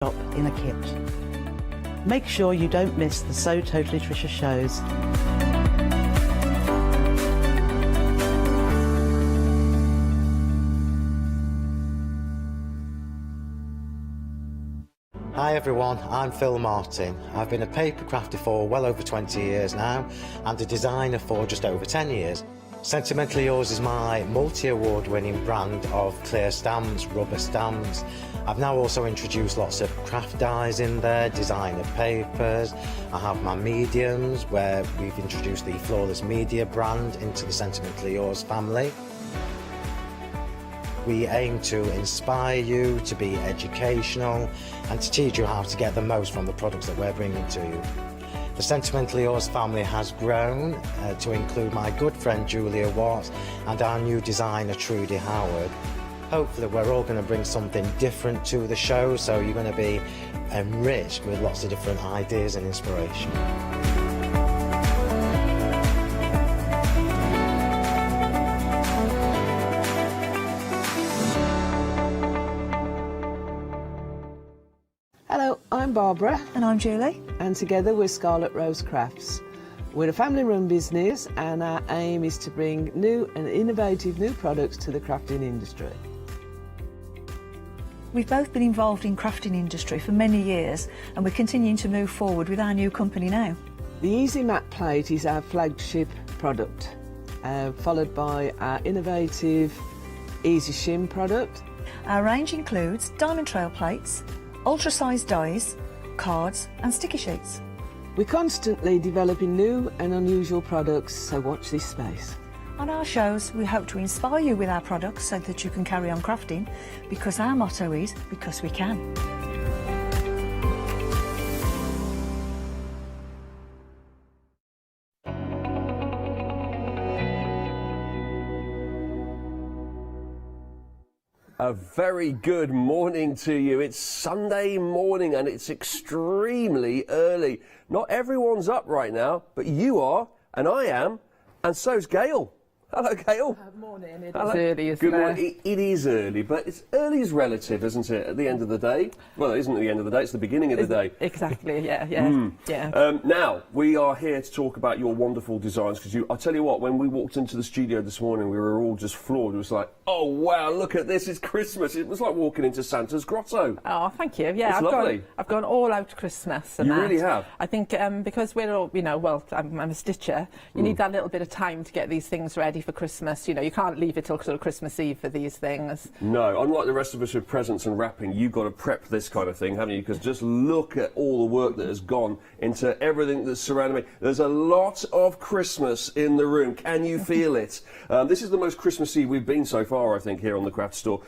shop in a kit. Make sure you don't miss the So Totally Trisha shows. Hi everyone, I'm Phil Martin. I've been a paper crafter for well over 20 years now and a designer for just over 10 years. Sentimentally Yours is my multi-award winning brand of clear stamps, rubber stamps. I've now also introduced lots of craft dyes in there, designer papers. I have my mediums where we've introduced the Flawless Media brand into the Sentimentally Yours family. We aim to inspire you, to be educational and to teach you how to get the most from the products that we're bringing to you. The Sentimentally Yours family has grown to include my good friend Julia Watts and our new designer Trudy Howard. Hopefully we're all going to bring something different to the show, so you're going to be enriched with lots of different ideas and inspiration. Hello, I'm Barbara. And I'm Julie. And together we're Scarlet Rose Crafts. We're a family-run business and our aim is to bring new and innovative new products to the crafting industry. We've both been involved in crafting industry for many years and we're continuing to move forward with our new company now. The Easy Matte Plate is our flagship product, followed by our innovative Easy Shim product. Our range includes diamond trail plates, ultra-sized dies, cards and sticky sheets. We're constantly developing new and unusual products, so watch this space. On our shows, we hope to inspire you with our products so that you can carry on crafting, because our motto is, because we can. A very good morning to you. It's Sunday morning and it's extremely early. Not everyone's up right now, but you are, and I am, and so's Gail. Hello, Gail. Good morning. It's Hello. early, isn't Good it? morning. It is early, but it's early is relative, isn't it, at the end of the day? Well, it isn't at the end of the day, it's the beginning of the day. Exactly, yeah. Now, we are here to talk about your wonderful designs, because I'll tell you what, when we walked into the studio this morning, we were all just floored. It was like, oh, wow, look at this, it's Christmas. It was like walking into Santa's grotto. Oh, thank you. Yeah, It's lovely. I've gone all out Christmas. And You that. really have. I think because we're all, well, I'm a stitcher, you need that little bit of time to get these things ready for Christmas. You can't leave it till sort of Christmas Eve for these things. No, unlike the rest of us with presents and wrapping, you've got to prep this kind of thing, haven't you? Because just look at all the work that has gone into everything that's surrounding me. There's a lot of Christmas in the room. Can you feel it? This is the most Christmassy we've been so far, I think, here on the craft store.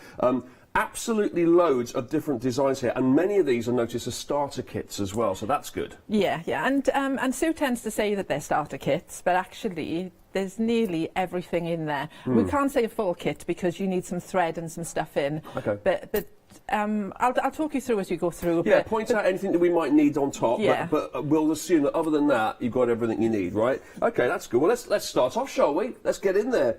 Absolutely loads of different designs here, and many of these I notice are starter kits as well, so that's good. Yeah, and Sue tends to say that they're starter kits, but actually there's nearly everything in there. We can't say a full kit because you need some thread and some stuff in. Okay. But I'll talk you through as you go through. Yeah, point out anything that we might need on top, Yeah. but we'll assume that other than that, you've got everything you need, right? Okay, that's good. Well, let's start off, shall we? Let's get in there.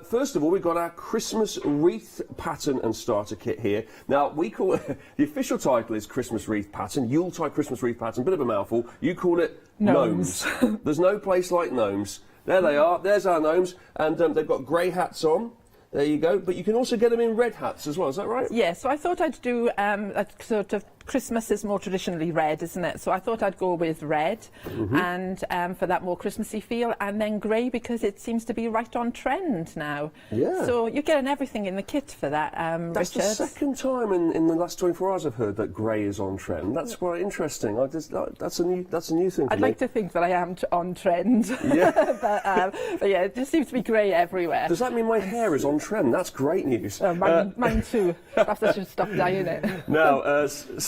First of all, we've got our Christmas wreath pattern and starter kit here. Now, we call it, the official title is Christmas wreath pattern, Yuletide Christmas wreath pattern, bit of a mouthful. You call it Gnomes. There's no place like Gnomes. There they are, there's our Gnomes, and they've got grey hats on. There you go, but you can also get them in red hats as well, is that right? Yeah, so I thought I'd do a sort of, Christmas is more traditionally red, isn't it? So I thought I'd go with red and for that more Christmassy feel, and then grey because it seems to be right on trend now. Yeah. So you're getting everything in the kit for that, That's Richard. the second time in the last 24 hours I've heard that grey is on trend. That's quite interesting. That's a new thing for I'd me. like to think that I am on trend. Yeah. but yeah, it just seems to be grey everywhere. Does that mean my hair is on trend? That's great news. Mine too. Perhaps I should stop dyeing it. Now,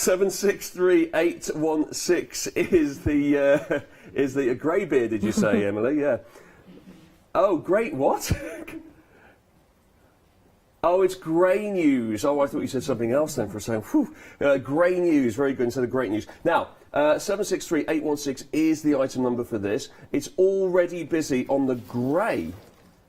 763816 is the grey beard, did you say, Emily? Yeah. Oh, great, what? Oh, it's grey news. Oh, I thought you said something else then for a second. Whew. Grey news, very good, instead of great news. Now, 763816 is the item number for this. It's already busy on the grey.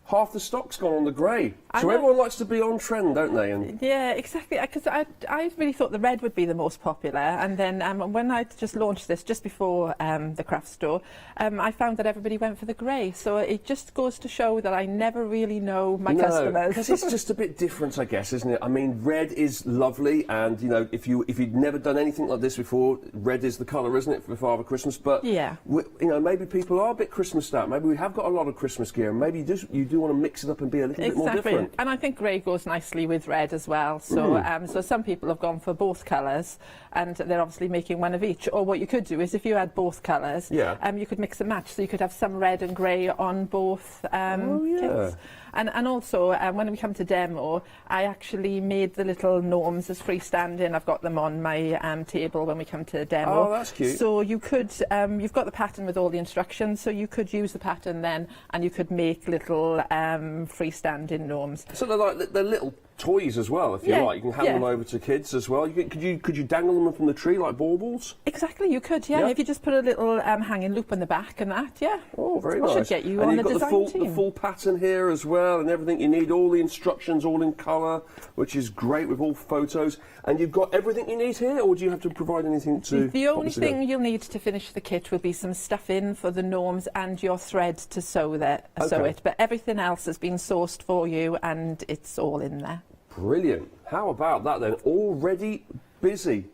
Half the stock's gone on the grey. So everyone likes to be on trend, don't they? And yeah, exactly. Because I really thought the red would be the most popular, and then when I just launched this just before the craft store, I found that everybody went for the grey. So it just goes to show that I never really know my customers. Because it's just a bit different, I guess, isn't it? I mean, red is lovely, and you know, if you'd never done anything like this before, red is the colour, isn't it, for Father Christmas? But yeah, you know, maybe people are a bit Christmased out. Maybe we have got a lot of Christmas gear, and maybe you do want to mix it up and be a little bit more different. And I think grey goes nicely with red as well. So, so some people have gone for both colours, and they're obviously making one of each. Or what you could do is, if you had both colours, you could mix and match. So you could have some red and grey on both kits. And also, when we come to demo, I actually made the little gnomes as freestanding. I've got them on my table when we come to demo. Oh, that's cute. So you could, you've got the pattern with all the instructions, so you could use the pattern then, and you could make little freestanding gnomes. So they're little toys as well, if you like. You can hand them over to kids as well. Could you dangle them from the tree like baubles? Exactly, you could, if you just put a little hanging loop on the back and that, Oh, very nice. Should get you and on you've the got design team. the full pattern here as well, and everything you need, all the instructions, all in colour, which is great with all photos. And you've got everything you need here, or do you have to provide anything to... The only thing you'll need to finish the kit will be some stuffing for the gnomes and your thread to sew it, but everything else has been sourced for you and it's all in there. Brilliant. How about that then? Already busy.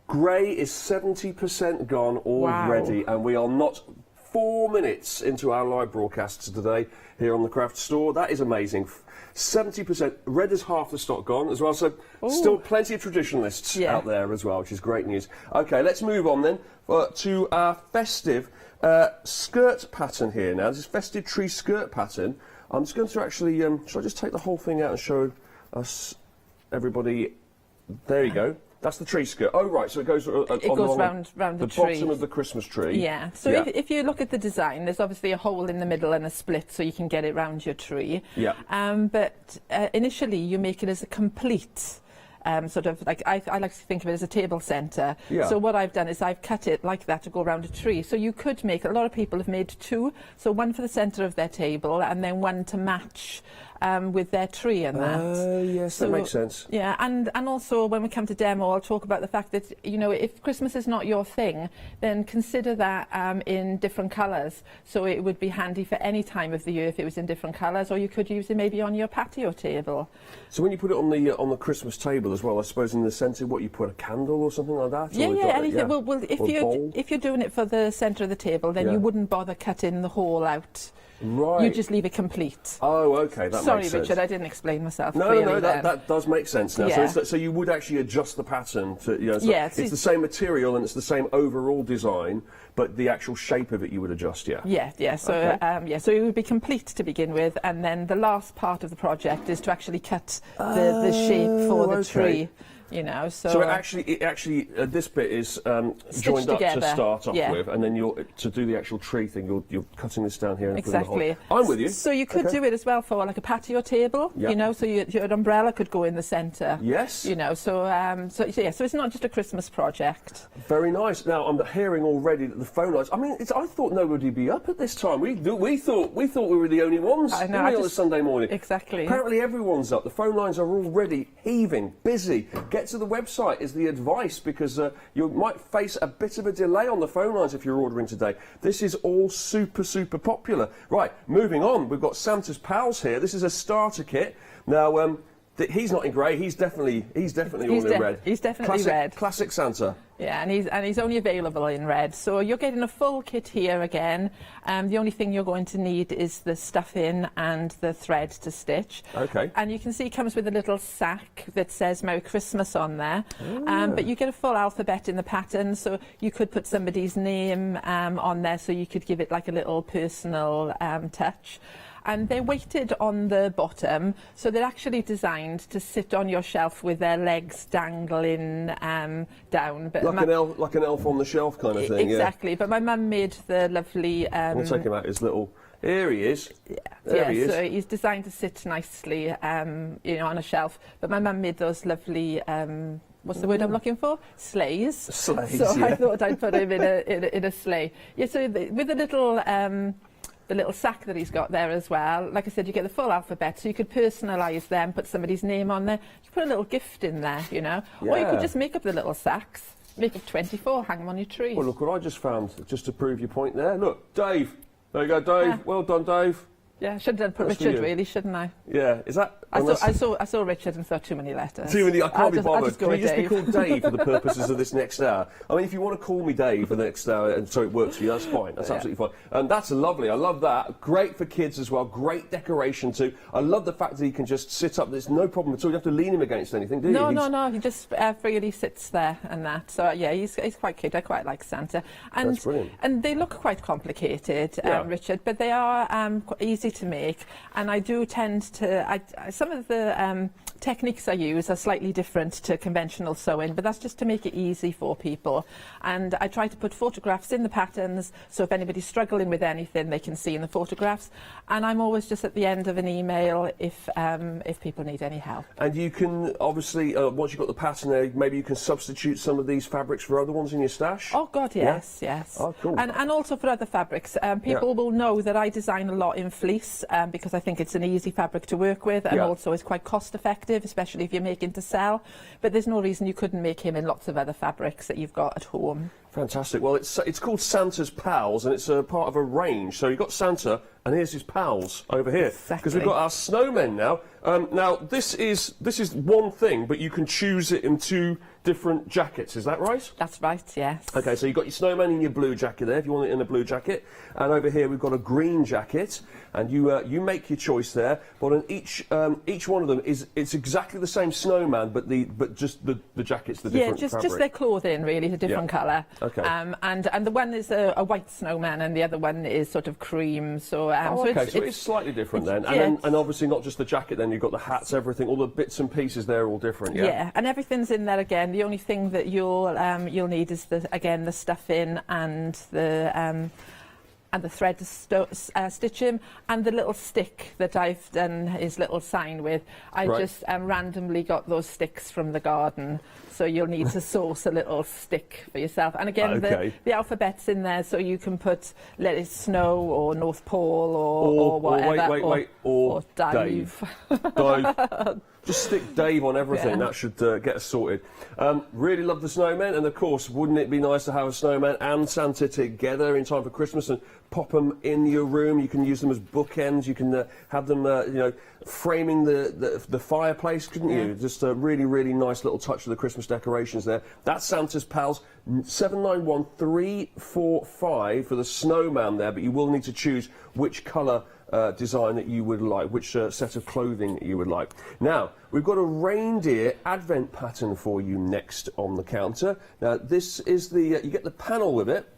Grey is 70% gone already, and we are not 4 minutes into our live broadcasts today here on the Craft Store. That is amazing. 70%. Red is half the stock gone as well, so still plenty of traditionalists out there as well, which is great news. Okay, let's move on then to our festive skirt pattern here now. This is festive tree skirt pattern. I'm just going to actually, shall I just take the whole thing out and show us, everybody? There you go. That's the tree skirt. Oh, right, so it goes round the tree. bottom of the Christmas tree. Yeah, so if you look at the design, there's obviously a hole in the middle and a split so you can get it round your tree. Yeah. But initially you make it as a complete sort of, like, I like to think of it as a table centre. Yeah. So what I've done is I've cut it like that to go around a tree. So you could make, a lot of people have made two, so one for the centre of their table and then one to match with their tree and that. Yes, that makes sense. Yeah, and also when we come to demo, I'll talk about the fact that, you know, if Christmas is not your thing, then consider that in different colours. So it would be handy for any time of the year if it was in different colours, or you could use it maybe on your patio table. So when you put it on the Christmas table as well, I suppose in the centre, what, you put a candle or something like that? Yeah, anything. Well, if you're doing it for the centre of the table, then you wouldn't bother cutting the hole out. Right. You just leave it complete. Oh, okay, that makes sense. Sorry, Richard, I didn't explain myself clearly. No, that does make sense now. Yeah. So you would actually adjust the pattern to, you know, so yeah, it's the same material and it's the same overall design, but the actual shape of it you would adjust, So so it would be complete to begin with, and then the last part of the project is to actually cut the shape for the tree. You know, so it actually this bit is joined up together. To start off with, and then to do the actual tree thing, you're cutting this down here and putting the exactly. hole. I'm with you. So you could do it as well for like a patio table. Yep. You know, so your umbrella could go in the centre. Yes. You know, so it's not just a Christmas project. Very nice. Now I'm hearing already that the phone lines. I mean, I thought nobody would be up at this time. We thought we were the only ones. I know. On a Sunday morning. Exactly. Apparently everyone's up. The phone lines are already heaving, busy. Get to the website is the advice, because you might face a bit of a delay on the phone lines if you're ordering today. This is all super popular. Right, moving on. We've got Santa's pals here. This is a starter kit. Now, he's not in grey. He's definitely all in red. He's definitely red. Classic Santa. Yeah, and he's only available in red. So you're getting a full kit here again. The only thing you're going to need is the stuffing and the thread to stitch. Okay. And you can see it comes with a little sack that says Merry Christmas on there. But you get a full alphabet in the pattern, so you could put somebody's name on there, so you could give it like a little personal touch. And they're weighted on the bottom, so they're actually designed to sit on your shelf with their legs dangling down. But like an elf on the shelf kind of thing. Exactly. Yeah. But my mum made the lovely. I'm going to take him out his little. Here he is. Yeah. There he is. So he's designed to sit nicely, on a shelf. But my mum made those lovely. What's the word I'm looking for? Sleighs. Sleighs. So yeah. I thought I'd put him in a sleigh. Yeah. So with a little. the little sack that he's got there as well. Like I said, you get the full alphabet, so you could personalise them, put somebody's name on there. You put a little gift in there, you know. Or you could just make up the little sacks, make up 24, hang them on your tree. Well, look what I just found, just to prove your point there. Look, Dave. There you go, Dave. Yeah. Well done, Dave. Yeah, should have put That's for Richard, you. really, shouldn't I? Yeah, is that... I saw Richard and thought too many letters. Too many, I can't be bothered. Can you just be called Dave for the purposes of this next hour? I mean, if you want to call me Dave for the next hour, and so it works for you, that's fine. That's absolutely fine. And that's lovely. I love that. Great for kids as well. Great decoration too. I love the fact that he can just sit up. There's no problem at all. You don't have to lean him against anything, do you? No. He just freely sits there and that. So yeah, he's quite cute. I quite like Santa. And, that's brilliant. And they look quite complicated, Richard, but they are easy to make. And I do tend to... some of the techniques I use are slightly different to conventional sewing, but that's just to make it easy for people. And I try to put photographs in the patterns, so if anybody's struggling with anything, they can see in the photographs. And I'm always just at the end of an email if people need any help. And you can, obviously, once you've got the pattern there, maybe you can substitute some of these fabrics for other ones in your stash? Oh, God, yes, yes. Oh, cool. And also for other fabrics. People will know that I design a lot in fleece because I think it's an easy fabric to work with, and also it's quite cost effective, especially if you're making to sell. But there's no reason you couldn't make him in lots of other fabrics that you've got at home. Fantastic. Well, it's called Santa's Pals, and it's a part of a range. So you've got Santa, and here's his pals over here. Exactly. Because we've got our snowmen now. Now, this is one thing, but you can choose it in two different jackets. Is that right? That's right, yes. Okay, so you've got your snowman in your blue jacket there, if you want it in a blue jacket. And over here we've got a green jacket, and you make your choice there. But on each one of them it's exactly the same snowman, but just the jacket's the different fabric. Just their clothing really, a different colour. Okay. And the one is a white snowman, and the other one is sort of cream. So so it's slightly different then. And obviously not just the jacket. Then you've got the hats, everything, all the bits and pieces. They're all different. Yeah. Yeah, and everything's in there again. The only thing that you'll need is the stuffing and the thread to stitch him, and the little stick that I've done his little sign with. I just randomly got those sticks from the garden, so you'll need to source a little stick for yourself. And again, the alphabet's in there, so you can put let it snow or North Pole or whatever. Or Dave. Dave. Just stick Dave on everything. That should get us sorted. Really love the snowmen, and of course, wouldn't it be nice to have a snowman and Santa together in time for Christmas and pop them in your room? You can use them as bookends. You can have them, framing the fireplace, couldn't you? Just a really, really nice little touch of the Christmas decorations there. That's Santa's Pals, 791345 for the snowman there, but you will need to choose which colour design that you would like, which set of clothing you would like. Now, we've got a reindeer advent pattern for you next on the counter. Now, this is you get the panel with it,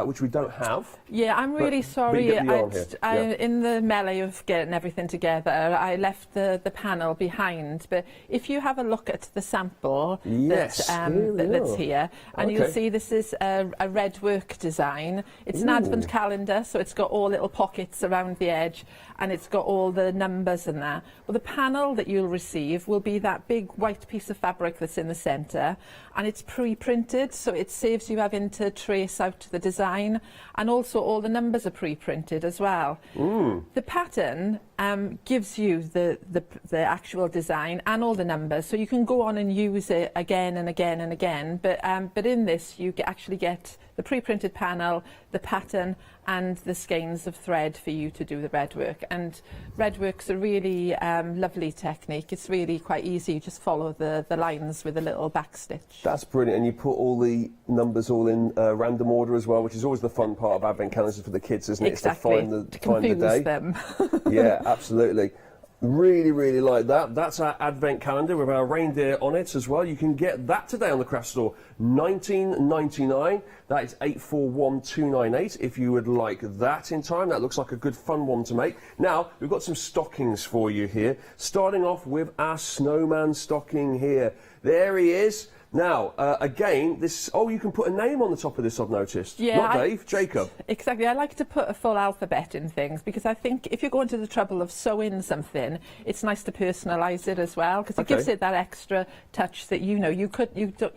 which we don't have. Yeah, I'm really sorry. In the melee of getting everything together, I left the panel behind. But if you have a look at the sample that's here, and you'll see this is a red work design. It's an advent calendar, so it's got all little pockets around the edge, and it's got all the numbers in there. Well, the panel that you'll receive will be that big white piece of fabric that's in the centre, and it's pre-printed, so it saves you having to trace out the design, and also all the numbers are pre-printed as well. The pattern gives you the actual design and all the numbers, so you can go on and use it again and again and again. But in this, you actually get the pre-printed panel, the pattern, and the skeins of thread for you to do the red work. And red work's a really lovely technique. It's really quite easy. You just follow the lines with a little back stitch. That's brilliant. And you put all the numbers all in random order as well, which is always the fun part of advent calendars for the kids, isn't it? Exactly. It's to find the day. Them. Yeah, absolutely. Really, really like that. That's our advent calendar with our reindeer on it as well. You can get that today on the craft store, $19.99. That is 841298 if you would like that in time. That looks like a good fun one to make. Now, we've got some stockings for you here, starting off with our snowman stocking here. There he is. Now, again, this. Oh, you can put a name on the top of this, I've noticed. Yeah, Not Dave, Jacob. Exactly. I like to put a full alphabet in things because I think if you're going to the trouble of sewing something, it's nice to personalise it as well because it gives it that extra touch that you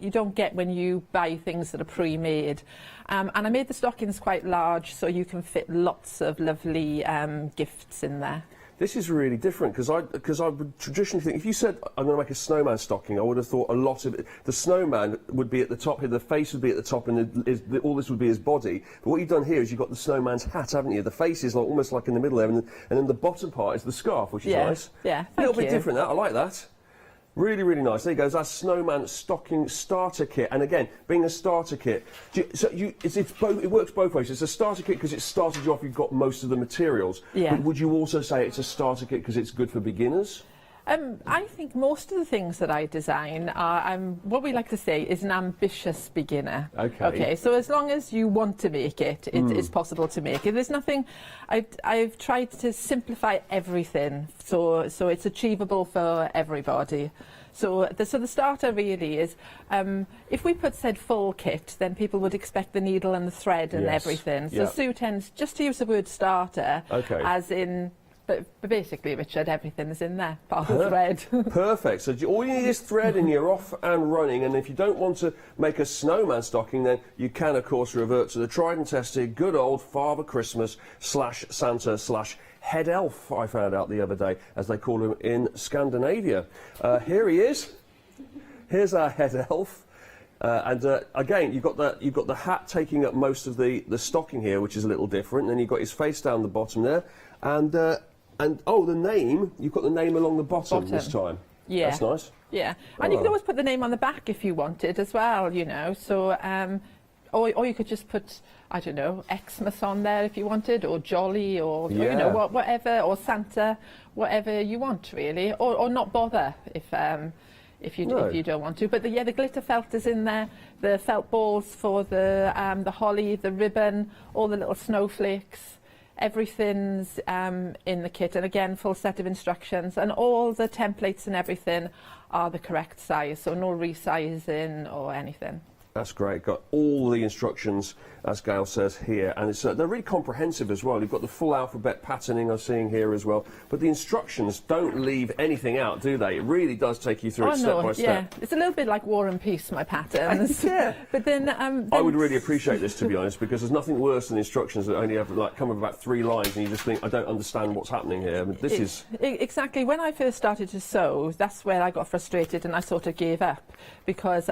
don't get when you buy things that are pre-made. And I made the stockings quite large so you can fit lots of lovely gifts in there. This is really different because I would traditionally think if you said I'm going to make a snowman stocking, I would have thought a lot of it. The snowman would be at the top here, the face would be at the top, and all this would be his body. But what you've done here is you've got the snowman's hat, haven't you? The face is like almost like in the middle there, and then the bottom part is the scarf, which is nice. Yeah, a little bit different. That I like that. Really, really nice. There you go. That's Snowman stocking starter kit. And again, being a starter kit, it works both ways. It's a starter kit because it started you off, you've got most of the materials. Yeah. But would you also say it's a starter kit because it's good for beginners? I think most of the things that I design are, what we like to say is an ambitious beginner. Okay, so as long as you want to make it, it's possible to make it. There's nothing, I've tried to simplify everything so it's achievable for everybody. So the starter really is, if we said full kit, then people would expect the needle and the thread and everything. So Sue tends just to use the word starter as in, but basically, Richard, everything is in there, apart from thread. Perfect. So all you need is thread and you're off and running. And if you don't want to make a snowman stocking, then you can, of course, revert to the tried and tested good old Father Christmas /Santa/ head elf, I found out the other day, as they call him in Scandinavia. Here he is. Here's our head elf. Again, you've got the hat taking up most of the stocking here, which is a little different. And then you've got his face down the bottom there. And oh, the name, you've got the name along the bottom this time. Yeah. That's nice. Yeah. And you can always put the name on the back if you wanted as well, you know. So, or you could just put, I don't know, Xmas on there if you wanted, or Jolly, or you know, whatever, or Santa, whatever you want, really. Or not bother if you don't want to. But the glitter felt is in there, the felt balls for the holly, the ribbon, all the little snowflakes. Everything's in the kit, and again, full set of instructions, and all the templates and everything are the correct size, so no resizing or anything. That's great. Got all the instructions, as Gail says here, and it's, they're really comprehensive as well. You've got the full alphabet patterning I'm seeing here as well, but the instructions don't leave anything out, do they? It really does take you through it step by step. Yeah, it's a little bit like War and Peace, my patterns. But then I would really appreciate this, to be honest, because there's nothing worse than instructions that only have come with about 3 lines, and you just think, I don't understand what's happening here. But this is exactly when I first started to sew. That's where I got frustrated, and I sort of gave up because.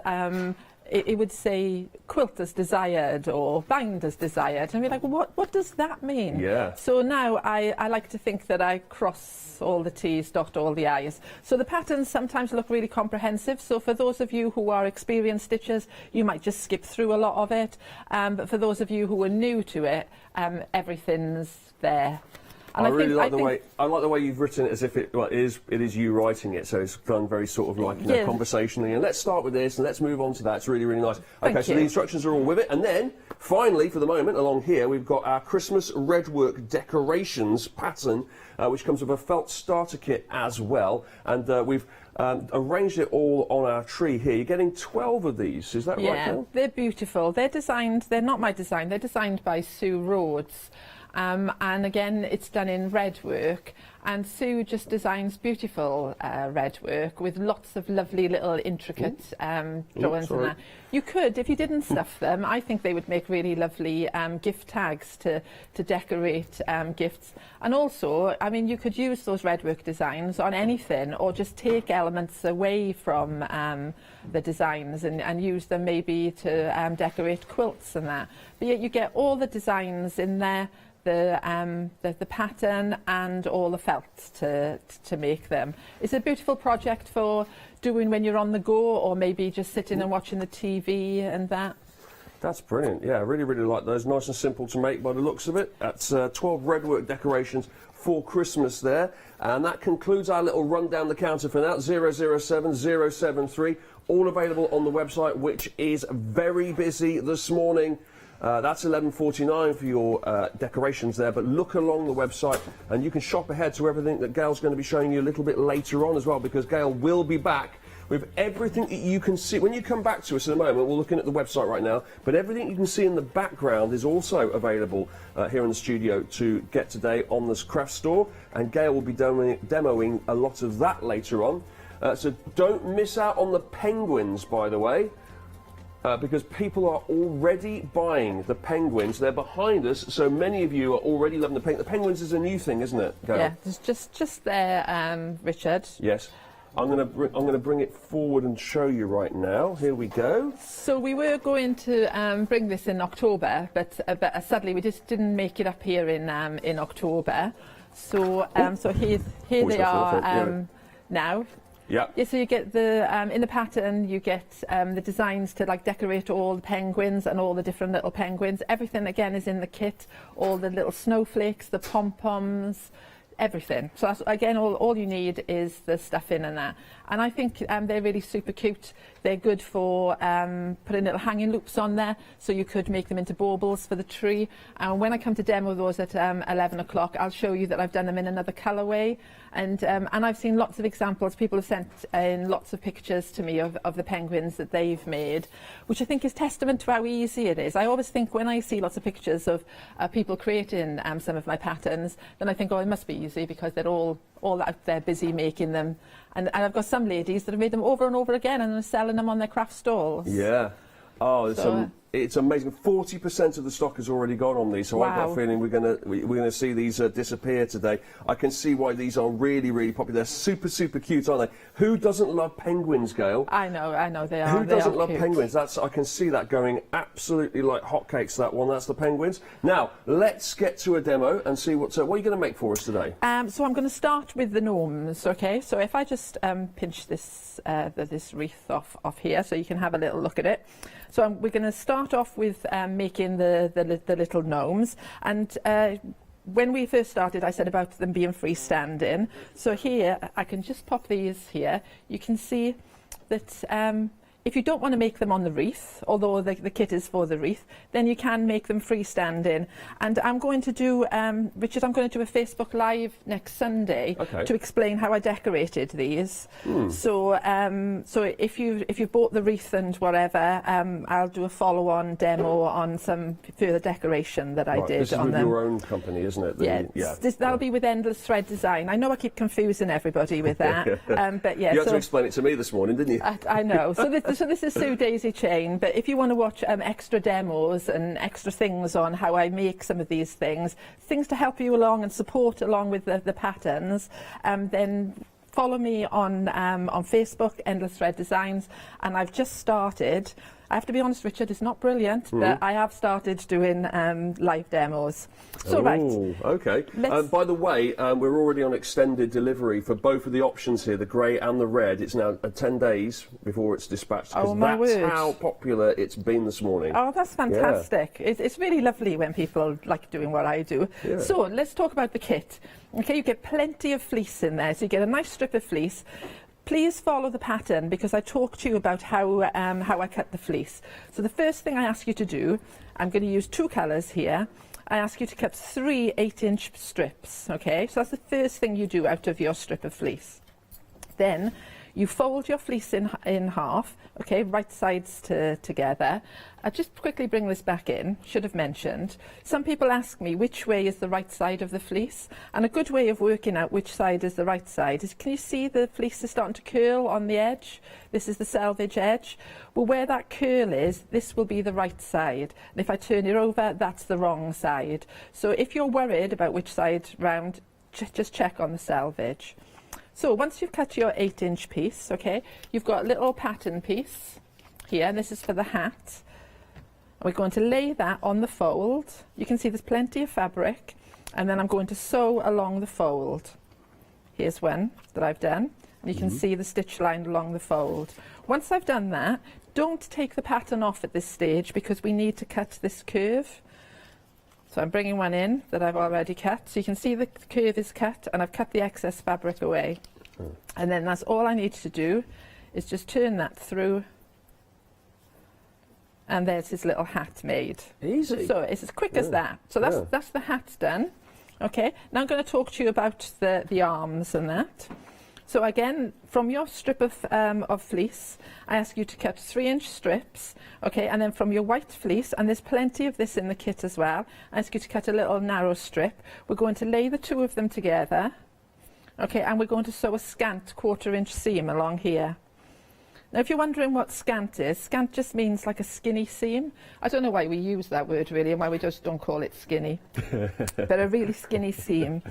It would say quilt as desired or bind as desired, and we're like, well, what does that mean? Yeah. So now I like to think that I cross all the T's, dot all the I's. So the patterns sometimes look really comprehensive. So for those of you who are experienced stitchers, you might just skip through a lot of it. But for those of you who are new to it, everything's there. And I really like the way you've written it as if it is you writing it, so it's done very sort of like conversationally. And let's start with this and let's move on to that. It's really, really nice. Okay, so the instructions are all with it, and then finally, for the moment, along here we've got our Christmas redwork decorations pattern, which comes with a felt starter kit as well, and we've arranged it all on our tree here. You're getting 12 of these, is that right, Phil? They're beautiful. They're designed. They're not my design. They're designed by Sue Rhodes. And again, it's done in red work, and Sue just designs beautiful red work with lots of lovely little intricate drawings in there. You could, if you didn't stuff them, I think they would make really lovely gift tags to decorate gifts. And also, I mean, you could use those red work designs on anything, or just take elements away from the designs and use them maybe to decorate quilts and that. But yet you get all the designs in there, the pattern and all the felt to make them. It's a beautiful project for doing when you're on the go, or maybe just sitting and watching the TV and that. That's brilliant. Yeah, I really, really like those. Nice and simple to make by the looks of it. That's 12 redwork decorations for Christmas there. And that concludes our little run down the counter for now. 007073. All available on the website, which is very busy this morning. That's 11:49 for your decorations there, but look along the website and you can shop ahead to everything that Gail's going to be showing you a little bit later on as well, because Gail will be back with everything that you can see. When you come back to us in a moment, we're looking at the website right now, but everything you can see in the background is also available here in the studio to get today on this craft store, and Gail will be demoing a lot of that later on. So don't miss out on the penguins, by the way. Because people are already buying the penguins. They're behind us, so many of you are already loving the penguins. The penguins is a new thing, isn't it, Gail? Yeah, it's just there, Richard. Yes. I'm going to bring it forward and show you right now. Here we go. So we were going to bring this in October, but sadly we just didn't make it up here in October. So so here they are now. Yeah. Yeah, so you get the in the pattern you get the designs to like decorate all the penguins and all the different little penguins. Everything again is in the kit. All the little snowflakes, the pom-poms, everything. So that's, again, all you need is the stuffing and that. And I think they're really super cute. They're good for putting little hanging loops on there, so you could make them into baubles for the tree. And when I come to demo those at 11 o'clock, I'll show you that I've done them in another colourway. And I've seen lots of examples. People have sent in lots of pictures to me of the penguins that they've made, which I think is testament to how easy it is. I always think when I see lots of pictures of people creating some of my patterns, then I think, oh, it must be easy because they're all out there busy making them. And I've got some ladies that have made them over and over again and are selling them on their craft stalls. Yeah. Oh, So, it's amazing. 40% of the stock has already gone on these, so I've got a Wow. feeling we're gonna see these disappear today. I can see why these are really, really popular. They're super, super cute, aren't they? Who doesn't love penguins, Gail? I know they are. Who they doesn't are love cute. penguins? I can see that going absolutely like hotcakes. That one, that's the penguins. Now let's get to a demo and see what are you going to make for us today? So I'm going to start with the gnomes, okay? So if I just pinch this this wreath off here, so you can have a little look at it. So we're going to start off with making the little gnomes, and when we first started, I said about them being freestanding. So here, I can just pop these here. You can see that if you don't want to make them on the wreath, although the kit is for the wreath, then you can make them freestanding. And I'm going to do, Richard, I'm going to do a Facebook Live next Sunday to explain how I decorated these. So so if you've bought the wreath and whatever, I'll do a follow-on demo on some further decoration that I did this is on with them. your own company, isn't it? That'll be with Endless Thread Design. I know I keep confusing everybody with that, but yeah. You had to explain it to me this morning, didn't you? I know. So this is Sue Daisy Chain, but if you want to watch extra demos and extra things on how I make some of these things to help you along and support along with the patterns, then follow me on Facebook, Endless Thread Designs, and I've just started. I have to be honest, Richard, it's not brilliant, but I have started doing live demos. So Okay. By the way, we're already on extended delivery for both of the options here, the grey and the red. It's now 10 days before it's dispatched, because that's how popular it's been this morning. Oh, that's fantastic. Yeah. It's really lovely when people like doing what I do. Yeah. So let's talk about the kit. Okay, you get plenty of fleece in there, so you get a nice strip of fleece. Please follow the pattern because I talked to you about how I cut the fleece. So the first thing I ask you to do, I'm going to use 2 colours here. I ask you to cut 3 8-inch strips, okay? So that's the first thing you do out of your strip of fleece. Then you fold your fleece in half, okay, right sides together. I'll just quickly bring this back in, should have mentioned. Some people ask me which way is the right side of the fleece, and a good way of working out which side is the right side is, can you see the fleece is starting to curl on the edge? This is the selvage edge. Well, where that curl is, this will be the right side. And if I turn it over, that's the wrong side. So if you're worried about which side round, just check on the selvage. So once you've cut your 8-inch piece, okay, you've got a little pattern piece here, and this is for the hat. We're going to lay that on the fold. You can see there's plenty of fabric, and then I'm going to sew along the fold. Here's one that I've done, and you can see the stitch line along the fold. Once I've done that, don't take the pattern off at this stage because we need to cut this curve. So I'm bringing one in that I've already cut. So you can see the curve is cut, and I've cut the excess fabric away. And then that's all I need to do is just turn that through, and there's his little hat made. Easy. So it's as quick as that. So that's the hat done. Okay, now I'm going to talk to you about the arms and that. So again, from your strip of fleece, I ask you to cut 3-inch strips, okay, and then from your white fleece, and there's plenty of this in the kit as well, I ask you to cut a little narrow strip. We're going to lay the two of them together, okay, and we're going to sew a scant 1/4-inch seam along here. Now, if you're wondering what scant is, scant just means like a skinny seam. I don't know why we use that word really, and why we just don't call it skinny, but a really skinny seam.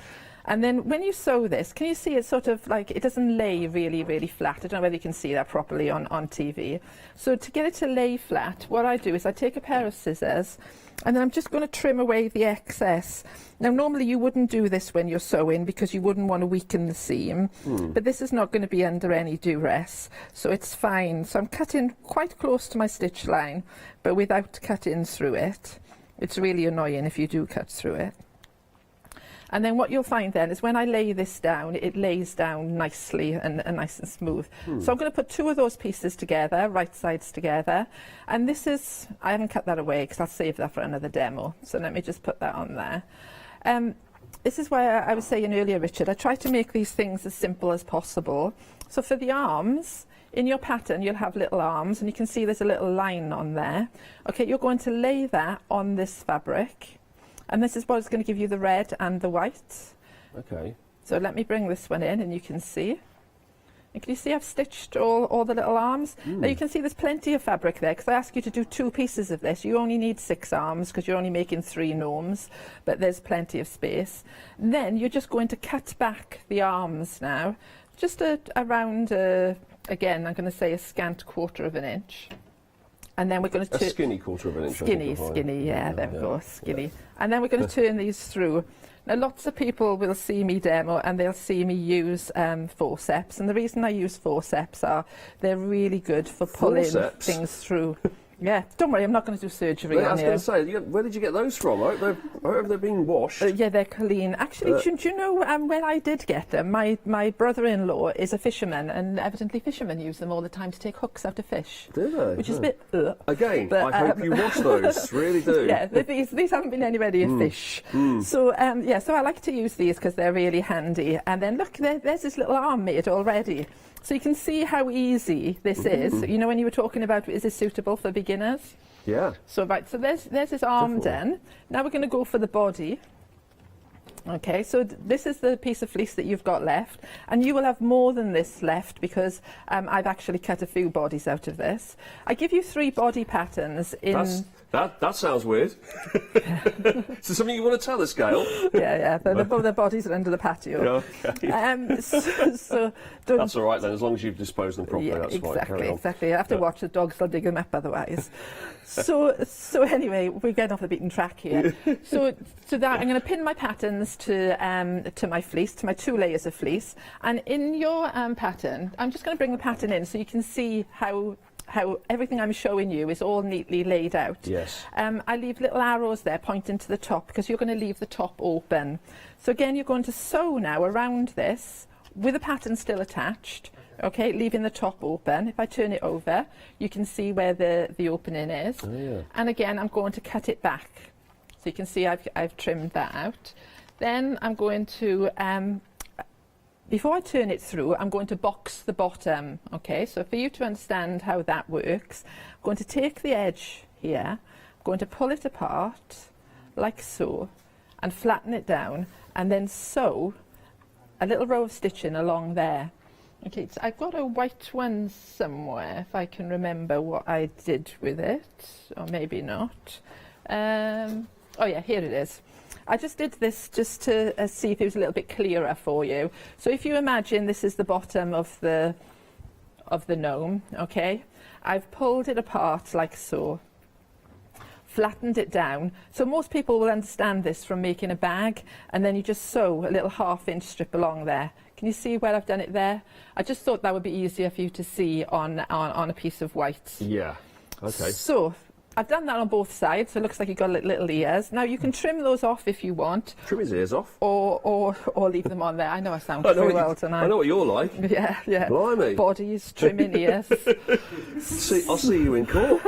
And then when you sew this, can you see it's sort of like, it doesn't lay really, really flat. I don't know whether you can see that properly on TV. So to get it to lay flat, what I do is I take a pair of scissors and then I'm just going to trim away the excess. Now, normally you wouldn't do this when you're sewing because you wouldn't want to weaken the seam, but this is not going to be under any duress, so it's fine. So I'm cutting quite close to my stitch line, but without cutting through it. It's really annoying if you do cut through it. And then what you'll find then is when I lay this down, it lays down nicely and nice and smooth. So I'm going to put two of those pieces together, right sides together. And this is, I haven't cut that away because I'll save that for another demo. So let me just put that on there. This is why I was saying earlier, Richard, I try to make these things as simple as possible. So for the arms, in your pattern, you'll have little arms, and you can see there's a little line on there. Okay, you're going to lay that on this fabric. And this is what's going to give you the red and the white. Okay. So let me bring this one in and you can see. And can you see I've stitched all the little arms? Now you can see there's plenty of fabric there because I ask you to do 2 pieces of this. You only need 6 arms because you're only making 3 gnomes, but there's plenty of space. And then you're just going to cut back the arms now, just around, again, I'm going to say a scant 1/4 inch. And then we're going to a skinny 1/4 inch. Skinny, yeah, there we go, skinny. And then we're going to turn these through. Now, lots of people will see me demo and they'll see me use forceps. And the reason I use forceps are they're really good for pulling things through. Yeah, don't worry, I'm not going to do surgery on you. I was going to say, where did you get those from? I hope they've been washed. Yeah, they're clean. Actually, do you know where I did get them? My brother-in-law is a fisherman, and evidently fishermen use them all the time to take hooks out of fish. Do they? Which is a bit... Again, but, I hope you wash those, really do. Yeah, these haven't been anywhere near fish. So, yeah, so I like to use these because they're really handy. And then look, there's this little arm made already. So you can see how easy this is. You know, when you were talking about, is this suitable for beginners? Yeah. So, right, so there's his arm done. Now we're going to go for the body. Okay, so this is the piece of fleece that you've got left, and you will have more than this left because I've actually cut a few bodies out of this. I give you 3 body patterns in... That sounds weird. Is there something you want to tell us, Gail? Yeah, the bodies are under the patio. Okay. So that's all right then, as long as you've disposed them properly. Yeah, that's exactly, fine. exactly. I have to watch the dogs; they'll dig them up otherwise. So anyway, we're getting off the beaten track here. So that I'm going to pin my patterns to my fleece, to my 2 layers of fleece, and in your pattern, I'm just going to bring the pattern in so you can see how everything I'm showing you is all neatly laid out. Yes. I leave little arrows there pointing to the top because you're going to leave the top open. So again, you're going to sew now around this with the pattern still attached, okay, leaving the top open. If I turn it over, you can see where the opening is. Oh, yeah. And again, I'm going to cut it back. So you can see I've trimmed that out. Then I'm going to... before I turn it through, I'm going to box the bottom, okay? So for you to understand how that works, I'm going to take the edge here, I'm going to pull it apart, like so, and flatten it down, and then sew a little row of stitching along there. Okay, so I've got a white one somewhere, if I can remember what I did with it, or maybe not. Oh yeah, here it is. I just did this just to see if it was a little bit clearer for you. So if you imagine this is the bottom of the gnome, okay? I've pulled it apart like so, flattened it down. So most people will understand this from making a bag, and then you just sew a little 1/2 inch strip along there. Can you see where I've done it there? I just thought that would be easier for you to see on a piece of white. Yeah, okay. So I've done that on both sides, so it looks like you've got little ears. Now you can trim those off if you want. Trim his ears off? Or leave them on there. I know I sound cruel tonight. I know what you're like. Yeah. Blimey. Bodies, trimming ears. I'll see you in court.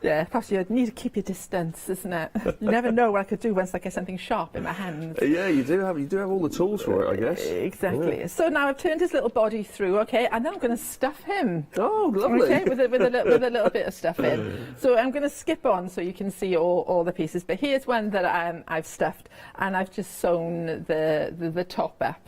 Yeah, perhaps you need to keep your distance, isn't it? You never know what I could do once I get something sharp in my hands. Yeah, you do have all the tools for it, I guess. Exactly. Yeah. So now I've turned his little body through, okay, and then I'm going to stuff him. Oh, lovely. Okay, with a little bit of stuff in. So I'm going to skip on so you can see all the pieces. But here's one that I've stuffed, and I've just sewn the top up.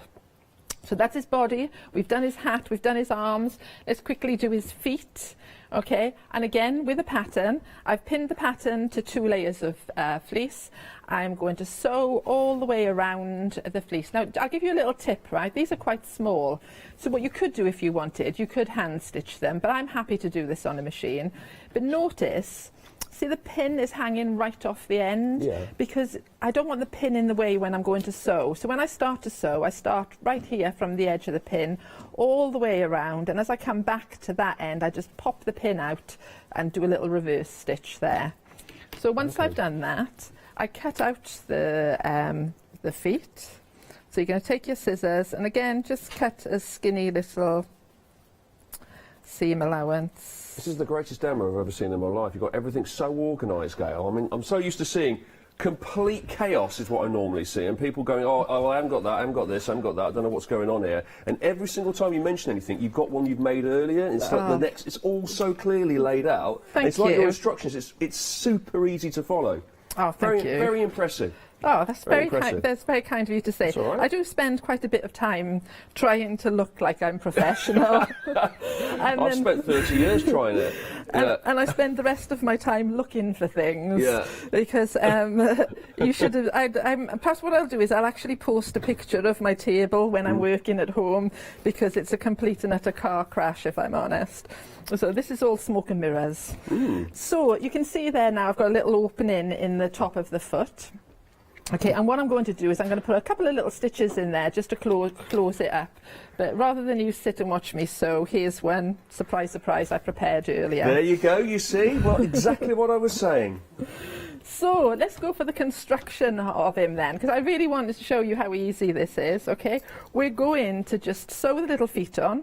So that's his body. We've done his hat. We've done his arms. Let's quickly do his feet. Okay, and again with a pattern, I've pinned the pattern to 2 layers of fleece. I'm going to sew all the way around the fleece. Now, I'll give you a little tip, right? These are quite small. So what you could do if you wanted, you could hand stitch them, but I'm happy to do this on a machine. But notice, see the pin is hanging right off the end? Yeah. Because I don't want the pin in the way when I'm going to sew. So when I start to sew, I start right here from the edge of the pin all the way around, and as I come back to that end, I just pop the pin out and do a little reverse stitch there. So once I've done that, I cut out the feet. So you're going to take your scissors and again just cut a skinny little seam allowance. This is the greatest demo I've ever seen in my life. You've got everything so organised, Gail. I mean, I'm so used to seeing complete chaos is what I normally see, and people going, oh, I haven't got that, I haven't got this, I haven't got that, I don't know what's going on here. And every single time you mention anything, you've got one you've made earlier, and it's like the next, it's all so clearly laid out. Thank it's like you. your instructions, it's super easy to follow. Oh, thank you. Very impressive. Oh, that's very impressive. kind. That's very kind of you to say. That's all right. I do spend quite a bit of time trying to look like I'm professional. I've spent 30 years trying it. Yeah. And I spend the rest of my time looking for things. Yeah. Because you should have. Perhaps what I'll do is I'll actually post a picture of my table when I'm working at home, because it's a complete and utter car crash, if I'm honest. So this is all smoke and mirrors. So you can see there now I've got a little opening in the top of the foot. Okay, and what I'm going to do is I'm going to put a couple of little stitches in there just to close it up. But rather than you sit and watch me sew, here's one, surprise, surprise, I prepared earlier. There you go, you see? Well, exactly what I was saying. So let's go for the construction of him then, because I really wanted to show you how easy this is, okay? We're going to just sew the little feet on.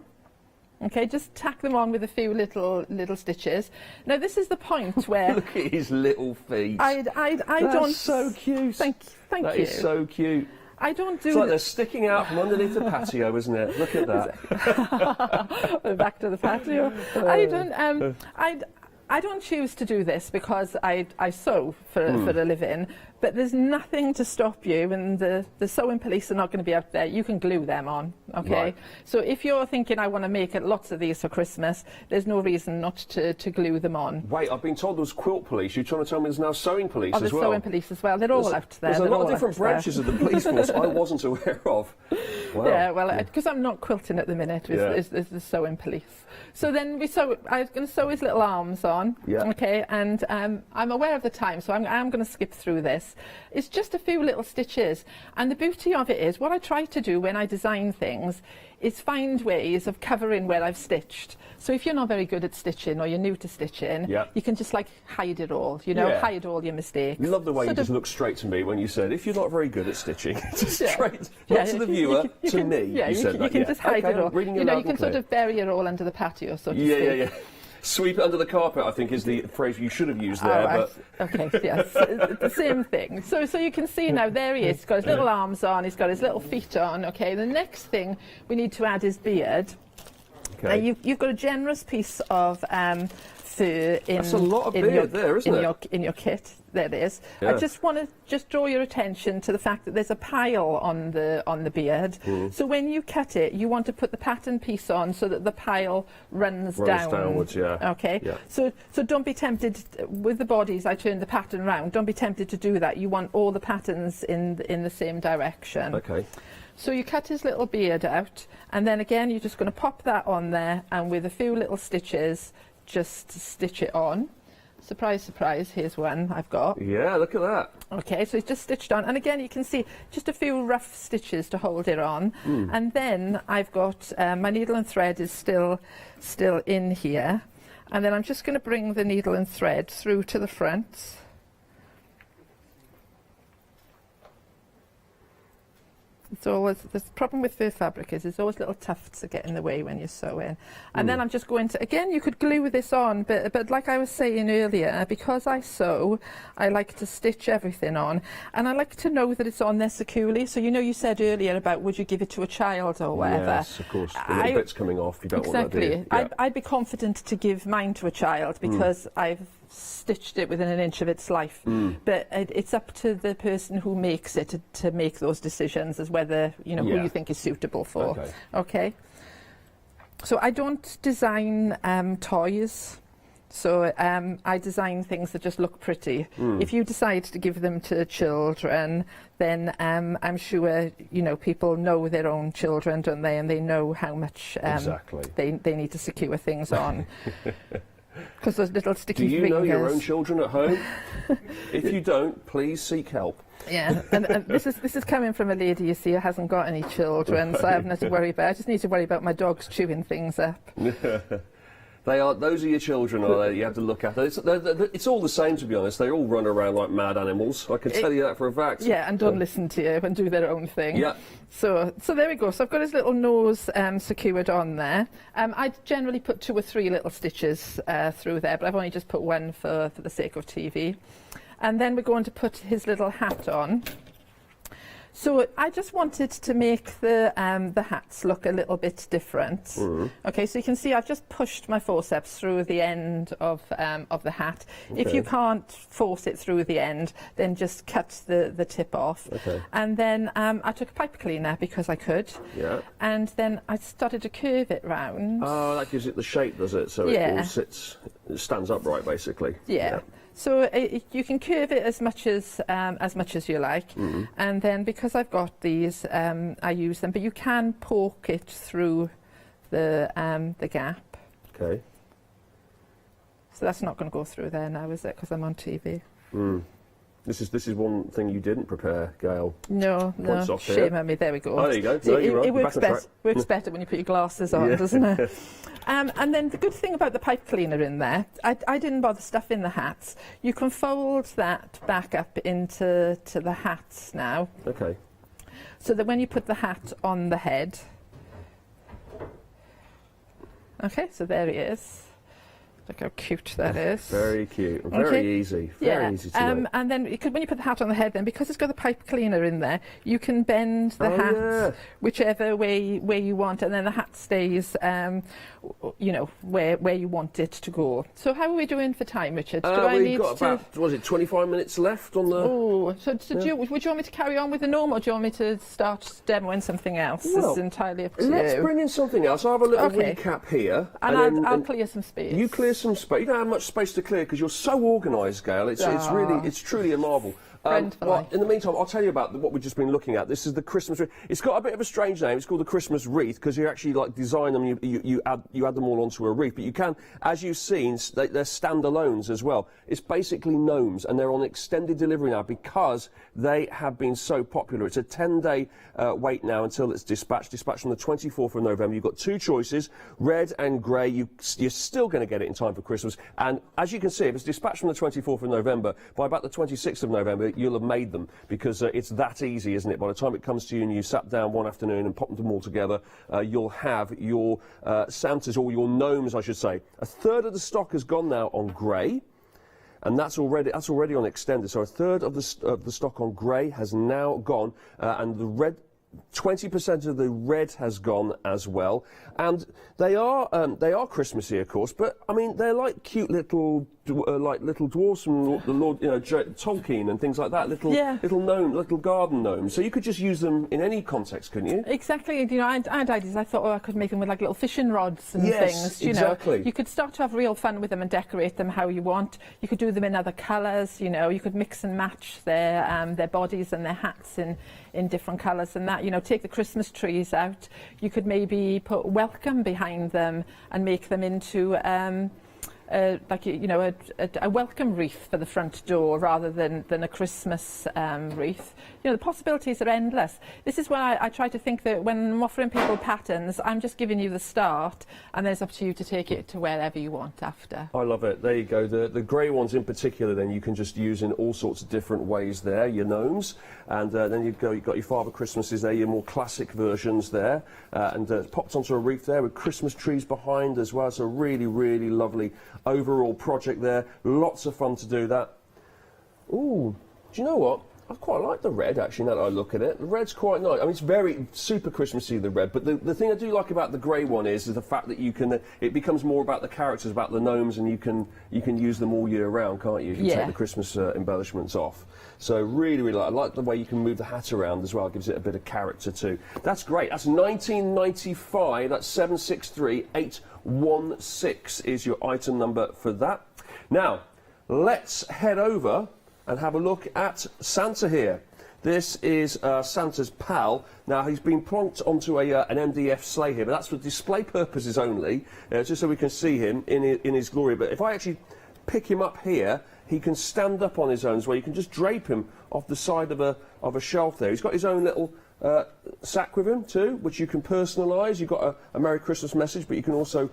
Okay, just tack them on with a few little stitches. Now this is the point where Look at his little feet. I That's don't. so cute. Thank you. That is so cute. I don't do. It's like they're sticking out from underneath the patio, isn't it? Look at that. Back to the patio. I don't choose to do this because I sew for a living, but there's nothing to stop you, and the sewing police are not going to be out there. You can glue them on, okay? Right. So if you're thinking I want to make lots of these for Christmas, there's no reason not to glue them on. Wait, I've been told there was quilt police. You're trying to tell me there's now sewing police as There's well? sewing police as well. They're all out there. There's a lot of different branches of the police force I wasn't aware of. Wow. Yeah, well, because I'm not quilting at the minute, is the sewing police. So then I'm going to sew his little arms on, okay, and I'm aware of the time, so I'm going to skip through this. It's just a few little stitches, and the beauty of it is what I try to do when I design things is find ways of covering where I've stitched. So if you're not very good at stitching or you're new to stitching, you can just like hide it all, you know, hide all your mistakes. I love the way you just looked straight to me when you said, if you're not very good at stitching, just straight, not to the viewer, to me. Yeah, you can just hide it all. You know, you can sort of bury it all under the patio, so to speak. Yeah. Sweep it under the carpet, I think, is the phrase you should have used there. Okay, yes, the same thing. So you can see now, there he is. He's got his little arms on, he's got his little feet on. Okay, the next thing we need to add is beard. Okay. Now you've got a generous piece of fur in. That's a lot of beard there, isn't it? In your kit, there it is. Yeah. I just want to draw your attention to the fact that there's a pile on the beard. So when you cut it, you want to put the pattern piece on so that the pile runs downwards. Yeah. Okay. Yeah. So don't be tempted with the bodies. I turned the pattern round. Don't be tempted to do that. You want all the patterns in the same direction. Okay. So you cut his little beard out, and then again you're just going to pop that on there, and with a few little stitches just stitch it on. Surprise, surprise, here's one I've got. Yeah, look at that. Okay, so it's just stitched on, and again you can see just a few rough stitches to hold it on. And then I've got my needle and thread is still in here, and then I'm just going to bring the needle and thread through to the front. It's always, the problem with fur fabric is there's always little tufts that get in the way when you're sewing. And then I'm just going to, again, you could glue this on, but like I was saying earlier, because I sew, I like to stitch everything on, and I like to know that it's on there securely. So, you know, you said earlier about would you give it to a child or whatever. Yes, of course. The little bits coming off, you don't want that, do you? Yeah. I'd be confident to give mine to a child because I've stitched it within an inch of its life. But it's up to the person who makes it to make those decisions as whether, you know, who you think is suitable for. Okay. So I don't design toys. So I design things that just look pretty. If you decide to give them to children, then I'm sure, you know, people know their own children, don't they? And they know how much they need to secure things on. Because those little sticky fingers. Do you know your own children at home? If you don't, please seek help. Yeah, and this is coming from a lady, you see, who hasn't got any children, so I haven't had to worry about it. I just need to worry about my dogs chewing things up. Those are your children, are they? You have to look at it. It's all the same, to be honest. They all run around like mad animals. I can tell you that for a fact. Yeah, and don't listen to you and do their own thing. Yeah. So there we go. So I've got his little nose secured on there. I generally put 2 or 3 little stitches through there, but I've only just put 1 for the sake of TV. And then we're going to put his little hat on. So I just wanted to make the hats look a little bit different. Okay, so you can see I've just pushed my forceps through the end of the hat. Okay. If you can't force it through the end, then just cut the tip off. Okay. And then I took a pipe cleaner because I could. Yeah. And then I started to curve it round. Oh, that gives it the shape, does it? So it all sits, it stands upright, basically. Yeah. So you can curve it as much as you like, and then because I've got these, I use them. But you can poke it through the gap. Okay. So that's not going to go through there now, is it? Because I'm on TV. This is one thing you didn't prepare, Gail. No, shame on me. There we go. Oh, there you go. See, No, you're right. It works better when you put your glasses on, doesn't it? And then the good thing about the pipe cleaner in there, I didn't bother stuffing the hats. You can fold that back up into the hats now. Okay. So that when you put the hat on the head, okay, so there he is. Look how cute that is. Very cute. Very easy. Very easy to make. And then when you put the hat on the head, then because it's got the pipe cleaner in there, you can bend the hat whichever way you want, and then the hat stays, you know, where you want it to go. So how are we doing for time, Richard? We've got about, what was it, 25 minutes left on the... Oh, so would you want me to carry on with the Gnome, or do you want me to start demoing something else? Well, it's entirely up to you. Let's bring in something else. I'll have a little recap here. And I'll clear some space. You clear some space. You don't have much space to clear because you're so organised, Gail. It's truly a marvel. Well, in the meantime, I'll tell you about what we've just been looking at. This is the Christmas wreath. It's got a bit of a strange name. It's called the Christmas wreath because you actually like design them. You add them all onto a wreath. But you can, as you've seen, they're standalones as well. It's basically gnomes, and they're on extended delivery now because they have been so popular. It's a 10-day wait now until it's dispatched. Dispatched on the 24th of November. You've got 2 choices: red and grey. You're still going to get it in time for Christmas. And as you can see, if it's dispatched from the 24th of November, by about the 26th of November, you'll have made them because it's that easy, isn't it? By the time it comes to you and you sat down one afternoon and popped them all together, you'll have your Santas, or your gnomes, I should say. A third of the stock has gone now on grey, and that's already on extended. So a third of the stock on grey has now gone, and the red. 20% of the red has gone as well, and they are Christmassy, of course. But I mean, they're like cute little dwarfs from the Lord, Tolkien and things like that. Little gnome, little garden gnomes. So you could just use them in any context, couldn't you? Exactly. You know, I had ideas. I thought, I could make them with like little fishing rods and things. You exactly. know, you could start to have real fun with them and decorate them how you want. You could do them in other colours. You know, you could mix and match their bodies and their hats in different colours and that. You know, take the Christmas trees out. You could maybe put welcome behind them and make them into like you know, a welcome wreath for the front door rather than a Christmas wreath. You know, the possibilities are endless. This is why I try to think that when I'm offering people patterns, I'm just giving you the start, and then it's up to you to take it to wherever you want after. I love it. There you go. The grey ones in particular, then you can just use in all sorts of different ways there, your gnomes, and then you've got your Father Christmases there, your more classic versions there, and it's popped onto a wreath there with Christmas trees behind as well. So really, really lovely overall project there. Lots of fun to do that. Ooh, do you know what? I quite like the red, actually, now that I look at it. The red's quite nice. I mean, it's very super Christmassy, the red, but the thing I do like about the grey one is the fact that you can, it becomes more about the characters, about the gnomes, and you can use them all year round, can't you? You can take the Christmas embellishments off. So really, really I like the way you can move the hat around as well. It gives it a bit of character too. That's great. That's 1995. That's 763816 is your item number for that. Now, let's head over and have a look at Santa here. This is Santa's pal. Now, he's been plonked onto an MDF sleigh here, but that's for display purposes only, just so we can see him in his glory. But if I actually pick him up here, he can stand up on his own as well. You can just drape him off the side of a shelf there. He's got his own little sack with him too, which you can personalise. You've got a Merry Christmas message, but you can also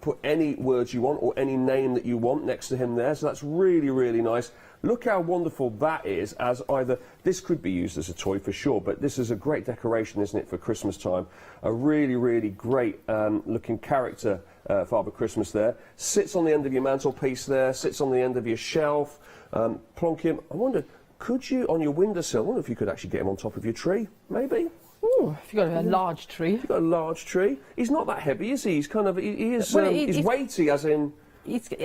put any words you want or any name that you want next to him there. So that's really, really nice. Look how wonderful that is, as either, this could be used as a toy for sure, but this is a great decoration, isn't it, for Christmas time. A really, really great looking character, Father Christmas there. Sits on the end of your mantelpiece there, sits on the end of your shelf. Plonk him. I wonder, could you, on your windowsill, I wonder if you could actually get him on top of your tree, maybe? Ooh, if you've got a large tree. If you've got a large tree. He's not that heavy, is he? He's kind of, he is, Well, he's weighty, as in...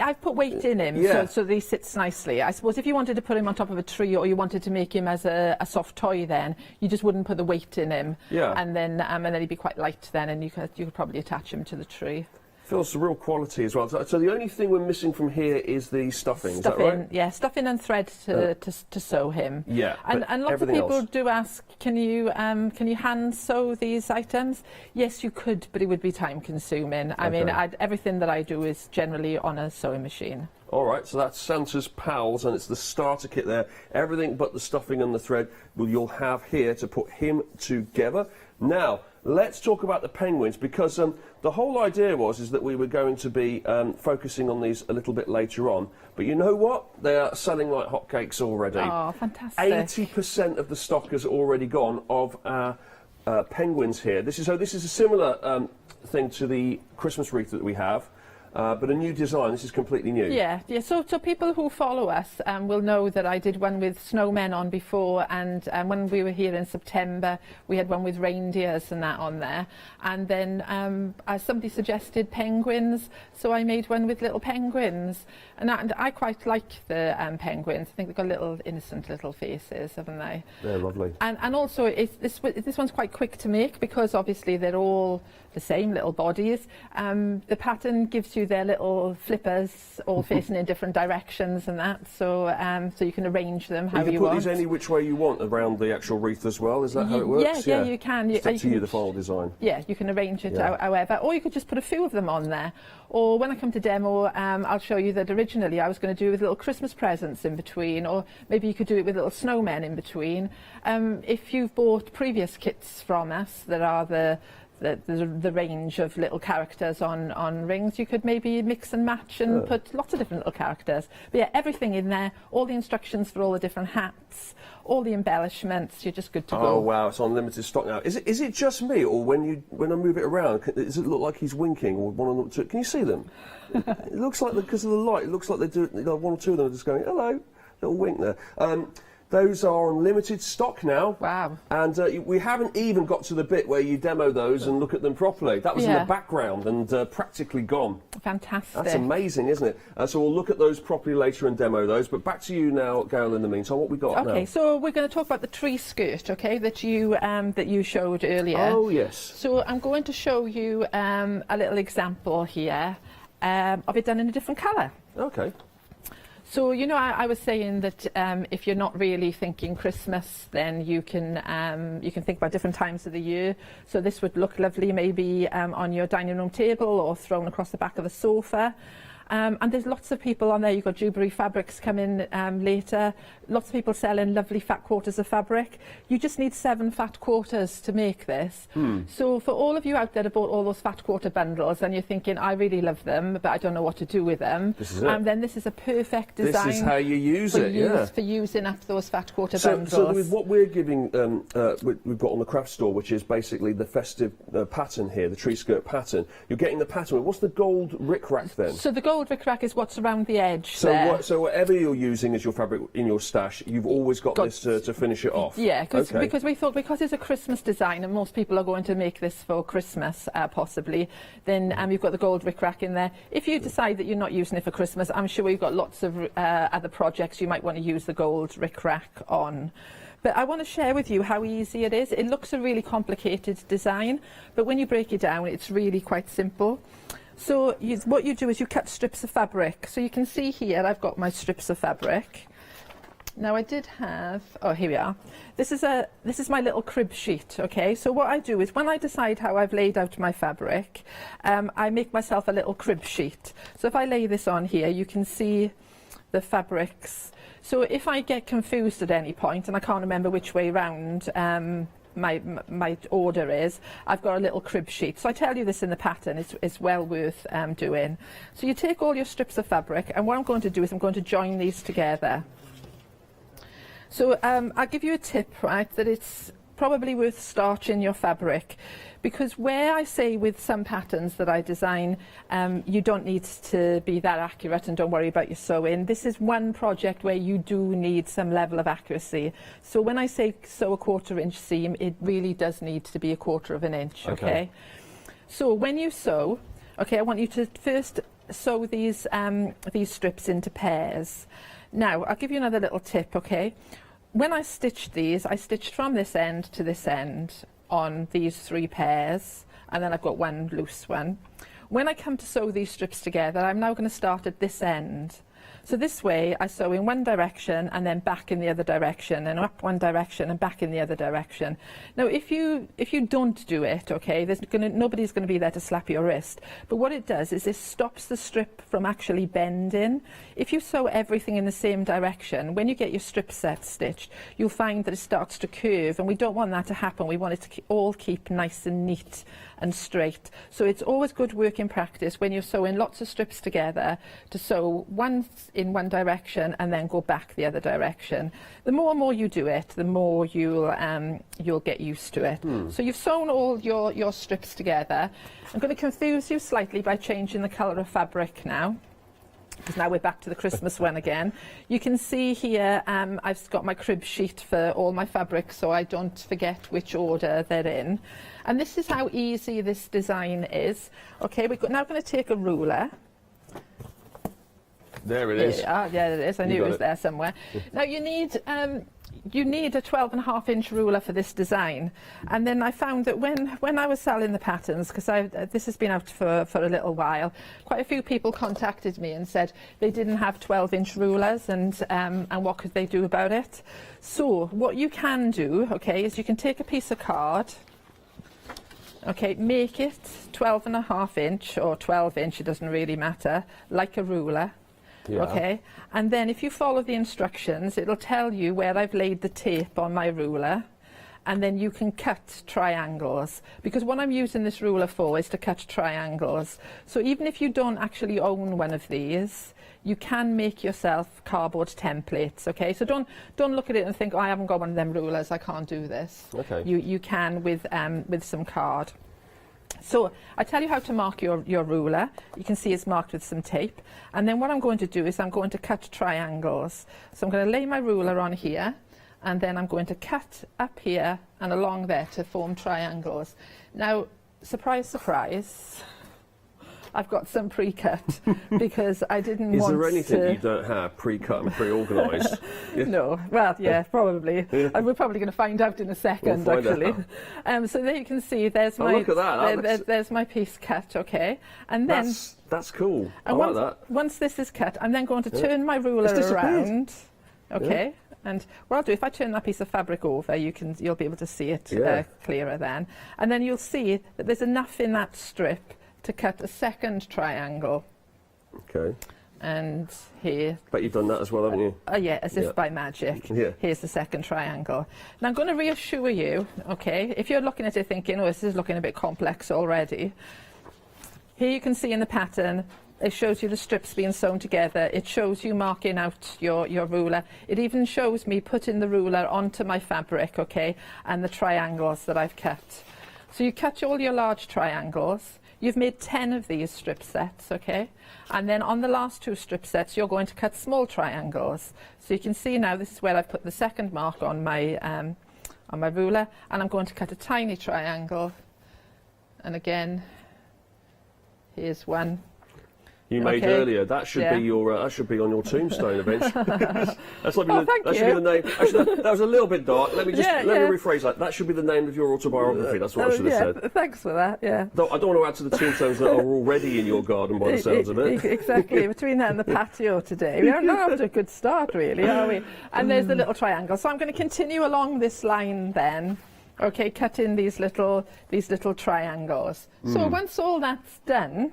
I've put weight in him, so that he sits nicely. I suppose if you wanted to put him on top of a tree, or you wanted to make him as a soft toy, then you just wouldn't put the weight in him. Yeah. And then he'd be quite light then, and you could probably attach him to the tree. Feels the real quality as well. So the only thing we're missing from here is the stuffing. Is that right? Yeah, stuffing and thread to sew him. Yeah. And lots of people do ask, can you hand sew these items? Yes, you could, but it would be time consuming. I mean, everything that I do is generally on a sewing machine. All right, so that's Santa's pals, and it's the starter kit there. Everything but the stuffing and the thread you'll have here to put him together. Now, let's talk about the penguins, because the whole idea is that we were going to be focusing on these a little bit later on. But you know what? They are selling like hotcakes already. Oh, fantastic. 80% of the stock has already gone of our penguins here. This is a similar thing to the Christmas wreath that we have. But a new design. This is completely new. Yeah. So people who follow us will know that I did one with snowmen on before, and when we were here in September, we had one with reindeers and that on there. And then somebody suggested penguins, so I made one with little penguins. And I quite like the penguins. I think they've got little innocent little faces, haven't they? They're lovely. And also, this one's quite quick to make, because obviously they're all the same little bodies. The pattern gives you their little flippers all facing in different directions and that, so you can arrange them how you want. You can put these any which way you want around the actual wreath as well. Is that how it works? Yeah, you can. It's up to you, the final design. Yeah, you can arrange it however, or you could just put a few of them on there. Or when I come to demo, I'll show you that originally I was going to do with little Christmas presents in between, or maybe you could do it with little snowmen in between. If you've bought previous kits from us that are the range of little characters on rings, you could maybe mix and match and put lots of different little characters. But yeah, everything in there, all the instructions for all the different hats, all the embellishments, you're just good to go. Oh wow, it's on limited stock now. Is it just me, or when I move it around, does it look like he's winking, or one or two? Can you see them? It looks like, because of the light, it looks like they do. One or two of them are just going hello, little wink there. Those are on limited stock now. Wow. And we haven't even got to the bit where you demo those and look at them properly. That was in the background and practically gone. Fantastic. That's amazing, isn't it? So we'll look at those properly later and demo those. But back to you now, Gail, in the meantime. What we got now? Okay, so we're going to talk about the tree skirt, okay, that you showed earlier. Oh, yes. So I'm going to show you a little example here of it done in a different colour. Okay. So, you know, I was saying that if you're not really thinking Christmas, then you can think about different times of the year. So this would look lovely maybe on your dining room table or thrown across the back of a sofa. And there's lots of people on there. You've got Jewellery fabrics coming later. Lots of people selling lovely fat quarters of fabric. You just need 7 fat quarters to make this. So for all of you out there that bought all those fat quarter bundles and you're thinking, I really love them, but I don't know what to do with them, this is it. Then this is a perfect design. This is how you use it, for using up those fat quarter So bundles. with what we're giving, we've got on the craft store, which is basically the festive pattern here, the tree skirt pattern. You're getting the pattern. What's the gold rickrack then? So the gold rickrack is what's around the edge So there. so whatever you're using as your fabric in your stash, you've always got this to finish it off. Yeah, okay. because we thought because it's a Christmas design and most people are going to make this for Christmas possibly, then you've got the gold rickrack in there. If you decide that you're not using it for Christmas, I'm sure you've got lots of other projects you might want to use the gold rickrack on. But I want to share with you how easy it is. It looks a really complicated design, but when you break it down, it's really quite simple. So what you do is you cut strips of fabric. So you can see here I've got my strips of fabric. Now I did have, oh here we are. This is my little crib sheet, okay? So what I do is when I decide how I've laid out my fabric, I make myself a little crib sheet. So if I lay this on here, you can see the fabrics. So if I get confused at any point and I can't remember which way round my order is, I've got a little crib sheet. So I tell you this in the pattern, it's well worth doing. So you take all your strips of fabric, and what I'm going to do is I'm going to join these together. So I'll give you a tip, right, that it's probably worth starching your fabric, because where I say with some patterns that I design, you don't need to be that accurate and don't worry about your sewing. This is one project where you do need some level of accuracy. So when I say sew a 1/4 inch seam, it really does need to be a 1/4 of an inch, okay? So when you sew, okay, I want you to first sew these strips into pairs. Now, I'll give you another little tip, okay? When I stitched these, I stitched from this end to this end on these 3 pairs, and then I've got one loose one. When I come to sew these strips together, I'm now going to start at this end. So this way I sew in one direction and then back in the other direction, and up one direction and back in the other direction. Now if you don't do it, okay, nobody's going to be there to slap your wrist, but what it does is it stops the strip from actually bending. If you sew everything in the same direction, when you get your strip set stitched, you'll find that it starts to curve, and we don't want that to happen. We want it to all keep nice and neat and straight. So it's always good working practice when you're sewing lots of strips together to sew one in one direction and then go back the other direction. The more and more you do it, the more you'll get used to it. So you've sewn all your strips together. I'm going to confuse you slightly by changing the colour of fabric now, because now we're back to the Christmas one again. You can see here I've got my crib sheet for all my fabrics so I don't forget which order they're in. And this is how easy this design is. Okay, we're now going to take a ruler. There it is. Yeah, it is. I knew it was there somewhere. Now you need a 12.5 inch ruler for this design. And then I found that when I was selling the patterns, because this has been out for a little while, quite a few people contacted me and said they didn't have 12-inch rulers and what could they do about it. So what you can do, okay, is you can take a piece of card, okay, make it 12.5 inch or 12 inch, it doesn't really matter, like a ruler. Yeah. Okay, and then if you follow the instructions, it'll tell you where I've laid the tape on my ruler, and then you can cut triangles, because what I'm using this ruler for is to cut triangles. So even if you don't actually own one of these, you can make yourself cardboard templates, okay? So don't look at it and think, oh, I haven't got one of them rulers, I can't do this. Okay. You can with some card. So I tell you how to mark your ruler. You can see it's marked with some tape. And then what I'm going to do is I'm going to cut triangles. So I'm going to lay my ruler on here, and then I'm going to cut up here and along there to form triangles. Now, surprise, surprise, I've got some pre-cut because I didn't want to... Is there anything you don't have pre-cut and pre-organised? Yeah. No. Well, yeah, probably. Yeah. We're probably going to find out in a second, we'll actually. So there you can see there's my... look at that. There's my piece cut, okay? And then... That's cool. And I like that. Once this is cut, I'm then going to turn my ruler around. Okay. Yeah. And what I'll do, if I turn that piece of fabric over, you'll be able to see it clearer then. And then you'll see that there's enough in that strip to cut a second triangle. Okay. And here. Bet you've done that as well, haven't you? Yeah, as if by magic. Yeah. Here's the second triangle. Now I'm going to reassure you, okay, if you're looking at it thinking, oh, this is looking a bit complex already, here you can see in the pattern, it shows you the strips being sewn together. It shows you marking out your ruler. It even shows me putting the ruler onto my fabric, okay, and the triangles that I've cut. So you cut all your large triangles. You've made 10 of these strip sets, okay? And then on the last 2 strip sets, you're going to cut small triangles. So you can see now this is where I've put the second mark on my ruler, and I'm going to cut a tiny triangle. And again, here's one. You made earlier. That should be your. That should be on your tombstone eventually. That should be the name. Actually, that was a little bit dark. Let me rephrase that. That should be the name of your autobiography. That's what I should have said. Thanks for that. Yeah. I don't want to add to the tombstones that are already in your garden by the sounds of it. Exactly. Between that and the patio today, we are not off to a good start, really, are we? And there's the little triangle. So I'm going to continue along this line then. Okay, cut in these little triangles. So once all that's done.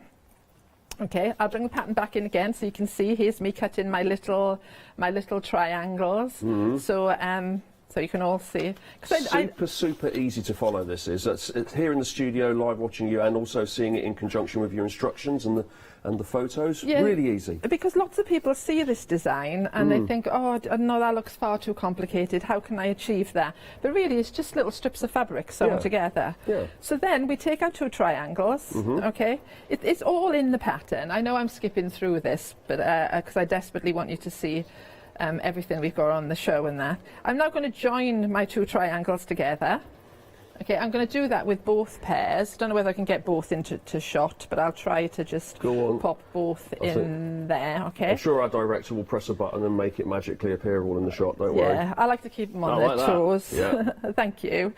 Okay, I'll bring the pattern back in again so you can see. Here's me cutting my little triangles. So you can all see. Super easy to follow. This is. It's here in the studio, live watching you, and also seeing it in conjunction with your instructions and the photos. Yeah, really easy. Because lots of people see this design and they think, oh no, that looks far too complicated. How can I achieve that? But really, it's just little strips of fabric sewn together. Yeah. So then we take our 2 triangles. Okay, it's all in the pattern. I know I'm skipping through this, but because I desperately want you to see. Everything we've got on the show and that. I'm now going to join my 2 triangles together. Okay, I'm going to do that with both pairs. Don't know whether I can get both into shot, but I'll try to just pop both in there, okay? I'm sure our director will press a button and make it magically appear all in the shot, don't worry. Yeah, I like to keep them on their toes. Yeah. Thank you.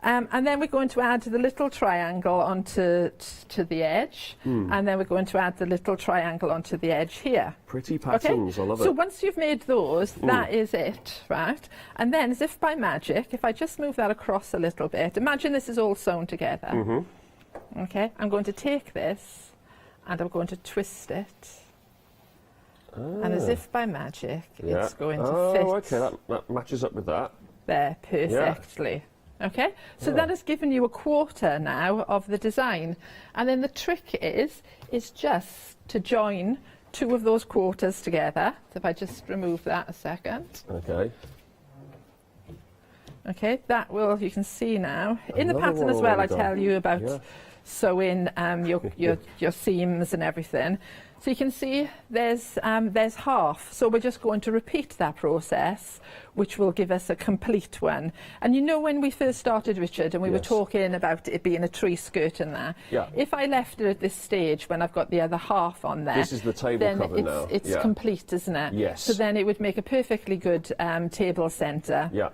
And then we're going to add the little triangle onto the edge, and then we're going to add the little triangle onto the edge here. Pretty patterns, I love it. So once you've made those, that is it, right? And then, as if by magic, if I just move that across a little bit, imagine this is all sewn together. Okay, I'm going to take this and I'm going to twist it. And as if by magic, it's going to fit. Oh, okay, that matches up with that. There, perfectly. Yeah. Okay, so that has given you a quarter now of the design. And then the trick is just to join 2 of those quarters together. So if I just remove that a second. Okay. Okay, that will, you can see now. In the pattern as well, I tell you about sewing your seams and everything. So you can see there's half. So we're just going to repeat that process, which will give us a complete one. And you know when we first started, Richard, and we were talking about it being a tree skirt and that, if I left it at this stage when I've got the other half on there, this is the table cover now. It's complete, isn't it? Yes. So then it would make a perfectly good table centre. Yeah.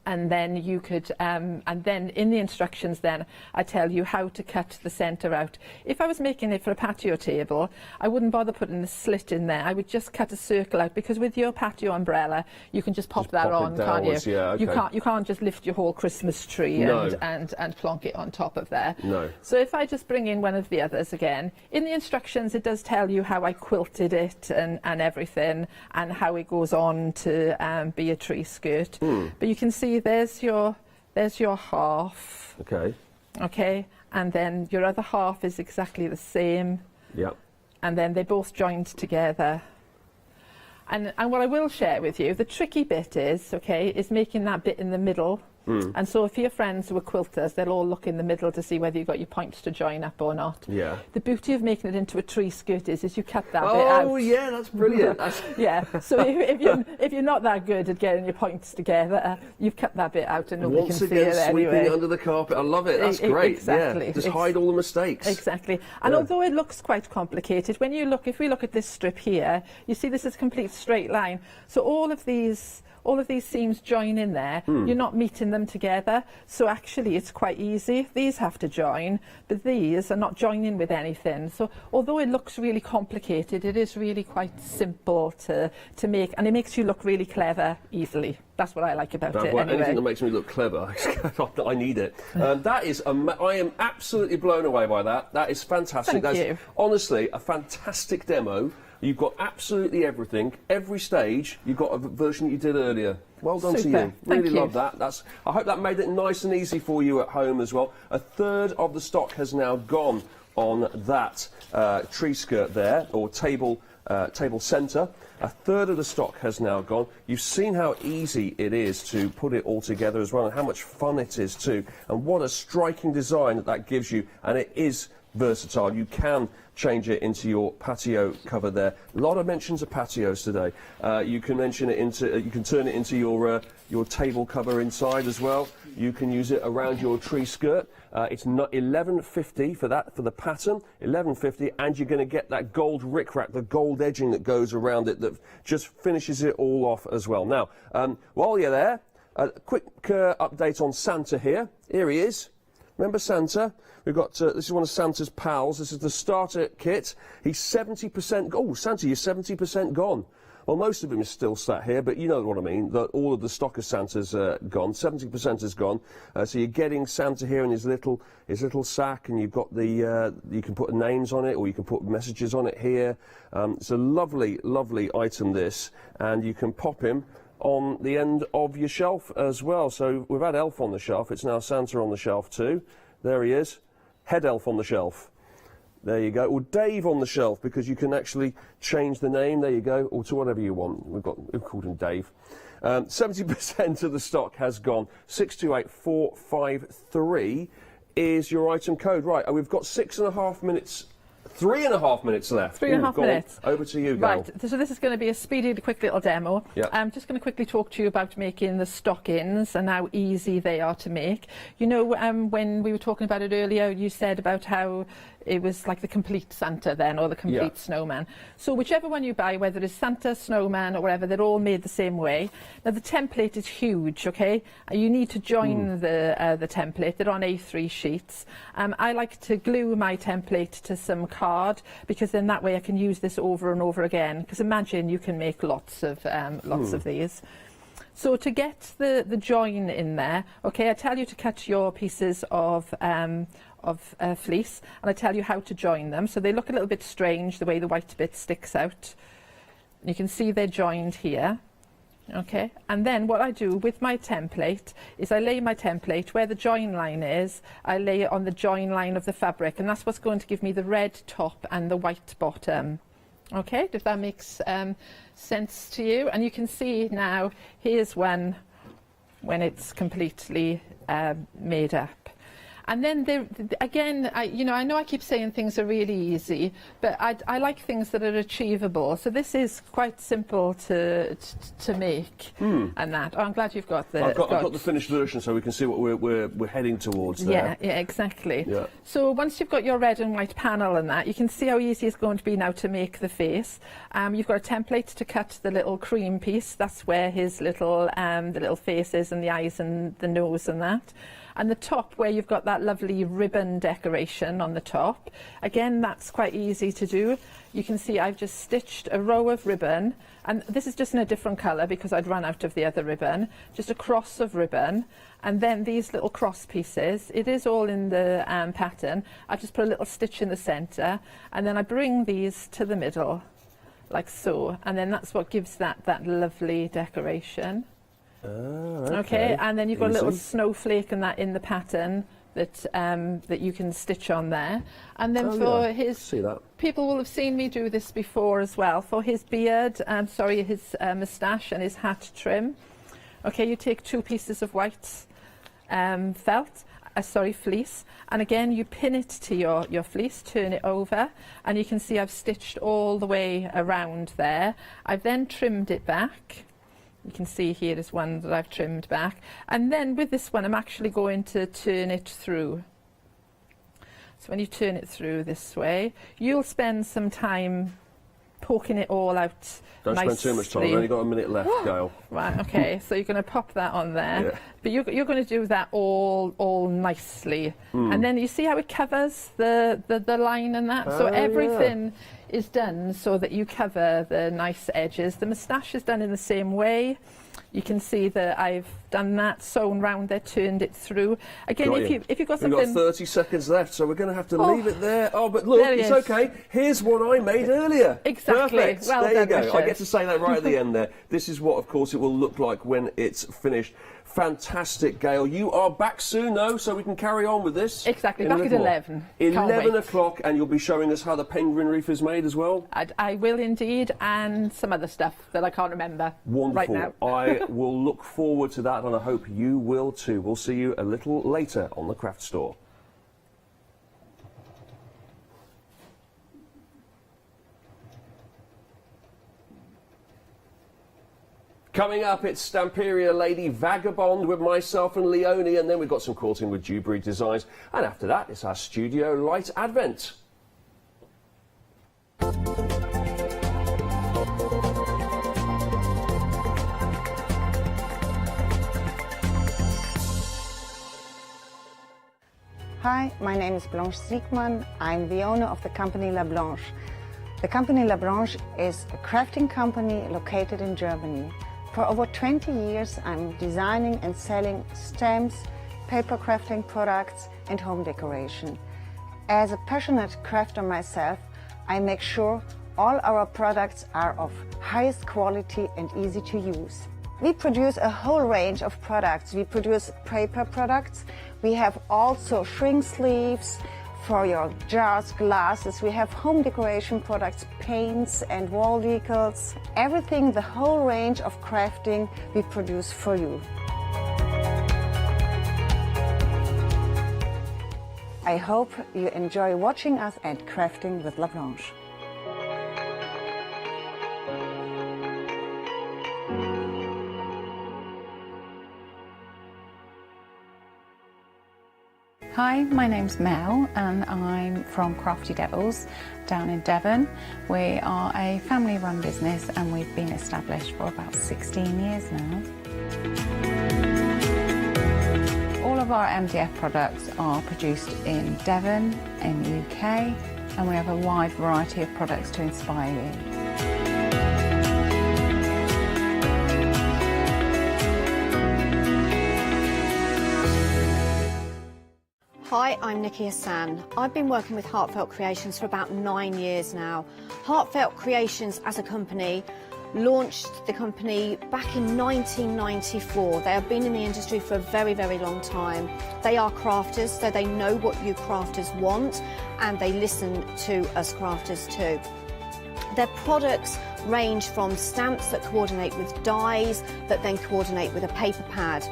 And then you could, and then in the instructions then, I tell you how to cut the centre out. If I was making it for a patio table, I wouldn't bother putting the slit in there. I would just cut a circle out, because with your patio umbrella, you can just pop that on, can't you? Yeah, okay. You can't just lift your whole Christmas tree and plonk it on top of there. No. So if I just bring in one of the others again, in the instructions it does tell you how I quilted it and everything, and how it goes on to be a tree skirt. But you can see there's your half. Okay. Okay, and then your other half is exactly the same. Yep. And then they both joined together. And what I will share with you, the tricky bit is making that bit in the middle. And so if your friends were quilters, they'll all look in the middle to see whether you've got your points to join up or not. Yeah. The beauty of making it into a tree skirt is you cut that bit out. Oh yeah, that's brilliant. Yeah. So if you're not that good at getting your points together, you've cut that bit out and nobody can see it anyway. Once again, sweeping it under the carpet. I love it. That's great. Exactly. Yeah. Just hide all the mistakes. Exactly. And although it looks quite complicated, if we look at this strip here, you see this is a complete straight line. So all of these all of these seams join in there. You're not meeting them together, so actually it's quite easy. These have to join, but these are not joining with anything. So although it looks really complicated, it is really quite simple to make, and it makes you look really clever easily. That's what I like about it. Well, anyway. Anything that makes me look clever, I need it. That is, I am absolutely blown away by that. That is fantastic. Thank That's you. honestly a fantastic demo. You've got absolutely everything, every stage. You've got a version that you did earlier. Well done to Super. you. Thank Really you. love that. I hope that made it nice and easy for you at home as well. A third of the stock has now gone on that tree skirt there, or table centre. A third of the stock has now gone. You've seen how easy it is to put it all together as well, and how much fun it is too, and what a striking design that gives you. And it is versatile. You can change it into your patio cover there. A lot of mentions of patios today. You can mention it into, you can turn it into your table cover inside as well. You can use it around your tree skirt. It's not $11.50 for that, for the pattern, $11.50, and you're going to get that gold rickrack, the gold edging that goes around it that just finishes it all off as well. Now, while you're there, a quick update on Santa here. Here he is. Remember Santa? We've got, this is one of Santa's pals. This is the starter kit. He's 70%, oh, Santa, you're 70% gone. Well, most of him is still sat here, but you know what I mean. That all of the stock of Santa's gone. 70% is gone. So you're getting Santa here in his little sack, and you've got the you can put names on it, or you can put messages on it here. It's a lovely, lovely item this, and you can pop him on the end of your shelf as well. So we've had Elf on the shelf. It's now Santa on the shelf too. There he is. Head Elf on the shelf. There you go. Or Dave on the shelf, because you can actually change the name. There you go. Or to whatever you want. We've called him Dave. 70% of the stock has gone. 628453 is your item code. Right, and we've got 6.5 minutes. 3.5 minutes left. 3.5 minutes. Over to you, Gal. Right, so this is going to be a speedy, quick little demo. Yep. I'm just going to quickly talk to you about making the stockings and how easy they are to make. You know, when we were talking about it earlier, you said about how it was like the complete Santa then, or the complete snowman. So whichever one you buy, whether it's Santa, snowman, or whatever, they're all made the same way. Now the template is huge, okay? You need to join the template. They're on A3 sheets. I like to glue my template to some card, because then that way I can use this over and over again. Because imagine you can make lots of these. So to get the join in there, okay, I tell you to cut your pieces of fleece, and I tell you how to join them. So they look a little bit strange, the way the white bit sticks out. You can see they're joined here. Okay, and then what I do with my template is I lay my template where the join line is. I lay it on the join line of the fabric, and that's what's going to give me the red top and the white bottom. Okay, if that makes sense to you. And you can see now, here's one when it's completely made up. And then again, you know, I know I keep saying things are really easy, but I like things that are achievable. So this is quite simple to make, and that. Oh, I'm glad you've got the. I've got the finished version, so we can see what we're heading towards there. Yeah, exactly. Yeah. So once you've got your red and white panel and that, you can see how easy it's going to be now to make the face. You've got a template to cut the little cream piece. That's where his little the little face is, and the eyes and the nose and that. And the top, where you've got that lovely ribbon decoration on the top, again, that's quite easy to do. You can see I've just stitched a row of ribbon, and this is just in a different colour because I'd run out of the other ribbon, just a cross of ribbon, and then these little cross pieces, it is all in the pattern. I just put a little stitch in the centre, and then I bring these to the middle, like so, and then that's what gives that lovely decoration. Okay, and then you've got a little snowflake and that in the pattern that that you can stitch on there. And then his people will have seen me do this before as well. For his beard, his moustache and his hat trim. Okay, you take 2 pieces of white fleece, and again you pin it to your fleece, turn it over, and you can see I've stitched all the way around there. I've then trimmed it back. You can see here is one that I've trimmed back. And then with this one, I'm actually going to turn it through. So when you turn it through this way, you'll spend some time poking it all out. Don't spend too much time. We've only got a minute left, Gail. Right, okay, so you're going to pop that on there. Yeah. But you're going to do that all nicely. And then you see how it covers the line and that? So everything is done so that you cover the nice edges. The moustache is done in the same way. You can see that I've done that, sewn round there, turned it through. Again, if you've got something... We've got 30 seconds left, so we're going to have to leave it there. Oh, but look, it's is. okay. Here's one I made earlier. Exactly. Perfect. Well there done, you go. Richard. I get to say that right at the end there. This is what, of course, it will look like when it's finished. Fantastic, Gail. You are back soon, though, so we can carry on with this. Exactly, in a back at little while. 11. 11 o'clock, and you'll be showing us how the penguin wreath is made as well? I will indeed, and some other stuff that I can't remember right Wonderful. now. I will look forward to that, and I hope you will too. We'll see you a little later on the craft store. Coming up, it's Stamperia Lady Vagabond with myself and Leonie, and then we've got some quilting with Jewellery Designs, and after that, it's our Studio Light Advent. Hi, my name is Blanche Siegmann. I'm the owner of the company La Blanche. The company La Blanche is a crafting company located in Germany. For over 20 years, I'm designing and selling stamps, paper crafting products, and home decoration. As a passionate crafter myself, I make sure all our products are of highest quality and easy to use. We produce a whole range of products. We produce paper products. We have also shrink sleeves for your jars, glasses. We have home decoration products, paints and wall decals. Everything, the whole range of crafting we produce for you. I hope you enjoy watching us and crafting with La Blanche. Hi, my name's Mel and I'm from Crafty Devils down in Devon. We are a family-run business and we've been established for about 16 years now. All of our MDF products are produced in Devon, in the UK, and we have a wide variety of products to inspire you. Hi, I'm Nikki Hassan. I've been working with Heartfelt Creations for about 9 years now. Heartfelt Creations as a company launched the company back in 1994. They have been in the industry for a very, very long time. They are crafters, so they know what you crafters want, and they listen to us crafters too. Their products range from stamps that coordinate with dies that then coordinate with a paper pad.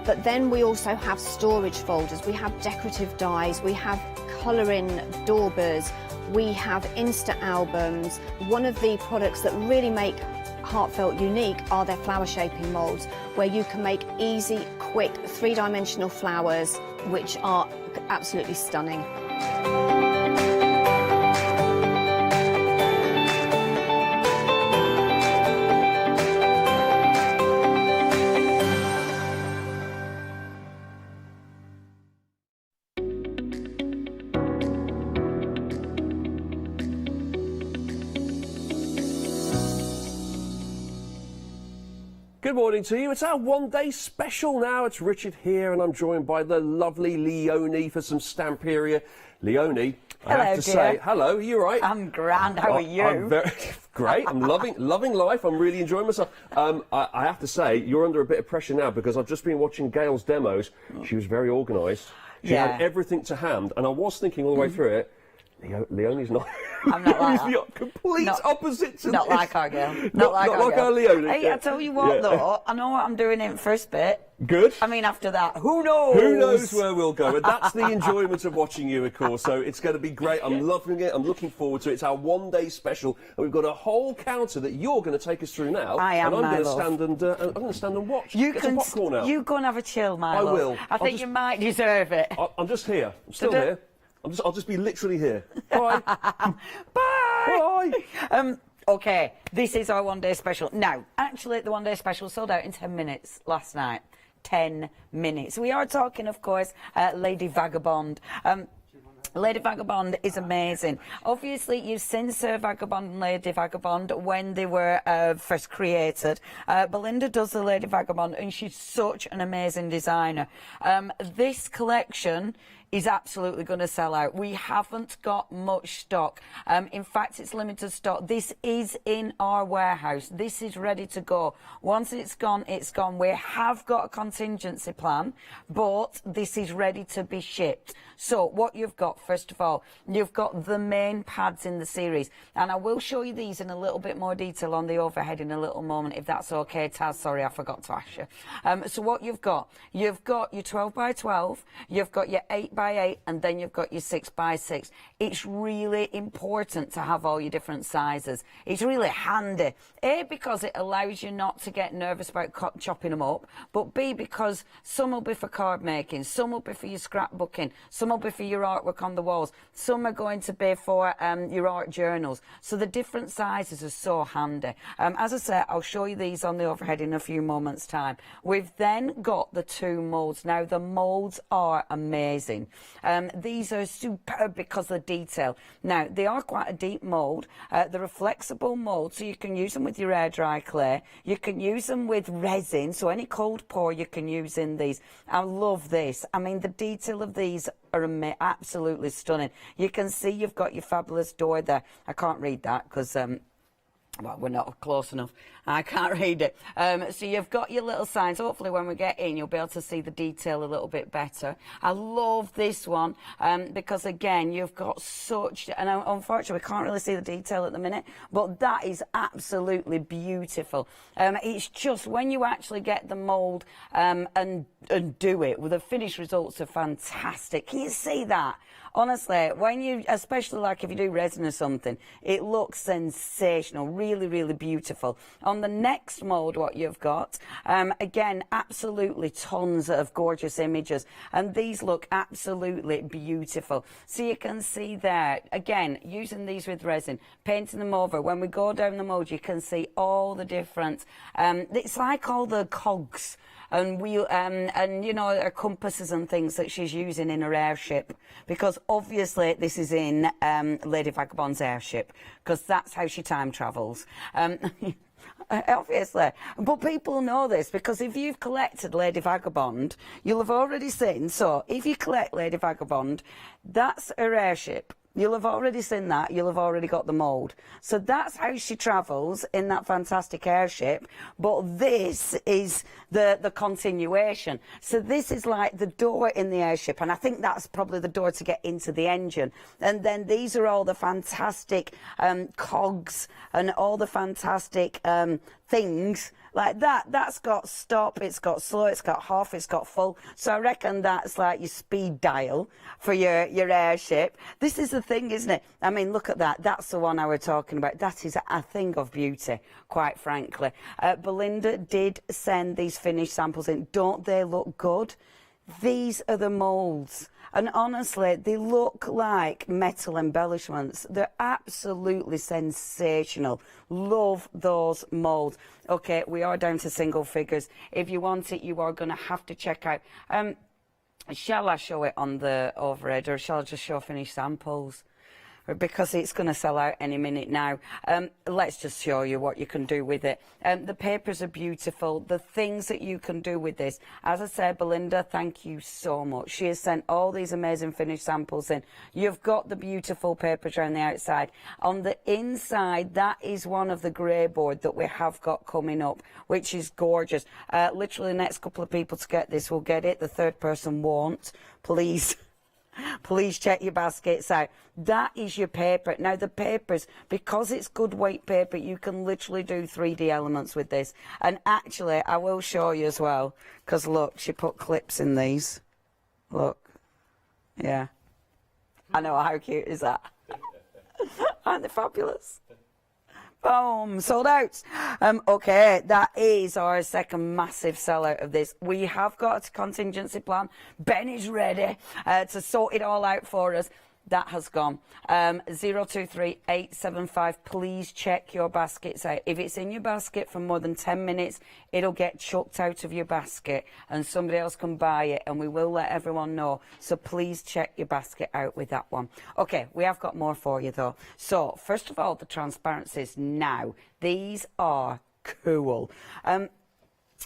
But then we also have storage folders, we have decorative dies, we have colouring daubers, we have Insta albums. One of the products that really make Heartfelt unique are their flower shaping moulds, where you can make easy, quick, three-dimensional flowers, which are absolutely stunning. Good morning to you. It's our one-day special now. It's Richard here, and I'm joined by the lovely Leonie for some Stamperia. Leonie, I have to say, hello, are you all right? I'm grand, how are you? I'm very great. I'm loving life. I'm really enjoying myself. I have to say, you're under a bit of pressure now because I've just been watching Gail's demos. She was very organised. She had everything to hand, and I was thinking all the way through it, Leonie's not. I'm not like He's the complete opposite to Not this. like our girl. Not like our Leonie. Hey, I tell you what though, I know what I'm doing in first bit. Good. I mean, after that, who knows? Who knows where we'll go? And that's the enjoyment of watching you, of course. So it's going to be great. I'm loving it. I'm looking forward to it. It's our one-day special, and we've got a whole counter that you're going to take us through now. I am, and I'm my going to love. I'm going to stand and watch. You Get can some popcorn out. You go and have a chill, my I love. will. I think you might deserve it. I'm just here. I'm still here. I'll just be literally here. Bye. Bye. Bye. Okay, this is our one day special. Now, actually, the one day special sold out in 10 minutes last night. 10 minutes. We are talking, of course, Lady Vagabond. Lady Vagabond is amazing. Obviously, you've seen Sir Vagabond and Lady Vagabond when they were first created. Belinda does the Lady Vagabond, and she's such an amazing designer. This collection is absolutely going to sell out. We haven't got much stock. In fact, it's limited stock. This is in our warehouse. This is ready to go. Once it's gone, it's gone. We have got a contingency plan, but this is ready to be shipped. So what you've got, first of all, you've got the main pads in the series. And I will show you these in a little bit more detail on the overhead in a little moment, if that's okay, Taz. Sorry, I forgot to ask you. So what you've got your 12 by 12, you've got your 8 by 8, and then you've got your 6 by 6. It's really important to have all your different sizes. It's really handy. A, because it allows you not to get nervous about chopping them up, but B, because some will be for card making, some will be for your scrapbooking, some will be for your artwork on the walls, some are going to be for your art journals. So the different sizes are so handy. As I said, I'll show you these on the overhead in a few moments' time. We've then got the 2 moulds. Now, the moulds are amazing. These are superb because of the detail. Now, they are quite a deep mould. They're a flexible mould, so you can use them with your air dry clay. You can use them with resin, so any cold pour you can use in these. I love this. I mean, the detail of these are absolutely stunning. You can see you've got your fabulous door there. I can't read that because well, we're not close enough. I can't read it. So you've got your little signs. Hopefully when we get in, you'll be able to see the detail a little bit better. I love this one because, again, you've got such... And unfortunately, we can't really see the detail at the minute, but that is absolutely beautiful. It's just when you actually get the mould and do it, well, the finished results are fantastic. Can you see that? Honestly, when you, especially like if you do resin or something, it looks sensational, really, really beautiful. On the next mould, what you've got, again, absolutely tons of gorgeous images, and these look absolutely beautiful. So you can see there, again, using these with resin, painting them over. When we go down the mould, you can see all the different, it's like all the cogs and wheel and you know, her compasses and things that she's using in her airship, because obviously this is in Lady Vagabond's airship, because that's how she time travels. Obviously, but people know this because if you've collected Lady Vagabond, you'll have already seen. So if you collect Lady Vagabond, that's her airship. You'll have already seen that. You'll have already got the mould. So that's how she travels in that fantastic airship. But this is the continuation. So this is like the door in the airship. And I think that's probably the door to get into the engine. And then these are all the fantastic cogs and all the fantastic things like that. That's got stop, it's got slow, it's got half, it's got full. So I reckon that's like your speed dial for your airship. This is the thing, isn't it? I mean, look at that. That's the one I were talking about. That is a thing of beauty, quite frankly. Belinda did send these finished samples in. Don't they look good? These are the moulds. And honestly, they look like metal embellishments. They're absolutely sensational. Love those moulds. Okay, we are down to single figures. If you want it, you are going to have to check out. Shall I show it on the overhead, or shall I just show finished samples? Because it's going to sell out any minute now. Let's just show you what you can do with it. The papers are beautiful. The things that you can do with this. As I said, Belinda, thank you so much. She has sent all these amazing finished samples in. You've got the beautiful papers around the outside. On the inside, that is one of the grey board that we have got coming up, which is gorgeous. Literally the next couple of people to get this will get it. The third person won't. Please. Please check your baskets out. That is your paper. Now the papers, because it's good weight paper, you can literally do 3D elements with this. And actually, I will show you as well, because look, she put clips in these. Look. Yeah. I know, how cute is that? Aren't they fabulous? Boom, sold out. Okay, that is our second massive sellout of this. We have got a contingency plan. Ben is ready to sort it all out for us. that has gone. 023875, please check your baskets out. If it's in your basket for more than 10 minutes, it'll get chucked out of your basket and somebody else can buy it, and we will let everyone know. So please check your basket out with that one. Okay, we have got more for you though. So first of all, the transparencies now. These are cool.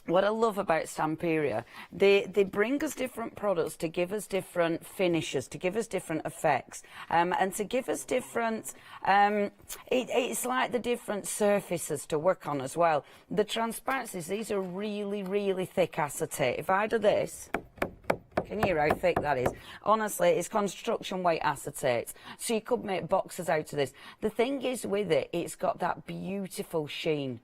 What I love about Stamperia, they bring us different products to give us different finishes, to give us different effects, and to give us different, it's like the different surfaces to work on as well. The transparencies, these are really, really thick acetate. If I do this, can you hear how thick that is? Honestly, it's construction weight acetate. So you could make boxes out of this. The thing is with it, it's got that beautiful sheen.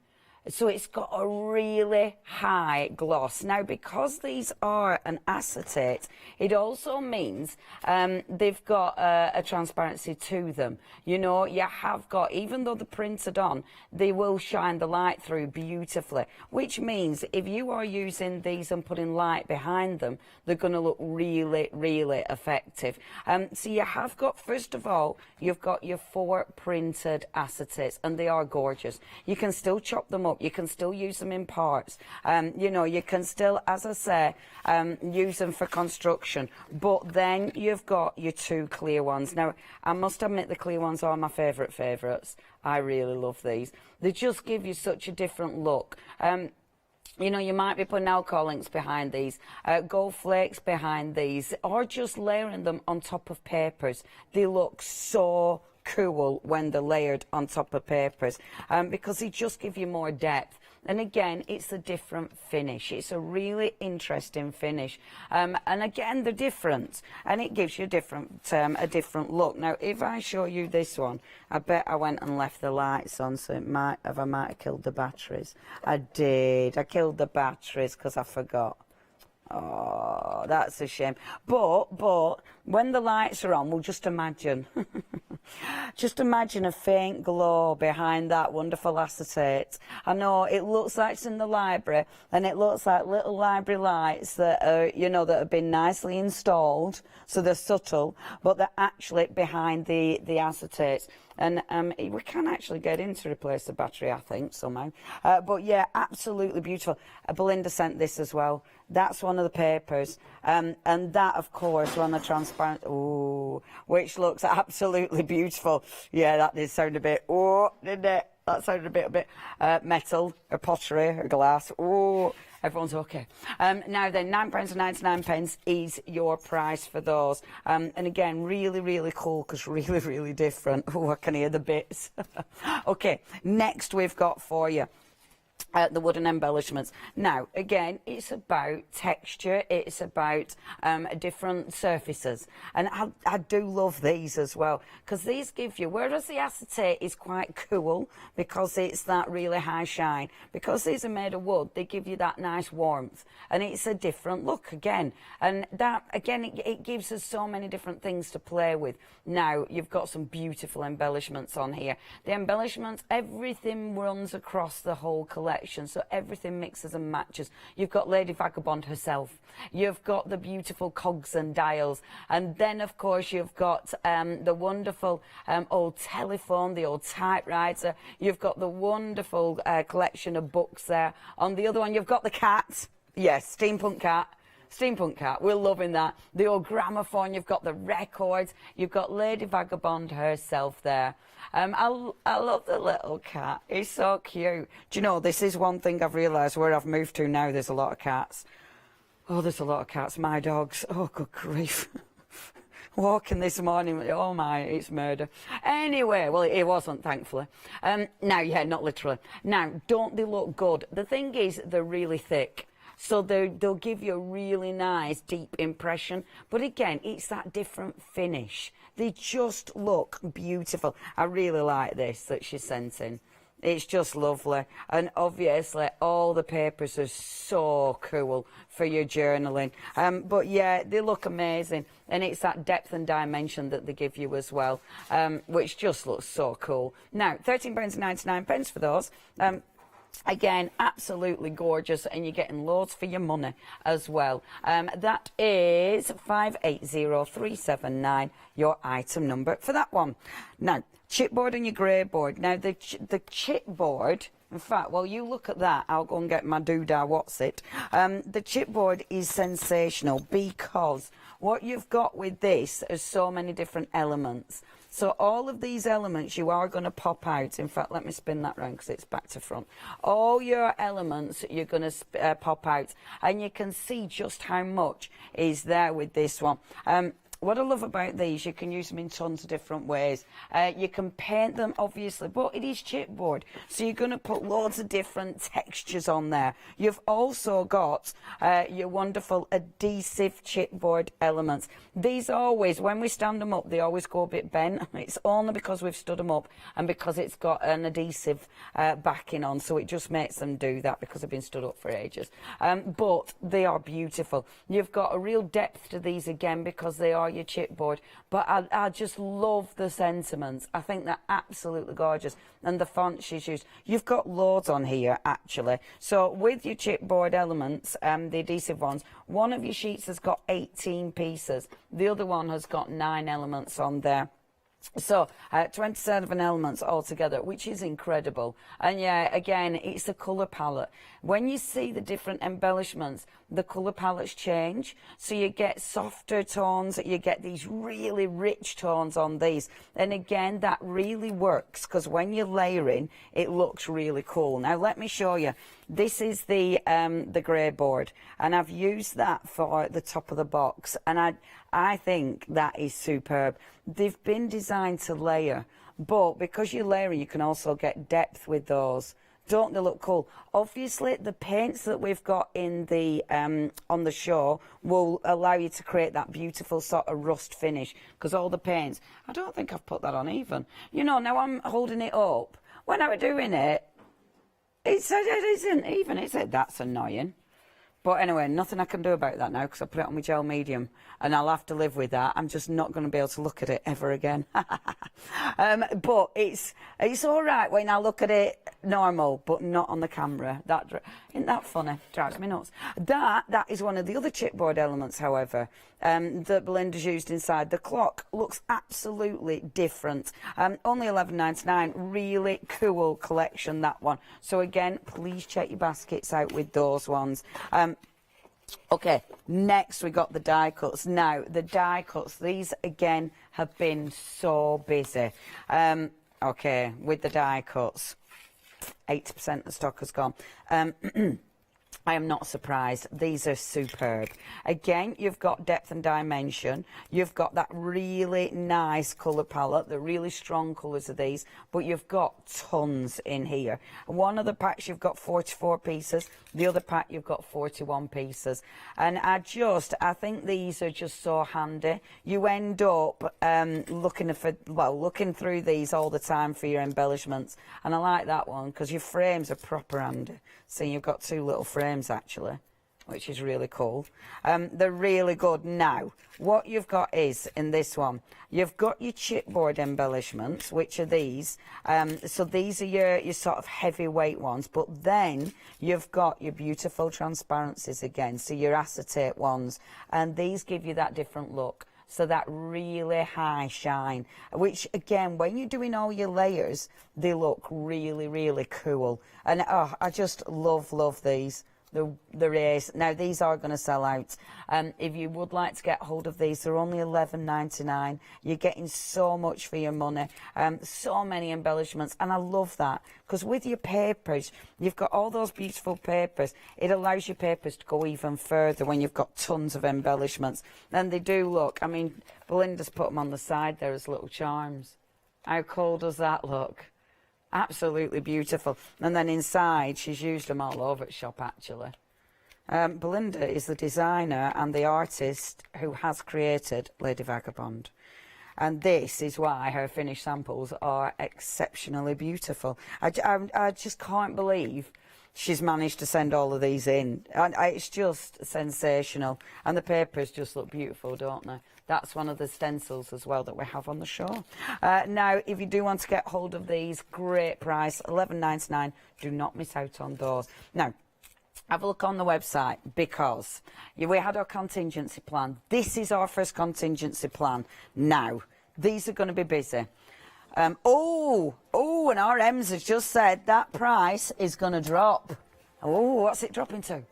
So it's got a really high gloss. Now, because these are an acetate, it also means they've got a transparency to them. You know, you have got, even though they're printed on, they will shine the light through beautifully, which means if you are using these and putting light behind them, they're going to look really, really effective. So you have got, first of all, you've got your 4 printed acetates, and they are gorgeous. You can still chop them up. You can still use them in parts. You know, you can still, as I say, use them for construction. But then you've got your 2 clear ones. Now, I must admit the clear ones are my favourites. I really love these. They just give you such a different look. You know, you might be putting alcohol inks behind these, gold flakes behind these, or just layering them on top of papers. They look so cool when they're layered on top of papers, because they just give you more depth. And again, it's a different finish. It's a really interesting finish. And again, they're different, and it gives you a different look. Now, if I show you this one, I bet I went and left the lights on, so I might have killed the batteries. I did. I killed the batteries because I forgot. Oh, that's a shame. But when the lights are on, we'll just imagine. Just imagine a faint glow behind that wonderful acetate. I know it looks like it's in the library, and it looks like little library lights that are, you know, that have been nicely installed, so they're subtle, but they're actually behind the acetates. And we can actually get in to replace the battery, I think, somehow. But yeah, absolutely beautiful. Belinda sent this as well. That's one of the papers. And that, of course, on the transparent, ooh, which looks absolutely beautiful. Yeah, that did sound a bit, oh, didn't it? That sounded a bit metal, or pottery, or glass. Oh, everyone's okay. Now then, £9.99 is your price for those. And again, really, really cool, because really, really different. Oh, I can hear the bits. Okay, next we've got for you the wooden embellishments. Now, again, it's about texture, it's about different surfaces, and I do love these as well, because these give you, whereas the acetate is quite cool because it's that really high shine, because these are made of wood, they give you that nice warmth, and it's a different look again, and that again, it gives us so many different things to play with. Now, you've got some beautiful embellishments on here. The embellishments, everything runs across the whole collection, so everything mixes and matches. You've got Lady Vagabond herself, you've got the beautiful cogs and dials, and then of course you've got the wonderful old telephone, the old typewriter, you've got the wonderful collection of books there. On the other one you've got the cat, yes, Steampunk Cat, we're loving that. The old gramophone, you've got the records, you've got Lady Vagabond herself there. I love the little cat, he's so cute. Do you know, this is one thing I've realised where I've moved to now, there's a lot of cats. Oh, there's a lot of cats, my dogs, oh good grief. Walking this morning, oh my, it's murder. Anyway, well, it wasn't, thankfully. Now, yeah, not literally. Now, don't they look good? The thing is, they're really thick. So they'll give you a really nice, deep impression. But again, it's that different finish. They just look beautiful. I really like this that she sent in. It's just lovely. And obviously, all the papers are so cool for your journaling. But yeah, they look amazing. And it's that depth and dimension that they give you as well, which just looks so cool. Now, £13.99 for those. Again, absolutely gorgeous, and you're getting loads for your money as well. That is 580379, your item number for that one. Now, chipboard and your grey board. Now, the chipboard, in fact, while you look at that, I'll go and get my doodah, what's it? The chipboard is sensational because what you've got with this is so many different elements. So all of these elements you are going to pop out. In fact, let me spin that round because it's back to front. All your elements you're going to pop out, and you can see just how much is there with this one. What I love about these, you can use them in tons of different ways. You can paint them, obviously, but it is chipboard, so you're going to put loads of different textures on there. You've also got your wonderful adhesive chipboard elements. These always, when we stand them up, they always go a bit bent. It's only because we've stood them up and because it's got an adhesive backing on, so it just makes them do that because they've been stood up for ages. But they are beautiful. You've got a real depth to these again because they are your chipboard, but I just love the sentiments. I think they're absolutely gorgeous, and the font she's used. You've got loads on here actually. So with your chipboard elements, the adhesive ones, one of your sheets has got 18 pieces, the other one has got 9 elements on there. So 27 elements altogether, which is incredible. And yeah, again, it's a colour palette. When you see the different embellishments, the colour palettes change. So you get softer tones, you get these really rich tones on these. And again, that really works because when you're layering, it looks really cool. Now let me show you. This is the grey board, and I've used that for the top of the box, and I think that is superb. They've been designed to layer, but because you're layering, you can also get depth with those. Don't they look cool? Obviously, the paints that we've got in the on the show will allow you to create that beautiful sort of rust finish, because all the paints, I don't think I've put that on even. You know, now I'm holding it up. When I was doing it, it isn't even, is it? That's annoying. But anyway, nothing I can do about that now because I put it on my gel medium and I'll have to live with that. I'm just not going to be able to look at it ever again. But it's all right when I look at it normal, but not on the camera. Isn't that funny? Drives me nuts. That is one of the other chipboard elements, however, that Belinda's used inside. The clock looks absolutely different. Only $11.99. Really cool collection, that one. So again, please check your baskets out with those ones. Okay, next we got the die cuts. Now, the die cuts, these again have been so busy. Okay, with the die cuts, 80% of stock has gone. I am not surprised. These are superb. Again, you've got depth and dimension. You've got that really nice colour palette, the really strong colours of these, but you've got tons in here. One of the packs you've got 44 pieces, the other pack you've got 41 pieces. And I think these are just so handy. You end up looking through these all the time for your embellishments. And I like that one because your frames are proper handy. So you've got 2 little frames actually, which is really cool. They're really good. Now, what you've got is, in this one, you've got your chipboard embellishments, which are these. So these are your sort of heavyweight ones, but then you've got your beautiful transparencies again, so your acetate ones, and these give you that different look. So that really high shine, which again, when you're doing all your layers, they look really, really cool. And oh, I just love these. The race. Now these are going to sell out. If you would like to get hold of these, they're only $11.99. You're getting so much for your money. So many embellishments, and I love that because with your papers, you've got all those beautiful papers. It allows your papers to go even further when you've got tons of embellishments, and they do look. I mean, Belinda's put them on the side there as little charms. How cool does that look? Absolutely beautiful. And then inside, she's used them all over at shop actually. Belinda is the designer and the artist who has created Lady Vagabond. And this is why her finished samples are exceptionally beautiful. I just can't believe she's managed to send all of these in. And it's just sensational. And the papers just look beautiful, don't they? That's one of the stencils as well that we have on the show. Now, if you do want to get hold of these, great price, $11.99. Do not miss out on those. Now, have a look on the website, because we had our contingency plan. This is our first contingency plan. Now, these are going to be busy. And our Ems has just said that price is going to drop. Oh, what's it dropping to?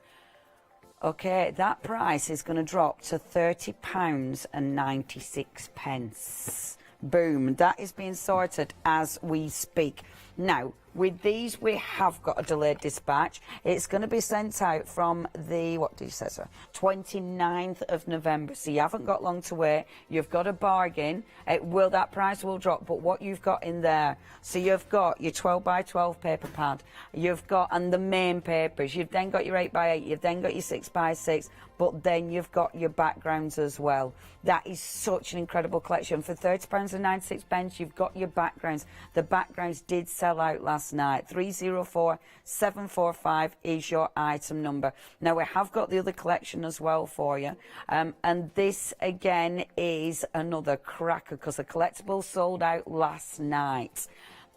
Okay, that price is going to drop to £30.96. Boom, that is being sorted as we speak. Now, with these, we have got a delayed dispatch. It's going to be sent out from the, what did you say, sir? 29th of November. So you haven't got long to wait. You've got a bargain. That price will drop, but what you've got in there, so you've got your 12 by 12 paper pad. You've got, and the main papers. You've then got your 8 by 8. You've then got your 6 by 6. But then you've got your backgrounds as well. That is such an incredible collection. For £30.96, you've got your backgrounds. The backgrounds did sell out last night. 304745 is your item number. Now, we have got the other collection as well for you. And this, again, is another cracker, because the collectibles sold out last night.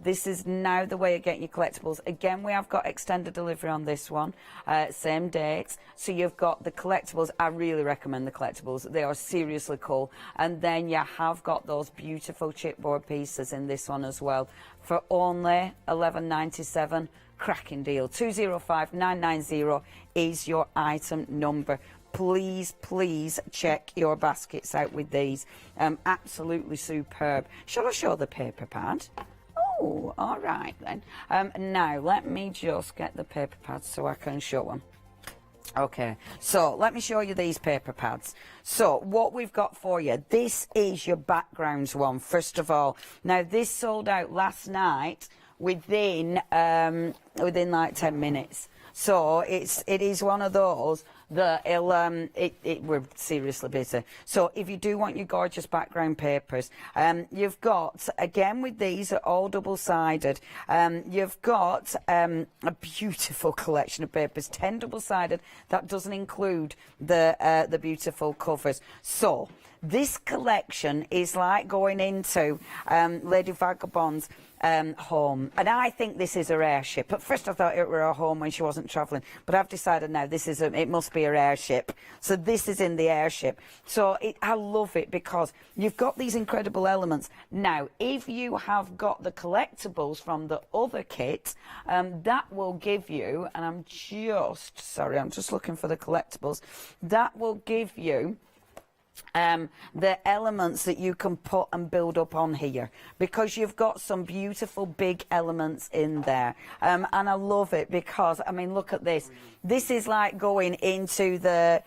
This is now the way of getting your collectibles. Again, we have got extended delivery on this one, same dates. So you've got the collectibles. I really recommend the collectibles. They are seriously cool. And then you have got those beautiful chipboard pieces in this one as well for only $11.97. Cracking deal. 205990 is your item number. Please, please check your baskets out with these. Absolutely superb. Shall I show the paper pad? Oh, all right then. Now, let me just get the paper pads so I can show them. Okay, so let me show you these paper pads. So what we've got for you, this is your backgrounds one, first of all. Now, this sold out last night within like 10 minutes. So it is one of those that we're seriously busy. So if you do want your gorgeous background papers, you've got, again with these, are all double-sided. You've got a beautiful collection of papers, 10 double-sided. That doesn't include the beautiful covers. So this collection is like going into Lady Vagabond's home, and I think this is her airship. At first I thought it were her home when she wasn't travelling, but I've decided now it must be her airship. So this is in the airship. So I love it because you've got these incredible elements. Now, if you have got the collectibles from the other kit, that will give you, and I'm just looking for the collectibles, that will give you the elements that you can put and build up on here, because you've got some beautiful big elements in there. And I love it because, I mean, look at this. This is like going into the,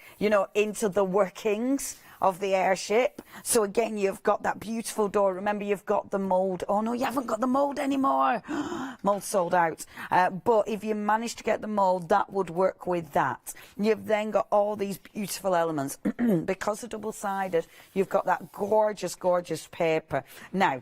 into the workings of the airship. So again, you've got that beautiful door. Remember, you've got the mould. Oh no, you haven't got the mould anymore. Mould sold out. But if you manage to get the mould, that would work with that. You've then got all these beautiful elements. Because they're double-sided, you've got that gorgeous, gorgeous paper. Now,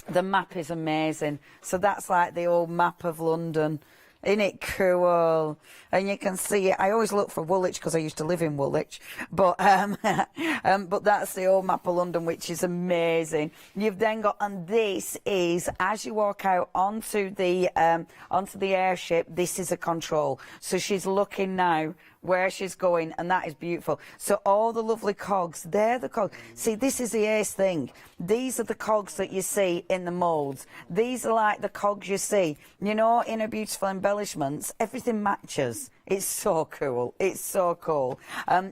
the map is amazing. So that's like the old map of London. Isn't it cool? And you can see it. I always look for Woolwich because I used to live in Woolwich. But but that's the old map of London, which is amazing. You've then got, and this is, as you walk out onto the airship, this is a control. So she's looking now where she's going, and that is beautiful. So all the lovely cogs, they're the cogs. See, this is the ace thing. These are the cogs that you see in the moulds. These are like the cogs you see, in her beautiful embellishments. Everything matches. It's so cool. It's so cool.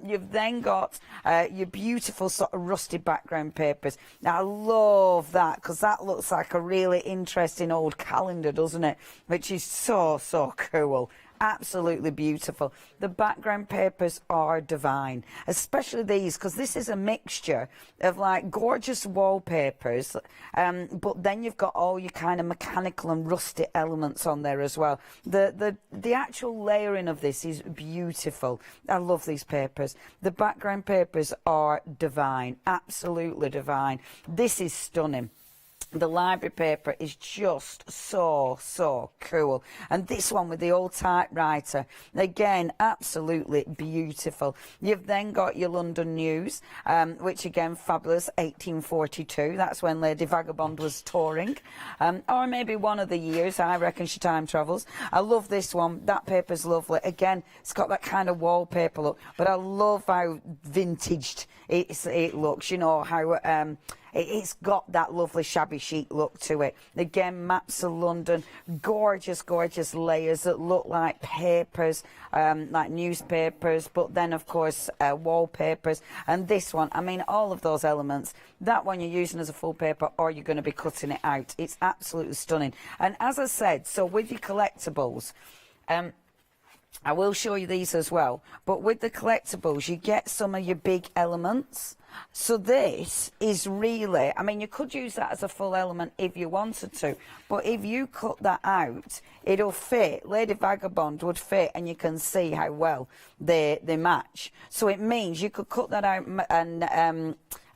You've then got your beautiful sort of rusty background papers. Now, I love that because that looks like a really interesting old calendar, doesn't it? Which is so, so cool. Absolutely beautiful. The background papers are divine, especially these, because this is a mixture of like gorgeous wallpapers, but then you've got all your kind of mechanical and rusty elements on there as well. The actual layering of this is beautiful. I love these papers. The background papers are divine, absolutely divine. This is stunning. The library paper is just so cool. And this one with the old typewriter, again, absolutely beautiful. You've then got your London News, which again, fabulous, 1842. That's when Lady Vagabond was touring. Or maybe one of the years, I reckon she time travels. I love this one. That paper's lovely. Again, it's got that kind of wallpaper look, but I love how vintaged it looks, you know, how it's got that lovely shabby chic look to it. Again, maps of London, gorgeous layers that look like papers, like newspapers, but then of course wallpapers. And this one, I mean, all of those elements, that one you're using as a full paper or you're going to be cutting it out. It's absolutely stunning. And as I said, so with your collectibles, I will show you these as well, but with the collectibles you get some of your big elements. So this is really, I mean, you could use that as a full element if you wanted to, but if you cut that out, it'll fit. Lady Vagabond would fit, and you can see how well they match. So it means you could cut that out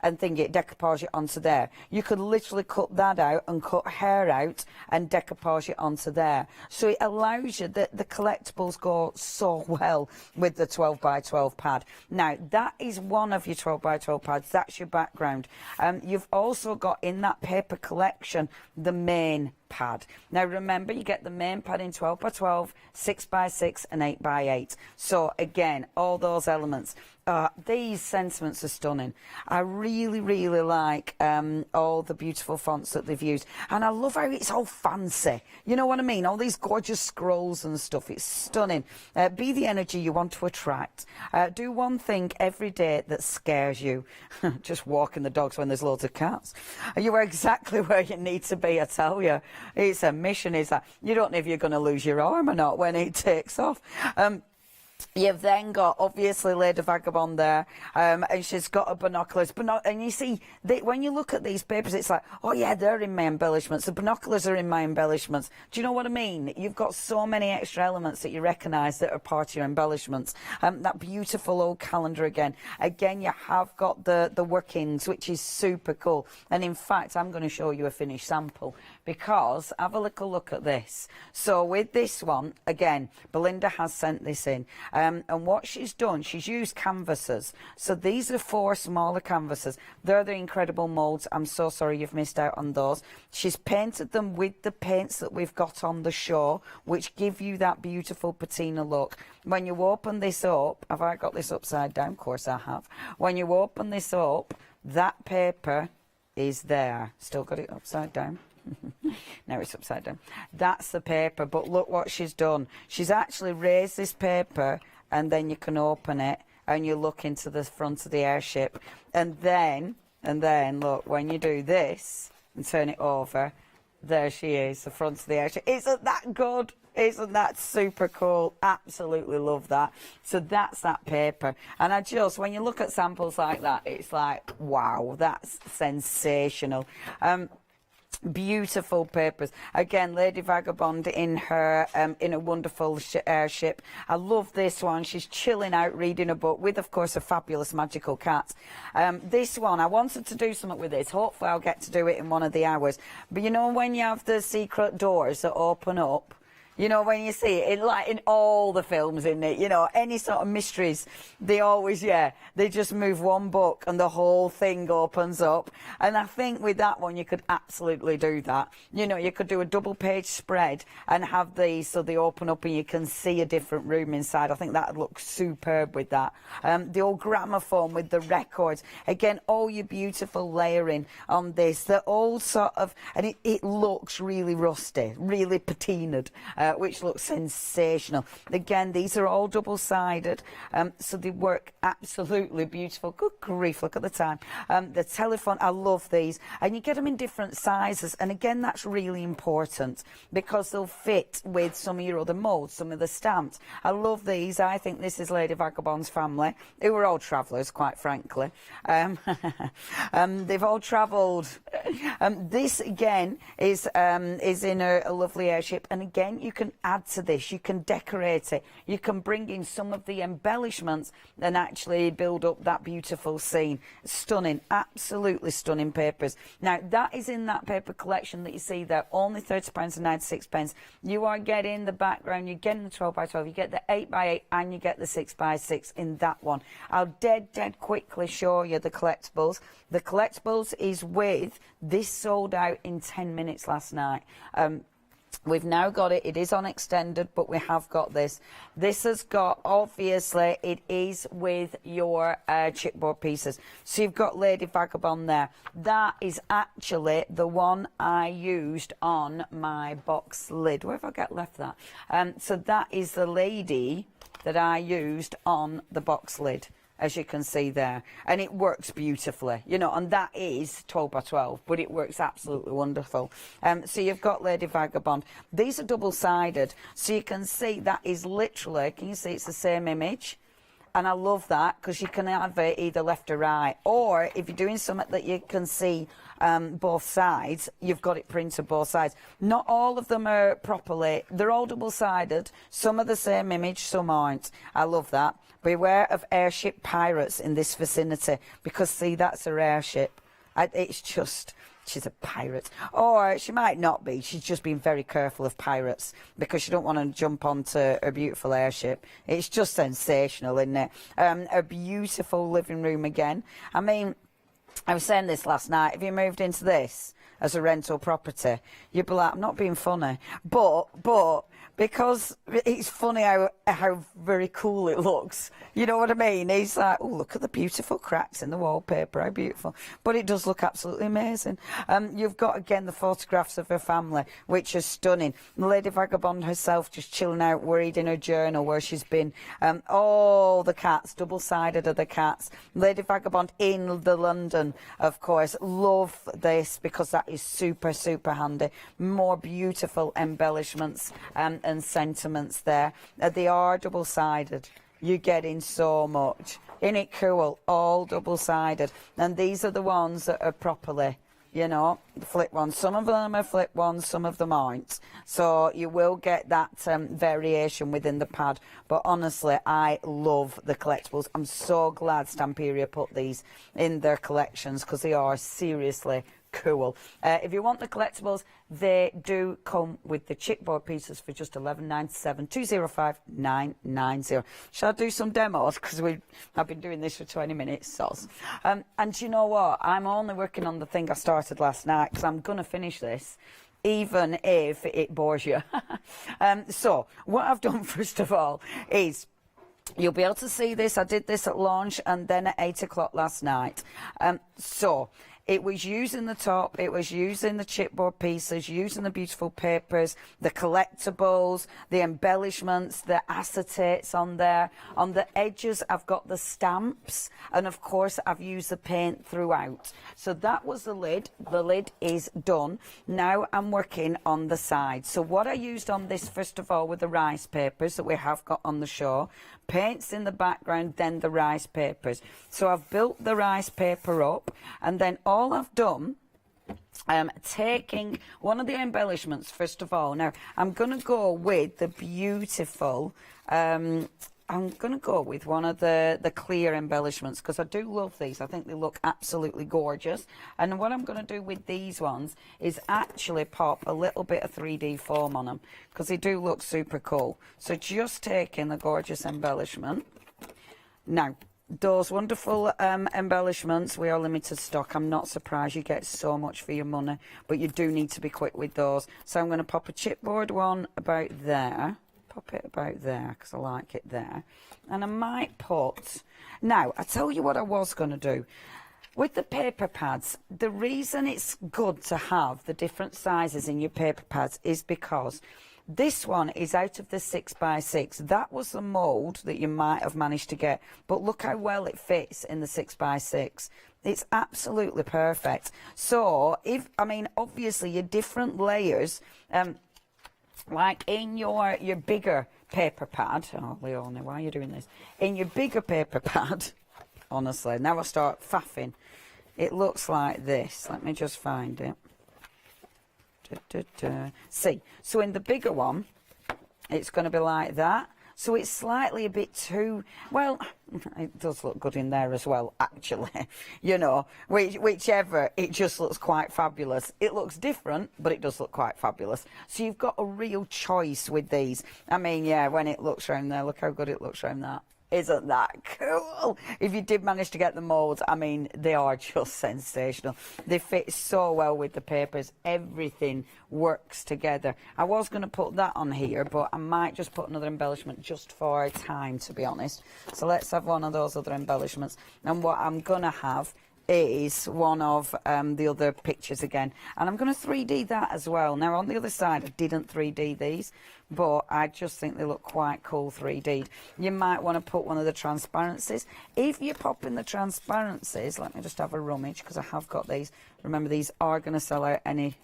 and think it, decoupage it onto there. You could literally cut that out and cut her out and decoupage it onto there. So it allows you that the collectibles go so well with the 12 by 12 pad. Now that is one of your 12 by 12 pads. That's your background. You've also got in that paper collection the main pad. Now remember, you get the main pad in 12 by 12, 6 by 6 and 8 by 8. So again, all those elements. These sentiments are stunning. I really like all the beautiful fonts that they've used, and I love how it's all fancy, you know what I mean, all these gorgeous scrolls and stuff. It's stunning. Be the energy you want to attract. Do one thing every day that scares you. Just walking the dogs when there's loads of cats. You are exactly where you need to be, I tell you. It's a mission, is that. You don't know if you're going to lose your arm or not when it takes off. You've then got, obviously, Lady Vagabond there, and she's got her binoculars. And you see, when you look at these papers, it's like, oh yeah, they're in my embellishments. The binoculars are in my embellishments. Do you know what I mean? You've got so many extra elements that you recognise that are part of your embellishments. That beautiful old calendar again. Again, you have got the workings, which is super cool. And in fact, I'm going to show you a finished sample, because have a little look at this. So with this one, again, Belinda has sent this in. And what she's done, she's used canvases. So these are 4 smaller canvases. They're the incredible moulds. I'm so sorry you've missed out on those. She's painted them with the paints that we've got on the show, which give you that beautiful patina look. When you open this up, have I got this upside down? Of course I have. When you open this up, that paper is there. Still got it upside down. Now it's upside down. That's the paper, but look what she's done. She's actually raised this paper, and then you can open it and you look into the front of the airship, and then look, when you do this and turn it over, there she is, the front of the airship. Isn't that good? Isn't that super cool? Absolutely love that. So that's that paper. And I just, when you look at samples like that, it's like, wow, that's sensational. Beautiful papers. Again, Lady Vagabond in her in a wonderful airship. I love this one. She's chilling out reading a book with, of course, a fabulous magical cat. This one, I wanted to do something with this. Hopefully I'll get to do it in one of the hours. But you know, when you have the secret doors that open up, you know, when you see it, like in all the films, in it, you know, any sort of mysteries, they always, they just move one book and the whole thing opens up. And I think with that one, you could absolutely do that. You know, you could do a double page spread and have these so they open up and you can see a different room inside. I think that would look superb with that. The old gramophone with the records. Again, all your beautiful layering on this. They're all sort of, and it looks really rusty, really patinaed. Which looks sensational. Again, these are all double-sided, so they work absolutely beautiful. Good grief, look at the time. The telephone, I love these. And you get them in different sizes, and again, that's really important because they'll fit with some of your other moulds, some of the stamps. I love these. I think this is Lady Vagabond's family, who were all travellers, quite frankly. They've all travelled. This, again, is in a lovely airship, and again, you you can add to this, you can decorate it, you can bring in some of the embellishments and actually build up that beautiful scene. Stunning, absolutely stunning papers. Now that is in that paper collection that you see there, only £30.96. You are getting the background, you're getting the 12x12, you get the 8x8 and you get the 6x6 in that one. I'll dead quickly show you the collectibles. The collectibles is with this, sold out in 10 minutes last night. We've now got it. It is on extended, but we have got this. This has got, obviously, it is with your chipboard pieces. So you've got Lady Vagabond there. That is actually the one I used on my box lid. Where have I got left that? So that is the lady that I used on the box lid, as you can see there, and it works beautifully, you know, and that is 12x12, but it works absolutely wonderful. So you've got Lady Vagabond. These are double-sided, so you can see that is literally, can you see it's the same image? And I love that because you can have it either left or right, or if you're doing something that you can see both sides, you've got it printed both sides. Not all of them are properly, they're all double-sided, some are the same image, some aren't. I love that. Beware of airship pirates in this vicinity, because see, that's her airship. It's just, she's a pirate. Or she might not be, she's just been very careful of pirates because she don't want to jump onto her beautiful airship. It's just sensational, isn't it? A beautiful living room again. I mean, I was saying this last night, if you moved into this as a rental property, you'd be like, I'm not being funny, but because it's funny how very cool it looks, you know what I mean? It's like, oh, look at the beautiful cracks in the wallpaper, how beautiful. But it does look absolutely amazing. You've got, again, the photographs of her family, which is stunning. Lady Vagabond herself just chilling out, worried in her journal where she's been. All the cats, double-sided are the cats. Lady Vagabond in the London, of course. Love this because that is super, super handy. More beautiful embellishments and sentiments there. They are double-sided. You're getting so much. Isn't it cool? All double-sided. And these are the ones that are properly, you know, the flip ones. Some of them are flip ones, some of them aren't. So you will get that variation within the pad. But honestly, I love the collectibles. I'm so glad Stamperia put these in their collections because they are seriously cool. If you want the collectibles, they do come with the chipboard pieces for just $11.97, 205-990. Shall I do some demos? Because I've been doing this for 20 minutes, soz. And you know what? I'm only working on the thing I started last night because I'm going to finish this, even if it bores you. So what I've done, first of all, is you'll be able to see this. I did this at launch and then at 8 o'clock last night. So it was using the top, it was using the chipboard pieces, using the beautiful papers, the collectibles, the embellishments, the acetates on there. On the edges, I've got the stamps, and of course, I've used the paint throughout. So that was the lid. The lid is done. Now I'm working on the side. So what I used on this, first of all, were the rice papers that we have got on the show. Paints in the background, then the rice papers. So I've built the rice paper up, and then all I've done, taking one of the embellishments, first of all. Now, I'm going to go with the beautiful, I'm going to go with one of the clear embellishments because I do love these. I think they look absolutely gorgeous. And what I'm going to do with these ones is actually pop a little bit of 3D foam on them because they do look super cool. So just taking the gorgeous embellishment. Now, those wonderful embellishments, we are limited stock. I'm not surprised you get so much for your money, but you do need to be quick with those. So I'm going to pop a chipboard one about there. Pop it about there because I like it there. And I might put... Now, I tell you what I was going to do. With the paper pads, the reason it's good to have the different sizes in your paper pads is because this one is out of the 6x6. That was the mould that you might have managed to get. But look how well it fits in the 6x6. It's absolutely perfect. So, obviously your different layers... like in your bigger paper pad, oh Leonie, why are you doing this? In your bigger paper pad, honestly, now I start faffing, it looks like this. Let me just find it. See, so in the bigger one, it's going to be like that. So it's slightly a bit too, well, it does look good in there as well, actually. You know, whichever, it just looks quite fabulous. It looks different, but it does look quite fabulous. So you've got a real choice with these. I mean, yeah, when it looks round there, look how good it looks round that. Isn't that cool? If you did manage to get the moulds, I mean, they are just sensational. They fit so well with the papers. Everything works together. I was going to put that on here, but I might just put another embellishment just for time, to be honest. So let's have one of those other embellishments. And what I'm going to have is one of the other pictures again. And I'm going to 3D that as well. Now, on the other side, I didn't 3D these, but I just think they look quite cool 3D'd. You might want to put one of the transparencies. If you pop in the transparencies, let me just have a rummage, because I have got these. Remember, these are going to sell out any...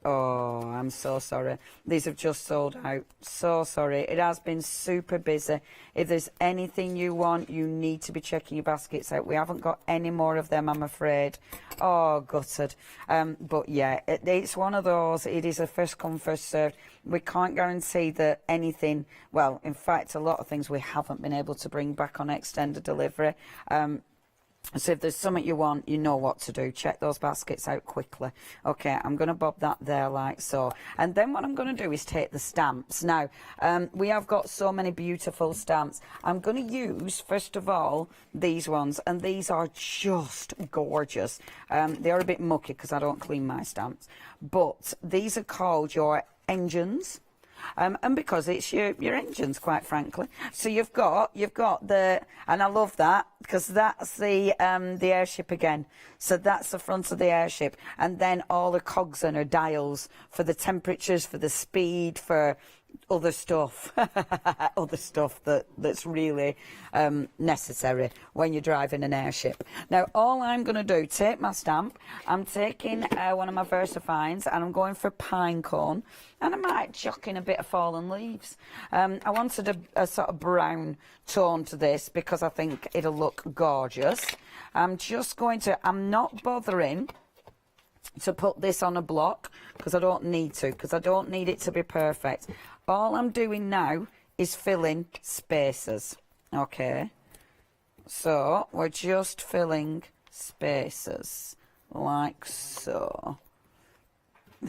Oh, I'm so sorry. These have just sold out. So sorry. It has been super busy. If there's anything you want, you need to be checking your baskets out. We haven't got any more of them, I'm afraid. Oh, gutted. But yeah, it's one of those. It is a first come, first served. We can't guarantee that anything, well, in fact, a lot of things we haven't been able to bring back on extended delivery. So if there's something you want, you know what to do. Check those baskets out quickly. Okay, I'm going to bob that there like so. And then what I'm going to do is take the stamps. Now, we have got so many beautiful stamps. I'm going to use, first of all, these ones. And these are just gorgeous. They are a bit mucky because I don't clean my stamps. But these are called your engines. And because it's your engines, quite frankly. So you've got the, and I love that because that's the airship again. So that's the front of the airship, and then all the cogs and her dials for the temperatures, for the speed, for other stuff, other stuff that's really necessary when you're driving an airship. Now, all I'm going to do, take my stamp, I'm taking one of my VersaFines, and I'm going for pine cone, and I might chuck in a bit of fallen leaves. I wanted a sort of brown tone to this because I think it'll look gorgeous. I'm just going to, I'm not bothering to put this on a block because I don't need to, because I don't need it to be perfect. All I'm doing now is filling spaces. Okay, so we're just filling spaces like so.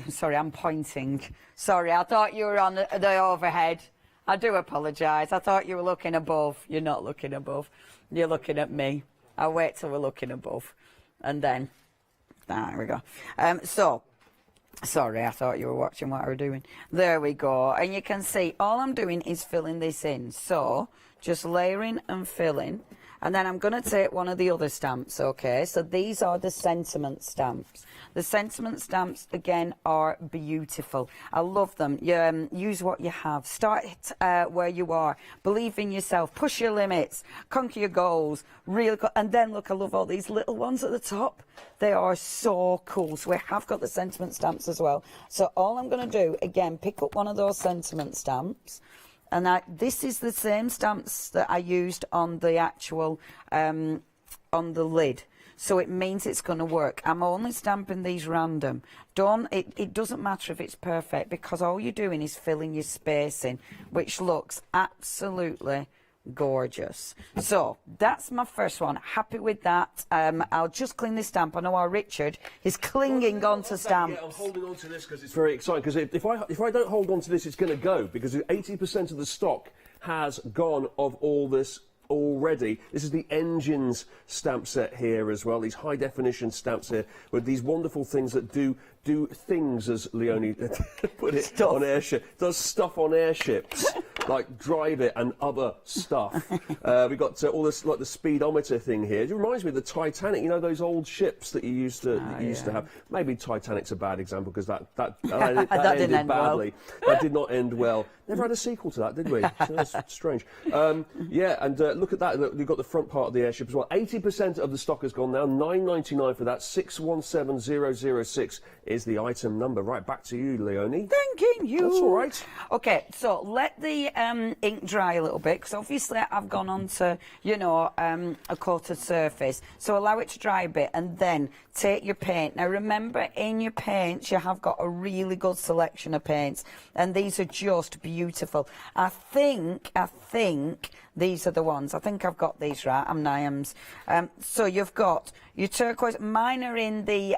Sorry, I'm pointing. Sorry, I thought you were on the overhead. I do apologise. I thought you were looking above. You're not looking above. You're looking at me. I'll wait till we're looking above, and then there we go. So, sorry, I thought you were watching what I was doing. There we go. And you can see all I'm doing is filling this in. So, just layering and filling. And then I'm going to take one of the other stamps, okay? So these are the sentiment stamps. The sentiment stamps, again, are beautiful. I love them. You, use what you have. Start where you are. Believe in yourself. Push your limits. Conquer your goals. Really cool. And then, look, I love all these little ones at the top. They are so cool. So we have got the sentiment stamps as well. So all I'm going to do, again, pick up one of those sentiment stamps. And this is the same stamps that I used on the actual, on the lid. So it means it's going to work. I'm only stamping these random. It doesn't matter if it's perfect because all you're doing is filling your space in, which looks absolutely gorgeous. So that's my first one. Happy with that. I'll just clean this stamp. I know our Richard is clinging onto stamps. Yeah, I'm holding on to this because it's very exciting. Because if I don't hold on to this, it's going to go because 80% of the stock has gone of all this already. This is the engines stamp set here as well. These high definition stamps here with these wonderful things that do things, as Leonie put it, stuff on airship. Does stuff on airships like drive it and other stuff. We've got all this like the speedometer thing here. It reminds me of the Titanic. You know those old ships that you used to have. Maybe Titanic's a bad example because that ended badly. Well. That did not end well. Never had a sequel to that, did we? So that's strange. Yeah, and look at that. Look, we've got the front part of the airship as well. 80% of the stock has gone now. $9.99 for that. 617006 is the item number. Right, back to you, Leonie. Thanking you. That's all right. Okay, so let the ink dry a little bit, because obviously I've gone on to, you know, a coated surface. So allow it to dry a bit and then take your paint. Now remember, in your paints, you have got a really good selection of paints, and these are just beautiful. I think these are the ones. I think I've got these right. I'm Niams. So you've got your turquoise. Mine are in the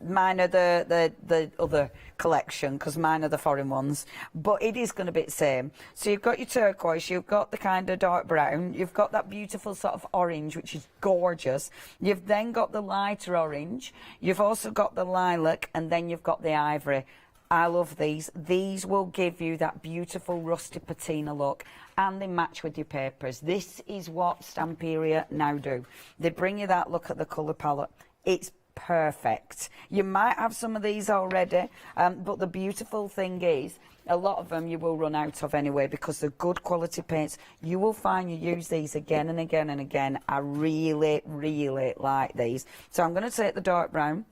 the other collection, because mine are the foreign ones. But it is going to be the same. So you've got your turquoise. You've got the kind of dark brown. You've got that beautiful sort of orange, which is gorgeous. You've then got the lighter orange. You've also got the lilac, and then you've got the ivory. I love these. These will give you that beautiful rusty patina look, and they match with your papers. This is what Stamperia now do. They bring you that look at the colour palette. It's perfect. You might have some of these already, but the beautiful thing is, a lot of them you will run out of anyway, because they're good quality paints. You will find you use these again and again and again. I really, really like these. So I'm going to take the dark brown.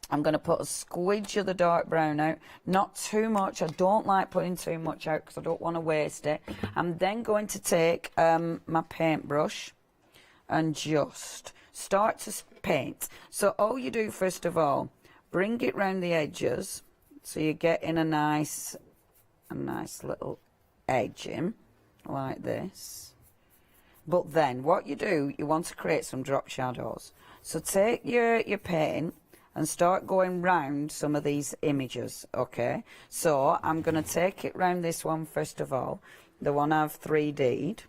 I'm going to put a squidge of the dark brown out, not too much. I don't like putting too much out because I don't want to waste it. I'm then going to take my paintbrush and just start to paint. So all you do first of all, bring it round the edges so you get in a nice little edge in like this. But then what you do, you want to create some drop shadows. So take your paint and start going round some of these images, okay? So I'm going to take it round this one first of all, the one I've 3D'd.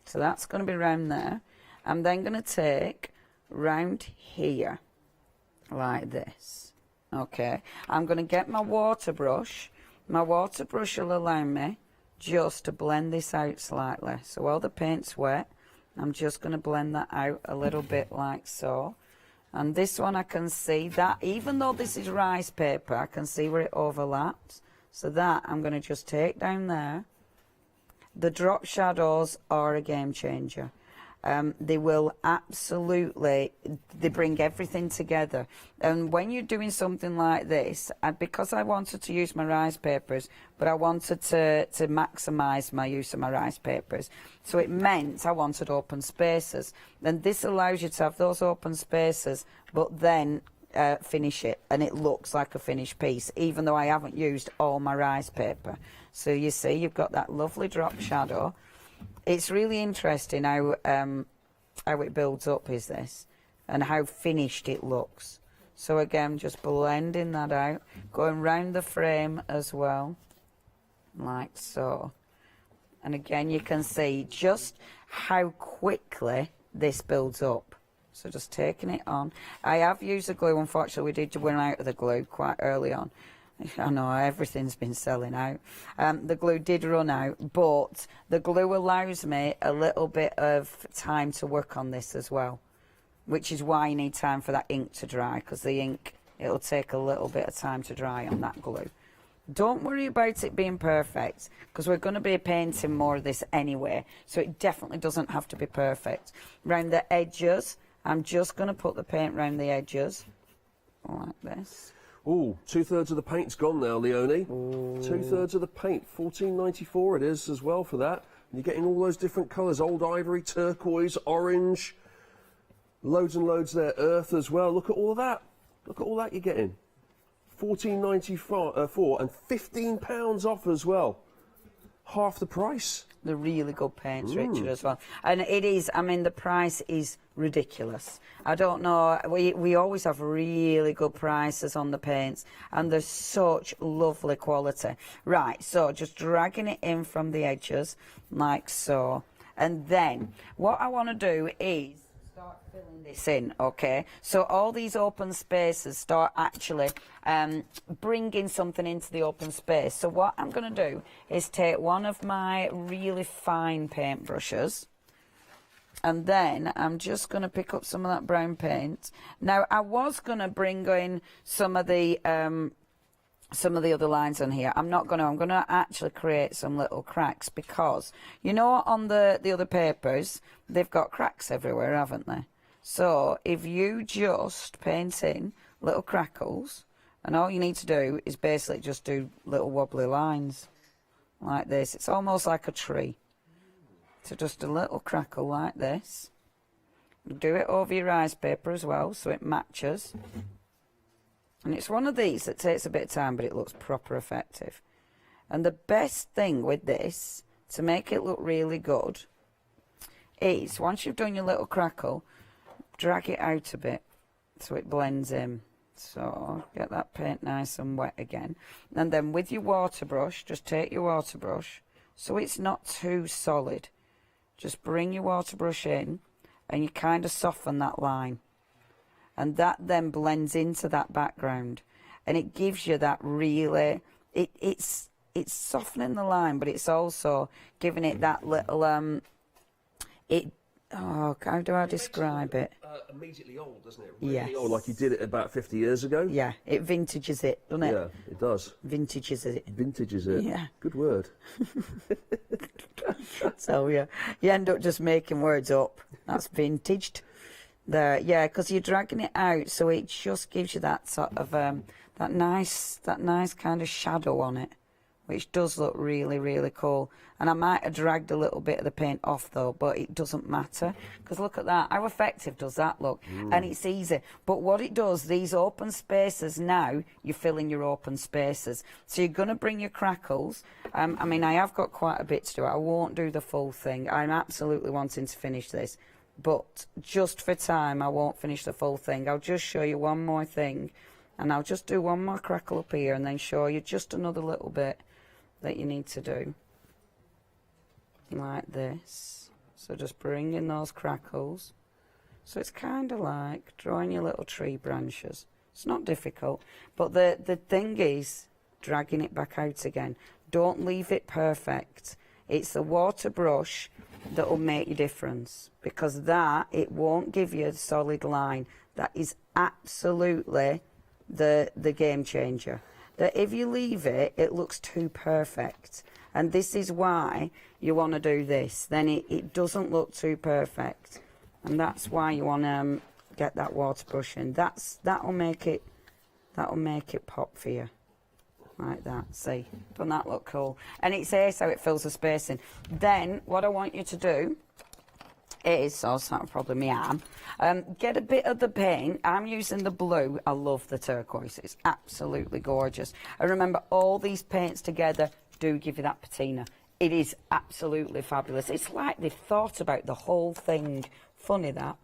So that's going to be round there. I'm then going to take round here, like this, okay? I'm going to get my water brush. My water brush will allow me just to blend this out slightly. So while the paint's wet, I'm just going to blend that out a little bit like so. And this one I can see that, even though this is rice paper, I can see where it overlaps. So that I'm going to just take down there. The drop shadows are a game changer. They will absolutely, they bring everything together. And when you're doing something like this, because I wanted to use my rice papers, but I wanted to maximise my use of my rice papers, so it meant I wanted open spaces. And this allows you to have those open spaces, but then finish it, and it looks like a finished piece, even though I haven't used all my rice paper. So you see, you've got that lovely drop shadow. It's really interesting how it builds up, is this, and how finished it looks. So again, just blending that out, going round the frame as well, like so. And again, you can see just how quickly this builds up. So just taking it on. I have used the glue. Unfortunately, we did run out of the glue quite early on. I know everything's been selling out. The glue did run out, but the glue allows me a little bit of time to work on this as well, which is why you need time for that ink to dry, because the ink, it'll take a little bit of time to dry on that glue. Don't worry about it being perfect, because we're going to be painting more of this anyway, so it definitely doesn't have to be perfect. Round the edges, I'm just going to put the paint round the edges like this. Ooh, 2/3 of the paint's gone now, Leonie. 2/3 of the paint, $14.94 it is as well for that. And you're getting all those different colours, old ivory, turquoise, orange, loads and loads there, earth as well. Look at all of that. Look at all that you're getting. $14.94 and £15 off as well. Half the price. The really good paints, Richard, as well. And it is, I mean, the price is ridiculous. I don't know, we always have really good prices on the paints, and they're such lovely quality. Right, so just dragging it in from the edges, like so. And then, what I want to do is start filling this in, okay? So all these open spaces start actually bringing something into the open space. So what I'm going to do is take one of my really fine paint brushes, and then I'm just going to pick up some of that brown paint. Now, I was going to bring in some of the other lines on here. I'm not going to. I'm going to actually create some little cracks, because, you know, on the other papers, they've got cracks everywhere, haven't they? So if you just paint in little crackles, and all you need to do is basically just do little wobbly lines, like this. It's almost like a tree. So just a little crackle like this. Do it over your rice paper as well, so it matches. And it's one of these that takes a bit of time, but it looks proper effective. And the best thing with this, to make it look really good, is once you've done your little crackle, drag it out a bit so it blends in. So get that paint nice and wet again. And then with your water brush, just take your water brush, so it's not too solid. Just bring your water brush in, and you kind of soften that line. And that then blends into that background. And it gives you that really, it's softening the line, but it's also giving it that little, how do I describe it? Immediately old, doesn't it? Really Yes. old, like you did it about 50 years ago. Yeah, it vintages it, doesn't it? Yeah, it does. Vintages it. Vintages it. Yeah. Good word. So yeah, you end up just making words up. That's vintaged. There, yeah, because you're dragging it out, so it just gives you that sort of that nice kind of shadow on it, which does look really, really cool. And I might have dragged a little bit of the paint off though, but it doesn't matter, because look at that, how effective does that look? And it's easy. But what it does, these open spaces now, you fill in your open spaces. So you're going to bring your crackles. I mean, I have got quite a bit to do. I won't do the full thing. I'm absolutely wanting to finish this. But just for time, I won't finish the full thing. I'll just show you one more thing. And I'll just do one more crackle up here and then show you just another little bit that you need to do. Like this. So just bring in those crackles. So it's kind of like drawing your little tree branches. It's not difficult. But the thing is dragging it back out again. Don't leave it perfect. It's the water brush that will make your difference, because that, it won't give you a solid line. That is absolutely the game changer. That if you leave it, it looks too perfect. And this is why you want to do this. Then it doesn't look too perfect. And that's why you want to get that water brush in. That'll make it pop for you. Like that, see? Doesn't that look cool? And it's here, so it fills the space in. Then, what I want you to do is, so that's probably my arm, get a bit of the paint. I'm using the blue. I love the turquoise. It's absolutely gorgeous. And remember, all these paints together do give you that patina. It is absolutely fabulous. It's like they've thought about the whole thing. Funny that.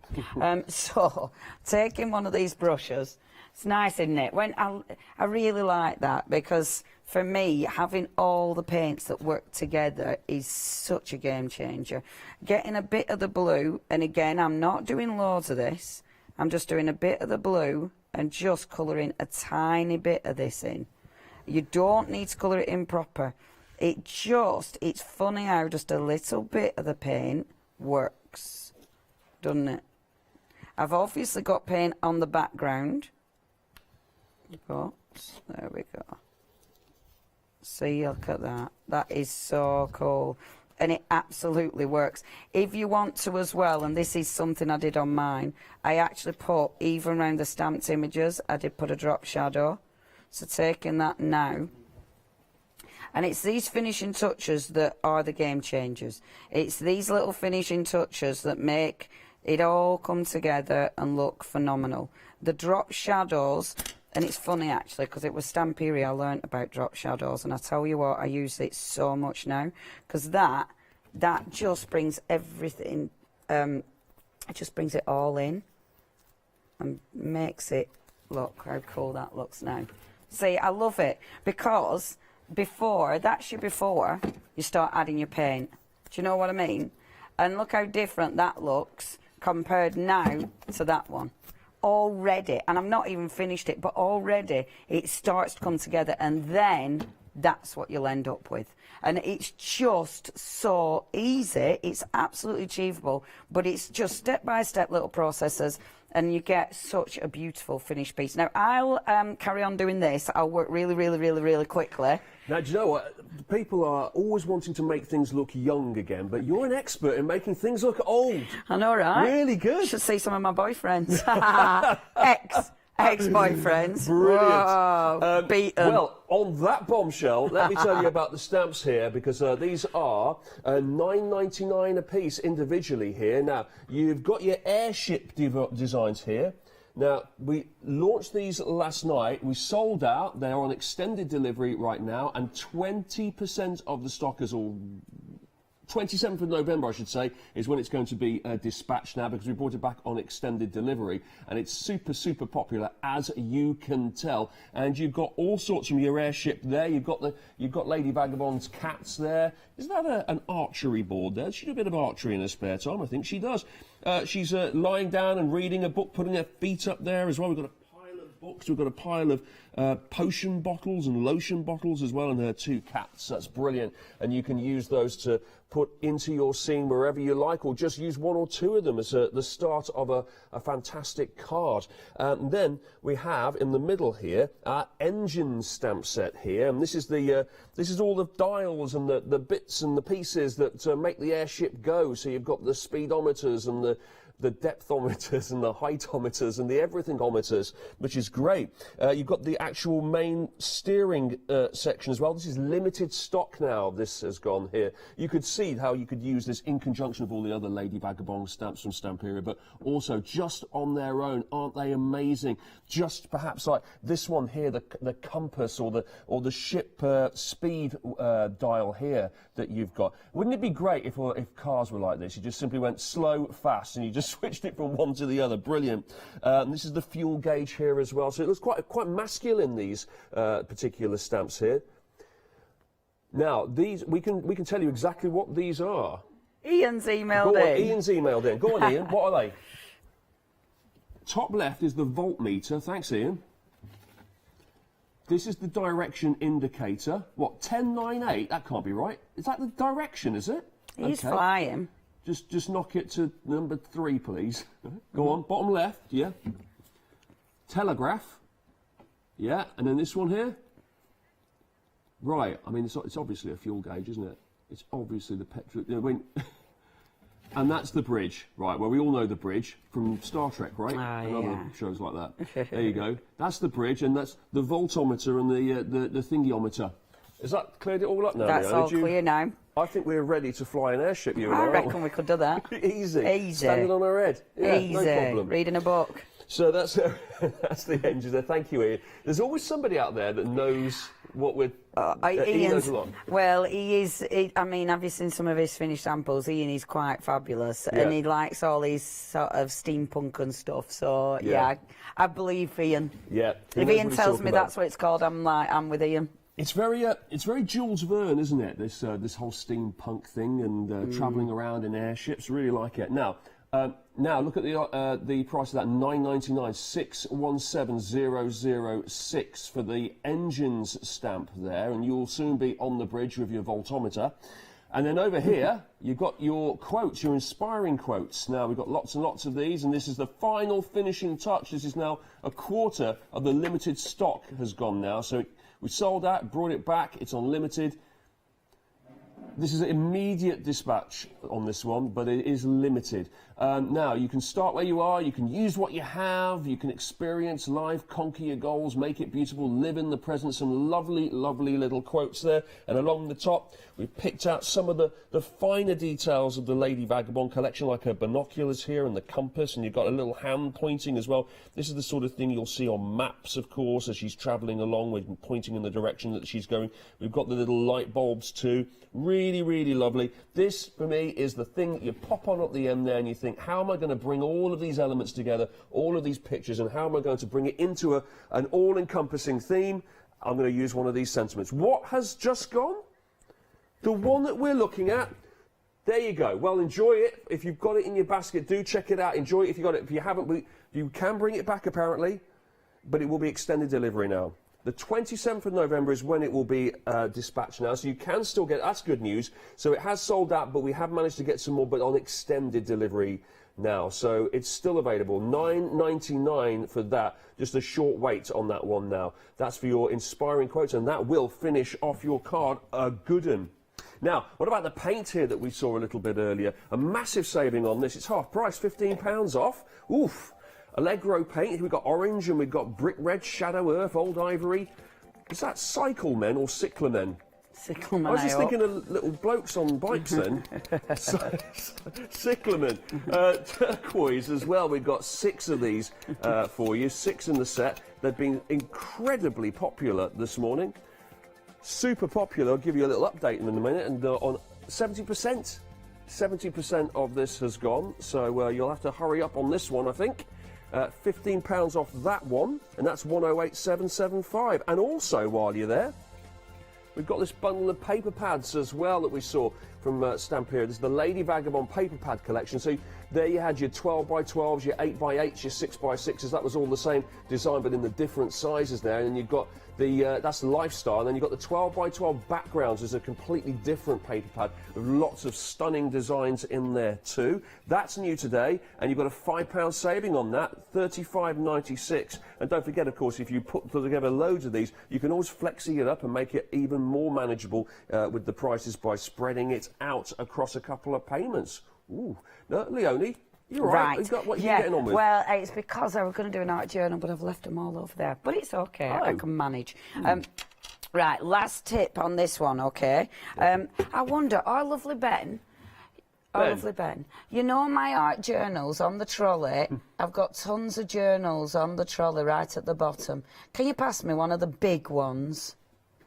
So, taking one of these brushes, it's nice, isn't it? When I really like that, because for me, having all the paints that work together is such a game changer. Getting a bit of the blue, and again, I'm not doing loads of this. I'm just doing a bit of the blue and just colouring a tiny bit of this in. You don't need to colour it in proper. It's funny how just a little bit of the paint works, doesn't it? I've obviously got paint on the background. But there we go. See, look at that. That is so cool. And it absolutely works. If you want to as well, and this is something I did on mine, I actually put, even around the stamped images, I did put a drop shadow. So taking that now. And it's these finishing touches that are the game changers. It's these little finishing touches that make it all come together and look phenomenal. The drop shadows... And it's funny, actually, because it was Stamperia I learnt about drop shadows, and I tell you what, I use it so much now, because that just brings everything, it just brings it all in and makes it look how cool that looks now. See, I love it, because that's before you start adding your paint. Do you know what I mean? And look how different that looks compared now to that one. Already, and I'm not even finished it, but already it starts to come together, and then that's what you'll end up with. And it's just so easy. It's absolutely achievable, but it's just step-by-step little processes, and you get such a beautiful finished piece. Now, I'll carry on doing this. I'll work really, really, really, really quickly. Now, do you know what? People are always wanting to make things look young again, but you're an expert in making things look old. I know, right? Really good. Should see some of my boyfriends. Ex-boyfriends. Brilliant. Whoa, beaten. Well, on that bombshell, let me tell you about the stamps here, because these are $9.99 a piece individually here. Now, you've got your airship designs here. Now, we launched these last night. We sold out. They're on extended delivery right now, and 20% of the stock is all... 27th of November, I should say, is when it's going to be dispatched now, because we brought it back on extended delivery, and it's super, super popular, as you can tell. And you've got all sorts from your airship there. You've got Lady Vagabond's cats there. Is that an archery board there? She does a bit of archery in her spare time. I think she does. She's lying down and reading a book, putting her feet up there as well. We've got a pile of books. We've got a pile of potion bottles and lotion bottles as well, and her two cats. That's brilliant. And you can use those to put into your scene wherever you like, or just use one or two of them as the start of a fantastic card. And then we have in the middle here our engine stamp set here, and this is all the dials and the bits and the pieces that make the airship go. So you've got the speedometers and the depthometers and the heightometers and the everythingometers, which is great. You've got the actual main steering section as well. This is limited stock now, this has gone here. You could see how you could use this in conjunction with all the other Lady Vagabond stamps from Stamperia, but also just on their own. Aren't they amazing? Just perhaps like this one here, the compass or the ship speed dial here that you've got. Wouldn't it be great if cars were like this? You just simply went slow, fast, and you just switched it from one to the other. Brilliant. This is the fuel gauge here as well. So it looks quite masculine, these particular stamps here. Now, these we can tell you exactly what these are. Ian's emailed in. Ian's emailed in. Go on, Ian. What are they? Top left is the voltmeter. Thanks, Ian. This is the direction indicator. What, 1098? That can't be right. Is that the direction, is it? He's flying. Just knock it to number 3, please. Go on, bottom left, yeah. Telegraph, yeah, and then this one here. Right, I mean, it's obviously a fuel gauge, isn't it? It's obviously the petrol. And that's the bridge, right? Well, we all know the bridge from Star Trek, right? And other shows like that. There you go. That's the bridge, and that's the voltometer and the thingiometer. Has that cleared it all up now? That's all clear now. I think we're ready to fly an airship, you and I. I reckon we could do that. Easy. Easy. Standing on our head. Yeah, Easy. no problem. Reading a book. So that's the engine there. Thank you, Ian. There's always somebody out there that knows what we're... Ian knows a lot. Well, he is... I mean, have you seen some of his finished samples? Ian is quite fabulous. Yeah. And he likes all these sort of steampunk and stuff. So, yeah I believe Ian. Yeah. If Ian tells me that's what it's called, I'm with Ian. It's very Jules Verne, isn't it? This whole steampunk thing and travelling around in airships. Really like it. Now look at the price of that. $9.99, 617006 for the engines stamp there, and you'll soon be on the bridge with your voltometer. And then over here, you've got your quotes, your inspiring quotes. Now, we've got lots and lots of these, and this is the final finishing touch. This is now a quarter of the limited stock has gone now. So we sold that, brought it back, it's unlimited. This is an immediate dispatch on this one, but it is limited. Now, you can start where you are, you can use what you have, you can experience life, conquer your goals, make it beautiful, live in the present. Some lovely, lovely little quotes there. And along the top, we've picked out some of the finer details of the Lady Vagabond collection, like her binoculars here and the compass, and you've got a little hand pointing as well. This is the sort of thing you'll see on maps, of course, as she's travelling along, with pointing in the direction that she's going. We've got the little light bulbs too. Really, really lovely. This, for me, is the thing that you pop on at the end there and you think, how am I going to bring all of these elements together, all of these pictures, and how am I going to bring it into an all-encompassing theme? I'm going to use one of these sentiments. What has just gone? The one that we're looking at. There you go. Well, enjoy it. If you've got it in your basket, do check it out. Enjoy it if you've got it. If you haven't, you can bring it back, apparently, but it will be extended delivery now. The 27th of November is when it will be dispatched now, so you can still get, that's good news. So it has sold out, but we have managed to get some more, but on extended delivery now. So it's still available. $9.99 for that, just a short wait on that one now. That's for your inspiring quotes, and that will finish off your card a good one. Now, what about the paint here that we saw a little bit earlier? A massive saving on this. It's half price, £15 off. Oof. Allegro paint. We've got orange and we've got brick red, shadow earth, old ivory. Is that cyclemen or cyclamen? Cyclamen. I was just thinking of little blokes on bikes then. Cyclamen. Turquoise as well. We've got 6 of these for you, 6 in the set. They've been incredibly popular this morning. Super popular. I'll give you a little update in a minute. And on 70%. 70% of this has gone, so you'll have to hurry up on this one, I think. £15 off that one, and that's 108,775. And also, while you're there, we've got this bundle of paper pads as well that we saw from Stamperia. This is the Lady Vagabond paper pad collection. So there you had your 12x12s, your 8x8s, your 6x6s. That was all the same design, but in the different sizes there. And you've got the that's the lifestyle. And then you've got the 12x12 backgrounds as a completely different paper pad with lots of stunning designs in there too. That's new today, and you've got a £5 saving on that, £35.96. And don't forget, of course, if you put together loads of these, you can always flexi it up and make it even more manageable with the prices by spreading it out across a couple of payments. Ooh, no, Leonie, you're right. You've got what you're getting on with. Well, it's because I was going to do an art journal, but I've left them all over there. But it's okay. I can manage. Right, last tip on this one, okay? I wonder, our lovely Ben. Our lovely Ben. You know my art journals on the trolley? I've got tons of journals on the trolley right at the bottom. Can you pass me one of the big ones?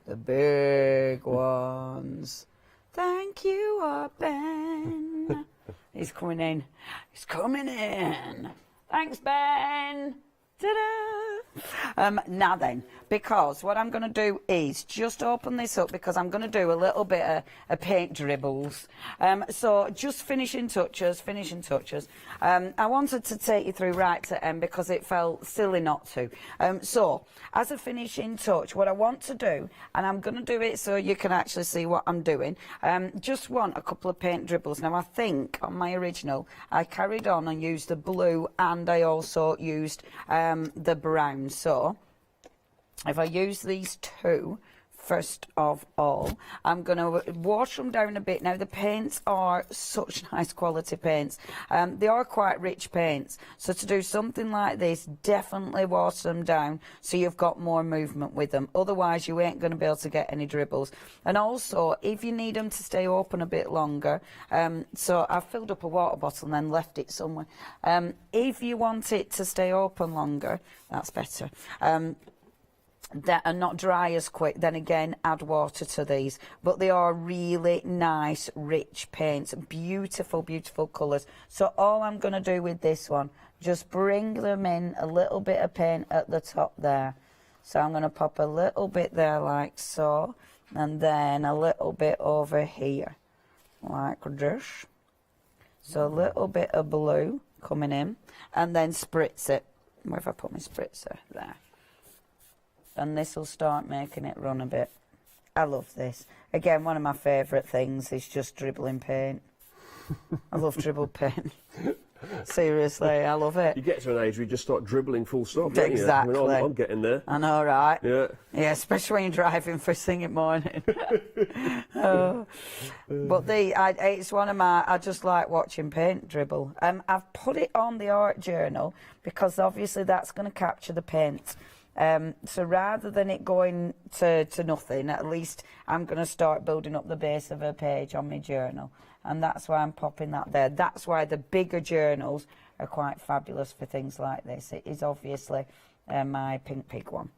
The big ones. Thank you, Art Ben. He's coming in. He's coming in. Thanks, Ben. Ta-da! Now then, because what I'm going to do is just open this up because I'm going to do a little bit of paint dribbles. So just finishing touches. I wanted to take you through right to end because it felt silly not to. So as a finishing touch, what I want to do, and I'm going to do it so you can actually see what I'm doing, just want a couple of paint dribbles. Now I think on my original I carried on and used the blue and I also used the brown. So if I use these two first of all, I'm going to wash them down a bit. Now the paints are such nice quality paints. They are quite rich paints, so to do something like this, definitely wash them down so you've got more movement with them. Otherwise you ain't going to be able to get any dribbles. And also if you need them to stay open a bit longer, so I filled up a water bottle and then left it somewhere. If you want it to stay open longer, that's better. That are not dry as quick, then again add water to these. But they are really nice rich paints, beautiful colours. So all I'm going to do with this one, just bring them in a little bit of paint at the top there. So I'm going to pop a little bit there like so, and then a little bit over here like this. So a little bit of blue coming in, and then spritz it. Where have I put my spritzer? There. And this will start making it run a bit. I love this. Again, one of my favourite things is just dribbling paint. I love dribbled paint. Seriously, I love it. You get to an age where you just start dribbling full stop, don't you? Exactly. I mean, I'm getting there. I know, right? Yeah. Yeah, especially when you're driving first thing in the morning. Oh. But it's one of my, I just like watching paint dribble. I've put it on the art journal because obviously that's going to capture the paint. So rather than it going to nothing, at least I'm going to start building up the base of a page on my journal. And that's why I'm popping that there. That's why the bigger journals are quite fabulous for things like this. It is obviously my Pink Pig one.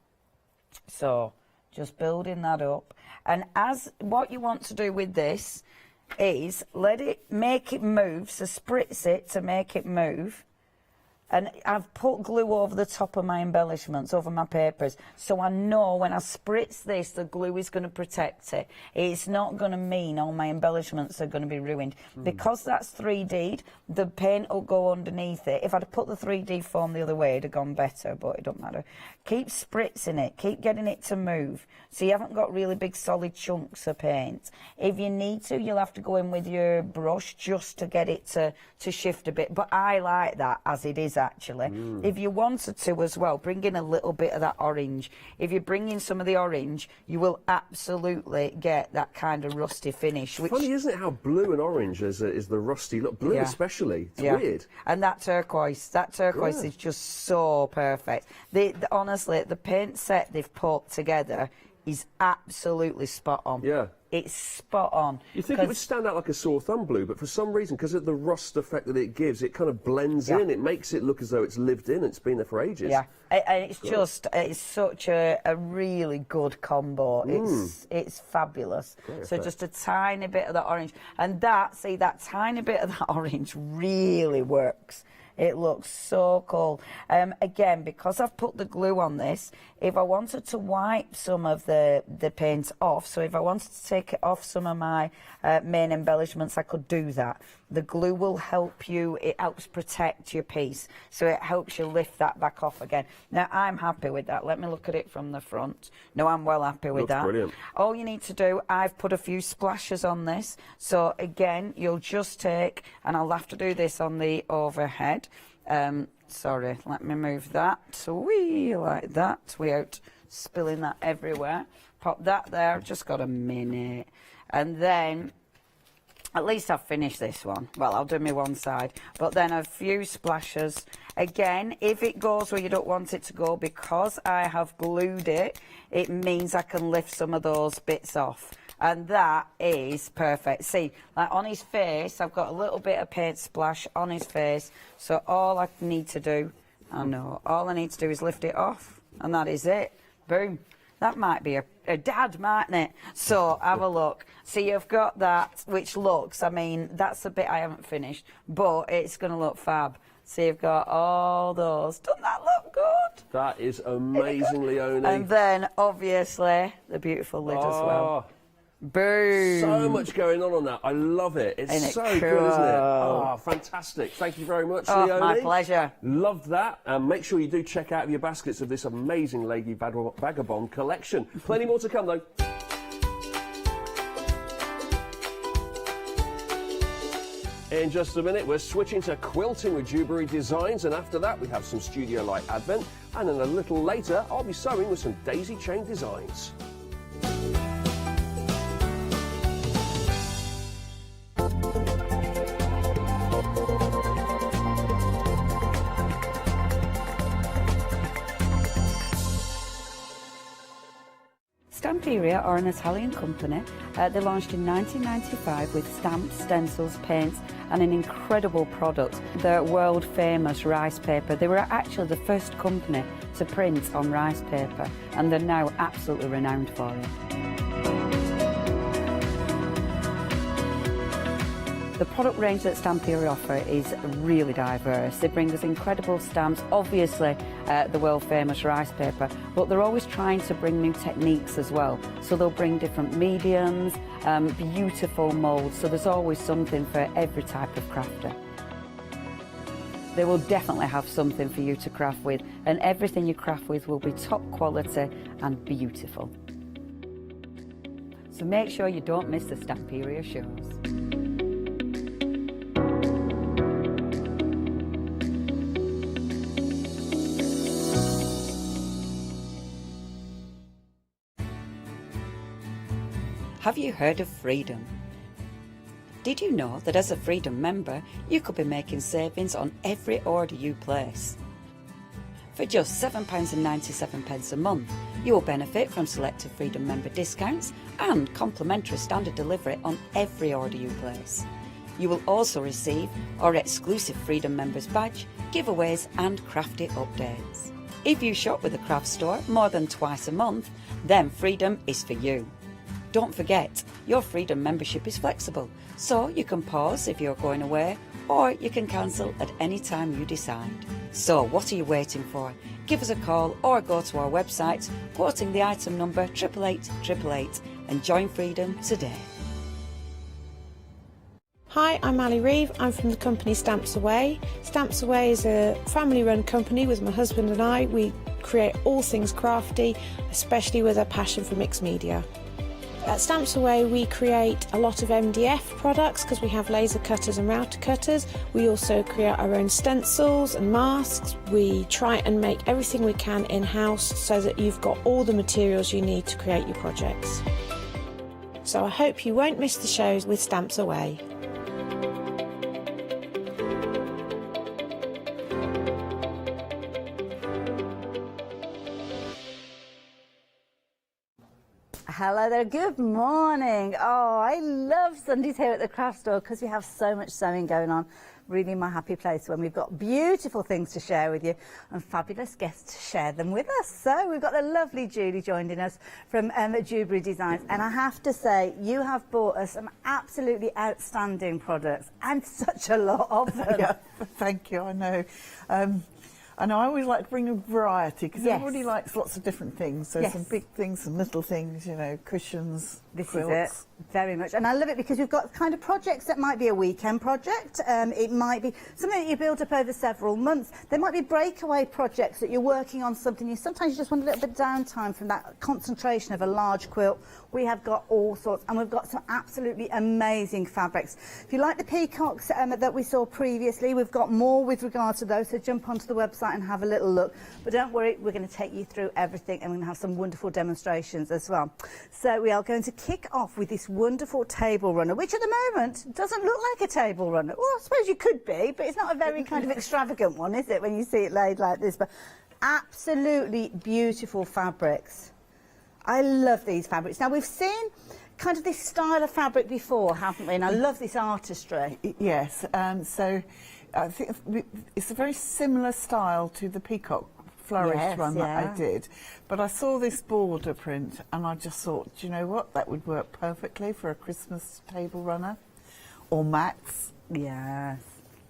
So just building that up. And as what you want to do with this is make it move. So spritz it to make it move. And I've put glue over the top of my embellishments, over my papers, so I know when I spritz this, the glue is going to protect it. It's not going to mean all my embellishments are going to be ruined. Because that's 3D'd, the paint will go underneath it. If I'd put the 3D foam the other way, it'd have gone better, but it don't matter. Keep spritzing it, keep getting it to move, so you haven't got really big solid chunks of paint. If you need to, you'll have to go in with your brush just to get it to shift a bit, but I like that as it is is actually. If you wanted to as well, bring in a little bit of that orange. If you bring in some of the orange, you will absolutely get that kind of rusty finish. Which, funny, isn't it, how blue and orange is the rusty look? Blue especially. It's weird. And that turquoise is just so perfect. Honestly, the paint set they've put together is absolutely spot on. Yeah. It's spot on. You think it would stand out like a sore thumb blue, but for some reason, because of the rust effect that it gives, it kind of blends in. It makes it look as though it's lived in. It's been there for ages. Yeah, and it's such a really good combo. It's fabulous. So just a tiny bit of that orange, and that tiny bit of that orange really works. It looks so cool. Again, because I've put the glue on this, if I wanted to wipe some of the paint off, so if I wanted to take it off some of my main embellishments, I could do that. The glue will help you, it helps protect your piece, so it helps you lift that back off again. Now, I'm happy with that. Let me look at it from the front. No, I'm well happy with that. Brilliant. All you need to do, I've put a few splashes on this, so again, you'll just take, and I'll have to do this on the overhead. Sorry, let me move that like that without spilling that everywhere. Pop that there, just got a minute, and then at least I've finished this one. Well, I'll do me one side, but then a few splashes. Again, if it goes where you don't want it to go, because I have glued it, it means I can lift some of those bits off. And that is perfect. See, like on his face, I've got a little bit of paint splash on his face. So all I need to do, all I need to do is lift it off. And that is it. Boom. That might be a dad, mightn't it? So have a look. So you've got that, which looks, I mean, that's the bit I haven't finished, but it's going to look fab. So you've got all those. Doesn't that look good? That is amazingly Oni. And then, obviously, the beautiful lid as well. Boom. So much going on that. I love it. It's so good, isn't it? Oh, fantastic. Thank you very much, Leonie. My pleasure. Loved that. And make sure you do check out your baskets of this amazing Lady Vagabond collection. Plenty more to come, though. In just a minute, we're switching to quilting with jewellery designs, and after that, we have some studio light advent, and then a little later, I'll be sewing with some daisy chain designs. Stamperia are an Italian company. They launched in 1995 with stamps, stencils, paints and an incredible product, the world famous rice paper. They were actually the first company to print on rice paper, and they're now absolutely renowned for it. The product range that Stamperia offer is really diverse. They bring us incredible stamps, obviously the world famous rice paper, but they're always trying to bring new techniques as well. So they'll bring different mediums, beautiful moulds, so there's always something for every type of crafter. They will definitely have something for you to craft with, and everything you craft with will be top quality and beautiful. So make sure you don't miss the Stamperia shows. Have you heard of Freedom? Did you know that as a Freedom member, you could be making savings on every order you place? For just £7.97 a month, you will benefit from selected Freedom member discounts and complimentary standard delivery on every order you place. You will also receive our exclusive Freedom members badge, giveaways and crafty updates. If you shop with a craft store more than twice a month, then Freedom is for you. Don't forget, your Freedom membership is flexible, so you can pause if you're going away, or you can cancel at any time you decide. So what are you waiting for? Give us a call or go to our website, quoting the item number 88888, and join Freedom today. Hi, I'm Ali Reeve. I'm from the company Stamps Away. Stamps Away is a family-run company with my husband and I. We create all things crafty, especially with a passion for mixed media. At Stamps Away we create a lot of MDF products because we have laser cutters and router cutters. We also create our own stencils and masks. We try and make everything we can in-house so that you've got all the materials you need to create your projects. So I hope you won't miss the shows with Stamps Away. Hello there, good morning. Oh, I love Sundays here at the craft store because we have so much sewing going on. Really my happy place when we've got beautiful things to share with you and fabulous guests to share them with us. So we've got the lovely Julie joining us from Jewellery Designs, and I have to say you have brought us some absolutely outstanding products and such a lot of them. Yeah, thank you, I know. I know I always like to bring a variety because everybody likes lots of different things. So some big things, some little things, you know, cushions, quilts. Is it, very much. And I love it because we've got kind of projects that might be a weekend project. It might be something that you build up over several months. There might be breakaway projects that you're working on something. Sometimes you just want a little bit of downtime from that concentration of a large quilt. We have got all sorts, and we've got some absolutely amazing fabrics. If you like the peacocks that we saw previously, we've got more with regard to those, so jump onto the website and have a little look. But don't worry, we're going to take you through everything, and we're going to have some wonderful demonstrations as well. So we are going to kick off with this wonderful table runner, which at the moment doesn't look like a table runner. Well, I suppose you could be, but it's not a very kind of extravagant one, is it, when you see it laid like this? But absolutely beautiful fabrics. I love these fabrics. Now, we've seen kind of this style of fabric before, haven't we? And I love this artistry. Yes, so I think it's a very similar style to the peacock flourished one that I did. But I saw this border print and I just thought, do you know what? That would work perfectly for a Christmas table runner or mats. Yes,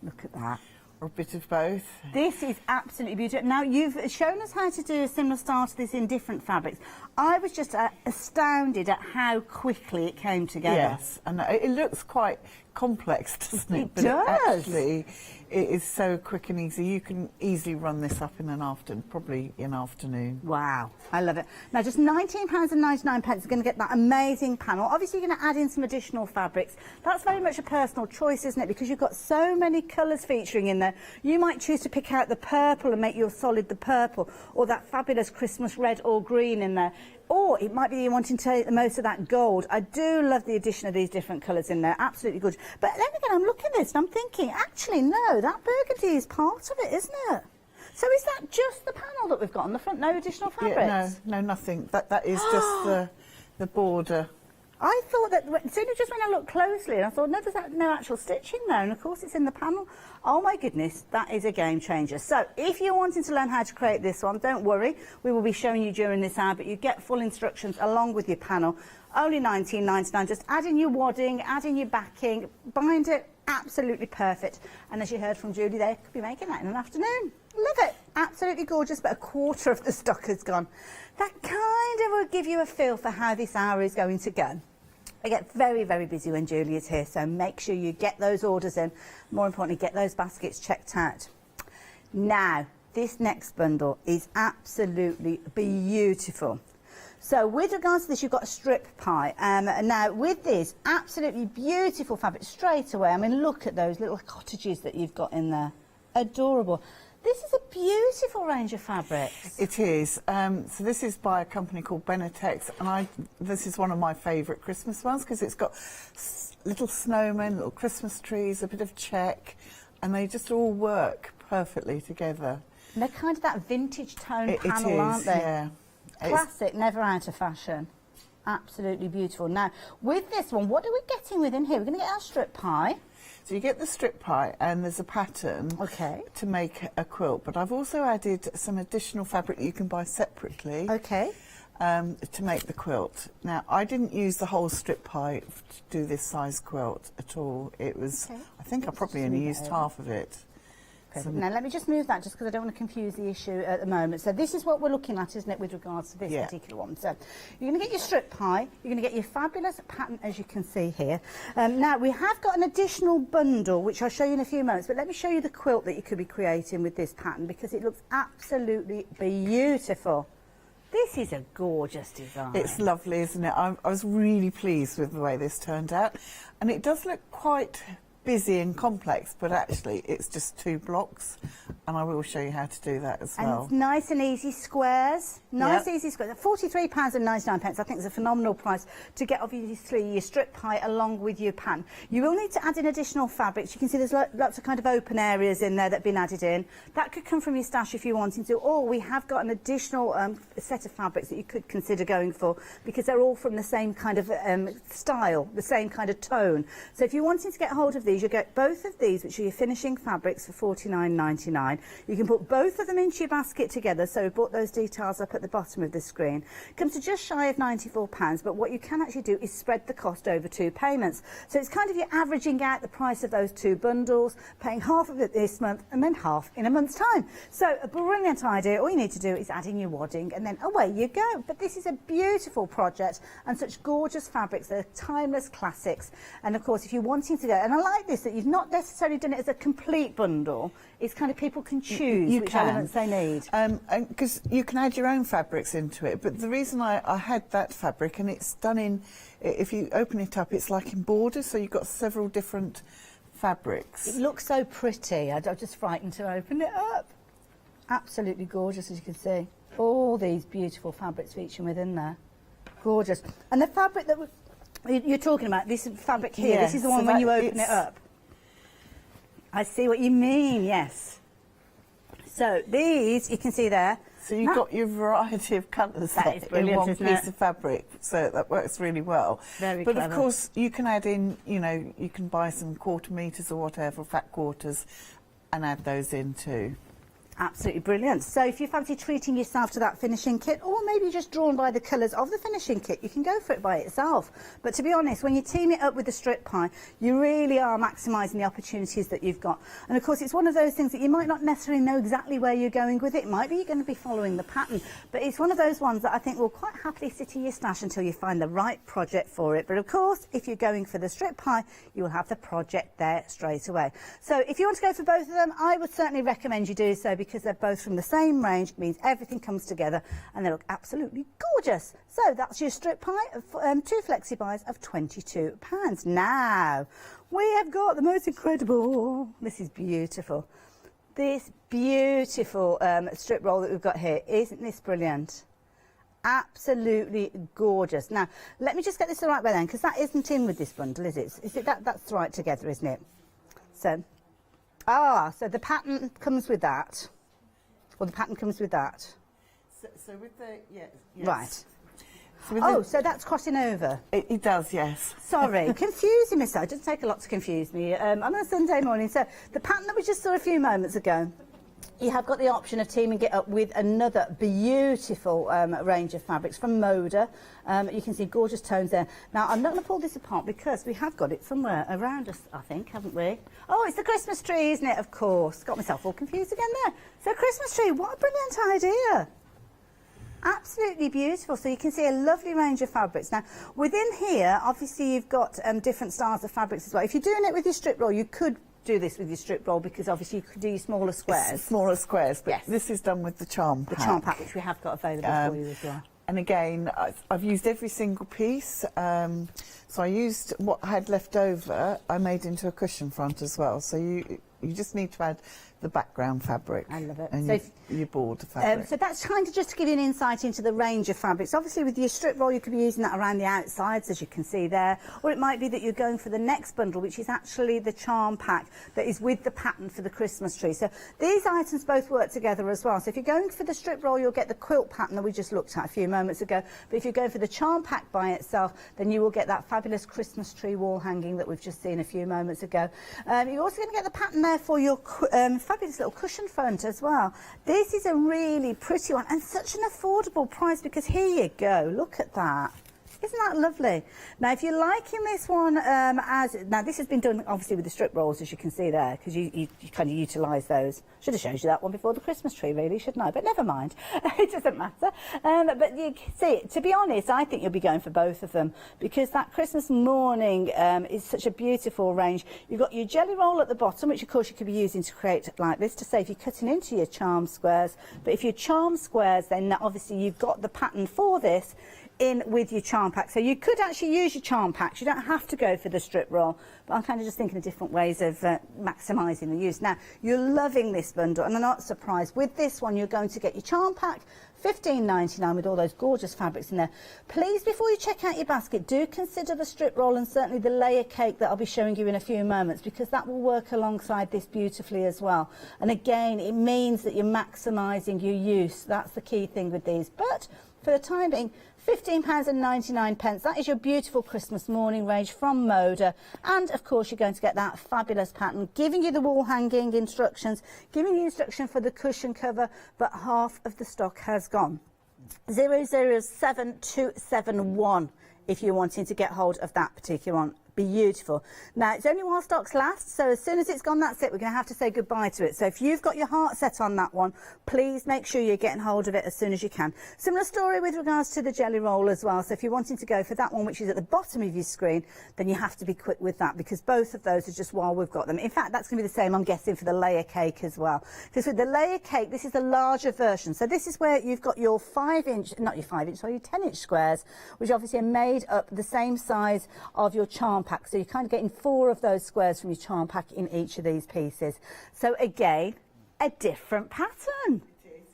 look at that. Or a bit of both. This is absolutely beautiful. Now, you've shown us how to do a similar style to this in different fabrics. I was just astounded at how quickly it came together. Yes, and it looks quite complex, doesn't it? It but does. Actually, it is so quick and easy. You can easily run this up in an afternoon, probably in afternoon. Wow, I love it. Now, just £19.99 is going to get that amazing panel. Obviously, you're going to add in some additional fabrics. That's very much a personal choice, isn't it? Because you've got so many colours featuring in there. You might choose to pick out the purple and make your solid the purple, or that fabulous Christmas red or green in there. Or it might be you wanting to take the most of that gold. I do love the addition of these different colours in there. Absolutely good. But then again, I'm looking at this and I'm thinking, actually, no, that burgundy is part of it, isn't it? So is that just the panel that we've got on the front? No additional fabrics? Yeah, no, nothing. That is just the border. I thought that, just when I looked closely, and I thought, no, there's no actual stitching there, and of course it's in the panel. Oh my goodness, that is a game changer. So if you're wanting to learn how to create this one, don't worry, we will be showing you during this hour, but you get full instructions along with your panel. Only £19.99, just add in your wadding, add in your backing, bind it, absolutely perfect. And as you heard from Julie there, could be making that in an afternoon. Love it, absolutely gorgeous, but a quarter of the stock has gone. That kind of will give you a feel for how this hour is going to go. I get very, very busy when Julie is here, so make sure you get those orders in. More importantly, get those baskets checked out. Now, this next bundle is absolutely beautiful. So with regards to this, you've got a strip pie. Now, with this, absolutely beautiful fabric straight away. I mean, look at those little cottages that you've got in there. Adorable. This is a beautiful range of fabrics. It is. So this is by a company called Benetex, and this is one of my favourite Christmas ones because it's got little snowmen, little Christmas trees, a bit of check, and they just all work perfectly together. And they're kind of that vintage tone panel, aren't they? Yeah. Classic, never out of fashion. Absolutely beautiful. Now, with this one, what are we getting within here? We're going to get our strip pie. So you get the strip pie and there's a pattern to make a quilt, but I've also added some additional fabric that you can buy separately to make the quilt. Now, I didn't use the whole strip pie to do this size quilt at all. It was, I think I probably only used half of it. Now, let me just move that just because I don't want to confuse the issue at the moment. So this is what we're looking at, isn't it, with regards to this particular one. So you're going to get your strip pie, you're going to get your fabulous pattern, as you can see here. Now, we have got an additional bundle, which I'll show you in a few moments, but let me show you the quilt that you could be creating with this pattern because it looks absolutely beautiful. This is a gorgeous design. It's lovely, isn't it? I was really pleased with the way this turned out. And it does look quite busy and complex, but actually it's just 2 blocks, and I will show you how to do that as well. And it's nice and easy squares. Nice, easy squares. £43.99. I think it's a phenomenal price to get obviously your strip pie along with your pan. You will need to add in additional fabrics. You can see there's lots of kind of open areas in there that have been added in. That could come from your stash if you're wanting to, or we have got an additional set of fabrics that you could consider going for, because they're all from the same kind of style, the same kind of tone. So if you're wanting to get hold of these, you'll get both of these, which are your finishing fabrics, for £49.99. You can put both of them into your basket together, so we've brought those details up at the bottom of the screen. It comes to just shy of £94, but what you can actually do is spread the cost over 2 payments. So it's kind of you're averaging out the price of those 2 bundles, paying half of it this month and then half in a month's time. So a brilliant idea. All you need to do is add in your wadding and then away you go. But this is a beautiful project and such gorgeous fabrics. They're timeless classics. And of course, if you're wanting to go, and I like this, that you've not necessarily done it as a complete bundle. It's kind of people can choose which elements they need. Because you can add your own fabrics into it, but the reason I had that fabric, and it's done in, if you open it up, it's like in borders, so you've got several different fabrics. It looks so pretty. I'm just frightened to open it up. Absolutely gorgeous, as you can see. All these beautiful fabrics featuring within there. Gorgeous. And the fabric that you're talking about, this fabric here, Yes, this is the one so when you open it up. I see what you mean, yes. So these, you can see there. So you've got your variety of colours That is brilliant, in one isn't piece it? of fabric, so that works really well. Very But clever. of course, you can add in, you know, you can buy some quarter metres or whatever, fat quarters, and add those in too. Absolutely brilliant. So if you fancy treating yourself to that finishing kit, or maybe just drawn by the colours of the finishing kit, you can go for it by itself. But to be honest, when you team it up with the strip pie, you really are maximising the opportunities that you've got. And of course, it's one of those things that you might not necessarily know exactly where you're going with it. It might be you're going to be following the pattern, but it's one of those ones that I think will quite happily sit in your stash until you find the right project for it. But of course, if you're going for the strip pie, you will have the project there straight away. So if you want to go for both of them, I would certainly recommend you do so, because they're both from the same range. It means everything comes together and they look absolutely gorgeous. So that's your strip pie of 2 flexi buys of £22. Now we have got the most incredible, this is beautiful, this beautiful strip roll that we've got here. Isn't this brilliant? Absolutely gorgeous. Now let me just get this the right way then, because that isn't in with this bundle, is it? Is it that's right together, isn't it? So so the pattern comes with that. Well, the pattern comes with that. So with the, yes. Right. So so that's crossing over. It does, yes. Sorry, confusing me so. It doesn't take a lot to confuse me on a Sunday morning. So the pattern that we just saw a few moments ago, you have got the option of teaming it up with another beautiful range of fabrics from Moda. You can see gorgeous tones there. Now, I'm not going to pull this apart because we have got it somewhere around us, I think, haven't we? Oh, it's the Christmas tree, isn't it? Of course. Got myself all confused again there. So, Christmas tree, what a brilliant idea. Absolutely beautiful. So you can see a lovely range of fabrics. Now, within here, obviously, you've got different styles of fabrics as well. If you're doing it with your strip roll, you could do this with your strip roll, because obviously you could do your smaller squares. It's smaller squares, but yes, this is done with the charm pack. The charm pack, which we have got available for you as well. And again, I've used every single piece. So I used what I had left over, I made into a cushion front as well. So you just need to add the background fabric. I love it. And So your border fabric. So that's kind of just to give you an insight into the range of fabrics. Obviously, with your strip roll, you could be using that around the outsides, as you can see there. Or it might be that you're going for the next bundle, which is actually the charm pack that is with the pattern for the Christmas tree. So these items both work together as well. So if you're going for the strip roll, you'll get the quilt pattern that we just looked at a few moments ago. But if you're going for the charm pack by itself, then you will get that fabulous Christmas tree wall hanging that we've just seen a few moments ago. You're also going to get the pattern there for your fabulous little cushion front as well. This is a really pretty one and such an affordable price, because here you go, look at that. Isn't that lovely? Now, if you're liking this one, now this has been done obviously with the strip rolls, as you can see there, because you kind of utilise those. Should have showed you that one before the Christmas tree, really, shouldn't I? But never mind, it doesn't matter. But you can see, to be honest, I think you'll be going for both of them, because that Christmas morning is such a beautiful range. You've got your jelly roll at the bottom, which of course you could be using to create like this, to save you cutting into your charm squares. But if you charm squares, then obviously you've got the pattern for this in with your charm pack. So you could actually use your charm packs. You don't have to go for the strip roll, but I'm kind of just thinking of different ways of maximising the use. Now, you're loving this bundle, and I'm not surprised. With this one, you're going to get your charm pack, $15.99, with all those gorgeous fabrics in there. Please, before you check out your basket, do consider the strip roll and certainly the layer cake that I'll be showing you in a few moments, because that will work alongside this beautifully as well. And again, it means that you're maximising your use. That's the key thing with these. But for the time being, £15.99. That is your beautiful Christmas morning range from Moda. And of course, you're going to get that fabulous pattern, giving you the wall hanging instructions, giving you instruction for the cushion cover, but half of the stock has gone. 007271 if you're wanting to get hold of that particular one. Beautiful. Now, it's only while stocks last, so as soon as it's gone, that's it. We're going to have to say goodbye to it. So if you've got your heart set on that one, please make sure you're getting hold of it as soon as you can. Similar story with regards to the jelly roll as well. So if you're wanting to go for that one, which is at the bottom of your screen, then you have to be quick with that, because both of those are just while we've got them. In fact, that's going to be the same, I'm guessing, for the layer cake as well. Because with the layer cake, this is the larger version. So this is where you've got your 5-inch, not your 5-inch, sorry, your 10-inch squares, which obviously are made up the same size of your charm pack. So you're kind of getting 4 of those squares from your charm pack in each of these pieces. So again, a different pattern.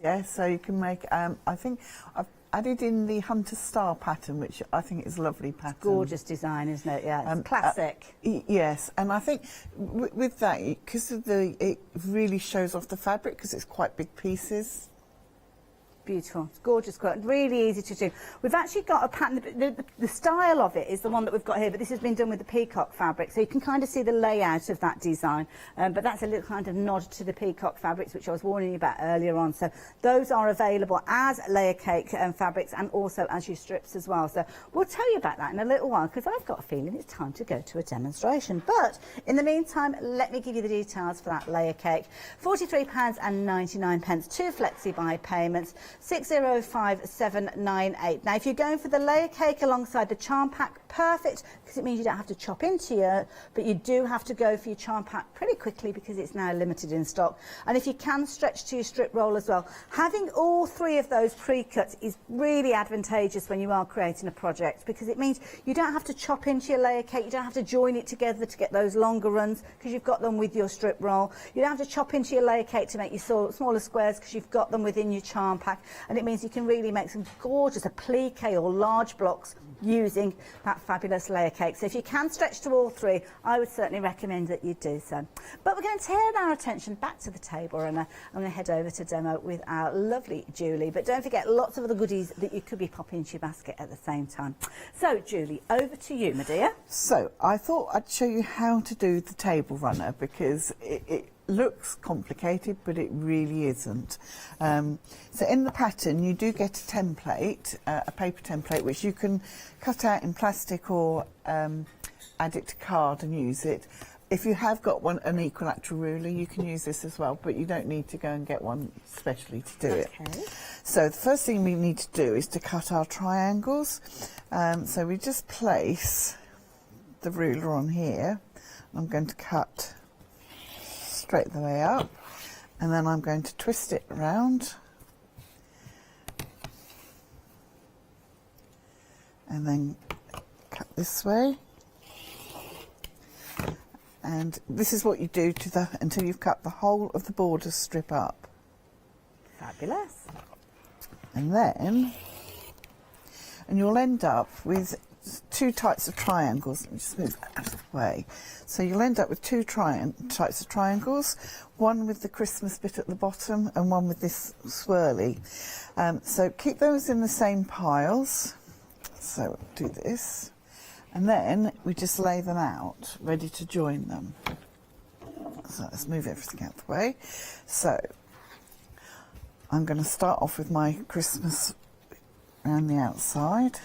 Yeah, so you can make, I think I've added in the Hunter Star pattern, which I think is a lovely pattern. Gorgeous design, isn't it? Yeah, it's classic. Yes, and I think with that, because of it really shows off the fabric, because it's quite big pieces. Beautiful. It's gorgeous quilt. Really easy to do. We've actually got a pattern. The style of it is the one that we've got here, but this has been done with the peacock fabric, so you can kind of see the layout of that design. But that's a little kind of nod to the peacock fabrics, which I was warning you about earlier on. So those are available as layer cake fabrics and also as your strips as well. So we'll tell you about that in a little while, because I've got a feeling it's time to go to a demonstration. But in the meantime, let me give you the details for that layer cake. £43.99, 2 flexi buy payments. 605798. Now, if you're going for the layer cake alongside the charm pack, perfect, because it means you don't have to chop into your, but you do have to go for your charm pack pretty quickly because it's now limited in stock. And if you can stretch to your strip roll as well, having all 3 of those pre-cuts is really advantageous when you are creating a project, because it means you don't have to chop into your layer cake, you don't have to join it together to get those longer runs because you've got them with your strip roll. You don't have to chop into your layer cake to make your smaller squares because you've got them within your charm pack. And it means you can really make some gorgeous applique or large blocks using that fabulous layer cake. So if you can stretch to all 3, I would certainly recommend that you do so. But we're going to turn our attention back to the table, and I'm going to head over to demo with our lovely Julie. But don't forget, lots of other goodies that you could be popping into your basket at the same time. So Julie, over to you, my dear. So I thought I'd show you how to do the table runner, because it looks complicated, but it really isn't. So in the pattern, you do get a template, a paper template, which you can cut out in plastic or add it to card and use it. If you have got an equilateral ruler, you can use this as well, but you don't need to go and get one specially to do it. So the first thing we need to do is to cut our triangles. So we just place the ruler on here. I'm going to cut straight the way up, and then I'm going to twist it around and then cut this way, and this is what you do to until you've cut the whole of the border strip up. Fabulous. And you'll end up with 2 types of triangles. Let me just move that out of the way. So you'll end up with 2 types of triangles, one with the Christmas bit at the bottom and one with this swirly. So keep those in the same piles. So do this, and then we just lay them out, ready to join them. So let's move everything out of the way. So I'm going to start off with my Christmas around the outside.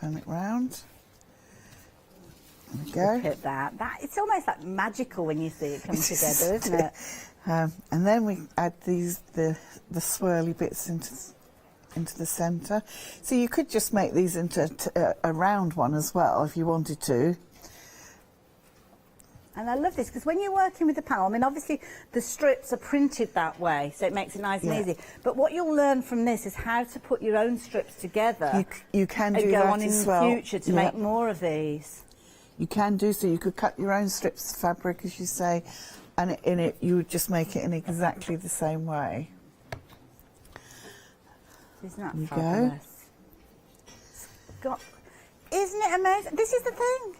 turn it round. There we go. Look at that. It's almost like magical when you see it come together, isn't it? And then we add the swirly bits into the centre. So you could just make these into a round one as well if you wanted to. And I love this because when you're working with the panel, I mean, obviously the strips are printed that way, so it makes it nice and easy. But what you'll learn from this is how to put your own strips together. You can do and go that on in as the well. future to make more of these. You can do so. You could cut your own strips of fabric, as you say, and in it you would just make it in exactly the same way. Isn't that there you fabulous? Isn't it amazing? This is the thing.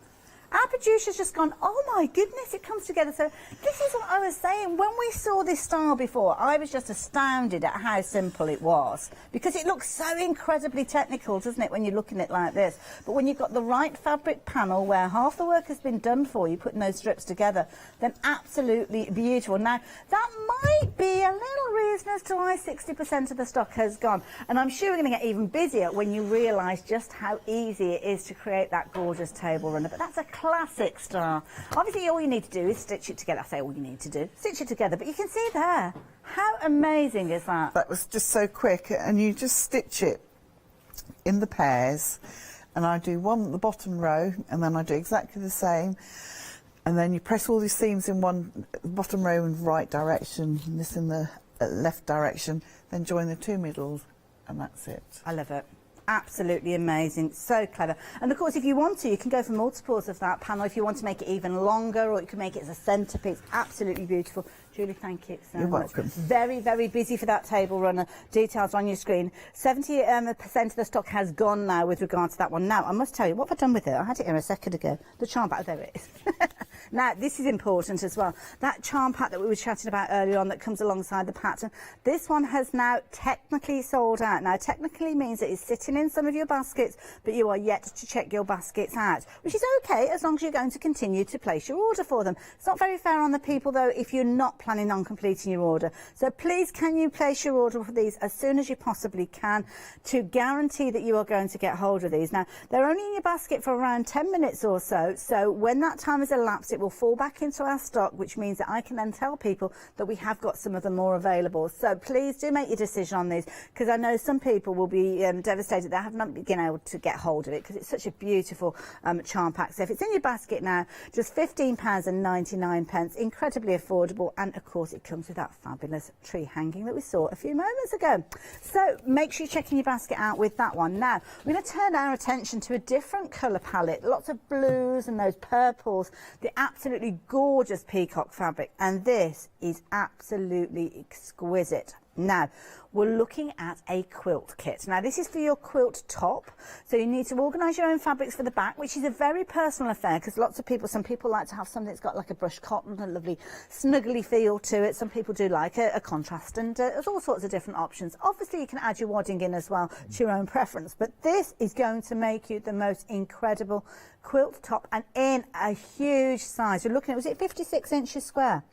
Our producer's just gone, oh my goodness, it comes together. So this is what I was saying. When we saw this style before, I was just astounded at how simple it was. Because it looks so incredibly technical, doesn't it, when you're looking at it like this. But when you've got the right fabric panel where half the work has been done for you, putting those strips together, then absolutely beautiful. Now, that might be a little reason as to why 60% of the stock has gone. And I'm sure we're going to get even busier when you realise just how easy it is to create that gorgeous table runner. But that's a classic style. Obviously, all you need to do is stitch it together. I say all you need to do, stitch it together. But you can see there, how amazing is that? That was just so quick, and you just stitch it in the pairs. And I do one at the bottom row, and then I do exactly the same. And then you press all these seams in one bottom row in the right direction, and this in the left direction. Then join the two middles, and that's it. I love it. Absolutely amazing, so clever. And of course, if you want to, you can go for multiples of that panel if you want to make it even longer, or you can make it as a centrepiece. Absolutely beautiful. Julie, thank you so You're much. welcome. Very, very busy for that table runner. Details on your screen. 70% of the stock has gone now with regard to that one. Now, I must tell you, what have I done with it? I had it here a second ago. The charm pack, there it is. Now, this is important as well. That charm pack that we were chatting about earlier on that comes alongside the pattern, this one has now technically sold out. Now, technically means that it's sitting in some of your baskets, but you are yet to check your baskets out, which is okay as long as you're going to continue to place your order for them. It's not very fair on the people, though, if you're not planning on completing your order. So please, can you place your order for these as soon as you possibly can to guarantee that you are going to get hold of these. Now, they're only in your basket for around 10 minutes or so, so when that time has elapsed, it will fall back into our stock, which means that I can then tell people that we have got some of them more available. So please do make your decision on these, because I know some people will be devastated they have not been able to get hold of it, because it's such a beautiful charm pack. So if it's in your basket now, just £15.99, incredibly affordable, and of course it comes with that fabulous tree hanging that we saw a few moments ago. So make sure you're checking your basket out with that one. Now we're going to turn our attention to a different colour palette, lots of blues and those purples, the absolutely gorgeous peacock fabric, and this is absolutely exquisite. Now, we're looking at a quilt kit. Now, this is for your quilt top, so you need to organise your own fabrics for the back, which is a very personal affair, because some people like to have something that's got like a brushed cotton, a lovely snuggly feel to it. Some people do like a contrast, and there's all sorts of different options. Obviously, you can add your wadding in as well to your own preference, but this is going to make you the most incredible quilt top, and in a huge size. You're looking at, was it 56 inches square?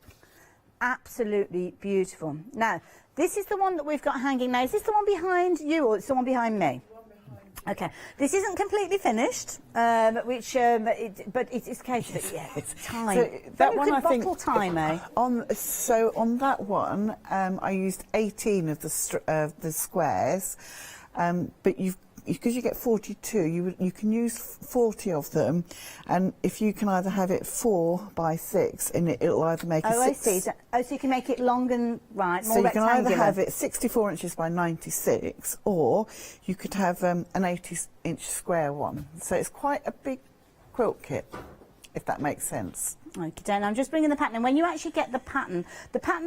Absolutely beautiful. Now, this is the one that we've got hanging now. Is this the one behind you, or it's the one behind me? Okay, this isn't completely finished, but it's a case of it's time. So that one, I think, time, eh? On that one, I used 18 of the squares, but because you get 42, you can use 40 of them, and if you can either have it 4 by 6, and it'll either make a 6. I see. So you can make it long and more so you can rectangular. either have it 64 inches by 96, or you could have an 80-inch square one. So it's quite a big quilt kit, if that makes sense. Okay, Dan, I'm just bringing the pattern. And when you actually get the pattern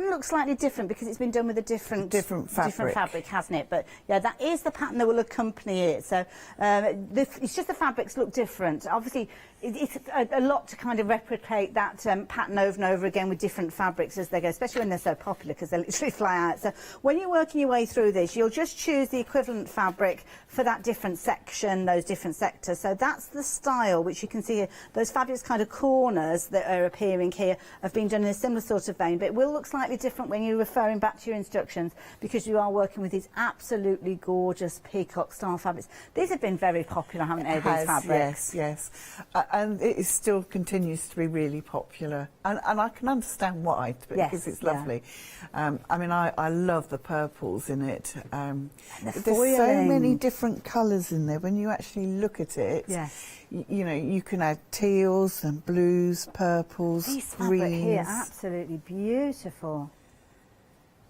looks slightly different because it's been done with a different fabric, hasn't it? But yeah, that is the pattern that will accompany it. So it's just the fabrics look different. Obviously, it's a lot to kind of replicate that pattern over and over again with different fabrics as they go, especially when they're so popular, because they literally fly out. So when you're working your way through this, you'll just choose the equivalent fabric for that different section, those different sectors. So that's the style, which you can see here, those fabulous kind of corners that they're appearing here have been done in a similar sort of vein, but it will look slightly different when you're referring back to your instructions, because you are working with these absolutely gorgeous peacock style fabrics. These have been very popular, haven't they, these fabrics? Yes, and it is still continues to be really popular, and I can understand why, because it's lovely. I mean, I love the purples in it. There's so many different colours in there when you actually look at it. You know, you can add teals and blues, purples, these greens. fabric here, absolutely beautiful.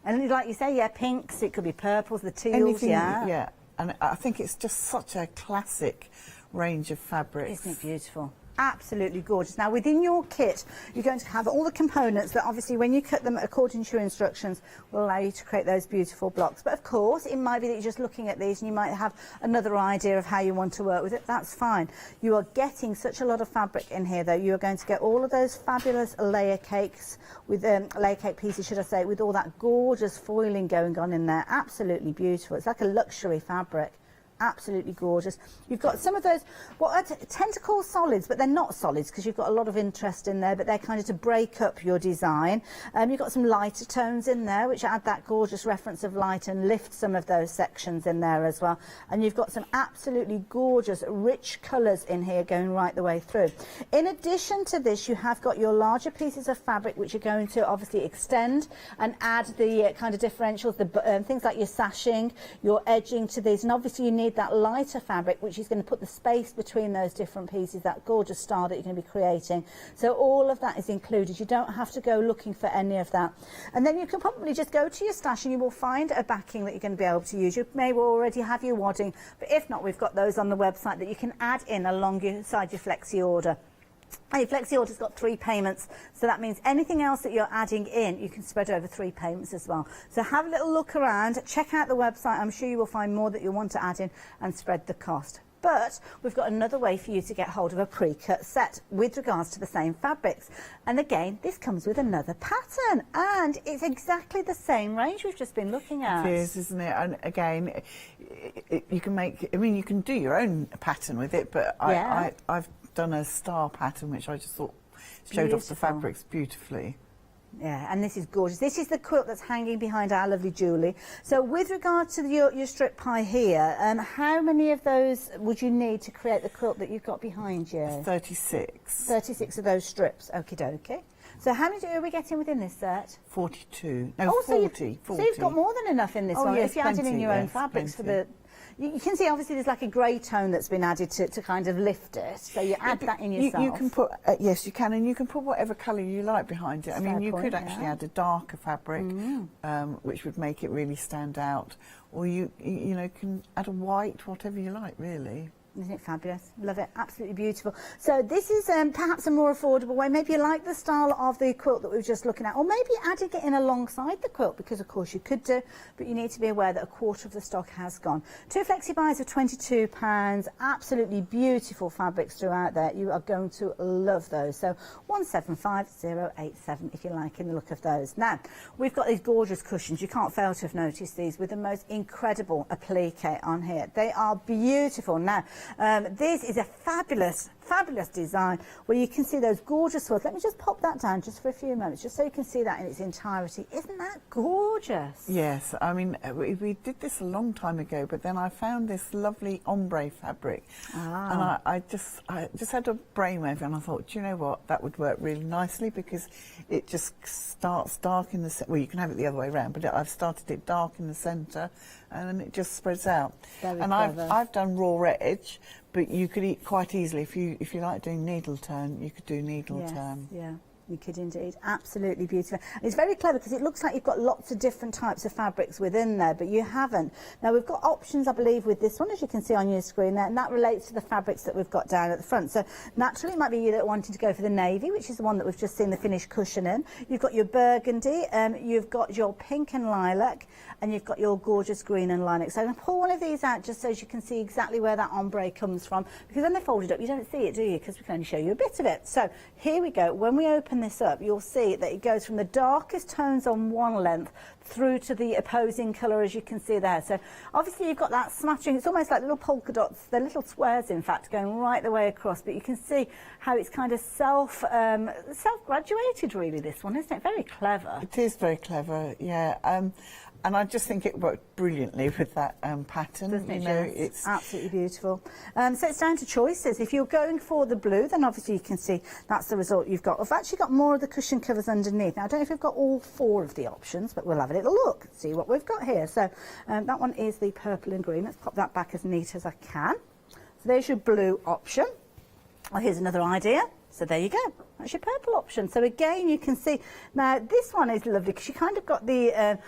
And like you say, yeah, pinks, it could be purples, the teals, Anything, yeah. And I think it's just such a classic range of fabrics. Isn't it beautiful? Absolutely gorgeous. Now, within your kit, you're going to have all the components that obviously when you cut them according to your instructions will allow you to create those beautiful blocks. But of course, it might be that you're just looking at these and you might have another idea of how you want to work with it. That's fine. You are getting such a lot of fabric in here, though. You are going to get all of those fabulous layer cakes, with layer cake pieces, should I say, with all that gorgeous foiling going on in there. Absolutely beautiful. It's like a luxury fabric. Absolutely gorgeous. You've got some of those, what I tend to call solids, but they're not solids because you've got a lot of interest in there, but they're kind of to break up your design. You've got some lighter tones in there, which add that gorgeous reference of light and lift some of those sections in there as well. And you've got some absolutely gorgeous, rich colours in here going right the way through. In addition to this, you have got your larger pieces of fabric, which are going to obviously extend and add the kind of differentials, the things like your sashing, your edging to these, and obviously you need that lighter fabric, which is going to put the space between those different pieces, that gorgeous style that you're going to be creating. So all of that is included. You don't have to go looking for any of that. And then you can probably just go to your stash and you will find a backing that you're going to be able to use. You may already have your wadding, but if not, we've got those on the website that you can add in alongside your flexi order. Your flexi order's got 3 payments, so that means anything else that you're adding in, you can spread over 3 payments as well. So have a little look around, check out the website. I'm sure you will find more that you want to add in and spread the cost. But we've got another way for you to get hold of a pre-cut set with regards to the same fabrics. And again, this comes with another pattern, and it's exactly the same range we've just been looking at. It is, isn't it? And again, you can make, I mean, you can do your own pattern with it, but I've done a star pattern which I just thought showed off the fabrics beautifully. Yeah, and this is gorgeous. This is the quilt that's hanging behind our lovely Julie. So with regard to your strip pie here, how many of those would you need to create the quilt that you've got behind you? 36. 36 of those strips. Okie dokie. So how many are we getting within this set? 42. No, 40. So you've got more than enough in this one. Yes, if you added in your own fabrics for the... You can see obviously there's like a grey tone that's been added to kind of lift it. So you add that in yourself. You can put, yes you can, and you can put whatever colour you like behind it. I mean, you could actually add a darker fabric, which would make it really stand out. Or you know, can add a white, whatever you like, really. Isn't it fabulous? Love it. Absolutely beautiful. So this is perhaps a more affordable way. Maybe you like the style of the quilt that we were just looking at, or maybe adding it in alongside the quilt, because of course you could do, but you need to be aware that a quarter of the stock has gone. 2 flexi buys of £22. Absolutely beautiful fabrics throughout there. You are going to love those. So 175087 if you like in the look of those. Now, we've got these gorgeous cushions. You can't fail to have noticed these with the most incredible applique on here. They are beautiful. Now, this is a fabulous design where you can see those gorgeous swirls. Let me just pop that down just for a few moments, just so you can see that in its entirety. Isn't that gorgeous? Yes, I mean, we did this a long time ago, but then I found this lovely ombre fabric, and I just had a brainwave, and I thought, do you know what, that would work really nicely, because it just starts dark in the well, you can have it the other way around, but I've started it dark in the centre, and then it just spreads out. Very and clever. I've done raw edge, but you could eat quite easily if you like doing needle turn. You could do needle turn. Yeah. You could indeed. Absolutely beautiful. And it's very clever because it looks like you've got lots of different types of fabrics within there, but you haven't. Now, we've got options, I believe, with this one, as you can see on your screen there, and that relates to the fabrics that we've got down at the front. So naturally, it might be you that are wanting to go for the navy, which is the one that we've just seen the finished cushion in. You've got your burgundy, you've got your pink and lilac, and you've got your gorgeous green and lilac. So I'm going to pull one of these out just so you can see exactly where that ombre comes from, because when they're folded up, you don't see it, do you? Because we can only show you a bit of it. So here we go. When we open open this up, you'll see that it goes from the darkest tones on one length through to the opposing colour, as you can see there. So obviously you've got that smattering. It's almost like little polka dots, they're little squares in fact, going right the way across, but you can see how it's kind of self-graduated really, this one, isn't it? Very clever. It is very clever, yeah. And I just think it worked brilliantly with that pattern. Doesn't it, you know, Jess? it's absolutely beautiful. So it's down to choices. If you're going for the blue, then obviously you can see that's the result you've got. I've actually got more of the cushion covers underneath. Now, I don't know if we've got all 4 of the options, but we'll have a little look, see what we've got here. So that one is the purple and green. Let's pop that back as neat as I can. So there's your blue option. Oh, here's another idea. So there you go. That's your purple option. So again, you can see now this one is lovely because you kind of got the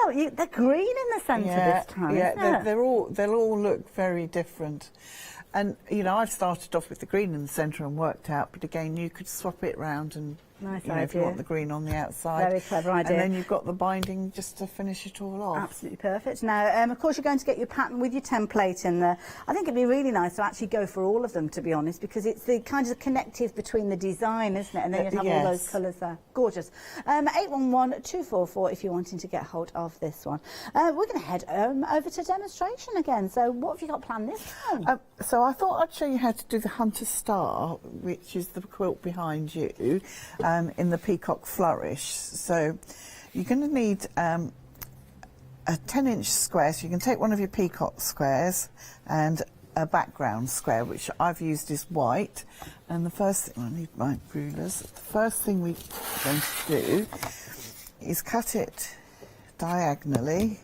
the green in the centre this time. Yeah, they'll all look very different. And you know, I've started off with the green in the centre and worked out, but again, you could swap it round and if you want the green on the outside. Very clever idea. And then you've got the binding just to finish it all off. Absolutely perfect. Now, of course, you're going to get your pattern with your template in there. I think it'd be really nice to actually go for all of them, to be honest, because it's the kind of connective between the design, isn't it? And then you'd have all those colours there. Gorgeous. 811-244 if you're wanting to get hold of this one. We're going to head over to demonstration again. So what have you got planned this time? So I thought I'd show you how to do the Hunter Star, which is the quilt behind you. In the peacock flourish. So you're going to need a 10-inch square, so you can take one of your peacock squares and a background square, which I've used is white. And the first thing, I need my rulers, the first thing we're going to do is cut it diagonally.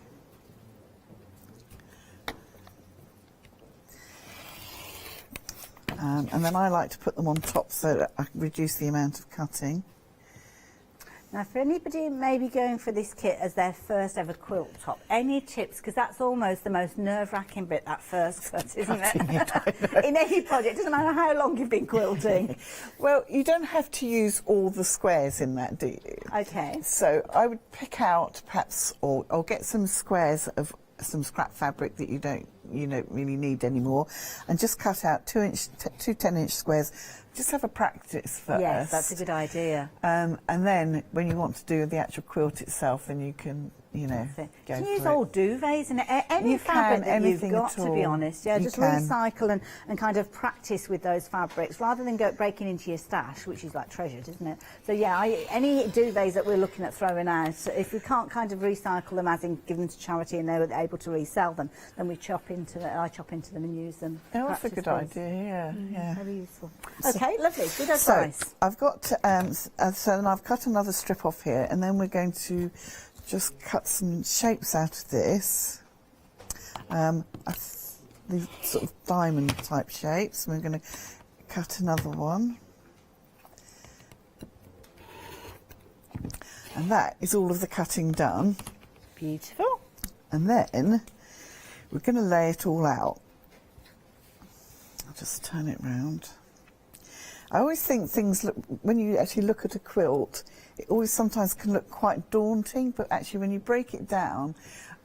And then I like to put them on top so that I can reduce the amount of cutting. Now, for anybody maybe going for this kit as their first ever quilt top, any tips? Because that's almost the most nerve-wracking bit, that first cut, isn't it? In any project, doesn't matter how long you've been quilting. Well, you don't have to use all the squares in that, do you? Okay. So I would pick out perhaps, or get some squares of some scrap fabric that you don't really need anymore, and just cut out two 10-inch squares. Just have a practice first. Yes, that's a good idea. And then when you want to do the actual quilt itself, then you can, go you can use for old duvets and any fabric that you've got, to be honest. Yeah, just recycle and kind of practice with those fabrics rather than breaking into your stash, which is like treasured, isn't it? So yeah, any duvets that we're looking at throwing out, if we can't kind of recycle them, as in give them to charity and they're able to resell them, then we chop into them. I chop into them and use them. Oh, that's a good idea. Yeah, very useful. Okay, lovely. Good advice. So I've got so then I've cut another strip off here, and then we're going to just cut some shapes out of this. These sort of diamond type shapes. We're going to cut another one. And that is all of the cutting done. Beautiful. And then we're going to lay it all out. I'll just turn it round. I always think things look, when you actually look at a quilt, it always sometimes can look quite daunting, but actually when you break it down,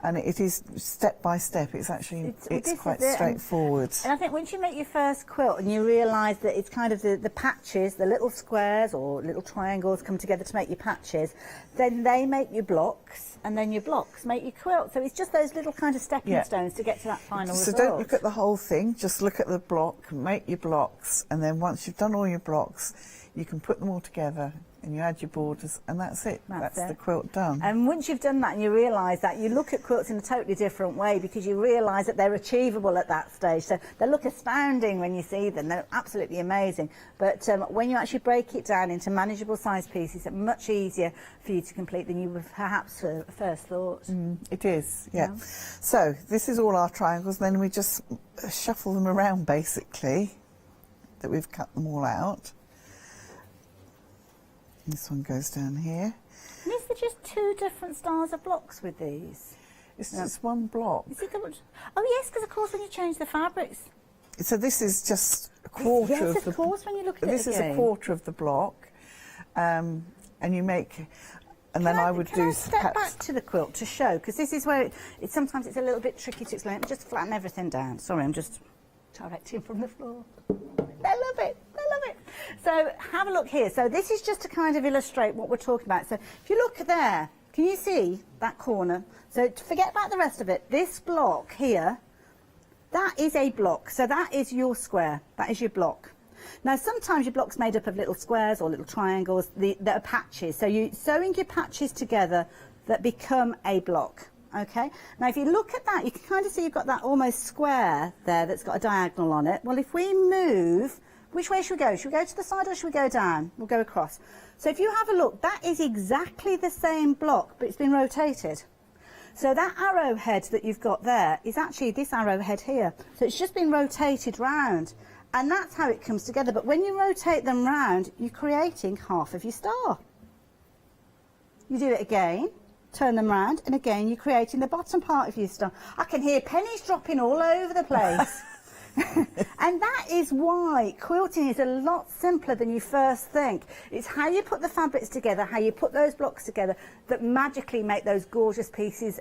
and it is step by step, it's actually it's quite straightforward. And I think once you make your first quilt and you realise that it's kind of the patches, the little squares or little triangles come together to make your patches, then they make your blocks, and then your blocks make your quilt. So it's just those little kind of stepping stones to get to that final result. So don't look at the whole thing, just look at the block, make your blocks, and then once you've done all your blocks, you can put them all together and you add your borders, and that's it. That's the quilt done. And once you've done that and you realise that, you look at quilts in a totally different way, because you realise that they're achievable at that stage. So they look astounding when you see them. They're absolutely amazing. But when you actually break it down into manageable size pieces, it's much easier for you to complete than you would perhaps first thought. It is, yeah. So this is all our triangles. Then we just shuffle them around, basically, that we've cut them all out. This one goes down here. And is there just 2 different styles of blocks with these? It's just one block. Is it oh yes, because of course when you change the fabrics. So this is just a quarter of the... Yes, of course, when you look at it This is a quarter of the block. And you make... And then I would do... Can I step back to the quilt to show? Because this is where sometimes it's a little bit tricky to explain. Just flatten everything down. Sorry, I'm just directing from the floor. I love it. I love it. So have a look here. So this is just to kind of illustrate what we're talking about. So if you look there, can you see that corner? So forget about the rest of it. This block here, that is a block. So that is your square. That is your block. Now sometimes your block's made up of little squares or little triangles that are patches. So you're sewing your patches together that become a block. Okay, now if you look at that, you can kind of see you've got that almost square there that's got a diagonal on it. Well, if we move, which way should we go? Should we go to the side or should we go down? We'll go across. So if you have a look, that is exactly the same block, but it's been rotated. So that arrowhead that you've got there is actually this arrowhead here. So it's just been rotated round, and that's how it comes together. But when you rotate them round, you're creating half of your star. You do it again. Turn them round, and again you're creating the bottom part of your star. I can hear pennies dropping all over the place. And that is why quilting is a lot simpler than you first think. It's how you put the fabrics together, how you put those blocks together, that magically make those gorgeous pieces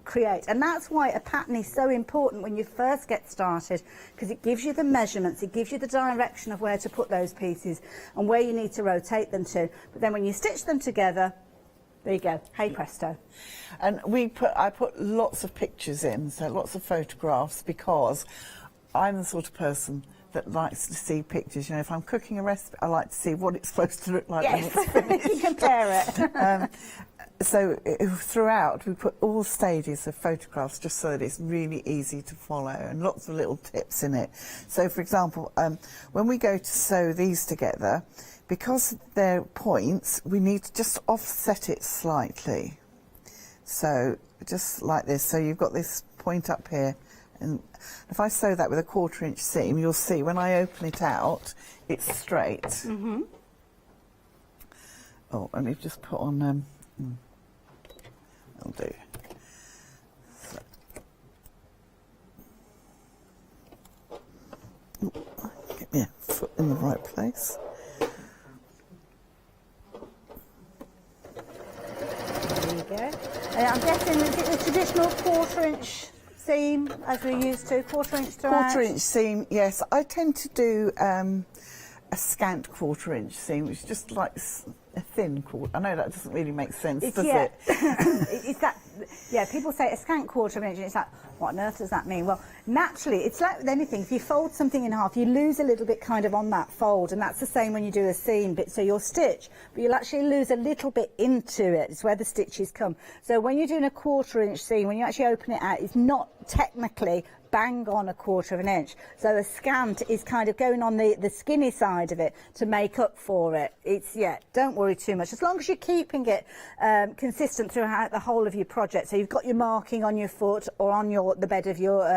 create. And that's why a pattern is so important when you first get started, because it gives you the measurements, it gives you the direction of where to put those pieces and where you need to rotate them to. But then when you stitch them together, there you go, hey presto. And I put lots of pictures in, so lots of photographs, because I'm the sort of person that likes to see pictures. You know, if I'm cooking a recipe, I like to see what it's supposed to look like when it's finished. You compare it. So throughout, we put all stages of photographs just so that it's really easy to follow, and lots of little tips in it. So, for example, when we go to sew these together, because they're points, we need to just offset it slightly. So just like this. So you've got this point up here, and if I sew that with a 1/4 inch seam, you'll see when I open it out, it's straight. Mm-hmm. Oh, let me just put on. That'll do. So. Get my foot in the right place. There you go. I'm guessing, is it the traditional 1/4 inch seam as we're used to, 1/4 inch throughout? 1/4 inch seam, yes. I tend to do a scant 1/4 inch seam, which is just like a thin quarter. I know that doesn't really make sense, does it? It's that, yeah, people say a scant 1/4 inch, and it's like, what on earth does that mean? Well, naturally, it's like with anything. If you fold something in half, you lose a little bit kind of on that fold, and that's the same when you do a seam bit. So you'll stitch, but you'll actually lose a little bit into it. It's where the stitches come. So when you're doing a 1/4 inch seam, when you actually open it out, it's not technically bang on a 1/4 inch. So a scant is kind of going on the skinny side of it to make up for it. It's, yeah, don't worry too much. As long as you're keeping it consistent throughout the whole of your project. So you've got your marking on your foot or on the bed of your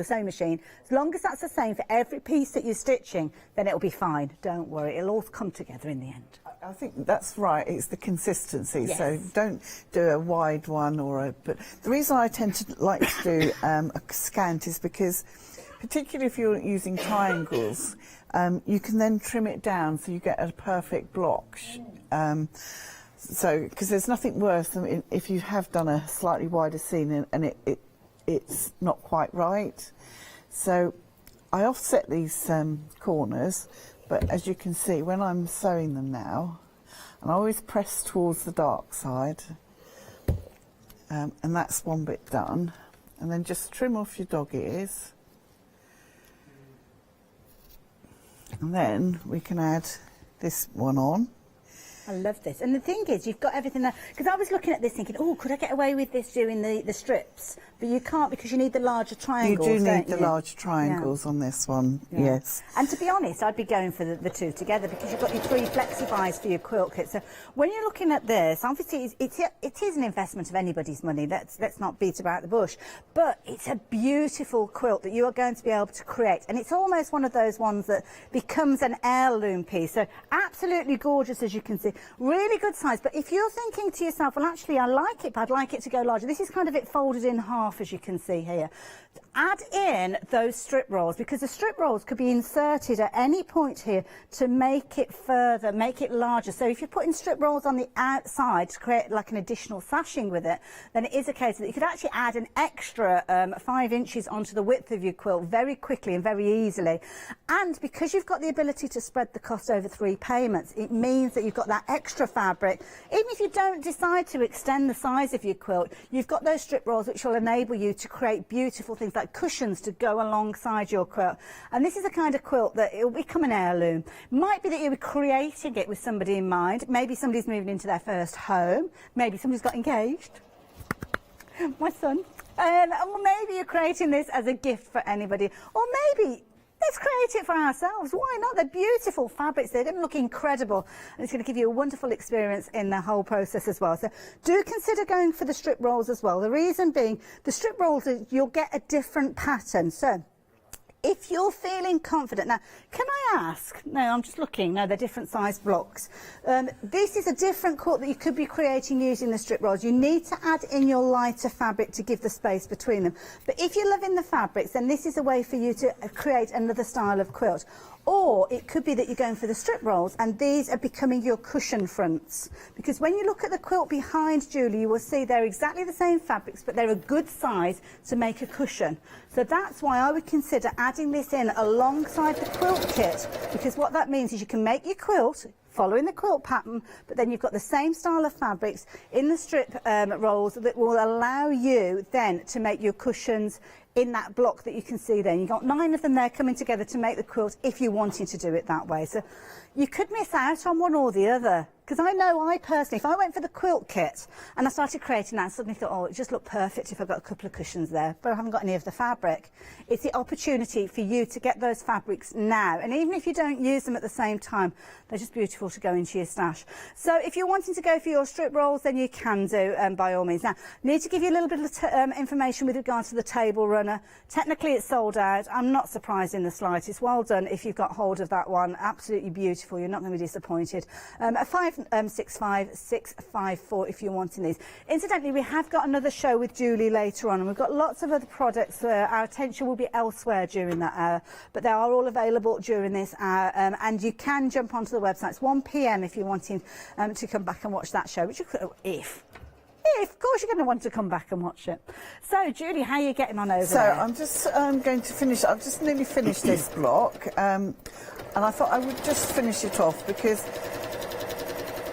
sewing machine. As long as that's the same for every piece that you're stitching, then it'll be fine. Don't worry, it'll all come together in the end. I think that's right. It's the consistency. Yes. So don't do a wide one or a. But the reason I tend to like to do a scant is because, particularly if you're using triangles, you can then trim it down so you get a perfect block. So because there's nothing worse than if you have done a slightly wider seam and it's not quite right. So I offset these corners. But as you can see, when I'm sewing them now, and I always press towards the dark side, and that's one bit done. And then just trim off your dog ears. And then we can add this one on. I love this. And the thing is, you've got everything there. Because I was looking at this thinking, oh, could I get away with this doing the strips? But you can't, because you need the larger triangles, You do need the large triangles on this one, yes. And to be honest, I'd be going for the two together, because you've got your 3 flexi buys for your quilt kit. So when you're looking at this, obviously it is an investment of anybody's money. Let's not beat about the bush. But it's a beautiful quilt that you are going to be able to create. And it's almost one of those ones that becomes an heirloom piece. So absolutely gorgeous, as you can see. Really good size. But if you're thinking to yourself, well, actually, I like it, but I'd like it to go larger. This is kind of it folded in half, as you can see here. Add in those strip rolls, because the strip rolls could be inserted at any point here to make it further, make it larger. So if you're putting strip rolls on the outside to create like an additional sashing with it, then it is a case that you could actually add an extra 5 inches onto the width of your quilt very quickly and very easily. And because you've got the ability to spread the cost over 3 payments, it means that you've got that extra fabric. Even if you don't decide to extend the size of your quilt, you've got those strip rolls which will enable you to create beautiful things like cushions to go alongside your quilt. And this is a kind of quilt that it will become an heirloom. Might be that you're creating it with somebody in mind. Maybe somebody's moving into their first home. Maybe somebody's got engaged. My son. Or maybe you're creating this as a gift for anybody. Or maybe let's create it for ourselves. Why not? They're beautiful fabrics. They're going to look incredible. And it's going to give you a wonderful experience in the whole process as well. So do consider going for the strip rolls as well. The reason being, the strip rolls, you'll get a different pattern. So if you're feeling confident, now, can I ask? No, I'm just looking. No, they're different size blocks. This is a different quilt that you could be creating using the strip rolls. You need to add in your lighter fabric to give the space between them. But if you're loving the fabrics, then this is a way for you to create another style of quilt. Or it could be that you're going for the strip rolls and these are becoming your cushion fronts. Because when you look at the quilt behind Julie, you will see they're exactly the same fabrics, but they're a good size to make a cushion. So that's why I would consider adding this in alongside the quilt kit, because what that means is you can make your quilt following the quilt pattern, but then you've got the same style of fabrics in the strip rolls that will allow you then to make your cushions in that block that you can see there. You've got 9 of them there coming together to make the quilt if you're wanting to do it that way. So you could miss out on one or the other. Because I know I personally, if I went for the quilt kit and I started creating that, I suddenly thought, oh, it just looked perfect if I've got a couple of cushions there, but I haven't got any of the fabric. It's the opportunity for you to get those fabrics now. And even if you don't use them at the same time, they're just beautiful to go into your stash. So if you're wanting to go for your strip rolls, then you can do, by all means. Now, I need to give you a little bit of information with regard to the table runner. Technically, it's sold out. I'm not surprised in the slightest. Well done if you've got hold of that one. Absolutely beautiful. You're not going to be disappointed. At 565-654 if you're wanting these. Incidentally, we have got another show with Julie later on, and we've got lots of other products. Our attention will be elsewhere during that hour, but they are all available during this hour, and you can jump onto the website. It's 1 p.m. if you're wanting to come back and watch that show, which you could, if of course you're going to want to come back and watch it. So, Julie, how are you getting on over there? So, I'm just going to finish, I've just nearly finished this block, and I thought I would just finish it off because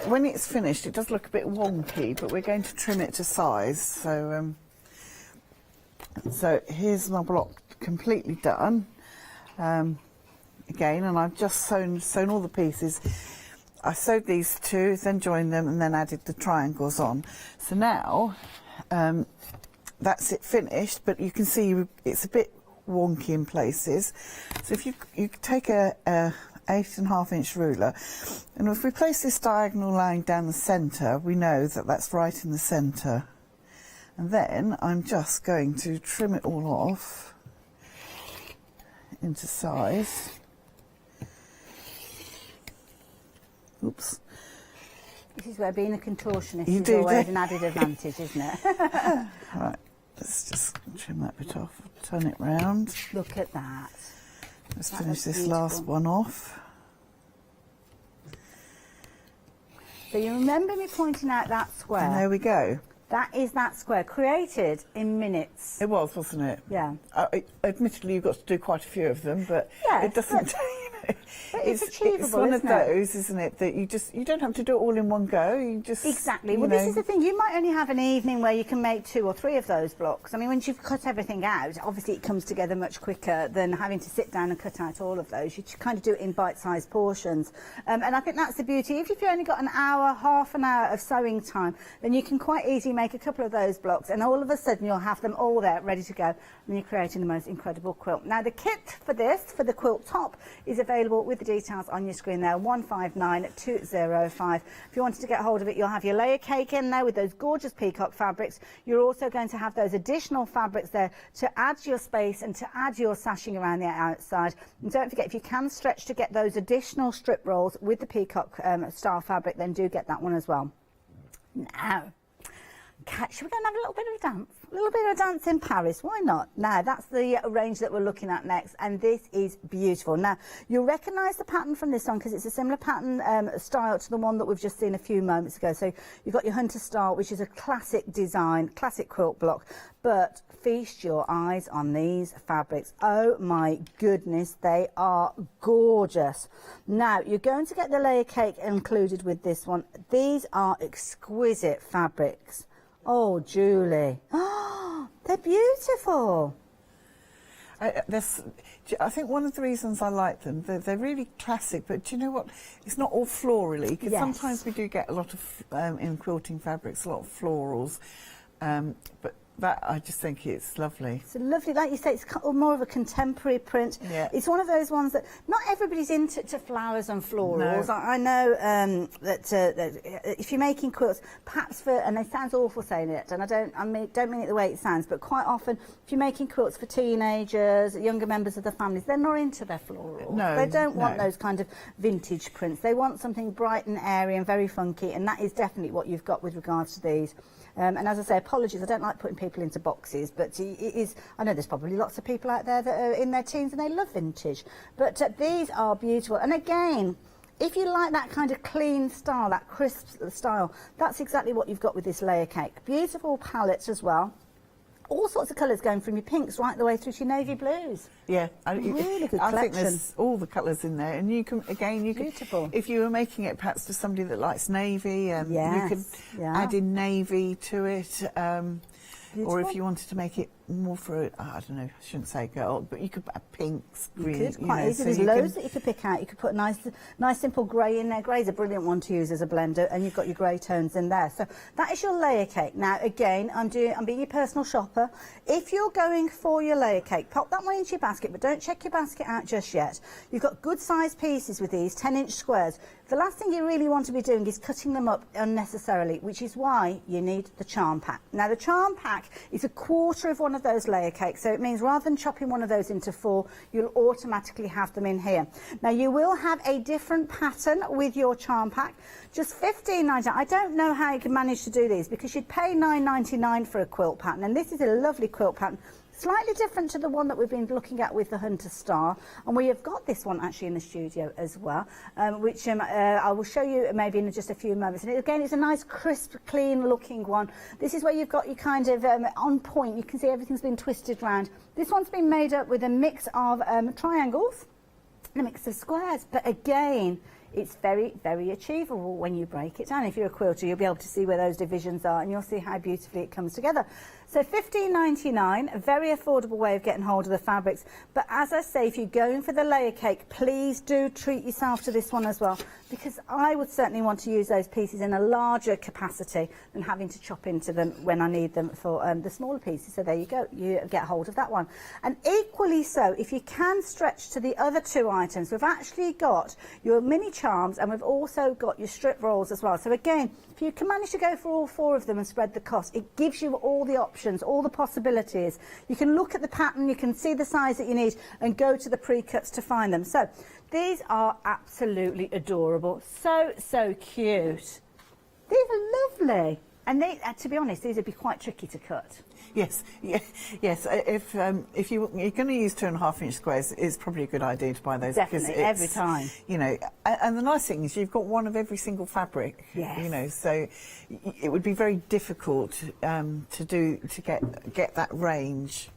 when it's finished, it does look a bit wonky, but we're going to trim it to size. So, so here's my block completely done. Again, and I've just sewn all the pieces. I sewed these two, then joined them, and then added the triangles on. So now, that's it finished, but you can see it's a bit wonky in places. So if you take a 8.5 inch ruler, and if we place this diagonal line down the centre, we know that that's right in the centre. And then I'm just going to trim it all off into size. Oops. This is where being a contortionist is always an added advantage, isn't it? Right, let's just trim that bit off, turn it round. Look at that. Let's finish this last one off. So you remember me pointing out that square? And there we go. That is that square, created in minutes. It was, wasn't it? Yeah. Admittedly, you've got to do quite a few of them, but yes, it doesn't. It's achievable. It's one isn't of those, isn't it? That you don't have to do it all in one go. You just exactly. Well, this is the thing. You might only have an evening where you can make 2 or 3 of those blocks. I mean, once you've cut everything out, obviously it comes together much quicker than having to sit down and cut out all of those. You kind of do it in bite-sized portions, and I think that's the beauty. If you've only got an hour, half an hour of sewing time, then you can quite easily make a couple of those blocks, and all of a sudden you'll have them all there ready to go, and you're creating the most incredible quilt. Now, the kit for this, for the quilt top, is available available with the details on your screen there, 159205. If you wanted to get hold of it, you'll have your layer cake in there with those gorgeous peacock fabrics. You're also going to have those additional fabrics there to add to your space and to add your sashing around the outside. And don't forget, if you can stretch to get those additional strip rolls with the peacock style fabric, then do get that one as well. Now, should we go and have a little bit of a dance? A little bit of a dance in Paris, why not? Now, that's the range that we're looking at next, and this is beautiful. Now, you'll recognise the pattern from this one because it's a similar pattern style to the one that we've just seen a few moments ago. So you've got your Hunter Style, which is a classic design, classic quilt block, but feast your eyes on these fabrics. Oh my goodness, they are gorgeous. Now, you're going to get the layer cake included with this one. These are exquisite fabrics. Oh, Julie. Oh, they're beautiful. I think one of the reasons I like them, they're really classic, but do you know what? It's not all florally, because sometimes we do get a lot of, in quilting fabrics, a lot of florals, but that, I just think it's lovely. It's lovely, like you say, it's more of a contemporary print. Yeah. It's one of those ones that not everybody's into flowers and florals. No. I know that if you're making quilts, perhaps for, and it sounds awful saying it, and I don't mean it the way it sounds, but quite often if you're making quilts for teenagers, younger members of the families, they're not into their florals. No, they don't want those kind of vintage prints. They want something bright and airy and very funky, and that is definitely what you've got with regards to these. And as I say, apologies, I don't like putting people into boxes, but it is, I know there's probably lots of people out there that are in their teens and they love vintage, but these are beautiful. And again, if you like that kind of clean style, that crisp style, that's exactly what you've got with this layer cake. Beautiful palettes as well. All sorts of colours going from your pinks right the way through to your navy blues. Yeah, really good I collection. think there's all the colours in there, and you can, again, you Beautiful. If you were making it perhaps for somebody that likes navy, you could add in navy to it, or if you wanted to make it more for, I don't know, I shouldn't say girl, but you could add pinks, green. You could, quite easy. There's loads that you could pick out. You could put a nice simple grey in there. Grey's a brilliant one to use as a blender, and you've got your grey tones in there. So that is your layer cake. Now, again, I'm being your personal shopper. If you're going for your layer cake, pop that one into your basket, but don't check your basket out just yet. You've got good sized pieces with these 10-inch squares. The last thing you really want to be doing is cutting them up unnecessarily, which is why you need the charm pack. Now, the charm pack is a quarter of one of those layer cakes, so it means rather than chopping one of those into 4, you'll automatically have them in here. Now, you will have a different pattern with your charm pack, just $15.99. I don't know how you can manage to do these, because you'd pay $9.99 for a quilt pattern, and this is a lovely quilt pattern. Slightly different to the one that we've been looking at with the Hunter Star, and we have got this one actually in the studio as well, which I will show you maybe in just a few moments. And again, it's a nice, crisp, clean looking one. This is where you've got your kind of on point. You can see everything's been twisted round. This one's been made up with a mix of triangles and a mix of squares, but again, it's very, very achievable when you break it down. If you're a quilter, you'll be able to see where those divisions are, and you'll see how beautifully it comes together. So $15.99, a very affordable way of getting hold of the fabrics. But as I say, if you're going for the layer cake, please do treat yourself to this one as well, because I would certainly want to use those pieces in a larger capacity than having to chop into them when I need them for the smaller pieces. So there you go, you get hold of that one. And equally so, if you can stretch to the other 2 items, we've actually got your mini charms, and we've also got your strip rolls as well. So again, if you can manage to go for all 4 of them and spread the cost, it gives you all the options, all the possibilities. You can look at the pattern, you can see the size that you need, and go to the pre-cuts to find them. So these are absolutely adorable. So cute. These are lovely. And they, to be honest, these would be quite tricky to cut. Yes, yes. If you're going to use 2.5-inch squares, it's probably a good idea to buy those. Definitely, every time. You know, and the nice thing is you've got one of every single fabric. Yes. You know, so it would be very difficult to get that range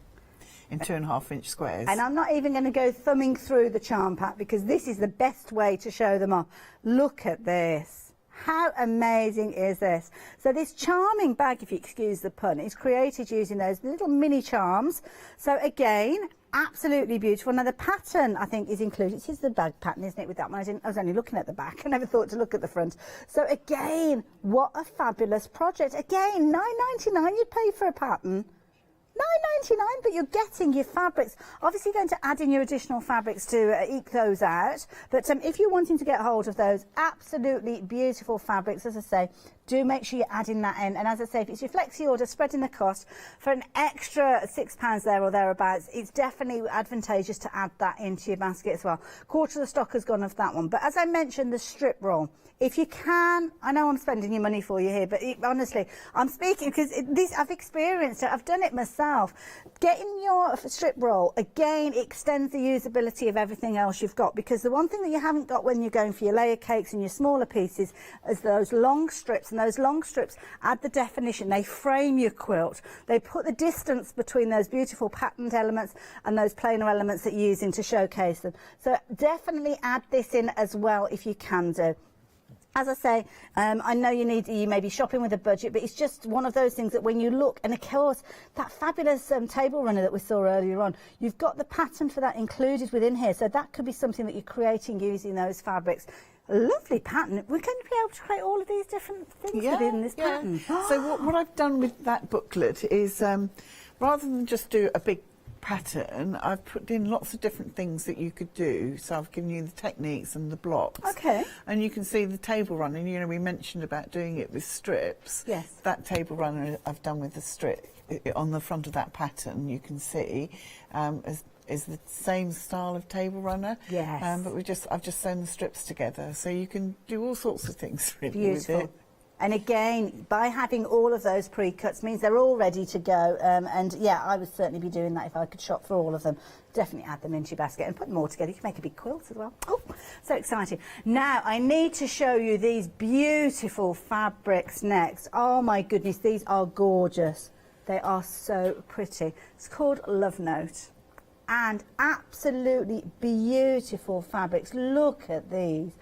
in 2.5-inch squares. And I'm not even going to go thumbing through the charm pack, because this is the best way to show them off. Look at this. How amazing is this? So this charming bag, if you excuse the pun, is created using those little mini charms. So again, absolutely beautiful. Now the pattern, I think, is included. It is the bag pattern, isn't it, with that one? I was only looking at the back. I never thought to look at the front. So again, what a fabulous project. Again, $9.99 you'd pay for a pattern. £9.99, but you're getting your fabrics. Obviously, you're going to add in your additional fabrics to eke those out. But if you're wanting to get hold of those absolutely beautiful fabrics, as I say, do make sure you're adding that in. And as I say, if it's your flexi order, spreading the cost for an extra £6 there or thereabouts, it's definitely advantageous to add that into your basket as well. Quarter of the stock has gone off that one. But as I mentioned, the strip roll. If you can, I know I'm spending your money for you here, but honestly, I'm speaking because I've experienced it. I've done it myself. Getting your strip roll, again, extends the usability of everything else you've got, because the one thing that you haven't got when you're going for your layer cakes and your smaller pieces is those long strips, and those long strips add the definition. They frame your quilt. They put the distance between those beautiful patterned elements and those plainer elements that you're using to showcase them. So definitely add this in as well if you can do. As I say, I know you may be shopping with a budget, but it's just one of those things that when you look, and of course, that fabulous table runner that we saw earlier on, you've got the pattern for that included within here. So that could be something that you're creating using those fabrics. A lovely pattern. We're going to be able to create all of these different things within this pattern. So what I've done with that booklet is, rather than just do a big pattern, I've put in lots of different things that you could do. So I've given you the techniques and the blocks. Okay. And you can see the table runner. You know, we mentioned about doing it with strips. Yes. That table runner I've done with the strip on the front of that pattern. You can see is the same style of table runner. Yes. But I've just sewn the strips together, so you can do all sorts of things really Beautiful. with it. And again, by having all of those pre-cuts means they're all ready to go. And yeah, I would certainly be doing that if I could shop for all of them. Definitely add them into your basket and put them all together. You can make a big quilt as well. Oh, so exciting. Now, I need to show you these beautiful fabrics next. Oh my goodness, these are gorgeous. They are so pretty. It's called Love Note. And absolutely beautiful fabrics. Look at these.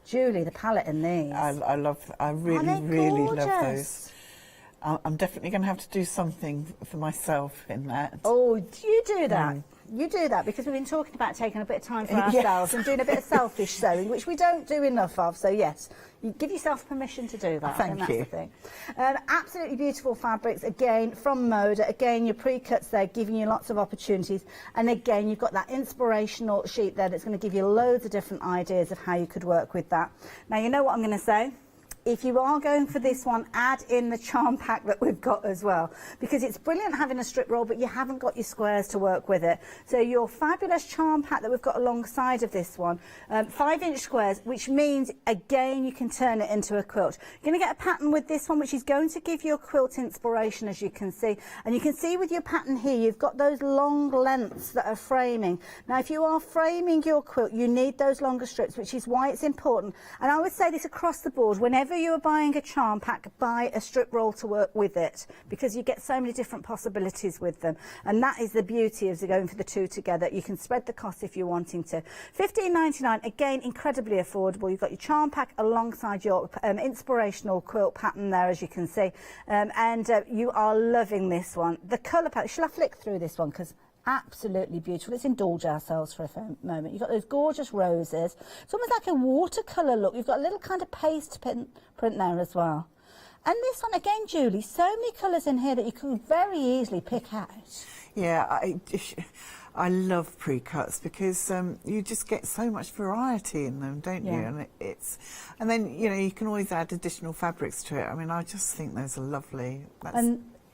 Julie, the palette in these. I really love those. I'm definitely going to have to do something for myself in that. Oh, do you do that? You do that because we've been talking about taking a bit of time for ourselves and doing a bit of selfish sewing, which we don't do enough of. So yes, you give yourself permission to do that. Thank you. That's the thing. Absolutely beautiful fabrics, again, from Moda. Again, your pre-cuts there, giving you lots of opportunities. And again, you've got that inspirational sheet there that's going to give you loads of different ideas of how you could work with that. Now, you know what I'm going to say? If you are going for this one, add in the charm pack that we've got as well, because it's brilliant having a strip roll, but you haven't got your squares to work with it. So your fabulous charm pack that we've got alongside of this one, 5-inch squares, which means, again, you can turn it into a quilt. You're going to get a pattern with this one, which is going to give you a quilt inspiration, as you can see. And you can see with your pattern here, you've got those long lengths that are framing. Now, if you are framing your quilt, you need those longer strips, which is why it's important. And I would say this across the board, whenever you are buying a charm pack, buy a strip roll to work with it, because you get so many different possibilities with them. And that is the beauty of going for the two together. You can spread the cost if you're wanting to. $15.99, again, incredibly affordable. You've got your charm pack alongside your inspirational quilt pattern there, as you can see. You are loving this one. The colour palette, shall I flick through this one? Because absolutely beautiful. Let's indulge ourselves for a moment. You've got those gorgeous roses. It's almost like a watercolour look. You've got a little kind of paste print there as well. And this one, again, Julie, so many colours in here that you could very easily pick out. Yeah, I love pre-cuts because you just get so much variety in them, don't you? And and then, you know, you can always add additional fabrics to it. I mean, I just think those are lovely.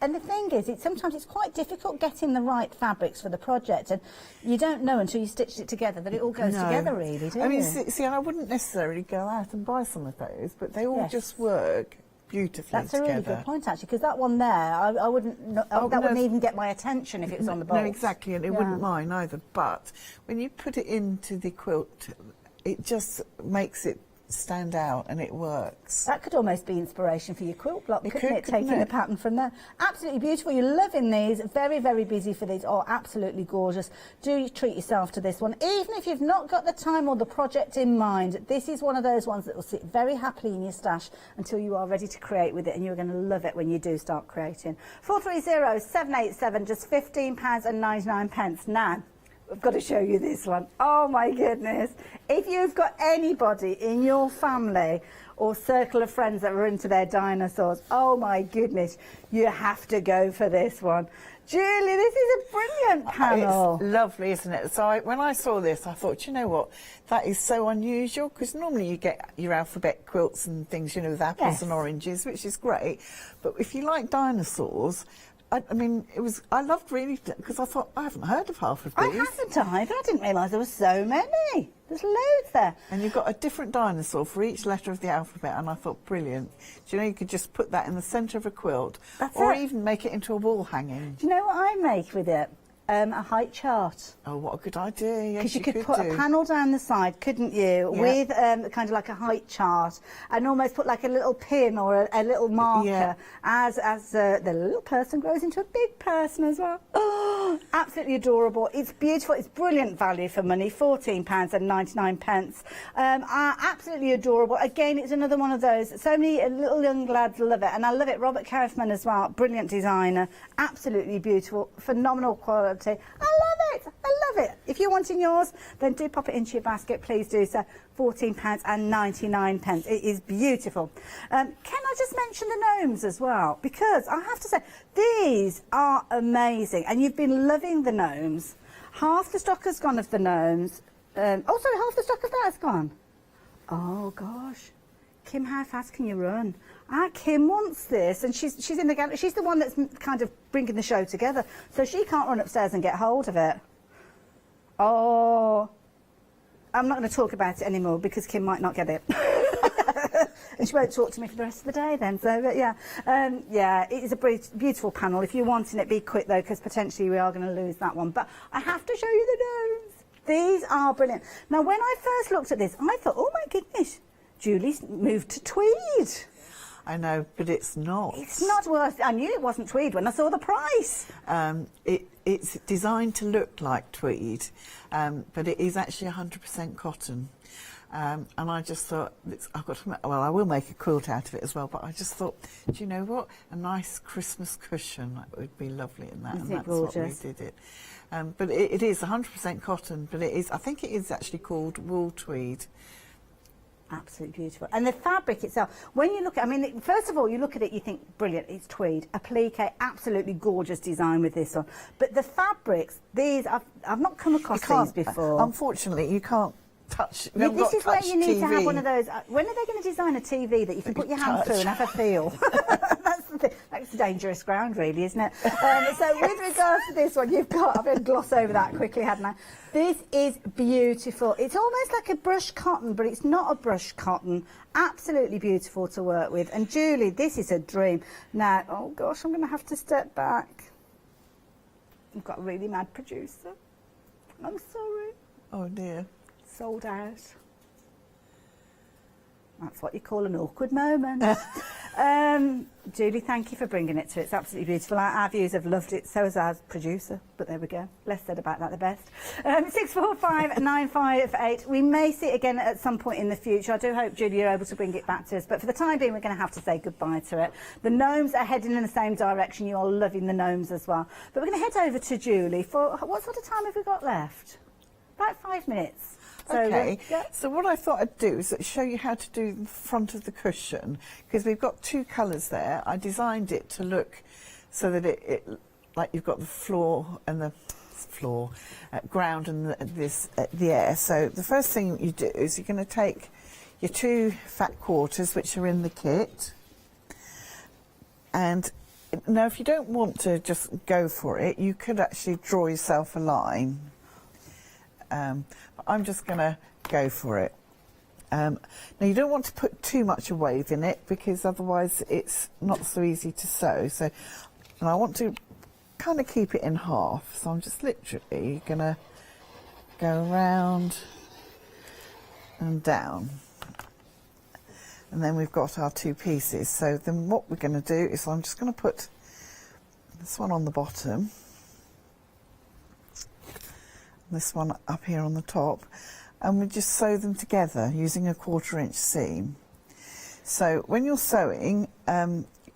And the thing is, sometimes it's quite difficult getting the right fabrics for the project, and you don't know until you stitch it together that it all goes together, really, do you? I mean, see, I wouldn't necessarily go out and buy some of those, but they all just work beautifully together. That's a really good point, actually, because that one there, I wouldn't. That wouldn't even get my attention if it was on the box. No, exactly, and it wouldn't mine either. But when you put it into the quilt, it just makes it stand out, and it works. That could almost be inspiration for your quilt block, couldn't it? Taking the pattern from there. Absolutely beautiful. You're loving these. Very, very busy for these. Oh, absolutely gorgeous. Do treat yourself to this one. Even if you've not got the time or the project in mind, this is one of those ones that will sit very happily in your stash until you are ready to create with it, and you're going to love it when you do start creating. 430-787, just £15.99. Now, I've got to show you this one. Oh my goodness. If you've got anybody in your family or circle of friends that are into their dinosaurs. Oh my goodness, you have to go for this one. Julie, this is a brilliant panel. It's lovely, isn't it? So when I saw this, I thought, you know what, that is so unusual, because normally you get your alphabet quilts and things, you know, with apples and oranges, which is great. But if you like dinosaurs, I mean, I loved really, because I thought, I haven't heard of half of these. I haven't either. I didn't realise there were so many. There's loads there. And you've got a different dinosaur for each letter of the alphabet, and I thought, brilliant. Do you know, you could just put that in the centre of a quilt, or even make it into a wall hanging. Do you know what I make with it? A height chart. Oh, what a good idea. Yes, Because you could put a panel down the side, couldn't you, with kind of like a height chart, and almost put like a little pin or a little marker as the little person grows into a big person as well. Oh, absolutely adorable. It's beautiful. It's brilliant value for money, £14.99. Absolutely adorable. Again, it's another one of those. So many little young lads love it, and I love it. Robert Kaufman as well, brilliant designer, absolutely beautiful, phenomenal quality. I love it. I love it. If you're wanting yours, then do pop it into your basket. Please do so. £14.99. It is beautiful. Can I just mention the gnomes as well? Because I have to say, these are amazing. And you've been loving the gnomes. Half the stock has gone of the gnomes. Sorry, half the stock of that has gone. Oh, gosh. Kim, how fast can you run? Kim wants this, and she's in the gallery. She's the one that's kind of bringing the show together, so she can't run upstairs and get hold of it. Oh, I'm not going to talk about it anymore because Kim might not get it. And she won't talk to me for the rest of the day then. So, but yeah, it is a beautiful panel. If you're wanting it, be quick though, because potentially we are going to lose that one. But I have to show you the gnomes. These are brilliant. Now, when I first looked at this, I thought, oh my goodness, Julie's moved to tweed. I know, but it's not. It's not. Well, I knew it wasn't tweed when I saw the price. It's designed to look like tweed, but it is actually 100% cotton. And I just thought, I've got to, well, I will make a quilt out of it as well, but I just thought, do you know what? A nice Christmas cushion would be lovely in that, and that's what we did it. But it is 100% cotton, but it is, I think it is actually called wool tweed. Absolutely beautiful. And the fabric itself, when you look at, I mean, first of all, you look at it, you think, brilliant, it's tweed. Applique, absolutely gorgeous design with this one. But the fabrics, these, I've not come across these before. Unfortunately, you can't touch. This is where you need to have one of those. When are they going to design a TV that you can put your hand through and have a feel? That's the thing. That's dangerous ground, really, isn't it? So with regards to this one, you've got, I've been gloss over that quickly, hadn't I? This is beautiful. It's almost like a brushed cotton, but it's not a brushed cotton. Absolutely beautiful to work with. And Julie, this is a dream. Now, oh gosh, I'm going to have to step back. I've got a really mad producer. I'm sorry. Oh dear. Sold out. That's what you call an awkward moment. Julie, thank you for bringing it to it. It's absolutely beautiful. Our viewers have loved it, so has our producer. But there we go. Less said about that, the best. 645-958. We may see it again at some point in the future. I do hope, Julie, you're able to bring it back to us. But for the time being, we're going to have to say goodbye to it. The gnomes are heading in the same direction. You are loving the gnomes as well. But we're going to head over to Julie for, what sort of time have we got left? About 5 minutes. Okay, so what I thought I'd do is show you how to do the front of the cushion, because we've got two colours there. I designed it to look so that it like you've got the floor and the ground and the air. So the first thing you do is you're going to take your two fat quarters, which are in the kit, and now if you don't want to just go for it, you could actually draw yourself a line. But I'm just going to go for it. Now you don't want to put too much a wave in it, because otherwise it's not so easy to sew. So, and I want to kind of keep it in half. So I'm just literally going to go around and down. And then we've got our two pieces. So then what we're going to do is I'm just going to put this one on the bottom, this one up here on the top, and we just sew them together using a 1/4 inch seam. So when you're sewing,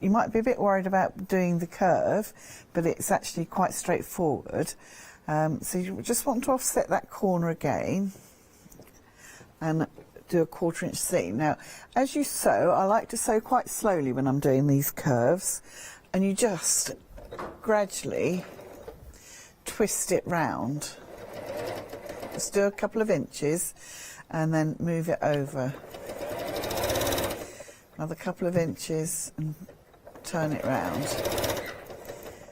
you might be a bit worried about doing the curve, but it's actually quite straightforward. So you just want to offset that corner again and do a 1/4 inch seam. Now, as you sew, I like to sew quite slowly when I'm doing these curves, and you just gradually twist it round. Just do a couple of inches and then move it over. Another couple of inches and turn it round.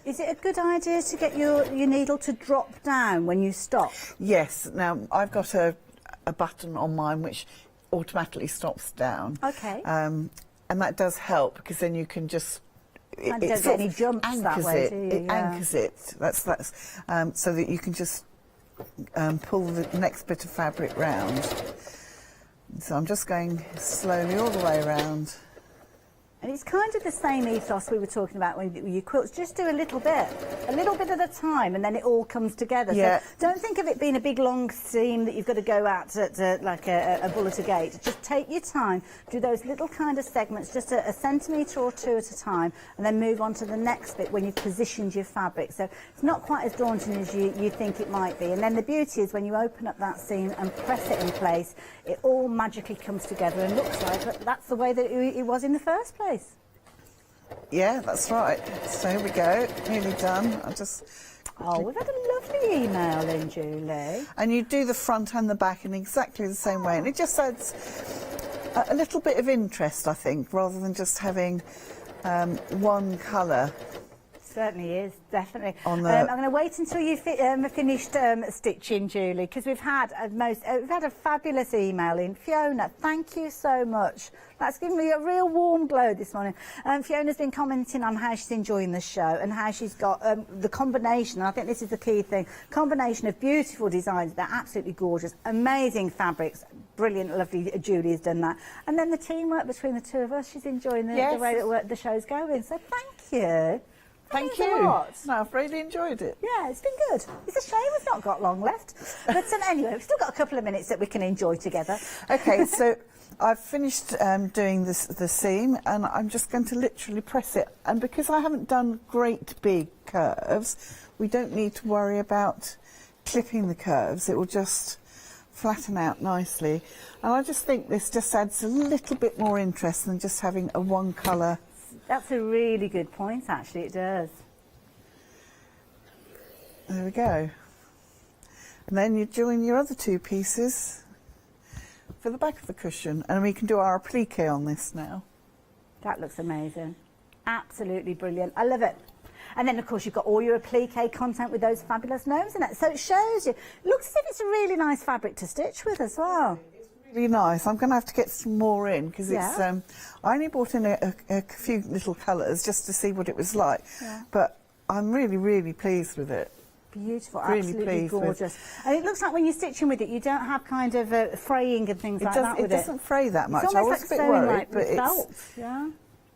Is it a good idea to get your needle to drop down when you stop? Yes. Now, I've got a button on mine which automatically stops down. Okay. And that does help, because then you can just... And don't get any jumps that way, do you? It anchors it. That's so that you can just pull the next bit of fabric round. So I'm just going slowly all the way around. And it's kind of the same ethos we were talking about when you quilts. Just do a little bit at a time, and then it all comes together. Yeah. So don't think of it being a big long seam that you've got to go out at like a bullet a gate. Just take your time, do those little kind of segments, just a centimetre or two at a time, and then move on to the next bit when you've positioned your fabric. So it's not quite as daunting as you think it might be. And then the beauty is when you open up that seam and press it in place, it all magically comes together and looks like that's the way that it was in the first place. Yeah, that's right. So here we go, nearly done. Oh, we've had a lovely email in, Julie. And you do the front and the back in exactly the same way, and it just adds a little bit of interest, I think, rather than just having one colour. Certainly is, definitely. I'm going to wait until you've finished stitching, Julie, because we've had a fabulous email in. Fiona, thank you so much. That's given me a real warm glow this morning. Fiona's been commenting on how she's enjoying the show and how she's got the combination, and I think this is the key thing, combination of beautiful designs. They're absolutely gorgeous, amazing fabrics, brilliant, lovely. Julie has done that. And then the teamwork between the two of us, she's enjoying the way that the show's going. So thank you. Thank you. No, I've really enjoyed it. Yeah, it's been good. It's a shame we've not got long left. But anyway, we've still got a couple of minutes that we can enjoy together. OK, so I've finished doing the seam, and I'm just going to literally press it. And because I haven't done great big curves, we don't need to worry about clipping the curves. It will just flatten out nicely. And I just think this just adds a little bit more interest than just having a one colour. That's a really good point, actually, it does. There we go. And then you join your other two pieces for the back of the cushion, and we can do our applique on this now. That looks amazing. Absolutely brilliant. I love it. And then, of course, you've got all your applique content with those fabulous gnomes in it. So it shows you. Looks as if it's a really nice fabric to stitch with as well. Really nice. I'm going to have to get some more in, because it's. I only brought in a few little colours just to see what it was like, but I'm really, really pleased with it. Beautiful, really absolutely gorgeous. And it looks like when you're stitching with it, you don't have kind of fraying and things like that with it. It doesn't fray that much. It's I almost was like a bit sewing worried, like but it's felt. Yeah,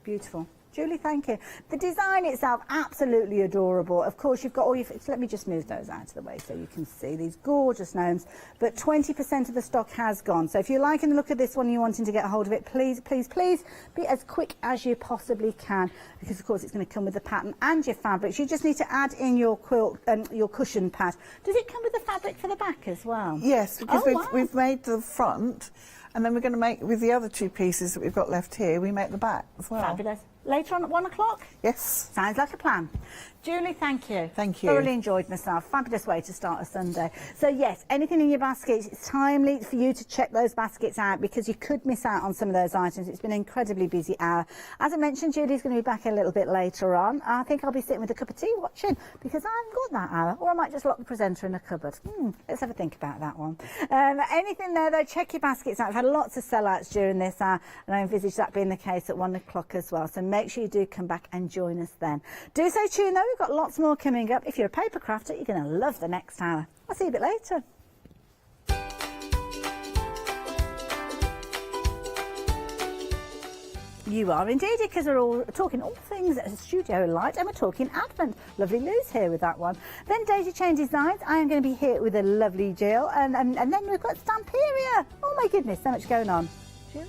beautiful. Julie, thank you. The design itself, absolutely adorable. Of course, you've got all your... Let me just move those out of the way so you can see these gorgeous gnomes. But 20% of the stock has gone. So if you're liking the look of this one and you're wanting to get a hold of it, please, please, please be as quick as you possibly can. Because, of course, it's going to come with the pattern and your fabrics. You just need to add in your quilt and your cushion pad. Does it come with the fabric for the back as well? Yes, because we've made the front, and then we're going to make, with the other two pieces that we've got left here, we make the back as well. Fabulous. Later on at 1 o'clock? Yes. Sounds like a plan. Julie, thank you. Thank you. Thoroughly enjoyed myself. Fabulous way to start a Sunday. So yes, anything in your baskets, it's timely for you to check those baskets out, because you could miss out on some of those items. It's been an incredibly busy hour. As I mentioned, Julie's going to be back a little bit later on. I think I'll be sitting with a cup of tea watching, because I haven't got that hour, or I might just lock the presenter in a cupboard. Let's have a think about that one. Anything there though, check your baskets out. I've had lots of sellouts during this hour, and I envisage that being the case at 1 o'clock as well. So make sure you do come back and join us then. Do stay tuned though, we've got lots more coming up. If you're a paper crafter, you're going to love the next hour. I'll see you a bit later. You are indeed, because we're all talking all things studio light, and we're talking Advent. Lovely Lou's here with that one. Then Daisy Chain Designs, I am going to be here with a lovely Jill, and then we've got Stamperia. Oh my goodness, so much going on. Jill?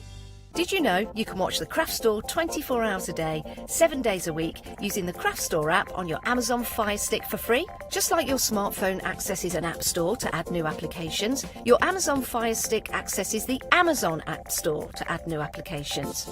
Did you know you can watch the Craft Store 24 hours a day, 7 days a week using the Craft Store app on your Amazon Fire Stick for free? Just like your smartphone accesses an app store to add new applications, your Amazon Fire Stick accesses the Amazon App Store to add new applications.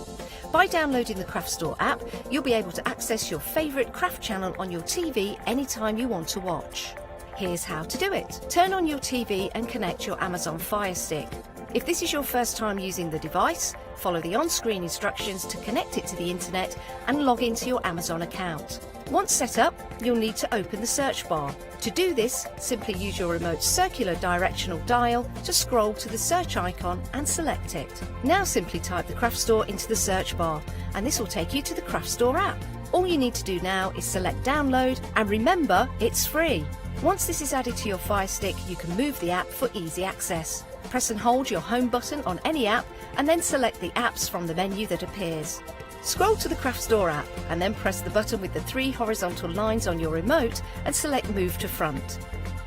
By downloading the Craft Store app, you'll be able to access your favourite craft channel on your TV anytime you want to watch. Here's how to do it. Turn on your TV and connect your Amazon Fire Stick. If this is your first time using the device, follow the on-screen instructions to connect it to the internet and log into your Amazon account. Once set up, you'll need to open the search bar. To do this, simply use your remote circular directional dial to scroll to the search icon and select it. Now simply type the Craft Store into the search bar and this will take you to the Craft Store app. All you need to do now is select download and remember, it's free. Once this is added to your Fire Stick, you can move the app for easy access. Press and hold your home button on any app and then select the apps from the menu that appears. Scroll to the Craft Store app and then press the button with the 3 horizontal lines on your remote and select Move to Front.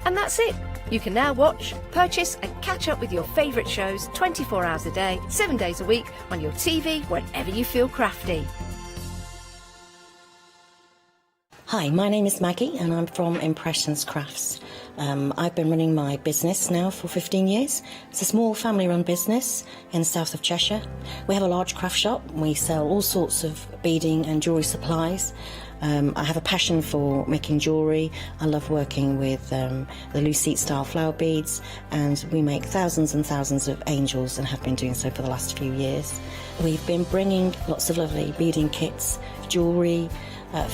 And that's it! You can now watch, purchase and catch up with your favourite shows 24 hours a day, 7 days a week on your TV whenever you feel crafty. Hi, my name is Maggie and I'm from Impressions Crafts. I've been running my business now for 15 years. It's a small family-run business in the south of Cheshire. We have a large craft shop. We sell all sorts of beading and jewellery supplies. I have a passion for making jewellery. I love working with the Lucite style flower beads, and we make thousands and thousands of angels and have been doing so for the last few years. We've been bringing lots of lovely beading kits, jewellery,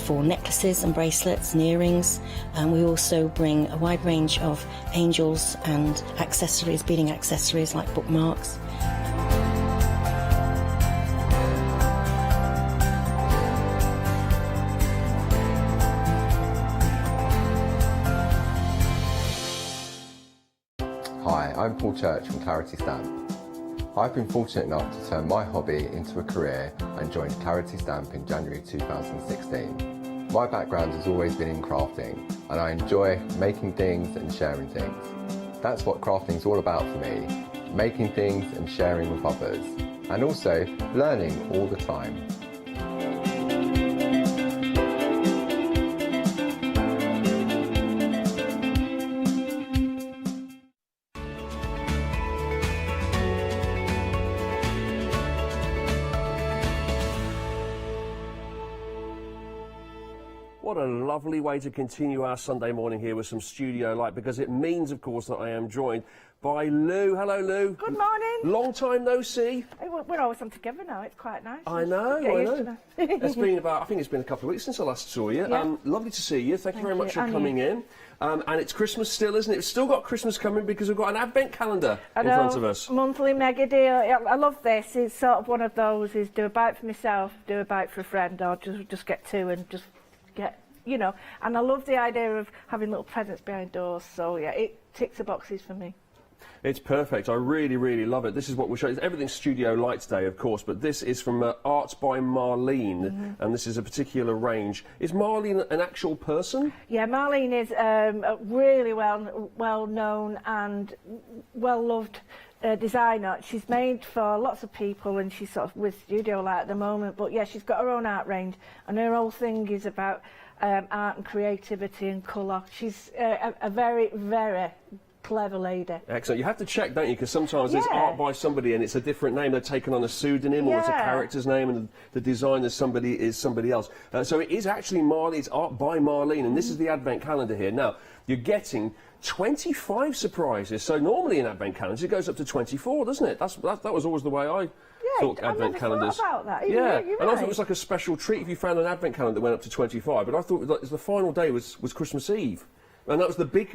for necklaces and bracelets and earrings, and we also bring a wide range of angels and accessories, beading accessories like bookmarks. Hi, I'm Paul Church from Clarity Stamp. I've been fortunate enough to turn my hobby into a career and joined Clarity Stamp in January 2016. My background has always been in crafting and I enjoy making things and sharing things. That's what crafting is all about for me, making things and sharing with others, and also learning all the time. What a lovely way to continue our Sunday morning here with some studio light, because it means, of course, that I am joined by Lou. Hello, Lou. Good morning. Long time no see. We're always on together now. It's quite nice. I know. It's been I think it's been a couple of weeks since I last saw you. Yeah. Lovely to see you. Thank you very much for coming in. And it's Christmas still, isn't it? We've still got Christmas coming because we've got an advent calendar in front of us. Monthly mega deal. I love this. It's sort of one of those, is do a bite for myself, do a bite for a friend, or just get two and just get, you know. And I love the idea of having little presents behind doors. So yeah, it ticks the boxes for me. It's perfect. I really, really love it. This is what we'll show you. Everything's studio light today, of course, but this is from Arts by Marlene, and this is a particular range. Is Marlene an actual person? Yeah, Marlene is a really well-known and well-loved designer. She's made for lots of people, and she's sort of with studio light at the moment, but yeah, she's got her own art range, and her whole thing is about art and creativity and colour. She's a very, very clever lady. Excellent. You have to check, don't you? Because sometimes there's art by somebody and it's a different name. They're taken on a pseudonym or it's a character's name, and the designer is somebody else. So it is actually It's Art by Marlene, and this is the advent calendar here. Now, you're getting 25 surprises. So normally in advent calendars it goes up to 24, doesn't it? That was always the way I thought advent calendars. Thought about that. Yeah, you're and right. I thought it was like a special treat if you found an advent calendar that went up to 25. But I thought that the final day was Christmas Eve. And that was the big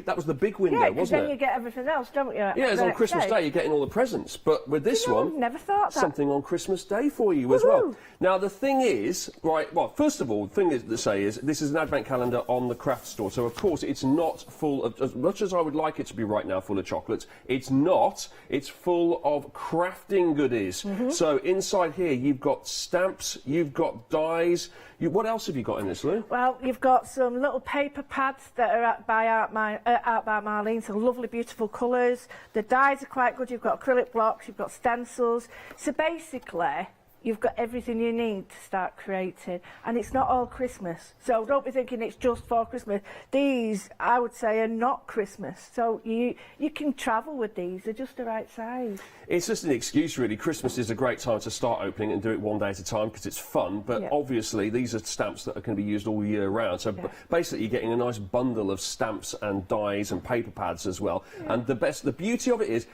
window, wasn't it? Then you get everything else, don't you? Yeah, it's on Christmas Day you're getting all the presents. But with this one, never thought that. Something on Christmas Day for you as well. Now the thing is, right, well, first of all, the thing to say is this is an advent calendar on the craft store. So of course it's not full of, as much as I would like it to be right now full of chocolates, it's not. It's full of crafting goodies. So inside here you've got stamps, you've got dies. What else have you got in this, Lou? Well, you've got some little paper pads that are by Art by Marlene, some lovely, beautiful colours. The dies are quite good. You've got acrylic blocks, you've got stencils. So basically, you've got everything you need to start creating, and it's not all Christmas, so don't be thinking it's just for Christmas. These, I would say, are not Christmas, so you can travel with these. They're just the right size. It's just an excuse, really. Christmas is a great time to start opening and do it one day at a time because it's fun, but obviously these are stamps that are going to be used all year round, so basically you're getting a nice bundle of stamps and dies and paper pads as well, and the beauty of it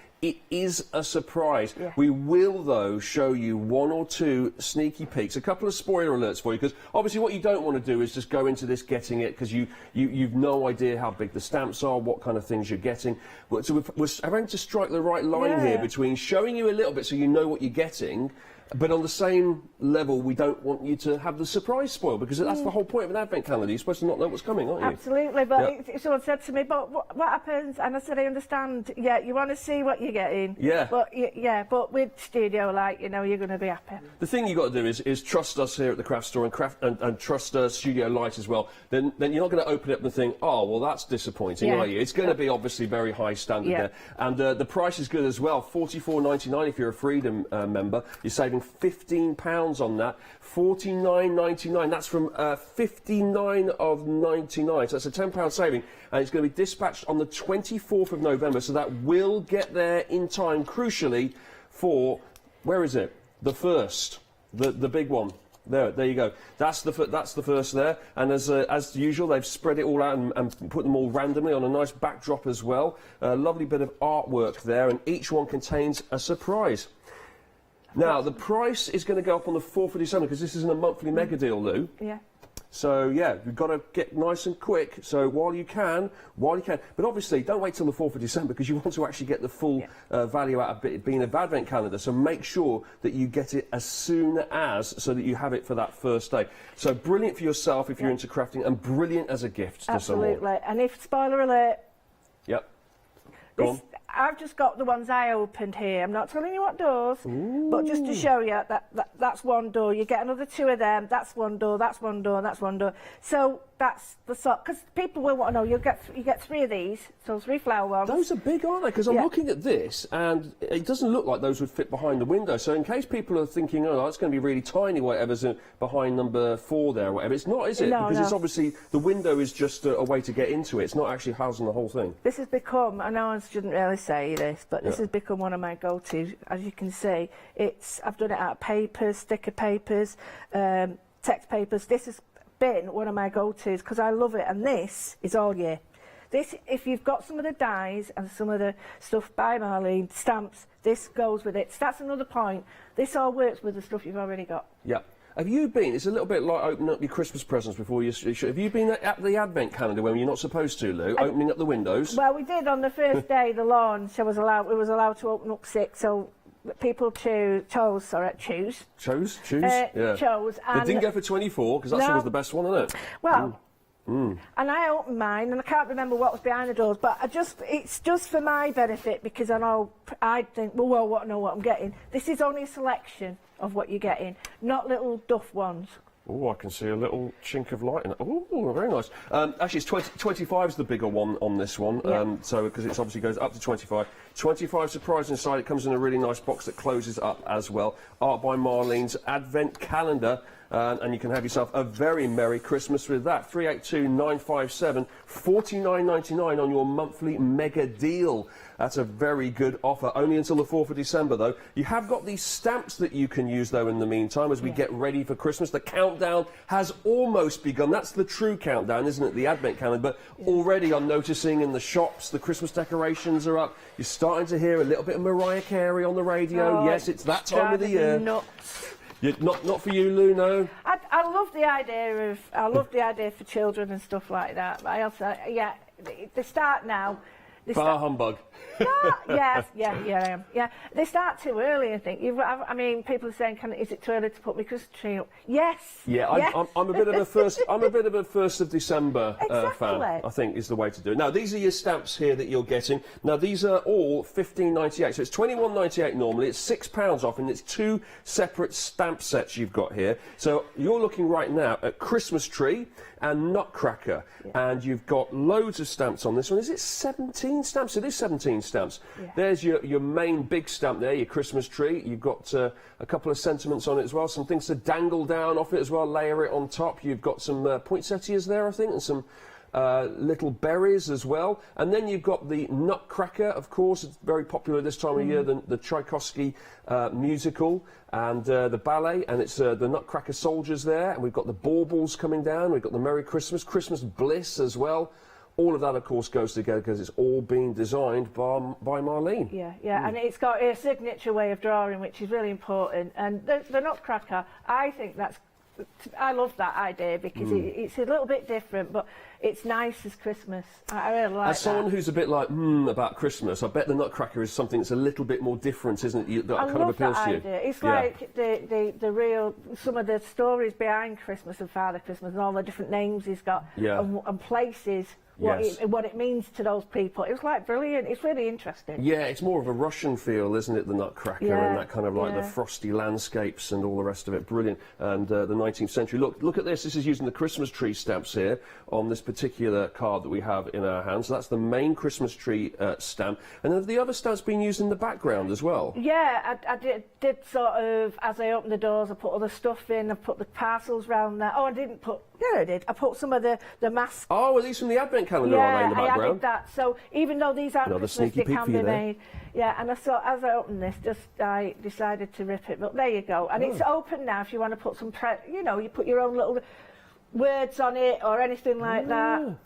is a surprise. We will, though, show you one or two sneaky peeks, a couple of spoiler alerts for you, because obviously what you don't want to do is just go into this getting it because you've no idea how big the stamps are, what kind of things you're getting. So we're having to strike the right line here between showing you a little bit so you know what you're getting, but on the same level, we don't want you to have the surprise spoil, because that's the whole point of an advent calendar. You're supposed to not know what's coming, aren't you? Absolutely, but someone said to me, but what happens? And I said, I understand. Yeah, you want to see what you're getting. Yeah. But but with Studio Light, you know, you're going to be happy. The thing you've got to do is trust us here at the craft store and trust Studio Light as well. Then you're not going to open it up and think, oh, well, that's disappointing, are you? It's going to be obviously very high standard there. And the price is good as well. $44.99 if you're a Freedom member. You're saving £15 on that. $49.99. That's from $59 of $99. So that's a £10 saving, and it's going to be dispatched on the 24th of November. So that will get there in time, crucially, for where is it? The first, the big one. There you go. That's the first there, and as usual, they've spread it all out and put them all randomly on a nice backdrop as well. A lovely bit of artwork there, and each one contains a surprise. Now, the price is going to go up on the 4th of December because this isn't a monthly mega deal, Lou. Yeah. So, yeah, you've got to get nice and quick. So, while you can. But obviously, don't wait till the 4th of December because you want to actually get the full value out of it being an advent calendar. So, make sure that you get it as soon as, so that you have it for that first day. So, brilliant for yourself if you're into crafting, and brilliant as a gift to someone. Absolutely. And if, spoiler alert... Yep. Go on. I've just got the ones I opened here. I'm not telling you what doors, but just to show you that's one door. You get another two of them. That's one door. That's one door. And that's one door. So that's the sort, because people will want to know. You get three of these, so 3 flower ones. Those are big, aren't they? Because I'm looking at this, and it doesn't look like those would fit behind the window. So in case people are thinking, oh, that's going to be really tiny, whatever's behind number 4 there, or whatever. It's not, is it? No, because it's obviously the window is just a way to get into it. It's not actually housing the whole thing. This has become, I know I shouldn't really say this, but this has become one of my go-tos. As you can see, I've done it out of papers, sticker papers, text papers. This has been one of my go-tos because I love it, and this is all year. This, if you've got some of the dies and some of the stuff by Marlene, stamps, this goes with it. So that's another point. This all works with the stuff you've already got. Yeah. Have you been, it's a little bit like opening up your Christmas presents before you have you been at the advent calendar when you're not supposed to, Lou, opening up the windows? Well, we did on the first day, the launch. We was allowed to open up 6, so people chose. Yeah. Chose. And they didn't go for 24, because that's always the best one, isn't it? Well, and I opened mine, and I can't remember what was behind the doors, but it's just for my benefit, because I think, well, I know what I'm getting. This is only a selection of what you're getting, not little duff ones. Oh, I can see a little chink of light in it. Oh, very nice. Actually, it's 25 is the bigger one on this one, so because it obviously goes up to 25. 25 surprise inside. It comes in a really nice box that closes up as well. Art by Marlene's Advent Calendar. And you can have yourself a very Merry Christmas with that. 382957, $49.99 on your monthly mega deal. That's a very good offer. Only until the 4th of December, though. You have got these stamps that you can use, though, in the meantime, as we get ready for Christmas. The countdown has almost begun. That's the true countdown, isn't it? The Advent calendar. But already I'm noticing in the shops, the Christmas decorations are up. You're starting to hear a little bit of Mariah Carey on the radio. Yes, it's that time of the year. Not for you, Lou, no? I love the idea for children and stuff like that. But I also, they start now. Bar humbug. Yes, I am. Yeah, they start too early. I think. I mean, people are saying, "Is it too early to put my Christmas tree up?" Yes. Yeah, yes. I'm a bit of a first. I'm a bit of a 1st of December fan. I think is the way to do it. Now, these are your stamps here that you're getting. Now, these are all $15.98. So it's $21.98 normally. It's £6 off, and it's 2 separate stamp sets you've got here. So you're looking right now at Christmas tree and Nutcracker, and you've got loads of stamps on this one. Is it 17 17 stamps. It is 17 stamps. Yeah. There's your main big stamp there, your Christmas tree. You've got a couple of sentiments on it as well, some things to dangle down off it as well, layer it on top. You've got some poinsettias there, I think, and some little berries as well. And then you've got the Nutcracker, of course. It's very popular this time of year, the Tchaikovsky musical and the ballet, and it's the Nutcracker soldiers there. And we've got the baubles coming down. We've got the Merry Christmas, Christmas Bliss as well. All of that, of course, goes together because it's all been designed by Marlene. Yeah, and it's got a signature way of drawing, which is really important. And the Nutcracker, I think I love that idea because it's a little bit different, but it's nice as Christmas. I really like that. As someone who's a bit like, about Christmas, I bet the Nutcracker is something that's a little bit more different, isn't it, that kind of appeals to you? It's like the real, some of the stories behind Christmas and Father Christmas and all the different names he's got and places. What it means to those people. It was like brilliant. It's really interesting. Yeah, it's more of a Russian feel, isn't it, the Nutcracker, and that kind of like the frosty landscapes and all the rest of it. Brilliant. And the 19th century. Look at this. This is using the Christmas tree stamps here on this particular card that we have in our hands. So that's the main Christmas tree stamp. And then the other stamps being used in the background as well. Yeah, I did sort of, as I opened the doors, I put other stuff in. I put the parcels round there. Oh, I didn't put... Yeah, I did. I put some of the masks. Oh, are these from the Advent calendar, are they, in the background? Yeah, I added that. So even though these aren't Christmas, they can be made. Yeah, and I thought, as I opened this, I decided to rip it. But there you go. And it's open now if you want to put some, you put your own little words on it or anything like that.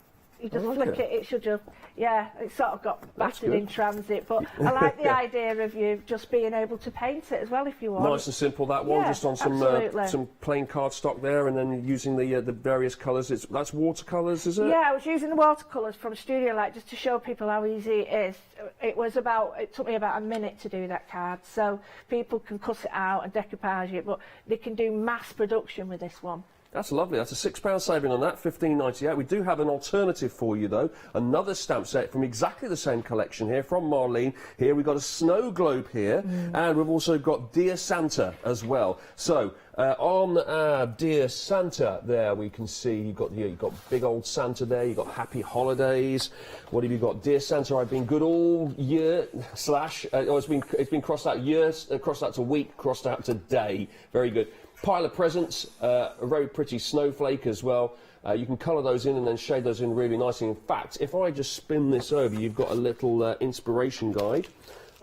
You just flick it, it should just, it sort of got battered in transit, but I like the idea of you just being able to paint it as well if you want. Nice and simple, that one, just on some plain cardstock there, and then using the various colours. That's watercolours, is it? Yeah, I was using the watercolours from Studio Light just to show people how easy it is. It took me about a minute to do that card, so people can cut it out and decoupage it, but they can do mass production with this one. That's lovely. That's a £6 saving on that, $15.98. We do have an alternative for you, though. Another stamp set from exactly the same collection here, from Marlene. Here we've got a snow globe here, and we've also got Dear Santa as well. So, on Dear Santa, there we can see you've got big old Santa there. You've got Happy Holidays. What have you got? Dear Santa, I've been good all year. It's been crossed out years, crossed out to week, crossed out to day. Very good. Pile of presents, a very pretty snowflake as well. You can colour those in and then shade those in really nicely. In fact, if I just spin this over, you've got a little inspiration guide.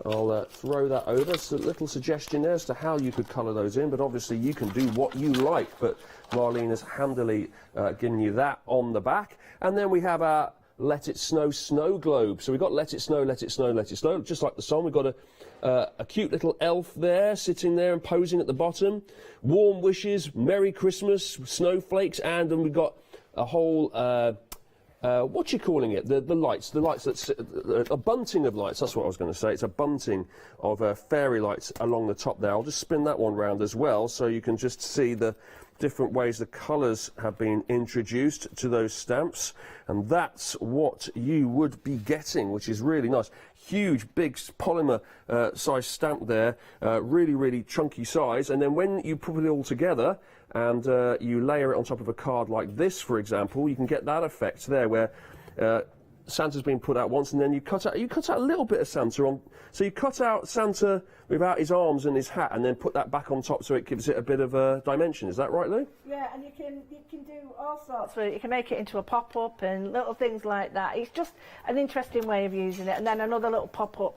I'll throw that over. It's a little suggestion there as to how you could colour those in, but obviously you can do what you like. But Marlene has handily given you that on the back. And then we have our Let It Snow snow globe. So we've got Let It Snow, Let It Snow, Let It Snow. Just like the song, we've got a cute little elf there, sitting there and posing at the bottom. Warm wishes, Merry Christmas, snowflakes, and then we've got a whole, what you calling it? The lights that's a bunting of lights. That's what I was going to say. It's a bunting of fairy lights along the top there. I'll just spin that one round as well, so you can just see the different ways the colours have been introduced to those stamps, and that's what you would be getting, which is really nice. Huge, big polymer size stamp there, really chunky size, and then when you put it all together and you layer it on top of a card like this, for example, you can get that effect there where Santa's been put out once, and then you cut out a little bit of Santa on. So you cut out Santa without his arms and his hat, and then put that back on top, so it gives it a bit of a dimension. Is that right, Lou? Yeah, and you can do all sorts with it. You can make it into a pop-up and little things like that. It's just an interesting way of using it, and then another little pop-up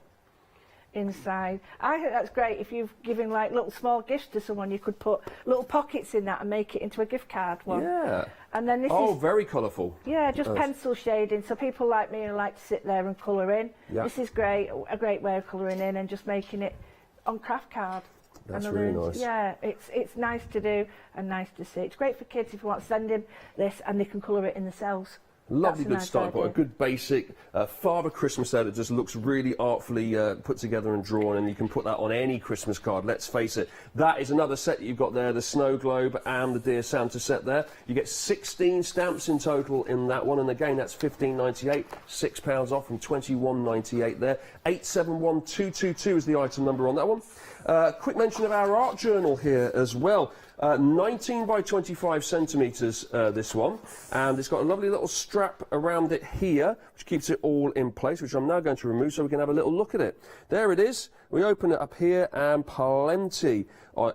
inside. I think that's great if you've given like little small gifts to someone. You could put little pockets in that and make it into a gift card one. Yeah. And then this is very colourful. Yeah, just pencil shading. So people like me who like to sit there and colour in. Yeah. This is great, a great way of colouring in and just making it on craft card. That's really nice. Yeah, it's nice to do and nice to see. It's great for kids if you want to send them this and they can colour it in themselves. Lovely, good start. Got a good basic Father Christmas there that just looks really artfully put together and drawn, and you can put that on any Christmas card, let's face it. That is another set that you've got there, the Snow Globe and the Dear Santa set there. You get 16 stamps in total in that one, and again, that's $15.98, £6 off from $21.98 there. 871222 is the item number on that one. Quick mention of our art journal here as well. 19 by 25 centimetres, this one, and it's got a lovely little strap around it here, which keeps it all in place, which I'm now going to remove so we can have a little look at it. There it is. We open it up here, and plenty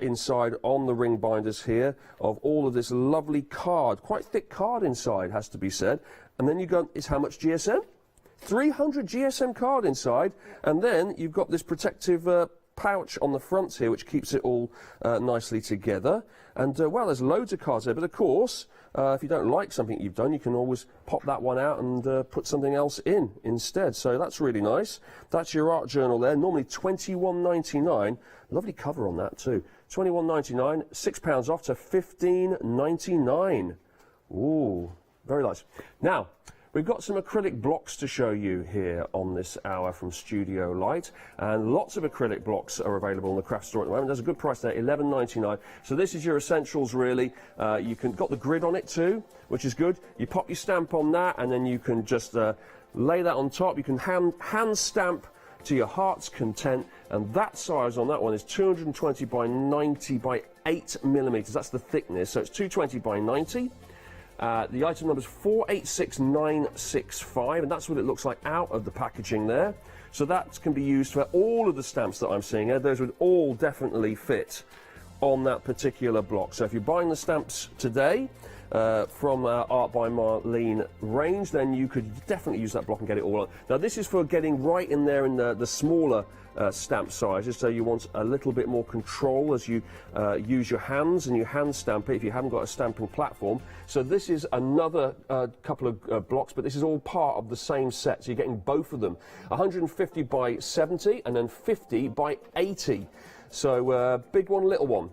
inside on the ring binders here of all of this lovely card, quite thick card inside, has to be said. And then you go, is how much GSM? 300 GSM card inside, and then you've got this protective pouch on the front here, which keeps it all nicely together. And well, there's loads of cards there, but of course, if you don't like something you've done, you can always pop that one out and put something else in instead. So that's really nice. That's your art journal there. Normally £21.99. Lovely cover on that too. £21.99, £6 off to $15.99. Ooh, very nice. Now, we've got some acrylic blocks to show you here on this hour from Studio Light, and lots of acrylic blocks are available on the craft store at the moment. There's a good price there, $11.99. So this is your essentials really. You can got the grid on it too, which is good. You pop your stamp on that, and then you can just lay that on top. You can hand stamp to your heart's content, and that size on that one is 220 by 90 by 8 millimeters. That's the thickness, so it's 220 by 90. The item number is 486965, and that's what it looks like out of the packaging there. So that can be used for all of the stamps that I'm seeing here. Those would all definitely fit on that particular block. So if you're buying the stamps today from Art by Marlene range, then you could definitely use that block and get it all on. Now this is for getting right in there in the smaller stamp sizes, so you want a little bit more control as you use your hands and you hand stamp it if you haven't got a stamping platform. So this is another couple of blocks, but this is all part of the same set, so you're getting both of them. 150 by 70 and then 50 by 80. So big one, little one.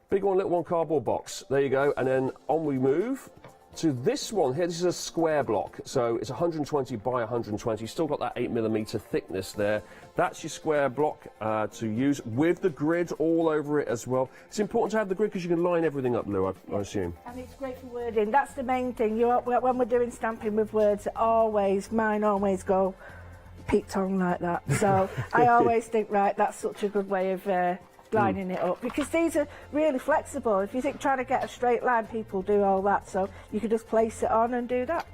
Big one, little one cardboard box. There you go. And then on we move to this one here. This is a square block, so it's 120 by 120. Still got that 8mm thickness there. That's your square block to use with the grid all over it as well. It's important to have the grid because you can line everything up, Lou, I assume. And it's great for wording. That's the main thing. When we're doing stamping with words, mine always go Pete tongue like that. So I always think, right, that's such a good way of lining it up, because these are really flexible. If you think trying to get a straight line, people do all that, so you can just place it on and do that.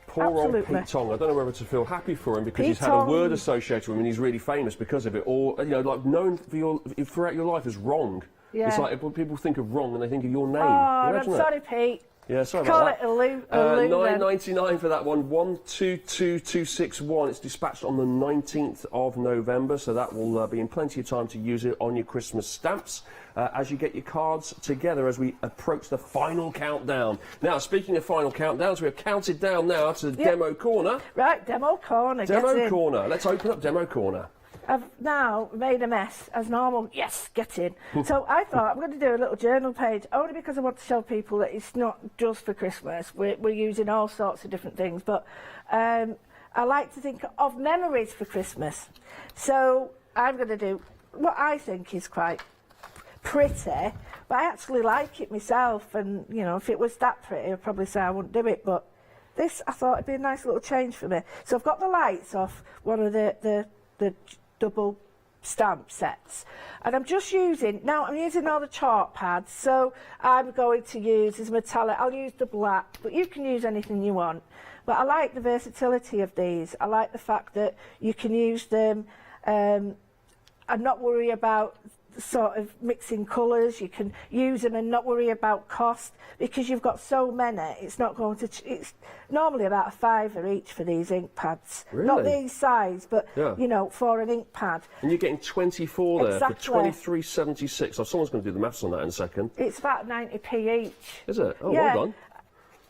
Poor old Pete Tong. I don't know whether to feel happy for him because he's had a word associated with him and he's really famous because of it, or like known for throughout your life as wrong. Yeah. It's like people think of wrong and they think of your name. Oh, I'm sorry, Pete. Yeah, sorry about that. Call it a Lou. $9.99 for that one. 122261. It's dispatched on the 19th of November, so that will be in plenty of time to use it on your Christmas stamps as you get your cards together as we approach the final countdown. Now, speaking of final countdowns, we have counted down now to Demo Corner. Right, Demo Corner. Demo Corner. Let's open up Demo Corner. I've now made a mess as normal. Yes, get in. So I thought I'm going to do a little journal page, only because I want to show people that it's not just for Christmas. We're using all sorts of different things, but I like to think of memories for Christmas. So I'm going to do what I think is quite pretty, but I actually like it myself, and you know, if it was that pretty I'd probably say I wouldn't do it, but this I thought it'd be a nice little change for me. So I've got the lights off one of the double stamp sets, and I'm just using, now I'm using all the chalk pads, so I'm going to use as metallic, I'll use the black, but you can use anything you want. But I like the versatility of these. I like the fact that you can use them and not worry about sort of mixing colours. You can use them and not worry about cost, because you've got so many. It's not going to, it's normally about $5 each for these ink pads. Really? Not these size, but you know, for an ink pad. And you're getting 24 there Exactly. for $23.76. So someone's going to do the maths on that in a second. It's about 90p each. Is it? Oh, yeah. well done.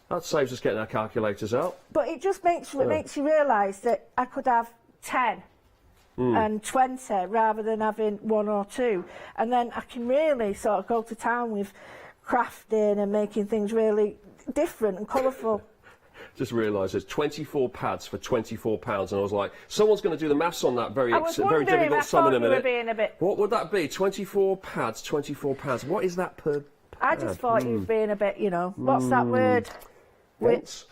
That saves us getting our calculators out. But it just makes you realise that I could have 10 and 20 rather than having 1 or 2, and then I can really sort of go to town with crafting and making things really different and colourful. Just realised there's 24 pads for £24, and I was like, someone's going to do the maths on that very difficult sum in a minute. What would that be? 24 pads, £24. What is that per pad? I just thought you were being a bit, you know, what's that word? Once?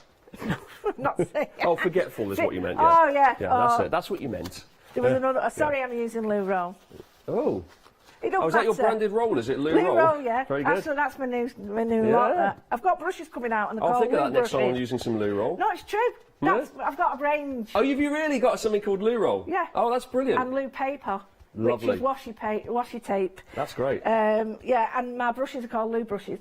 Not saying. Oh, forgetful is what you meant, yeah. Oh, yeah. Yeah, that's it. That's what you meant. There was another, sorry, I'm using Lou Roll. Oh, It don't Oh, is that your matter. branded roll? Is it Lou Lou Roll? Roll, yeah. Very good. That's my new Yeah. lot. I've got brushes coming out and they're I'll called think of Lou that next time I'm brushes. using some Lou Roll. No, it's true. I've got a range. Oh, have you really got something called Lou Roll? Yeah. Oh, that's brilliant. And Lou paper, Lovely. which is washi tape. That's great. Yeah, and my brushes are called Lou brushes.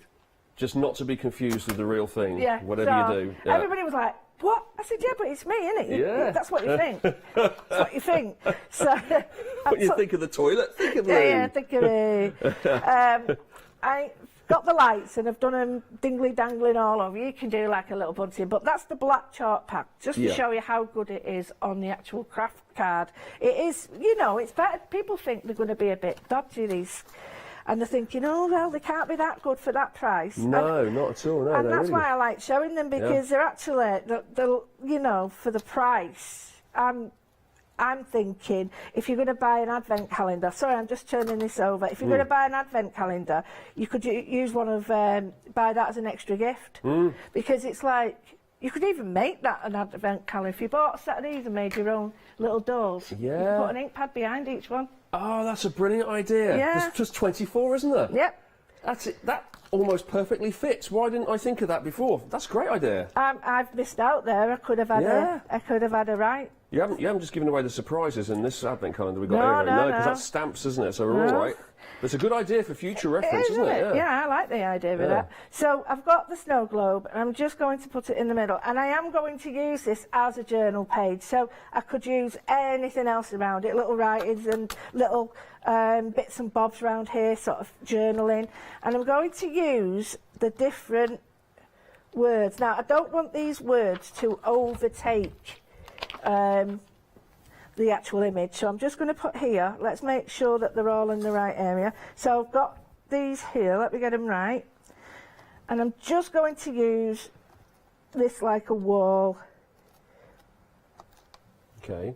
Just not to be confused with the real thing. Yeah. Whatever so you do. Yeah. Everybody was like, "What?" I said, "Yeah, but it's me, isn't it? Yeah. That's what you think. That's what you think." So. When you think of the toilet, think of me. Yeah, think of me. I got the lights and I've done them dingly dangling all over. You can do like a little bunting, but that's the black chalk pack, just to show you how good it is on the actual craft card. It is, you know, it's better. People think they're going to be a bit dodgy, these, and they're thinking, oh, well, they can't be that good for that price. No, not at all. No, and that's really. why I like showing them, because they're actually, they're, you know, for the price. I'm thinking, if you're going to buy an advent calendar, sorry, I'm just turning this over. If you're going to buy an advent calendar, you could use one of, buy that as an extra gift. Because it's like, you could even make that an advent calendar. If you bought a set of these and made your own little dolls, you could put an ink pad behind each one. Oh, that's a brilliant idea. Yeah. There's just 24, isn't there? Yep. That's it. That almost perfectly fits. Why didn't I think of that before? That's a great idea. I've missed out there. I could have had I could have had a right. You haven't just given away the surprises in this advent calendar we got here. No, because that's stamps, isn't it? So we're all right. It's a good idea for future reference, isn't it? Yeah, I like the idea of that. So I've got the snow globe and I'm just going to put it in the middle, and I am going to use this as a journal page, so I could use anything else around it, little writings and little bits and bobs around here, sort of journaling, and I'm going to use the different words. Now, I don't want these words to overtake the actual image, so I'm just going to put here, let's make sure that they're all in the right area. So I've got these here, let me get them right, and I'm just going to use this like a wall. Okay.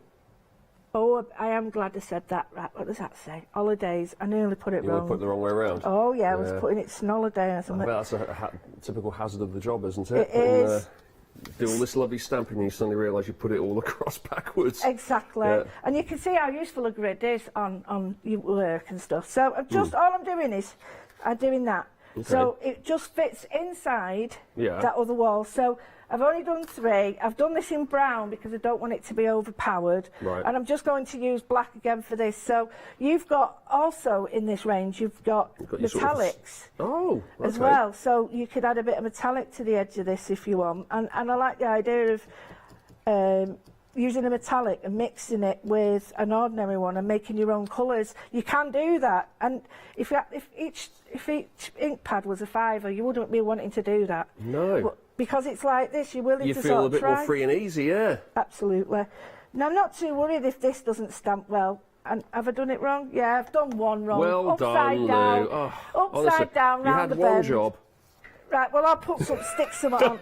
Oh, I am glad I said that. Right, what does that say? Holidays. I nearly put it wrong. You put it the wrong way around. Oh yeah, I was putting it snoliday or something. Well, that's a typical hazard of the job, isn't it? It is. Do all this lovely stamping and you suddenly realise you put it all across backwards. Exactly. Yeah. And you can see how useful a grid is on your work and stuff. So all I'm doing is I'm doing that. Okay. So it just fits inside Yeah. that other wall. So I've only done 3. I've done this in brown because I don't want it to be overpowered. Right. And I'm just going to use black again for this. So you've got also in this range, you've got your sort of metallics as well. So you could add a bit of metallic to the edge of this if you want. And I like the idea of using a metallic and mixing it with an ordinary one and making your own colours. You can do that. And if each ink pad was a £5, you wouldn't be wanting to do that. No. But because it's like this, you're willing to sort of feel a bit try. more free and easy, yeah. Absolutely. Now, I'm not too worried if this doesn't stamp well. And have I done it wrong? Yeah, I've done one wrong. Well upside done, down, Lou. Oh, upside honestly, down, you round had the one bend. job. Right, well, I'll put some sticks on.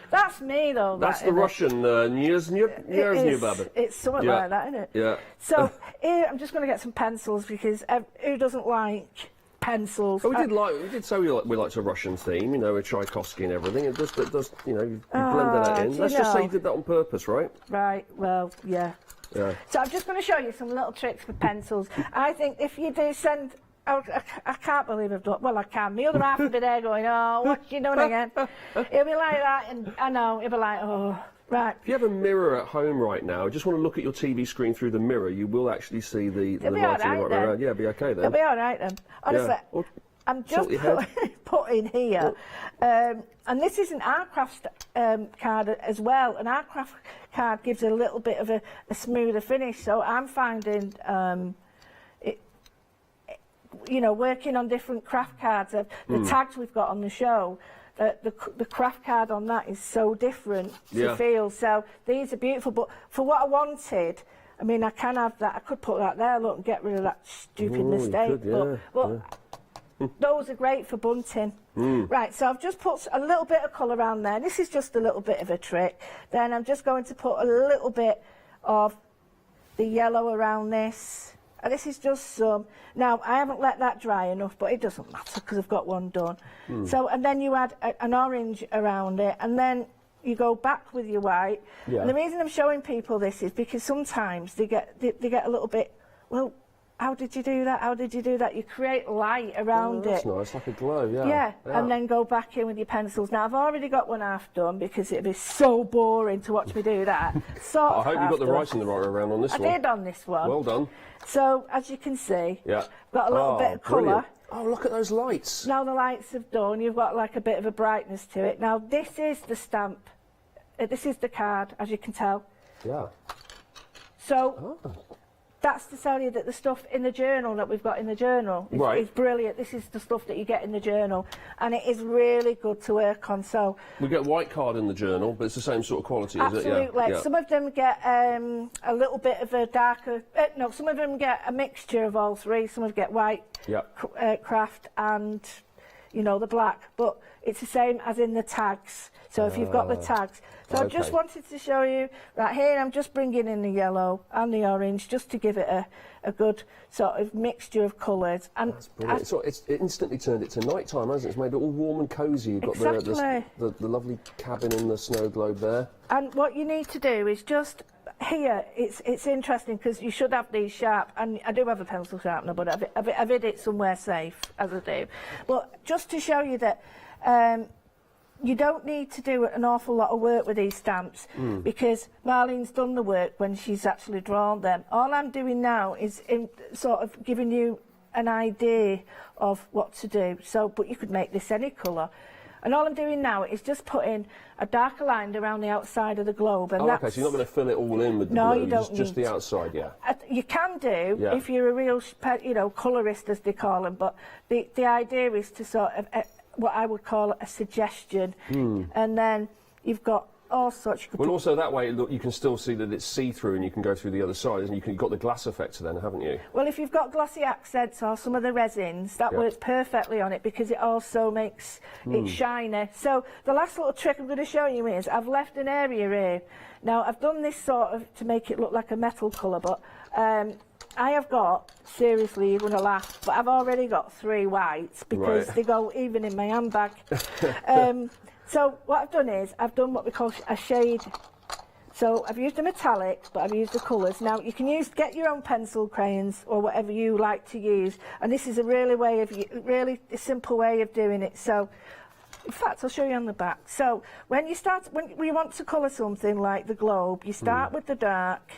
That's me, though. That's that, the isn't it? Russian Nyerbaba. It's something like that, isn't it? Yeah. So here, I'm just going to get some pencils because who doesn't like pencils? But we did say we liked a Russian theme, you know, with Tchaikovsky and everything. It does, you know, you blended that in. Let's just say you did that on purpose, right? Right. Well, yeah. Yeah. So I'm just going to show you some little tricks with pencils. I think if you do send... I can't believe I've done... Well, I can. The other half will be there going, oh, what you doing again? He'll be like that, and I know, he'll be like, oh, right. If you have a mirror at home right now, just want to look at your TV screen through the mirror, you will actually see the writing the right way around. Yeah, it'll be okay then. It'll be all right then. Honestly, I'm just putting here, and this is an art craft card as well. An art craft card gives a little bit of a smoother finish, so I'm finding... you know, working on different craft cards, the tags we've got on the show, the craft card on that is so different to feel. So these are beautiful, but for what I wanted, I mean, I can have that. I could put that there, look, and get rid of that stupid mistake. But those are great for bunting. Right, so I've just put a little bit of colour around there. This is just a little bit of a trick. Then I'm just going to put a little bit of the yellow around this. And this is just some. Now, I haven't let that dry enough, but it doesn't matter because I've got one done. So, and then you add an orange around it, and then you go back with your white. And the reason I'm showing people this is because sometimes they get a little bit, well, how did you do that? How did you do that? You create light around that's it. nice, like a glow, yeah. Yeah, and then go back in with your pencils. Now, I've already got one half done because it'd be so boring to watch me do that. I hope you got the writing the right way around on this one. I did on this one. Well done. So, as you can see, yeah. got a little bit of colour. Oh, look at those lights. Now the lights have done, you've got like a bit of a brightness to it. Now, this is the stamp. This is the card, as you can tell. Yeah. So, that's to tell you that the stuff in the journal that we've got in the journal is brilliant. This is the stuff that you get in the journal, and it is really good to work on. So we get white card in the journal, but it's the same sort of quality, is it? Absolutely. Yeah. Some of them get a little bit of a darker. No, some of them get a mixture of all three. Some of them get white, craft, and the black. But it's the same as in the tags. So if you've got the tags. So I just wanted to show you, right here I'm just bringing in the yellow and the orange just to give it a good sort of mixture of colours. And that's brilliant. So it instantly turned it to night time, hasn't it? It's made it all warm and cosy. You've got the lovely cabin in the snow globe there. And what you need to do is just here, it's interesting because you should have these sharp, and I do have a pencil sharpener, but I've hid it somewhere safe, as I do. But just to show you that you don't need to do an awful lot of work with these stamps because Marlene's done the work when she's actually drawn them. All I'm doing now is sort of giving you an idea of what to do. So, but you could make this any colour. And all I'm doing now is just putting a darker line around the outside of the globe. And okay, so you're not going to fill it all in with the blue, you don't just the outside, You can do if you're a real, colourist, as they call them, but the idea is to sort of what I would call a suggestion, and then you've got all sorts. Well, also that way, look, you can still see that it's see-through, and you can go through the other side, and you've got the glass effect then, haven't you? Well, if you've got glossy accents or some of the resins, that works perfectly on it because it also makes it shiny. So the last little trick I'm going to show you is I've left an area here. Now I've done this sort of to make it look like a metal colour, but I have got, seriously, you're going to laugh, but I've already got 3 whites because they go even in my handbag. So what I've done is, I've done what we call a shade. So I've used a metallic, but I've used the colours. Now you can get your own pencil crayons or whatever you like to use, and this is a really simple way of doing it. So, in fact, I'll show you on the back. So when you want to colour something like the globe, you start with the dark,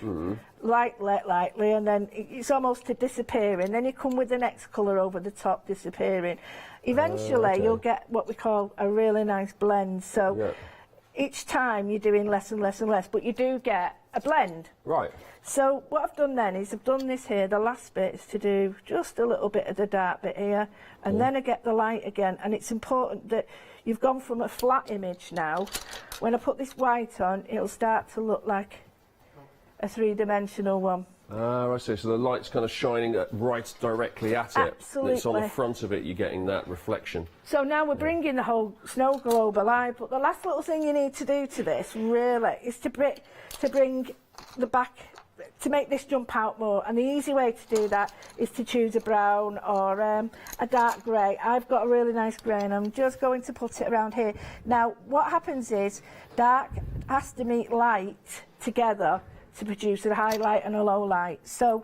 lightly, and then it's almost to disappearing. Then you come with the next colour over the top, disappearing. Eventually, you'll get what we call a really nice blend. So each time you're doing less and less and less, but you do get a blend. Right. So what I've done then is I've done this here. The last bit is to do just a little bit of the dark bit here, and then I get the light again. And it's important that you've gone from a flat image now. When I put this white on, it'll start to look like a 3-dimensional one. I see. So the light's kind of shining right directly at it. Absolutely. And it's on the front of it, you're getting that reflection. So now we're bringing the whole snow globe alive, but the last little thing you need to do to this, really, is to bring the back, to make this jump out more. And the easy way to do that is to choose a brown or a dark grey. I've got a really nice grey, and I'm just going to put it around here. Now, what happens is dark has to meet light together to produce a highlight and a low light. So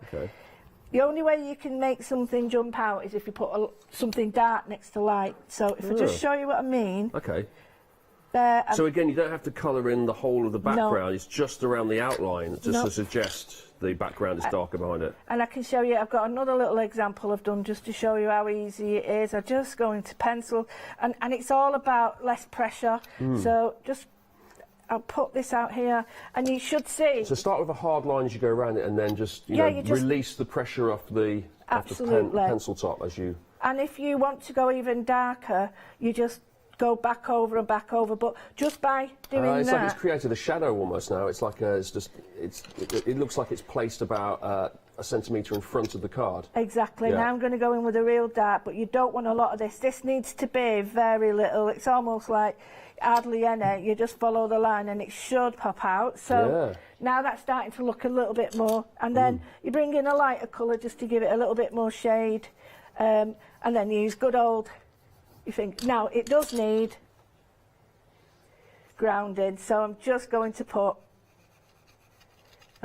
the only way you can make something jump out is if you put something dark next to light. So if I just show you what I mean. Okay. There. So again, you don't have to colour in the whole of the background. It's just around the outline just to suggest the background is darker behind it. And I can show you, I've got another little example I've done just to show you how easy it is. I just go into pencil, and it's all about less pressure. So just I'll put this out here, and you should see. So start with a hard line as you go around it, and then just release the pressure off the pencil top as you. And if you want to go even darker, you just go back over and back over. But just by doing it's that, like it's created a shadow almost now. It's like it looks like it's placed about a centimetre in front of the card. Exactly. Now I'm going to go in with a real dark, but you don't want a lot of this. This needs to be very little. It's almost like hardly any. You just follow the line and it should pop out. So now that's starting to look a little bit more. And then you bring in a lighter colour just to give it a little bit more shade. And then use good old, now it does need grounding. So I'm just going to put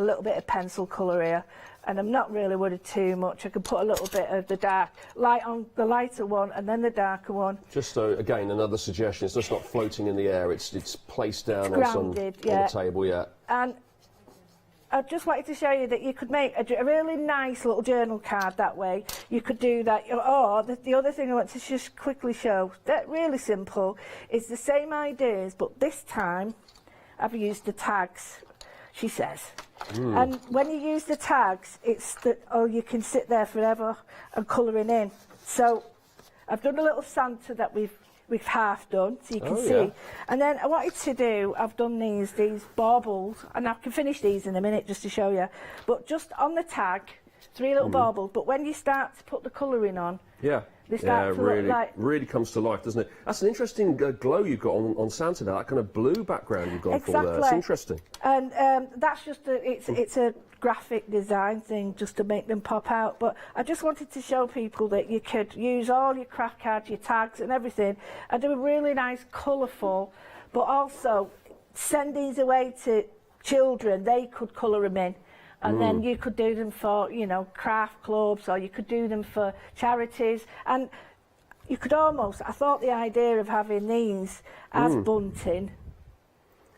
a little bit of pencil colour here, and I'm not really worried too much. I can put a little bit of the light on the lighter one and then the darker one. Just so, again, another suggestion, it's just not floating in the air, it's placed down It's on grounded, on the table, yeah. And I just wanted to show you that you could make a really nice little journal card that way. You could do that. Or the other thing I want to just quickly show, that really simple, is the same ideas, but this time I've used the tags, she says. And when you use the tags, it's that, oh, you can sit there forever and colouring in. So I've done a little Santa that we've half done, so you can see. Yeah. And then I wanted to do, I've done these baubles, and I can finish these in a minute just to show you. But just on the tag, 3 little baubles, but when you start to put the colouring on, they start to look like... really comes to life, doesn't it? That's an interesting glow you've got on Santa there, that kind of blue background you've gone for there. It's interesting. And that's just, it's a graphic design thing just to make them pop out. But I just wanted to show people that you could use all your craft cards, your tags and everything, and do a really nice, colourful, but also send these away to children. They could colour them in. And then you could do them for, you know, craft clubs, or you could do them for charities. And you could almost, I thought the idea of having these as bunting,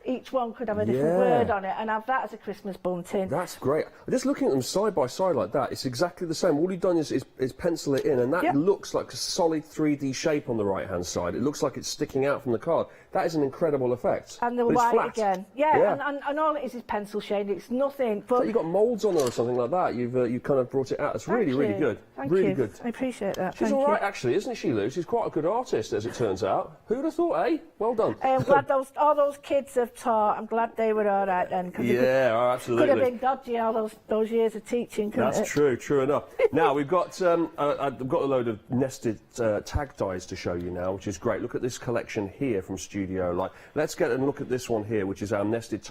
each one could have a different word on it, and have that as a Christmas bunting. That's great. Just looking at them side by side like that, it's exactly the same. All you've done is pencil it in, and that looks like a solid 3D shape on the right-hand side. It looks like it's sticking out from the card. That is an incredible effect. And the white again. And all it is pencil shade. It's nothing. But you've got moulds on there or something like that. You've kind of brought it out. It's really, really good. Really good. I appreciate that. She's all right, actually, isn't she, Lou? She's quite a good artist, as it turns out. Who would have thought, eh? Well done. I'm glad all those kids have taught. I'm glad they were all right then. Absolutely. Could have been dodgy all those years of teaching, couldn't it? That's true enough. Now, we've got I've got a load of nested tag dies to show you now, which is great. Look at this collection here from Studio Light. Let's get and look at this one here, which is our nested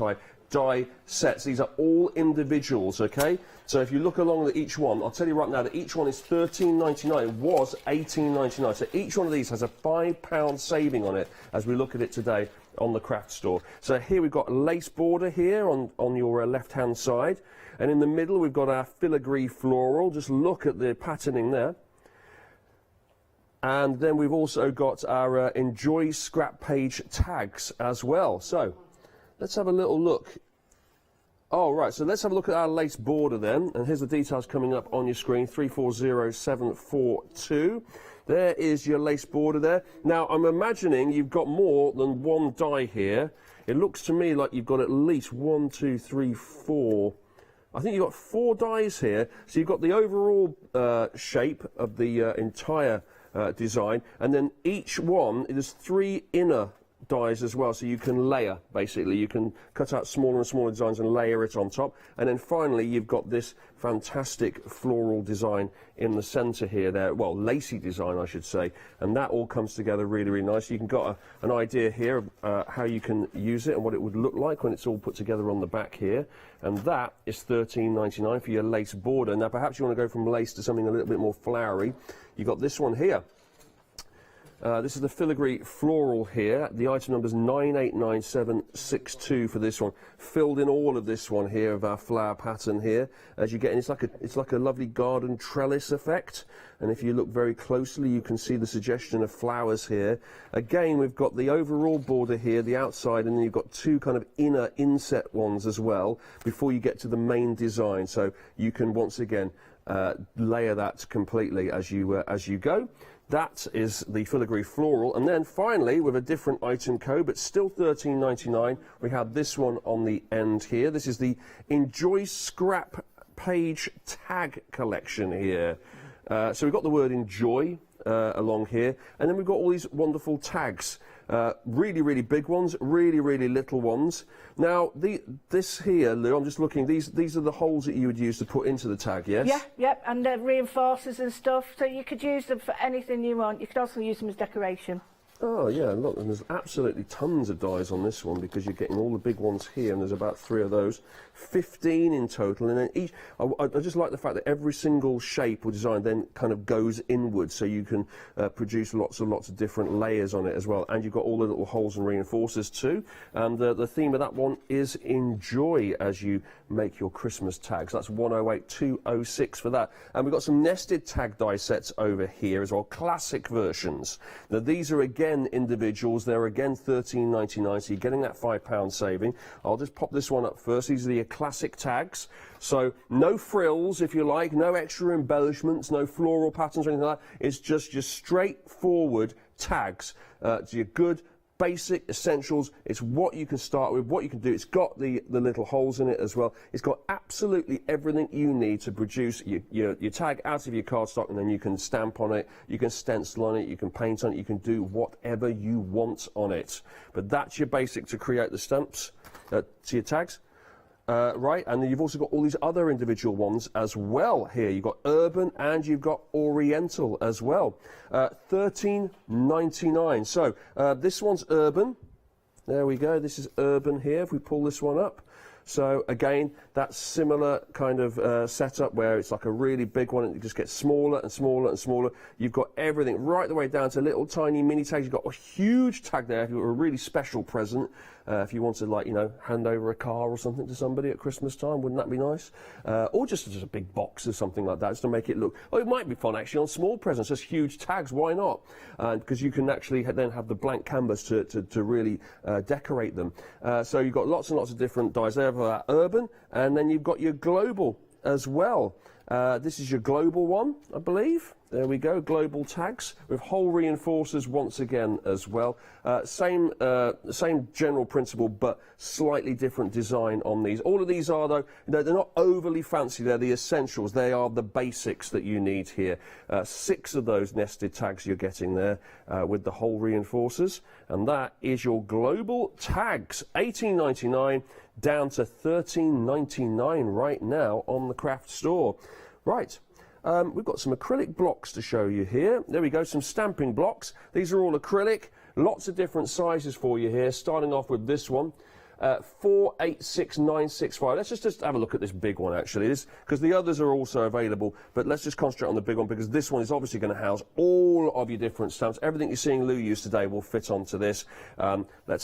die sets. These are all individuals, okay? So if you look along at each one, I'll tell you right now that each one is $13.99. It was $18.99. So each one of these has a £5 saving on it as we look at it today on the craft store. So here we've got a lace border here on your left-hand side. And in the middle, we've got our filigree floral. Just look at the patterning there. And then we've also got our Enjoy scrap page tags as well. So let's have a little look. Oh, right, so let's have a look at our lace border then. And here's the details coming up on your screen, 340742. There is your lace border there. Now, I'm imagining you've got more than one die here. It looks to me like you've got at least 1, 2, 3, 4. I think you've got 4 dies here. So you've got the overall shape of the entire design, and then each one, there's 3 inner dies as well, so you can layer, basically. You can cut out smaller and smaller designs and layer it on top. And then finally, you've got this fantastic floral design in the centre here there, well, lacy design, I should say. And that all comes together really, really nice. You can got an idea here of how you can use it and what it would look like when it's all put together on the back here. And that is $13.99 for your lace border. Now, perhaps you want to go from lace to something a little bit more flowery. You've got this one here. This is the filigree floral here. The item number is 989762 for this one. Filled in all of this one here of our flower pattern here. As you get in, it's like a lovely garden trellis effect. And if you look very closely, you can see the suggestion of flowers here. Again, we've got the overall border here, the outside, and then you've got 2 kind of inner inset ones as well before you get to the main design. So you can once again layer that completely as you go. That is the filigree floral. And then finally, with a different item code, but still $13.99, we have this one on the end here. This is the Enjoy Scrap Page Tag Collection here. So we've got the word enjoy along here, and then we've got all these wonderful tags. Really, really big ones, really, really little ones. Now, this here, Lou, I'm just looking, these are the holes that you would use to put into the tag, yes? Yeah, yep, and reinforcers and stuff, so you could use them for anything you want. You could also use them as decoration. Oh yeah, look, and there's absolutely tons of dies on this one because you're getting all the big ones here, and there's about 3 of those. 15 in total, and then each, I just like the fact that every single shape or design then kind of goes inward, so you can produce lots of different layers on it as well, and you've got all the little holes and reinforcers too. And the theme of that one is enjoy as you make your Christmas tags. That's 108206 for that. And we've got some nested tag die sets over here as well, classic versions. Now these are again individuals, they're again $13.99, so you're getting that £5 saving. I'll just pop this one up first. These are the classic tags, so no frills if you like, no extra embellishments, no floral patterns or anything like that. It's just your straightforward tags. It's your good basic essentials. It's what you can start with, what you can do. It's got the little holes in it as well. It's got absolutely everything you need to produce your tag out of your cardstock, and then you can stamp on it, you can stencil on it, you can paint on it, you can do whatever you want on it. But that's your basic to create the stamps to your tags. Right, and then you've also got all these other individual ones as well here. You've got urban and you've got oriental as well. $13.99. So this one's urban. There we go. This is urban here. If we pull this one up. So again, that similar kind of setup where it's like a really big one and it just gets smaller and smaller and smaller. You've got everything right the way down to little tiny mini tags. You've got a huge tag there if you've got a really special present. If you want to, like, you know, hand over a car or something to somebody at Christmas time, wouldn't that be nice? Or just as a big box or something like that, just to make it look. Oh, it might be fun actually on small presents, just huge tags. Why not? Because you can actually then have the blank canvas to really decorate them. So you've got lots and lots of different dies there for that urban, and then you've got your global as well. This is your global one, I believe. There we go, global tags with hole reinforcers once again as well. Same general principle, but slightly different design on these. All of these are, though, they're not overly fancy. They're the essentials. They are the basics that you need here. 6 of those nested tags you're getting there with the hole reinforcers. And that is your global tags, $18.99 down to $13.99 right now on the craft store. Right. We've got some acrylic blocks to show you here. There we go, some stamping blocks. These are all acrylic, lots of different sizes for you here, starting off with this one. 486965. Let's just have a look at this big one actually, because the others are also available, but let's just concentrate on the big one because this one is obviously going to house all of your different stamps. Everything you're seeing Lou use today will fit onto this. Let's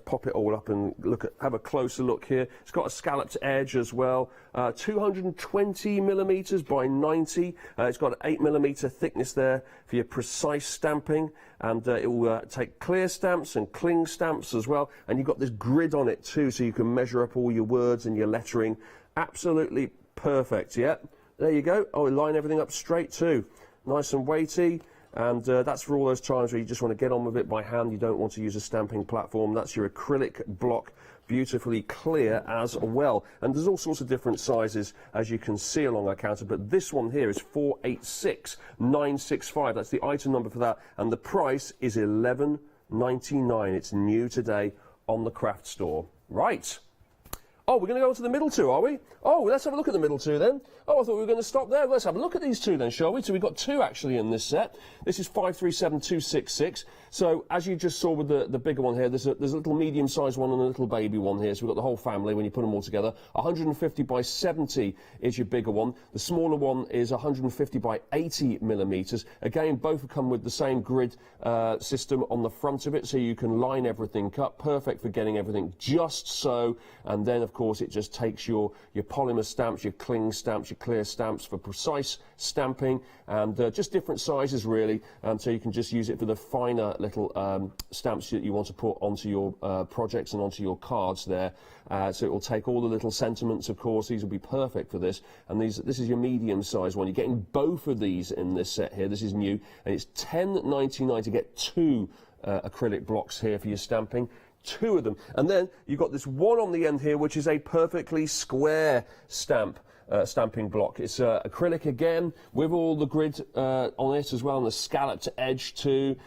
pop it all up and have a closer look here. It's got a scalloped edge as well, 220 millimeters by 90. It's got an 8mm thickness there for your precise stamping, and it will take clear stamps and cling stamps as well, and you've got this grid on it too, so you can measure up all your words and your lettering. Absolutely perfect. Yeah, there you go. Oh, line everything up straight too, nice and weighty. And that's for all those times where you just want to get on with it by hand. You don't want to use a stamping platform. That's your acrylic block, beautifully clear as well. And there's all sorts of different sizes, as you can see along our counter, but this one here is 486965. That's the item number for that, and the price is $11.99. It's new today on the craft store. Right. Oh, we're going to go on to the middle two, are we? Oh, let's have a look at the middle two then. Oh, I thought we were going to stop there. Let's have a look at these two then, shall we? So we've got 2 actually in this set. This is 537266. So as you just saw with the bigger one here, there's a little medium-sized one and a little baby one here. So we've got the whole family when you put them all together. 150 by 70 is your bigger one. The smaller one is 150 by 80 millimeters. Again, both come with the same grid system on the front of it, so you can line everything up. Perfect for getting everything just so. And then, of course, it just takes your polymer stamps, your cling stamps, your clear stamps for precise stamping, and just different sizes really, so you can just use it for the finer little stamps that you want to put onto your projects and onto your cards there. So it will take all the little sentiments, of course. These will be perfect for this. And this is your medium size one. You're getting both of these in this set here. This is new, and it's $10.99 to get 2 acrylic blocks here for your stamping. 2 of them, and then you've got this one on the end here, which is a perfectly square stamping block. It's acrylic again with all the grid on it as well, and the scalloped edge too.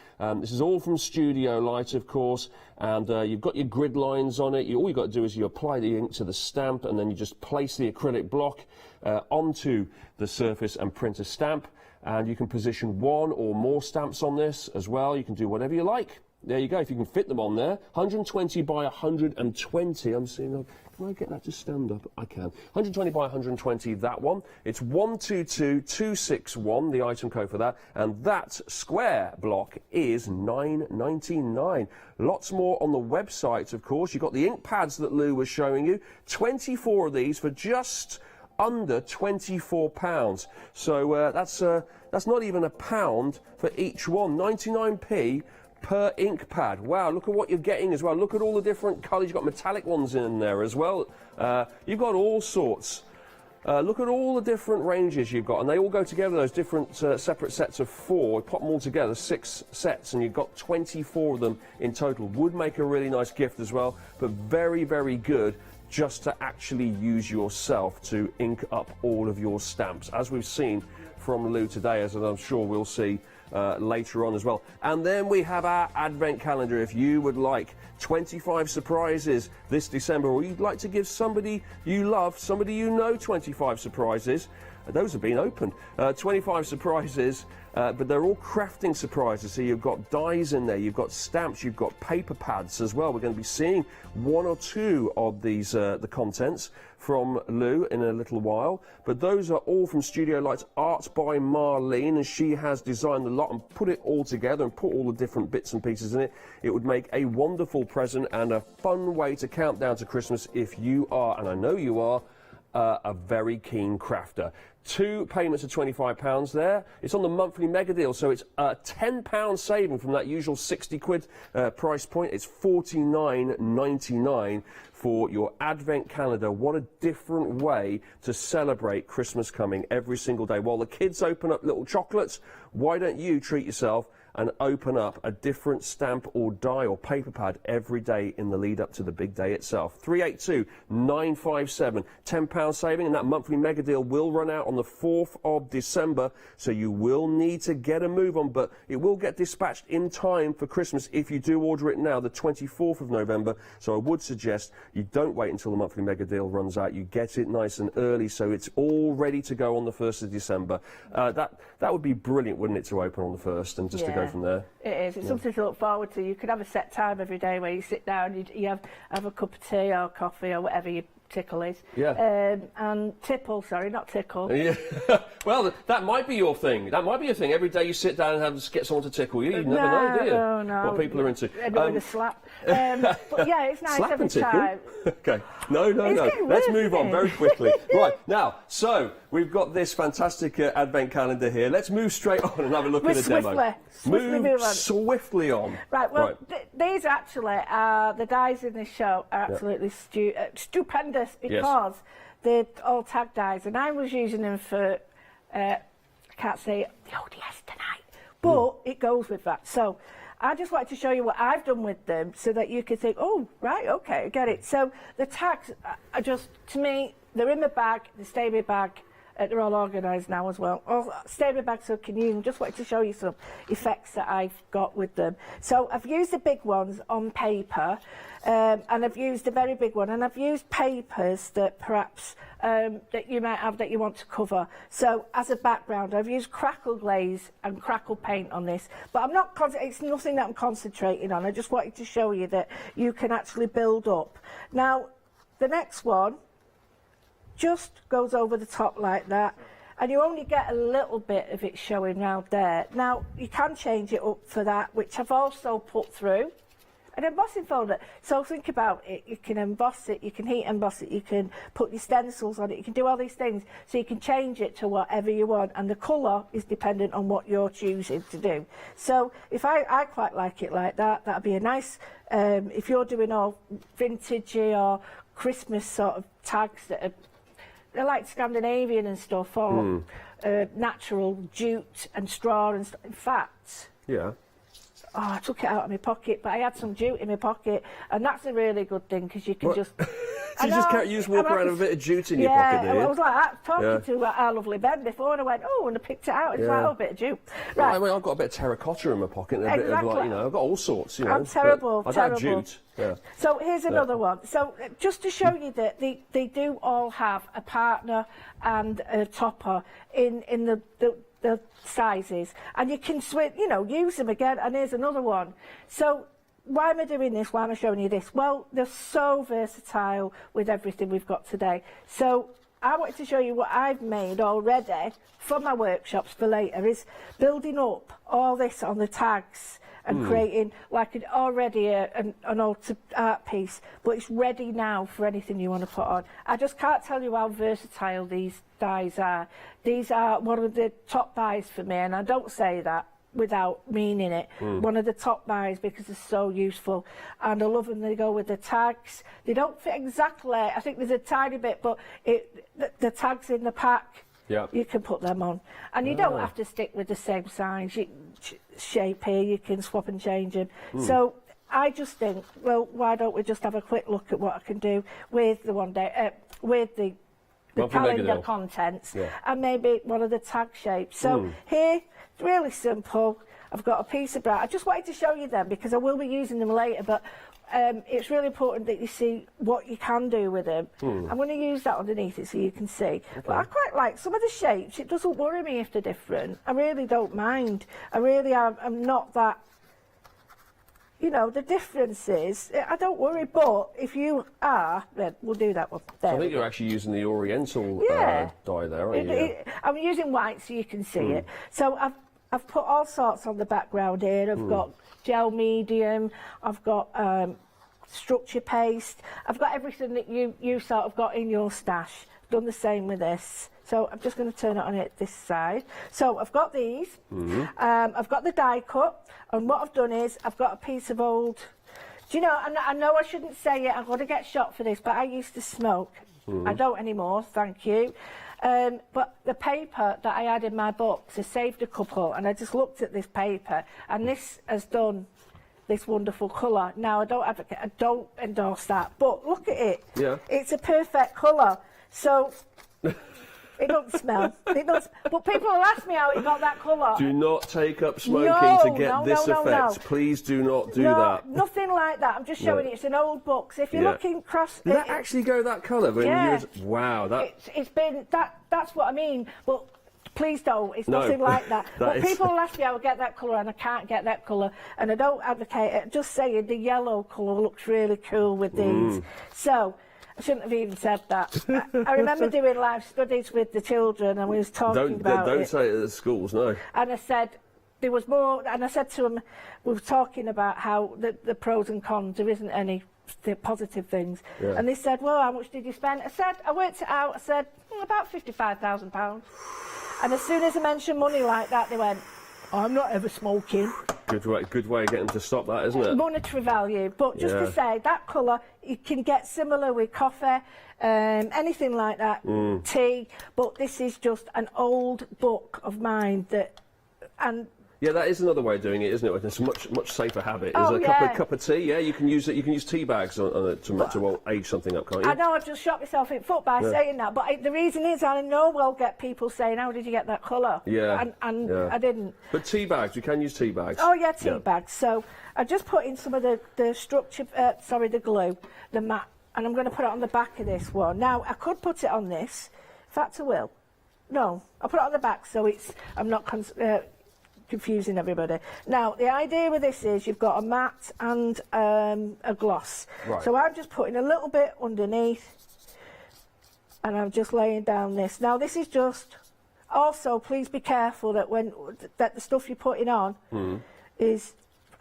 This is all from Studio Light, of course, and you've got your grid lines on it. All you've got to do is you apply the ink to the stamp, and then you just place the acrylic block onto the surface and print a stamp. and you can position one or more stamps on this as well. You can do whatever you like. There you go, if you can fit them on there. 120 by 120, I'm seeing, can I get that to stand up? I can. 120 by 120, that one. It's 122261, the item code for that, and that square block is $9.99. Lots more on the website, of course. You've got the ink pads that Lou was showing you. 24 of these for just under £24. So that's not even £1 for each one. 99p per ink pad. Wow, look at what you're getting as well. Look at all the different colours. You've got metallic ones in there as well. You've got all sorts. Look at all the different ranges you've got, and they all go together, those different separate sets of 4. Pop them all together, 6 sets, and you've got 24 of them in total. Would make a really nice gift as well, but very, very good just to actually use yourself to ink up all of your stamps, as we've seen from Lou today, as I'm sure we'll see later on as well. And then we have our advent calendar. If you would like 25 surprises this December, or you'd like to give somebody you love, somebody you know, 25 surprises, those have been opened. 25 surprises, but they're all crafting surprises. So you've got dies in there, you've got stamps, you've got paper pads as well. We're going to be seeing 1 or 2 of these, the contents from Lou in a little while. But those are all from Studio Lights, art by Marlene, and she has designed the lot and put it all together and put all the different bits and pieces in it. It would make a wonderful present and a fun way to count down to Christmas if you are, and I know you are, a very keen crafter. 2 payments of £25 there. It's on the monthly mega deal, so it's a £10 saving from that usual 60 quid price point. It's $49.99 for your advent calendar. What a different way to celebrate Christmas coming every single day. While the kids open up little chocolates, why don't you treat yourself and open up a different stamp or die or paper pad every day in the lead up to the big day itself. 382-957, £10 saving, and that monthly mega deal will run out on the 4th of December, so you will need to get a move on, but it will get dispatched in time for Christmas if you do order it now, the 24th of November, so I would suggest you don't wait until the monthly mega deal runs out. You get it nice and early so it's all ready to go on the 1st of December. That would be brilliant, wouldn't it, to open on the 1st and just to go from there. It is. It's something to look forward to. You could have a set time every day where you sit down, you have a cup of tea or coffee or whatever your tickle is. Yeah. And tipple, sorry, not tickle. Yeah. Well, that might be your thing. That might be your thing. Every day you sit down and get someone to tickle you. You never know, do you? No. What people are into. End up with a slap. But yeah, it's nice slap every and tickle? time. Okay. No. Let's move on very quickly. Right, now, so we've got this fantastic advent calendar here. Let's move straight on and have a look at a demo. Swiftly move on. Swiftly on. Right, well, these actually are, the dies in this show are absolutely stupendous because they're all tag dies, and I was using them for, I can't say the ODS tonight, but it goes with that. So I just wanted to show you what I've done with them so that you could think, oh, right, okay, I get it. So the tags are just, to me, they're in my bag, they stay in my bag. They're all organised now as well. All stay in my bag so I can use them. Just wanted to show you some effects that I've got with them. So I've used the big ones on paper, and I've used a very big one, and I've used papers that perhaps that you might have that you want to cover. So as a background, I've used crackle glaze and crackle paint on this, but I'm not. It's nothing that I'm concentrating on. I just wanted to show you that you can actually build up. Now, the next one just goes over the top like that, and you only get a little bit of it showing round there. Now, you can change it up for that, which I've also put through an embossing folder. So think about it. You can emboss it, you can heat emboss it, you can put your stencils on it, you can do all these things, so you can change it to whatever you want, and the colour is dependent on what you're choosing to do. So if I quite like it like that. That'd be a nice, if you're doing all vintagey or Christmas sort of tags that are, they're like Scandinavian and stuff, or natural jute and straw and stuff. In fact, I took it out of my pocket, but I had some jute in my pocket, and that's a really good thing because you can just. So you just walk around with a bit of jute in your pocket, do you? I was like that, talking to our lovely Ben before, and I went, oh, and I picked it out. It's like, oh, a bit of jute. Right. Well, I've got a bit of terracotta in my pocket, and a bit of, like, I've got all sorts, I'm terrible. I don't have jute. Yeah. So here's another one. So just to show you that they do all have a partner and a topper in the the sizes, and you can switch, you know, use them again. And here's another one. So why am I doing this? Why am I showing you this? Well, they're so versatile with everything we've got today. So I wanted to show you what I've made already from my workshops for later, is building up all this on the tags and creating like already an altar art piece, but it's ready now for anything you want to put on. I just can't tell you how versatile these dies are. These are one of the top buys for me, and I don't say that without meaning it. One of the top buys because they're so useful, and I love them. They go with the tags. They don't fit exactly. I think there's a tiny bit, but the tags in the pack. Yeah. You can put them on, and you don't have to stick with the same size shape here. You can swap and change them. So I just think, well, why don't we just have a quick look at what I can do with the with the calendar contents and maybe one of the tag shapes. So here, it's really simple. I've got a piece of brass. I just wanted to show you them because I will be using them later, but it's really important that you see what you can do with them. I'm going to use that underneath it so you can see. Okay. But I quite like some of the shapes. It doesn't worry me if they're different. I really don't mind. I really am. I'm not that, you know, the differences, I don't worry, but if you are, then we'll do that one. There I think you're actually using the Oriental dye there, aren't you? I'm using white so you can see it. So I've put all sorts on the background here. I've got gel medium, I've got structure paste, I've got everything that you sort of got in your stash. Done the same with this. So I'm just going to turn it on this side. So I've got these, I've got the die cut, and what I've done is I've got a piece of old, do you know, I know I shouldn't say it, I'm going to get shot for this, but I used to smoke. I don't anymore, thank you. But the paper that I had in my box, I saved a couple, and I just looked at this paper, and this has done this wonderful colour. Now, I don't endorse that, but look at it. Yeah. It's a perfect colour. So it doesn't smell. It does. But people will ask me how it got that colour. Do not take up smoking to get this effect. No. Please do not do that. Nothing like that. I'm just showing you. It's an old book. So if you're looking across... Did that actually go that colour? Wow. It's been... That's what I mean. But please don't. It's nothing like that. But people will ask me how I get that colour, and I can't get that colour. And I don't advocate it. Just saying the yellow colour looks really cool with these. So... I shouldn't have even said that. I remember doing live studies with the children, and we was talking about it. Don't say it at schools, no. And I said, there was more, and I said to them, we were talking about how the pros and cons, there isn't any positive things. Yeah. And they said, well, how much did you spend? I said, I worked it out, I said, about £55,000. And as soon as I mentioned money like that, they went, I'm not ever smoking. Good way of getting to stop that, isn't it? Monetary value. But just to say, that colour, you can get similar with coffee, anything like that, tea. But this is just an old book of mine that... Yeah, that is another way of doing it, isn't it? It's a much safer habit. There's a cup of tea. Yeah, you can use it. You can use tea bags on it to age something up, can't you? I know I've just shot myself in foot by saying that, but the reason is I know we'll get people saying, "How did you get that colour?" Yeah, and I didn't. But tea bags, you can use tea bags. Oh yeah, tea bags. So I just put in some of the structure, the glue, the mat, and I'm going to put it on the back of this one. Now I could put it on this. In fact, I will. No, I'll put it on the back so I'm not confusing everybody. Now, the idea with this is you've got a matte and a gloss. Right. So I'm just putting a little bit underneath, and I'm just laying down this. Now, this is just... Also, please be careful that the stuff you're putting on is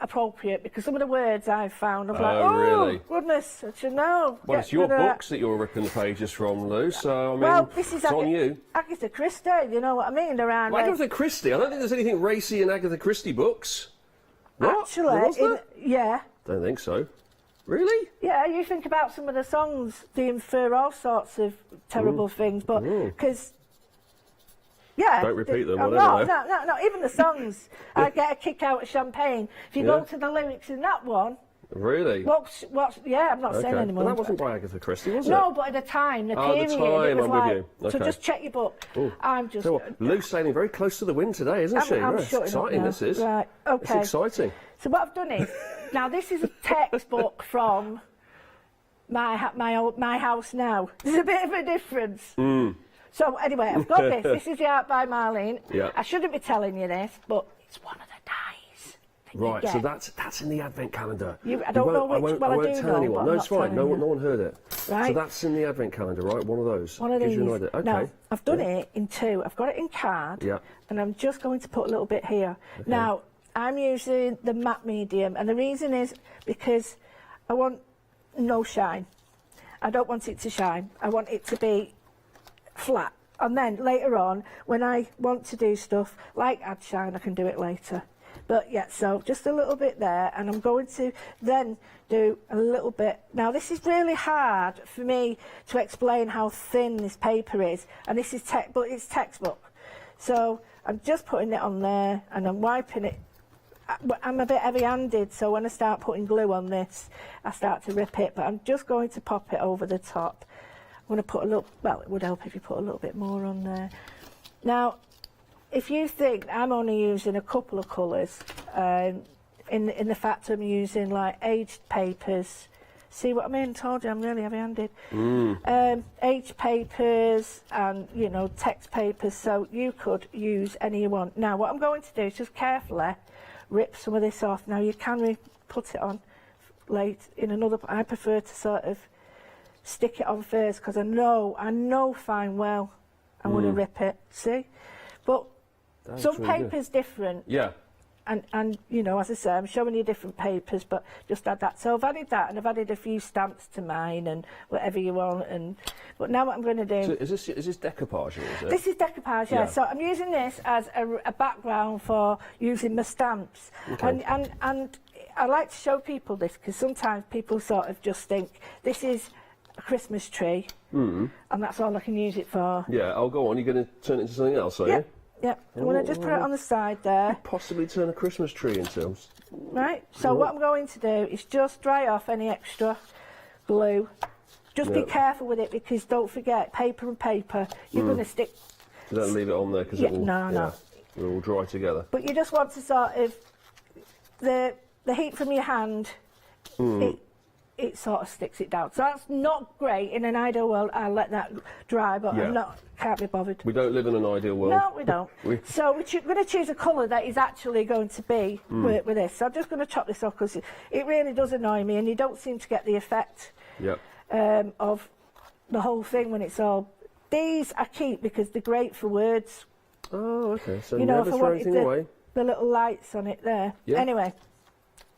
appropriate, because some of the words I've found, I'm like, oh, really? Goodness, I should know. Well, it's your books that you're ripping the pages from, Lou, so, I mean, this is it's on you. Agatha Christie, you know what I mean? Around Agatha Christie? I don't think there's anything racy in Agatha Christie books. What? Actually, yeah. Don't think so. Really? Yeah, you think about some of the songs, they infer all sorts of terrible things, but because... Yeah. Don't repeat them. No. Even the songs. I get a kick out of Champagne. If you go to the lyrics in that one. Really? Yeah, I'm not saying anymore. Well, that wasn't by Agatha Christie, was it? No, but at the time, the period, it was I'm with you. So just check your book. Ooh. I'm just... So Lou's sailing very close to the wind today, isn't she? I'm It's exciting, this is. Right, OK. It's exciting. So what I've done is... Now, this is a textbook from my house now. There's a bit of a difference. So anyway, I've got this. This is the art by Marlene. Yeah. I shouldn't be telling you this, but it's one of the dies. Right, so get. that's in the advent calendar. I don't know which. Well, I I won't do tell know, anyone. but No, I'm it's not fine. No telling you. one heard it. Right. So that's in the advent calendar, right? One of those. One of Gives these. you an idea. Okay. Now, I've done it in two. I've got it in card, Yeah. and I'm just going to put a little bit here. Okay. Now, I'm using the matte medium, and the reason is because I want no shine. I don't want it to shine. I want it to be flat. And then later on, when I want to do stuff like add shine, I can do it later. But yeah, so just a little bit there, and I'm going to then do a little bit. Now this is really hard for me to explain how thin this paper is, and this is but it's textbook. So I'm just putting it on there, and I'm wiping it. I'm a bit heavy-handed, so when I start putting glue on this, I start to rip it, but I'm just going to pop it over the top. I'm going to put a little, well, it would help if you put a little bit more on there. Now, if you think I'm only using a couple of colours, in the fact I'm using like aged papers, see what I mean? Told you I'm really heavy-handed. Aged papers and, you know, text papers, so you could use any you want. Now, what I'm going to do is just carefully rip some of this off. Now, you can put it on late in another. I prefer to sort of stick it on first because I know fine well I'm going to rip it. See, but That's some really paper's different. Yeah. And you know, as I say, I'm showing you different papers, but just add that. So I've added that, and I've added a few stamps to mine and whatever you want. But now what I'm going to do. So is this decoupage? Or is it? This is decoupage, yeah. So I'm using this as a background for using my stamps. Okay. And I like to show people this because sometimes people sort of just think this is a Christmas tree, and that's all I can use it for. Yeah. Oh, go on. You're going to turn it into something else, are you? Yeah, I'm going to just put it on the side there. Possibly turn a Christmas tree into. Right, so what I'm going to do is just dry off any extra glue. Just be careful with it because don't forget, paper and paper, you're going to stick. So don't leave it on there because it will. No. It will dry together. But you just want to sort of the heat from your hand. It sort of sticks it down. So that's not great. In an ideal world, I'll let that dry, but can't be bothered. We don't live in an ideal world. No, we don't. So we're going to choose a colour that is actually going to be with this. So I'm just going to chop this off because it really does annoy me, and you don't seem to get the effect of the whole thing when it's all. These I keep because they're great for words. Oh, okay. So you know, never throw anything away. The little lights on it there. Yeah. Anyway.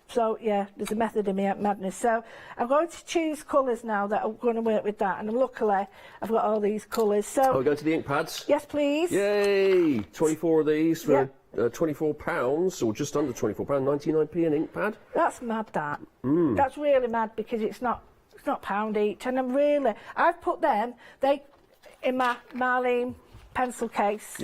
So, yeah, there's a method in my madness. So I'm going to choose colours now that are going to work with that. And luckily, I've got all these colours. So we're going to the ink pads? Yes, please. Yay! 24 of these for £24, or just under £24, 99p an ink pad. That's mad, that. That's really mad because it's not pound each. And I've put them, in my Marlene pencil case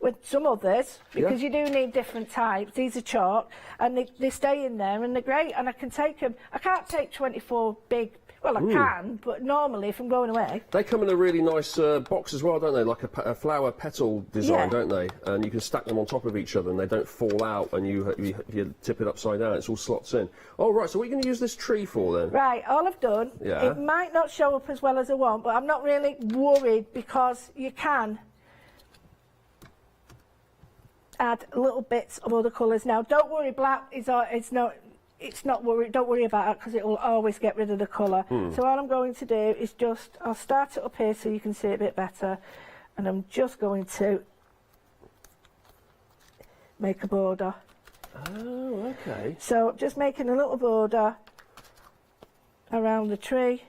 with some others because you do need different types. These are chalk and they stay in there and they're great, and I can take them. I can't take 24 big. Well, I can, but normally if I'm going away. They come in a really nice box as well, don't they? Like a flower petal design, don't they? And you can stack them on top of each other and they don't fall out, and you tip it upside down, it's all slots in. Oh, right, so what are you going to use this tree for then? Right, all I've done, it might not show up as well as I want, but I'm not really worried because you can add little bits of other colours. Now, don't worry, black is not worried. Don't worry about it because it will always get rid of the colour. So all I'm going to do is I'll start it up here so you can see it a bit better, and I'm just going to make a border. Oh, okay. So just making a little border around the tree,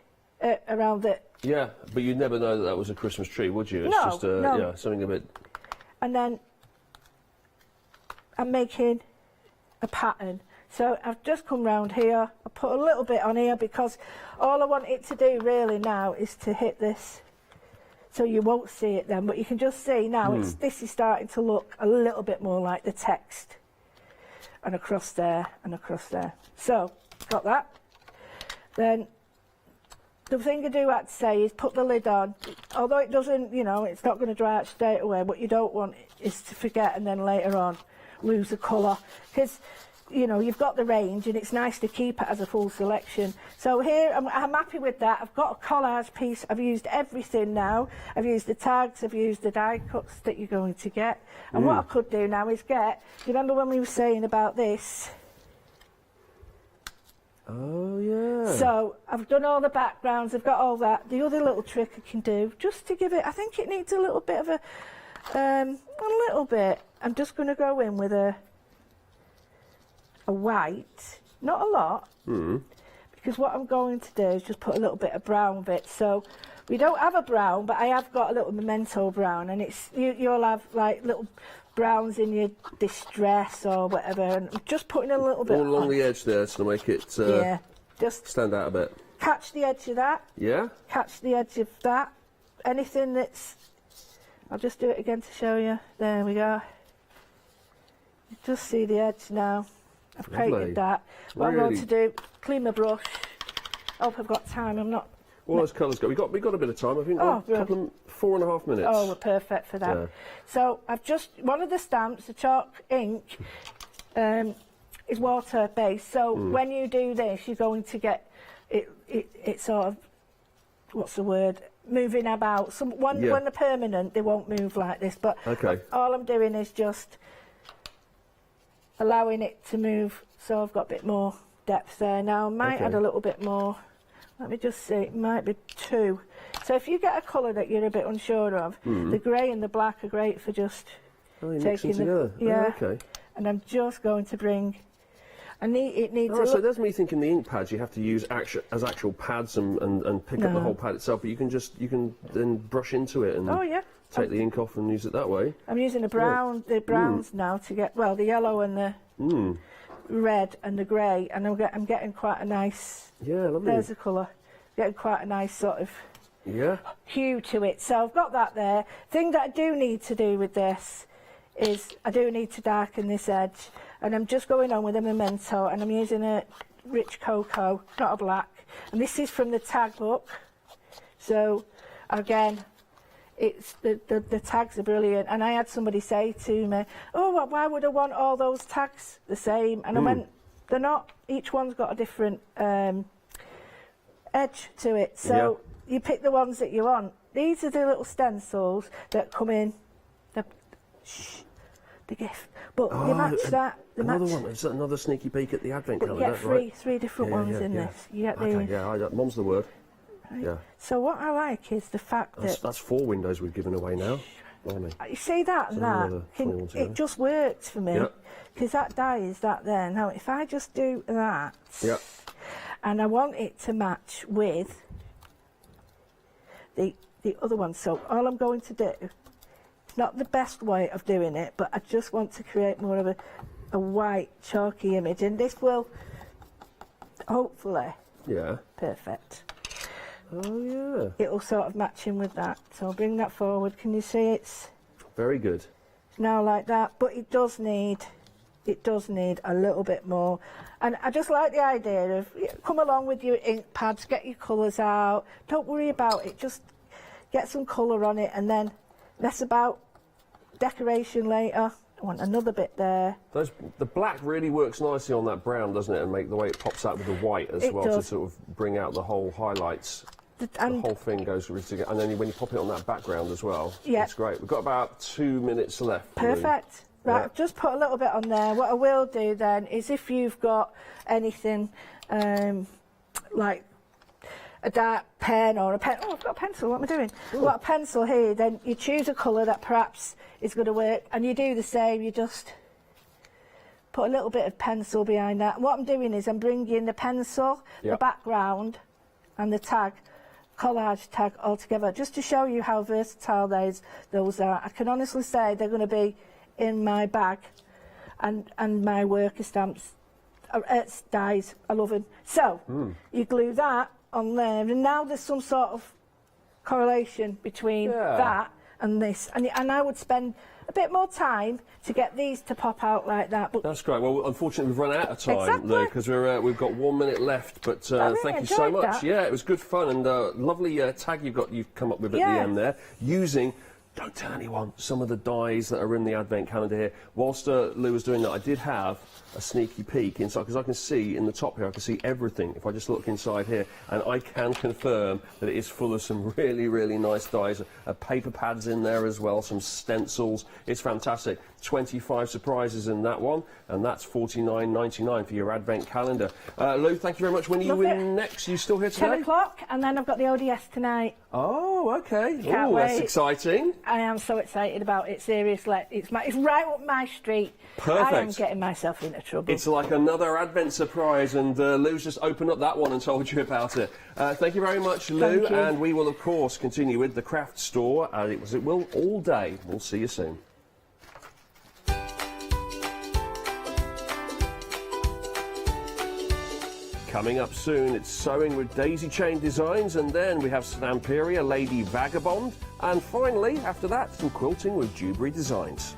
around it. Yeah, but you'd never know that was a Christmas tree, would you? It's No, just no. Something a bit. And then I'm making a pattern. So I've just come round here, I put a little bit on here because all I want it to do really now is to hit this. So you won't see it then, but you can just see now this is starting to look a little bit more like the text. And across there, and across there. So, got that. Then, the thing I do have to say is put the lid on. Although it doesn't, it's not going to dry out straight away, what you don't want is to forget and then later on lose the colour. Because you know, you've got the range, and it's nice to keep it as a full selection. So here, I'm happy with that. I've got a collage piece. I've used everything now. I've used the tags, I've used the die cuts that you're going to get. And what I could do now is get, do you remember when we were saying about this? Oh, yeah. So I've done all the backgrounds, I've got all that. The other little trick I can do, just to give it, I think it needs a little bit of a little bit. I'm just going to go in with a white, not a lot, because what I'm going to do is just put a little bit of brown bit. So we don't have a brown, but I have got a little memento brown, and it's you'll have like little browns in your distress or whatever, and I'm just putting a little bit all along the edge there to make it just stand out a bit. Catch the edge of that. Yeah. Catch the edge of that. Anything that's, I'll just do it again to show you. There we go. You just see the edge now. I've created that. What I'm going to do, clean my brush. I hope I've got time. I'm not. All those colours go. We got a bit of time. I think a couple of 4.5 minutes. Oh, we're perfect for that. Yeah. So I've just one of the stamps, the chalk ink, is water based. So when you do this, you're going to get it sort of, what's the word? Moving about. When they're permanent, they won't move like this. But all I'm doing is just allowing it to move. So I've got a bit more depth there. Now I might add a little bit more. Let me just see, it might be 2. So if you get a colour that you're a bit unsure of, the grey and the black are great for just taking together. Yeah. Oh, okay. And I'm just going to bring. It needs. So there's me thinking the ink pads you have to use as actual pads and pick up the whole pad itself, but you can then brush into it and take the ink off and use it that way. I'm using the browns now to get the yellow and the red and the grey, and I'm getting quite a nice. Yeah, lovely. There's the colour. Getting quite a nice sort of hue to it. So I've got that there. Thing that I do need to do with this is I do need to darken this edge, and I'm just going on with a memento, and I'm using a rich cocoa, not a black, and this is from the tag book. So again, it's the tags are brilliant, and I had somebody say to me, oh, why would I want all those tags the same? And I went, they're not. Each one's got a different edge to it, so you pick the ones that you want. These are the little stencils that come in the gift, but you match that. Another one. Is that another sneaky peek at the advent calendar? You get three different ones in this. You get these. Mum's the word. Right. Yeah. So what I like is the fact that's 4 windows we've given away now. You see that and that? It just works for me, because that die is that there. Now if I just do that, and I want it to match with the other one, so all I'm going to do, it's not the best way of doing it, but I just want to create more of a white chalky image, and this will hopefully perfect. Oh yeah. It'll sort of match in with that. So I'll bring that forward. Can you see it's very good? It's now like that, but it does need a little bit more. And I just like the idea of come along with your ink pads, get your colours out. Don't worry about it. Just get some colour on it, and then less about decoration later. I want another bit there. The black really works nicely on that brown, doesn't it? And make the way it pops out with the white as well to sort of bring out the whole highlights. The whole thing goes really together. And then when you pop it on that background as well, it's great. We've got about 2 minutes left. Perfect. Right, I've just put a little bit on there. What I will do then is if you've got anything like a dark pen or a pen. Oh, I've got a pencil. What am I doing? I've got a pencil here. Then you choose a colour that perhaps is going to work, and you do the same. You just put a little bit of pencil behind that. And what I'm doing is I'm bringing the pencil, the background, and the tag, collage tag all together, just to show you how versatile those are. I can honestly say they're going to be in my bag, and my worker stamps, dies. I love them. So you glue that on there, and now there's some sort of correlation between that and this, and I would spend a bit more time to get these to pop out like that. But that's great. Well, unfortunately, we've run out of time there because we've got 1 minute left. But thank you so much. Yeah, it was good fun, and lovely tag you've come up with at the end there, using Don't tell anyone. Some of the dies that are in the advent calendar here. Whilst Lou was doing that, I did have a sneaky peek inside, because I can see in the top here, I can see everything if I just look inside here, and I can confirm that it is full of some really, really nice dies. Paper pads in there as well, some stencils. It's fantastic. 25 surprises in that one, and that's $49.99 for your advent calendar. Lou, thank you very much. When are you in next? Are you still here today? 10 o'clock, and then I've got the ODS tonight. Oh, okay. Can't Oh, that's wait. exciting. I am so excited about it, seriously. It's right up my street. Perfect. I am getting myself into trouble. It's like another advent surprise, and Lou's just opened up that one and told you about it. Thank you very much, Lou, Thank you. and we will, of course, continue with the craft store, as it will all day. We'll see you soon. Coming up soon, it's sewing with daisy chain designs, and then we have Stamperia, Lady Vagabond, and finally, after that, some quilting with jewellery designs.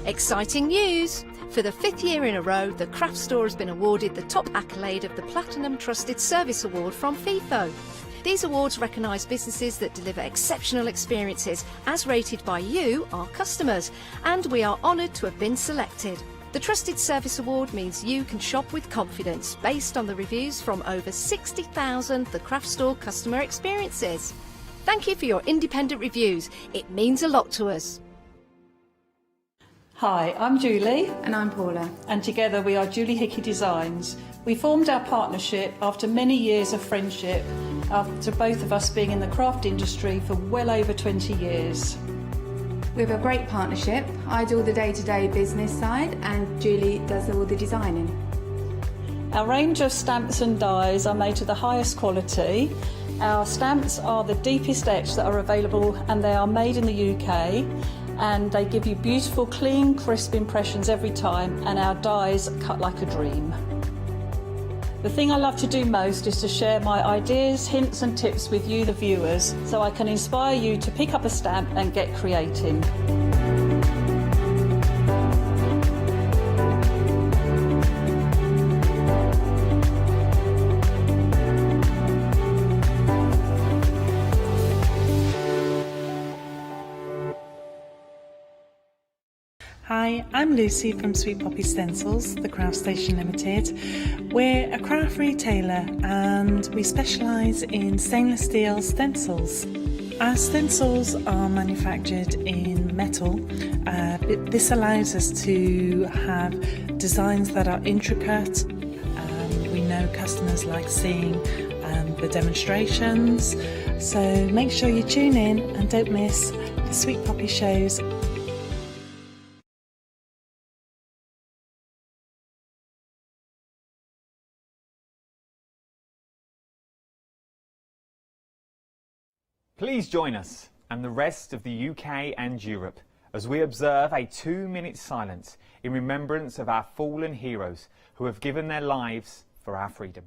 Exciting news! For the 5th year in a row, the craft store has been awarded the top accolade of the Platinum Trusted Service Award from FIFO. These awards recognise businesses that deliver exceptional experiences as rated by you, our customers, and we are honoured to have been selected. The Trusted Service Award means you can shop with confidence based on the reviews from over 60,000 The Craft Store customer experiences. Thank you for your independent reviews. It means a lot to us. Hi, I'm Julie. And I'm Paula. And together we are Julie Hickey Designs. We formed our partnership after many years of friendship, after both of us being in the craft industry for well over 20 years. We have a great partnership. I do all the day-to-day business side and Julie does all the designing. Our range of stamps and dies are made to the highest quality. Our stamps are the deepest etch that are available, and they are made in the UK. And they give you beautiful, clean, crisp impressions every time, and our dies cut like a dream. The thing I love to do most is to share my ideas, hints and tips with you, the viewers, so I can inspire you to pick up a stamp and get creating. Hi, I'm Lucy from Sweet Poppy Stencils, the Craft Station Limited. We're a craft retailer and we specialise in stainless steel stencils. Our stencils are manufactured in metal. This allows us to have designs that are intricate. We know customers like seeing the demonstrations, so make sure you tune in and don't miss the Sweet Poppy shows. Please join us and the rest of the UK and Europe as we observe a 2-minute silence in remembrance of our fallen heroes who have given their lives for our freedom.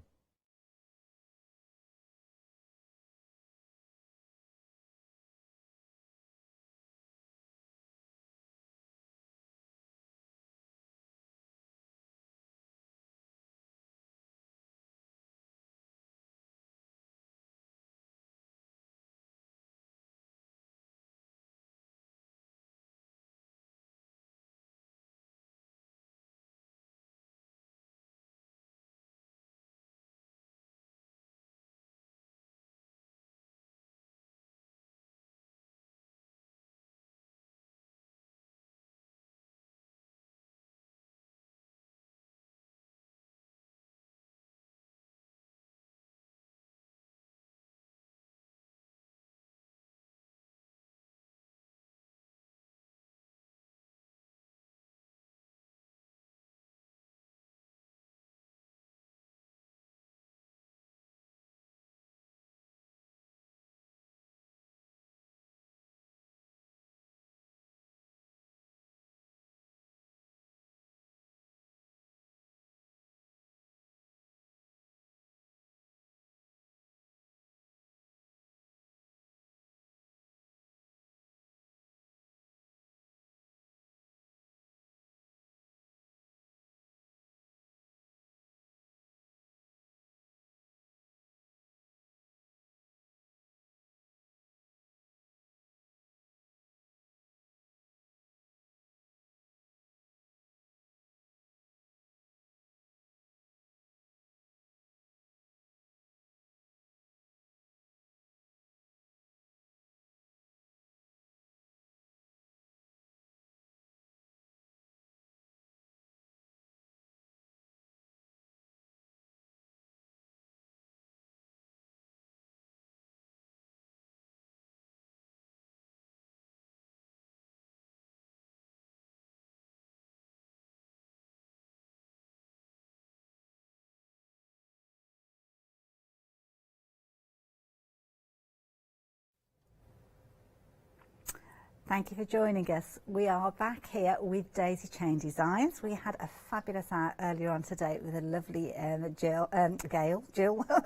Thank you for joining us. We are back here with Daisy Chain Designs. We had a fabulous hour earlier on today with a lovely Jill,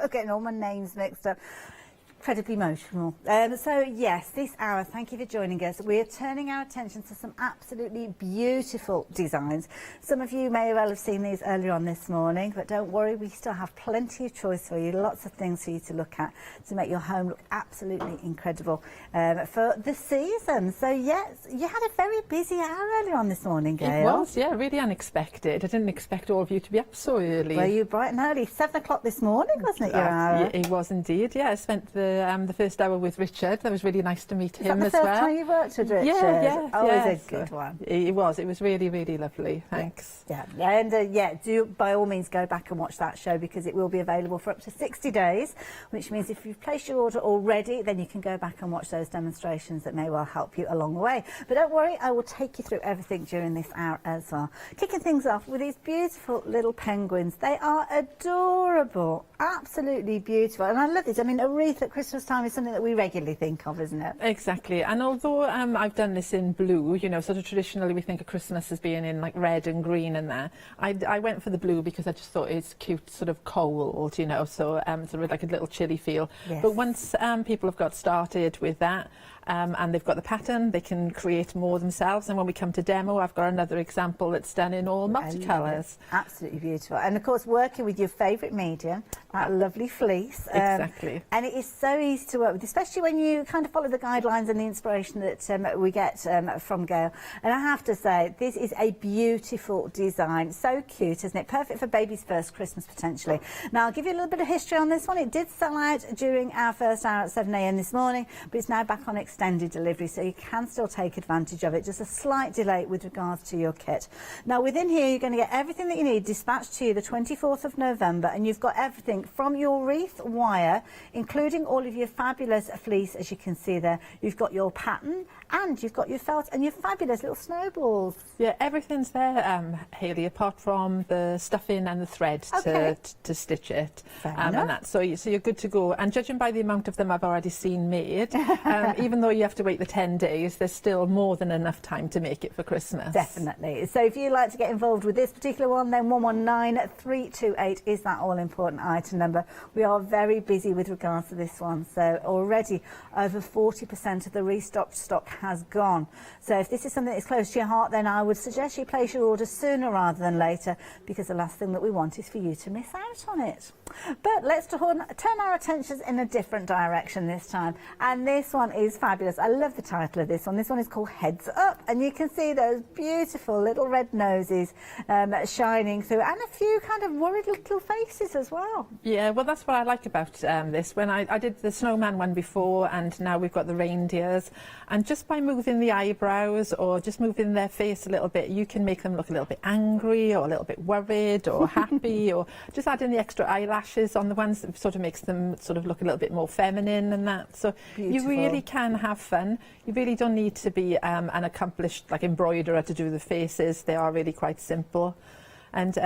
getting all my names mixed up. Incredibly emotional. So yes, this hour, thank you for joining us. We're turning our attention to some absolutely beautiful designs. Some of you may well have seen these earlier on this morning, but don't worry, we still have plenty of choice for you, lots of things for you to look at to make your home look absolutely incredible for the season. So yes, you had a very busy hour earlier on this morning, Gail. It was, yeah, really unexpected. I didn't expect all of you to be up so early. Were you bright and early? 7 o'clock this morning, wasn't it, your hour? Yeah, it was indeed, yeah. I spent the first hour with Richard. That was really nice to meet him as well. Is that the first time you worked with Richard? Yeah. Always a good one. It was really, really lovely. Thanks. Yeah, and do by all means go back and watch that show because it will be available for up to 60 days, which means if you've placed your order already, then you can go back and watch those demonstrations that may well help you along the way. But don't worry, I will take you through everything during this hour as well. Kicking things off with these beautiful little penguins. They are adorable, absolutely beautiful, and I love this. I mean, a wreath at Christmas time is something that we regularly think of, isn't it? Exactly. And although I've done this in blue, you know, sort of traditionally we think of Christmas as being in like red and green and there. I went for the blue because I just thought it's cute, sort of cold, you know, so sort of like a little chilly feel. Yes. But once people have got started with that, and they've got the pattern, they can create more themselves. And when we come to demo, I've got another example that's done in all multicolours. Absolutely beautiful. And of course, working with your favourite medium, that lovely fleece. Exactly. And it is so easy to work with, especially when you kind of follow the guidelines and the inspiration that we get from Gail. And I have to say, this is a beautiful design. So cute, isn't it? Perfect for baby's first Christmas, potentially. Now, I'll give you a little bit of history on this one. It did sell out during our first hour at 7 a.m. this morning, but it's now back on extended delivery, so you can still take advantage of it. Just a slight delay with regards to your kit. Now, within here, you're going to get everything that you need dispatched to you the 24th of November, and you've got everything from your wreath wire, including all of your fabulous fleece, as you can see there. You've got your pattern, and you've got your felt, and your fabulous little snowballs. Yeah, everything's there, Hayley, apart from the stuffing and the thread to stitch it. And that. So you're good to go. And judging by the amount of them I've already seen made, even though you have to wait the 10 days, there's still more than enough time to make it for Christmas. Definitely. So if you'd like to get involved with this particular one, then 119328 is that all-important item number. We are very busy with regards to this one. So already over 40% of the restocked stock has gone. So if this is something that's close to your heart, then I would suggest you place your order sooner rather than later, because the last thing that we want is for you to miss out on it. But let's turn our attentions in a different direction this time. And this one is fabulous. I love the title of this one. This one is called Heads Up, and you can see those beautiful little red noses shining through, and a few kind of worried little faces as well. Yeah, well, that's what I like about this. When I did the Snowman one before, and now we've got the reindeers, and just by moving the eyebrows or just moving their face a little bit, you can make them look a little bit angry or a little bit worried or happy, or just adding the extra eyelashes on the ones that sort of makes them sort of look a little bit more feminine and that. So you really can have fun. You really don't need to be an accomplished like embroiderer to do the faces. They are really quite simple. And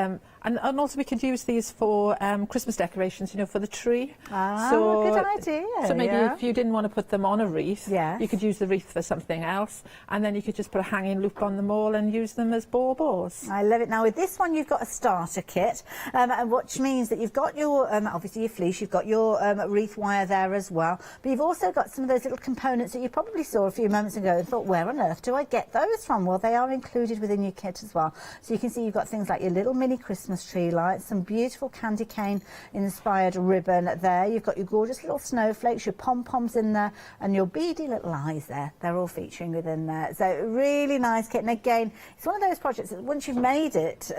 also we could use these for Christmas decorations, you know, for the tree. So, good idea. So maybe if you didn't want to put them on a wreath, you could use the wreath for something else, and then you could just put a hanging loop on them all and use them as baubles. I love it. Now with this one, you've got a starter kit, and which means that you've got your obviously your fleece, you've got your wreath wire there as well, but you've also got some of those little components that you probably saw a few moments ago and thought, where on earth do I get those from? Well, they are included within your kit as well. So you can see you've got things like your little mini Christmas tree lights, some beautiful candy cane inspired ribbon there. You've got your gorgeous little snowflakes, your pom-poms in there, and your beady little eyes there. They're all featuring within there. So really nice kit. And again, it's one of those projects that once you've made it,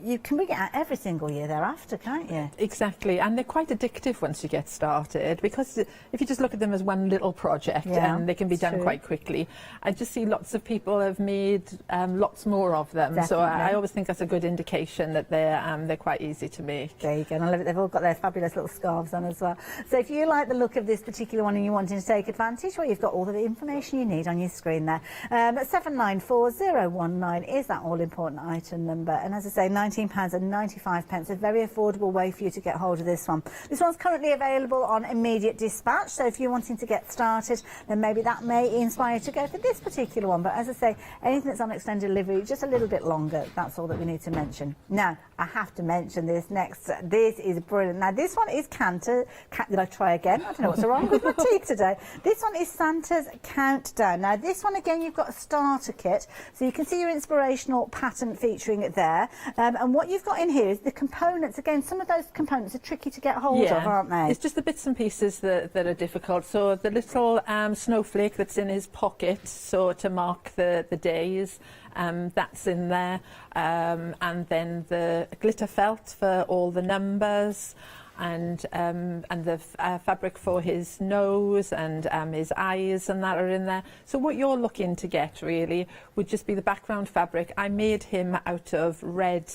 you can bring it out every single year thereafter, can't you? Exactly. And they're quite addictive once you get started, because if you just look at them as one little project, they can be done quite quickly. I just see lots of people have made lots more of them. Definitely. So I always think that's a good indication combination that they're quite easy to make. There you go, and I love it. They've all got their fabulous little scarves on as well. So if you like the look of this particular one and you're wanting to take advantage, well, you've got all the information you need on your screen there. 794019 is that all-important item number. And as I say, £19.95, a very affordable way for you to get hold of this one. This one's currently available on immediate dispatch, so if you're wanting to get started, then maybe that may inspire you to go for this particular one. But as I say, anything that's on extended delivery, just a little bit longer, that's all that we need to mention. Now, I have to mention this next. This is brilliant. Now, this one is Cantor. Did I try again? I don't know what's wrong with my teeth today. This one is Santa's Countdown. Now, this one, again, you've got a starter kit, so you can see your inspirational pattern featuring it there. And what you've got in here is the components. Again, some of those components are tricky to get hold of, aren't they? It's just the bits and pieces that are difficult. So the little snowflake that's in his pocket, so to mark the days, that's in there, and then the glitter felt for all the numbers, and the fabric for his nose and his eyes, and that are in there. So what you're looking to get really would just be the background fabric. I made him out of red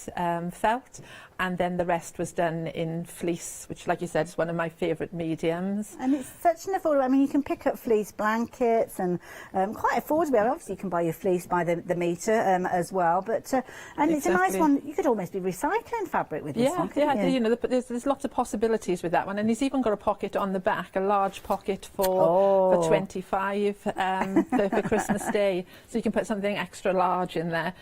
felt, and then the rest was done in fleece, which, like you said, is one of my favourite mediums. And it's such an affordable, I mean, you can pick up fleece blankets and quite affordably. I mean, obviously you can buy your fleece by the metre as well, but and it's a nice one. You could almost be recycling fabric with this one, couldn't you? You know, there's lots of possibilities with that one, and he's even got a pocket on the back, a large pocket for 25 for Christmas Day, so you can put something extra large in there.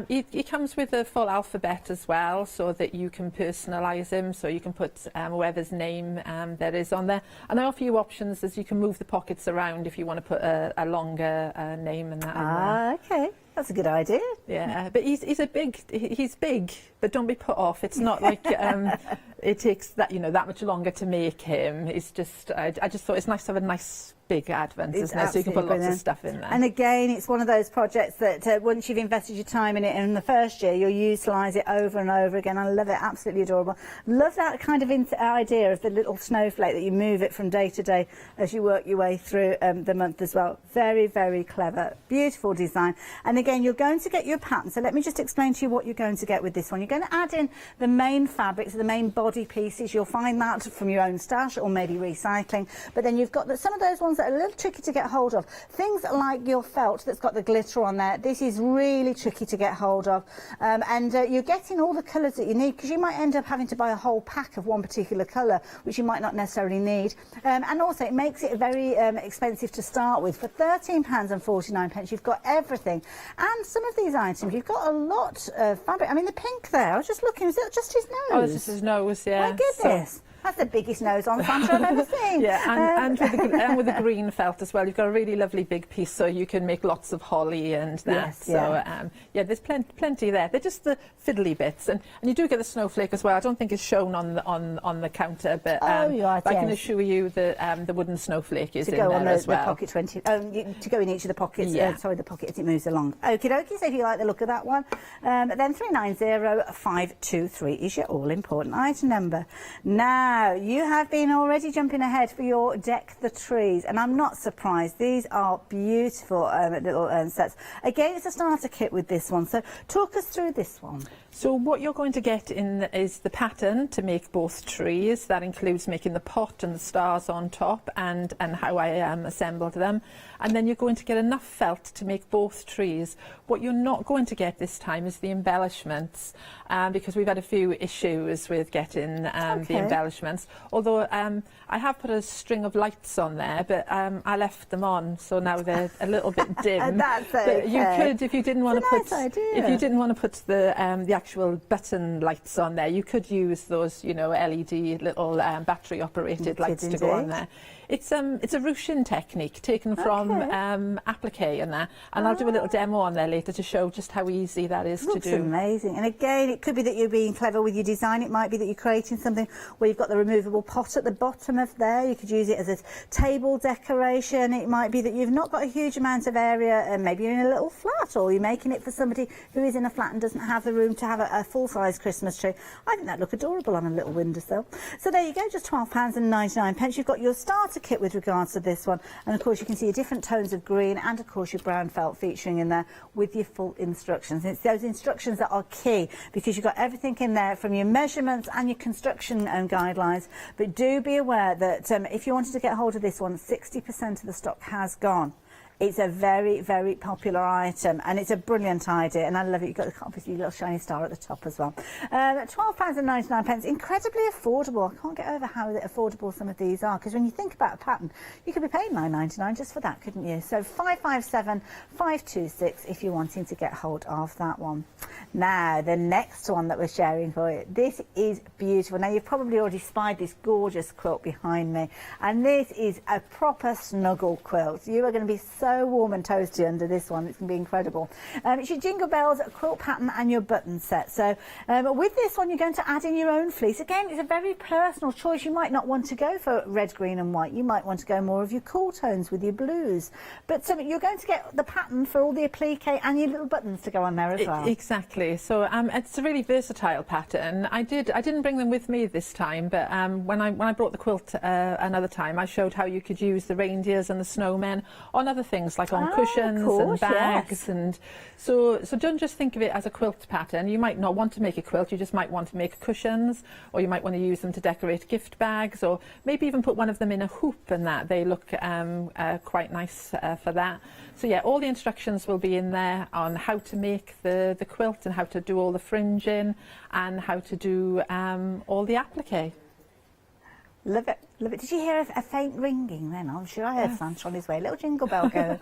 He comes with a full alphabet as well, so that you can personalise him, so you can put whoever's name there is on there. And I offer you options as you can move the pockets around if you want to put a longer name in that. Okay. That's a good idea. Yeah, but he's big, but don't be put off. It's not like it takes that much longer to make him. It's just I just thought it's nice to have a nice big advent, isn't it? So you can put lots of stuff in there. And again, it's one of those projects that once you've invested your time in it, in the first year, you'll utilise it over and over again. I love it, absolutely adorable. Love that kind of idea of the little snowflake, that you move it from day to day as you work your way through the month as well. Very, very clever, beautiful design. And again, you're going to get your pattern. So let me just explain to you what you're going to get with this one. You're going to add in the main fabrics, the main body pieces. You'll find that from your own stash or maybe recycling. But then you've got some of those ones that are a little tricky to get hold of. Things like your felt that's got the glitter on there. This is really tricky to get hold of. And you're getting all the colours that you need, because you might end up having to buy a whole pack of one particular colour, which you might not necessarily need. And also it makes it very expensive to start with. For £13.49, you've got everything. And some of these items, you've got a lot of fabric. I mean, the pink there, I was just looking, is that just his nose? Oh, this is his nose, yeah. My goodness. So that's the biggest nose on Santa I've ever seen. Yeah, and with the green felt as well. You've got a really lovely big piece, so you can make lots of holly and that. Yes, so there's plenty there. They're just the fiddly bits, and you do get the snowflake as well. I don't think it's shown on the counter, but I can assure you that the wooden snowflake is in there as well. The pocket 20 to go in each of the pockets. The pocket as it moves along. Okie dokie. So if you like the look of that one, then 390523 is your all-important item number. Now, you have been already jumping ahead for your Deck the Trees, and I'm not surprised. These are beautiful little sets. Again, it's a starter kit with this one, so talk us through this one. So what you're going to get in is the pattern to make both trees. That includes making the pot and the stars on top, and how I assembled them. And then you're going to get enough felt to make both trees. What you're not going to get this time is the embellishments, because we've had a few issues with getting the embellishments. Although I have put a string of lights on there, but I left them on, so now they're a little bit dim. That's okay. But you could, if you didn't want to put, idea. if you didn't want to put the actual button lights on there, you could use those, LED little battery operated lights to go on there. It's a ruching technique taken from applique and that, and I'll do a little demo on there later to show just how easy that is to do. Looks amazing. And again, it could be that you're being clever with your design. It might be that you're creating something where you've got the removable pot at the bottom of there. You could use it as a table decoration. It might be that you've not got a huge amount of area, and maybe you're in a little flat, or you're making it for somebody who is in a flat and doesn't have the room to have a full-size Christmas tree. I think that'd look adorable on a little windowsill. So there you go, just £12.99. You've got your starter starter kit with regards to this one, and of course you can see your different tones of green and of course your brown felt featuring in there with your full instructions. It's those instructions that are key because you've got everything in there from your measurements and your construction guidelines, but do be aware that if you wanted to get hold of this one, 60% of the stock has gone. It's a very, very popular item and it's a brilliant idea, and I love it. You've got obviously a little shiny star at the top as well. £12.99, incredibly affordable. I can't get over how affordable some of these are, because when you think about a pattern, you could be paying £9.99 just for that, couldn't you? So 557-526 if you're wanting to get hold of that one. Now, the next one that we're sharing for you, this is beautiful. Now, you've probably already spied this gorgeous quilt behind me, and this is a proper snuggle quilt. You are going to be so warm and toasty under this one. It's going to be incredible. It's your Jingle Bells quilt pattern and your button set. So with this one, you're going to add in your own fleece. Again, it's a very personal choice. You might not want to go for red, green and white. You might want to go more of your cool tones with your blues. But you're going to get the pattern for all the applique and your little buttons to go on there as well. Exactly. So it's a really versatile pattern. I didn't bring them with me this time, but when I brought the quilt another time, I showed how you could use the reindeers and the snowmen on other things, like on cushions and bags. Yes. And so don't just think of it as a quilt pattern. You might not want to make a quilt, you just might want to make cushions, or you might want to use them to decorate gift bags, or maybe even put one of them in a hoop, and that they look quite nice for that. So yeah, all the instructions will be in there on how to make the quilt and how to do all the fringing and how to do all the applique. Love it. Love it. Did you hear a faint ringing then? I'm sure I heard Santa on his way. A little jingle bell going.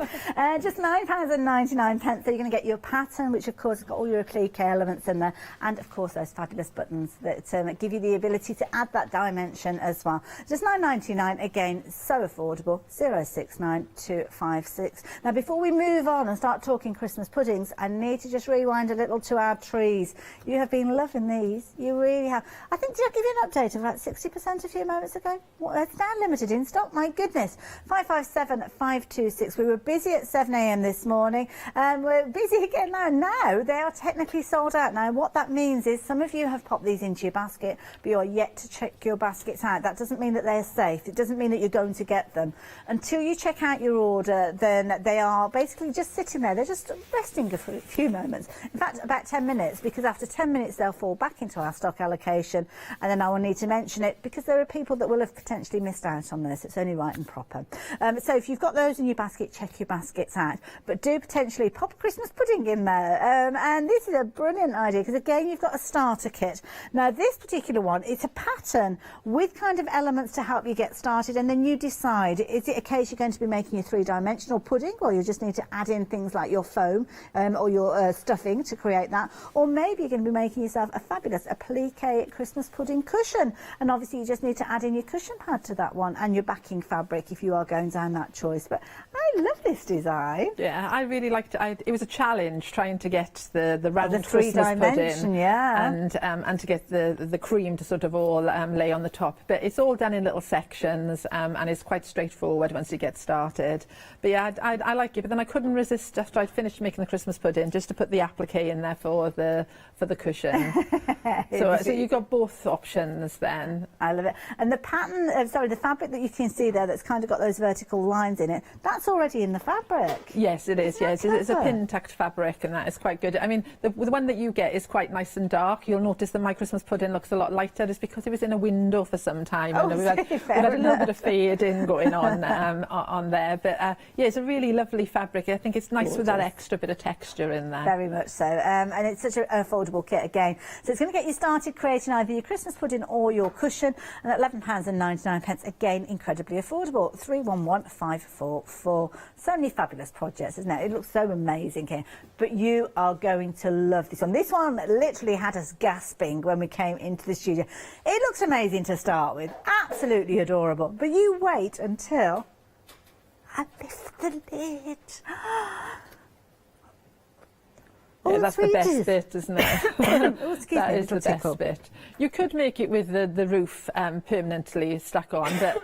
Just £9.99. So you're going to get your pattern, which of course has got all your applique elements in there, and of course those fabulous buttons that give you the ability to add that dimension as well. Just £9.99. Again, so affordable. 069256. Now, before we move on and start talking Christmas puddings, I need to just rewind a little to our trees. You have been loving these. You really have. I think, did I give you an update of about 60% a few moments ago? Well, it's now limited in stock, my goodness. 557-526. We were busy at 7 a.m. this morning. We're busy again now. Now they are technically sold out. Now what that means is some of you have popped these into your basket, but you're yet to check your baskets out. That doesn't mean that they're safe. It doesn't mean that you're going to get them. Until you check out your order, then they are basically just sitting there. They're just resting for a few moments. In fact, about 10 minutes, because after 10 minutes they'll fall back into our stock allocation, and then I will need to mention it because there are people that will have potentially missed out on this. It's only right and proper. So if you've got those in your basket, check your baskets out, but do potentially pop a Christmas pudding in there. And this is a brilliant idea because again you've got a starter kit. Now this particular one, it's a pattern with kind of elements to help you get started, and then you decide, is it a case you're going to be making a three-dimensional pudding, or you just need to add in things like your foam or your stuffing to create that, or maybe you're going to be making yourself a fabulous applique Christmas pudding cushion, and obviously you just need to add in your cushion pad to that one and your backing fabric if you are going down that choice. But I love this design. Yeah, I really liked it. It was a challenge trying to get the round the Christmas pudding, yeah, and to get the cream to sort of all lay on the top. But it's all done in little sections, and it's quite straightforward once you get started. But yeah, I like it. But then I couldn't resist after I'd finished making the Christmas pudding just to put the applique in there for the cushion. so you got both options then. I love it. And the pattern, the fabric that you can see there that's kind of got those vertical lines in it, that's already in the fabric. Yes, it is. Yes, it's a pin-tucked fabric, and that is quite good. I mean, the one that you get is quite nice and dark. You'll notice that my Christmas pudding looks a lot lighter. It's because it was in a window for some time. Oh, and we've had a little bit of fading going on on there. But yeah, it's a really lovely fabric. I think it's nice with that extra bit of texture in there. Very much so. And it's such an affordable kit again. So it's going to get you started creating either your Christmas pudding or your cushion, and at £11.99, again, incredibly affordable. 311544. So many fabulous projects, isn't it? It looks so amazing here. But you are going to love this one. This one literally had us gasping when we came into the studio. It looks amazing to start with. Absolutely adorable. But you wait until I lift the lid. Oh, Yeah, that's the best bit, isn't it? Oh, excuse That me, is the little best tickle. bit. You could make it with the roof permanently stuck on, but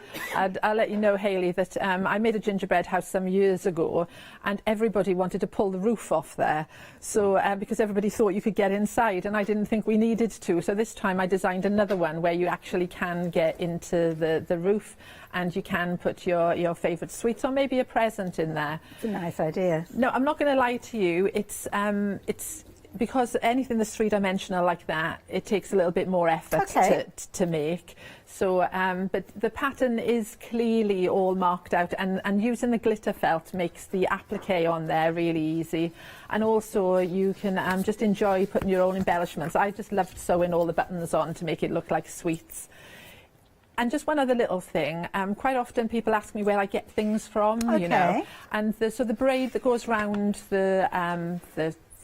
I'll let you know, Hayley, that I made a gingerbread house some years ago, and everybody wanted to pull the roof off there. So because everybody thought you could get inside, and I didn't think we needed to. So this time I designed another one where you actually can get into the roof, and you can put your favourite sweets or maybe a present in there. It's a nice idea. No, I'm not going to lie to you. It's because anything that's three-dimensional like that, it takes a little bit more effort to make. So, but the pattern is clearly all marked out, and using the glitter felt makes the applique on there really easy. And also you can just enjoy putting your own embellishments. I just loved sewing all the buttons on to make it look like sweets. And just one other little thing, quite often people ask me where I get things from, you know. And so the braid that goes round the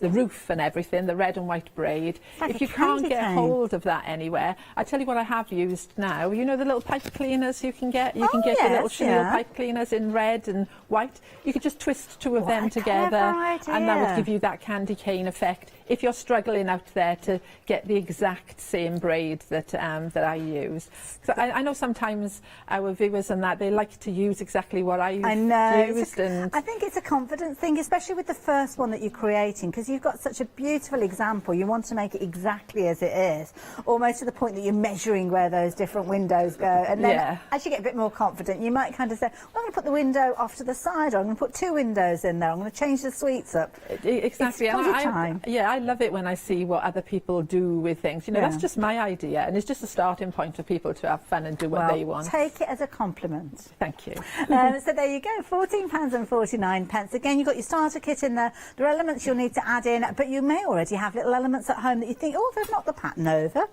roof and everything, the red and white braid, like if a you can't candy get cane. hold of that anywhere, I tell you what I have used now. You know the little pipe cleaners you can get? You can get the little chenille pipe cleaners in red and white. You could just twist two of them together, and that would give you that candy cane effect. If you're struggling out there to get the exact same braid that I use. So I know sometimes our viewers and that, they like to use exactly what I used. I know. And I think it's a confidence thing, especially with the first one that you're creating, because you've got such a beautiful example. You want to make it exactly as it is, almost to the point that you're measuring where those different windows go. And then as you get a bit more confident, you might kind of say, well, I'm going to put the window off to the side, or I'm going to put two windows in there, I'm going to change the sweets up. Exactly. It's time. I love it when I see what other people do with things. You know, that's just my idea, and it's just a starting point for people to have fun and do what they want. Take it as a compliment. Thank you. So there you go, £14.49. Again, you've got your starter kit in there. There are elements you'll need to add in, but you may already have little elements at home that you think, oh, they've knocked the pattern over.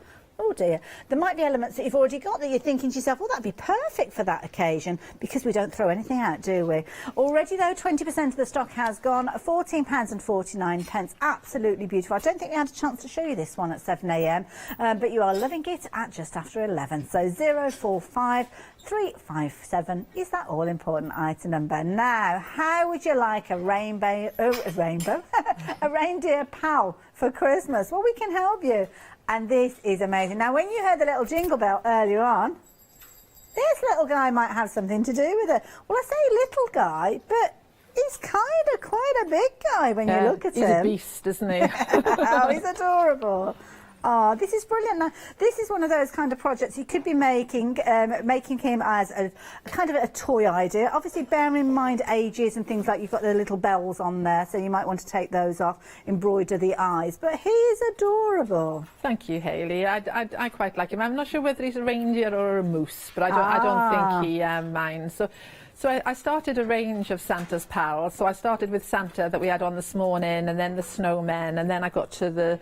Oh dear. There might be elements that you've already got that you're thinking to yourself, well, that'd be perfect for that occasion, because we don't throw anything out, do we? Already, though, 20% of the stock has gone. £14.49. Absolutely beautiful. I don't think we had a chance to show you this one at 7 a.m, but you are loving it at just after 11. So 045357 is that all-important item number. Now, how would you like a reindeer pal for Christmas? Well, we can help you. And this is amazing. Now, when you heard the little jingle bell earlier on, this little guy might have something to do with it. Well, I say little guy, but he's kind of quite a big guy when you look at him. He's a beast, isn't he? Oh, he's adorable. Oh, this is brilliant. Now, this is one of those kind of projects you could be making him as a kind of a toy idea. Obviously, bear in mind ages and things like you've got the little bells on there, so you might want to take those off, embroider the eyes. But he is adorable. Thank you, Hayley. I quite like him. I'm not sure whether he's a reindeer or a moose, but I don't think he minds. So I started a range of Santa's pals. So I started with Santa that we had on this morning, and then the Snowman, and then I got to the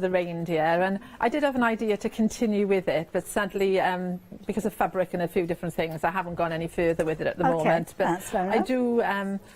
reindeer. And I did have an idea to continue with it, but sadly, because of fabric and a few different things, I haven't gone any further with it at the moment. But that's fair enough.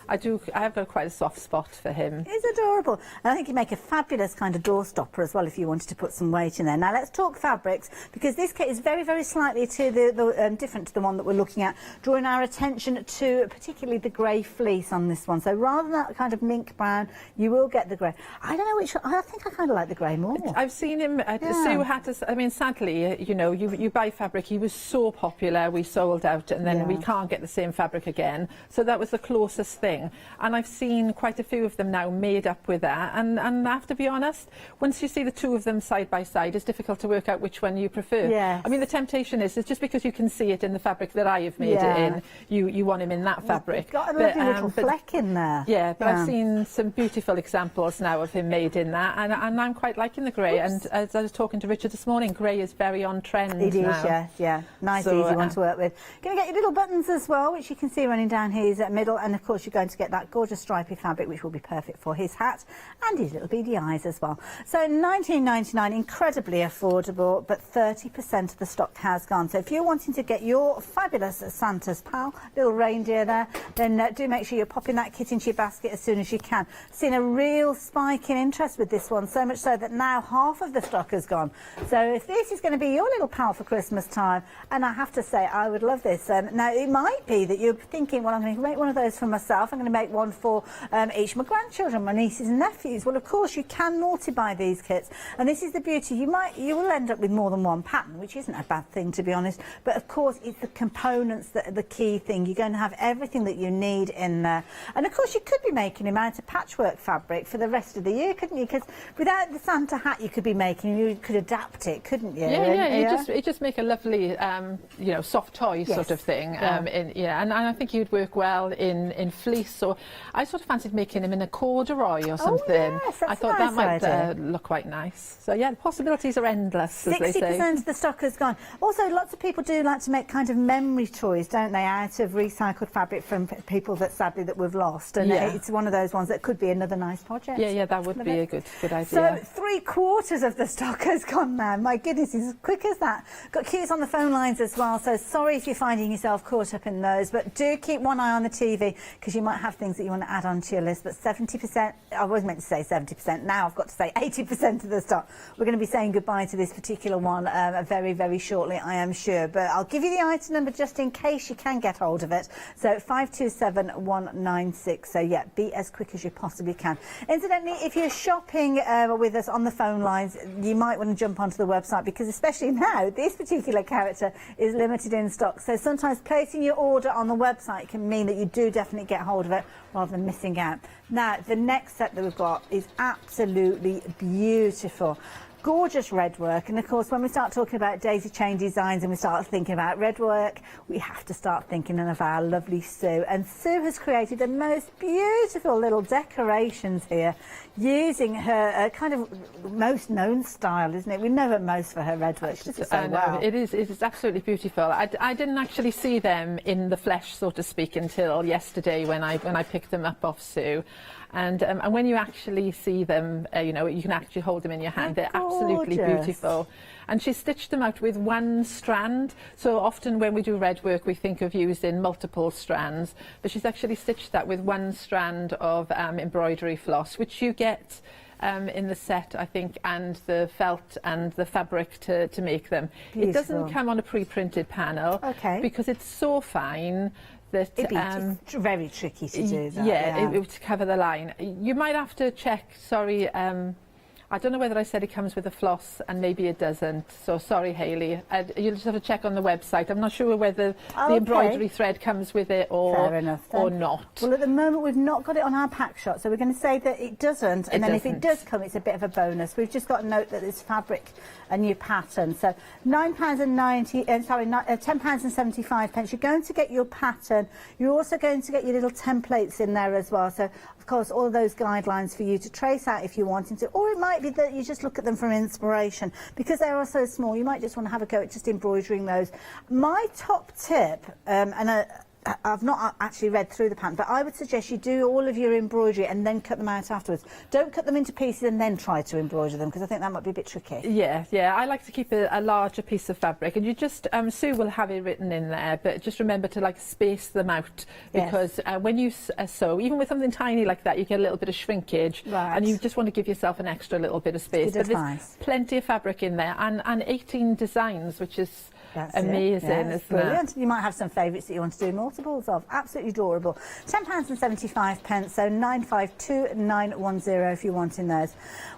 I have got quite a soft spot for him. He's adorable. And I think he'd make a fabulous kind of door stopper as well if you wanted to put some weight in there. Now let's talk fabrics, because this kit is very, very slightly to the different to the one that we're looking at, drawing our attention to particularly the grey fleece on this one. So rather than that kind of mink brown, you will get the grey. I don't know which one. I think I kind of like the grey more. I've seen him. Sue had to. I mean, sadly, you know, you buy fabric. He was so popular, we sold out, and then we can't get the same fabric again. So that was the closest thing. And I've seen quite a few of them now made up with that. And I have to be honest, once you see the two of them side by side, it's difficult to work out which one you prefer. Yes. I mean, the temptation is just because you can see it in the fabric that I have made it in, you want him in that fabric. You've got a lovely little fleck in there. Yeah, but I've seen some beautiful examples now of him made in that, and I'm quite liking the grey. And as I was talking to Richard this morning, grey is very on trend It is, now. yeah. Nice, easy one to work with. Going to get your little buttons as well, which you can see running down his middle, and of course you're going to get that gorgeous stripy fabric, which will be perfect for his hat and his little beady eyes as well. So £19.99, incredibly affordable, but 30% of the stock has gone. So if you're wanting to get your fabulous Santa's pal, little little reindeer there, then do make sure you're popping that kit into your basket as soon as you can. Seen a real spike in interest with this one, so much so that now half of the stock has gone. So if this is going to be your little pal for Christmas time, and I have to say I would love this. Now it might be that you're thinking, well, I'm going to make one of those for myself, I'm going to make one for each of my grandchildren, my nieces and nephews. Well, of course you can multi-buy these kits, and this is the beauty. You will end up with more than one pattern, which isn't a bad thing, to be honest, but of course it's the components that are the key thing. You're going to have everything that you need in there, and of course you could be making him out of patchwork fabric for the rest of the year, couldn't you? Because without the Santa hat you could be making, you could adapt it, couldn't you? You just make a lovely you know, soft toy sort of thing. And I think he'd work well in fleece. So I sort of fancied making him in a corduroy or something. I thought that might look quite nice. So yeah, the possibilities are endless, as they say. 60% of the stock has gone. Also, lots of people do like to make kind of memory toys, don't they, out of recycled fabric from people that sadly that we've lost. And it's one of those ones that could be another nice project. Yeah, that would be a good idea. So 3/4 of the stock has gone now. My goodness, it's as quick as that. Got cues on the phone lines as well, so sorry if you're finding yourself caught up in those, but do keep one eye on the TV because you might have things that you want to add onto your list. But 70%, I was meant to say 70%, now I've got to say 80% of the stock. We're going to be saying goodbye to this particular one very, very shortly, I am sure. But I'll give you the item number just in case you can get hold of it. So 527196. So yeah, be as quick as you possibly can. Incidentally, if you're shopping with us on the phone lines, you might want to jump onto the website because especially now, this particular character is limited in stock. So sometimes placing your order on the website can mean that you do definitely get hold of it rather than missing out. Now, the next set that we've got is absolutely beautiful. Gorgeous red work, and of course when we start talking about daisy chain designs and we start thinking about red work, we have to start thinking of our lovely Sue. And Sue has created the most beautiful little decorations here using her kind of most known style, isn't it? We know her most for her red work. She does it so well. It is absolutely beautiful. I didn't actually see them in the flesh, so to speak, until yesterday when I picked them up off Sue. And when you actually see them, you know, you can actually hold them in your hand. They're absolutely beautiful. And she stitched them out with one strand. So often when we do red work, we think of using multiple strands. But she's actually stitched that with one strand of embroidery floss, which you get in the set, I think, and the felt and the fabric to make them. Beautiful. It doesn't come on a pre-printed panel because it's so fine that it's very tricky to do that. To cover the line. You might have to check, sorry, I don't know whether I said it comes with a floss and maybe it doesn't, so sorry Hayley. You'll just have to check on the website. I'm not sure whether the embroidery thread comes with it or not. Well, at the moment we've not got it on our pack shot, so we're going to say that it doesn't, and then if it does come, it's a bit of a bonus. We've just got to note that there's fabric and new pattern. So £10.75. You're going to get your pattern. You're also going to get your little templates in there as well. So of course all of those guidelines for you to trace out if you're wanting to, or it might be that you just look at them for inspiration because they are so small. You might just want to have a go at just embroidering those. My top tip, I've not actually read through the pattern, but I would suggest you do all of your embroidery and then cut them out afterwards. Don't cut them into pieces and then try to embroider them because I think that might be a bit tricky. Yeah, I like to keep a larger piece of fabric, and you just Sue will have it written in there, but just remember to like space them out because when you sew, even with something tiny like that, you get a little bit of shrinkage, and you just want to give yourself an extra little bit of space. But there's plenty of fabric in there, and 18 designs, which is amazing, isn't brilliant. You might have some favourites that you want to do multiples of. Absolutely adorable. £10.75, so 952910 if you're wanting those.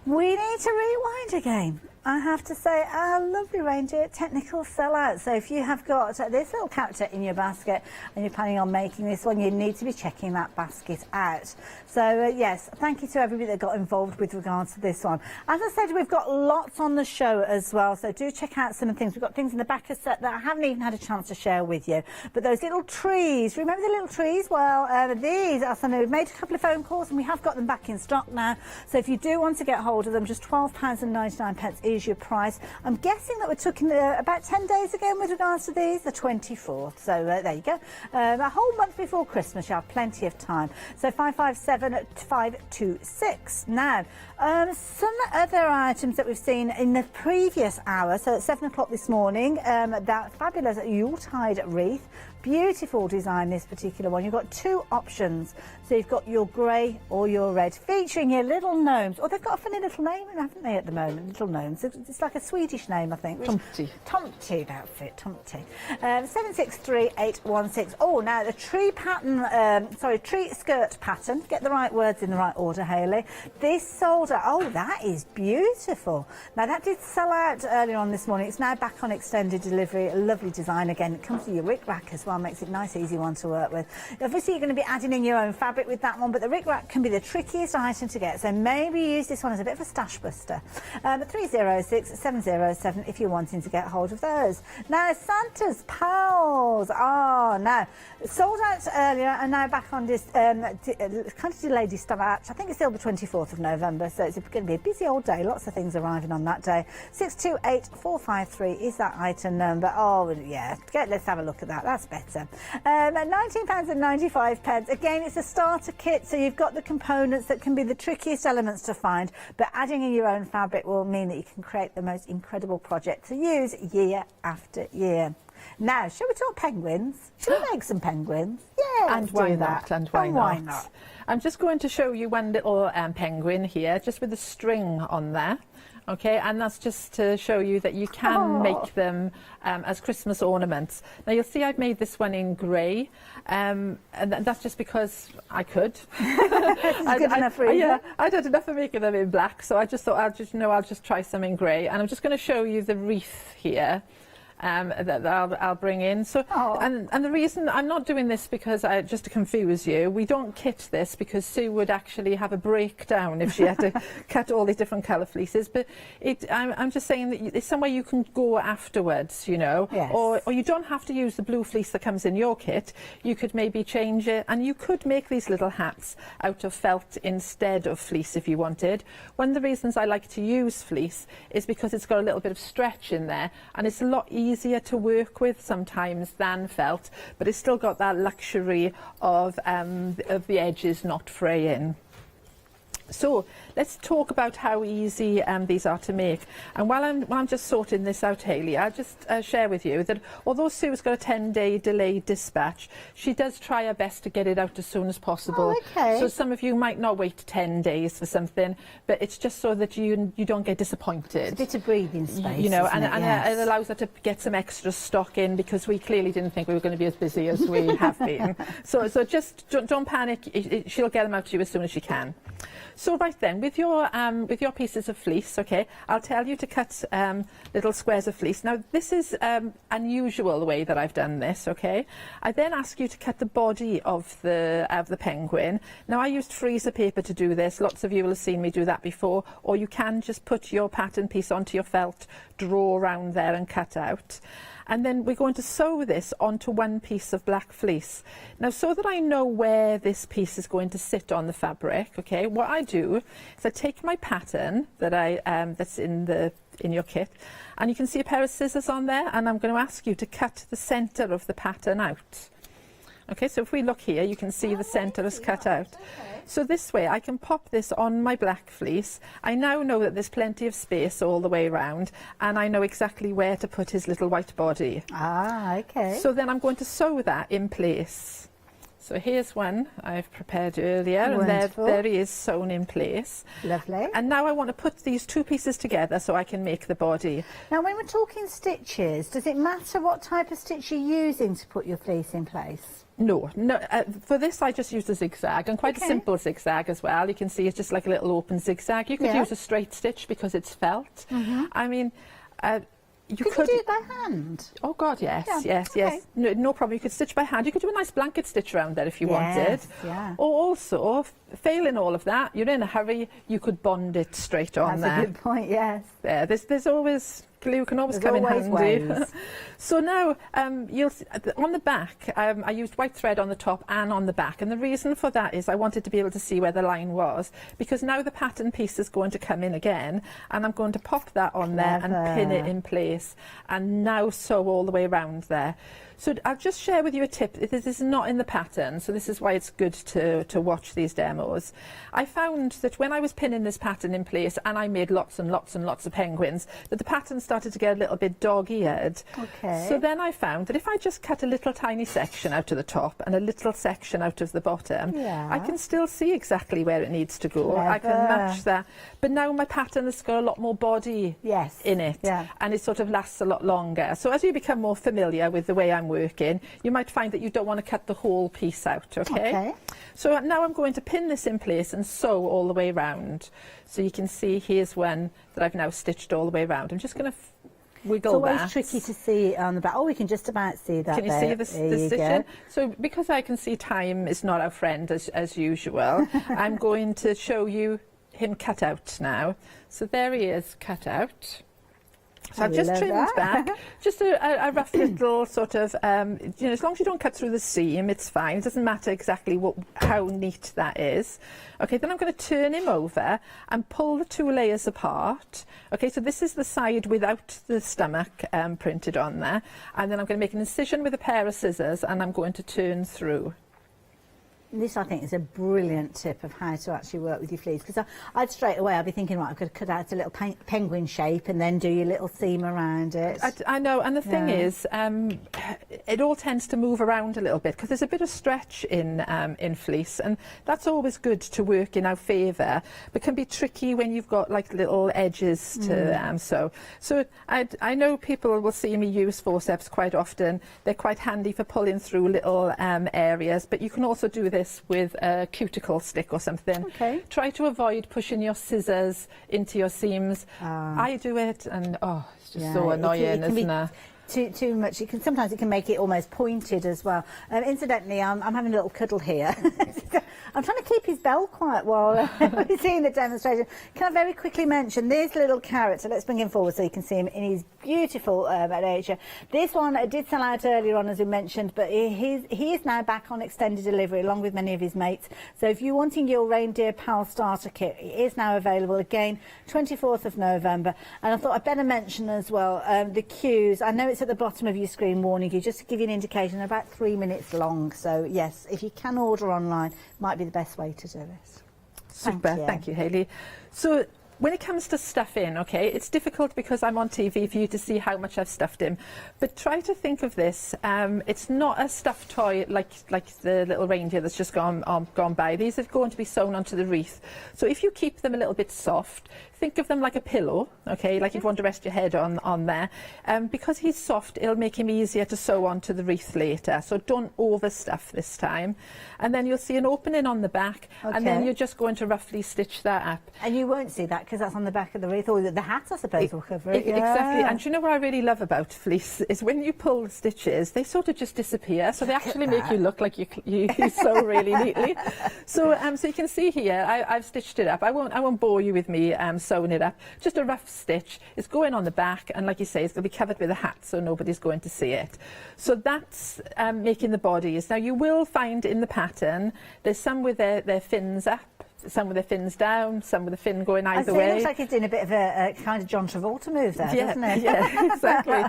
We need to rewind again. I have to say, our lovely Reindeer technical sellout. So if you have got this little character in your basket and you're planning on making this one, you need to be checking that basket out. So yes, thank you to everybody that got involved with regards to this one. As I said, we've got lots on the show as well, so do check out some of the things. We've got things in the back of the set that I haven't even had a chance to share with you. But those little trees, remember the little trees? Well, these are something we've made a couple of phone calls and we have got them back in stock now. So if you do want to get hold of them, just £12.99 is your price. I'm guessing that we're talking about 10 days again with regards to these, the 24th. So there you go. A whole month before Christmas, you have plenty of time. So 557526. Now, some other items that we've seen in the previous hour, so at 7 o'clock this morning, that fabulous Yuletide wreath Beautiful design, this particular one. You've got two options. So you've got your grey or your red, featuring your little gnomes. Oh, they've got a funny little name, haven't they, at the moment? Little gnomes. It's like a Swedish name, I think. Tomty. Tomty, that's it, Tomty. 763816. Oh, now the tree pattern, tree skirt pattern. Get the right words in the right order, Hayley. This sold out. Oh, that is beautiful. Now, that did sell out earlier on this morning. It's now back on extended delivery. A lovely design again. It comes with your rick-rack as well, makes it a nice, easy one to work with. Obviously, you're going to be adding in your own fabric with that one, but the rick-rack can be the trickiest item to get, so maybe use this one as a bit of a stash buster. 306 707 if you're wanting to get hold of those. Now, Santa's Pals. Oh, no. Sold out earlier and now back on this kind of delayed dispatch. I think it's still the 24th of November, so it's going to be a busy old day. Lots of things arriving on that day. 628453 is that item number. Oh, yeah. Let's have a look at that. That's better. £19.95. Again, it's a starter kit, so you've got the components that can be the trickiest elements to find, but adding in your own fabric will mean that you can create the most incredible project to use year after year. Now, shall we talk penguins? Shall we make some penguins? Yeah, and why not? And why not? I'm just going to show you one little penguin here, just with a string on there. Okay, and that's just to show you that you can make them as Christmas ornaments. Now you'll see I've made this one in grey, and that's just because I could. Good enough for you. Yeah, I did enough of making them in black, so I just thought I'll just try some in grey, and I'm just going to show you the wreath here. That I'll bring in. So, and the reason I'm not doing this because just to confuse you, we don't kit this because Sue would actually have a breakdown if she had to cut all these different colour fleeces. But I'm just saying that it's somewhere you can go afterwards, you know, yes. or you don't have to use the blue fleece that comes in your kit. You could maybe change it, and you could make these little hats out of felt instead of fleece if you wanted. One of the reasons I like to use fleece is because it's got a little bit of stretch in there, and it's a lot easier to work with sometimes than felt, but it's still got that luxury of the edges not fraying. So let's talk about how easy these are to make. And while I'm just sorting this out, Hayley, I'll just share with you that although Sue's got a 10-day delayed dispatch, she does try her best to get it out as soon as possible. Oh, okay. So some of you might not wait 10 days for something, but it's just so that you don't get disappointed. It's a bit of breathing space, you know, isn't it allows her to get some extra stock in, because we clearly didn't think we were going to be as busy as we have been. So just don't panic. She'll get them out to you as soon as she can. So right then, with your pieces of fleece, okay, I'll tell you to cut little squares of fleece. Now this is unusual the way that I've done this, okay. I then ask you to cut the body of the penguin. Now I used freezer paper to do this. Lots of you will have seen me do that before, or you can just put your pattern piece onto your felt, draw around there and cut out. And then we're going to sew this onto one piece of black fleece. Now, so that I know where this piece is going to sit on the fabric, okay, what I do is I take my pattern that that's in your kit, and you can see a pair of scissors on there, and I'm going to ask you to cut the centre of the pattern out. Okay, so if we look here, you can see the centre is cut out. So this way I can pop this on my black fleece. I now know that there's plenty of space all the way around, and I know exactly where to put his little white body. Ah, okay. So then I'm going to sew that in place. So here's one I've prepared earlier, Wonderful. and there he is sewn in place. Lovely. And now I want to put these two pieces together so I can make the body. Now, when we're talking stitches, does it matter what type of stitch you're using to put your fleece in place? No. For this I just used a zigzag, and quite a simple zigzag as well. You can see it's just like a little open zigzag. You could use a straight stitch because it's felt. I mean, you could do it by hand? Oh God, yes, yes. No problem. You could stitch by hand. You could do a nice blanket stitch around there if you wanted. Yeah. Or also, failing all of that, you're in a hurry, you could bond it straight on there. That's a good point, yes. There, there's always glue can always come in handy. So now you'll see, on the back I used white thread on the top and on the back, and the reason for that is I wanted to be able to see where the line was, because now the pattern piece is going to come in again, and I'm going to pop that on there and pin it in place, and now sew all the way around there. So I'll just share with you a tip. This is not in the pattern, so this is why it's good to watch these demos. I found that when I was pinning this pattern in place, and I made lots and lots and lots of penguins, that the pattern started to get a little bit dog-eared. Okay. So then I found that if I just cut a little tiny section out of the top and a little section out of the bottom, I can still see exactly where it needs to go. I can match that. But now my pattern has got a lot more body in it, and it sort of lasts a lot longer. So as you become more familiar with the way I'm working, you might find that you don't want to cut the whole piece out, okay? So now I'm going to pin this in place and sew all the way around. So you can see here's one that I've now stitched all the way around. I'm just going to wiggle that. It's always tricky to see on the back. Oh, we can just about see that. Can you see the stitching? So because I can see time is not our friend as usual, I'm going to show you him cut out now. So there he is, cut out. So I've just trimmed back, just a rough little sort of, you know, as long as you don't cut through the seam, it's fine. It doesn't matter exactly how neat that is. Okay, then I'm going to turn him over and pull the two layers apart. Okay, so this is the side without the stomach printed on there. And then I'm going to make an incision with a pair of scissors and I'm going to turn through. This, I think, is a brilliant tip of how to actually work with your fleece, because I'd straight away I'd be thinking, right, I could cut out a little penguin shape and then do your little seam around it. I know, and the thing is, it all tends to move around a little bit because there's a bit of stretch in fleece, and that's always good to work in our favour, but can be tricky when you've got like little edges to sew. So I know people will see me use forceps quite often. They're quite handy for pulling through little areas, but you can also do this with a cuticle stick or something. Okay. Try to avoid pushing your scissors into your seams. I do it, and it's just so annoying, isn't it? Too much. Sometimes it can make it almost pointed as well. Incidentally, I'm having a little cuddle here. I'm trying to keep his bell quiet while we're seeing the demonstration. Can I very quickly mention this little carrot? So let's bring him forward so you can see him in his beautiful miniature. This one did sell out earlier on, as we mentioned, but he is now back on extended delivery along with many of his mates. So if you're wanting your Reindeer Pal starter kit, it is now available again, 24th of November. And I thought I'd better mention as well the queues. I know it's at the bottom of your screen warning you, just to give you an indication, about 3 minutes long. So yes, if you can order online, might be the best way to do it. Super, thank you, Hayley. So when it comes to stuffing, okay, it's difficult because I'm on TV for you to see how much I've stuffed him. But try to think of this. It's not a stuffed toy like the little reindeer that's just gone by. These are going to be sewn onto the wreath. So if you keep them a little bit soft, think of them like a pillow, okay, like you'd want to rest your head on there. Because he's soft, it'll make him easier to sew onto the wreath later. So don't overstuff this time. And then you'll see an opening on the back, and then you're just going to roughly stitch that up. And you won't see that because that's on the back of the wreath, or the hat, I suppose, will cover it. Exactly. And do you know what I really love about fleece is when you pull the stitches, they sort of just disappear. So they actually make you look like you sew really neatly. So so you can see here, I've stitched it up. I won't bore you with me sewing it up. Just a rough stitch. It's going on the back, and like you say, it's going to be covered with a hat, so nobody's going to see it. So that's making the bodies. Now you will find in the pattern there's some with their fins up, some with their fins down, some with the fin going either way. It looks like he's doing a bit of a kind of John Travolta move there, doesn't it? Yeah, exactly.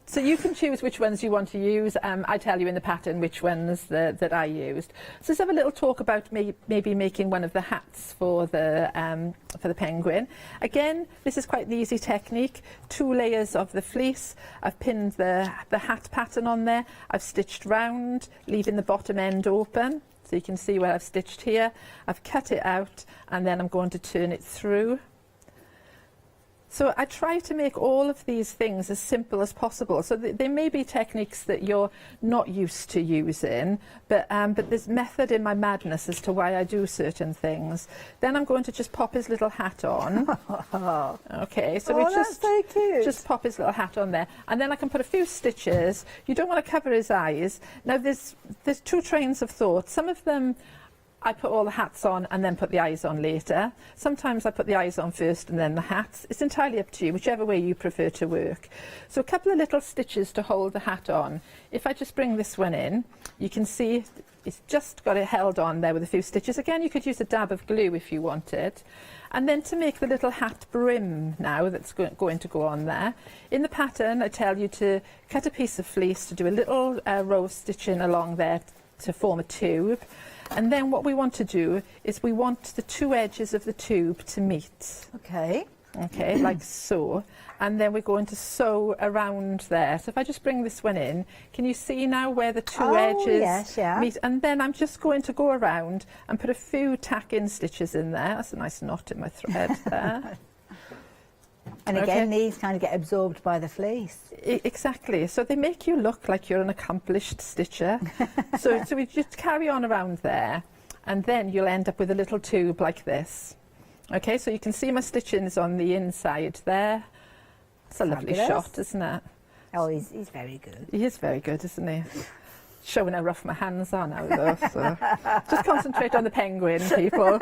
So you can choose which ones you want to use. I tell you in the pattern which ones that I used. So let's have a little talk about maybe making one of the hats for the penguin. Again, this is quite an easy technique. 2 layers of the fleece. I've pinned the hat pattern on there. I've stitched round, leaving the bottom end open. So you can see where I've stitched here. I've cut it out, and then I'm going to turn it through. So I try to make all of these things as simple as possible. So there may be techniques that you're not used to using, but there's method in my madness as to why I do certain things. Then I'm going to just pop his little hat on. Okay, so that's so cute. Just pop his little hat on there, and then I can put a few stitches. You don't want to cover his eyes. Now there's 2 trains of thought. Some of them I put all the hats on and then put the eyes on later. Sometimes I put the eyes on first and then the hats. It's entirely up to you, whichever way you prefer to work. So a couple of little stitches to hold the hat on. If I just bring this one in, you can see it's just got it held on there with a few stitches. Again, you could use a dab of glue if you wanted. And then to make the little hat brim now that's going to go on there, in the pattern I tell you to cut a piece of fleece to do a little row stitching along there to form a tube. And then what we want to do is we want the two edges of the tube to meet. Okay. Okay, like so. And then we're going to sew around there. So if I just bring this one in, can you see now where the two edges meet? And then I'm just going to go around and put a few tack-in stitches in there. That's a nice knot in my thread there. And again, these kind of get absorbed by the fleece. Exactly. So they make you look like you're an accomplished stitcher. so we just carry on around there, and then you'll end up with a little tube like this. Okay, so you can see my stitchings on the inside there. It's a lovely shot, isn't it? Oh, he's very good. He is very good, isn't he? Showing how rough my hands are now, though. So just concentrate on the penguin, people.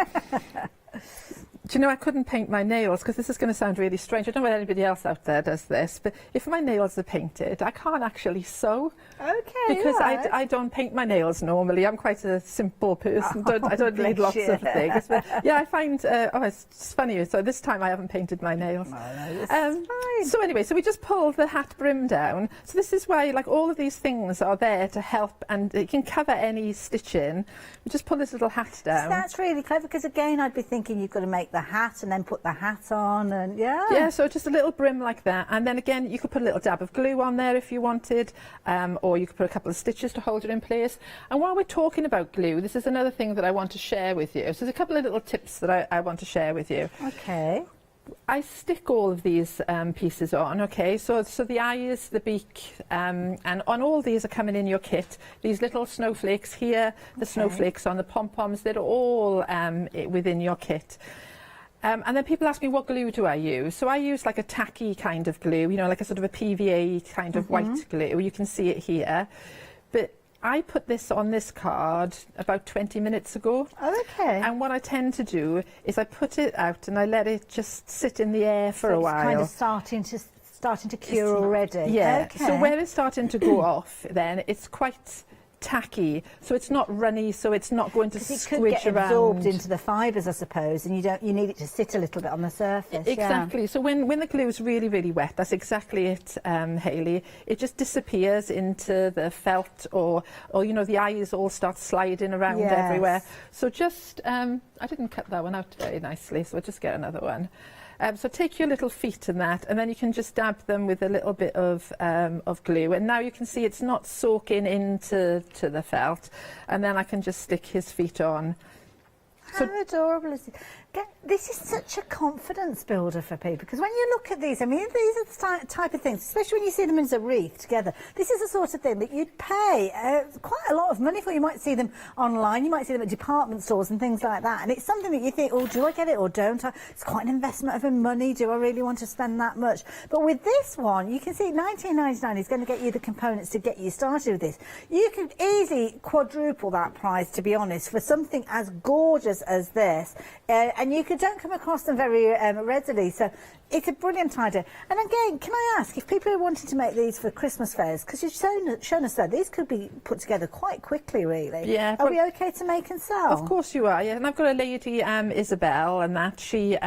Do you know, I couldn't paint my nails because this is going to sound really strange. I don't know whether anybody else out there does this, but if my nails are painted, I can't actually sew. Okay. Because I don't paint my nails normally. I'm quite a simple person. I don't need lots of things. But yeah, I find, it's funny. So this time I haven't painted my nails. So anyway, so we just pull the hat brim down. So this is why, like, all of these things are there to help, and it can cover any stitching. We just pull this little hat down. So that's really clever, because again, I'd be thinking you've got to make the hat and then put the hat on, and yeah, so just a little brim like that, and then again you could put a little dab of glue on there if you wanted, or you could put a couple of stitches to hold it in place. And while we're talking about glue, this is another thing that I want to share with you. So there's a couple of little tips that I want to share with you. Okay. I stick all of these pieces on, okay, so the eyes, the beak, and on all these are coming in your kit. These little snowflakes here, the snowflakes on the pom-poms, they're all within your kit. And then people ask me, what glue do I use? So I use like a tacky kind of glue, you know, like a sort of a PVA kind of white glue. You can see it here. But I put this on this card about 20 minutes ago. Okay. And what I tend to do is I put it out and I let it just sit in the air for a while. It's kind of starting to cure already. Yeah. Okay. So where it's starting to go off, then it's quite tacky, so it's not runny, so it's not going to squidge around. It could get absorbed into the fibres, I suppose, and you need it to sit a little bit on the surface. Exactly. Yeah. So when the glue is really, really wet, that's exactly it, Hayley. It just disappears into the felt, or you know, the eyes all start sliding around everywhere. So just, I didn't cut that one out very nicely, so I'll just get another one. So take your little feet in that, and then you can just dab them with a little bit of glue. And now you can see it's not soaking into the felt. And then I can just stick his feet on. How adorable is it? This is such a confidence builder for people, because when you look at these, I mean, these are the type of things, especially when you see them as a wreath together, this is the sort of thing that you'd pay quite a lot of money for. You might see them online, you might see them at department stores and things like that, and it's something that you think, oh, do I get it or don't I? It's quite an investment of money. Do I really want to spend that much? But with this one, you can see $19.99 is going to get you the components to get you started with this. You could easily quadruple that price, to be honest, for something as gorgeous as this. And you don't come across them very readily, so it's a brilliant idea. And again, can I ask, if people are wanting to make these for Christmas fairs, because you've shown us that these could be put together quite quickly, really. Yeah. Are we okay to make and sell? Of course you are, yeah. And I've got a lady, Isabel, and that she...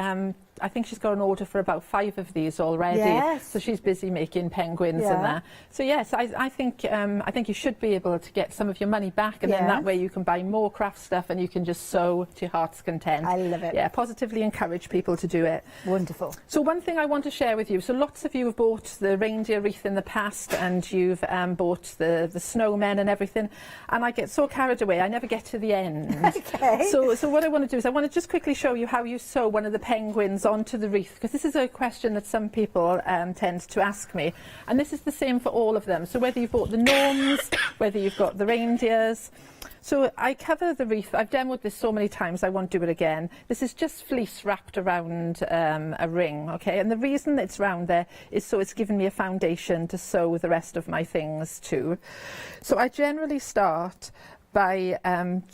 I think she's got an order for about 5 of these already. Yes. So she's busy making penguins and that. So yes, I think you should be able to get some of your money back, and then that way you can buy more craft stuff and you can just sew to your heart's content. I love it. Yeah, positively encourage people to do it. Wonderful. So one thing I want to share with you, so lots of you have bought the reindeer wreath in the past, and you've bought the snowmen and everything, and I get so carried away I never get to the end. Okay. So what I want to do is I want to just quickly show you how you sew one of the penguins onto the wreath, because this is a question that some people tend to ask me, and this is the same for all of them. So whether you've bought the gnomes, whether you've got the reindeers. So I cover the wreath. I've demoed this so many times I won't do it again. This is just fleece wrapped around a ring, okay? And the reason it's round there is so it's given me a foundation to sew the rest of my things to. So I generally start by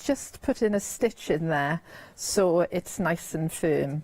just putting a stitch in there so it's nice and firm.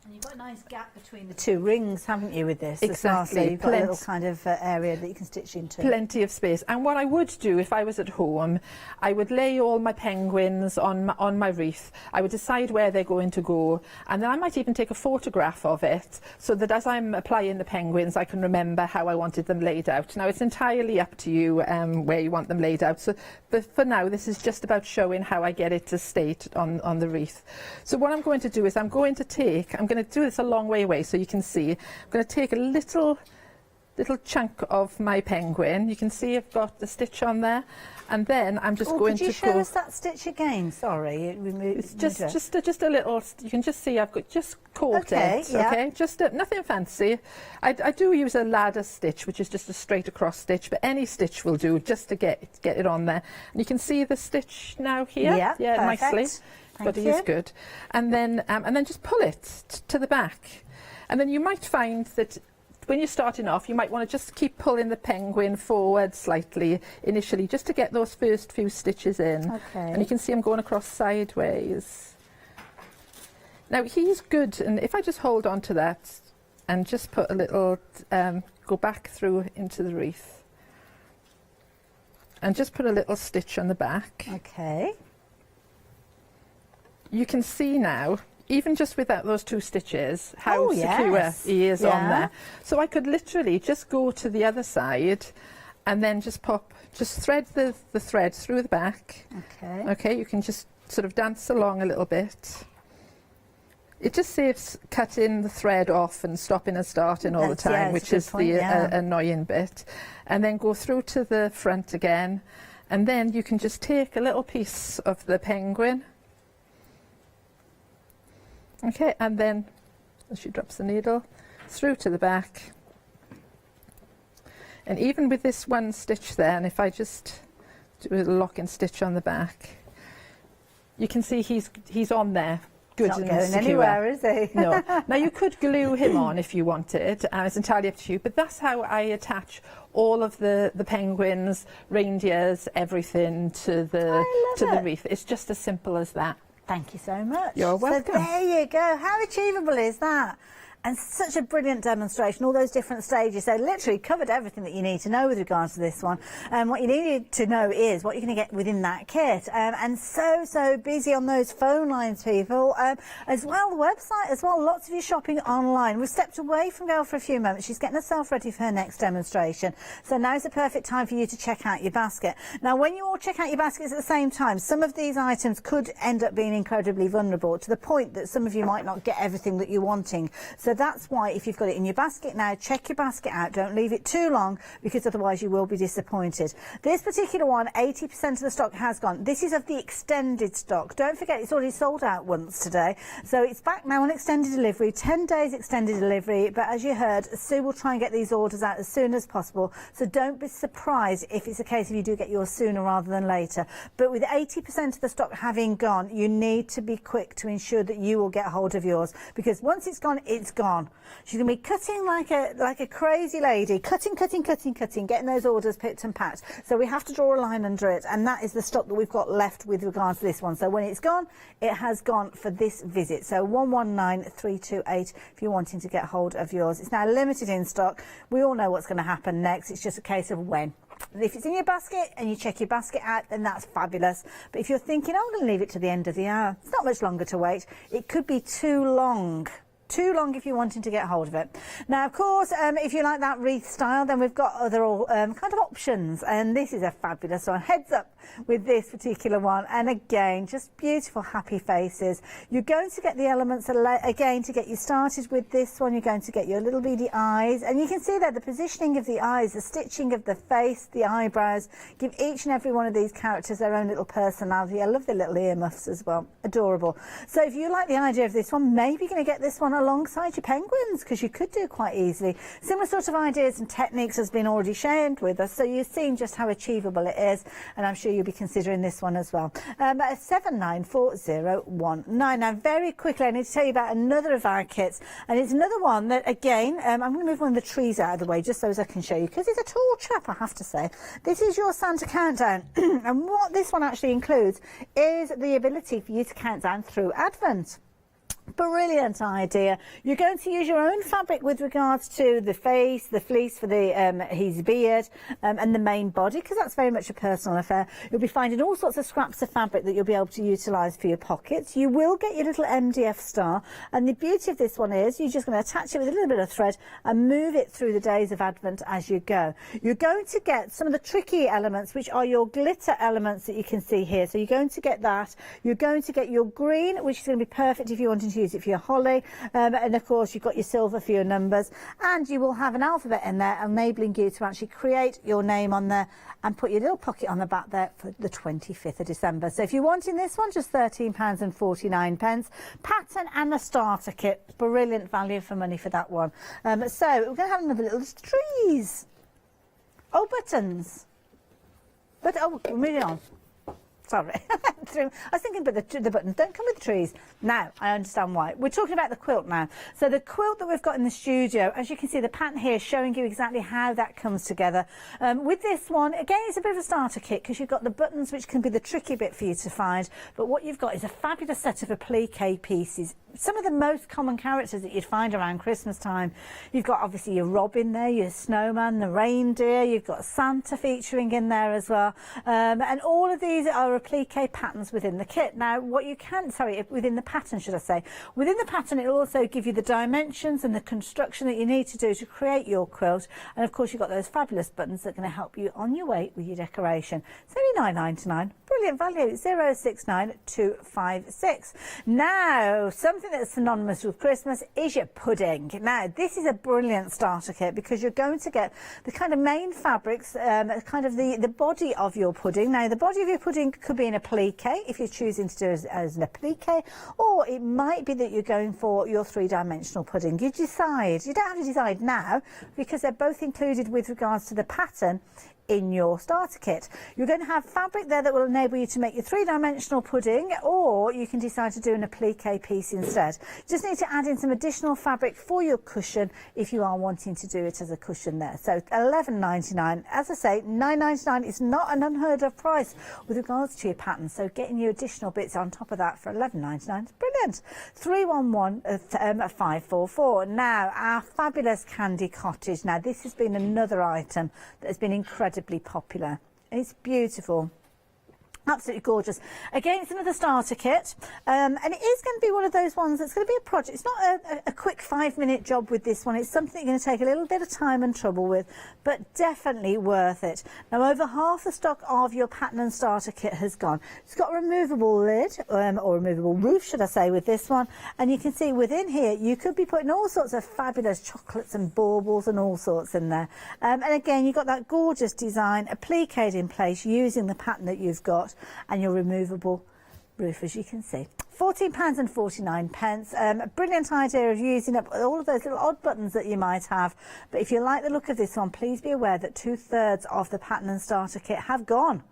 And you've got a nice gap between the two rings, haven't you, with this? Exactly. So you've got a little kind of area that you can stitch into. Plenty of space. And what I would do if I was at home, I would lay all my penguins on my wreath. I would decide where they're going to go, and then I might even take a photograph of it so that as I'm applying the penguins, I can remember how I wanted them laid out. Now, it's entirely up to you where you want them laid out. So, but for now, this is just about showing how I get it to state on the wreath. So what I'm going to do is I'm going to do this a long way away so you can see. I'm going to take a little chunk of my penguin. You can see I've got the stitch on there, and then I'm just going to go. Could you show us that stitch again? Sorry, it's just a little. You can just see I've got just caught it. Yeah. Okay, just nothing fancy. I do use a ladder stitch, which is just a straight across stitch, but any stitch will do just to get it on there. And you can see the stitch now here. Yeah, nicely. But it is good. And then just pull it to the back. And then you might find that when you're starting off, you might want to just keep pulling the penguin forward slightly initially, just to get those first few stitches in. Okay. And you can see I'm going across sideways. Now he's good, and if I just hold on to that and just put a little, go back through into the wreath. And just put a little stitch on the back. Okay. You can see now, even just without those two stitches, how secure he is on there. So I could literally just go to the other side and then just thread the thread through the back. Okay. Okay, you can just sort of dance along a little bit. It just saves cutting the thread off and stopping and starting all the time, which is the annoying bit. And then go through to the front again, and then you can just take a little piece of the penguin. Okay, and then as she drops the needle, through to the back. And even with this one stitch there, and if I just do a lock and stitch on the back, you can see he's on there. Good Not and going secure. anywhere, is he? No. Now you could glue him on if you wanted, and it's entirely up to you, but that's how I attach all of the penguins, reindeers, everything to the wreath. It's just as simple as that. Thank you so much. You're welcome. So there you go. How achievable is that? And such a brilliant demonstration, all those different stages. So literally covered everything that you need to know with regards to this one. And what you need to know is what you're going to get within that kit. And so busy on those phone lines, people. As well, the website as well. Lots of you shopping online. We've stepped away from Gail for a few moments. She's getting herself ready for her next demonstration. So now's the perfect time for you to check out your basket. Now, when you all check out your baskets at the same time, some of these items could end up being incredibly vulnerable, to the point that some of you might not get everything that you're wanting. So that's why, if you've got it in your basket now, check your basket out. Don't leave it too long, because otherwise you will be disappointed. This particular one, 80% of the stock has gone. This is of the extended stock. Don't forget, it's already sold out once today. So it's back now on extended delivery, 10 days extended delivery. But as you heard, Sue will try and get these orders out as soon as possible. So don't be surprised if it's a case of you do get yours sooner rather than later. But with 80% of the stock having gone, you need to be quick to ensure that you will get hold of yours, because once it's gone, it's gone. She's going to be cutting like a crazy lady, cutting, getting those orders picked and packed. So we have to draw a line under it, and that is the stock that we've got left with regards to this one. So when it's gone, it has gone for this visit. So 119328 if you're wanting to get hold of yours. It's now limited in stock. We all know what's going to happen next. It's just a case of when. If it's in your basket and you check your basket out, then that's fabulous. But if you're thinking, I'm going to leave it to the end of the hour, it's not much longer to wait. It could be too long. Too long if you're wanting to get hold of it. Now, of course, if you like that wreath style, then we've got other kind of options, and this is a fabulous one. Heads up with this particular one, and again, just beautiful, happy faces. You're going to get the elements again to get you started with this one. You're going to get your little beady eyes, and you can see there the positioning of the eyes, the stitching of the face, the eyebrows. Give each and every one of these characters their own little personality. I love the little earmuffs as well. Adorable. So if you like the idea of this one, maybe you're going to get this one alongside your penguins, because you could do quite easily. Similar sort of ideas and techniques has been already shared with us, so you've seen just how achievable it is, and I'm sure you'll be considering this one as well. 794019. Now, very quickly, I need to tell you about another of our kits, and it's another one that, again, I'm going to move one of the trees out of the way just so as I can show you, because it's a tall chap, I have to say. This is your Santa countdown, and what this one actually includes is the ability for you to count down through Advent. Brilliant idea. You're going to use your own fabric with regards to the face, the fleece for his beard, and the main body, because that's very much a personal affair. You'll be finding all sorts of scraps of fabric that you'll be able to utilise for your pockets. You will get your little MDF star, and the beauty of this one is you're just going to attach it with a little bit of thread and move it through the days of Advent as you go. You're going to get some of the tricky elements, which are your glitter elements that you can see here. So you're going to get that. You're going to get your green, which is going to be perfect if you wanted to use it for your holly, and of course you've got your silver for your numbers, and you will have an alphabet in there enabling you to actually create your name on there and put your little pocket on the back there for the 25th of December. So if you're wanting this one, just £13.49. Pattern and a starter kit, brilliant value for money for that one. So we're going to have another little trees. Oh, buttons. But oh, we're moving on. Sorry, I was thinking about the buttons don't come with the trees. Now, I understand why. We're talking about the quilt now. So the quilt that we've got in the studio, as you can see, the pattern here is showing you exactly how that comes together. With this one, again, it's a bit of a starter kit because you've got the buttons, which can be the tricky bit for you to find. But what you've got is a fabulous set of applique pieces. Some of the most common characters that you'd find around Christmas time. You've got obviously your Robin there, your Snowman, the Reindeer, you've got Santa featuring in there as well. And all of these are applique patterns within the kit. Now, what you can, within the pattern, should I say. Within the pattern, it will also give you the dimensions and the construction that you need to do to create your quilt. And of course, you've got those fabulous buttons that are going to help you on your way with your decoration. It's only £9.99. Brilliant value, 069256. Now, something that's synonymous with Christmas is your pudding. Now, this is a brilliant starter kit because you're going to get the kind of main fabrics, kind of the body of your pudding. Now, the body of your pudding could be an applique, if you're choosing to do it as an applique, or it might be that you're going for your three-dimensional pudding. You decide. You don't have to decide now because they're both included with regards to the pattern in your starter kit. You're going to have fabric there that will enable you to make your three-dimensional pudding, or you can decide to do an applique piece instead. You just need to add in some additional fabric for your cushion if you are wanting to do it as a cushion there. So £11.99. As I say, £9.99 is not an unheard of price with regards to your pattern, so getting you additional bits on top of that for £11.99 is brilliant. 311-544. Now, our fabulous Candy Cottage. Now, this has been another item that has been incredibly popular. It's beautiful. Absolutely gorgeous. Again, it's another starter kit, and it is going to be one of those ones that's going to be a project. It's not a quick 5-minute job with this one. It's something you're going to take a little bit of time and trouble with, but definitely worth it. Now, over half the stock of your pattern and starter kit has gone. It's got a removable lid, or removable roof, should I say, with this one, and you can see within here you could be putting all sorts of fabulous chocolates and baubles and all sorts in there. And again, you've got that gorgeous design appliqued in place using the pattern that you've got, and your removable roof, as you can see. £14.49. A brilliant idea of using up all of those little odd buttons that you might have. But if you like the look of this one, please be aware that 2/3 of the pattern and starter kit have gone.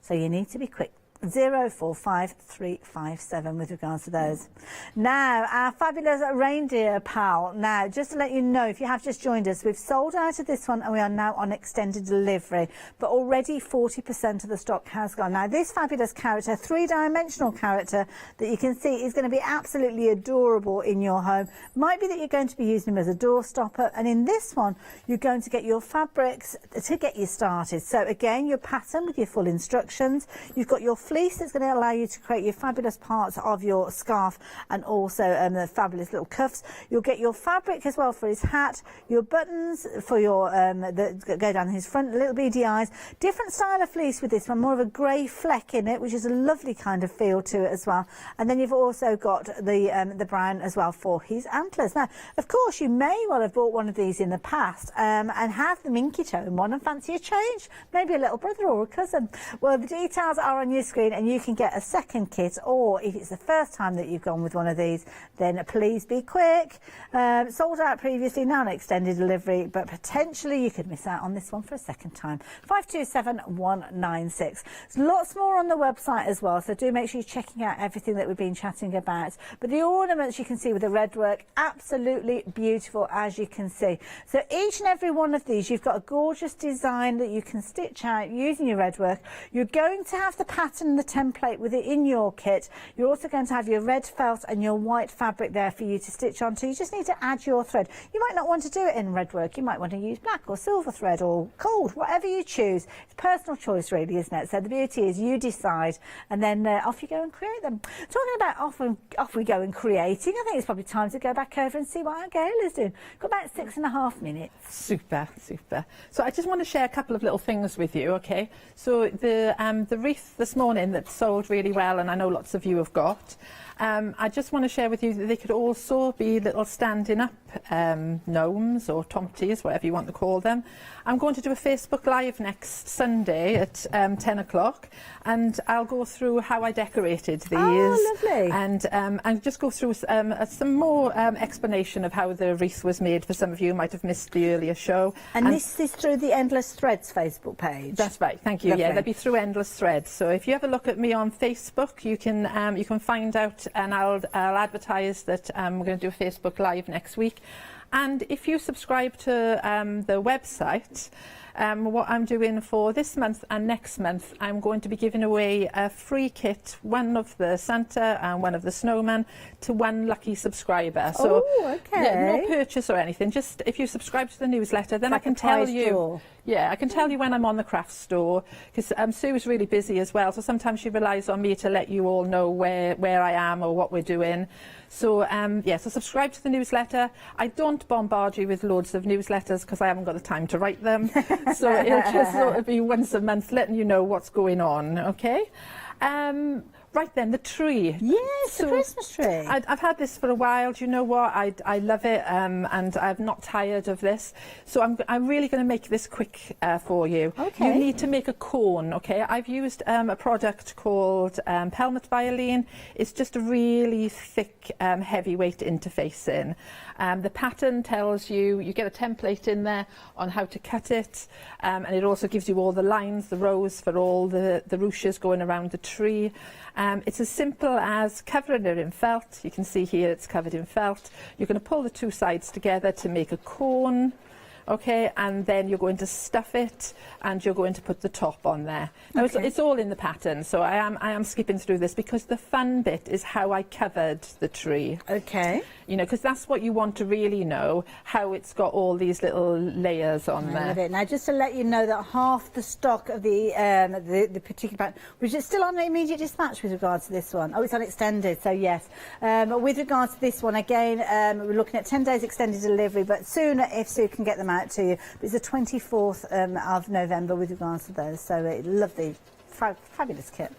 So you need to be quick. 045357 with regards to those. Now, our fabulous Reindeer pal. Now, just to let you know, if you have just joined us, we've sold out of this one and we are now on extended delivery, but already 40% of the stock has gone. Now, this fabulous character, three-dimensional character that you can see is going to be absolutely adorable in your home. Might be that you're going to be using him as a door stopper, and in this one you're going to get your fabrics to get you started. So again, your pattern with your full instructions. You've got your fleece that's going to allow you to create your fabulous parts of your scarf, and also the fabulous little cuffs. You'll get your fabric as well for his hat, your buttons for your that go down his front, little beady eyes. Different style of fleece with this one, more of a grey fleck in it, which is a lovely kind of feel to it as well. And then you've also got the brown as well for his antlers. Now, of course, you may well have bought one of these in the past and have the minky tone one and fancy a change, maybe a little brother or a cousin. Well, the details are on your screen. screen and you can get a second kit, or if it's the first time that you've gone with one of these, then please be quick. Sold out previously, now an extended delivery, but potentially you could miss out on this one for a second time. 527196. There's lots more on the website as well, so do make sure you're checking out everything that we've been chatting about. But the ornaments you can see with the red work, absolutely beautiful, as you can see. So each and every one of these, you've got a gorgeous design that you can stitch out using your red work. You're going to have the pattern and the template with it in your kit. You're also going to have your red felt and your white fabric there for you to stitch onto. You just need to add your thread. You might not want to do it in red work. You might want to use black or silver thread or gold, whatever you choose. It's personal choice really, isn't it? So the beauty is you decide, and then off you go and create them. Talking about off we go and creating, I think it's probably time to go back over and see what our Gail is doing. Got about 6.5 minutes. Super. So I just want to share a couple of little things with you, okay? So the wreath this morning that sold really well, and I know lots of you have got, I just want to share with you that they could also be little standing up gnomes or tomties, whatever you want to call them. I'm going to do a Facebook Live next Sunday at 10 o'clock, and I'll go through how I decorated these. Oh, lovely. And just go through some more explanation of how the wreath was made for some of you who might have missed the earlier show. And this is through the Endless Threads Facebook page. That's right, thank you. Lovely. Yeah, they'll be through Endless Threads. So if you have a look at me on Facebook, you can find out, and I'll advertise that we're going to do a Facebook Live next week. And if you subscribe to the website, what I'm doing for this month and next month, I'm going to be giving away a free kit, one of the Santa and one of the Snowman, to one lucky subscriber. So yeah, no purchase or anything, just if you subscribe to the newsletter, then I can tell you. Yeah, I can tell you when I'm on the craft store, because Sue is really busy as well, so sometimes she relies on me to let you all know where I am or what we're doing. So yeah, so subscribe to the newsletter. I don't bombard you with loads of newsletters because I haven't got the time to write them. So it'll just sort of be once a month letting you know what's going on, okay? Right then, the tree. Yes, the Christmas tree. I've had this for a while. Do you know what? I love it, and I'm not tired of this. So I'm really going to make this quick for you. Okay. You need to make a cone, okay? I've used a product called Pelmet Violin. It's just a really thick, heavyweight interfacing. The pattern tells you get a template in there on how to cut it, and it also gives you all the lines, the rows for all the ruches going around the tree. It's as simple as covering it in felt. You can see here it's covered in felt. You're going to pull the two sides together to make a cone. Okay, and then you're going to stuff it, and you're going to put the top on there. Now it's all in the pattern, so I am skipping through this because the fun bit is how I covered the tree. Okay. You know, because that's what you want to really know, how it's got all these little layers on there. I love it. Now, just to let you know that half the stock of the particular pattern, which is still on immediate dispatch with regards to this one. Oh, it's on extended, so yes. With regards to this one, again, we're looking at 10 days extended delivery, but sooner if Sue can get them out to you. It's the 24th of November with regards to those, so lovely, fabulous kit.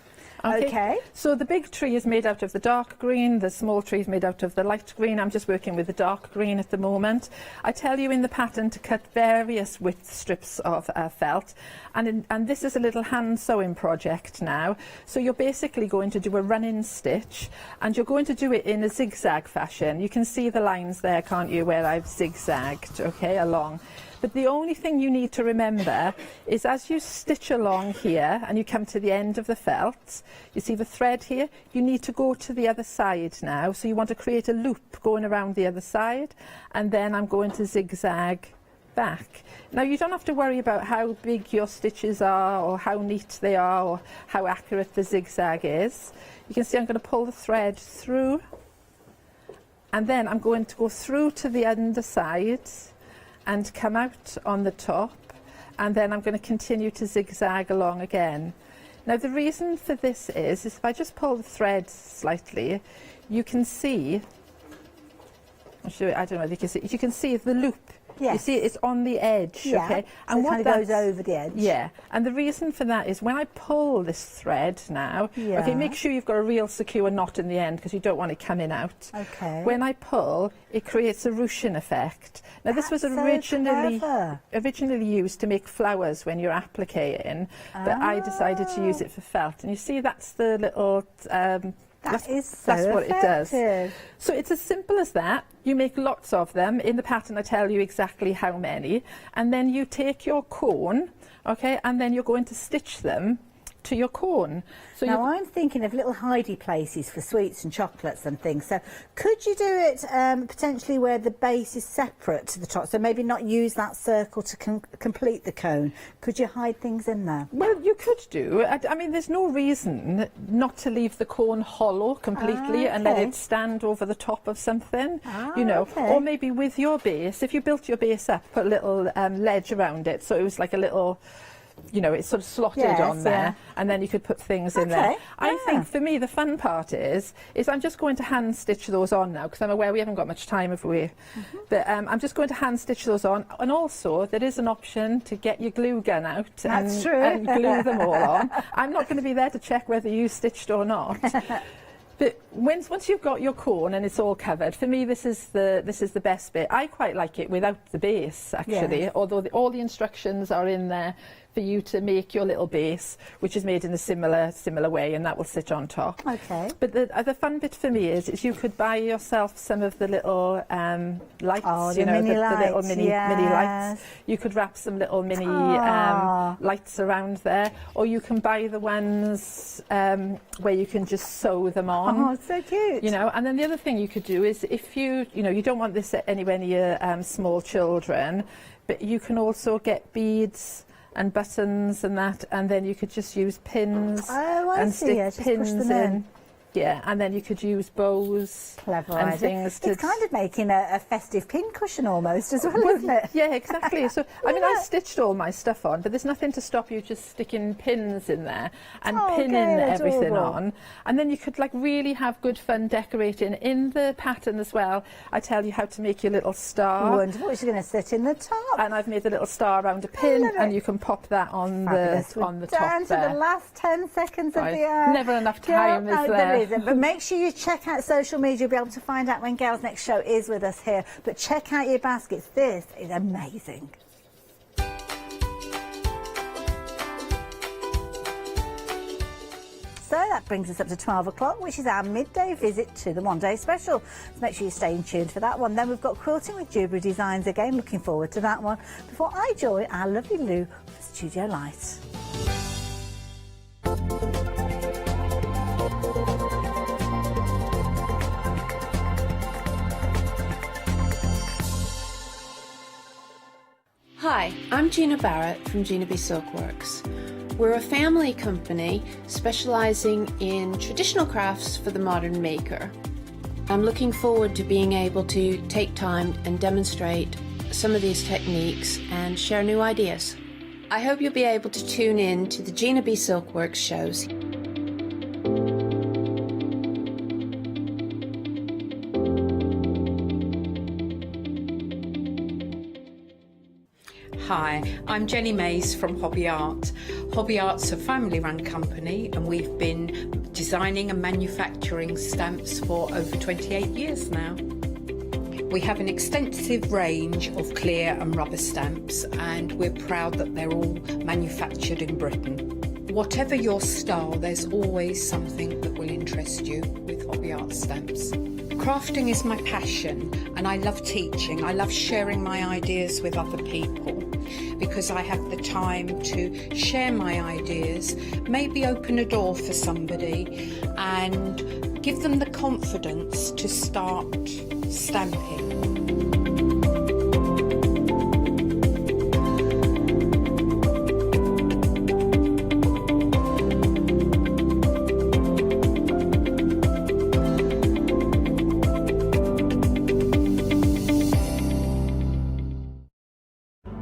Okay. So the big tree is made out of the dark green, the small tree is made out of the light green. I'm just working with the dark green at the moment. I tell you in the pattern to cut various width strips of felt, and this is a little hand sewing project now. So you're basically going to do a run-in stitch, and you're going to do it in a zigzag fashion. You can see the lines there, can't you, where I've zigzagged, okay, along. But the only thing you need to remember is as you stitch along here and you come to the end of the felt, you see the thread here, you need to go to the other side now. So you want to create a loop going around the other side, and then I'm going to zigzag back. Now you don't have to worry about how big your stitches are or how neat they are or how accurate the zigzag is. You can see I'm going to pull the thread through, and then I'm going to go through to the underside and come out on the top, and then I'm going to continue to zigzag along again. Now the reason for this is if I just pull the thread slightly, you can see, I don't know if you can see the loop You see, it's on the edge, Yeah, okay? so it kind of goes over the edge. Yeah, and the reason for that is when I pull this thread now, okay, make sure you've got a real secure knot in the end because you don't want it coming out. Okay. When I pull, it creates a ruching effect. Now, this was originally used to make flowers when you're applicating, but I decided to use it for felt. And you see, that's the little... that's what it does. So it's as simple as that. You make lots of them. In the pattern, I tell you exactly how many. And then you take your cone, okay, and then you're going to stitch them to your cone. So now I'm thinking of little hidey places for sweets and chocolates and things. So could you do it potentially where the base is separate to the top? So maybe not use that circle to complete the cone. Could you hide things in there? Well, you could do. I mean, there's no reason not to leave the cone hollow completely and let it stand over the top of something, you know. Or maybe with your base, if you built your base up, put a little ledge around it, so it was like a little... You know, it's sort of slotted on there, and then you could put things in there. I think for me the fun part is I'm just going to hand stitch those on now because I'm aware we haven't got much time, have we? But I'm just going to hand stitch those on, and also there is an option to get your glue gun out and glue them all on. I'm not going to be there to check whether you stitched or not. But once you've got your cone and it's all covered, for me this is the best bit. I quite like it without the base actually, although all the instructions are in there for you to make your little base, which is made in a similar way, and that will sit on top. Okay. But the fun bit for me is you could buy yourself some of the little lights, you know, the little mini lights. You could wrap some little mini lights around there, or you can buy the ones where you can just sew them on. Oh, so cute. You know, and then the other thing you could do is if you don't want this anywhere near small children, but you can also get beads and buttons and that, and then you could just use pins and stick pins in. Yeah, and then you could use bows and things. It's kind of making a festive pin cushion almost as well, isn't it? Yeah, exactly. So, I mean, I stitched all my stuff on, but there's nothing to stop you just sticking pins in there and pinning everything on. And then you could like really have good fun decorating in the pattern as well. I tell you how to make your little star. Wonderful. It's going to sit in the top. And I've made a little star around a pin, and you can pop that on the top down there. to the last 10 seconds of the... Never enough time, is there? But make sure you check out social media. You'll be able to find out when Gail's next show is with us here. But check out your baskets. This is amazing. So that brings us up to 12 o'clock, which is our midday visit to the one-day special. So make sure you stay tuned for that one. Then we've got quilting with jewellery designs again. Looking forward to that one. Before I join our lovely Lou for Studio Light. Hi, I'm Gina Barrett from Gina B Silkworks. We're a family company specialising in traditional crafts for the modern maker. I'm looking forward to being able to take time and demonstrate some of these techniques and share new ideas. I hope you'll be able to tune in to the Gina B Silkworks shows. Hi, I'm Jenny Mays from Hobby Art. Hobby Art's a family-run company and we've been designing and manufacturing stamps for over 28 years now. We have an extensive range of clear and rubber stamps and we're proud that they're all manufactured in Britain. Whatever your style, there's always something that will interest you with Hobby Art stamps. Crafting is my passion and I love teaching. I love sharing my ideas with other people because I have the time to share my ideas, maybe open a door for somebody and give them the confidence to start stamping.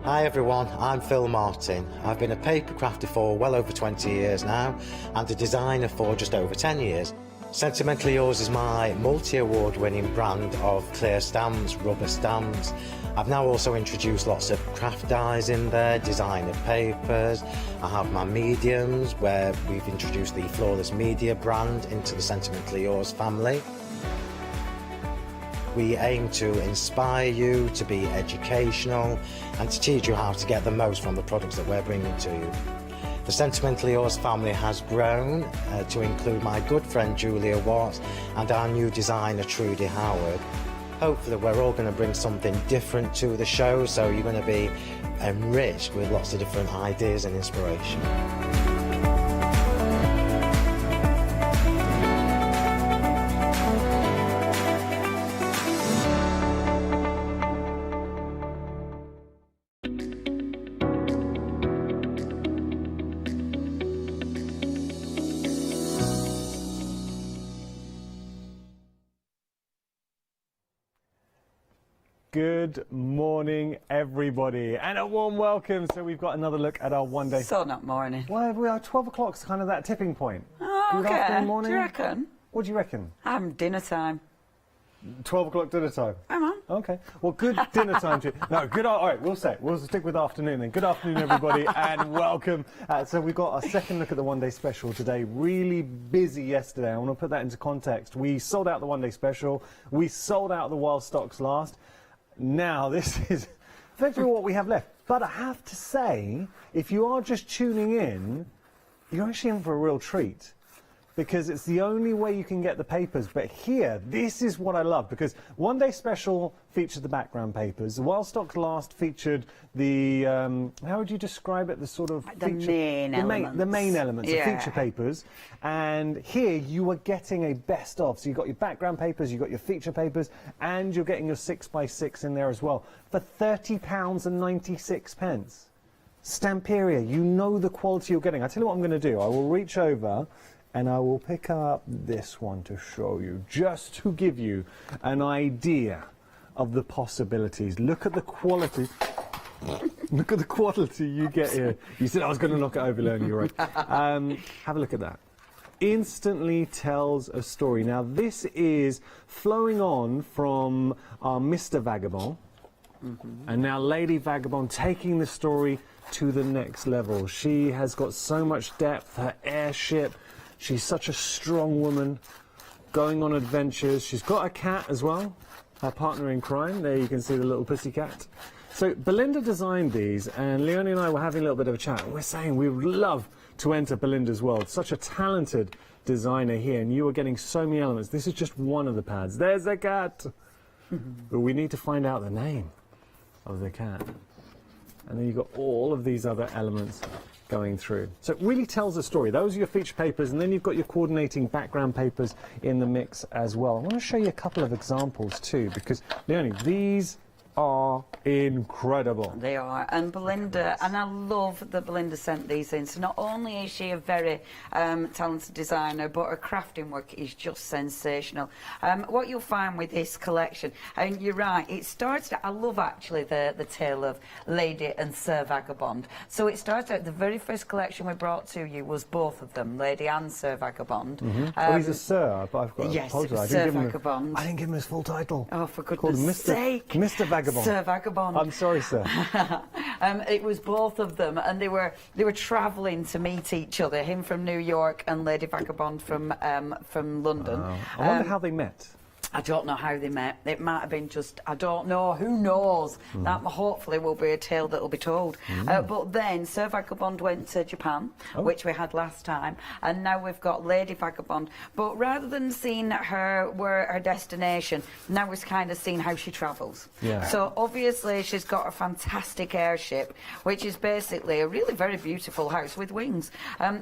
Hi everyone, I'm Phil Martin. I've been a paper crafter for well over 20 years now and a designer for just over 10 years. Sentimentally Yours is my multi-award winning brand of clear stamps, rubber stamps. I've now also introduced lots of craft dyes in there, designer papers. I have my mediums where we've introduced the Flawless Media brand into the Sentimentally Yours family. We aim to inspire you, to be educational and to teach you how to get the most from the products that we're bringing to you. The Sentimentally Yours family has grown to include my good friend Julia Watts and our new designer Trudy Howard. Hopefully we're all going to bring something different to the show, so you're going to be enriched with lots of different ideas and inspiration. Good morning, everybody, and a warm welcome. So we've got another look at our one-day... So not morning. Well, we are 12 o'clock's kind of that tipping point. Oh, Good okay. afternoon, morning. Do you reckon? What do you reckon? Dinner time. 12 o'clock dinner time? Come on. Okay. Well, good dinner time to you. No, good... All right, we'll stick with afternoon then. Good afternoon, everybody, and welcome. So we've got our second look at the one-day special today. Really busy yesterday. I want to put that into context. We sold out the one-day special. We sold out the while stocks last. Now, this is effectively what we have left. But I have to say, if you are just tuning in, you're actually in for a real treat. Because it's the only way you can get the papers. But here, this is what I love. Because One Day Special featured the background papers. The While Stocks Last featured the, how would you describe it? The sort of... The main elements. The main elements, yeah. the feature papers. And here, you are getting a best of. So you've got your background papers, you've got your feature papers, and you're getting your 6x6 in there as well. For £30.96. Stamperia, you know the quality you're getting. I tell you what I'm going to do. I will reach over and I will pick up this one to show you, just to give you an idea of the possibilities. Look at the quality. Look at the quality you get here. You said I was going to knock it over, Leonie, you're right. Have a look at that. Instantly tells a story. Now, this is flowing on from our Mr. Vagabond, and now Lady Vagabond taking the story to the next level. She has got so much depth, her airship. She's such a strong woman, going on adventures. She's got a cat as well, her partner in crime. There you can see the little pussycat. So Belinda designed these, and Leonie and I were having a little bit of a chat. We're saying we would love to enter Belinda's world. Such a talented designer here, and you are getting so many elements. This is just one of the pads. There's a cat. But we need to find out the name of the cat. And then you've got all of these other elements going through. So it really tells a story. Those are your feature papers, and then you've got your coordinating background papers in the mix as well. I want to show you a couple of examples too, because, Leonie, these are incredible. They are, and Belinda, and I love that Belinda sent these in. So not only is she a very talented designer, but her crafting work is just sensational. What you'll find with this collection, and you're right, it starts, I love actually the tale of Lady and Sir Vagabond. So it starts out, the very first collection we brought to you was both of them, Lady and Sir Vagabond. Oh, he's a Sir, but I've got to yes, apologise. Sir Vagabond. I didn't give him his full title. Oh, for goodness sake. Mr. Vagabond. Sir Vagabond. I'm sorry, sir. It was both of them, and they were travelling to meet each other. Him from New York and Lady Vagabond from London. Wow. I wonder how they met. I don't know how they met. It might have been just, I don't know, who knows? That hopefully will be a tale that will be told. But then Sir Vagabond went to Japan, which we had last time, and now we've got Lady Vagabond. But rather than seeing her destination, now we're kind of seeing how she travels. Yeah. So obviously she's got a fantastic airship, which is basically a really very beautiful house with wings.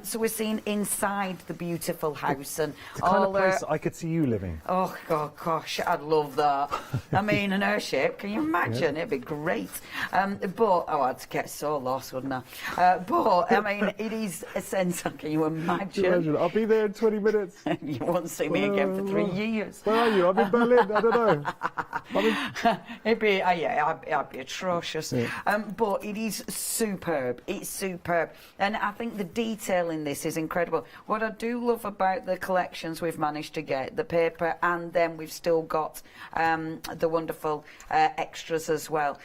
So we're seeing inside the beautiful house and the kind of place I could see you living. Oh, God. Gosh, I'd love that. I mean, an airship, can you imagine? It'd be great. But, I'd get so lost, wouldn't I? But, I mean, it is a sense, can you imagine? I'll be there in 20 minutes. You won't see me again for 3 years. Where are you? I'm in Berlin, I don't know. It'd be, I'd be atrocious. But it is superb. It's superb. And I think the detail in this is incredible. What I do love about the collections we've managed to get, the paper, and then we've still got the wonderful extras as well.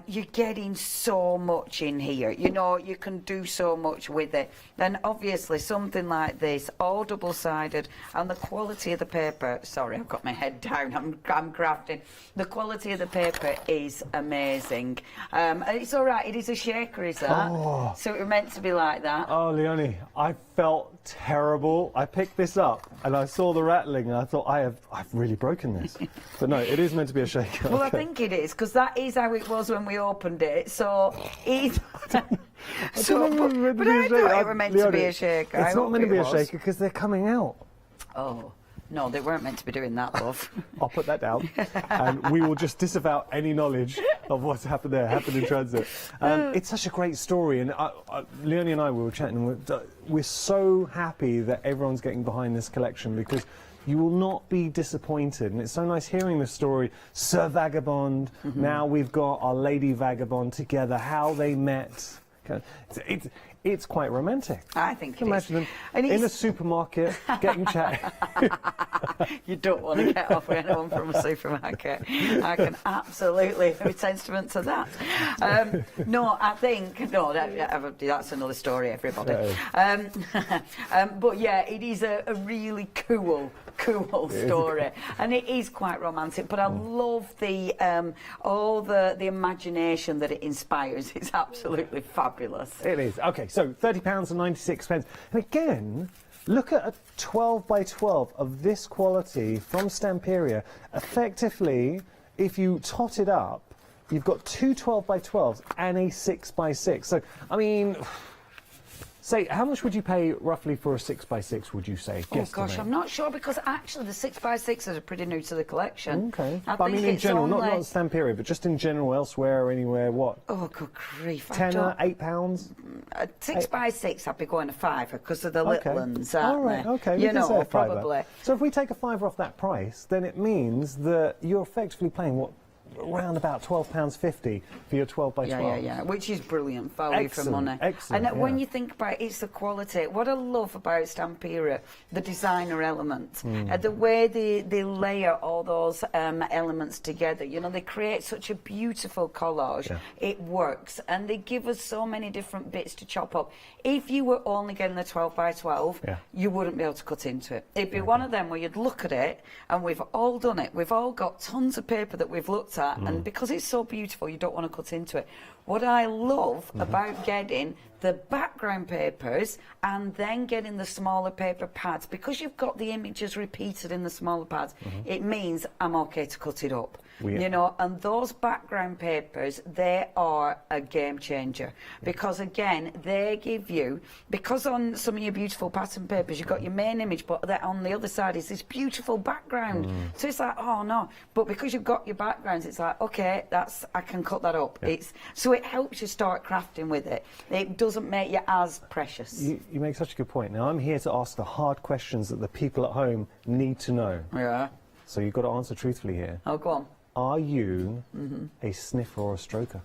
You're getting so much in here. You know, you can do so much with it. And obviously something like this, all double-sided, and the quality of the paper, sorry, I've got my head down, I'm crafting. The quality of the paper is amazing. And it's all right, it is a shaker, is that? Oh. So it was meant to be like that. Oh, Leonie, I felt terrible. I picked this up and I saw the rattling and I thought, I've really broken this. But no, it is meant to be a shaker. Well, I think it is, because that is how it was when we opened it. So it... but I thought it were meant to be a shaker. It's not meant to be a shaker because they're coming out. Oh. No, they weren't meant to be doing that, love. I'll put that down, and we will just disavow any knowledge of what's happened in transit. It's such a great story, and Leonie and I, we were chatting, and we're so happy that everyone's getting behind this collection, because you will not be disappointed. And it's so nice hearing the story. Sir Vagabond, now we've got our Lady Vagabond together, how they met. It's quite romantic. I think it imagine them in a supermarket getting chatting. You don't want to get off with anyone from a supermarket. I can absolutely be testament to that. No, I think that's another story, everybody. But yeah, it is a really cool story, and it is quite romantic. But I love the all the imagination that it inspires. It's absolutely fabulous. It is. Okay, so £30.96. And again, look at a 12 by 12 of this quality from Stamperia. Effectively, if you tot it up, you've got two 12 by 12s and a 6 by 6. So, I mean, say, how much would you pay roughly for a 6 by 6, would you say? Oh gosh, I'm not sure, because actually the 6 by 6s are pretty new to the collection. Okay. But I mean, in general, not Stamperia, but just in general, elsewhere, anywhere, what? Oh, good grief. Tenner, £8? 6 by 6, I'd be going a £5 because of the little ones, all right, okay. You know, probably. So if we take a £5 off that price, then it means that you're effectively paying, what, around about £12.50 for your 12 by 12. Yeah, which is brilliant value for money. Excellent. And when you think about it, it's the quality. What I love about Stamperia, the designer element, the way they layer all those elements together. You know, they create such a beautiful collage. It works, and they give us so many different bits to chop up. If you were only getting the 12 by 12, you wouldn't be able to cut into it. It'd be one of them where you'd look at it, and we've all done it. We've all got tons of paper that we've looked at, and because it's so beautiful, you don't want to cut into it. What I love about getting the background papers and then getting the smaller paper pads, because you've got the images repeated in the smaller pads, it means I'm okay to cut it up. You know, and those background papers, they are a game changer, because again, they give you, because on some of your beautiful pattern papers you've got your main image, but on the other side is this beautiful background. So it's like, oh no, but because you've got your backgrounds, it's like, okay, I can cut that up. So it helps you start crafting with it. It doesn't make you as precious. You make such a good point. Now I'm here to ask the hard questions that the people at home need to know. Yeah. So you've got to answer truthfully here. Oh, go on. Are you a sniffer or a stroker?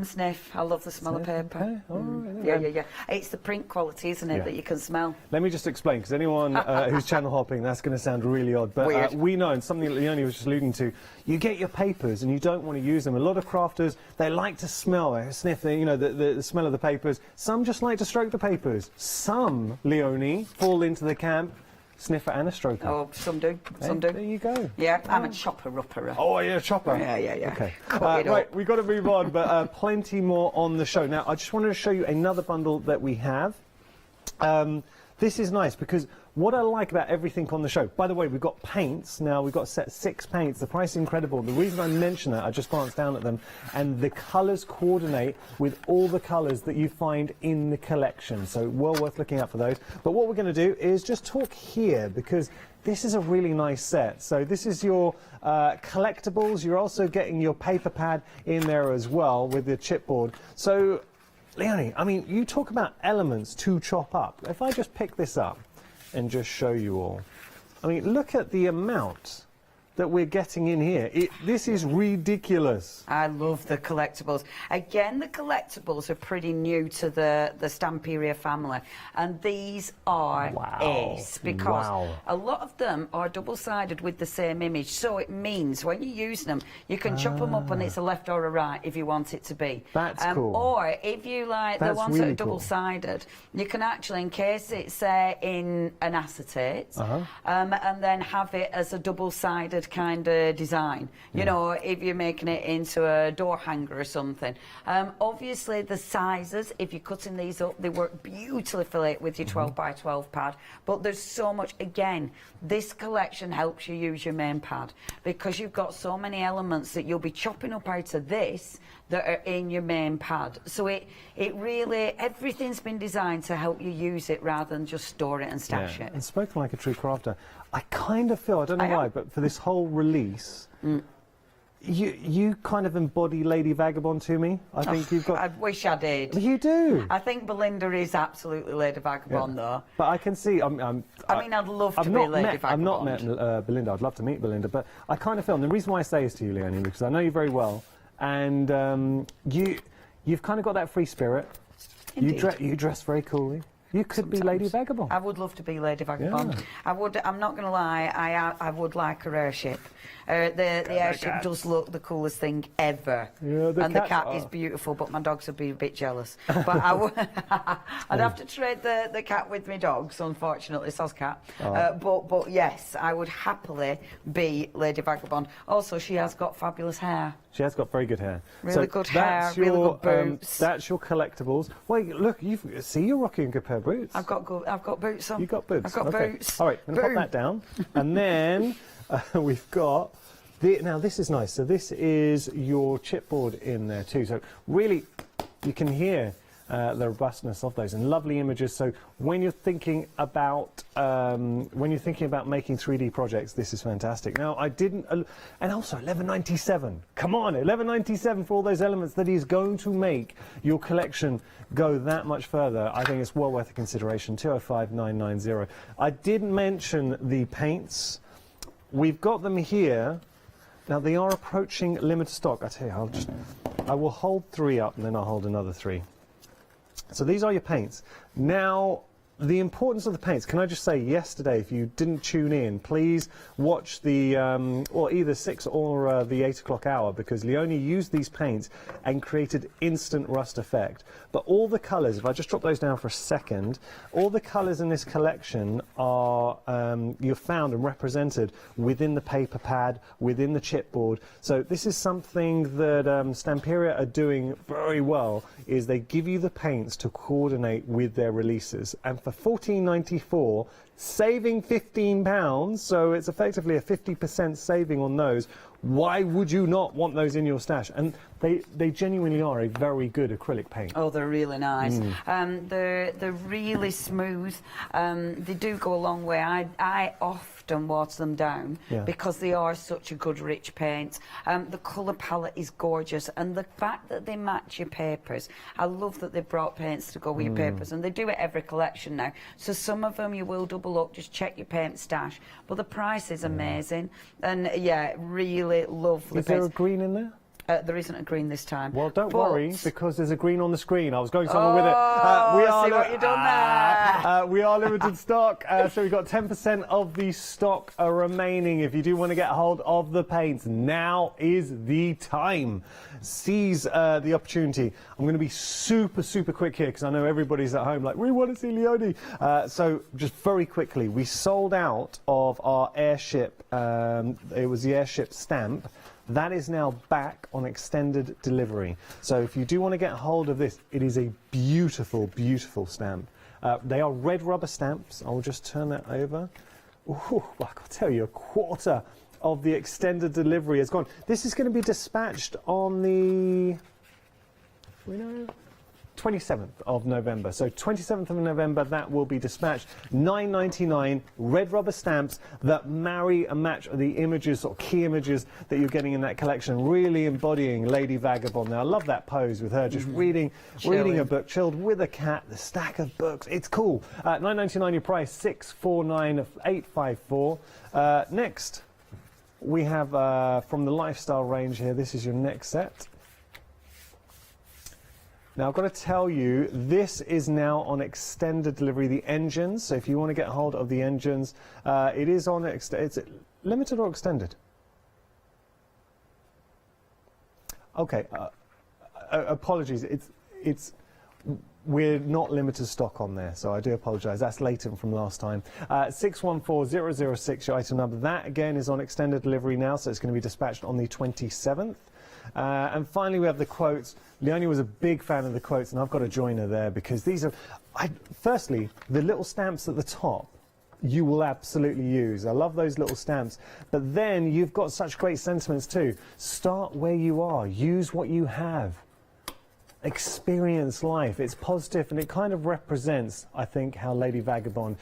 Sniff. I love the smell of paper. Okay. All right, Yeah. It's the print quality, isn't it, that you can smell. Let me just explain, because anyone who's channel hopping, that's going to sound really odd. But we know, and something that Leonie was just alluding to, you get your papers and you don't want to use them. A lot of crafters, they like to smell, sniff, the smell of the papers. Some just like to stroke the papers. Some, Leonie, fall into the camp sniffer and a stroker. Oh, some do. Some do. There you go. Yeah, I'm a chopper-upper. Oh, you're a chopper? Yeah. Okay. Right, we've got to move on, but plenty more on the show. Now, I just wanted to show you another bundle that we have. This is nice, because what I like about everything on the show, by the way, we've got paints. Now, we've got set 6 paints. The price is incredible. The reason I mention that, I just glanced down at them, and the colours coordinate with all the colours that you find in the collection. So, well worth looking out for those. But what we're going to do is just talk here, because this is a really nice set. So this is your collectibles. You're also getting your paper pad in there as well with the chipboard. So, Leonie, I mean, you talk about elements to chop up. If I just pick this up and just show you all, I mean, look at the amount that we're getting in here. This is ridiculous. I love the collectibles. Again, the collectibles are pretty new to the Stamperia family, and these are ace, because a lot of them are double-sided with the same image, so it means when you use them, you can chop them up and it's a left or a right if you want it to be. That's cool. Or if you like the ones that are double-sided, you can actually encase it, say, in an acetate, and then have it as a double-sided kind of design. You know, if you're making it into a door hanger or something. Obviously, the sizes, if you're cutting these up, they work beautifully with your 12 by 12 pad. But there's so much, again, this collection helps you use your main pad, because you've got so many elements that you'll be chopping up out of this that are in your main pad. So it really, everything's been designed to help you use it rather than just store it and stash it. And spoken like a true crafter, I kind of feel, I don't know why, but for this whole release, you kind of embody Lady Vagabond to me. I think you've got... I wish I did. You do. I think Belinda is absolutely Lady Vagabond, though. But I can see... I mean, I'd love to be Lady Vagabond. I've not met Belinda. I'd love to meet Belinda. But I kind of feel... And the reason why I say this to you, Leonie, because I know you very well, and you've kind of got that free spirit. Indeed. You dress very coolly. You could be Lady Vagabond. I would love to be Lady Vagabond. Yeah. I would. I'm not going to lie. I would like her airship. The airship does look the coolest thing ever. Yeah, and the cat is beautiful, but my dogs would be a bit jealous. But I would. I'd have to trade the cat with my dogs, unfortunately. So's cat. But yes, I would happily be Lady Vagabond. Also, she has got fabulous hair. She has got very good hair. Really good hair, really good boots. That's your collectibles. Wait, look, you're rocking a good pair of boots. I've got boots on. You've got boots. I've got boots. All right, I'm going to pop that down. And then we've got... now, this is nice. So this is your chipboard in there too. So really, you can hear the robustness of those and lovely images. So when you're thinking about making 3D projects, this is fantastic. Now I didn't, and also 11.97. Come on, 11.97 for all those elements that is going to make your collection go that much further. I think it's well worth a consideration. 205,990. I didn't mention the paints. We've got them here. Now they are approaching limited stock. I tell you, I will hold 3 up and then I'll hold another 3. So these are your paints. Now, the importance of the paints, can I just say, yesterday, if you didn't tune in, please watch the, or either 6 or the 8 o'clock hour, because Leonie used these paints and created instant rust effect. But all the colours, if I just drop those down for a second, all the colours in this collection are, you're found and represented within the paper pad, within the chipboard. So this is something that Stamperia are doing very well, is they give you the paints to coordinate with their releases. And for $14.94, saving £15, so it's effectively a 50% saving on those. Why would you not want those in your stash? And they genuinely are a very good acrylic paint. Oh, they're really nice. They're really smooth. They do go a long way. I often water them down because they are such a good rich paint. The colour palette is gorgeous, and the fact that they match your papers. I love that they've brought paints to go with your papers, and they do it every collection now. So some of them you will double up, just check your paint stash. But the price is amazing, and yeah, really lovely. Is there a green in there? There isn't a green this time. Well, don't worry, because there's a green on the screen. I was going somewhere with it. We are see what you've done there. We are limited stock, so we've got 10% of the stock remaining. If you do want to get hold of the paints, now is the time. Seize the opportunity. I'm going to be super, super quick here, because I know everybody's at home like, we want to see Leonie. So just very quickly, we sold out of our airship. It was the airship stamp. That is now back on extended delivery. So if you do want to get hold of this, it is a beautiful, beautiful stamp. They are red rubber stamps. I'll just turn that over. Ooh, I can tell you, a quarter of the extended delivery is gone. This is going to be dispatched on the 27th of November. So 27th of November, that will be dispatched. $9.99 red rubber stamps that marry and match the images or key images that you're getting in that collection, really embodying Lady Vagabond. Now, I love that pose with her just reading a book, chilled with a cat, the stack of books. It's cool. $9.99 your price, $649,854. Next. we have from the lifestyle range here, this is your next set. Now I've got to tell you, this is now on extended delivery, the engines. So if you want to get hold of the engines, it is on, it's limited or extended? Okay, apologies, we're not limited stock on there, so I do apologise. That's latent from last time. 614006, your item number. That again is on extended delivery now, so it's going to be dispatched on the 27th. And finally, we have the quotes. Leonie was a big fan of the quotes, and I've got to join her there because these are, firstly, the little stamps at the top you will absolutely use. I love those little stamps. But then you've got such great sentiments too. Start where you are. Use what you have. Experience life. It's positive, and it kind of represents, I think, how Lady Vagabond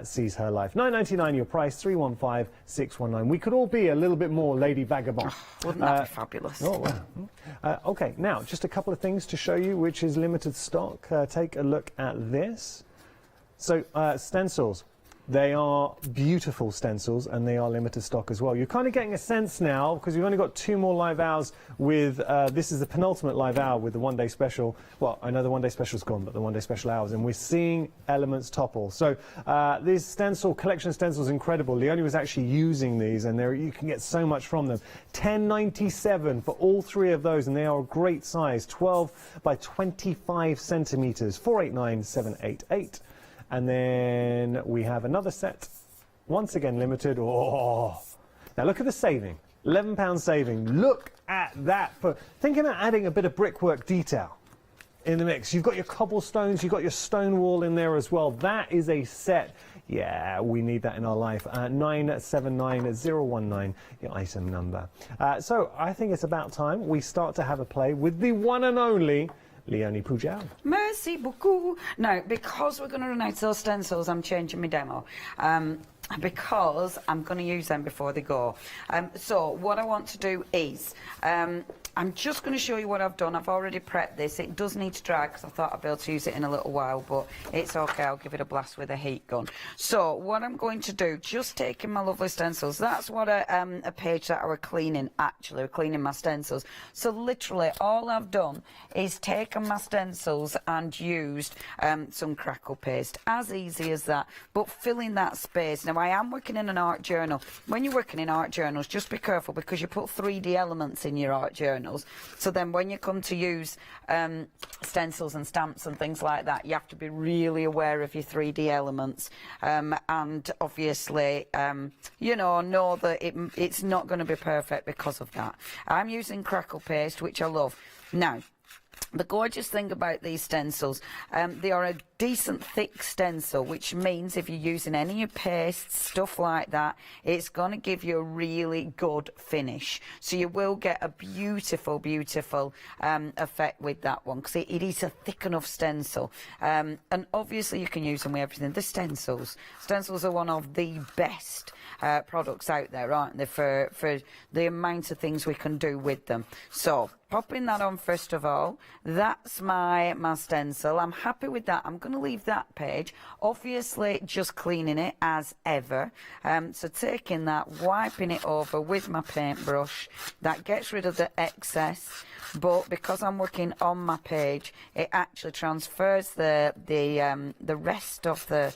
sees her life. $9.99 your price, 315-619. We could all be a little bit more Lady Vagabond. Wouldn't that be fabulous? Oh, wow. Okay, now, just a couple of things to show you, which is limited stock. Take a look at this. So, stencils. They are beautiful stencils, and they are limited stock as well. You're kind of getting a sense now, because we've only got 2 more live hours with, this is the penultimate live hour with the one-day special. Well, I know the one-day special's gone, but the one-day special hours, and we're seeing elements topple. So this stencil, collection stencil is incredible. Leonie was actually using these, and you can get so much from them. $10.97 for all 3 of those, and they are a great size, 12 by 25 centimetres, 489,788. And then we have another set, once again limited. Oh, now look at the saving, £11 saving. Look at that. For thinking about adding a bit of brickwork detail in the mix. You've got your cobblestones, you've got your stone wall in there as well. That is a set. Yeah, we need that in our life. 979019, your item number. So I think it's about time we start to have a play with the one and only Leonie Pujal. Merci beaucoup. Now, because we're going to run out of those stencils, I'm changing my demo. Because I'm going to use them before they go. So what I want to do is, I'm just going to show you what I've done. I've already prepped this. It does need to dry because I thought I'd be able to use it in a little while, but it's okay. I'll give it a blast with a heat gun. So what I'm going to do, just taking my lovely stencils, that's what a page that I were cleaning, actually. We're cleaning my stencils. So literally all I've done is taken my stencils and used some crackle paste. As easy as that, but filling that space. Now I am working in an art journal. When you're working in art journals, just be careful because you put 3D elements in your art journal. So then when you come to use stencils and stamps and things like that, you have to be really aware of your 3D elements and obviously you know that it's not going to be perfect because of that. I'm using crackle paste, which I love. Now, the gorgeous thing about these stencils, they are a decent thick stencil, which means if you're using any of your pastes, stuff like that, it's going to give you a really good finish. So you will get a beautiful, beautiful effect with that one, because it is a thick enough stencil. And obviously you can use them with everything. The stencils are one of the best products out there, aren't they, for the amount of things we can do with them. So popping that on first of all, that's my stencil. I'm happy with that. I'm going to leave that page, obviously just cleaning it as ever. So taking that, wiping it over with my paintbrush, that gets rid of the excess. But because I'm working on my page, it actually transfers the rest of the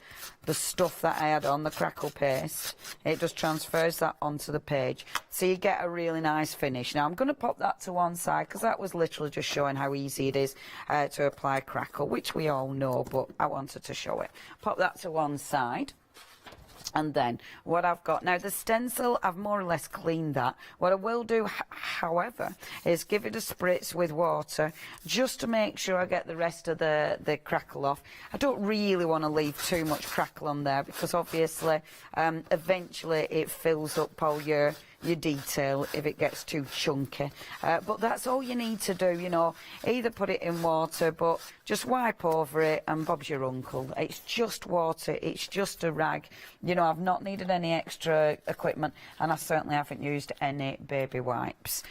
stuff that I had on the crackle paste. It just transfers that onto the page, so you get a really nice finish. Now I'm going to pop that to one side because that was literally just showing how easy it is to apply crackle, which we all know, but I wanted to show it. Pop that to one side. And then what I've got now, the stencil, I've more or less cleaned that. What I will do, however, is give it a spritz with water just to make sure I get the rest of the crackle off. I don't really want to leave too much crackle on there because obviously eventually it fills up all your detail if it gets too chunky. But that's all you need to do, you know. Either put it in water, but just wipe over it and Bob's your uncle. It's just water, it's just a rag. You know, I've not needed any extra equipment, and I certainly haven't used any baby wipes.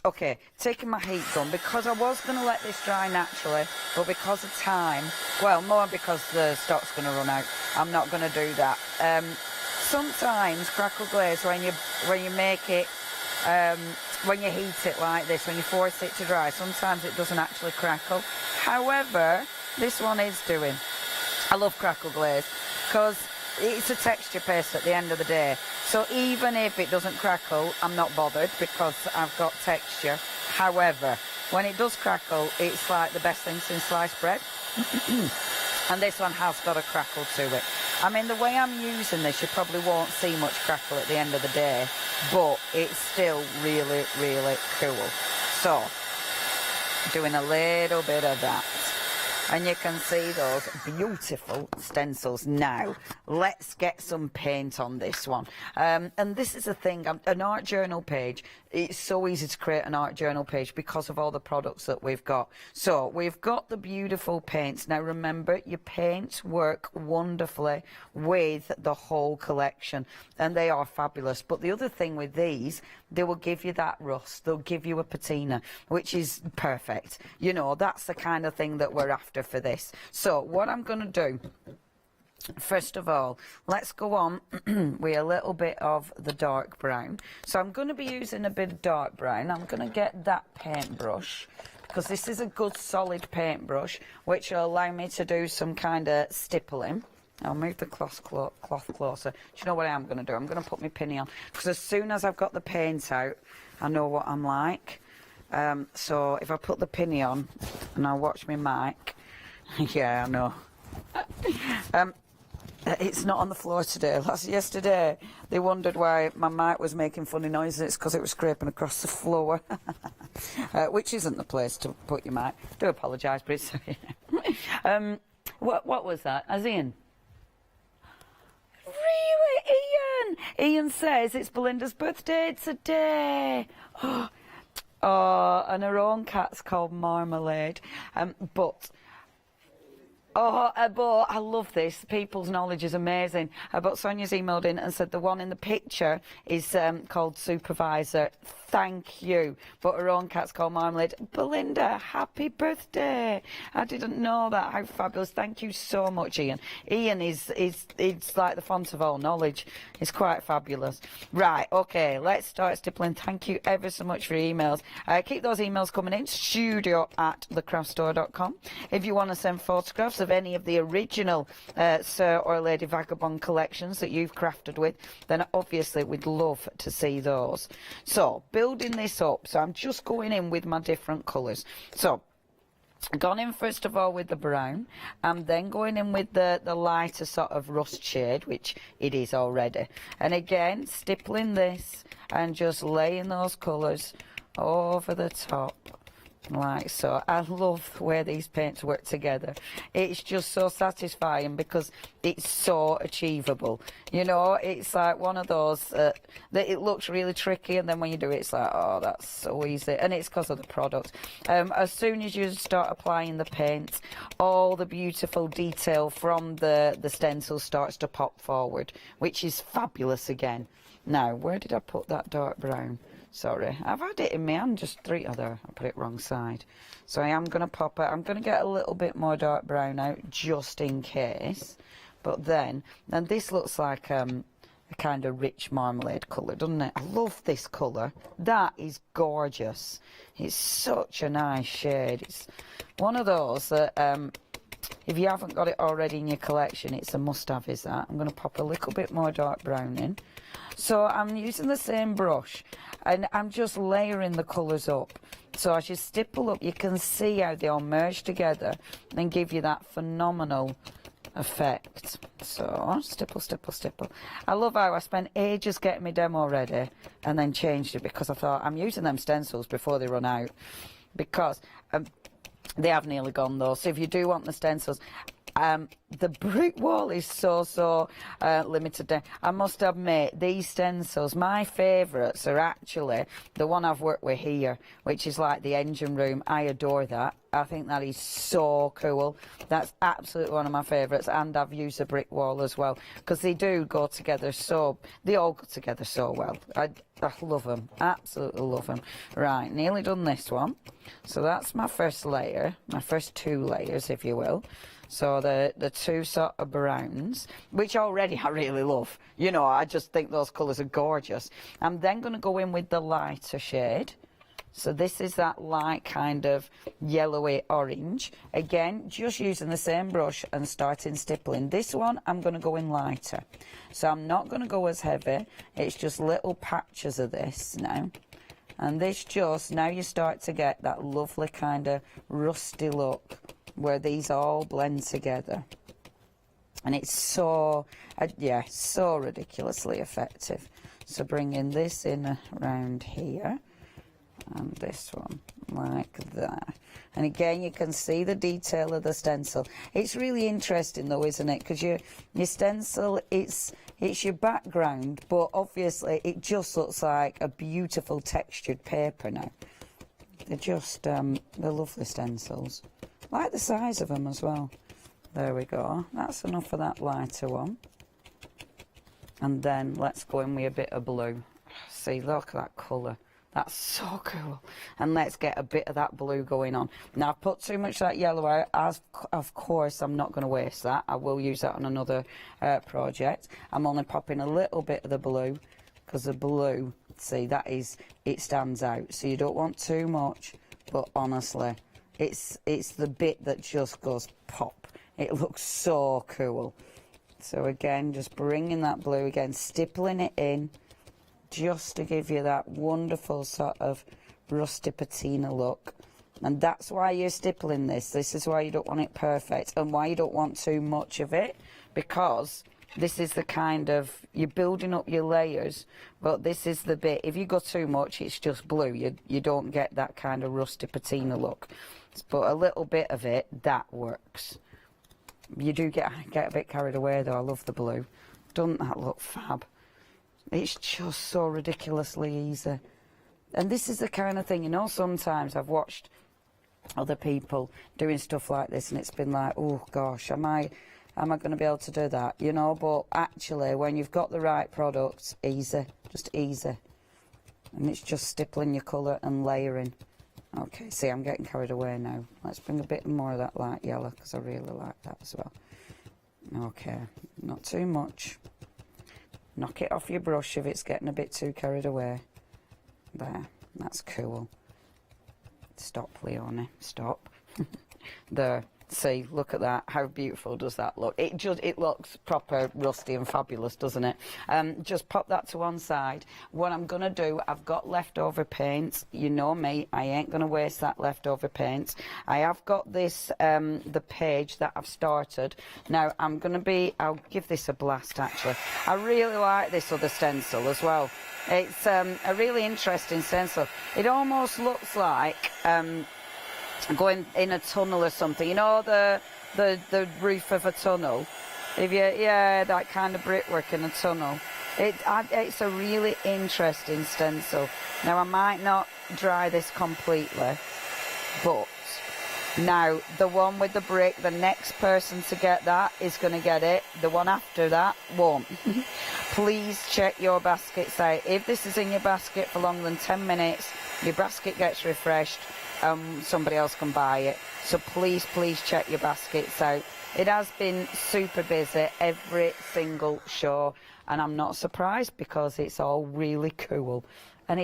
Okay, taking my heat gun, because I was going to let this dry naturally, but because of time, well, more because the stock's going to run out, I'm not going to do that. sometimes crackle glaze, when you make it, when you heat it like this, when you force it to dry, sometimes it doesn't actually crackle. However, this one is doing. I love crackle glaze because it's a texture paste at the end of the day. So even if it doesn't crackle, I'm not bothered because I've got texture. However, when it does crackle, it's like the best thing since sliced bread. And this one has got a crackle to it. I mean, the way I'm using this, you probably won't see much crackle at the end of the day, but it's still really, really cool. So, doing a little bit of that. And you can see those beautiful stencils. Now, let's get some paint on this one. And this is a thing, an art journal page. It's so easy to create an art journal page because of all the products that we've got. So, we've got the beautiful paints. Now, remember, your paints work wonderfully with the whole collection. And they are fabulous. But the other thing with these, they will give you that rust. They'll give you a patina, which is perfect. You know, that's the kind of thing that we're after for this. So what I'm going to do, first of all, let's go on with a little bit of the dark brown. So I'm going to be using a bit of dark brown. I'm going to get that paintbrush because this is a good solid paintbrush which will allow me to do some kind of stippling. I'll move the cloth closer. Do you know what I am going to do? I'm going to put my pinny on because as soon as I've got the paint out, I know what I'm like. So if I put the pinny on and I watch my mic, yeah, I know. It's not on the floor today. Yesterday, they wondered why my mic was making funny noises. It's because it was scraping across the floor, which isn't the place to put your mic. Do apologise, but it's... what was that? As Ian? Really, Ian? Ian says it's Belinda's birthday today. Oh, and her own cat's called Marmalade. But I love this. People's knowledge is amazing. But Sonia's emailed in and said the one in the picture is called Supervisor. Thank you. But her own cat's called Marmalade. Belinda, happy birthday. I didn't know that. How fabulous. Thank you so much, Ian. Ian is like the font of all knowledge. It's quite fabulous. Right, okay, let's start stippling. Thank you ever so much for your emails. Keep those emails coming in. studio@thecraftstore.com. If you want to send photographs of any of the original Sir or Lady Vagabond collections that you've crafted with, then obviously we'd love to see those. So, building this up, so I'm just going in with my different colours. So, gone in first of all with the brown, and then going in with the lighter sort of rust shade, which it is already. And again, stippling this and just laying those colours over the top. Like so. I love the way these paints work together. It's just so satisfying because it's so achievable. You know, it's like one of those that it looks really tricky, and then when you do it, it's like, oh, that's so easy. And it's because of the product. As soon as you start applying the paint, all the beautiful detail from the stencil starts to pop forward, which is fabulous again. Now, where did I put that dark brown? Sorry, I've had it in my hand, just three other. I put it wrong side. So I am going to pop it. I'm going to get a little bit more dark brown out just in case. But then, and this looks like a kind of rich marmalade colour, doesn't it? I love this colour. That is gorgeous. It's such a nice shade. It's one of those that if you haven't got it already in your collection, it's a must-have, is that? I'm going to pop a little bit more dark brown in. So I'm using the same brush and I'm just layering the colours up. So as you stipple up, you can see how they all merge together and give you that phenomenal effect. So stipple, stipple, stipple. I love how I spent ages getting my demo ready and then changed it because I thought I'm using them stencils before they run out, because they have nearly gone though. So if you do want the stencils, the brick wall is so limited. I must admit, these stencils, my favourites are actually the one I've worked with here, which is like the engine room. I adore that. I think that is so cool. That's absolutely one of my favourites, and I've used a brick wall as well because they do go together they all go together so well. I love them, absolutely love them. Right, nearly done this one. So that's my first layer, my first 2 layers, if you will. So the 2 sort of browns, which already I really love. You know, I just think those colours are gorgeous. I'm then going to go in with the lighter shade. So this is that light kind of yellowy orange. Again, just using the same brush and starting stippling. This one, I'm going to go in lighter. So I'm not going to go as heavy. It's just little patches of this now. And this just, now you start to get that lovely kind of rusty look where these all blend together. And it's so, yeah, so ridiculously effective. So bringing this in around here. And this one like that, and again you can see the detail of the stencil. It's really interesting though, isn't it, because your stencil, it's your background, but obviously it just looks like a beautiful textured paper now. They're just they're lovely stencils. Like the size of them as well. There we go, that's enough for that lighter one. And then let's go in with a bit of blue. See, look at that colour. That's so cool. And let's get a bit of that blue going on. Now, I've put too much of that yellow out. As, of course, I'm not going to waste that. I will use that on another project. I'm only popping a little bit of the blue, because the blue, see, that is, it stands out. So you don't want too much, but honestly, it's the bit that just goes pop. It looks so cool. So again, just bringing that blue again, stippling it in, just to give you that wonderful sort of rusty patina look. And that's why you're stippling this. This is why you don't want it perfect, and why you don't want too much of it, because this is the kind of, you're building up your layers, but this is the bit, if you go too much, it's just blue. You don't get that kind of rusty patina look. But a little bit of it, that works. You do get a bit carried away though. I love the blue. Doesn't that look fab? It's just so ridiculously easy. And this is the kind of thing, you know, sometimes I've watched other people doing stuff like this and it's been like, oh gosh, am I going to be able to do that, you know? But actually, when you've got the right products, easy, just easy. And it's just stippling your colour and layering. Okay, see, I'm getting carried away now. Let's bring a bit more of that light yellow, because I really like that as well. Okay, not too much. Knock it off your brush if it's getting a bit too carried away. There, that's cool. Stop, Leonie, stop. There, see, look at that. How beautiful does that look? It looks proper rusty and fabulous, doesn't it? Just pop that to one side. What I'm going to do, I've got leftover paint. You know me, I ain't going to waste that leftover paint. I have got this, the page that I've started. Now, I'll give this a blast, actually. I really like this other stencil as well. It's a really interesting stencil. It almost looks like going in a tunnel or something, you know, the roof of a tunnel. Yeah, that kind of brickwork in a tunnel. It's a really interesting stencil. Now, I might not dry this completely, but now the one with the brick, the next person to get that is going to get it. The one after that won't. Please check your baskets out. If this is in your basket for longer than 10 minutes, your basket gets refreshed. Somebody else can buy it. So please check your baskets out. It has been super busy, every single show, and I'm not surprised because it's all really cool. And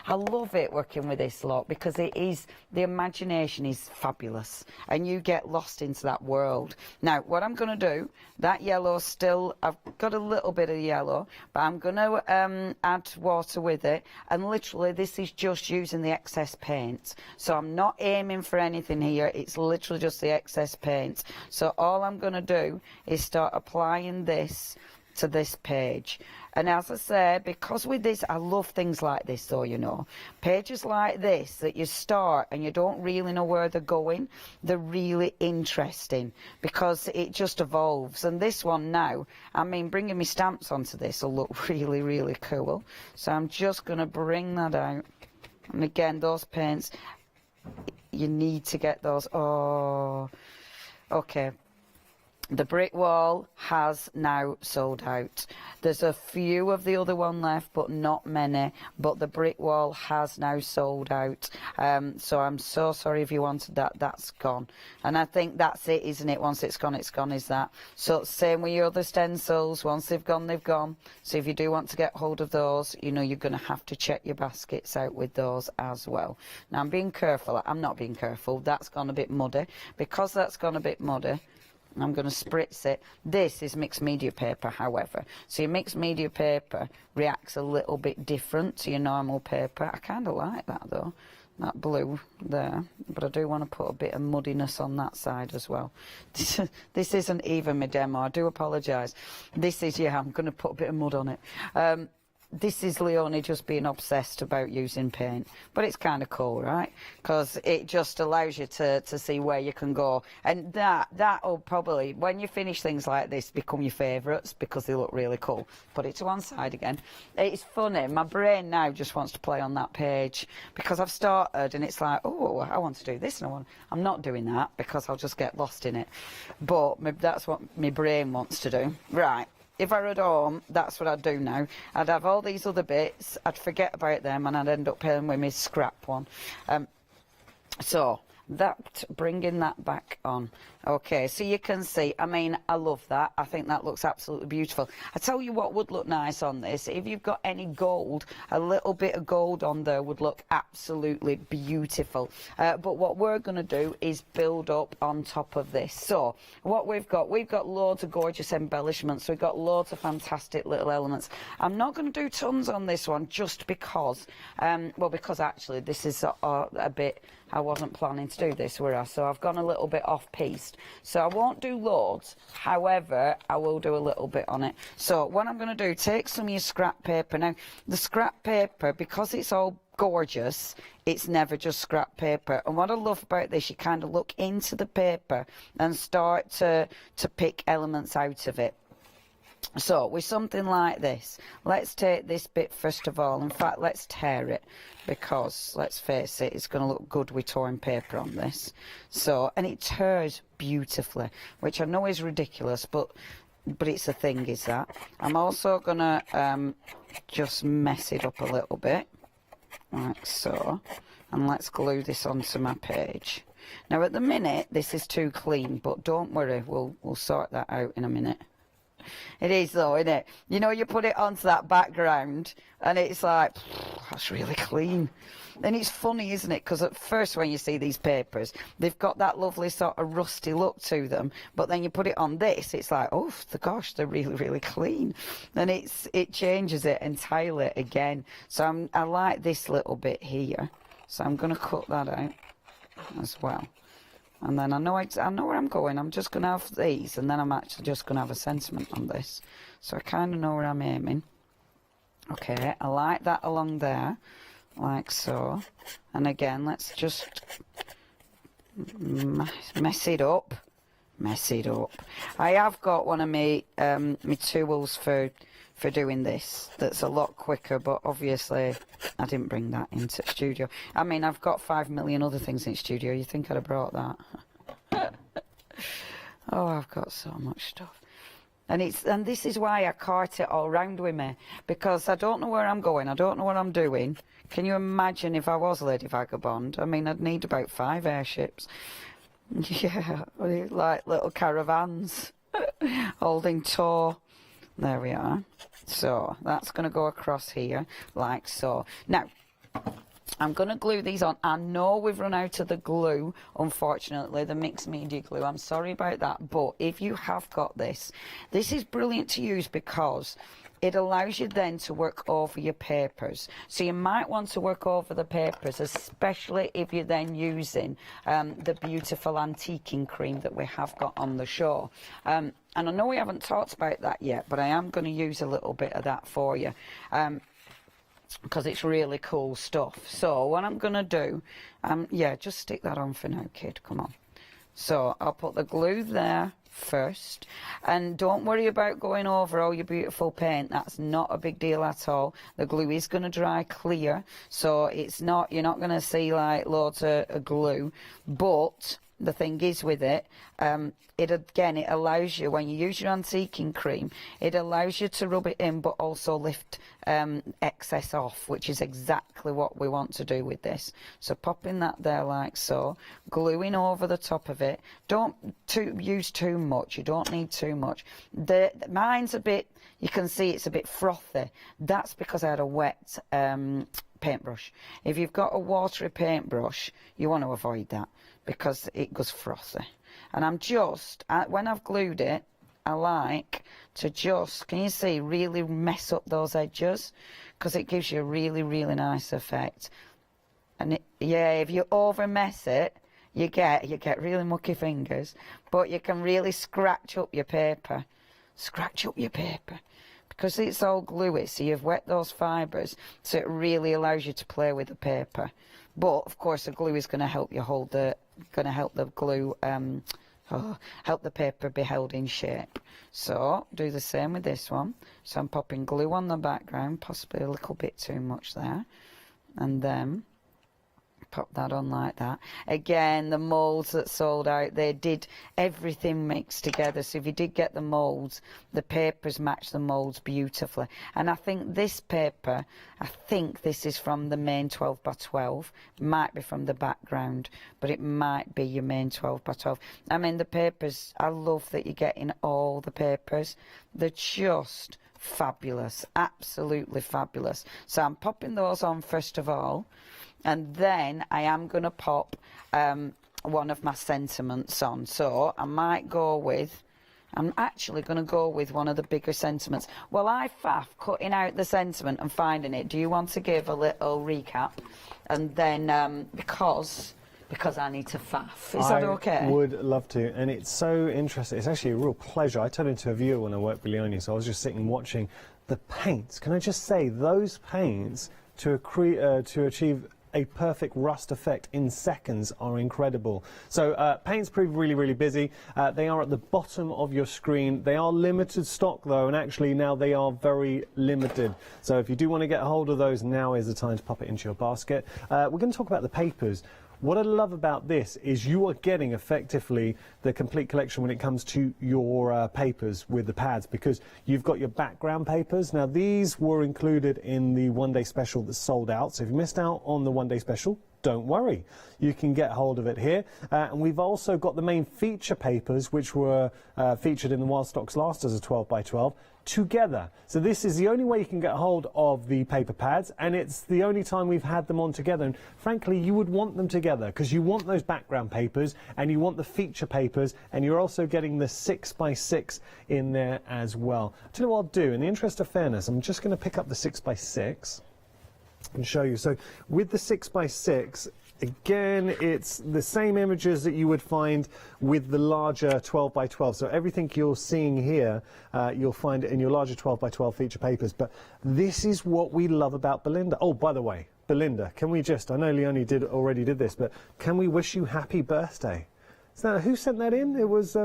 I love it working with this lot because the imagination is fabulous and you get lost into that world. Now, what I'm going to do, that yellow still, I've got a little bit of yellow, but I'm going to add water with it. And literally, this is just using the excess paint. So I'm not aiming for anything here. It's literally just the excess paint. So all I'm going to do is start applying this to this page. And as I say, because with this, I love things like this though, you know. Pages like this that you start and you don't really know where they're going, they're really interesting because it just evolves. And this one now, I mean, bringing my stamps onto this will look really, really cool. So I'm just going to bring that out. And again, those paints, you need to get those. Oh, okay. The brick wall has now sold out. There's a few of the other one left, but not many. But the brick wall has now sold out. So I'm so sorry if you wanted that. That's gone. And I think that's it, isn't it? Once it's gone, is that. So same with your other stencils. Once they've gone, they've gone. So if you do want to get hold of those, you know, you're going to have to check your baskets out with those as well. Now I'm being careful. I'm not being careful. That's gone a bit muddy. Because that's gone a bit muddy, I'm going to spritz it. This is mixed media paper, however. So your mixed media paper reacts a little bit different to your normal paper. I kind of like that though, that blue there. But I do want to put a bit of muddiness on that side as well. This isn't even my demo, I do apologise. This is, yeah, I'm going to put a bit of mud on it. This is Leonie just being obsessed about using paint, but it's kind of cool, right? Because it just allows you to see where you can go, and that'll probably, when you finish things like this, become your favourites because they look really cool. Put it to one side again. It's funny, my brain now just wants to play on that page because I've started and it's like, oh, I want to do this, and I'm not doing that because I'll just get lost in it. But that's what my brain wants to do. Right. If I were at home, that's what I'd do now. I'd have all these other bits, I'd forget about them, and I'd end up playing with my scrap one. So, bringing that back on. Okay, so you can see, I mean, I love that. I think that looks absolutely beautiful. I tell you what would look nice on this, if you've got any gold, a little bit of gold on there would look absolutely beautiful. But what we're going to do is build up on top of this. So, what we've got loads of gorgeous embellishments. We've got loads of fantastic little elements. I'm not going to do tons on this one just because, well, because actually this is a bit, I wasn't planning to do this, were I? So I've gone a little bit off-piste. So I won't do loads, however, I will do a little bit on it. So what I'm going to do, take some of your scrap paper. Now, the scrap paper, because it's all gorgeous, it's never just scrap paper. And what I love about this, you kind of look into the paper and start to pick elements out of it. So with something like this, let's take this bit first of all. In fact, let's tear it, because let's face it, it's going to look good with torn paper on this. So, and it tears beautifully, which I know is ridiculous, but it's a thing, is that. I'm also going to just mess it up a little bit, like so, and let's glue this onto my page. Now at the minute this is too clean, but don't worry, we'll sort that out in a minute. It is though, isn't it? You know, you put it onto that background and it's like, that's really clean. And it's funny, isn't it? Because at first when you see these papers, they've got that lovely sort of rusty look to them, but then you put it on this, it's like, oh gosh, they're really, really clean. And it changes it entirely again. So I like this little bit here. So I'm going to cut that out as well. And then I know where I'm going. I'm just going to have these, and then I'm actually just going to have a sentiment on this. So I kind of know where I'm aiming. Okay, I like that along there, like so. And again, let's just mess it up. Mess it up. I have got one of my tools for doing this that's a lot quicker, but obviously I didn't bring that into the studio. I mean, I've got 5 million other things in the studio. You think I'd have brought that? Oh, I've got so much stuff. And this is why I cart it all round with me, because I don't know where I'm going, I don't know what I'm doing. Can you imagine if I was Lady Vagabond? I mean, I'd need about 5 airships. Yeah, like little caravans holding tow. There we are. So that's going to go across here like so. Now I'm going to glue these on. I know we've run out of the glue, unfortunately, the mixed media glue. I'm sorry about that, but if you have got this is brilliant to use because it allows you then to work over your papers. So you might want to work over the papers, especially if you're then using the beautiful antiquing cream that we have got on the show. And I know we haven't talked about that yet, but I am going to use a little bit of that for you. Because it's really cool stuff. So what I'm going to do, yeah, just stick that on for now, kid, come on. So I'll put the glue there first, and don't worry about going over all your beautiful paint. That's not a big deal at all. The glue is going to dry clear, so it's not, you're not going to see like loads of glue, but the thing is with it, it allows you, when you use your antiquing cream, it allows you to rub it in but also lift excess off, which is exactly what we want to do with this. So popping that there like so, gluing over the top of it. Don't use too much, you don't need too much. Mine's a bit, you can see it's a bit frothy. That's because I had a wet paintbrush. If you've got a watery paintbrush, you want to avoid that because it goes frothy. And I'm just, when I've glued it, I like to just, can you see, really mess up those edges, because it gives you a really, really nice effect. And if you over mess it, you get really mucky fingers, but you can really scratch up your paper. Scratch up your paper. Because it's all gluey, so you've wet those fibres, so it really allows you to play with the paper. But of course, the glue is going to help you help the glue, help the paper be held in shape. So do the same with this one. So I'm popping glue on the background, possibly a little bit too much there, and then pop that on like that. Again, the moulds that sold out, they did everything mixed together. So if you did get the moulds, the papers match the moulds beautifully. And I think this paper, I think this is from the main 12 by 12. Might be from the background, but it might be your main 12 by 12. I mean, the papers, I love that you're getting all the papers. They're just fabulous, absolutely fabulous. So I'm popping those on first of all. And then I am going to pop one of my sentiments on. So I might go with, I'm actually going to go with one of the bigger sentiments. Well, I faff cutting out the sentiment and finding it. Do you want to give a little recap? And then, because I need to faff. Is that okay? I would love to. And it's so interesting. It's actually a real pleasure. I turned into a viewer when I worked with Leonie, so I was just sitting watching the paints. Can I just say, those paints to achieve a perfect rust effect in seconds are incredible. So paints prove really, really busy. They are at the bottom of your screen. They are limited stock though, and actually now they are very limited. So if you do want to get a hold of those, now is the time to pop it into your basket. We're going to talk about the papers. What I love about this is you are getting effectively the complete collection when it comes to your papers with the pads, because you've got your background papers. Now these were included in the one-day special that sold out, so if you missed out on the one-day special, don't worry, you can get hold of it here. And we've also got the main feature papers, which were featured in the Wild Stocks last as a 12 by 12 together. So this is the only way you can get hold of the paper pads, and it's the only time we've had them on together. And frankly, you would want them together because you want those background papers and you want the feature papers, and you're also getting the 6 by 6 in there as well. Do you know what I'll do? In the interest of fairness, I'm just going to pick up the 6 by 6 and show you. So with the 6 by 6, again, it's the same images that you would find with the larger 12 by 12. So everything you're seeing here, you'll find in your larger 12 by 12 feature papers. But this is what we love about Belinda. Oh, by the way, Belinda, can we just, I know Leonie already did this, but can we wish you happy birthday? So who sent that in? It was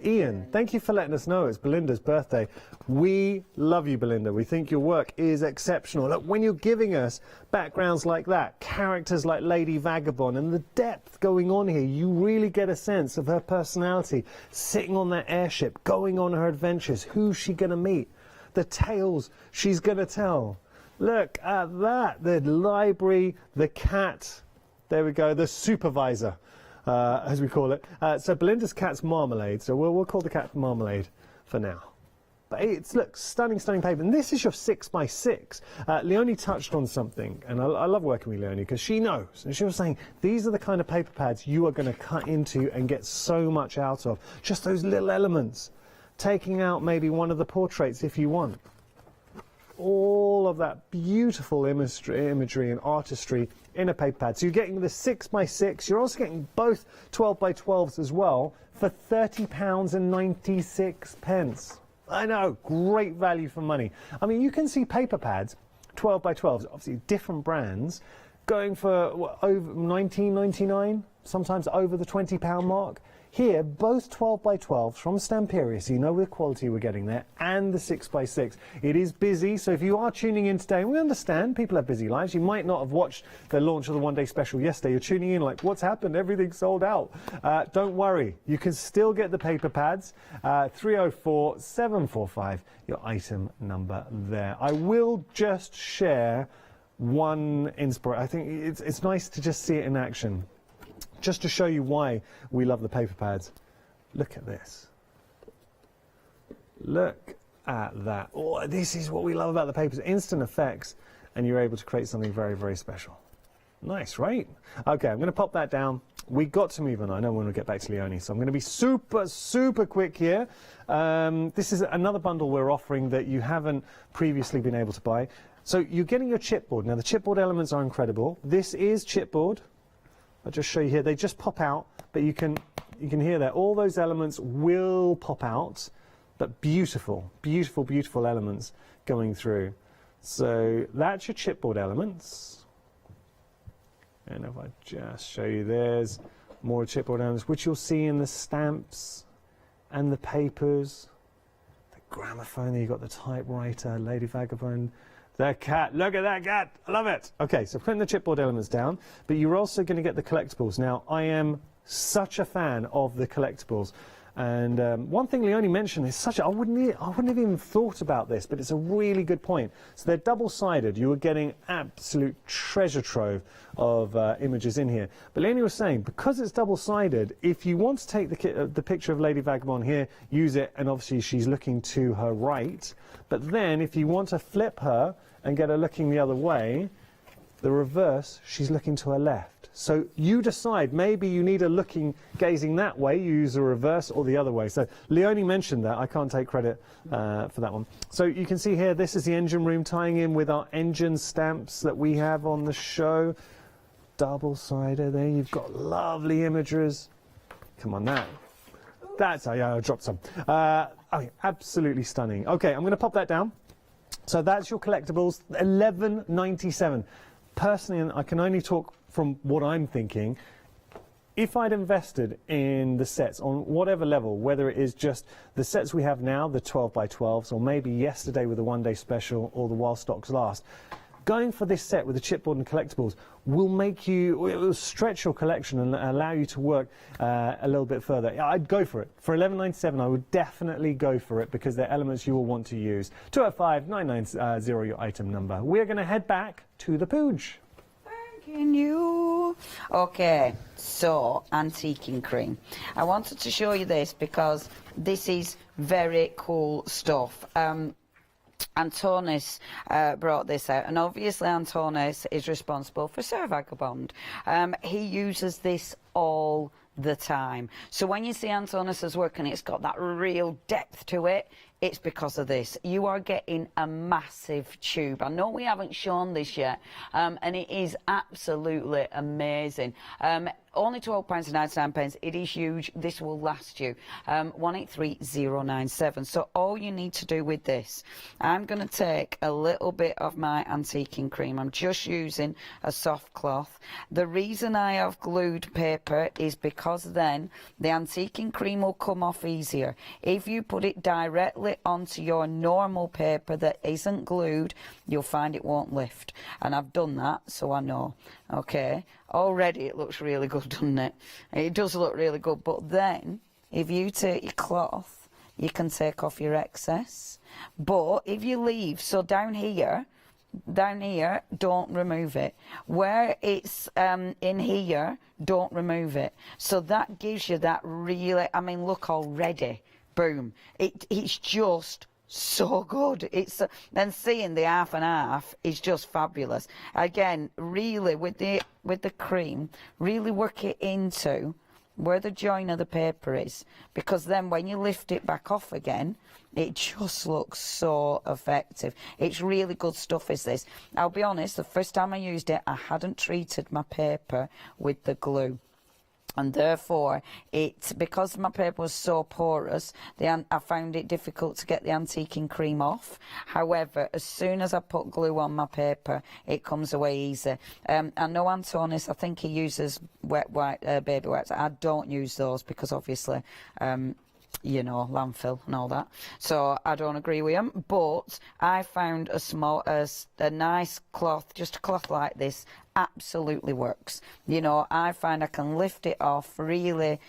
Ian. Thank you for letting us know it's Belinda's birthday. We love you, Belinda. We think your work is exceptional. Look, when you're giving us backgrounds like that, characters like Lady Vagabond, and the depth going on here, you really get a sense of her personality, sitting on that airship, going on her adventures. Who's she going to meet? The tales she's going to tell. Look at that. The library, the cat. There we go, the supervisor. As we call it. So Belinda's cat's Marmalade, so we'll call the cat Marmalade for now. But it's, look, stunning, stunning paper. And this is your 6 by 6. Leonie touched on something, and I love working with Leonie because she knows. And she was saying, these are the kind of paper pads you are going to cut into and get so much out of. Just those little elements. Taking out maybe one of the portraits if you want. All of that beautiful imagery and artistry in a paper pad. So you're getting the 6 by 6. You're also getting both 12 by 12s as well for £30.96. I know, great value for money. I mean, you can see paper pads, 12 by 12s, obviously different brands, going for what, over £19.99, sometimes over the £20 mark. Here, both 12 by 12s from Stamperia, so you know the quality we're getting there, and the 6 by 6. It is busy, so if you are tuning in today, we understand people have busy lives. You might not have watched the launch of the one-day special yesterday. You're tuning in like, what's happened? Everything's sold out. Don't worry. You can still get the paper pads. 304 745, your item number there. I will just share one inspiration. I think it's nice to just see it in action. Just to show you why we love the paper pads. Look at this. Look at that. Oh, this is what we love about the papers. Instant effects, and you're able to create something very, very special. Nice, right? Okay, I'm going to pop that down. We got to move on. I know when we get back to Leonie, so I'm going to be super, super quick here. This is another bundle we're offering that you haven't previously been able to buy. So you're getting your chipboard. Now, the chipboard elements are incredible. This is chipboard. I'll just show you here. They just pop out, but you can hear that. All those elements will pop out, but beautiful, beautiful, beautiful elements going through. So that's your chipboard elements. And if I just show you, there's more chipboard elements, which you'll see in the stamps and the papers. The gramophone, you've got the typewriter, Lady Vagabond. The cat, look at that cat, I love it. Okay, so putting the chipboard elements down, but you're also going to get the collectibles. Now, I am such a fan of the collectibles. And one thing Leonie mentioned is I wouldn't have even thought about this, but it's a really good point. So they're double-sided. You are getting absolute treasure trove of images in here. But Leonie was saying, because it's double-sided, if you want to take the picture of Lady Vagabond here, use it, and obviously she's looking to her right. But then if you want to flip her and get her looking the other way, the reverse, she's looking to her left. So you decide, maybe you need her gazing that way, you use the reverse or the other way. So Leonie mentioned that, I can't take credit for that one. So you can see here, this is the engine room tying in with our engine stamps that we have on the show. Double-sided there, you've got lovely images. Come on now. That's, yeah, I dropped some. Absolutely stunning. Okay, I'm going to pop that down. So that's your collectibles, $11.97. Personally, and I can only talk from what I'm thinking, if I'd invested in the sets on whatever level, whether it is just the sets we have now, the 12 by 12s, or maybe yesterday with the one-day special, or the While Stocks Last, going for this set with the chipboard and collectibles it will stretch your collection and allow you to work a little bit further. I'd go for it. For $11.97, I would definitely go for it because they're elements you will want to use. 205-990, your item number. We're going to head back to the pooch. Thanking you. Okay, so antiquing cream. I wanted to show you this because this is very cool stuff. Antonis brought this out, and obviously Antonis is responsible for Sir Vagabond. He uses this all the time. So when you see Antonis's work and it's got that real depth to it, it's because of this. You are getting a massive tube. I know we haven't shown this yet, and it is absolutely amazing. Only £12.99. It is huge. This will last you. 183097. So all you need to do with this, I'm going to take a little bit of my antiquing cream. I'm just using a soft cloth. The reason I have glued paper is because then the antiquing cream will come off easier. If you put it directly onto your normal paper that isn't glued, you'll find it won't lift. And I've done that, so I know. Okay, already it looks really good, doesn't it? It does look really good, but then if you take your cloth, you can take off your excess. But if you leave, so down here, don't remove it. Where it's in here, don't remove it. So that gives you that really, I mean, look already, boom. It's just so good. It's then seeing the half and half is just fabulous. Again, really with the cream, really work it into where the join of the paper is, because then when you lift it back off again, it just looks so effective. It's really good stuff, is this. I'll be honest, the first time I used it, I hadn't treated my paper with the glue. And therefore, because my paper was so porous, I found it difficult to get the antiquing cream off. However, as soon as I put glue on my paper, it comes away easy. I know Antonis, I think he uses wet white baby wipes. I don't use those because obviously, you know, landfill and all that. So I don't agree with him. But I found a nice cloth, just a cloth like this, absolutely works. You know, I find I can lift it off really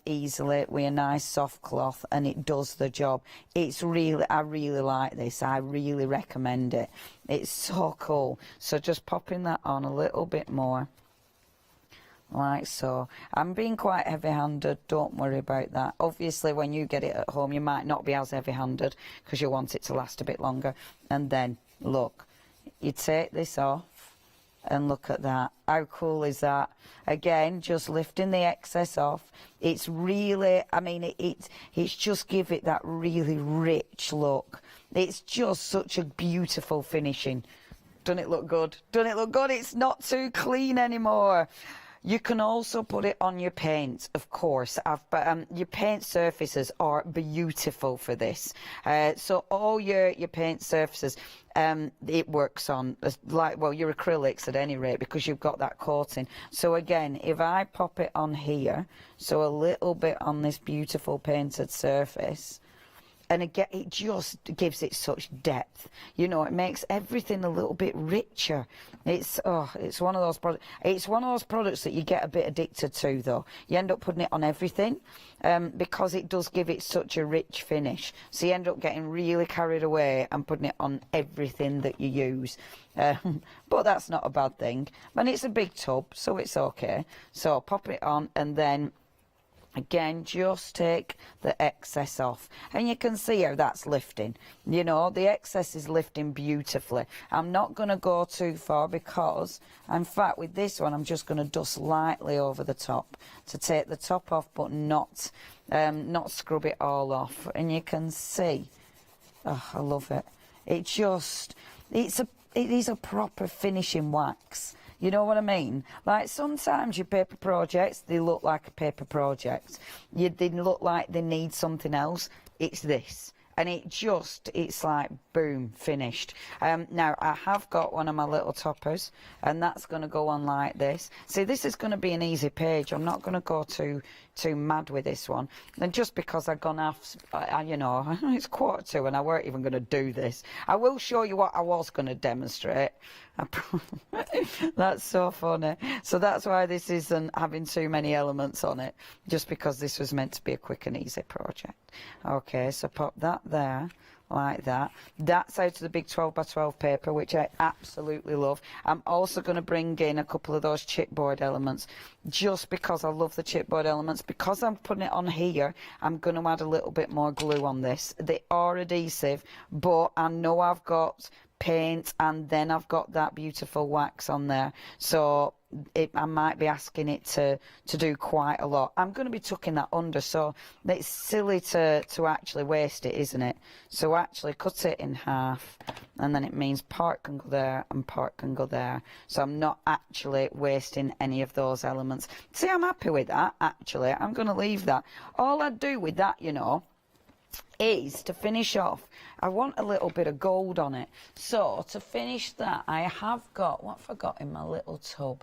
easily with a nice soft cloth, and it does the job. It's really, I really like this. I really recommend it. It's so cool. So just popping that on a little bit more. Like so. I'm being quite heavy-handed, don't worry about that. Obviously when you get it at home you might not be as heavy-handed because you want it to last a bit longer. And then look, you take this off and look at that. How cool is that? Again, just lifting the excess off. It's really, I mean, it's just give it that really rich look. It's just such a beautiful finishing. Doesn't it look good? Doesn't it look good? It's not too clean anymore. You can also put it on your paint, of course. Your paint surfaces are beautiful for this. So all your paint surfaces, it works on, well, your acrylics at any rate, because you've got that coating. So again, if I pop it on here, so a little bit on this beautiful painted surface, and again, it just gives it such depth. You know, it makes everything a little bit richer. It's one of those products. It's one of those products that you get a bit addicted to, though. You end up putting it on everything because it does give it such a rich finish. So you end up getting really carried away and putting it on everything that you use. But that's not a bad thing. And it's a big tub, so it's okay. So pop it on, and then again, just take the excess off. And you can see how that's lifting. You know, the excess is lifting beautifully. I'm not going to go too far because, in fact, with this one, I'm just going to dust lightly over the top to take the top off, but not scrub it all off. And you can see, oh, I love it. It is a proper finishing wax. You know what I mean? Like sometimes your paper projects, they look like a paper project. They look like they need something else. It's this. And it's like, boom, finished. Now, I have got one of my little toppers, and that's going to go on like this. See, this is going to be an easy page. I'm not going to go too mad with this one. And just because I've gone off, you know, it's 1:45 and I weren't even going to do this. I will show you what I was going to demonstrate. That's so funny. So that's why this isn't having too many elements on it, just because this was meant to be a quick and easy project. Okay, so pop that there like that. That's out of the big 12 by 12 paper, which I absolutely love. I'm also going to bring in a couple of those chipboard elements, just because I love the chipboard elements. Because I'm putting it on here, I'm going to add a little bit more glue on this. They are adhesive, but I know I've got paint and then I've got that beautiful wax on there, so I might be asking it to do quite a lot. I'm going to be tucking that under, so it's silly to actually waste it, isn't it? So actually cut it in half, and then it means part can go there and part can go there. So I'm not actually wasting any of those elements. See, I'm happy with that, actually. I'm going to leave that. All I do with that, you know, is to finish off, I want a little bit of gold on it. So to finish that, I have got, what have I got in my little tub?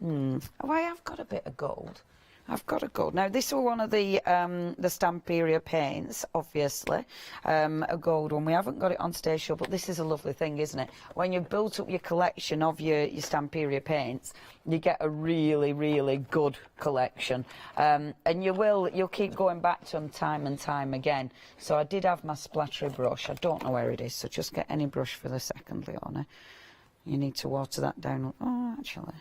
Oh, I have got a bit of gold. I've got a gold. Now, this was one of the Stamperia paints, obviously, a gold one. We haven't got it on today's show, but this is a lovely thing, isn't it? When you've built up your collection of your Stamperia paints, you get a really, really good collection. And you'll keep going back to them time and time again. So I did have my splattery brush. I don't know where it is, so just get any brush for the second, Leona. You need to water that down. Oh, actually.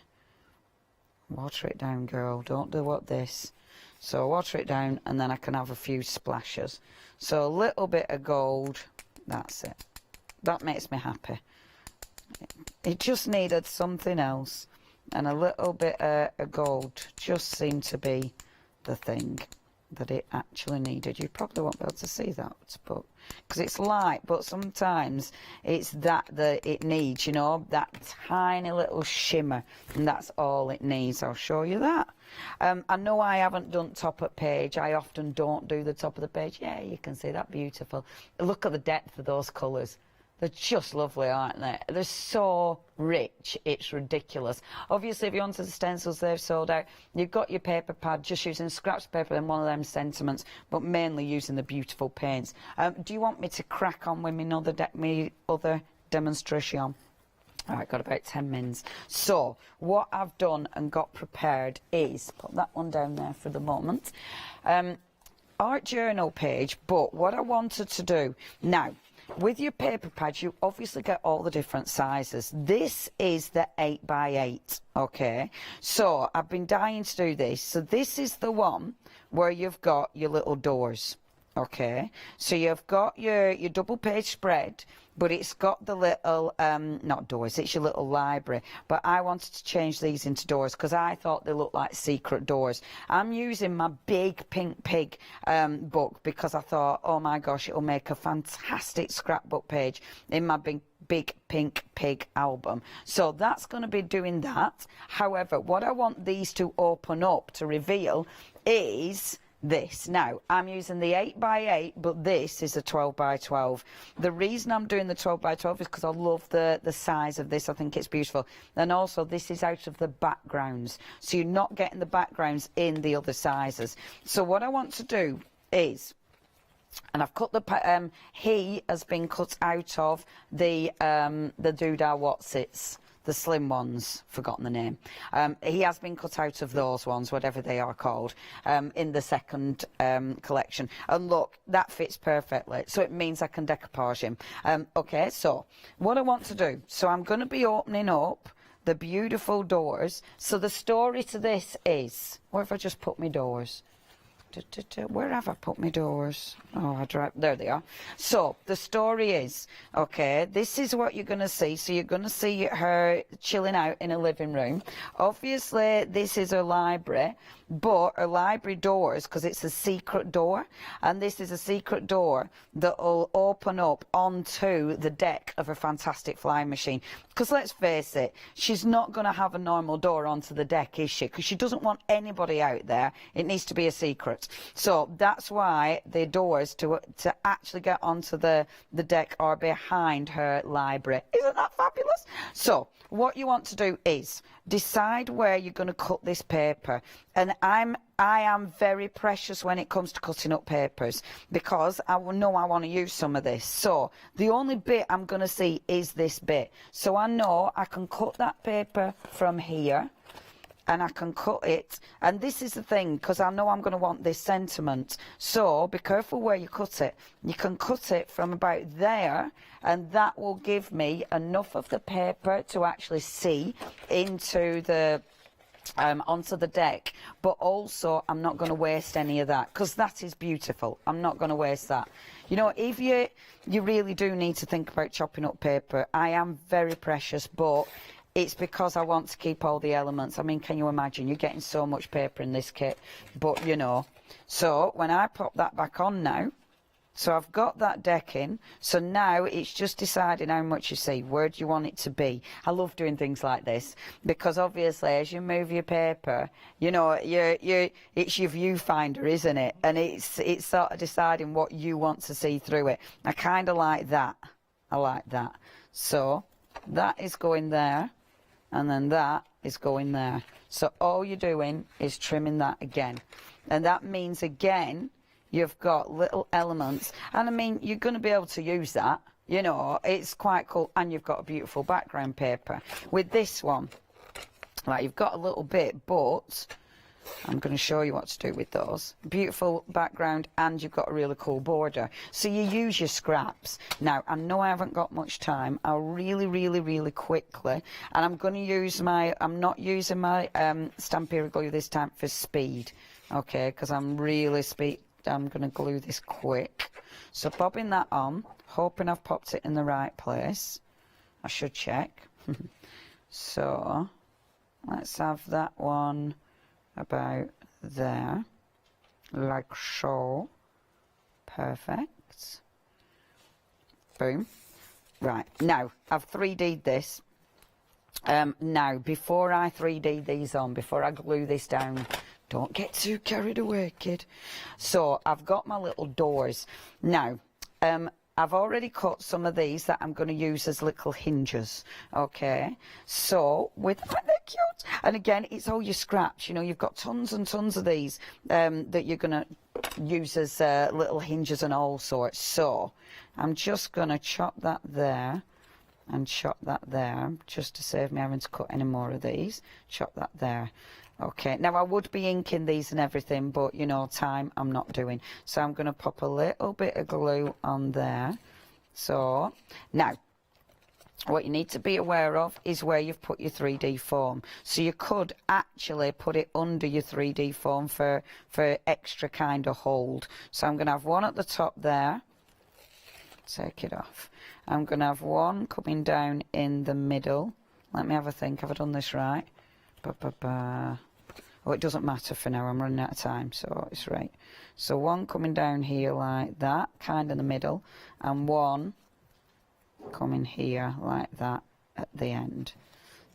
Water it down, girl. Don't do what this. So water it down, and then I can have a few splashes. So a little bit of gold. That's it. That makes me happy. It just needed something else, and a little bit of gold just seemed to be the thing. that it actually needed. You probably won't be able to see that, but because it's light, but sometimes it's that it needs, you know, that tiny little shimmer, and that's all it needs. I'll show you that. I know I haven't done top of page. I often don't do the top of the page. Yeah, you can see that, beautiful. Look at the depth of those colours. They're just lovely, aren't they? They're so rich, it's ridiculous. Obviously, if you wanted the stencils, they've sold out. You've got your paper pad, just using scraps paper and one of them sentiments, but mainly using the beautiful paints. Do you want me to crack on with my other demonstration? All right, got about 10 minutes. So, what I've done and got prepared is, put that one down there for the moment, art journal page, but what I wanted to do, now, with your paper pads, you obviously get all the different sizes. This is the 8x8, okay? So, I've been dying to do this. So, this is the one where you've got your little doors, okay? So, you've got your double page spread, but it's got the little, not doors, it's your little library. But I wanted to change these into doors because I thought they looked like secret doors. I'm using my big Pink Pig book because I thought, oh my gosh, it'll make a fantastic scrapbook page in my big Pink Pig album. So that's going to be doing that. However, what I want these to open up to reveal is this. Now, I'm using the 8x8, but this is a 12x12. The reason I'm doing the 12x12 is because I love the size of this. I think it's beautiful. And also, this is out of the backgrounds. So you're not getting the backgrounds in the other sizes. So what I want to do is, and I've cut the, he has been cut out of the Doodah Watsits. The slim ones, forgotten the name. He has been cut out of those ones, whatever they are called, in the second collection. And look, that fits perfectly. So it means I can decoupage him. Okay, so what I want to do, so I'm going to be opening up the beautiful doors. So the story to this is, where have I just put my doors? Where have I put my doors? Oh, there they are. So the story is, okay, this is what you're going to see. So you're going to see her chilling out in a living room. Obviously, this is her library, but her library doors, because it's a secret door, and this is a secret door that will open up onto the deck of a fantastic flying machine. Because let's face it, she's not going to have a normal door onto the deck, is she? Because she doesn't want anybody out there. It needs to be a secret. So that's why the doors to actually get onto the deck are behind her library. Isn't that fabulous? So what you want to do is decide where you're going to cut this paper. And I am very precious when it comes to cutting up papers because I know I want to use some of this. So the only bit I'm going to see is this bit. So I know I can cut that paper from here. And I can cut it, and this is the thing, because I know I'm going to want this sentiment, so be careful where you cut it. You can cut it from about there, and that will give me enough of the paper to actually see into the onto the deck, but also I'm not going to waste any of that, because that is beautiful. I'm not going to waste that. You know, if you really do need to think about chopping up paper, I am very precious, but it's because I want to keep all the elements. I mean, can you imagine? You're getting so much paper in this kit. But, you know, so when I pop that back on now, so I've got that decking. So now it's just deciding how much you see. Where do you want it to be? I love doing things like this because obviously as you move your paper, you know, it's your viewfinder, isn't it? And it's sort of deciding what you want to see through it. I kind of like that. I like that. So that is going there. And then that is going there. So all you're doing is trimming that again. And that means, again, you've got little elements. And, I mean, you're going to be able to use that. You know, it's quite cool. And you've got a beautiful background paper. With this one, like, you've got a little bit, but I'm going to show you what to do with those. Beautiful background, and you've got a really cool border. So you use your scraps. Now, I know I haven't got much time. I'll really quickly, and I'm going to use I'm not using my Stamperia glue this time for speed, okay, because I'm really I'm going to glue this quick. So bobbing that on, hoping I've popped it in the right place. I should check. So let's have that one about there. like so. Perfect. Boom. Right, now I've 3D'd this. Now, before I 3D these on, before I glue this down, don't get too carried away, kid. So I've got my little doors. Now, I've already cut some of these that I'm going to use as little hinges, okay? So, they're cute. And again, it's all your scraps, you know, you've got tons and tons of these that you're going to use as little hinges and all sorts. So, I'm just going to chop that there and chop that there, just to save me having to cut any more of these. Chop that there. Okay, now I would be inking these and everything, but you know, time I'm not doing. So I'm going to pop a little bit of glue on there. So, now, what you need to be aware of is where you've put your 3D form. So you could actually put it under your 3D form for extra kind of hold. So I'm going to have one at the top there. Take it off. I'm going to have one coming down in the middle. Let me have a think. Have I done this right? Oh, it doesn't matter for now. I'm running out of time, so it's right. So one coming down here like that, kind of in the middle, and one coming here like that at the end.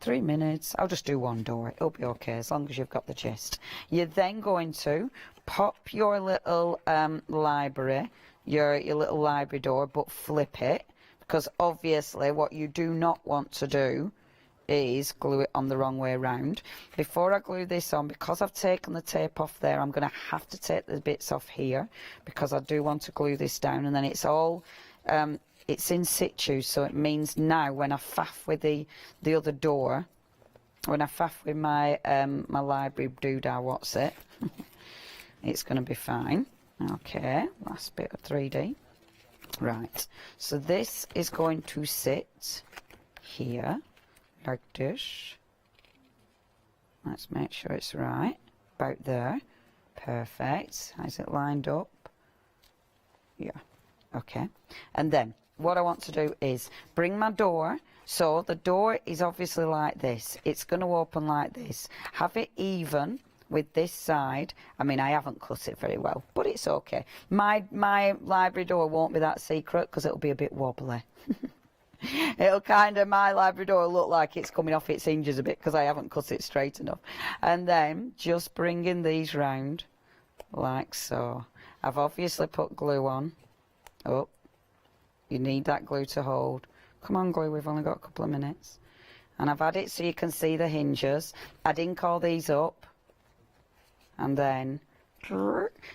3 minutes. I'll just do one door. It'll be okay as long as you've got the gist. You're then going to pop your little library, your little library door, but flip it, because obviously what you do not want to do is glue it on the wrong way around. Before I glue this on, because I've taken the tape off there, I'm going to have to take the bits off here, because I do want to glue this down, and then it's all it's in situ, so it means now when I faff with the other door, when I faff with my my library doodah, what's it, it's going to be fine. Okay, last bit of 3D. Right, so this is going to sit here like this. Let's make sure it's right, about there. Perfect. Is it lined up? Yeah. Okay. And then what I want to do is bring my door. So the door is obviously like this. It's going to open like this. Have it even with this side. I mean, I haven't cut it very well, but it's okay. My library door won't be that secret because it'll be a bit wobbly. It'll kind of, my library door will look like it's coming off its hinges a bit because I haven't cut it straight enough. And then just bringing these round like so. I've obviously put glue on. Oh, you need that glue to hold. Come on, glue, we've only got a couple of minutes. And I've had it so you can see the hinges. I'd ink all these up. And then,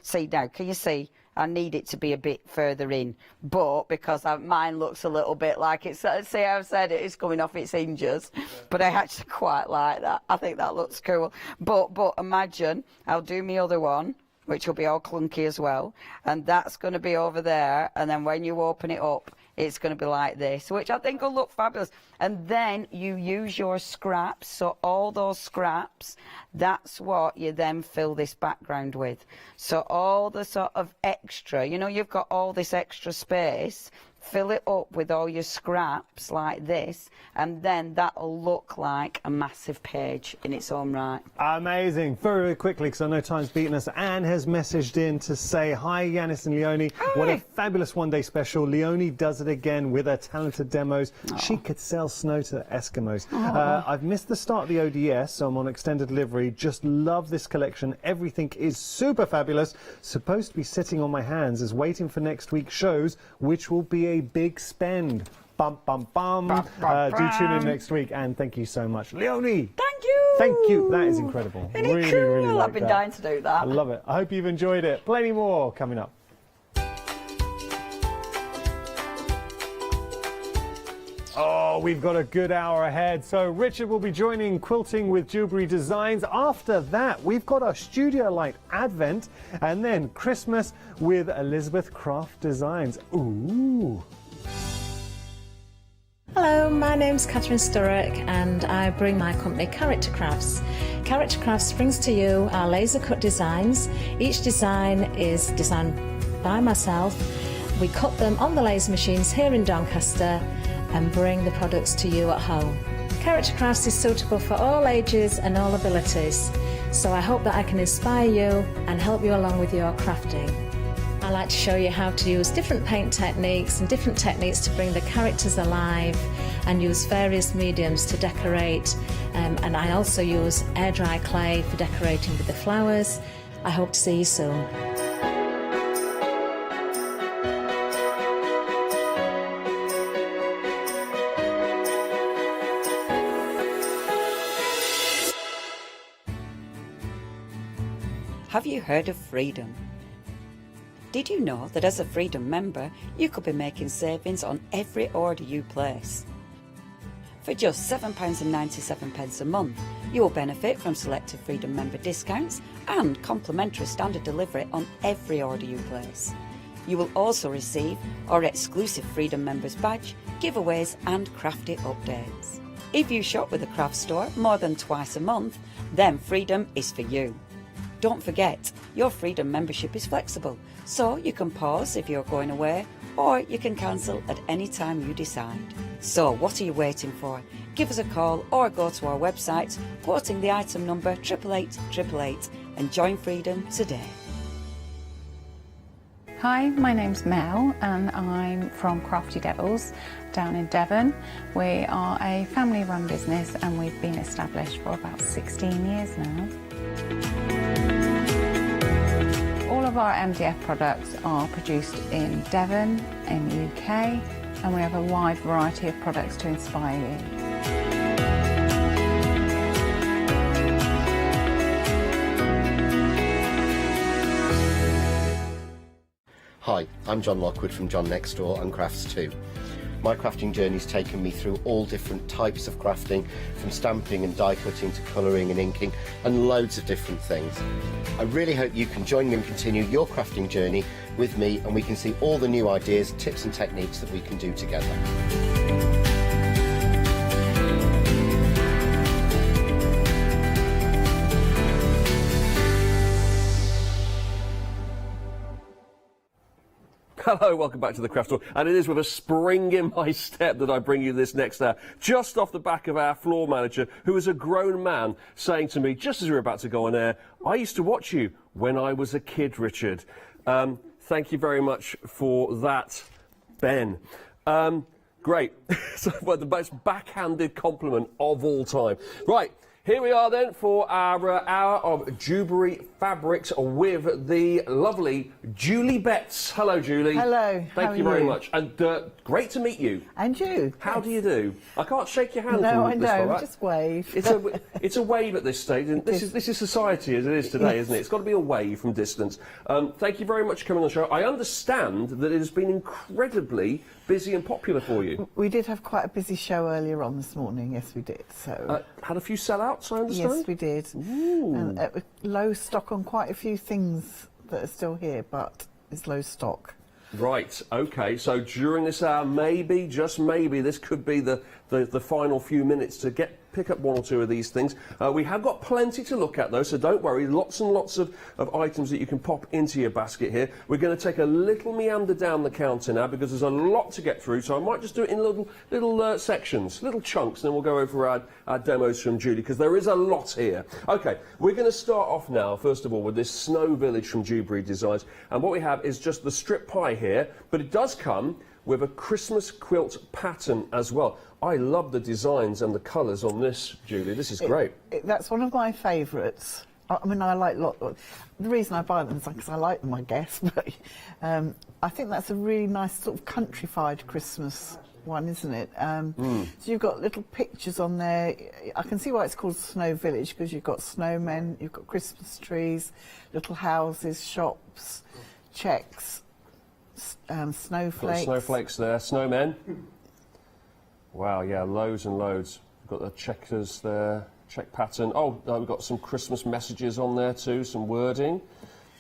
see now, can you see? I need it to be a bit further in, but because mine looks a little bit like it's, see how I've said it's coming off its hinges, but I actually quite like that. I think that looks cool. But imagine, I'll do my other one, which will be all clunky as well, and that's going to be over there, and then when you open it up, it's going to be like this, which I think will look fabulous. And then you use your scraps, so all those scraps, that's what you then fill this background with. So all the sort of extra, you know, you've got all this extra space, fill it up with all your scraps like this, and then that'll look like a massive page in its own right. Amazing. Very, very quickly, because I know time's beaten us, Anne has messaged in to say, hi, Yanis and Leonie. Hi. What a fabulous one-day special. Leonie does it again with her talented demos. Oh. She could sell snow to Eskimos. Oh. I've missed the start of the ODS, so I'm on extended delivery. Just love this collection. Everything is super fabulous. Supposed to be sitting on my hands as waiting for next week's shows, which will be a big spend. Bum, bum, bum. Do tune in next week, and thank you so much. Leonie! Thank you! Thank you. That is incredible. Isn't it cool? Really like I've been dying to do that. I love it. I hope you've enjoyed it. Plenty more coming up. Oh, we've got a good hour ahead. So Richard will be joining Quilting with Jewellery Designs. After that, we've got our Studio Light Advent, and then Christmas with Elizabeth Craft Designs. Ooh. Hello, my name's Catherine Sturrock, and I bring my company Character Crafts. Character Crafts brings to you our laser cut designs. Each design is designed by myself. We cut them on the laser machines here in Doncaster and bring the products to you at home. Character Crafts is suitable for all ages and all abilities. So I hope that I can inspire you and help you along with your crafting. I like to show you how to use different paint techniques and different techniques to bring the characters alive, and use various mediums to decorate, and I also use air dry clay for decorating with the flowers. I hope to see you soon. Have you heard of Freedom? Did you know that as a Freedom member, you could be making savings on every order you place? For just £7.97 a month, you will benefit from selected Freedom member discounts and complimentary standard delivery on every order you place. You will also receive our exclusive Freedom members badge, giveaways and crafty updates. If you shop with the craft store more than twice a month, then Freedom is for you. Don't forget, your Freedom membership is flexible, so you can pause if you're going away, or you can cancel at any time you decide. So what are you waiting for? Give us a call or go to our website, quoting the item number 88888, and join Freedom today. Hi, my name's Mel and I'm from Crafty Devils down in Devon. We are a family run business and we've been established for about 16 years now. All of our MDF products are produced in Devon, in the UK, and we have a wide variety of products to inspire you. Hi, I'm John Lockwood from John Next Door and Crafts 2. My crafting journey's taken me through all different types of crafting, from stamping and die cutting to colouring and inking, and loads of different things. I really hope you can join me and continue your crafting journey with me, and we can see all the new ideas, tips and techniques that we can do together. Hello, welcome back to the Craft Store, and it is with a spring in my step that I bring you this next hour, just off the back of our floor manager, who is a grown man, saying to me, just as we were about to go on air, I used to watch you when I was a kid, Richard. Thank you very much for that, Ben. Great. So, well, the most backhanded compliment of all time. Right. Here we are then for our hour of Jewellery Fabrics with the lovely Julie Betts. Hello, Julie. Hello. Thank you very much. And great to meet you. And you. How do you do? I can't shake your hand. No, from I this know. far, right? Just wave. It's a wave at this stage. And this is society as it is today, isn't it? It's got to be a wave from distance. Thank you very much for coming on the show. I understand that it has been incredibly busy and popular for you. We did have quite a busy show earlier on this morning. Yes, we did. So had a few sellouts, I understand. Yes, we did. And low stock on quite a few things that are still here, but it's low stock. Right, okay, so during this hour, maybe, just maybe, this could be the final few minutes to pick up one or two of these things. We have got plenty to look at though, so don't worry, lots and lots of items that you can pop into your basket here. We're going to take a little meander down the counter now because there's a lot to get through, so I might just do it in little sections, little chunks, and then we'll go over our demos from Julie, because there is a lot here. Okay, we're going to start off now, first of all, with this Snow Village from Dewberry Designs, and what we have is just the strip pie here, but it does come with a Christmas quilt pattern as well. I love the designs and the colours on this, Julie. This is great. That's one of my favourites. I mean, I like the reason I buy them is because I like them, I guess. But I think that's a really nice sort of countrified Christmas one, isn't it? So you've got little pictures on there. I can see why it's called Snow Village, because you've got snowmen, you've got Christmas trees, little houses, shops, checks, snowflakes. Snowflakes there, snowmen. Wow, yeah, loads and loads. We've got the checkers there, check pattern. Oh, we've got some Christmas messages on there too, some wording.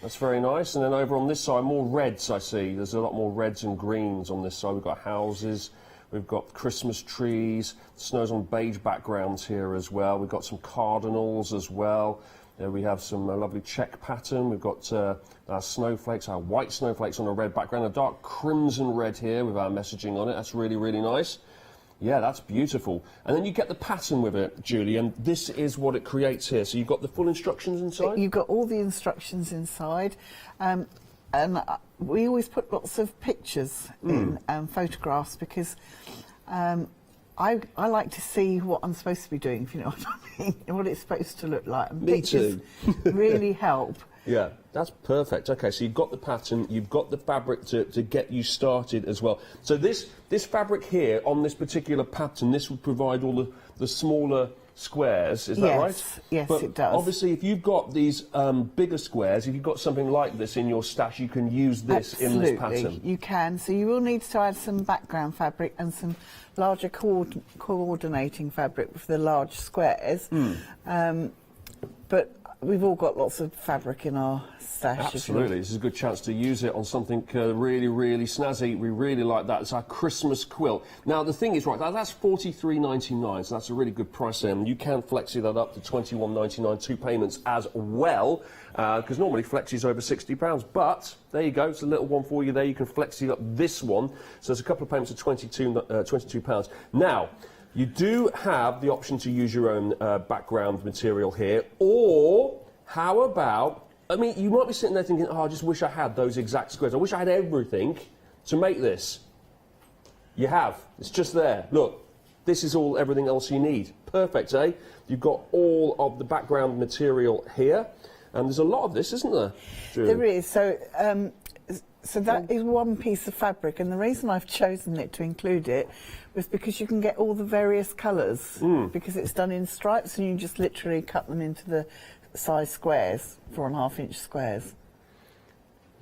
That's very nice. And then over on this side, more reds I see. There's a lot more reds and greens on this side. We've got houses, we've got Christmas trees, snow's on beige backgrounds here as well. We've got some cardinals as well. We have some lovely check pattern. We've got our snowflakes, our white snowflakes on a red background, a dark crimson red here with our messaging on it. That's really, really nice. Yeah, that's beautiful. And then you get the pattern with it, Julie, and this is what it creates here. So you've got the full instructions inside? You've got all the instructions inside. And we always put lots of pictures in, photographs, because I like to see what I'm supposed to be doing, if you know what I mean, what it's supposed to look like. And Me too. really help. Yeah, that's perfect. Okay, so you've got the pattern, you've got the fabric to get you started as well. So this fabric here on this particular pattern, this would provide all the smaller squares, is that right? Yes, but it does. Obviously, if you've got these bigger squares, if you've got something like this in your stash, you can use this in this pattern. You can. So you will need to add some background fabric and some larger coordinating fabric for the large squares. But we've all got lots of fabric in our stash. Absolutely, this is a good chance to use it on something really, really snazzy. We really like that. It's our Christmas quilt. Now, the thing is, right, that's $43.99, so that's a really good price there. And you can flexi that up to $21.99, 2 payments as well, because normally flexi over £60. But there you go, it's a little one for you there. You can flexi up this one. So there's a couple of payments of £22. Now, you do have the option to use your own background material here, or how about, I mean, you might be sitting there thinking, oh, I just wish I had those exact squares. I wish I had everything to make this. You have. It's just there. Look, this is everything else you need. Perfect, eh? You've got all of the background material here, and there's a lot of this, isn't there, Julie? There is. So that is one piece of fabric, and the reason I've chosen it to include it was because you can get all the various colours, because it's done in stripes, and you just literally cut them into the size squares, 4.5-inch squares.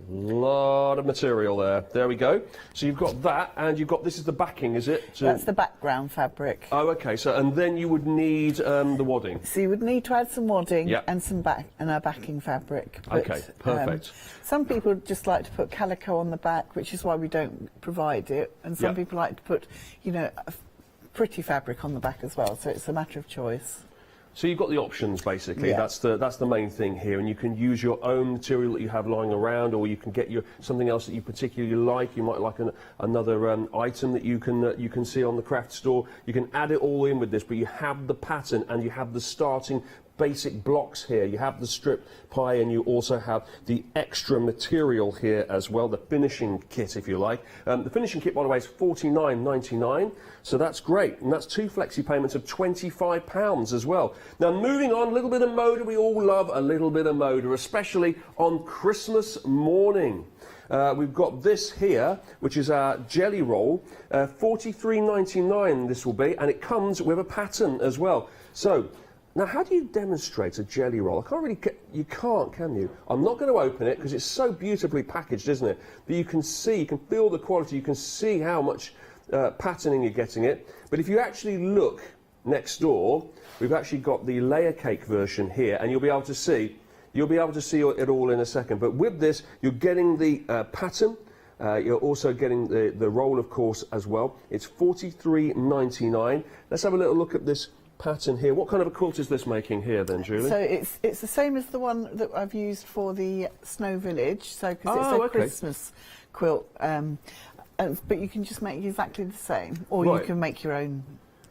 Lot of material there. There we go. So you've got that, and you've got, this is the backing, is it? That's the background fabric. Oh, okay. So, and then you would need the wadding. So you would need to add some wadding and some backing fabric. But, okay, perfect. Some people just like to put calico on the back, which is why we don't provide it, and some people like to put, you know, pretty fabric on the back as well. So it's a matter of choice. So you've got the options, basically. That's the main thing here, and you can use your own material that you have lying around, or you can get something else that you particularly like. You might like another item that you can see on the craft store. You can add it all in with this, but you have the pattern and you have the starting basic blocks here. You have the strip pie, and you also have the extra material here as well, the finishing kit, if you like. The finishing kit, by the way, is $49.99, so that's great, and that's 2 flexi payments of £25 as well. Now, moving on, a little bit of moda. We all love a little bit of moda, especially on Christmas morning. We've got this here, which is our jelly roll, $43.99 this will be, and it comes with a pattern as well. So, now, how do you demonstrate a jelly roll? I can't really you can't, can you? I'm not going to open it because it's so beautifully packaged, isn't it? But you can see, you can feel the quality, you can see how much patterning you're getting it. But if you actually look next door, we've actually got the layer cake version here, and you'll be able to see it all in a second. But with this, you're getting the pattern. You're also getting the roll, of course, as well. It's $43.99. Let's have a little look at this pattern here. What kind of a quilt is this making here then, Julie? So it's the same as the one that I've used for the Snow Village, so because it's a Christmas quilt, but you can just make exactly the same, or you can make your own,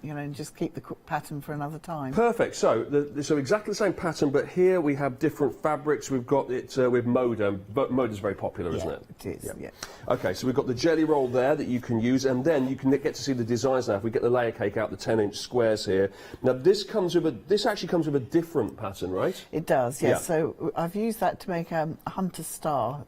you know, and just keep the pattern for another time. Perfect. So so exactly the same pattern, but here we have different fabrics. We've got it with Moda, but Moda's very popular, isn't it? It is, yeah. Okay, so we've got the jelly roll there that you can use, and then you can get to see the designs now. If we get the layer cake out, the 10-inch squares here. Now this actually comes with a different pattern, right? It does, yes. Yeah. So I've used that to make a hunter star.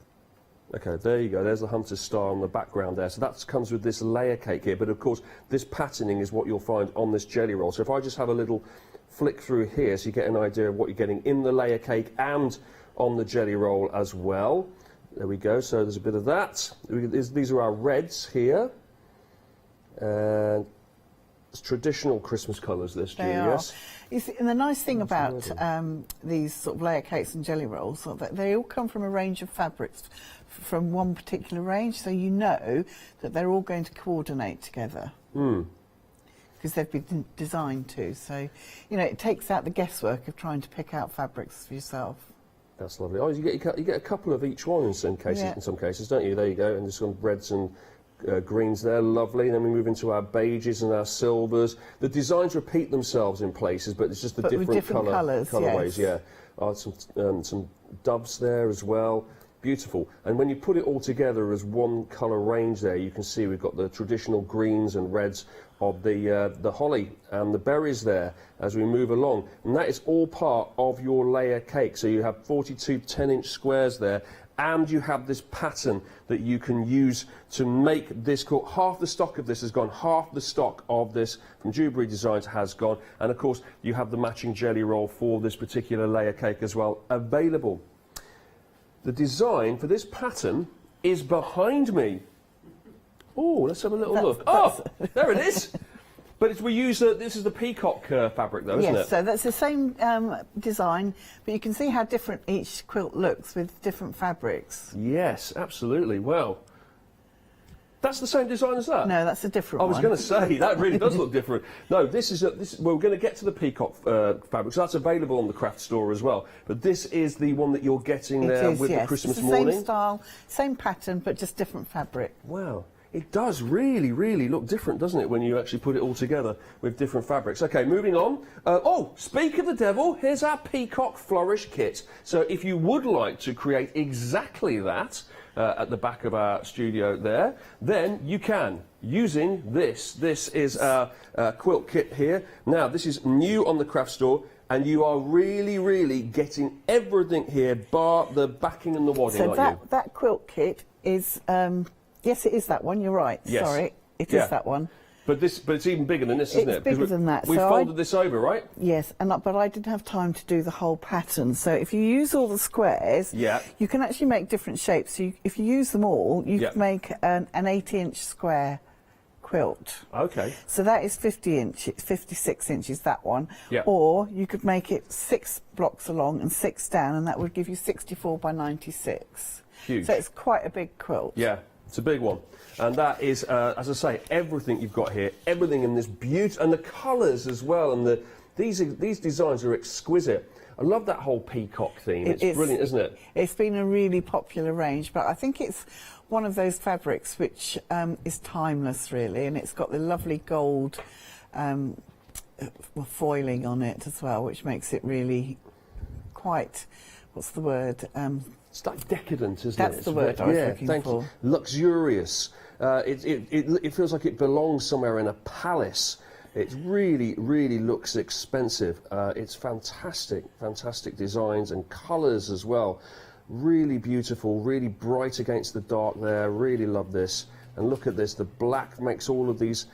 Okay, there you go. There's the hunter star on the background there. So that comes with this layer cake here. But of course, this patterning is what you'll find on this jelly roll. So if I just have a little flick through here, so you get an idea of what you're getting in the layer cake and on the jelly roll as well. There we go. So there's a bit of that. These are our reds here. And it's traditional Christmas colours, this, Julie, yes? You see, and the nice thing about these sort of layer cakes and jelly rolls is that they all come from a range of fabrics from one particular range, so you know that they're all going to coordinate together. Because they've been designed to. So, you know, it takes out the guesswork of trying to pick out fabrics for yourself. That's lovely. Oh, you get a couple of each one in some cases, don't you? There you go. And there's some reds and greens there, lovely. And then we move into our beiges and our silvers. The designs repeat themselves in places, but it's just the different colourways. Yes. Yeah, some doves there as well. Beautiful. And when you put it all together as one colour range there, you can see we've got the traditional greens and reds of the holly and the berries there as we move along. And that is all part of your layer cake. So you have 42 10-inch squares there, and you have this pattern that you can use to make this quilt. Half the stock of this has gone, half the stock of this from Jewellery Designs has gone, and of course you have the matching jelly roll for this particular layer cake as well available. The design for this pattern is behind me. Oh, let's have a little look. Oh, there it is. But we use this is the peacock fabric, though, isn't it? Yes, so that's the same design, but you can see how different each quilt looks with different fabrics. Yes, absolutely. Well, that's the same design as that? No, that's a different one. I was going to say, that really does look different. No, this is we're going to get to the peacock fabric, so that's available on the craft store as well. But this is the one that you're getting there with the Christmas morning? Same style, same pattern, but just different fabric. Wow. It does really, really look different, doesn't it, when you actually put it all together with different fabrics. OK, moving on. Oh, speak of the devil, here's our Peacock Flourish kit. So if you would like to create exactly that at the back of our studio there, then you can, using this. This is our quilt kit here. Now, this is new on the craft store, and you are really, really getting everything here, bar the backing and the wadding, so aren't you? that quilt kit is... yes, it is that one. You're right. Yes. Sorry, it is that one. But it's even bigger than this, isn't it? It's bigger than that. We've folded this over, right? Yes, but I didn't have time to do the whole pattern. So if you use all the squares, you can actually make different shapes. So if you use them all, you can make an 80-inch square quilt. Okay. So that is 56 inches, that one. Yeah. Or you could make it 6 blocks along and 6 down, and that would give you 64 by 96. Huge. So it's quite a big quilt. Yeah. It's a big one, and that is, as I say, everything you've got here, everything in this beauty, and the colours as well, and these designs are exquisite. I love that whole peacock theme. It's brilliant, isn't it? It's been a really popular range, but I think it's one of those fabrics which is timeless, really, and it's got the lovely gold foiling on it as well, which makes it really quite, what's the word? It's like decadent, isn't it? That's the word I was looking for. You. Luxurious. It feels like it belongs somewhere in a palace. It really, really looks expensive. It's fantastic, fantastic designs and colours as well. Really beautiful, really bright against the dark there. Really love this. And look at this, the black makes all of these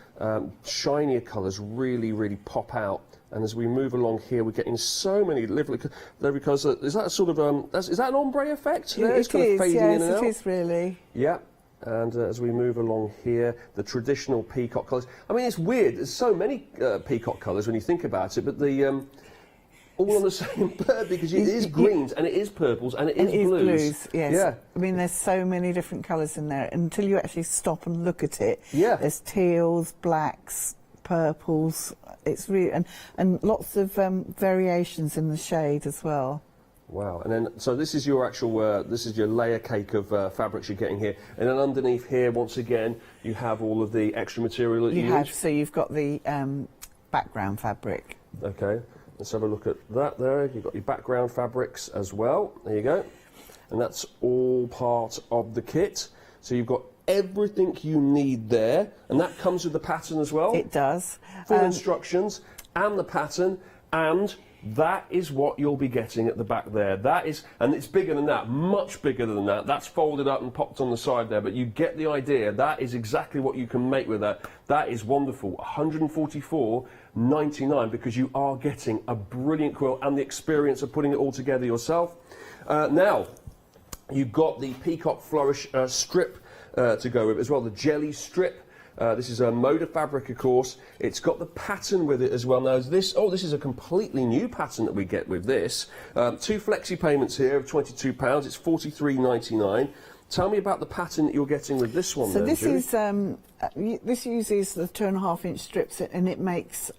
shinier colours really, really pop out. And as we move along here, we're getting so many lovely colours. Is that a sort of is that an ombre effect? It is, yes, it is really. Yeah. And as we move along here, the traditional peacock colours. I mean, it's weird. There's so many peacock colours when you think about it, but the all on the same bird, because it is greens and it is purples and it is blues. Yes. Yeah. I mean, there's so many different colours in there. Until you actually stop and look at it, there's teals, blacks, purples. It's really and lots of variations in the shade as well. Wow! And then so this is your actual this is your layer cake of fabrics you're getting here, and then underneath here, once again, you have all of the extra material that you use. So you've got the background fabric. Okay, let's have a look at that. There, you've got your background fabrics as well. There you go, and that's all part of the kit. So you've got everything you need there, and that comes with the pattern as well. It does. Full instructions and the pattern, and that is what you'll be getting at the back there. That is, and it's bigger than that, much bigger than that. That's folded up and popped on the side there, but you get the idea. That is exactly what you can make with that. That is wonderful. $144.99, because you are getting a brilliant quilt and the experience of putting it all together yourself. Now, you've got the Peacock Flourish strip to go with as well, the jelly strip. This is a Moda fabric, of course. It's got the pattern with it as well. Now, this is a completely new pattern that we get with this. 2 flexi payments here of £22. It's $43.99. Tell me about the pattern that you're getting with this one. So then, this Julie. is this uses the 2.5-inch strips, and it makes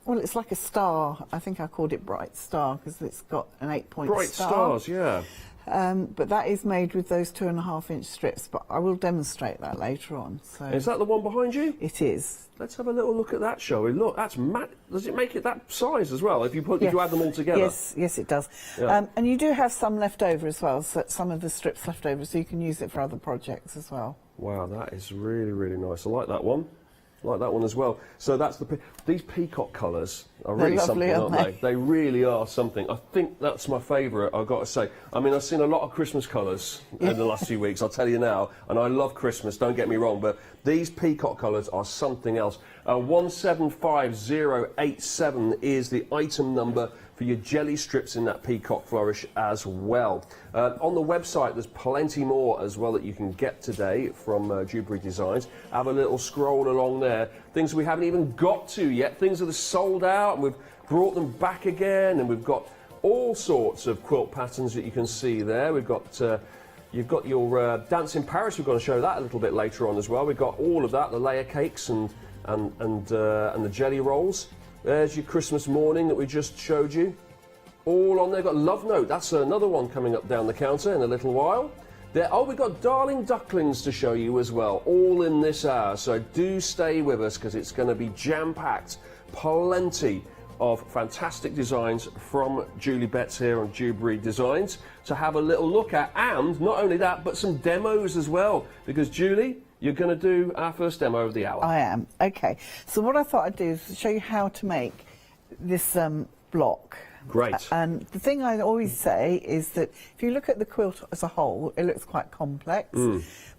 Well, it's like a star. I think I called it Bright Star because it's got an 8-point Bright star. stars, yeah. But that is made with those 2.5-inch strips, but I will demonstrate that later on. So Is that the one behind you? It is. Let's have a little look at that, shall we? Look, that's does it make it that size as well, if you add them all together? Yes, it does. Yeah. And you do have some left over as well, so some of the strips left over, so you can use it for other projects as well. Wow, that is really, really nice. I like that one. I like that one as well. So that's these peacock colours are really lovely, something, aren't they? They really are something. I think that's my favourite, I've got to say. I mean, I've seen a lot of Christmas colours in the last few weeks, I'll tell you now, and I love Christmas, don't get me wrong, but these peacock colours are something else. 175087 is the item number for your jelly strips in that peacock flourish as well. On the website there's plenty more as well that you can get today from Jewellery Designs. Have a little scroll along there. Things we haven't even got to yet, things that are sold out and we've brought them back again, and we've got all sorts of quilt patterns that you can see there. We've got you've got your Dance in Paris, we're going to show that a little bit later on as well. We've got all of that, the layer cakes and the jelly rolls. There's your Christmas morning that we just showed you. All on there. Got Love Note. That's another one coming up down the counter in a little while. We've got Darling Ducklings to show you as well, all in this hour. So do stay with us because it's going to be jam-packed. Plenty of fantastic designs from Julie Betts here on Jewellery Designs to have a little look at. And not only that, but some demos as well. Because Julie, you're going to do our first demo of the hour. I am. Okay. So what I thought I'd do is show you how to make this block. Great. And the thing I always say is that if you look at the quilt as a whole, it looks quite complex.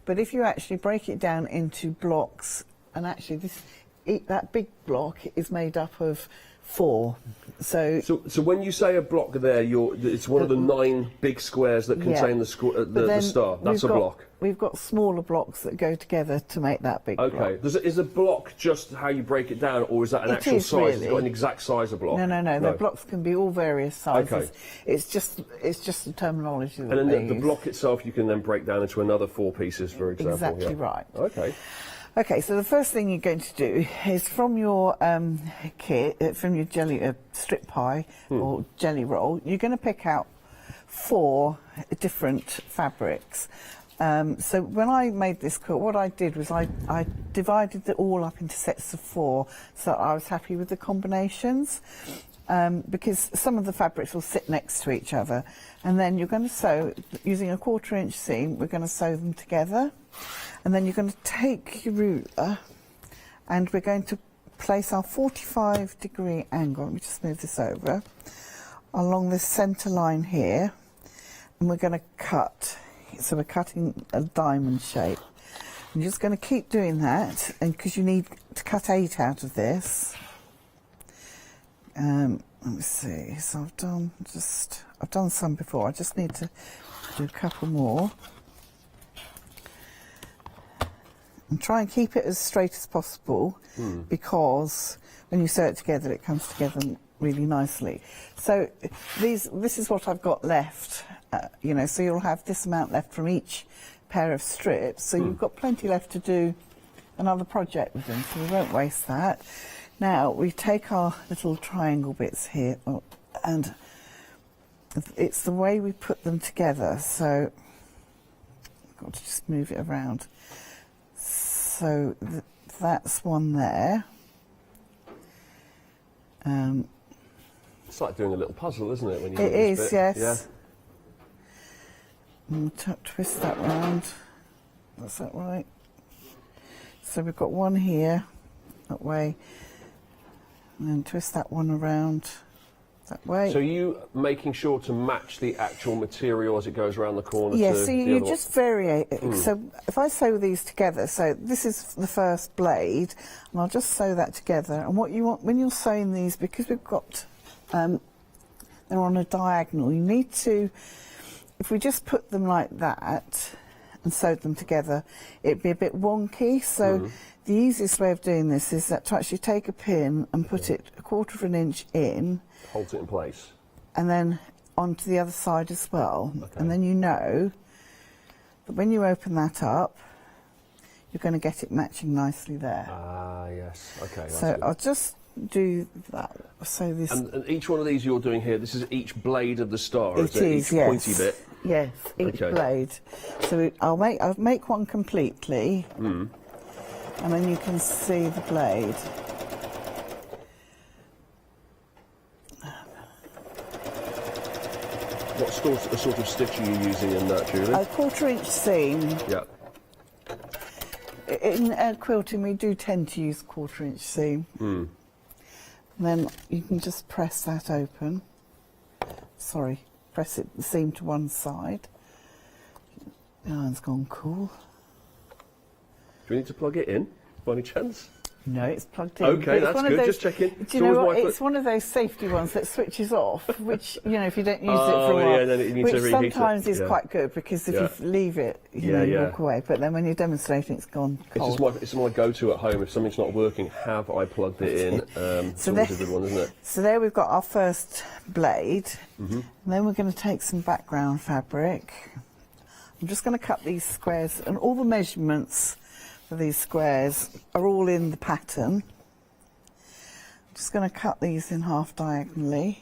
But if you actually break it down into blocks, and actually that big block is made up of 4. So when you say a block there, it's one of the 9 big squares that contain the star. That's a block. We've got smaller blocks that go together to make that big block. Okay. Is a block just how you break it down, or is that an actual size? Really. Has it got an exact size of block? No. The blocks can be all various sizes. Okay. It's just the terminology that And then they the block itself you can then break down into another 4 pieces, for example. Exactly right. Okay. Okay, so the first thing you're going to do is from your kit, from your jelly strip pie or jelly roll, you're going to pick out 4 different fabrics. So when I made this quilt, what I did was I divided it all up into sets of 4, so I was happy with the combinations. Because some of the fabrics will sit next to each other, and then you're going to sew using a 1/4-inch seam. We're going to sew them together, and then you're going to take your ruler and we're going to place our 45-degree angle, let me just move this over, along this centre line here, and we're going to cut. So we're cutting a diamond shape. I'm just going to keep doing that, and because you need to cut 8 out of this. Let me see. So I've done some before. I just need to do a couple more. And try and keep it as straight as possible, because when you sew it together, it comes together really nicely. So this is what I've got left. So you'll have this amount left from each pair of strips. So you've got plenty left to do another project with them. So we won't waste that. Now we take our little triangle bits here, and it's the way we put them together. So I've got to just move it around. So that's one there. It's like doing a little puzzle, isn't it? When you It is, bit? yes. Yeah. And twist that round. That's that right. So we've got one here, that way, and then twist that one around that way. So you making sure to match the actual material as it goes around the corner? Yes, to so the you other just vary it. Mm. So if I sew these together, so this is the first blade, and I'll just sew that together. And what you want when you're sewing these, because we've got they're on a diagonal, you need to, if we just put them like that and sewed them together, it'd be a bit wonky. So the easiest way of doing this is that to actually take a pin and put it 1/4 of an inch in, Hold it in place, and then onto the other side as well. And then you know that when you open that up, you're going to get it matching nicely there. Ah, yes. Okay. So I'll just do that. So this. And each one of these you're doing here, this is each blade of the star, It is it? is, Each yes. pointy bit. Yes, each Okay. blade. So I'll make one completely, Mm. and then you can see the blade. What sort of stitch are you using in that, Julie? A 1/4-inch seam. Yeah. In quilting, we do tend to use 1/4-inch seam. Mm. And then you can just press that open. Sorry, press the seam to one side. Oh, it's gone cool. Do we need to plug it in, by any chance? No, it's plugged in. Okay, But it's that's one of good, those- just checking. Do It's you know always what? my It's one of those safety ones that switches off, which, you know, if you don't use it Oh, for a while, yeah, then you need which to reheat it. sometimes is Yeah. quite good, because if Yeah. you leave it, you Yeah, know, you yeah. walk away. But then when you're demonstrating, it's gone cold. It's my go-to at home. If something's not working, have I plugged it in? It's So always a there- good one, isn't it? So there we've got our first blade. Mhm. And then we're going to take some background fabric. I'm just going to cut these squares, and all the measurements for these squares are all in the pattern. Just going to cut these in half diagonally.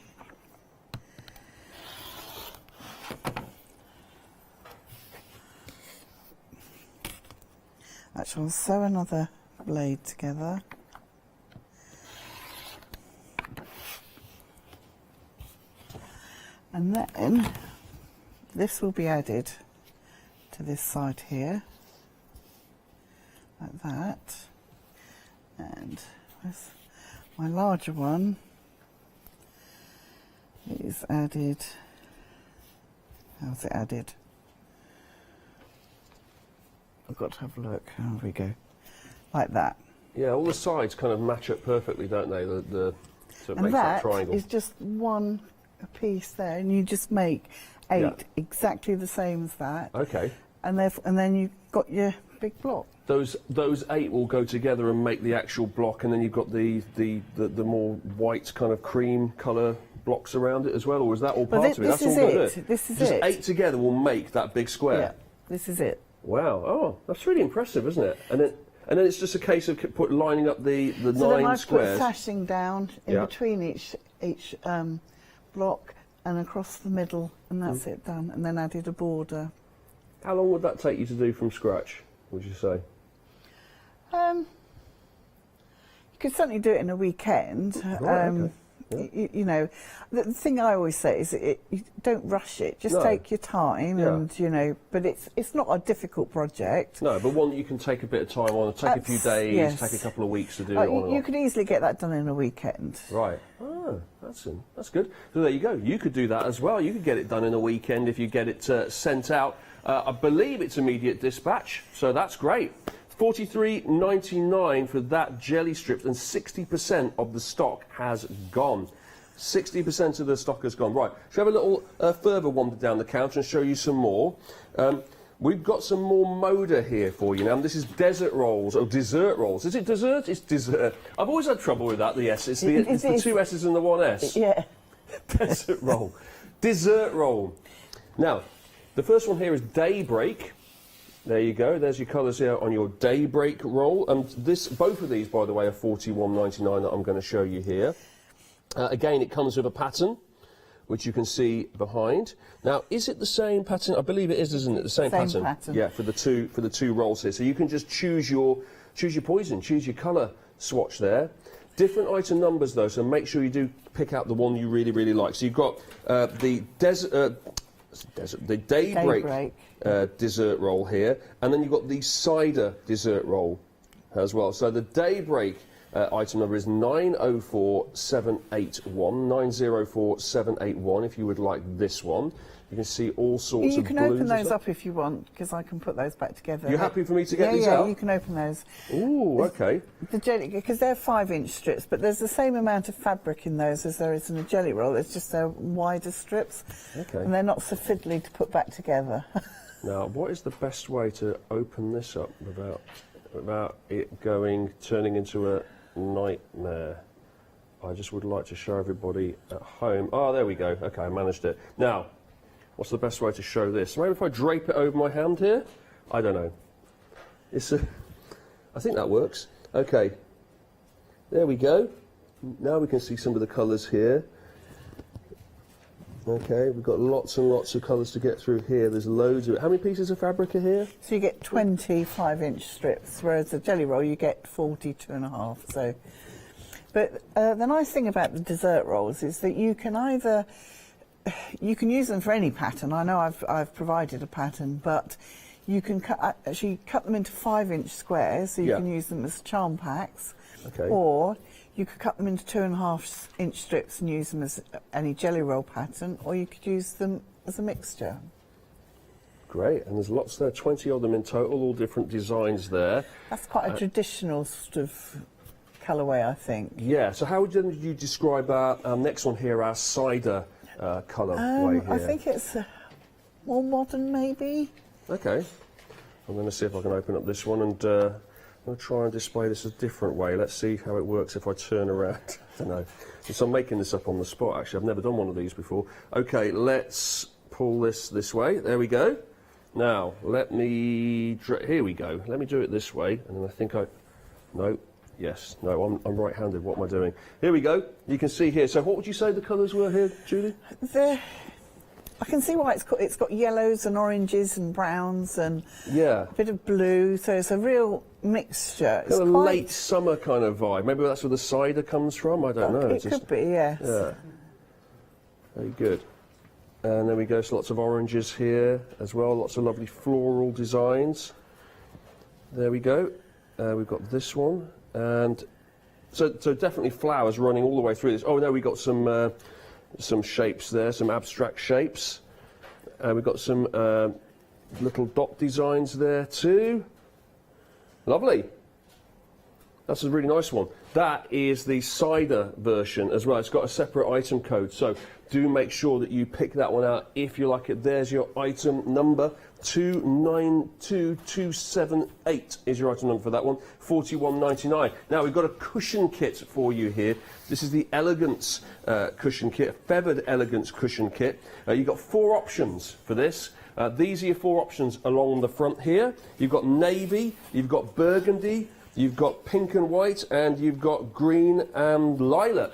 Actually, I'll sew another blade together. And then this will be added to this side here, like that. And this, my larger one is added. How's it added? I've got to have a look. There we go. Like that. Yeah, all the sides kind of match up perfectly, don't they? So it And makes that that triangle. is just one piece there, and you just make 8 Yeah. exactly the same as that. Okay. And then you've got your big block. Those 8 will go together and make the actual block, and then you've got the more white kind of cream colour blocks around it as well, or is that all Well, part of it? this That's is all it. good. This is Just it. 8 together will make that big square. Yeah, this is it. Wow. Oh, that's really impressive, isn't it? And then it's just a case of lining up the So 9 then I've squares. put sashing down in Yeah. between each block and across the middle, and that's it done. And then added a border. How long would that take you to do from scratch, would you say? You could certainly do it in a weekend. Right, okay. You know, the thing I always say is you don't rush it. Just No. take your time, Yeah. and you know. But it's not a difficult project. No, but one that you can take a bit of time on, take a few days, yes. take a couple of weeks to do it on and You off. could easily get that done in a weekend. Right. Oh, that's good. So there you go. You could do that as well. You could get it done in a weekend if you get it sent out. I believe it's immediate dispatch, so that's great. $43.99 for that jelly strip, and 60% of the stock has gone. 60% of the stock has gone. Right, shall we have a little further wander down the counter and show you some more? We've got some more Moda here for you now. This is desert rolls, or dessert rolls. Is it dessert? It's dessert. I've always had trouble with that, the S. It's the 2 S's and the 1 S. Yeah. Desert roll. Dessert roll. Now, the first one here is Daybreak. There you go. There's your colours here on your Daybreak roll. Both of these, by the way, are $41.99 that I'm going to show you here. Again, it comes with a pattern, which you can see behind. Now, is it the same pattern? I believe it is, isn't it? The same pattern. Yeah, for the two rolls here. So you can just choose your poison, choose your colour swatch there. Different item numbers though, so make sure you do pick out the one you really, really like. So you've got the Daybreak. Dessert roll here, and then you've got the cider dessert roll as well. So the Daybreak item number is 904781, 904781 if you would like this one. You can see all sorts You of can blues open and those stuff. up if you want, because I can put those back together. You happy for me to get these out? out? Yeah, you can open those. Ooh, okay. The jelly, because they're 5-inch strips, but there's the same amount of fabric in those as there is in a jelly roll. It's just they're wider strips, Okay. and they're not so fiddly to put back together. Now, what is the best way to open this up without it turning into a nightmare? I just would like to show everybody at home. Oh, there we go. Okay, I managed it. Now, what's the best way to show this? Maybe if I drape it over my hand here? I don't know. I think that works. Okay. There we go. Now we can see some of the colours here. Okay, we've got lots and lots of colours to get through here. There's loads of it. How many pieces of fabric are here? So you get 25-inch strips, whereas the jelly roll you get 42.5. So, but the nice thing about the dessert rolls is that you can use them for any pattern. I know I've provided a pattern, but you can actually cut them into 5-inch squares, so you can use them as charm packs, or you could cut them into 2.5-inch strips and use them as any jelly roll pattern, or you could use them as a mixture. Great, and there's lots there, 20 of them in total, all different designs there. That's quite a traditional sort of colourway, I think. Yeah, so how would you describe our next one here, our cider colourway here? I think it's more modern, maybe. Okay, I'm going to see if I can open up this one and I'm going to try and display this a different way. Let's see how it works if I turn around. I don't know. So I'm making this up on the spot, actually. I've never done one of these before. Okay, let's pull this way. There we go. Now, let me... Here we go. Let me do it this way. And then I think No. Yes. No, I'm right-handed. What am I doing? Here we go. You can see here. So what would you say the colours were here, Julie? I can see why it's got yellows and oranges and browns and a bit of blue, so it's a real mixture. It's a late summer kind of vibe. Maybe that's where the cider comes from. I don't know. It could be, yes. Yeah. Very good. And there we go. So lots of oranges here as well. Lots of lovely floral designs. There we go. We've got this one, and so definitely flowers running all the way through this. Oh no, we got some shapes there, some abstract shapes. We've got some little dot designs there too. Lovely. That's a really nice one. That is the cider version as well. It's got a separate item code, so do make sure that you pick that one out if you like it. There's your item number. 292278 is your item number for that one. $41.99. Now we've got a cushion kit for you here. This is the Elegance cushion kit, a feathered Elegance cushion kit. You've got 4 options for this. These are your 4 options along the front here. You've got navy, you've got burgundy, you've got pink and white, and you've got green and lilac.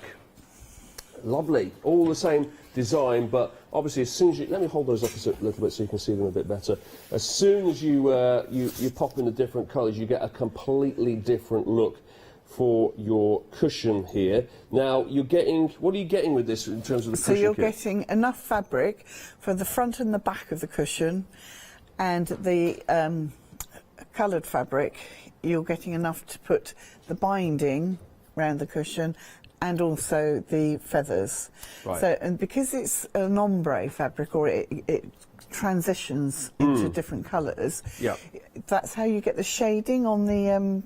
Lovely. All the same design, but obviously as soon as you... Let me hold those up a little bit so you can see them a bit better. As soon as you pop in the different colours, you get a completely different look for your cushion here. Now, you're getting... What are you getting with this in terms of the cushion kit? So you're getting enough fabric for the front and the back of the cushion, and the coloured fabric, you're getting enough to put the binding around the cushion and also the feathers. Right. So, and because it's an ombre fabric, or it transitions into different colours, that's how you get the shading on the...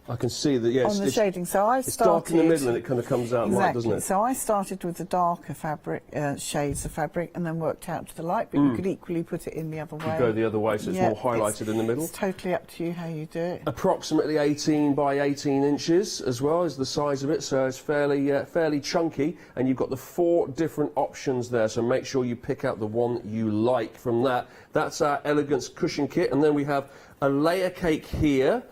I can see that, yes. On the shading. So I started... It's dark in the middle and it kind of comes out light, doesn't it? So I started with the darker fabric, shades of fabric, and then worked out to the light, but you could equally put it in the other way. You go the other way, so it's more highlighted in the middle. It's totally up to you how you do it. Approximately 18 by 18 inches as well is the size of it, so it's fairly chunky, and you've got the 4 different options there, so make sure you pick out the one you like from that. That's our Elegance cushion kit, and then we have a layer cake here.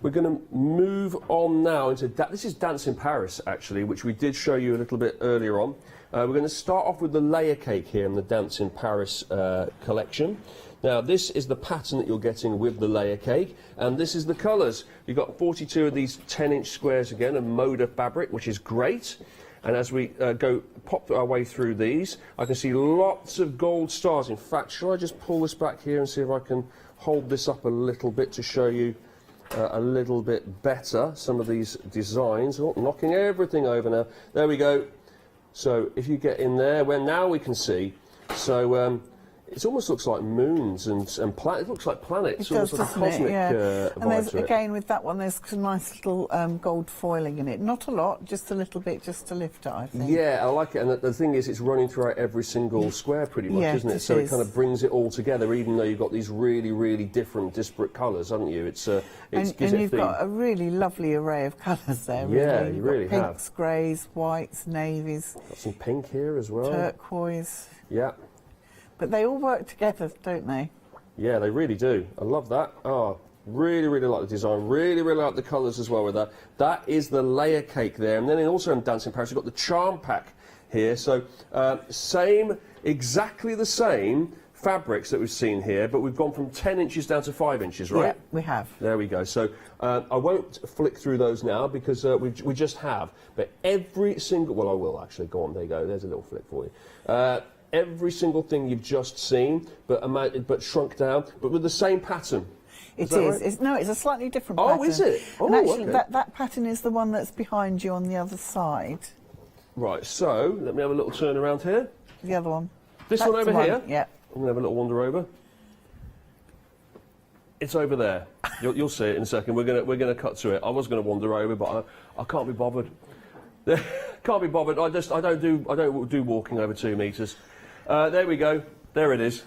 We're going to move on now into... This is Dance in Paris, actually, which we did show you a little bit earlier on. We're going to start off with the layer cake here in the Dance in Paris collection. Now, this is the pattern that you're getting with the layer cake, and this is the colours. You've got 42 of these 10-inch squares again, a Moda fabric, which is great. And as we pop our way through these, I can see lots of gold stars. In fact, shall I just pull this back here and see if I can hold this up a little bit to show you a little bit better some of these designs. Oh, knocking everything over now. There we go. So if you get in there, well, now we can see. So it almost looks like moons and planets. It looks like planets. It does, almost like doesn't a cosmic it? Yeah. And there's, vibe to again, with that one, there's some nice little gold foiling in it. Not a lot, just a little bit, just to lift it, I think. Yeah, I like it. And the thing is, it's running throughout every single square pretty much, isn't it? So it kind of brings it all together, even though you've got these really, really different, disparate colours, haven't you? It's and you've got a really lovely array of colours there. Really. Yeah, you really have. Pinks, greys, whites, navies. Got some pink here as well. Turquoise. Yeah. But they all work together, don't they? Yeah, they really do. I love that. Oh, Really, really like the design. Really, really like the colours as well with that. That is the layer cake there. And then also in Dancing Paris, you've got the charm pack here. So exactly the same fabrics that we've seen here, but we've gone from 10 inches down to 5 inches, right? Yeah, we have. There we go. So I won't flick through those now because we just have. But every single, well, I will actually. Go on, there you go. There's a little flick for you. Every single thing you've just seen, but shrunk down, but with the same pattern. It is. Right? It's a slightly different pattern. Oh, is it? Oh, and actually, okay. that pattern is the one that's behind you on the other side. Right, so let me have a little turn around here. The other one. This That's one over the here? Yeah. I'm going to have a little wander over. It's over there. You'll see it in a second. We're going to cut to it. I was going to wander over, but I can't be bothered. Can't be bothered. I don't do walking over 2 metres. There we go. There it is.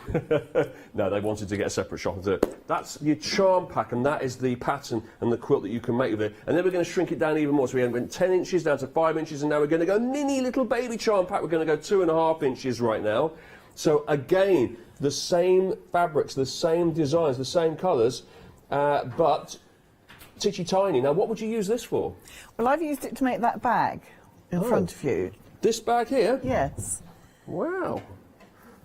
No, they wanted to get a separate shot and do it. That's your charm pack, and that is the pattern and the quilt that you can make with it. And then we're going to shrink it down even more. So we went 10 inches down to 5 inches, and now we're going to go mini little baby charm pack. We're going to go 2.5 inches right now. So again, the same fabrics, the same designs, the same colours, but titchy tiny. Now, what would you use this for? Well, I've used it to make that bag in front of you. This bag here? Yes. Wow.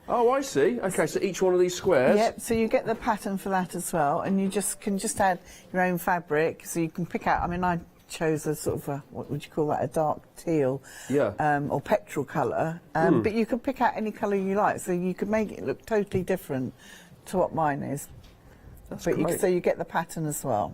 Oh, I see. Okay, so each one of these squares. Yep, so you get the pattern for that as well, and you can just add your own fabric, so you can pick out, I mean, I chose a sort of what would you call that, a dark teal, or petrol colour, but you can pick out any colour you like, so you could make it look totally different to what mine is. That's but great. So you get the pattern as well.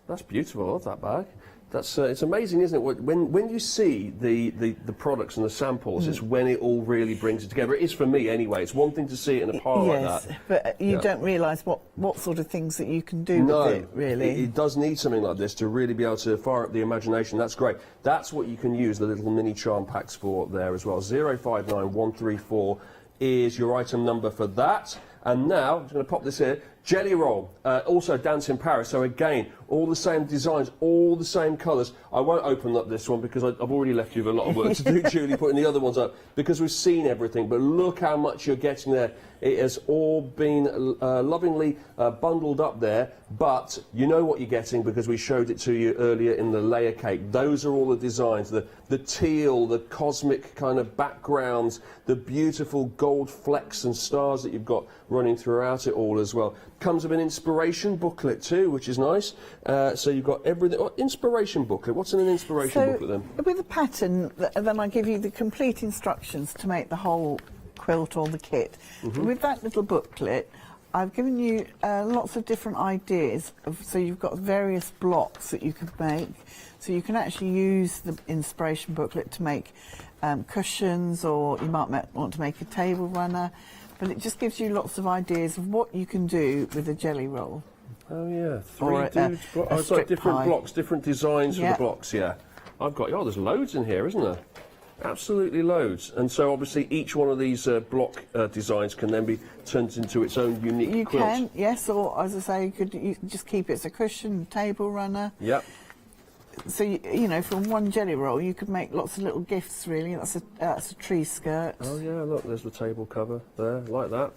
That's beautiful. I love that bag. That's it's amazing, isn't it? When you see the products and the samples, it's when it all really brings it together. It is for me anyway. It's one thing to see it in a pile like that. But you don't realise what sort of things that you can do with it, really. It does need something like this to really be able to fire up the imagination. That's great. That's what you can use the little mini charm packs for there as well. 059134 is your item number for that. And now, I'm just going to pop this here, Jelly Roll, also Dancing Paris. So again, all the same designs, all the same colours. I won't open up this one because I've already left you with a lot of work to do, Julie, putting the other ones up, because we've seen everything. But look how much you're getting there. It has all been lovingly bundled up there, but you know what you're getting because we showed it to you earlier in the layer cake. Those are all the designs, the teal, the cosmic kind of backgrounds, the beautiful gold flecks and stars that you've got running throughout it all as well. Comes with an inspiration booklet too, which is nice. So you've got everything. Oh, inspiration booklet. What's in an inspiration booklet then? With a pattern, then I give you the complete instructions to make the whole quilt or the kit. With that little booklet, I've given you lots of different ideas. So you've got various blocks that you could make. So you can actually use the inspiration booklet to make cushions, or you might want to make a table runner. But it just gives you lots of ideas of what you can do with a jelly roll. Oh yeah, different pie. blocks, different designs for the blocks. Yeah, I've got. Oh, there's loads in here, isn't there? Absolutely loads. And so obviously each one of these block designs can then be turned into its own unique quilt. You can, yes, or as I say, you could just keep it as a cushion, table runner. Yep. So you know, from one jelly roll, you could make lots of little gifts. Really, that's a tree skirt. Oh yeah, look, there's the table cover there, like that.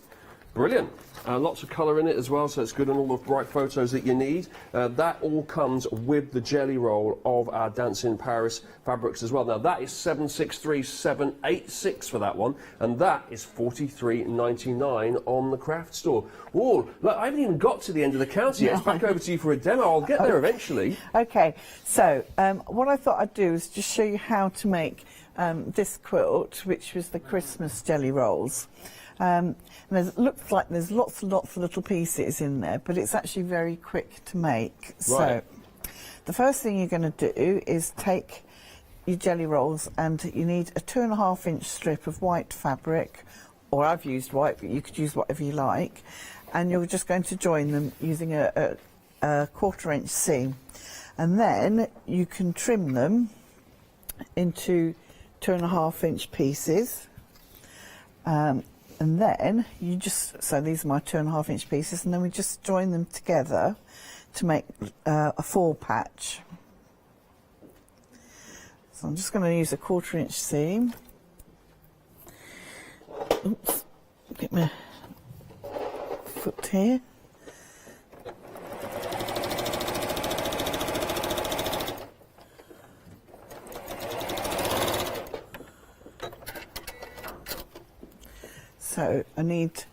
Brilliant. Lots of colour in it as well, so it's good, and all the bright photos that you need. That all comes with the jelly roll of our Dancing Paris fabrics as well. Now that is 763786 for that one, and that is $43.99 on the craft store. Oh, look, I haven't even got to the end of the counter yet. It's back over to you for a demo. I'll get there eventually. Okay, so what I thought I'd do is just show you how to make this quilt, which was the Christmas jelly rolls. And looks like there's lots and lots of little pieces in there, but it's actually very quick to make. Right. So the first thing you're going to do is take your jelly rolls, and you need a 2.5-inch strip of white fabric, or I've used white, but you could use whatever you like, and you're just going to join them using a 1/4-inch seam, and then you can trim them into 2.5-inch pieces. And then you so these are my 2.5-inch pieces, and then we just join them together to make a 4 patch. So I'm just going to use a 1/4-inch seam. Oops, get my foot here. So I need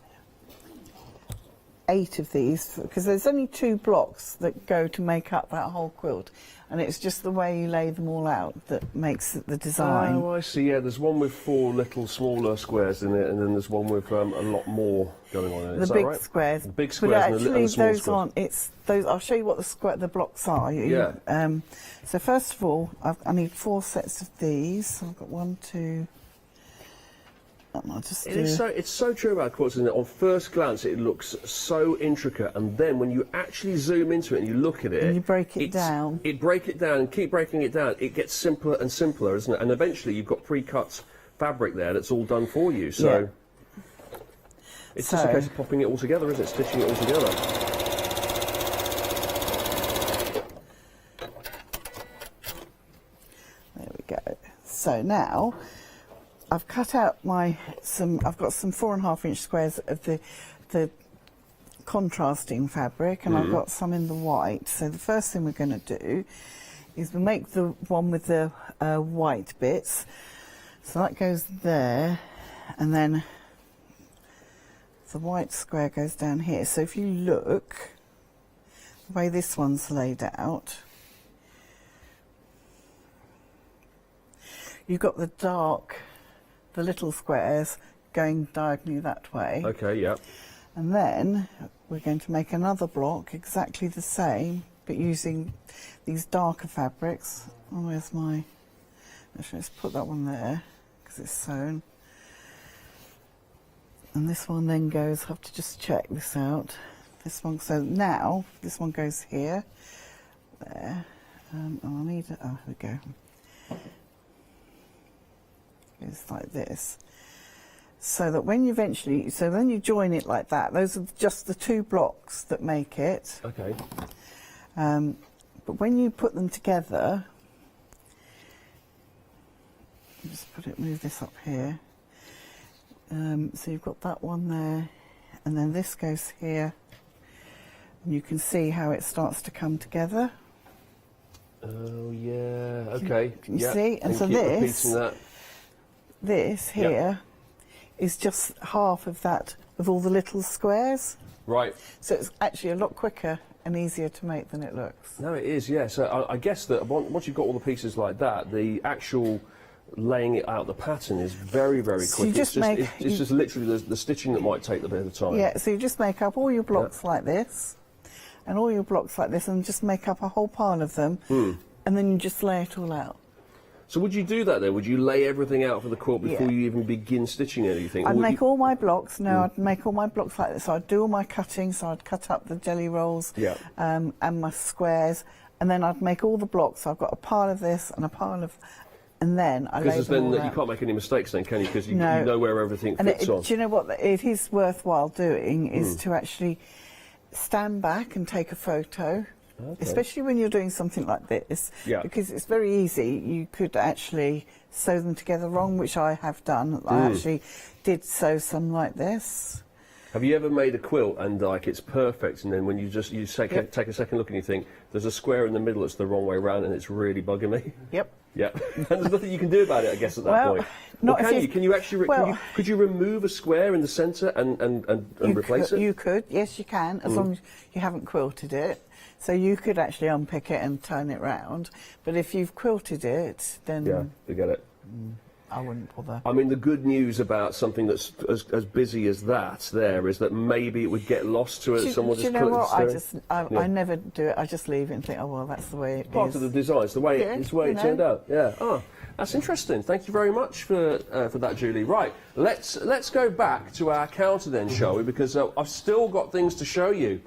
8 of these, because there's only 2 blocks that go to make up that whole quilt, and it's just the way you lay them all out that makes the design. Oh, I see. Yeah, there's one with 4 little smaller squares in it, and then there's one with a lot more going on in it. The Is that big right? squares. The big But squares and actually, the small those squares. aren't. It's those. I'll show you what the blocks are. Yeah. So first of all, I need 4 sets of these. So I've got 1, 2. I'll just do. It's so true about quilts, isn't it? On first glance, it looks so intricate, and then when you actually zoom into it and you look at it, And you break it down. Break it down and keep breaking it down. It gets simpler and simpler, isn't it? And eventually, you've got pre-cut fabric there that's all done for you. So it's just a case of popping it all together, isn't it? Stitching it all together. There we go. So now I've cut out I've got some 4.5-inch squares of the contrasting fabric, and I've got some in the white. So the first thing we're going to do is we'll make the one with the white bits. So that goes there, and then the white square goes down here. So if you look, the way this one's laid out, you've got the little squares going diagonally that way. Okay, yeah. And then we're going to make another block exactly the same, but using these darker fabrics. Oh, where's my... Let's put that one there, because it's sewn. And this one then goes, I have to just check this out. This one, so now, this one goes here. There. And I'll need it, oh, here we go. It's like this, so that when you then you join it like that. Those are just the 2 blocks that make it. Okay. But when you put them together, just move this up here. So you've got that one there, and then this goes here, and you can see how it starts to come together. Oh yeah. Okay. Can you see? And so keep repeating this. that. This here is just half of that, of all the little squares. Right. So it's actually a lot quicker and easier to make than it looks. No, it is, yeah. So I guess that once you've got all the pieces like that, the actual laying it out, the pattern is very, very So quick. you just it's just literally the stitching that might take a bit of time. Yeah, so you just make up all your blocks like this, and all your blocks like this, and just make up a whole pile of them, and then you just lay it all out. So would you do that then? Would you lay everything out for the quilt before you even begin stitching it, do you think? I'd make all my blocks, I'd make all my blocks like this. So I'd do all my cutting, so I'd cut up the jelly rolls and my squares, and then I'd make all the blocks. So I've got a pile of this and a pile of, and then I lay them all out. Because then you can't make any mistakes then, can you? Because you know where everything fits on. Do you know what it is worthwhile doing is to actually stand back and take a photo. Okay. Especially when you're doing something like this, because it's very easy. You could actually sew them together wrong, which I have done. I actually did sew some like this. Have you ever made a quilt and like it's perfect, and then when you take a second look and you think there's a square in the middle that's the wrong way around and it's really bugging me? Yep. Yeah. And there's nothing you can do about it, I guess, at that point. Not can you? Can you actually? Could you remove a square in the centre and replace it? You could. Yes, you can, as long as you haven't quilted it. So you could actually unpick it and turn it round. But if you've quilted it, then forget it. I wouldn't bother. I mean, the good news about something that's as busy as that there is that maybe it would get lost to it. Someone just. Do you know what? I never do it. I just leave it and think, oh well, that's the way it is. Part of the design. It's the way it's it turned out. Yeah. Oh, that's interesting. Thank you very much for that, Julie. Right. Let's go back to our counter then, shall we? Because I've still got things to show you.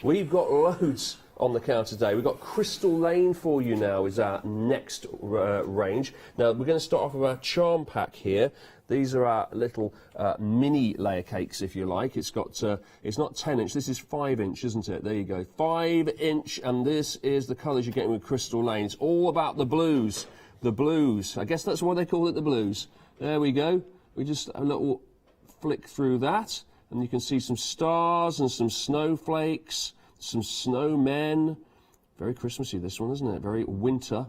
We've got loads on the counter today. We've got Crystal Lane for you now is our next range. Now we're going to start off with our charm pack here. These are our little mini layer cakes, if you like. It's got it's not 10-inch, this is 5-inch, isn't it? There you go, 5-inch, and this is the colours you're getting with Crystal Lane. It's all about the blues. The blues. I guess that's why they call it the blues. There we go. We just a little flick through that, and you can see some stars and some snowflakes. Some snowmen. Very Christmassy, this one, isn't it? Very winter.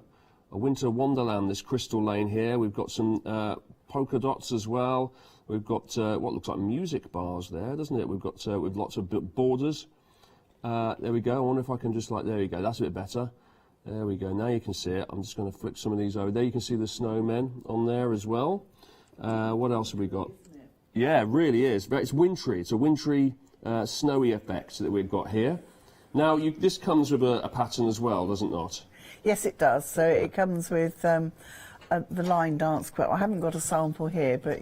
A winter wonderland, this Crystal Lane here. We've got some polka dots as well. We've got what looks like music bars there, doesn't it? We've got with lots of borders. There we go. I wonder if I can just there you go. That's a bit better. There we go. Now you can see it. I'm just going to flick some of these over. There you can see the snowmen on there as well. What else have we got? Yeah, it really is. It's wintry. It's a wintry, snowy effect that we've got here. Now, this comes with a pattern as well, does it not? Yes, it does. So it comes with the line dance quilt. I haven't got a sample here, but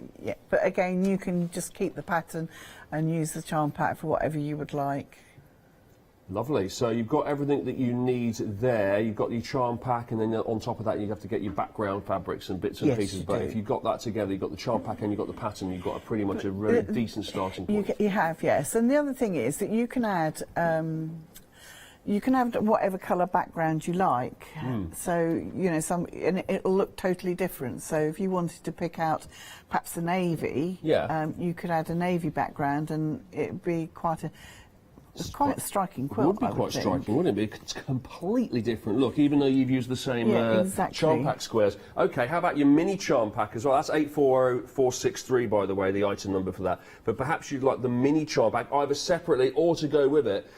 again, you can just keep the pattern and use the charm pack for whatever you would like. Lovely. So you've got everything that you need there. You've got your charm pack, and then on top of that, you have to get your background fabrics and bits and pieces. But if you've got that together, you've got the charm pack and you've got the pattern, you've got pretty much a really decent starting point. You have, yes. And the other thing is that you can add. You can have whatever colour background you like. So, you know, and it'll look totally different. So if you wanted to pick out perhaps a navy, you could add a navy background and it'd be quite a striking quilt. It would be quite striking, wouldn't it? It's a completely different look, even though you've used the same charm pack squares. Okay, how about your mini charm pack as well? That's 840463, by the way, the item number for that. But perhaps you'd like the mini charm pack, either separately or to go with it.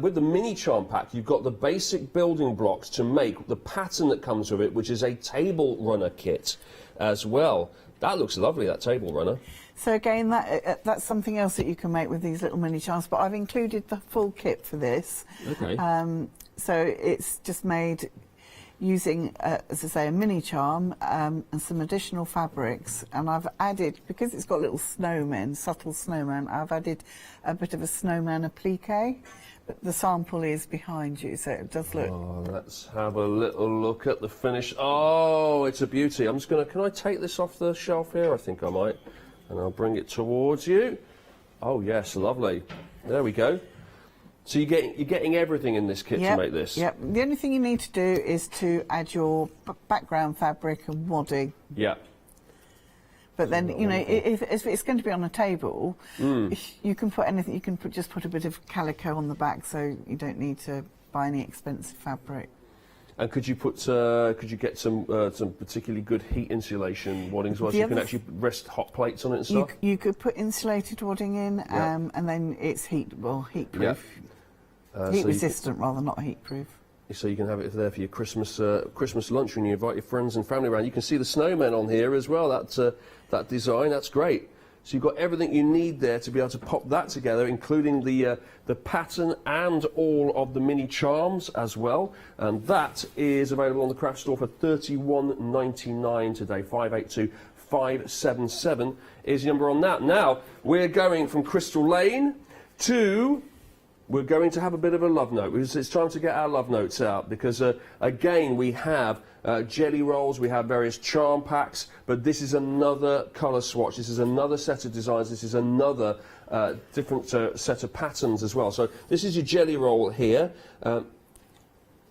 With the mini charm pack, you've got the basic building blocks to make the pattern that comes with it, which is a table runner kit as well. That looks lovely, that table runner. So again, that's something else that you can make with these little mini charms, but I've included the full kit for this. Okay. So it's just made using, as I say, a mini charm and some additional fabrics, and I've added, because it's got little snowmen, subtle snowman, I've added a bit of a snowman applique. But the sample is behind you, so it does look... Oh, let's have a little look at the finish. Oh, it's a beauty. I'm just going to... Can I take this off the shelf here? I think I might. And I'll bring it towards you. Oh, yes, lovely. There we go. So you're getting everything in this kit to make this? Yep. The only thing you need to do is to add your background fabric and wadding. Yeah. But then, you know, if it's going to be on a table, you can put anything. You can just put a bit of calico on the back, so you don't need to buy any expensive fabric. And could you get some particularly good heat insulation wadding as well, so you can actually rest hot plates on it and stuff? You could put insulated wadding in, and then it's heat-proof, heat-resistant rather, not heat-proof. So you can have it there for your Christmas lunch when you invite your friends and family around. You can see the snowmen on here as well. That design, that's great. So you've got everything you need there to be able to pop that together, including the pattern and all of the mini charms as well. And that is available on the craft store for £31.99 today. 582577 is the number on that. Now we're going from Crystal Lane to... We're going to have a bit of a love note. It's time to get our love notes out because, again, we have jelly rolls, we have various charm packs, but this is another colour swatch. This is another set of designs. This is another different set of patterns as well. So this is your jelly roll here.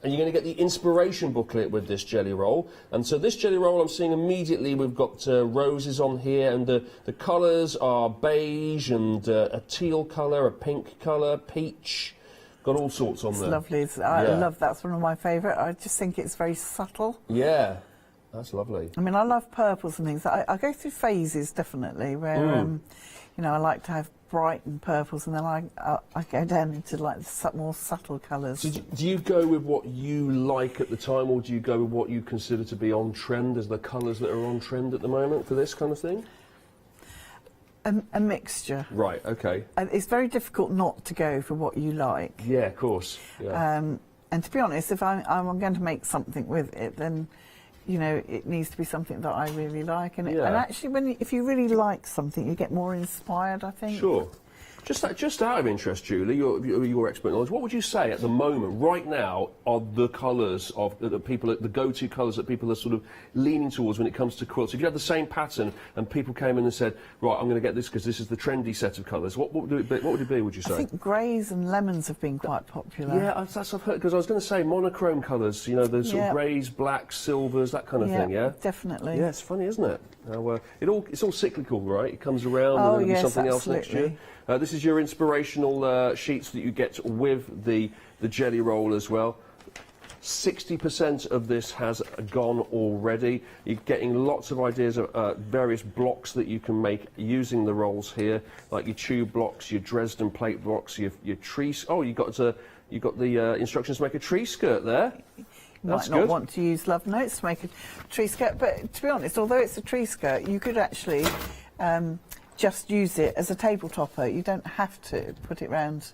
And you're going to get the inspiration booklet with this jelly roll. And so this jelly roll, I'm seeing immediately we've got roses on here, and the colours are beige and a teal colour, a pink colour, peach. Got all sorts on there. It's lovely. I love that's one of my favourite. I just think it's very subtle. Yeah, that's lovely. I mean, I love purples and things. I go through phases, definitely, where, you know, I like to have bright and purples, and then I go down into like more subtle colours. So do you go with what you like at the time, or do you go with what you consider to be on trend as the colours that are on trend at the moment for this kind of thing? A mixture. Right, okay. It's very difficult not to go for what you like. Yeah, of course. Yeah. And to be honest, if I'm going to make something with it, then, you know, it needs to be something that I really like. And, and actually, if you really like something, you get more inspired, I think. Sure. Just out of interest, Julie, your expert knowledge, what would you say at the moment, right now, are the colours of the go-to colours that people are sort of leaning towards when it comes to quilts? If you had the same pattern and people came in and said, right, I'm going to get this because this is the trendy set of colours, what would it be, would you say? I think greys and lemons have been quite popular. Yeah, that's I've heard, because I was going to say monochrome colours, you know, the sort of greys, blacks, silvers, that kind of thing, yeah? Definitely. Yeah, it's funny, isn't it? It's all cyclical, right? It comes around and then there'll be something else next year. This is your inspirational sheets that you get with the jelly roll as well. 60% of this has gone already. You're getting lots of ideas of various blocks that you can make using the rolls here, like your tube blocks, your Dresden plate blocks, your trees. Oh, you got the instructions to make a tree skirt there. Might not want to use love notes to make a tree skirt, but to be honest, although it's a tree skirt, you could actually just use it as a table topper. You don't have to put it round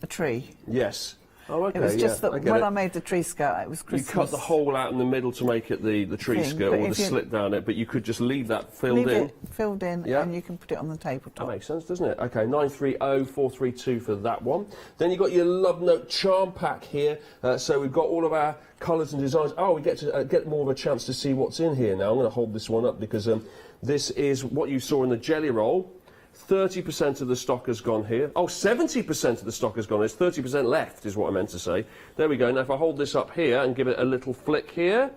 a tree. Yes. Oh, okay. It was just that when I made the tree skirt, it was Christmas. You cut the hole out in the middle to make it the tree skirt, or the slit down it, but you could just leave that filled in. Filled in, yeah. And you can put it on the tabletop. That makes sense, doesn't it? Okay, 930432 for that one. Then you've got your Love Note charm pack here. So we've got all of our colours and designs. Oh, we get to get more of a chance to see what's in here now. I'm going to hold this one up because this is what you saw in the jelly roll. 30% of the stock has gone here. Oh, 70% of the stock has gone. There's 30% left, is what I meant to say. There we go. Now, if I hold this up here and give it a little flick here,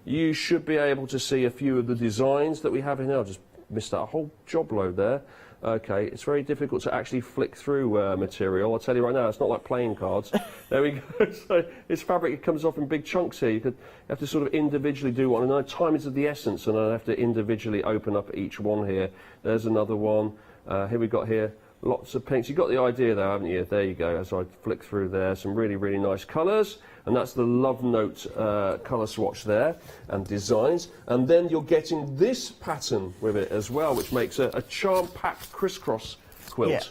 you should be able to see a few of the designs that we have in here. I just missed out a whole job load there. Okay, it's very difficult to actually flick through material. I'll tell you right now, it's not like playing cards. There we go. So it's fabric, it comes off in big chunks here. You have to sort of individually do one. And then time is of the essence, and I have to individually open up each one here. There's another one. Here we've got here lots of pinks. You've got the idea there, haven't you? There you go, as I flick through there. Some really, really nice colours. And that's the Love Note colour swatch there and designs. And then you're getting this pattern with it as well, which makes a charm-packed crisscross quilt. Yeah.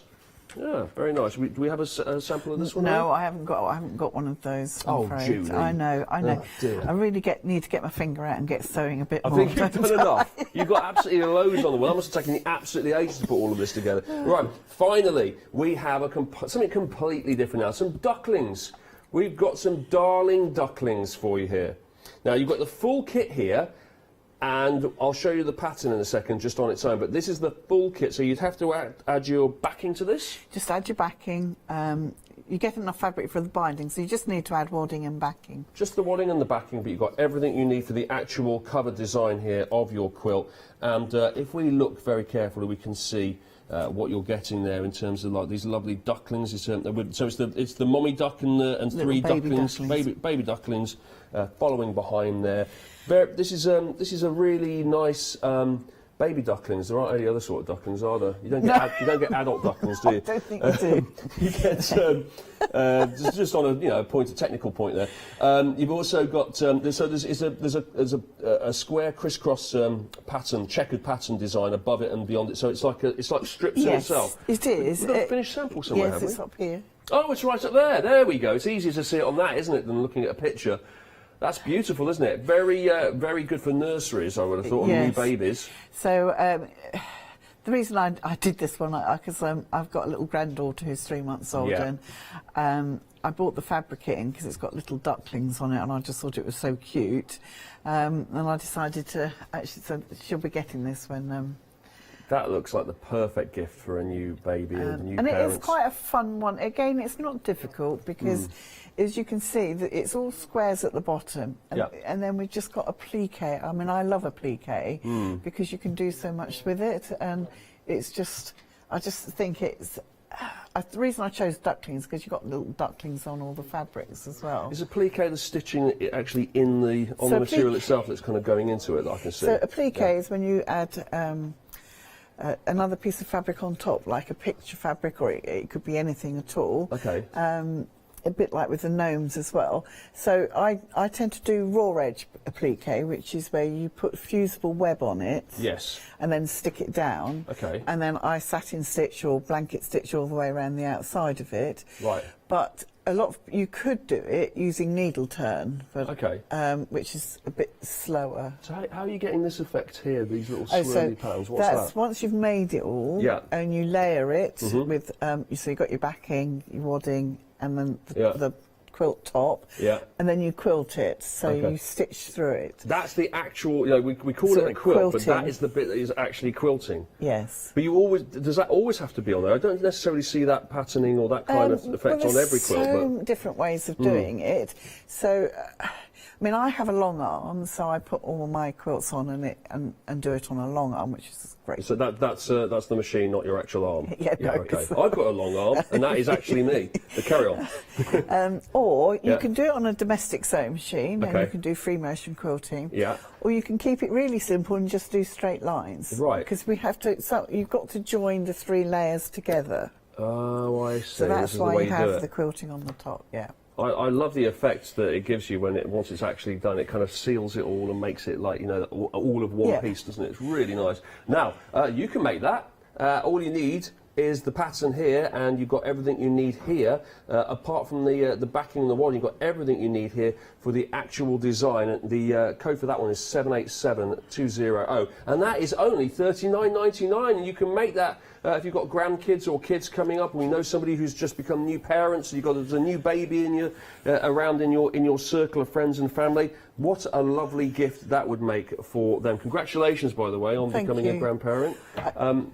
Yeah, very nice. Do we have a sample of this one? No, now? I haven't got one of those. I'm afraid. Julie. I know. Oh, dear. I really need to get my finger out and get sewing a bit more. I think you've done enough. You've got absolutely loads on the wall. That must have taken you absolutely ages to put all of this together. Right, finally, we have something completely different now. Some ducklings. We've got some darling ducklings for you here. Now, you've got the full kit here. And I'll show you the pattern in a second, just on its own. But this is the full kit, so you'd have to add your backing to this? Just add your backing. You get enough fabric for the binding, so you just need to add wadding and backing. Just the wadding and the backing, but you've got everything you need for the actual cover design here of your quilt. And if we look very carefully, we can see what you're getting there in terms of like these lovely ducklings. So it's the mommy duck and three ducklings, baby ducklings following behind there. This is a really nice baby ducklings. There aren't any other sort of ducklings, are there? You don't get adult ducklings, do you? I don't think you do. You get just on a technical point there. You've also got there's a square crisscross pattern, checkered pattern design above it and beyond it. So it's like strips in itself. It is. We've got a finished sample somewhere. Yes, it's up here. Oh, it's right up there. There we go. It's easier to see it on that, isn't it, than looking at a picture. That's beautiful, isn't it? Very, very good for nurseries, I would have thought, on new babies. So the reason I did this one, because I've got a little granddaughter who's 3 months old, and I bought the fabric in because it's got little ducklings on it, and I just thought it was so cute. And I decided to actually, so she'll be getting this when. That looks like the perfect gift for a new baby or new and parents. it is quite a fun one. Again, it's not difficult because, as you can see, that it's all squares at the bottom, and then we've just got a plique. I mean, I love a plique because you can do so much with it, and it's just, I just think it's. The reason I chose ducklings because you've got little ducklings on all the fabrics as well. Is a plique the stitching actually on the material itself that's kind of going into it that I can see? So a plique is when you add another piece of fabric on top, like a picture fabric, or it could be anything at all. Okay. A bit like with the gnomes as well. So I tend to do raw edge applique, which is where you put fusible web on it. Yes. And then stick it down. Okay. And then I satin stitch or blanket stitch all the way around the outside of it. Right. But you could do it using needle turn, but, which is a bit slower. So how are you getting this effect here, these little swirly patterns? What's that? Once you've made it all, and you layer it with, so you've got your backing, your wadding, and then the quilt top, and then you quilt it, so you stitch through it. That's the actual, we call it a quilt, but that is the bit that is actually quilting. Yes. But does that always have to be on there? I don't necessarily see that patterning or that kind of effect on every quilt. There's so different ways of doing it. So I mean, I have a long arm, so I put all my quilts on and do it on a long arm, which is great. So that's the machine, not your actual arm. Yeah, no, okay. it's- I've got a long arm, and that is actually me. But carry on. Or you Yeah. can do it on a domestic sewing machine, and Okay. you can do free motion quilting. Yeah. Or you can keep it really simple and just do straight lines. Right. Because we have to. So you've got to join the 3 layers together. Oh, I see. So This that's is the why way you do have it. the quilting on the top. Yeah. I love the effect that it gives you once it's actually done. It kind of seals it all and makes it like, you know, all of one Yeah. piece, doesn't it? It's really nice. Now, you can make that. All you need is the pattern here, and you've got everything you need here. Apart from the backing on the wall, you've got everything you need here for the actual design. And the code for that one is 787200, and that is only $39.99. And you can make that if you've got grandkids or kids coming up. And we know somebody who's just become new parents. So you've got a new baby in your around in your circle of friends and family. What a lovely gift that would make for them. Congratulations, by the way, on Thank becoming you. a grandparent.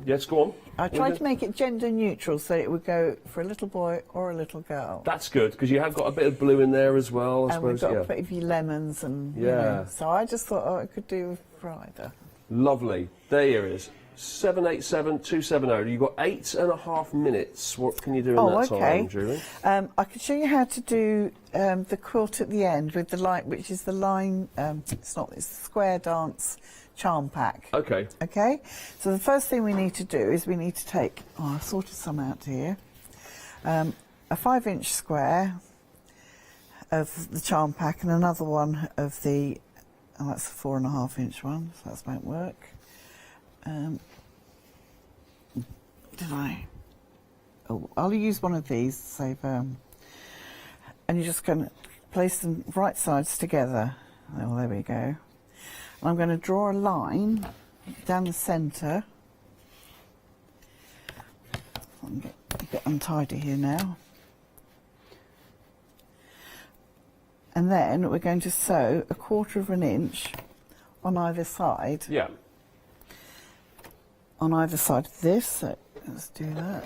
Yes, go on. I tried to make it gender neutral, so it would go for a little boy or a little girl. That's good, because you have got a bit of blue in there as well, I And we've suppose. got a bit of your lemons and you Yeah. know, so I just thought, I could do for either. Lovely. There it is. 787270. You've got 8.5 minutes. What can you do in that time, Julie? I could show you how to do the quilt at the end with the line, which is the line. It's the square dance charm pack. Okay. Okay. So the first thing we need to do is we need to take. Oh, I've sorted some out here. A 5-inch square of the charm pack and another one of the. Oh, that's a 4.5-inch one. So that won't work. Did I? Oh, I'll use one of these to save. And you're just going to place them right sides together. Oh, there we go. I'm going to draw a line down the centre. I'm a bit untidy here now. And then we're going to sew 1/4 inch on either side. Yeah. On either side of this, so let's do that.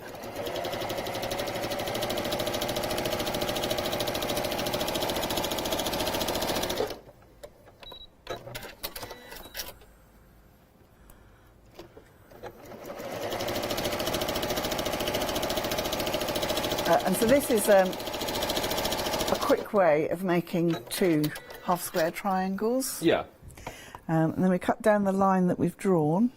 And so this is a quick way of making 2 half-square triangles. Yeah. And then we cut down the line that we've drawn.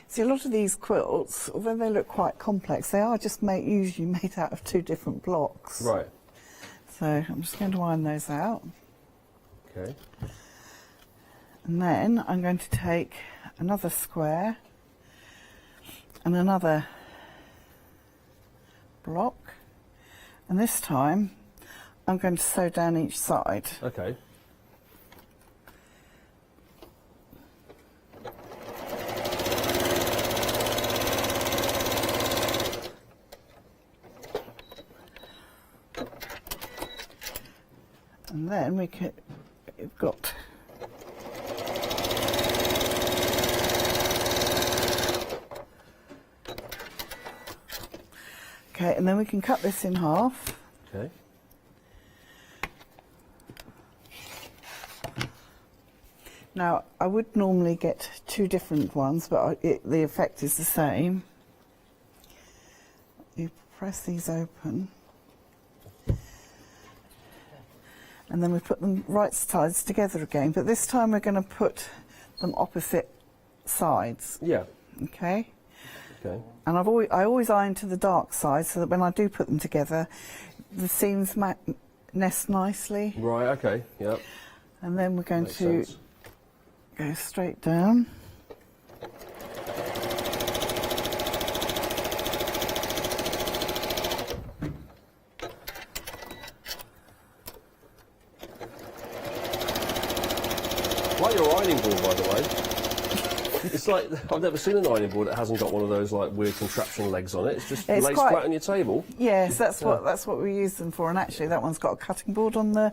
See, a lot of these quilts, although they look quite complex, they are just usually made out of 2 different blocks. Right. So I'm just going to iron those out. Okay. And then I'm going to take another square and another block. And this time I'm going to sew down each side. Okay. And then we've got okay, and then we can cut this in half. Okay. Now, I would normally get 2 different ones, but the effect is the same. You press these open. And then we put them right sides together again, but this time we're going to put them opposite sides. Yeah. Okay. Okay. And I always iron to the dark side so that when I do put them together, the seams nest nicely. Right. Okay. Yeah. And then we're going Makes to sense. go straight down. Like your ironing board, by the way. It's like, I've never seen an ironing board that hasn't got one of those like weird contraption legs on it. It's just lays flat on your table. Yes, that's what we use them for. And actually, that one's got a cutting board on the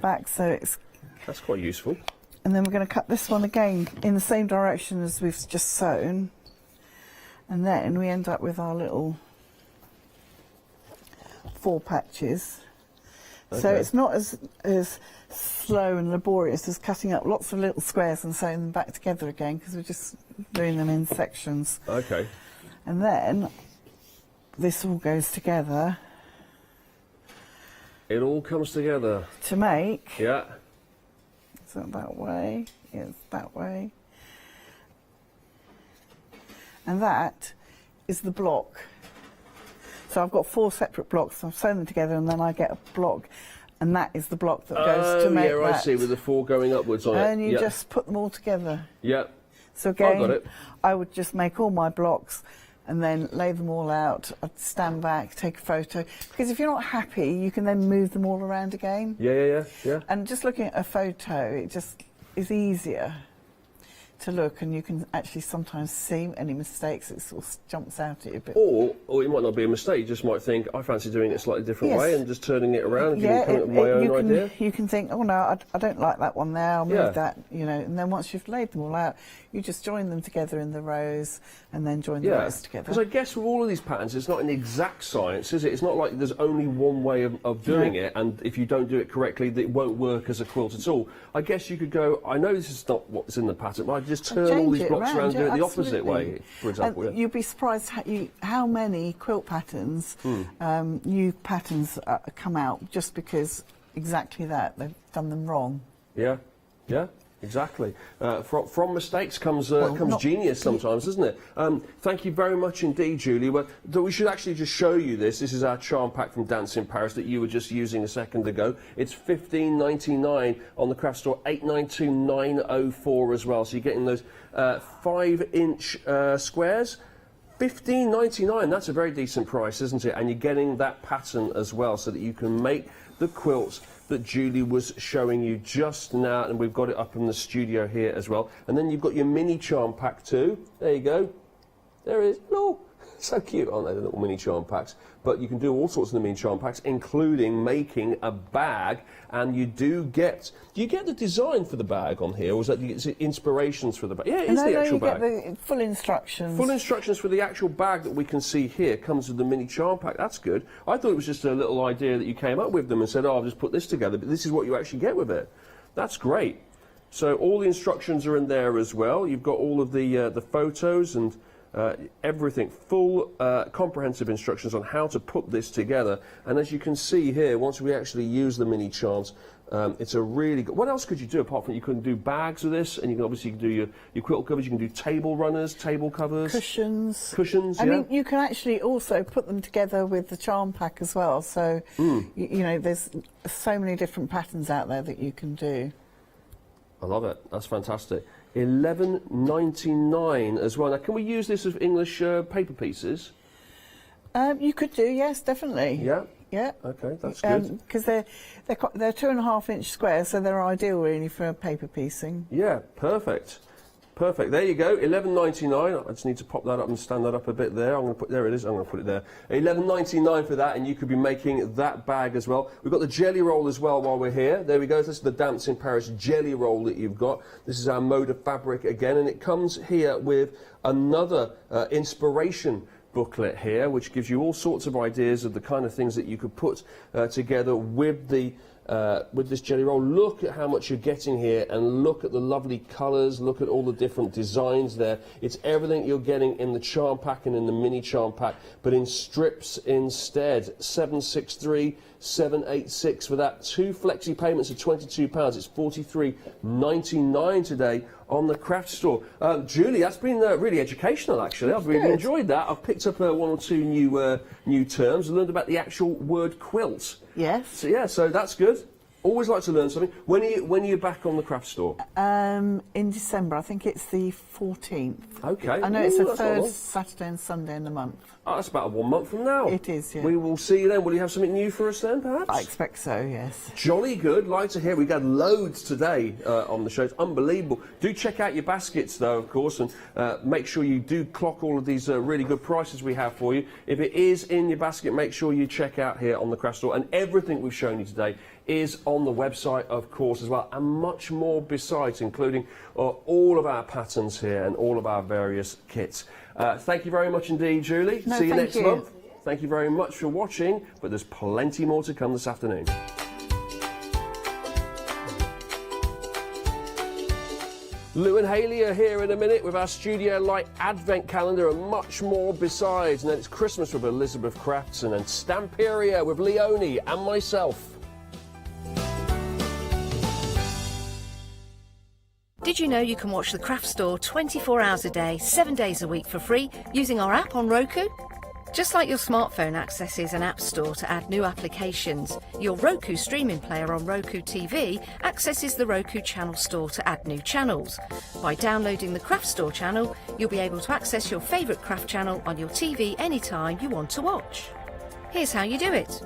back, so it's. That's quite useful. And then we're going to cut this one again in the same direction as we've just sewn, and then we end up with our little 4 patches. So it's not as slow and laborious as cutting up lots of little squares and sewing them back together again, because we're just doing them in sections. Okay. And then this all goes together. It all comes together. To make. Yeah. Is that that way? Yes, that way. And that is the block. So I've got 4 separate blocks. I've sewn them together, and then I get a block, and that is the block that goes to make that. I see, with the 4 going upwards on it. And you just put them all together. Yeah. So again, got it. I would just make all my blocks and then lay them all out. I'd stand back, take a photo, because if you're not happy, you can then move them all around again. Yeah. And just looking at a photo, it just is easier to look, and you can actually sometimes see any mistakes. It sort of jumps out at you a bit. Or it might not be a mistake. You just might think, I fancy doing it a slightly different way, and just turning it around and coming up with my own idea. You can think, oh no, I don't like that one there, I'll move that, you know, and then once you've laid them all out, you just join them together in the rows and then join the rows together. Because I guess with all of these patterns, it's not an exact science, is it? It's not like there's only one way of doing it, and if you don't do it correctly, it won't work as a quilt at all. I guess you could go, I know this is not what's in the pattern, but I just turn all these blocks around and do it the opposite way, for example. You'd be surprised how many quilt patterns, new patterns come out just because exactly that, they've done them wrong. Yeah. Exactly. From mistakes comes genius sometimes, isn't it? Thank you very much indeed, Julie. Well, we should actually just show you this. This is our charm pack from Dance in Paris that you were just using a second ago. It's $15.99 on the craft store, $892.904 as well. So you're getting those 5-inch squares. $15.99, that's a very decent price, isn't it? And you're getting that pattern as well, so that you can make the quilts that Julie was showing you just now, and we've got it up in the studio here as well. And then you've got your mini charm pack too. There you go. There it is. No, so cute, aren't they, the little mini charm packs? But you can do all sorts of the mini charm packs, including making a bag, and you do get the design for the bag on here, or is that the inspirations for the bag? Yeah, it is the actual bag. You get the full instructions. Full instructions for the actual bag that we can see here comes with the mini charm pack. That's good. I thought it was just a little idea that you came up with them and said, oh, I'll just put this together, but this is what you actually get with it. That's great. So all the instructions are in there as well. You've got all of the photos and everything, full comprehensive instructions on how to put this together. And as you can see here, once we actually use the mini charms, it's a really good... What else could you do apart from you can do bags with this, and you can obviously do your quilt covers, you can do table runners, table covers. Cushions. Cushions, I mean, you can actually also put them together with the charm pack as well. So, you know, there's so many different patterns out there that you can do. I love it. That's fantastic. $11.99 as well. Now, can we use this as English paper pieces? You could do, yes, definitely. Yeah? Yeah. Okay, that's good. Because they're 2.5-inch squares, so they're ideal really for paper piecing. Yeah, perfect. Perfect. There you go. $11.99. I just need to pop that up and stand that up a bit there. I'm going to put there it is. I'm going to put it there. $11.99 for that, and you could be making that bag as well. We've got the jelly roll as well while we're here. There we go. This is the Dance in Paris jelly roll that you've got. This is our mode of fabric again, and it comes here with another inspiration booklet here, which gives you all sorts of ideas of the kind of things that you could put together with this jelly roll. Look at how much you're getting here, and look at the lovely colours, look at all the different designs there. It's everything you're getting in the charm pack and in the mini charm pack, but in strips instead. $763,786 for that. 2 flexi payments of £22. It's $43.99 today on the craft store. Julie, that's been really educational, actually. I've really enjoyed that. I've picked up 1 or 2 new terms and learned about the actual word quilt. Yes. So yeah, so that's good. Always like to learn something. When are you back on the craft store? In December. I think it's the 14th. Okay. I know it's the third Saturday and Sunday in the month. Oh, that's about 1 month from now. It is, yeah. We will see you then. Will you have something new for us then, perhaps? I expect so, yes. Jolly good. Like to hear. We've got loads today on the show. It's unbelievable. Do check out your baskets, though, of course, and make sure you do clock all of these really good prices we have for you. If it is in your basket, make sure you check out here on the craft store. And everything we've shown you today is on the website, of course, as well, and much more besides, including all of our patterns here and all of our various kits. Thank you very much indeed, Julie. See you next month. Thank you very much for watching, but there's plenty more to come this afternoon. Lou and Hayley are here in a minute with our Studio Light Advent Calendar and much more besides. And then it's Christmas with Elizabeth Crafts, and then Stamperia with Leonie and myself. Did you know you can watch the Craft Store 24 hours a day, 7 days a week for free using our app on Roku? Just like your smartphone accesses an app store to add new applications, your Roku streaming player on Roku TV accesses the Roku channel store to add new channels. By downloading the Craft Store channel, you'll be able to access your favourite craft channel on your TV anytime you want to watch. Here's how you do it.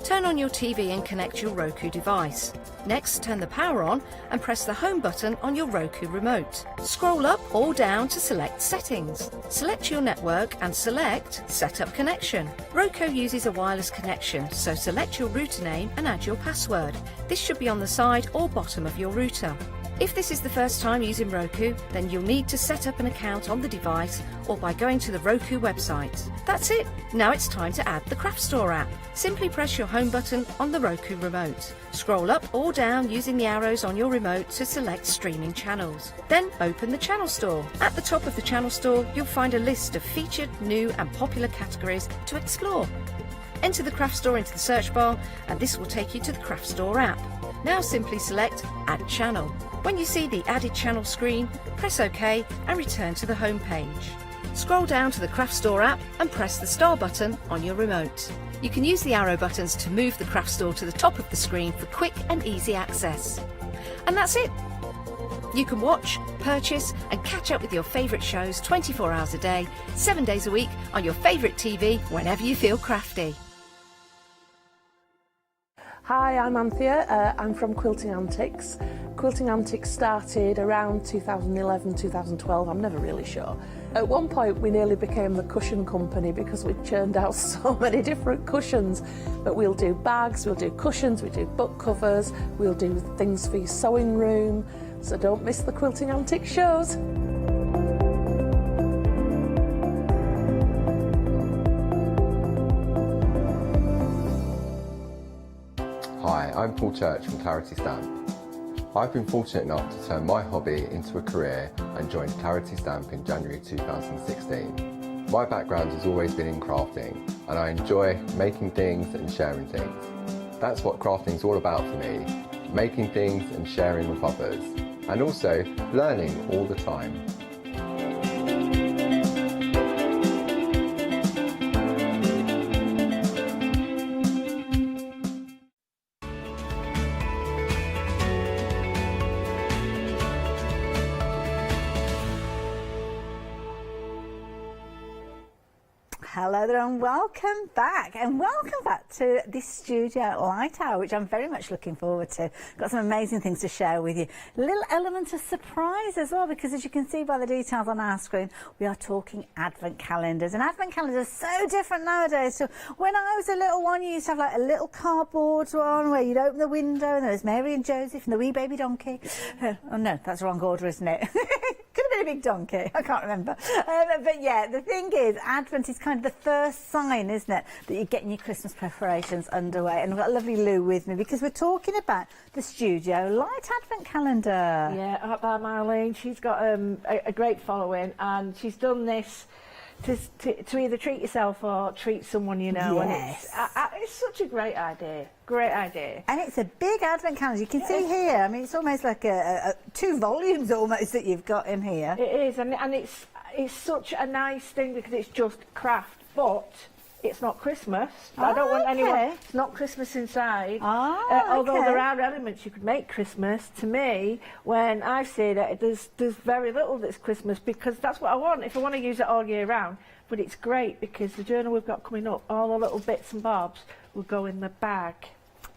Turn on your TV and connect your Roku device. Next, turn the power on and press the home button on your Roku remote. Scroll up or down to select Settings. Select your network and select Set Up Connection. Roku uses a wireless connection, so select your router name and add your password. This should be on the side or bottom of your router. If this is the first time using Roku, then you'll need to set up an account on the device or by going to the Roku website. That's it. Now it's time to add the Craft Store app. Simply press your home button on the Roku remote. Scroll up or down using the arrows on your remote to select streaming channels. Then open the Channel Store. At the top of the Channel Store, you'll find a list of featured, new and popular categories to explore. Enter the Craft Store into the search bar and this will take you to the Craft Store app. Now simply select Add Channel. When you see the Added Channel screen, press OK and return to the home page. Scroll down to the Craft Store app and press the star button on your remote. You can use the arrow buttons to move the Craft Store to the top of the screen for quick and easy access. And that's it. You can watch, purchase and catch up with your favourite shows 24 hours a day, 7 days a week on your favourite TV whenever you feel crafty. Hi, I'm Anthea. I'm from Quilting Antics. Quilting Antics started around 2011, 2012, I'm never really sure. At one point we nearly became the cushion company because we churned out so many different cushions. But we'll do bags, we'll do cushions, we do book covers, we'll do things for your sewing room. So don't miss the Quilting Antics shows. Hi, I'm Paul Church from Clarity Stamp. I've been fortunate enough to turn my hobby into a career and joined Clarity Stamp in January 2016. My background has always been in crafting and I enjoy making things and sharing things. That's what crafting's all about for me, making things and sharing with others, and also learning all the time. Hello there and welcome back to this Studio Light Hour, which I'm very much looking forward to. Got some amazing things to share with you. A little element of surprise as well, because as you can see by the details on our screen, we are talking advent calendars, and advent calendars are so different nowadays. So when I was a little one, you used to have like a little cardboard one where you'd open the window and there was Mary and Joseph and the wee baby donkey. Oh no, that's the wrong order, isn't it? Could have been a big donkey, I can't remember. But yeah, the thing is, Advent is kind of the first sign, isn't it, that you're getting your Christmas preparations underway. And I've got a lovely Lou with me because we're talking about the Studio Light Advent Calendar. Yeah, up by Marlene. She's got a great following, and she's done this to either treat yourself or treat someone you know. Yes. And it's such a great idea. Great idea. And it's a big advent calendar. You can see here, I mean, it's almost like 2 volumes almost that you've got in here. It is, and it's such a nice thing because it's just craft, but it's not Christmas. I don't want anyone. It's not Christmas inside. Although there are elements you could make Christmas. To me, when I say that, there's very little that's Christmas, because that's what I want. If I want to use it all year round, but it's great because the journal we've got coming up, all the little bits and bobs will go in the bag.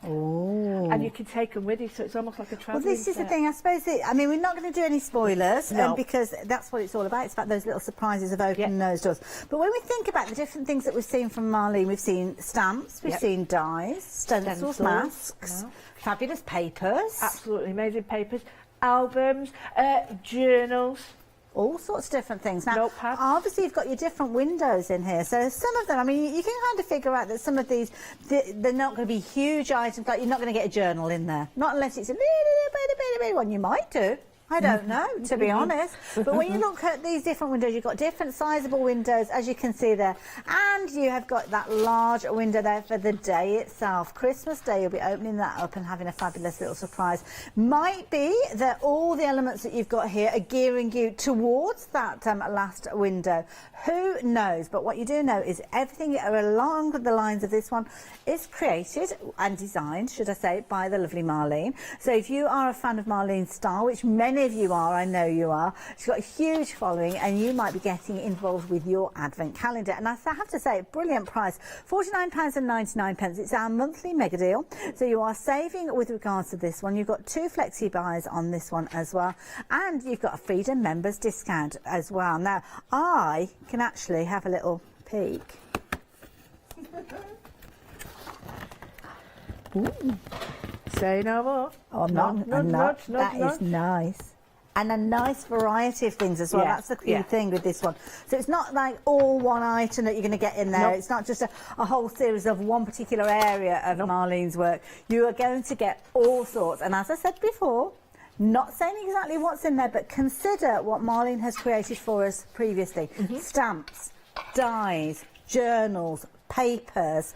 Oh. And you can take them with you, so it's almost like a travelling Well, this is the thing, I suppose. I mean, we're not going to do any spoilers, No. because that's what it's all about. It's about those little surprises of opening those doors. But when we think about the different things that we've seen from Marlene, we've seen stamps, we've seen dies, stencils, masks, fabulous papers. Absolutely amazing papers, albums, journals. All sorts of different things. Now, obviously, you've got your different windows in here. So some of them, I mean, you can kind of figure out that some of these, they're not going to be huge items. Like, you're not going to get a journal in there. Not unless it's a little bitty one. You might do. I don't know, to be honest. But when you look at these different windows, you've got different sizable windows, as you can see there. And you have got that large window there for the day itself. Christmas Day, you'll be opening that up and having a fabulous little surprise. Might be that all the elements that you've got here are gearing you towards that last window. Who knows? But what you do know is everything along the lines of this one is created and designed, should I say, by the lovely Marlene. So if you are a fan of Marlene's style, which many of you are, I know you are, she's got a huge following, and you might be getting involved with your advent calendar. And I have to say, brilliant price, £49.99. It's our monthly mega deal. So you are saving with regards to this one. You've got 2 flexi buys on this one as well, and you've got a Freedom members discount as well. Now, I can actually have a little peek. Ooh. Say no more. Oh, I'm not. That is nice. And a nice variety of things as well. Yeah, that's the key thing with this one. So it's not like all one item that you're going to get in there. Nope. It's not just a whole series of one particular area of Marlene's work. You are going to get all sorts. And as I said before, not saying exactly what's in there, but consider what Marlene has created for us previously. Stamps, dies, journals, papers,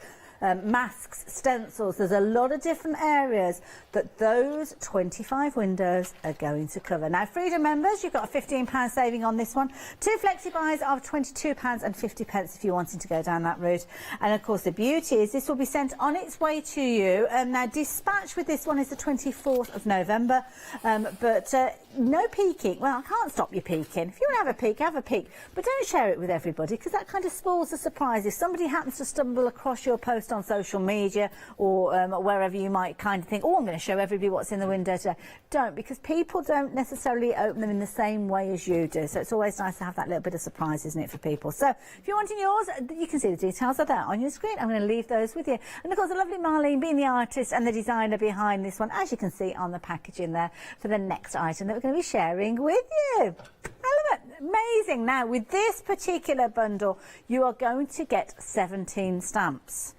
masks, stencils. There's a lot of different areas that those 25 windows are going to cover. Now, Freedom members, you've got a £15 saving on this one. 2 flexi buys of £22.50 if you're wanting to go down that route. And of course, the beauty is this will be sent on its way to you. Now, dispatch with this one is the 24th of November, but no peeking. Well, I can't stop you peeking. If you want to have a peek, but don't share it with everybody, because that kind of spoils the surprise. If somebody happens to stumble across your post on social media or wherever you might kind of think, oh, I'm going to show everybody what's in the window today. Don't, because people don't necessarily open them in the same way as you do. So it's always nice to have that little bit of surprise, isn't it, for people? So if you're wanting yours, you can see the details of that on your screen. I'm going to leave those with you. And of course, the lovely Marlene being the artist and the designer behind this one, as you can see on the packaging there, for the next item that we're going to be sharing with you. I love it. Amazing. Now, with this particular bundle, you are going to get 17 stamps.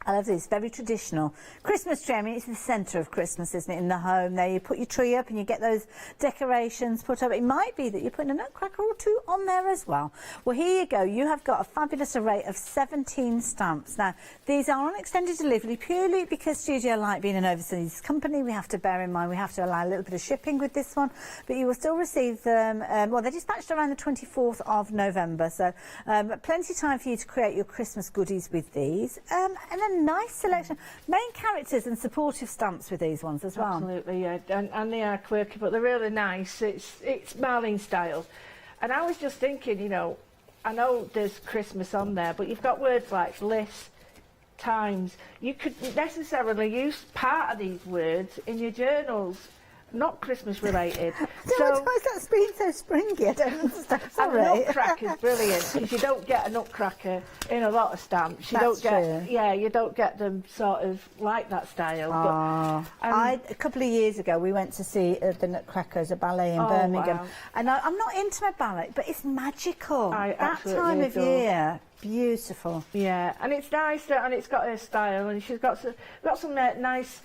I love this, very traditional. Christmas tree, I mean, it's the centre of Christmas, isn't it, in the home there. You put your tree up and you get those decorations put up. It might be that you're putting a nutcracker or 2 on there as well. Well, here you go. You have got a fabulous array of 17 stamps. Now, these are on extended delivery purely because Studio Light being an overseas company, we have to bear in mind we have to allow a little bit of shipping with this one, but you will still receive them, well, they're dispatched around the 24th of November, so plenty of time for you to create your Christmas goodies with these. And a nice selection, main characters and supportive stamps with these ones as well. Absolutely, yeah, and they are quirky, but they're really nice. It's Marlene style. And I was just thinking, you know, I know there's Christmas on there, but you've got words like bliss, times. You could necessarily use part of these words in your journals, not Christmas related. So why is that being so springy? I don't understand. And the nutcracker's brilliant, because you don't get a nutcracker in a lot of stamps. You don't get, yeah, you don't get them sort of like that style. But, a couple of years ago, we went to see the Nutcrackers, a ballet in Birmingham, and I'm not into my ballet, but it's magical. That time of year. Beautiful. Yeah, and it's nice, and it's got her style, and she's got some nice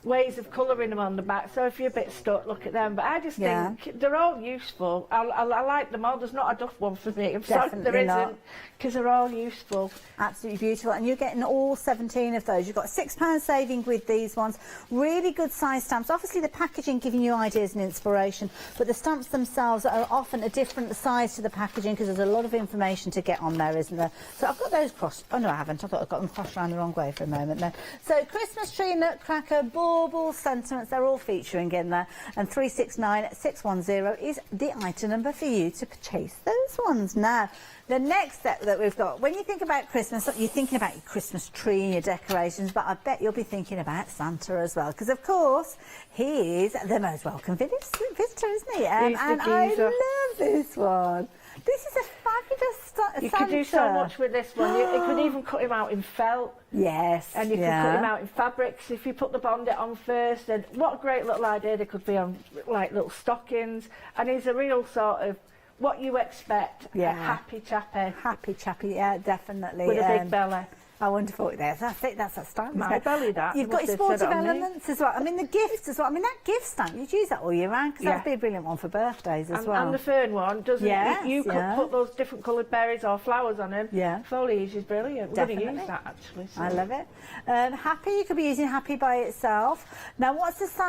ways of colouring them on the back, so if you're a bit stuck, look at them. But I just think they're all useful. I like them all. There's not a duff one for me. I'm sorry there isn't, because they're all useful. Absolutely beautiful, and you're getting all 17 of those. You've got £6 saving with these ones. Really good size stamps. Obviously the packaging giving you ideas and inspiration, but the stamps themselves are often a different size to the packaging, because there's a lot of information to get on there, isn't there? So I've got those crossed. Oh no, I haven't. I thought I got them crossed around the wrong way for a moment then. So Christmas tree, nutcracker, bauble, sentiments, they're all featuring in there. And 369610 is the item number for you to purchase those ones. Now, the next step that we've got, when you think about Christmas, you're thinking about your Christmas tree and your decorations, but I bet you'll be thinking about Santa as well, because of course he is the most welcome visitor, isn't he? And I love this one. This is a fabulous Santa. You could do so much with this one. You could even cut him out in felt. Yes. And you could cut him out in fabrics if you put the bondit on first. And what a great little idea they could be on, like little stockings. And he's a real sort of what you expect. A happy chappy. Happy chappy, yeah, definitely. With a big belly. I wonderful it is. That's it, that's that style. My belly, that. You've got Must your have sportive said it on me. elements as well. I mean, the gifts as well. I mean, that gift stamp, you'd use that all year round because that'd be a brilliant one for birthdays as well. And the fern one, doesn't Yes, you could yeah. put those different coloured berries or flowers on them. Yeah. Foliage is brilliant. We're going to Definitely. use that, actually. So. I love it. Happy, you could be using Happy by itself. Now, what's this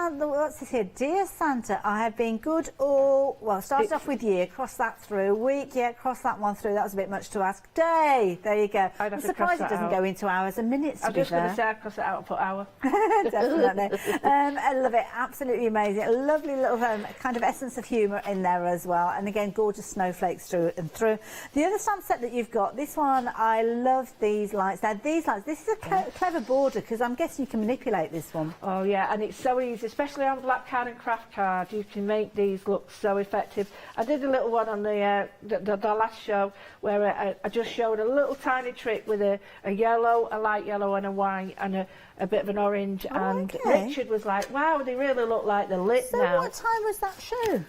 here? Dear Santa, I have been good all... Well, started off with year, cross that through. Week, yeah, cross that one through. That was a bit much to ask. Day, there you go. I'm surprised it doesn't go into hours and minutes, to I'm be just going to fair. say I cross it out and put hour. Definitely. I love it. Absolutely amazing. A lovely little kind of essence of humour in there as well. And again, gorgeous snowflakes through and through. The other stamp set that you've got, this one, I love these lights. Now, these lights, this is a clever border because I'm guessing you can manipulate this one. Oh, yeah, and it's so easy, especially on black card and craft card. You can make these look so effective. I did a little one on the last show where I just showed a little tiny trick with a yellow, a light yellow and a white and a bit of an orange. And Richard was like, wow, they really look like they're lit So now. what time was that show?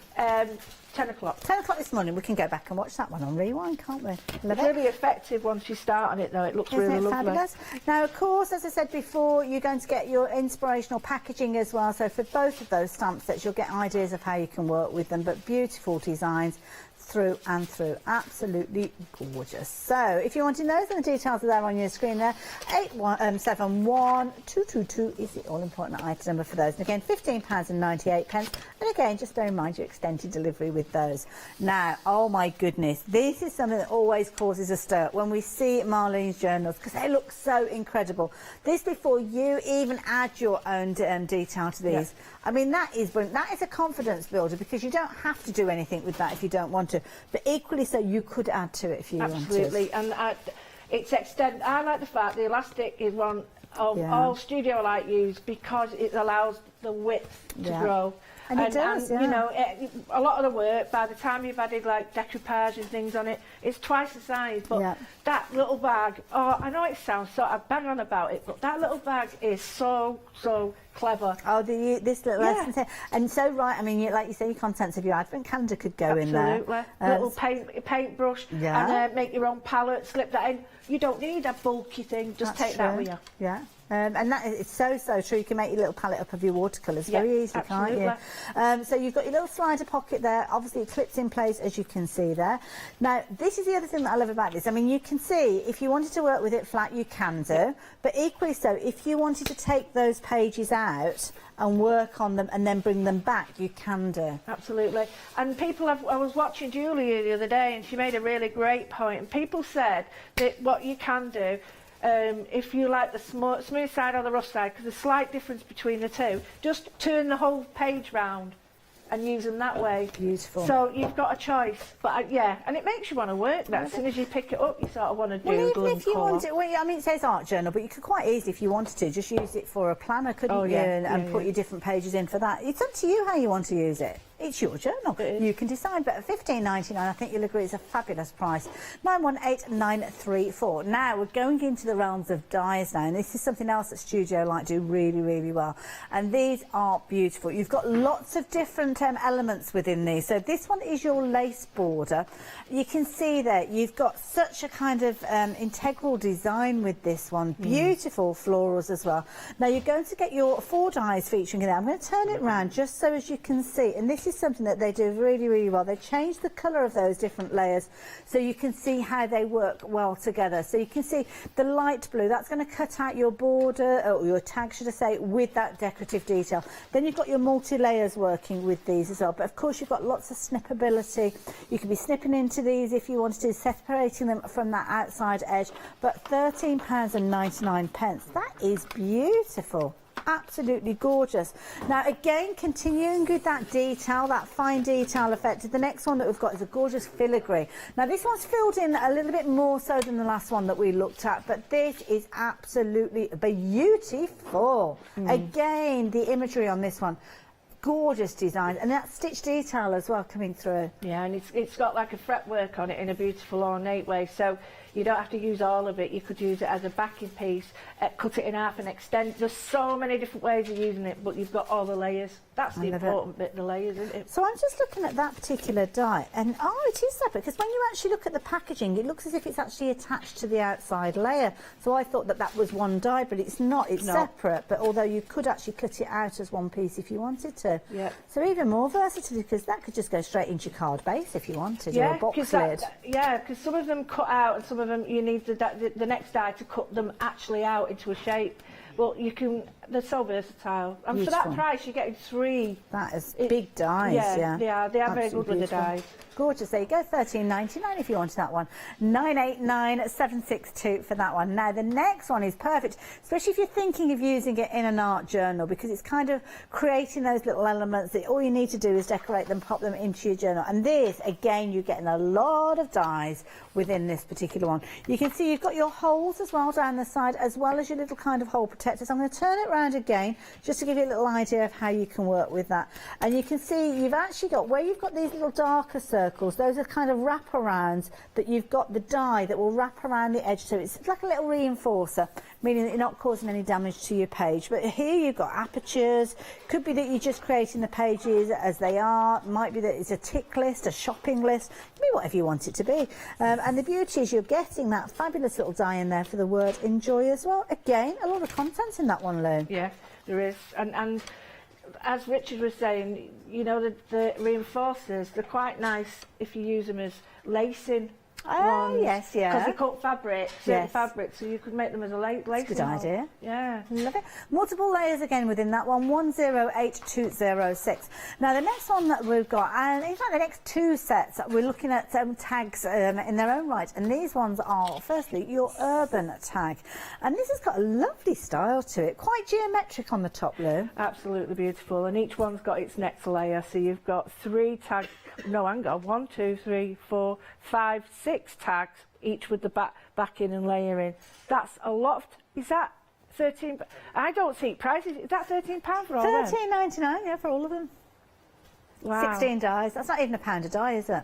10 o'clock. 10 o'clock this morning. We can go back and watch that one on rewind, can't we? Love It's it. really effective once you start on it, though. It looks Isn't really it lovely. fabulous? Now, of course, as I said before, you're going to get your inspirational packaging as well. So for both of those stamp sets, you'll get ideas of how you can work with them, but beautiful designs through and through. Absolutely gorgeous. So if you want to know, then the details are there on your screen there. 871222 is the all-important item number for those. And again, £15.98. And again, just bear in mind your extended delivery with those. Now, oh my goodness, this is something that always causes a stir when we see Marlene's journals because they look so incredible. This before you even add your own detail to these. Yeah. I mean, that is brilliant. That is a confidence builder because you don't have to do anything with that if you don't want to. But equally so, you could add to it if you wanted. Absolutely, and it's extend. I like the fact the elastic is one of all Studio Light use because it allows the width to grow. And it does, you know, a lot of the work, by the time you've added like decoupage and things on it, it's twice the size. But that little bag, oh, I know it sounds sort of bang on about it, but that little bag is so clever. Oh, this little essence here. And so right, I mean, like you say, your contents of your advent calendar could go in there. Absolutely. Little paintbrush and make your own palette, slip that in. You don't need a bulky thing, just take that with you. Yeah. And that is so true. You can make your little palette up of your watercolours very easily, can't you? So you've got your little slider pocket there. Obviously, it clips in place, as you can see there. Now, this is the other thing that I love about this. I mean, you can see, if you wanted to work with it flat, you can do. But equally so, if you wanted to take those pages out and work on them and then bring them back, you can do. Absolutely. And people have, I was watching Julia the other day and she made a really great point. And people said that what you can do, if you like the smooth side or the rough side, because there's a slight difference between the two, just turn the whole page round and use them that way. Beautiful. So you've got a choice. But and it makes you want to work that. As soon as you pick it up, you sort of want to doodle even and if you colour. want it, I mean, it says art journal, but you could quite easily, if you wanted to, just use it for a planner, couldn't you? And put your different pages in for that. It's up to you how you want to use it. It's your journal. You can decide. But at $15.99, I think you'll agree it's a fabulous price. 918934. Now we're going into the realms of dies now, and this is something else that Studio Light do really well. And these are beautiful. You've got lots of different elements within these. So this one is your lace border. You can see that you've got such a kind of integral design with this one. Beautiful florals as well. Now you're going to get your 4 dies featuring in there. I'm going to turn it around just so as you can see. And this is something that they do really well. They change the colour of those different layers so you can see how they work well together. So you can see the light blue, that's going to cut out your border, or your tag should I say, with that decorative detail. Then you've got your multi-layers working with these as well. But of course you've got lots of snippability. You can be snipping into these if you wanted to, separating them from that outside edge. But £13.99. That is beautiful. Absolutely gorgeous. Now again, continuing with that detail, that fine detail effect, the next one that we've got is a gorgeous filigree. Now this one's filled in a little bit more so than the last one that we looked at, but this is absolutely beautiful. Again, the imagery on this one, gorgeous design, and that stitch detail as well coming through. Yeah, and it's got like a fretwork on it in a beautiful ornate way. So You don't have to use all of it. You could use it as a backing piece, cut it in half and extend. There's so many different ways of using it, but you've got all the layers. That's the important bit, the layers, isn't it? So I'm just looking at that particular die, and it is separate, because when you actually look at the packaging, it looks as if it's actually attached to the outside layer. So I thought that that was one die, but it's not. It's separate. But although you could actually cut it out as one piece if you wanted to. Yeah. So even more versatility, because that could just go straight into your card base if you wanted, or a box lid. Yeah, because some of them cut out, and some of them you need the next die to cut them actually out into a shape. Well, you can. They're so versatile, and for that price, you're getting 3. That is big dies. Yeah, they are. They are very good with the dies. Gorgeous. There you go. $13.99 if you wanted that one. $989,762 for that one. Now the next one is perfect, especially if you're thinking of using it in an art journal, because it's kind of creating those little elements that all you need to do is decorate them, pop them into your journal. And this, again, you're getting a lot of dies within this particular one. You can see you've got your holes as well down the side, as well as your little kind of hole protectors. I'm going to turn it around again just to give you a little idea of how you can work with that. And you can see you've actually got, where you've got these little darker circles, those are kind of wraparounds that you've got the die that will wrap around the edge, so it's like a little reinforcer, meaning that you're not causing any damage to your page. But here you've got apertures. Could be that you're just creating the pages as they are. Might be that it's a tick list, a shopping list. It can be whatever you want it to be. And the beauty is you're getting that fabulous little die in there for the word enjoy as well. Again, a lot of content in that one, Lou. Yeah, there is. And as Richard was saying, you know, the reinforcers, they're quite nice if you use them as lacing. Oh, yes, yeah. Because they cut fabric, certain fabric, so you could make them as a lacing. Good idea. Yeah. Love it. Multiple layers again within that one, 108206. Now the next one that we've got, and in fact the next 2 sets, we're looking at tags in their own right, and these ones are, firstly, your urban tag. And this has got a lovely style to it, quite geometric on the top, Lou. Absolutely beautiful, and each one's got its next layer, so you've got 3 tags, no, hang on, 1, 2, 3, 4, 5, 6 tags, each with the backing and layering. That's a lot of, is that 13? I don't see prices. Is that £13 for all of them? $13.99, yeah, for all of them. Wow. 16 dies. That's not even £1 a die, is it?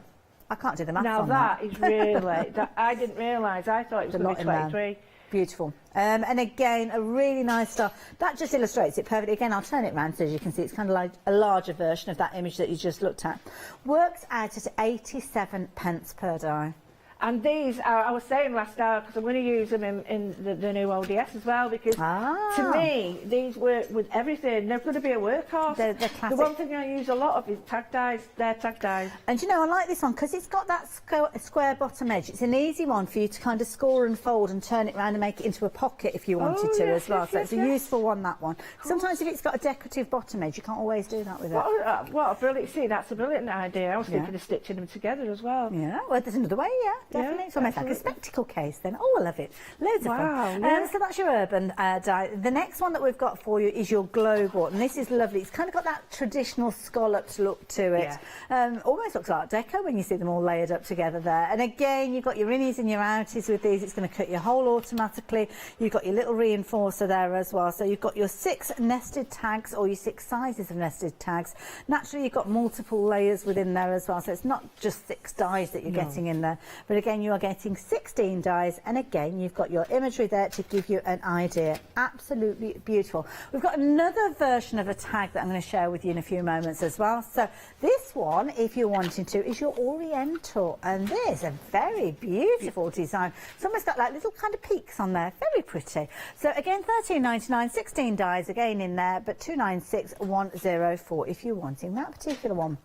I can't do the maths on that. Now that is really, I didn't realise. I thought it was going to be 23. Beautiful. And again, a really nice style. That just illustrates it perfectly. Again, I'll turn it around so as you can see it's kind of like a larger version of that image that you just looked at. Works out at 87 pence per die. And these, I was saying last hour, because I'm going to use them in the new ODS as well, because to me, these work with everything. They're going to be a workhorse. They're classic. The one thing I use a lot of is tag dies. They're tag dies. And you know, I like this one because it's got that square bottom edge. It's an easy one for you to kind of score and fold and turn it around and make it into a pocket if you wanted to as well. So it's a useful one, that one. Sometimes if it's got a decorative bottom edge, you can't always do that with it. What a brilliant, see, that's a brilliant idea. I was thinking of stitching them together as well. Yeah, well, there's another way, definitely. It's almost like a spectacle case then. Oh, I love it. Loads of fun. So that's your urban die. The next one that we've got for you is your global, and this is lovely. It's kind of got that traditional scalloped look to it. Almost looks like Art Deco when you see them all layered up together there. And again, you've got your innies and your outies with these. It's going to cut your hole automatically. You've got your little reinforcer there as well. So you've got your 6 nested tags, or your 6 sizes of nested tags. Naturally, you've got multiple layers within there as well. So it's not just 6 dies that you're getting in there. But again, you are getting 16 dies, and again you've got your imagery there to give you an idea. Absolutely beautiful. We've got another version of a tag that I'm going to share with you in a few moments as well. So this one, if you're wanting to, is your Oriental, and there's a very beautiful design. It's almost got like little kind of peaks on there, very pretty. So again, $13.99, 16 dies again in there, but $296,104 if you're wanting that particular one.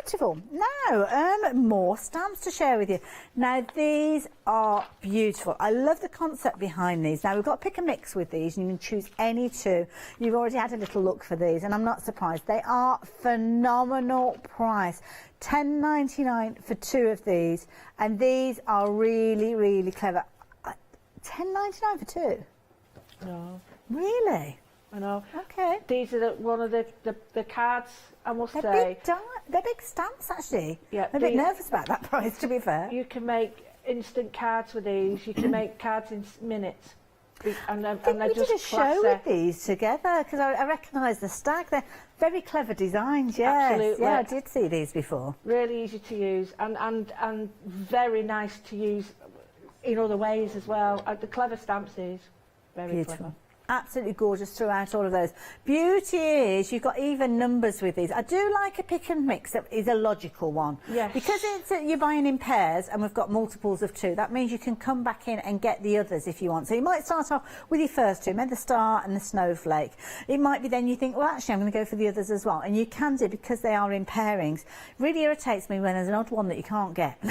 Beautiful. Now, more stamps to share with you. Now, these are beautiful. I love the concept behind these. Now, we've got pick and mix with these, and you can choose any 2. You've already had a little look for these, and I'm not surprised. They are phenomenal price. $10.99 for 2 of these, and these are really, really clever. $10.99 for 2? No. Really? I know. Okay. These are one of the cards, I must say. They're big stamps, actually. Yeah, I'm a bit nervous about that price, to be fair. You can make instant cards with these. You can make cards in minutes. And I think we did a show with these together, because I recognise the stack. They're very clever designs, yes. Absolutely. Yeah, I did see these before. Really easy to use, and very nice to use in other ways as well. The clever stamps is very Beautiful. clever. Absolutely gorgeous throughout all of those. Beauty is you've got even numbers with these. I do like a pick and mix that is a logical one. Yes. Because it's you're buying in pairs and we've got multiples of 2. That means you can come back in and get the others if you want. So you might start off with your first 2, maybe the star and the snowflake. It might be then you think, well, actually, I'm going to go for the others as well. And you can do because they are in pairings. Really irritates me when there's an odd one that you can't get.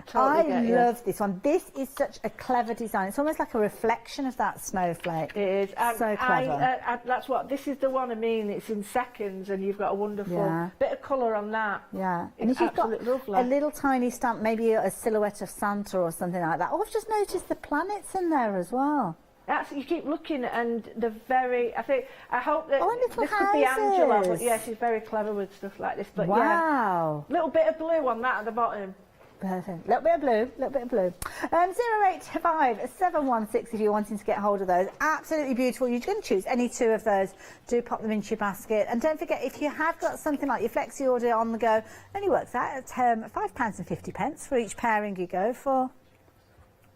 Totally I get you. love this one. This is such a clever design. It's almost like a reflection of that snowflake. It is. So clever. That's what, this is the one I mean, it's in seconds and you've got a wonderful Yeah. bit of colour on that. Yeah, and It's if you've got absolutely lovely. a little tiny stamp, maybe a silhouette of Santa or something like that. Oh, I've just noticed the planets in there as well. That's, you keep looking and the very, I hope that little this could be Angela, but houses. yeah, she's very clever with stuff like this. But Wow. yeah, little bit of blue on that at the bottom. Perfect. Little bit of blue, little bit of blue. 085 716 if you're wanting to get hold of those. Absolutely beautiful. You can choose any 2 of those. Do pop them into your basket. And don't forget, if you have got something like your flexi order on the go, only works out at £5.50 for each pairing you go for.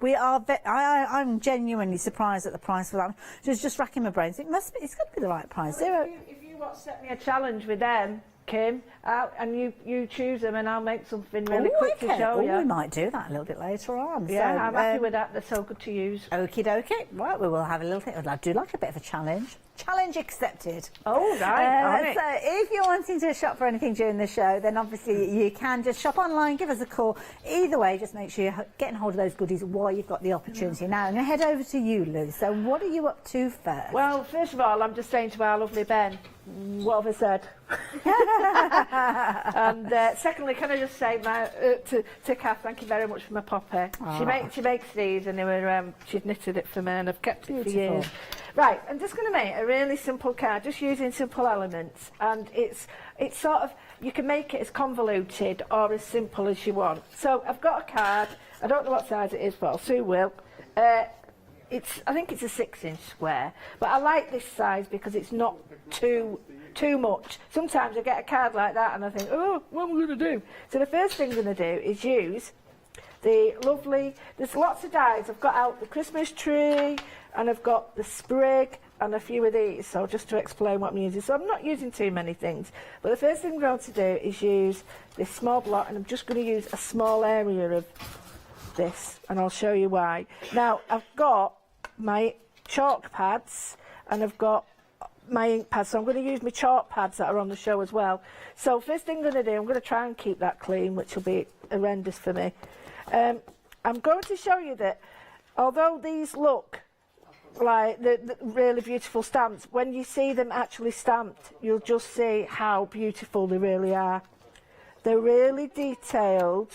We are. I'm genuinely surprised at the price for that. Just racking my brains. It's got to be the right price. If you set me a challenge with them, Kim, and you choose them and I'll make something really quick to show you. We might do that a little bit later on. Yeah, so, I'm happy with that. They're so good to use. Okie dokie. Right, we will have a little thing. I do like a bit of a challenge. Challenge accepted. Oh, right. On it. So if you're wanting to shop for anything during the show, then obviously you can just shop online, give us a call. Either way, just make sure you're getting hold of those goodies while you've got the opportunity. Now, I'm going to head over to you, Lou. So what are you up to first? Well, first of all, I'm just saying to our lovely Ben, what have I said? And secondly, can I just say to Kath, thank you very much for my poppy. She makes these, and they were she's knitted it for me, and I've kept it for years. Right, I'm just going to make a really simple card, just using simple elements, and it's sort of, you can make it as convoluted or as simple as you want. So I've got a card. I don't know what size it is, but Sue will. I think it's a 6-inch square, but I like this size because it's not too much. Sometimes I get a card like that and I think, oh, what am I going to do? So the first thing I'm going to do is use the lovely, there's lots of dies. I've got out the Christmas tree and I've got the sprig and a few of these, so just to explain what I'm using. So I'm not using too many things, but the first thing I'm going to do is use this small block, and I'm just going to use a small area of this, and I'll show you why. Now, I've got my chalk pads and I've got my ink pads, so I'm going to use my chalk pads that are on the show as well. So first thing I'm going to do, I'm going to try and keep that clean, which will be horrendous for me. I'm going to show you that although these look like the really beautiful stamps, when you see them actually stamped, you'll just see how beautiful they really are. They're really detailed.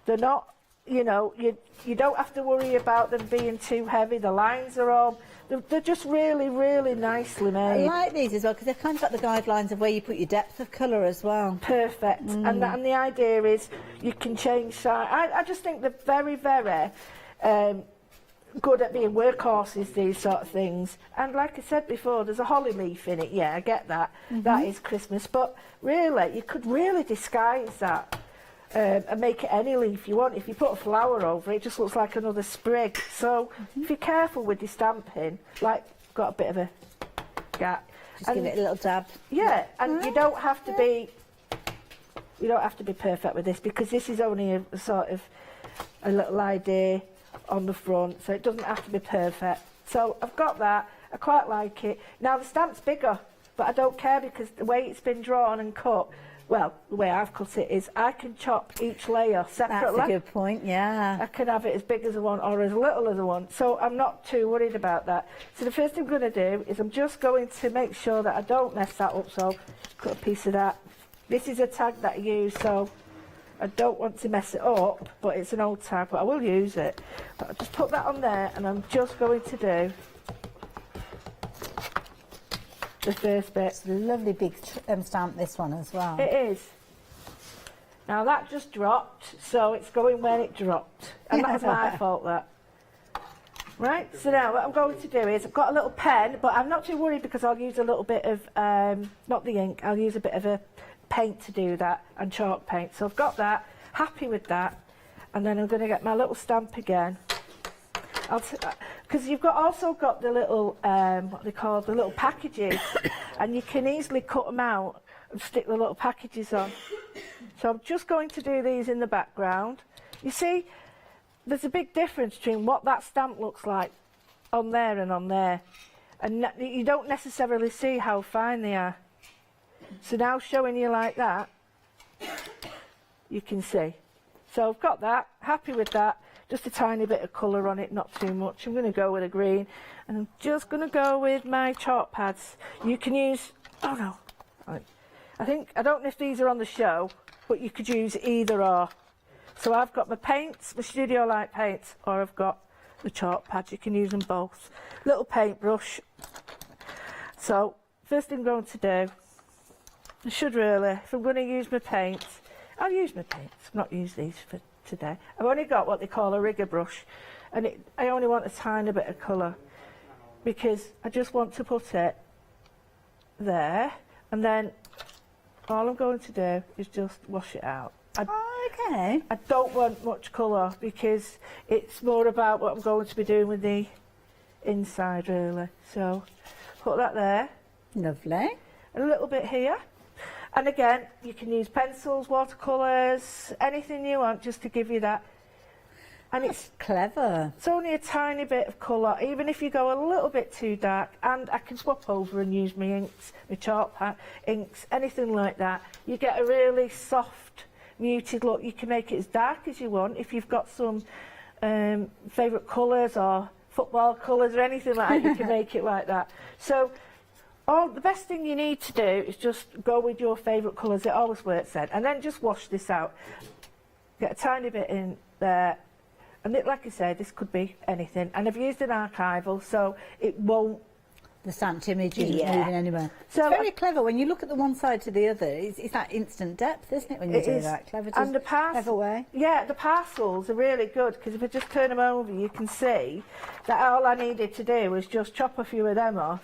They're not, you know, you don't have to worry about them being too heavy. The lines are all, they're just really, really nicely made. I like these as well because they've kind of got the guidelines of where you put your depth of colour as well. Perfect. And the idea is you can change size. I just think they're very, very good at being workhorses, these sort of things. And like I said before, there's a holly leaf in it. Yeah, I get that. That is Christmas. But really, you could really disguise that and make it any leaf you want. If you put a flower over it, it just looks like another sprig. So if you're careful with your stamping, like, got a bit of a gap. Just give it a little dab. Yeah, and you don't have to be perfect with this, because this is only a sort of a little idea on the front, so it doesn't have to be perfect. So I've got that. I quite like it. Now the stamp's bigger, but I don't care because the way it's been drawn and cut, well, the way I've cut it is I can chop each layer separately. That's a good point, yeah. I can have it as big as I want or as little as I want, so I'm not too worried about that. So the first thing I'm going to do is I'm just going to make sure that I don't mess that up, so cut a piece of that. This is a tag that I use, so I don't want to mess it up, but it's an old tag, but I will use it. But I'll just put that on there, and I'm just going to do the first bit. It's a lovely big stamp, this one as well. It is. Now that just dropped, so it's going where it dropped. And that was my fault, that. Right, so now what I'm going to do is, I've got a little pen, but I'm not too worried because I'll use a little bit of, not the ink, I'll use a bit of a paint to do that, and chalk paint. So I've got that, happy with that, and then I'm going to get my little stamp again, Because you've also got the little, what they call the little packages, and you can easily cut them out and stick the little packages on. So I'm just going to do these in the background. You see, there's a big difference between what that stamp looks like on there and on there. And you don't necessarily see how fine they are. So now showing you like that, you can see. So I've got that, happy with that. Just a tiny bit of colour on it, not too much. I'm going to go with a green. And I'm just going to go with my chalk pads. You can use, oh no, I don't know if these are on the show, but you could use either or. So I've got my paints, my Studio Light paints, or I've got the chalk pads. You can use them both. Little paintbrush. So first thing I'm going to do, I should really, if I'm going to use my paints, I'll use my paints. I've not used these for today. I've only got what they call a rigger brush, and I only want a tiny bit of colour because I just want to put it there, and then all I'm going to do is just wash it out. Okay. I don't want much colour because it's more about what I'm going to be doing with the inside really. So put that there. Lovely. And a little bit here. And again, you can use pencils, watercolours, anything you want just to give you that. And it's clever. It's only a tiny bit of colour, even if you go a little bit too dark. And I can swap over and use my inks, my chalk inks, anything like that. You get a really soft, muted look. You can make it as dark as you want. If you've got some favourite colours or football colours or anything like that, you can make it like that. So the best thing you need to do is just go with your favourite colours. It always works then. And then just wash this out. Get a tiny bit in there. And like I said, this could be anything. And I've used an archival, so it won't... The stamped image isn't moving anywhere. So it's very clever. When you look at the one side to the other, it's that instant depth, isn't it, when you do that? Clever, and the clever way. Yeah, the parcels are really good, because if I just turn them over, you can see that all I needed to do was just chop a few of them off,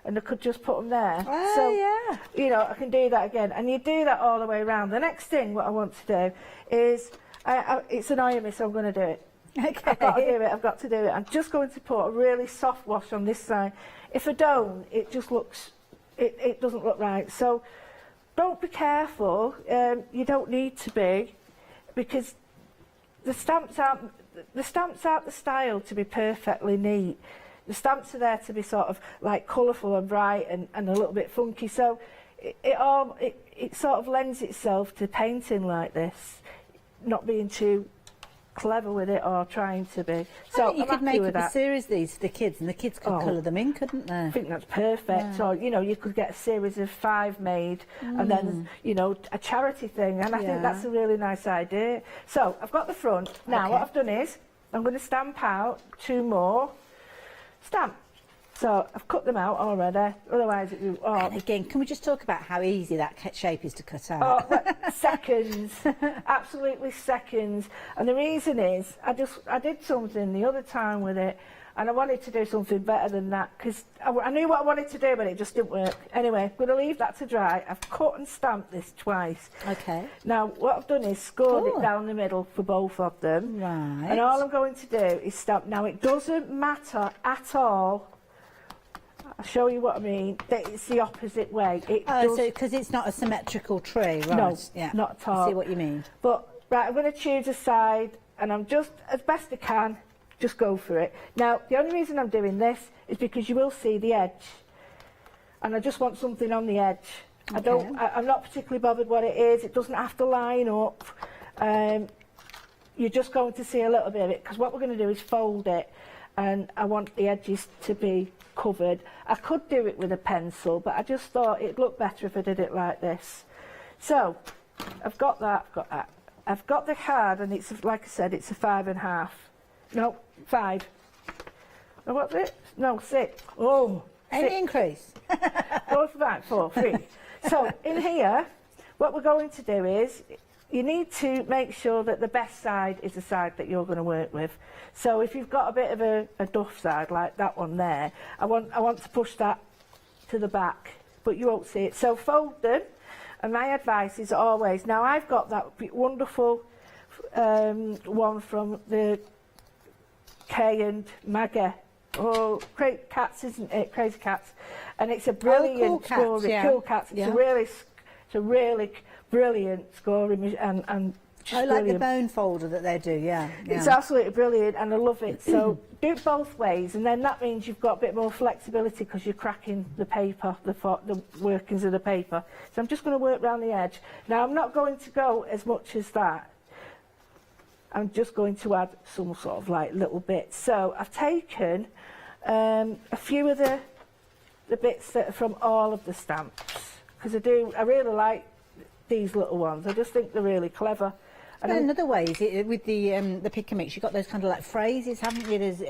and I could just put them there. Oh, so, yeah. You know, I can do that again. And you do that all the way around. The next thing, what I want to do is... it's annoying me, so I'm going to do it. Okay. I've got to do it, I've got to do it. I'm just going to put a really soft wash on this side. If I don't, it just looks, it doesn't look right. So don't be careful, you don't need to be, because the stamps aren't the style to be perfectly neat. The stamps are there to be sort of like colourful and bright and a little bit funky. So it sort of lends itself to painting like this, not being too clever with it or trying to be. So I think you could make up a series of these for the kids, and the kids could colour them in, couldn't they? I think that's perfect. Yeah. Or, you know, you could get a series of 5 made, and then, you know, a charity thing, and I think that's a really nice idea. So, I've got the front. Now, what I've done is, I'm going to stamp out 2 more stamps. So, I've cut them out already, otherwise it will... And again, can we just talk about how easy that shape is to cut out? Seconds, absolutely seconds. And the reason is, I did something the other time with it, and I wanted to do something better than that, because I knew what I wanted to do, but it just didn't work. Anyway, I'm going to leave that to dry. I've cut and stamped this twice. Okay. Now, what I've done is scored it down the middle for both of them. Right. And all I'm going to do is stamp. Now, it doesn't matter at all. I'll show you what I mean. It's the opposite way. So because it's not a symmetrical tree, right? No, yeah. not at all. I see what you mean. But, right, I'm going to choose a side, and I'm just, as best I can, just go for it. Now, the only reason I'm doing this is because you will see the edge. And I just want something on the edge. Okay. I'm not particularly bothered what it is. It doesn't have to line up. You're just going to see a little bit of it, because what we're going to do is fold it, and I want the edges to be covered. I could do it with a pencil, but I just thought it'd look better if I did it like this. So, I've got that, I've got the card, and it's, like I said, it's a 5.5. No, 5. No, what's it? No, 6. Oh, any increase? 4, 5, 4, 3. So, in here, what we're going to do is, you need to make sure that the best side is the side that you're going to work with. So if you've got a bit of a duff side like that one there, I want to push that to the back, but you won't see it. So fold them, and my advice is always, now I've got that wonderful one from the Kay and Maggie. Oh, cats, isn't it? Crazy Cats. And it's a brilliant Cool Cats, scoring. yeah. Cool Cats. It's Yeah. a really brilliant scoring and just I like the brilliant. bone folder that they do, yeah. It's absolutely brilliant and I love it. So do it both ways, and then that means you've got a bit more flexibility because you're cracking the paper, the workings of the paper. So I'm just going to work around the edge. Now I'm not going to go as much as that. I'm just going to add some sort of like little bits. So I've taken a few of the bits that are from all of the stamps, because I really like these little ones. I just think they're really clever. But another way is with the pick and mix, you've got those kind of like phrases, haven't you? There's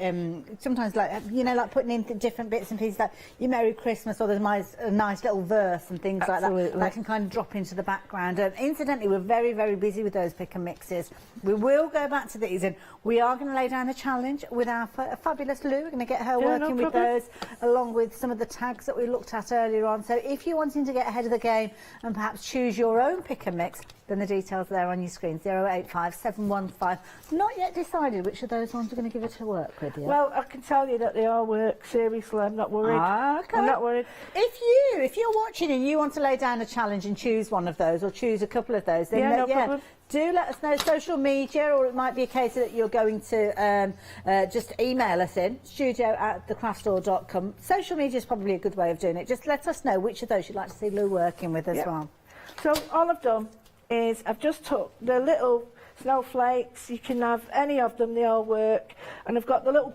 sometimes like, you know, like putting in different bits and pieces, like your Merry Christmas, or there's a nice little verse and things like that. That can kind of drop into the background. And incidentally, we're very, very busy with those pick and mixes. We will go back to these, and we are going to lay down a challenge with our fabulous Lou. We're going to get her working with those, along with some of the tags that we looked at earlier on. So if you're wanting to get ahead of the game and perhaps choose your own pick and mix, then the details are there on your screen, 085 715. Not yet decided which of those ones are going to give it a work with you. Well, I can tell you that they all work, seriously, I'm not worried. Okay. I'm not worried. If you're watching and you want to lay down a challenge and choose one of those, or choose a couple of those, then no problem. do let us know, social media, or it might be a case that you're going to just email us in, studio@thecraftstore.com. Social media is probably a good way of doing it. Just let us know which of those you'd like to see Lou working with as well. So all I've done is I've just took the little snowflakes. You can have any of them, they all work. And I've got the little,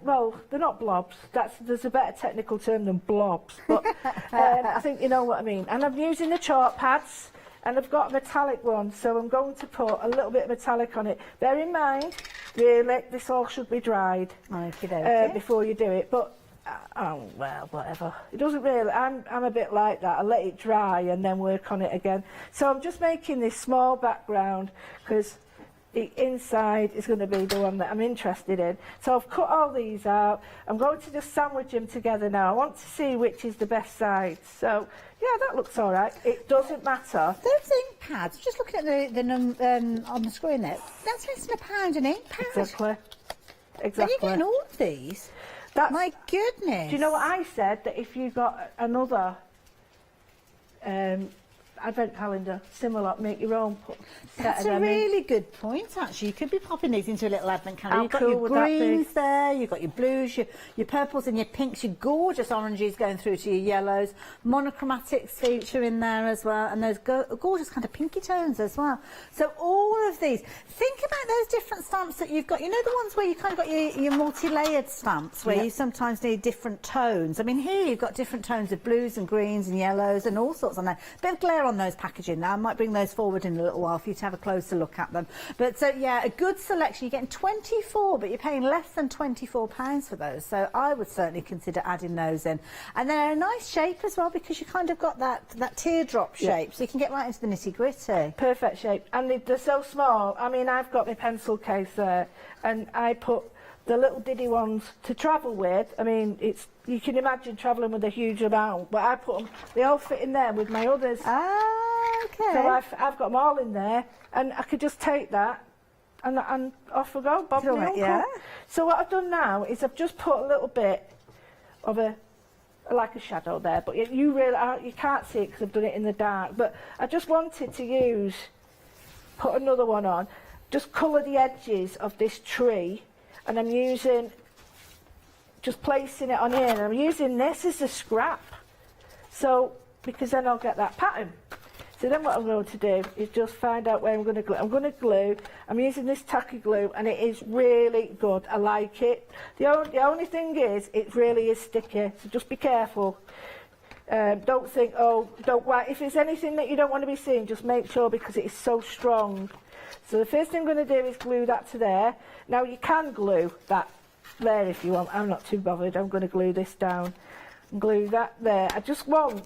well, they're not blobs. There's a better technical term than blobs, but I think you know what I mean. And I'm using the chalk pads, and I've got a metallic one, so I'm going to put a little bit of metallic on it. Bear in mind, really, this all should be dried before you do it. But oh well, whatever. It doesn't really. I'm a bit like that. I let it dry and then work on it again. So I'm just making this small background because the inside is going to be the one that I'm interested in. So I've cut all these out. I'm going to just sandwich them together now. I want to see which is the best side. So yeah, that looks all right. It doesn't matter. Those ink pads, just looking at the on the screen there, that's less than £1 an ink pad. Exactly. Are you getting all of these? My goodness. Do you know what I said? That if you got another advent calendar similar, make your own That's a really good point, actually. You could be popping these into a little advent calendar. How You've got cool your would that be? greens there, you've got your blues, your purples and your pinks, your gorgeous oranges going through to your yellows, monochromatics feature in there as well, and those gorgeous kind of pinky tones as well. So all of these, think about those different stamps that you've got. You know the ones where you kind of got your multi-layered stamps, where you sometimes need different tones. I mean, here you've got different tones of blues and greens and yellows and all sorts on there. Bit of glare on those packaging now. I might bring those forward in a little while for you to have a closer look at them. But so yeah, a good selection. You're getting 24, but you're paying less than £24 for those. So I would certainly consider adding those in. And they're a nice shape as well, because you kind of got that teardrop shape, so you can get right into the nitty gritty. Perfect shape, and they're so small. I mean, I've got my pencil case there, and I put the little diddy ones to travel with. I mean, you can imagine travelling with a huge amount, but I put them, they all fit in there with my others. Okay. So I've got them all in there, and I could just take that and off we go, Bob and Uncle. Yeah. So what I've done now is I've just put a little bit of like a shadow there, but you can't see it because I've done it in the dark. But I just wanted to put another one on, just colour the edges of this tree, and I'm just placing it on here, and I'm using this as a scrap, so because then I'll get that pattern. So then what I'm going to do is just find out where I'm going to glue. I'm going to glue. I'm using this tacky glue, and it is really good. I like it. The only thing is, it really is sticky, so just be careful. Don't think, if there's anything that you don't want to be seeing, just make sure, because it is so strong. So the first thing I'm going to do is glue that to there. Now you can glue that there if you want. I'm not too bothered. I'm going to glue this down and glue that there. I just want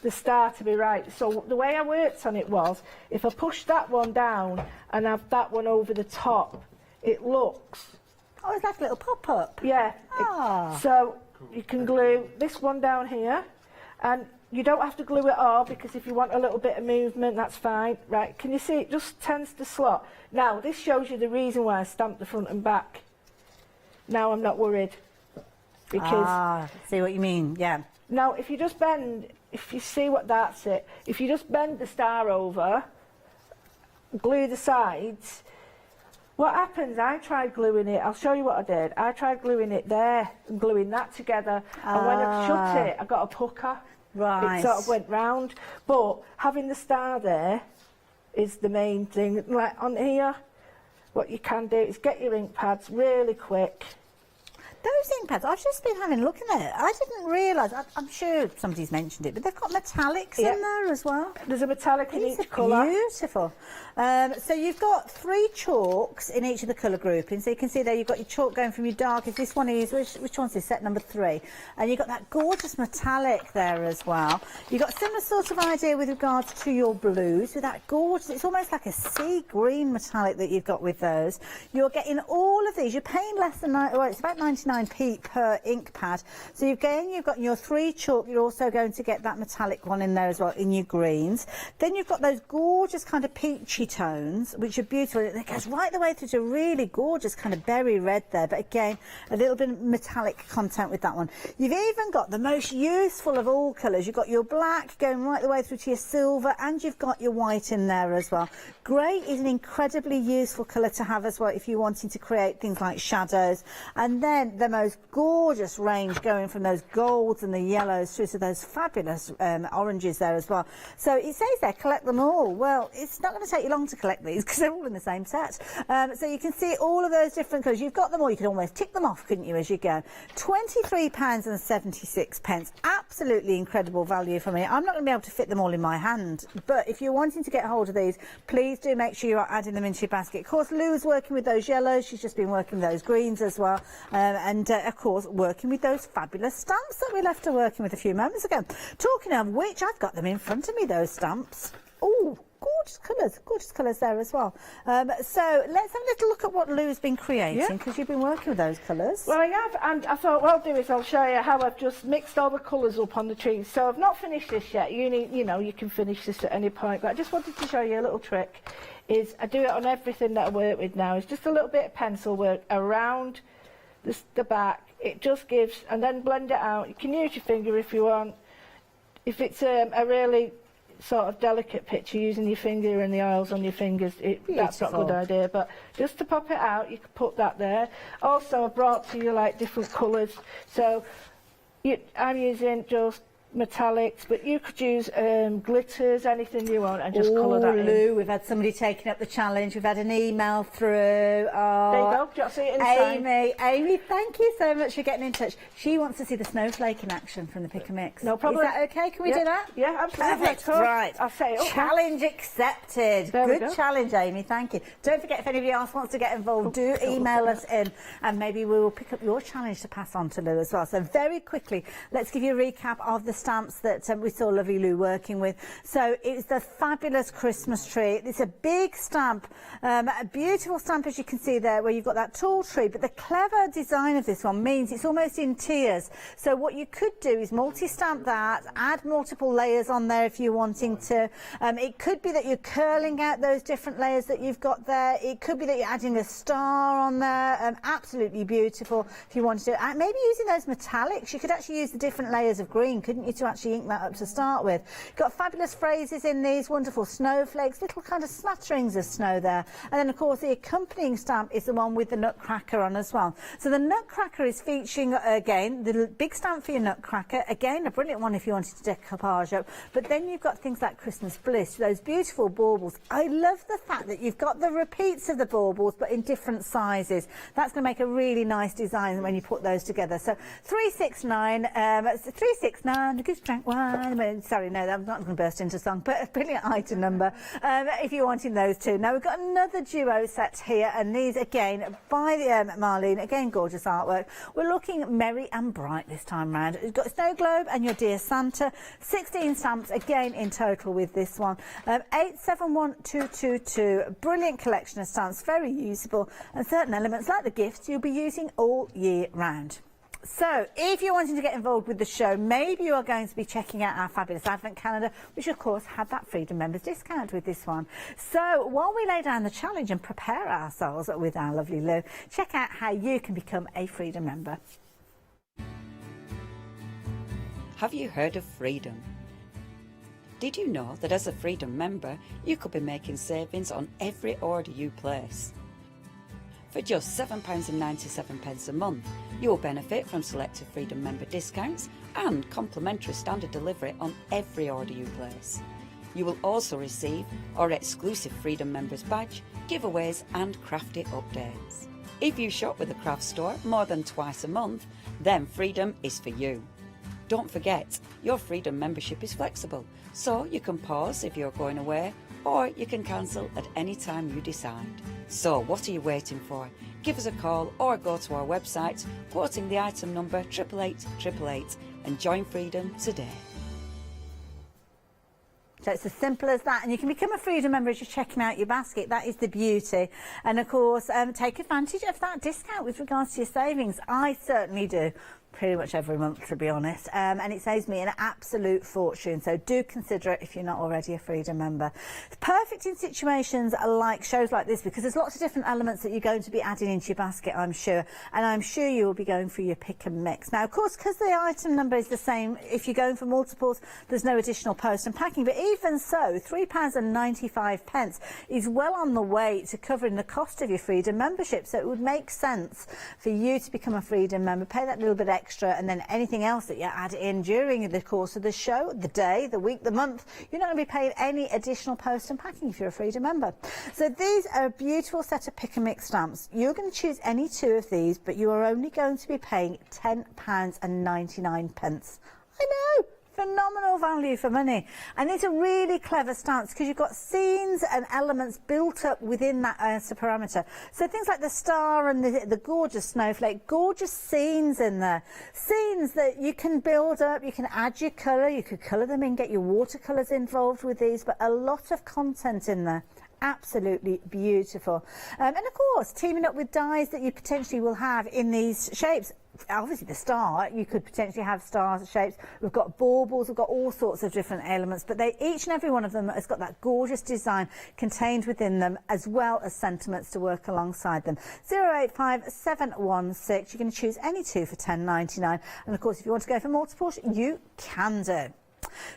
the star to be right. So the way I worked on it was, if I push that one down and have that one over the top, it looks... Oh, it's like a little pop-up. Yeah. Ah. So you can glue this one down here, and you don't have to glue it all, because if you want a little bit of movement, that's fine. Right, can you see it just tends to slot? Now, this shows you the reason why I stamped the front and back. now I'm not worried. Because see what you mean, yeah. Now, if you just bend, if you see what that's it, if you just bend the star over, glue the sides, what happens, I tried gluing it, I'll show you what I did. I tried gluing it there and gluing that together. And when I shut it, I got a pucker. Right. It sort of went round. But having the star there is the main thing. Like on here, what you can do is get your ink pads really quick. Those ink pads, I've just been having a look at it. I didn't realise, I'm sure somebody's mentioned it, but they've got metallics in there as well. There's a metallic in each colour. colour. Beautiful. So you've got 3 chalks in each of the colour groupings. So you can see there you've got your chalk going from your darkest. This one is, which one's this? Set number 3. And you've got that gorgeous metallic there as well. You've got a similar sort of idea with regards to your blues, with that gorgeous, it's almost like a sea green metallic that you've got with those. You're getting all of these. You're paying less than, well, it's about 99p per ink pad. So you've got your 3 chalk. You're also going to get that metallic one in there as well in your greens. Then you've got those gorgeous kind of peachy tones, which are beautiful. It goes right the way through to really gorgeous kind of berry red there, but again, a little bit of metallic content with that one. You've even got the most useful of all colours. You've got your black going right the way through to your silver, and you've got your white in there as well. Grey is an incredibly useful colour to have as well if you're wanting to create things like shadows. And then the most gorgeous range going from those golds and the yellows through to those fabulous oranges there as well. So it says there, collect them all. Well, it's not going to take you long to collect these because they're all in the same set. So you can see all of those different colours. You've got them all. You can almost tick them off, couldn't you, as you go. £23.76. Absolutely incredible value for me. I'm not going to be able to fit them all in my hand, but if you're wanting to get hold of these, please do make sure you're adding them into your basket. Of course, Lou's working with those yellows. She's just been working with those greens as well. Of course, working with those fabulous stamps that we left her working with a few moments ago. Talking of which, I've got them in front of me, those stamps. Oh, gorgeous colours there as well. So let's have a little look at what Lou's been creating, because you've been working with those colours. Well, I have, and I thought what I'll do is I'll show you how I've just mixed all the colours up on the trees. So I've not finished this yet. You can finish this at any point, but I just wanted to show you a little trick. Is I do it on everything that I work with now. It's just a little bit of pencil work around the back. It just gives, and then blend it out. You can use your finger if you want. If it's a really sort of delicate picture, using your finger and the oils on your fingers, that's not a good idea, but just to pop it out, you can put that there. Also, I brought to you like different colours, so I'm using just metallics, but you could use glitters, anything you want, and just colour that in. Lou, we've had somebody taking up the challenge. We've had an email through. Oh, there you go. Do you see it inside? Amy, thank you so much for getting in touch. She wants to see the snowflake in action from the Pick and Mix. No problem. Is that okay? Can we do that? Yeah, absolutely. Perfect. Right. I'll say it. Challenge accepted. Good challenge, Amy. Thank you. Don't forget, if anybody else wants to get involved, do email us in, and maybe we will pick up your challenge to pass on to Lou as well. So very quickly, let's give you a recap of the stamps that we saw lovely Lou working with. So it's the fabulous Christmas tree. It's a big stamp, a beautiful stamp, as you can see there, where you've got that tall tree, but the clever design of this one means it's almost in tiers. So what you could do is multi-stamp that, add multiple layers on there if you're wanting to. It could be that you're curling out those different layers that you've got there. It could be that you're adding a star on there. Absolutely beautiful if you wanted to. Maybe using those metallics, you could actually use the different layers of green, couldn't you, to actually ink that up to start with. Got fabulous phrases in these, wonderful snowflakes, little kind of smatterings of snow there. And then, of course, the accompanying stamp is the one with the nutcracker on as well. So the nutcracker is featuring, again, the big stamp for your nutcracker. Again, a brilliant one if you wanted to decoupage up. But then you've got things like Christmas bliss, those beautiful baubles. I love the fact that you've got the repeats of the baubles, but in different sizes. That's going to make a really nice design when you put those together. So 369, 369, because drank wine. Sorry, no, I'm not going to burst into song, but a brilliant item number if you're wanting those two. Now we've got another duo set here, and these again by the Marlene, again gorgeous artwork. We're looking merry and bright this time round. You've got Snow Globe and your Dear Santa, 16 stamps again in total with this one. 871222, brilliant collection of stamps, very usable, and certain elements like the gifts you'll be using all year round. So, if you're wanting to get involved with the show, maybe you are going to be checking out our fabulous Advent calendar, which of course had that Freedom Members discount with this one. So, while we lay down the challenge and prepare ourselves with our lovely Lou, check out how you can become a Freedom Member. Have you heard of Freedom? Did you know that as a Freedom member, you could be making savings on every order you place? For just £7.97 a month, you will benefit from selected Freedom member discounts and complimentary standard delivery on every order you place. You will also receive our exclusive Freedom Members badge, giveaways and crafty updates. If you shop with the craft store more than twice a month, then Freedom is for you. Don't forget, your Freedom membership is flexible, so you can pause if you're going away, or you can cancel at any time you decide. So what are you waiting for? Give us a call or go to our website, quoting the item number 88888 and join Freedom today. So it's as simple as that, and you can become a Freedom member as you're checking out your basket. That is the beauty. And of course, take advantage of that discount with regards to your savings. I certainly do. Pretty much every month, to be honest, and it saves me an absolute fortune, so do consider it if you're not already a Freedom member. It's perfect in situations like shows like this, because there's lots of different elements that you're going to be adding into your basket, I'm sure, and I'm sure you will be going for your pick and mix. Now, of course, because the item number is the same, if you're going for multiples, there's no additional post and packing, but even so, £3.95 is well on the way to covering the cost of your Freedom membership, so it would make sense for you to become a Freedom member, pay that little bit extra, and then anything else that you add in during the course of the show, the day, the week, the month, you're not going to be paying any additional post and packing if you're a Freedom member. So these are a beautiful set of pick and mix stamps. You're going to choose any two of these, but you are only going to be paying £10.99. I know! Phenomenal value for money, and it's a really clever stance because you've got scenes and elements built up within that parameter. So things like the star and the gorgeous snowflake, gorgeous scenes in there, scenes that you can build up, you can add your colour, you could colour them in, get your watercolours involved with these, but a lot of content in there. Absolutely beautiful. And of course, teaming up with dies that you potentially will have in these shapes. Obviously the star, you could potentially have star shapes. We've got baubles, we've got all sorts of different elements, but each and every one of them has got that gorgeous design contained within them, as well as sentiments to work alongside them. 085716, you're going to choose any two for £10.99, and of course if you want to go for multiples, you can do.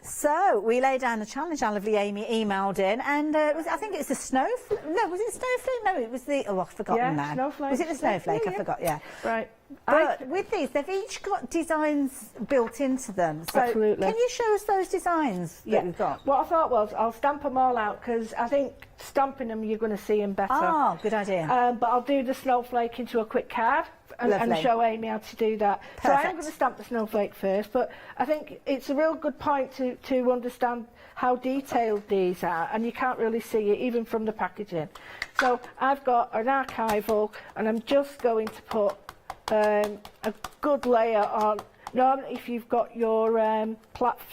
So we lay down the challenge. Our lovely Amy emailed in, and I think it's a snowflake. No, was it snowflake? No, it was the. Oh, I've forgotten now. Snowflake. Was it the snowflake? I forgot. Yeah. Right. But with these, they've each got designs built into them. So Absolutely. Can you show us those designs that you've got? What I thought was I'll stamp them all out, because I think stamping them you're going to see them better. Oh, good idea. But I'll do the snowflake into a quick card and show Amy how to do that. Perfect. So I am going to stamp the snowflake first, but I think it's a real good point to understand how detailed these are, and you can't really see it even from the packaging. So I've got an archival, and I'm just going to put a good layer on. Normally, if you've got your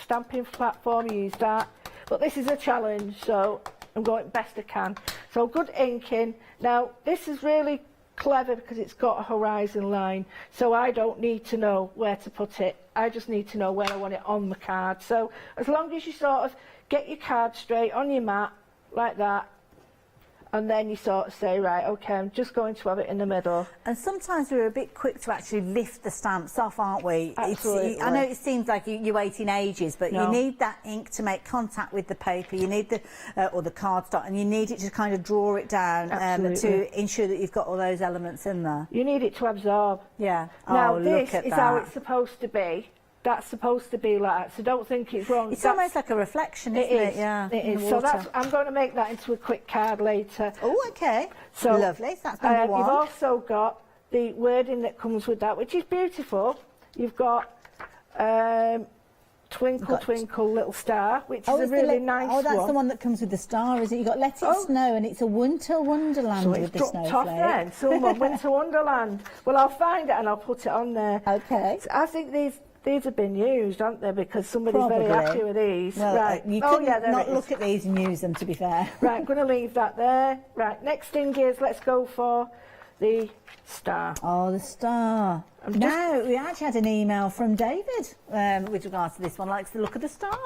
stamping platform, use that. But this is a challenge, so I'm going best I can. So good inking. Now, this is really clever because it's got a horizon line, so I don't need to know where to put it. I just need to know where I want it on the card. So as long as you sort of get your card straight on your mat, like that, and then you sort of say, right, okay, I'm just going to have it in the middle. And sometimes we're a bit quick to actually lift the stamps off, aren't we? Absolutely. I know it seems like you wait in ages, but No. you need that ink to make contact with the paper. You need the or the cardstock, and you need it to kind of draw it down to ensure that you've got all those elements in there. You need it to absorb. Yeah. Now oh, this look at is that. how it's supposed to be. That's supposed to be like that, so don't think it's wrong. It's almost like a reflection, isn't it? Yeah. It in is. the So water. I'm going to make that into a quick card later. Oh, okay. So lovely. So that's number one. You've also got the wording that comes with that, which is beautiful. You've got Twinkle Twinkle Little Star, which is a really nice one. Oh, that's the one that comes with the star, is it? You've got Let It Snow, and it's a winter wonderland So with it's the dropped snowflake. off then. Someone Winter Wonderland. Well, I'll find it and I'll put it on there. Okay. So I think these have been used, haven't they? Because somebody's very happy with these. Well, right. you Oh, couldn't yeah, there not it is. look at these and use them, to be fair. Right, I'm going to leave that there. Right, next thing is let's go for the star. Oh, the star. Now, we actually had an email from David with regards to this one, likes the look of the star.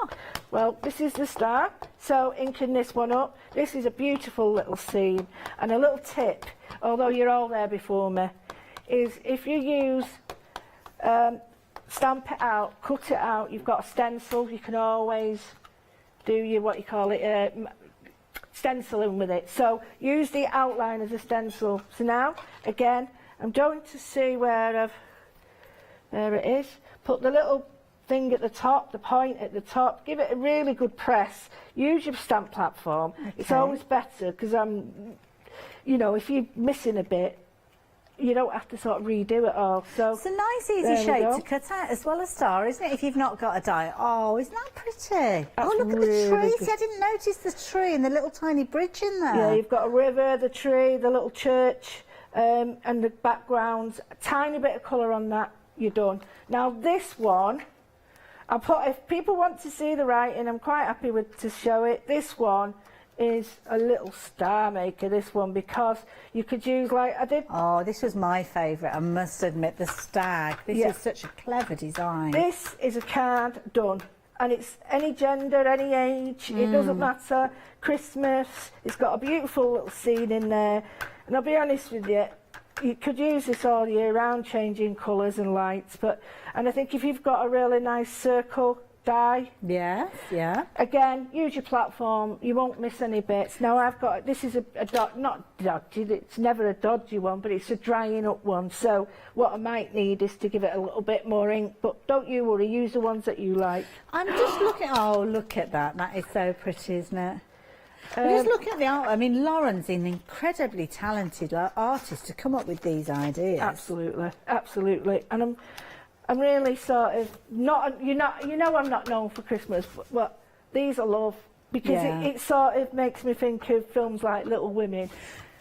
Well, this is the star, so inking this one up, this is a beautiful little scene. And a little tip, although you're all there before me, is if you use, stamp it out, cut it out, you've got a stencil, you can always do your, what you call it, stenciling with it. So use the outline as a stencil. So now, again, I'm going to see where there it is. Put the little thing at the top, the point at the top, give it a really good press. Use your stamp platform. Okay. It's always better because you know, if you're missing a bit, you don't have to sort of redo it all. So it's a nice easy shape to cut out as well as star, isn't it, if you've not got a die? Oh, isn't that pretty? That's oh, look really at the tree. good. See, I didn't notice the tree and the little tiny bridge in there. Yeah, you've got a river, the tree, the little church, and the backgrounds. A tiny bit of colour on that, you're done. Now this one, if people want to see the writing, I'm quite happy to show it. This one is a little star maker, this one, because you could use, like I did. Oh, this was my favourite, I must admit, the stag. This is such a clever design. This is a card done, and it's any gender, any age, it doesn't matter. Christmas, it's got a beautiful little scene in there, and I'll be honest with you, you could use this all year round, changing colours and lights, and I think if you've got a really nice circle die. Yes, yeah. Again, use your platform, you won't miss any bits. Now I've got, this is not dodgy, it's never a dodgy one, but it's a drying up one. So what I might need is to give it a little bit more ink, but don't you worry, use the ones that you like. I'm just looking, oh look at that, that is so pretty, isn't it? I'm just looking at the art, I mean Lauren's an incredibly talented artist to come up with these ideas. Absolutely, absolutely. And I'm really sort of you know I'm not known for Christmas, but these I love because it sort of makes me think of films like Little Women.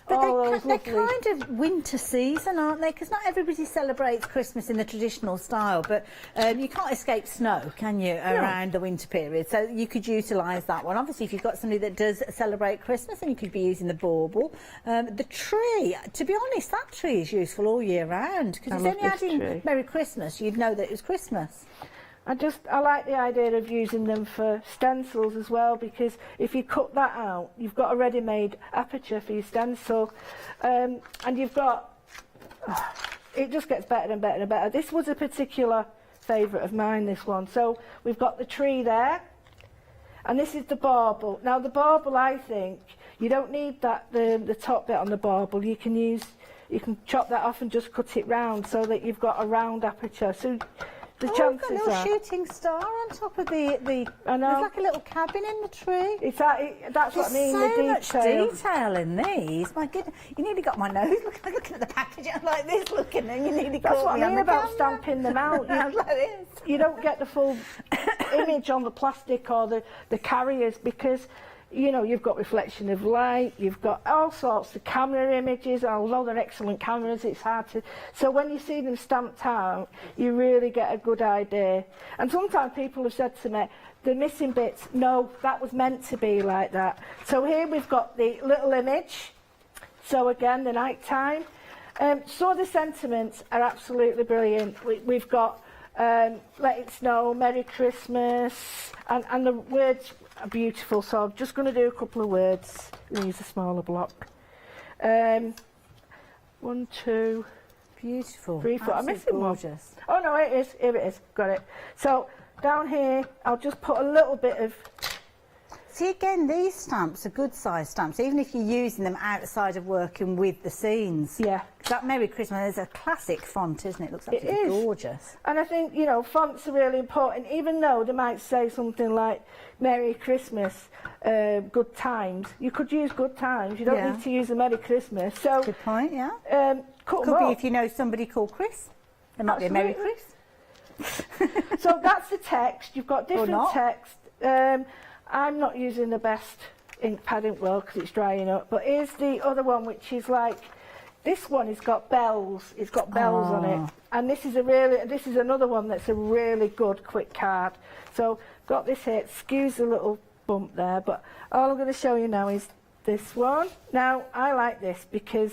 But they're kind of winter season, aren't they? Because not everybody celebrates Christmas in the traditional style, but you can't escape snow, can you, around the winter period? So you could utilise that one. Obviously, if you've got somebody that does celebrate Christmas, then you could be using the bauble. The tree, to be honest, that tree is useful all year round, because it's only adding Merry Christmas, you'd know that it was Christmas. I like the idea of using them for stencils as well, because if you cut that out, you've got a ready-made aperture for your stencil, and you've got, it just gets better and better and better. This was a particular favourite of mine, this one. So we've got the tree there, and this is the bauble. Now the bauble, I think, you don't need that the top bit on the bauble. You can chop that off and just cut it round so that you've got a round aperture. So the chances got a little shooting star on top of the I know. There's like a little cabin in the tree. That's what I mean, There's the so much detail in these. My goodness, you nearly got my nose looking at the packaging. I'm like this looking, and you nearly That's caught what me I mean on the about camera. stamping them out. You don't get the full image on the plastic or the carriers, because you know, you've got reflection of light, you've got all sorts of camera images. Although they're excellent cameras, it's hard to... So when you see them stamped out, you really get a good idea. And sometimes people have said to me, the missing bits, no, that was meant to be like that. So here we've got the little image. So again, the night time. So the sentiments are absolutely brilliant. We've got Let It Snow, Merry Christmas, and the words are beautiful, so I'm just going to do a couple of words. Use a smaller block. 1, 2, beautiful, 3, 4. I'm missing gorgeous. one. Oh no, it is. Here it is. Got it. So down here, I'll just put a little bit of. See, again, these stamps are good size stamps, even if you're using them outside of working with the scenes. Yeah. That Merry Christmas is a classic font, isn't it? It looks absolutely gorgeous. And I think, you know, fonts are really important, even though they might say something like Merry Christmas, good times. You could use good times. You don't need to use a Merry Christmas. So good point, yeah. Could be if you know somebody called Chris. There might be a Merry Chris. So that's the text. You've got different text. I'm not using the best ink pad in the world because it's drying up, but here's the other one, which is like, this one has got bells. It's got bells on it, and this is another one that's a really good quick card. So got this here. Excuse the little bump there, but all I'm going to show you now is this one. Now I like this because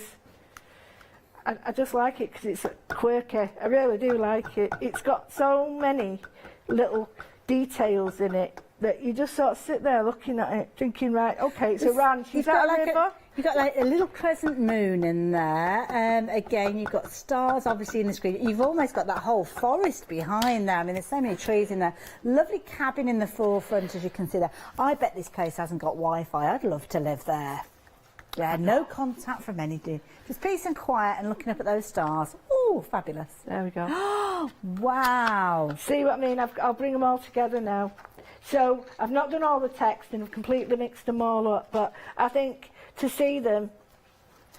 I just like it because it's quirky. I really do like it. It's got so many little details in it that you just sort of sit there looking at it, thinking, right, okay, it's a ranch. Is that a river? You've got like a little crescent moon in there, and again you've got stars obviously in the screen. You've almost got that whole forest behind there. I mean, there's so many trees in there. Lovely cabin in the forefront, as you can see there. I bet this place hasn't got Wi-Fi. I'd love to live there. Yeah, no contact from anything. Just peace and quiet and looking up at those stars. Oh, fabulous. There we go. Wow. See what I mean? I'll bring them all together now. So I've not done all the text and I've completely mixed them all up, but I think to see them,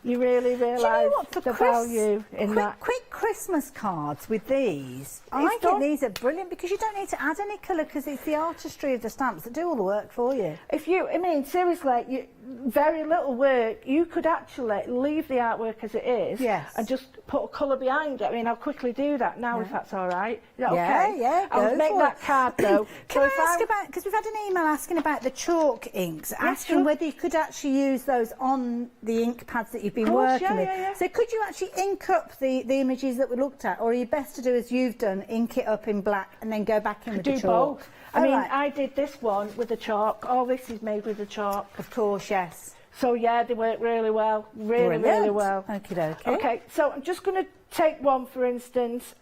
you really realise the value in that. Quick Christmas cards with these. I think these are brilliant because you don't need to add any colour because it's the artistry of the stamps that do all the work for you. I mean, seriously, very little work. You could actually leave the artwork as it is and just put a colour behind it. I mean, I'll quickly do that now if that's all right. Is that okay? Yeah, I'll make that card though. Can I ask about, because we've had an email asking about the chalk inks, asking whether you could actually use those on the ink pads that you've been working with. So could you actually ink up the images that we looked at, or are you best to do as you've done, ink it up in black and then go back in with the chalk? Both. I mean, I did this one with the chalk. All this is made with the chalk. Of course, yes. So yeah, they work really well. Really well. Okie dokie. Okay, so I'm just going to take one for instance.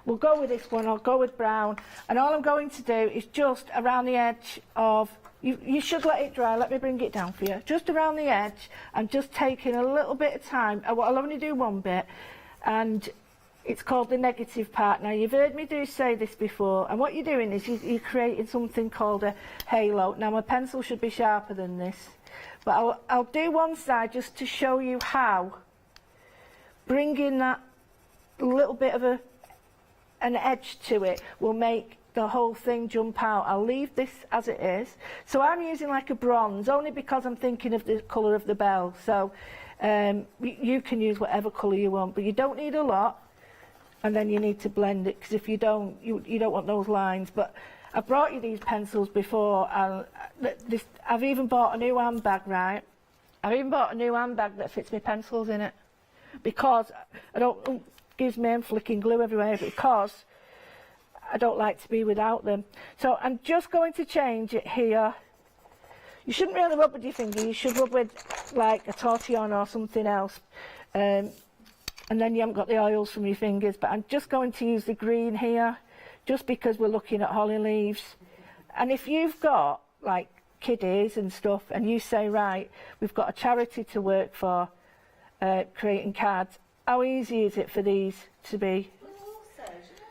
We'll go with this one. I'll go with brown. And all I'm going to do is just around the edge of... You should let it dry. Let me bring it down for you. Just around the edge and just taking a little bit of time. I'll only do one bit. And it's called the negative part. Now, you've heard me say this before. And what you're doing is you're creating something called a halo. Now, my pencil should be sharper than this. But I'll do one side just to show you how bringing that little bit of an edge to it will make the whole thing jump out. I'll leave this as it is. So I'm using like a bronze, only because I'm thinking of the colour of the bell. So you can use whatever colour you want, but you don't need a lot. And then you need to blend it, because if you don't, you don't want those lines. But I brought you these pencils before. I've even bought a new handbag, right? I've even bought a new handbag that fits my pencils in it, because it gives me flicking glue everywhere, because I don't like to be without them. So I'm just going to change it here. You shouldn't really rub with your finger. You should rub with like a tortillon or something else. And then you haven't got the oils from your fingers. But I'm just going to use the green here, just because we're looking at holly leaves. And if you've got like kiddies and stuff, and you say, right, we've got a charity to work for, creating cards, how easy is it for these to be?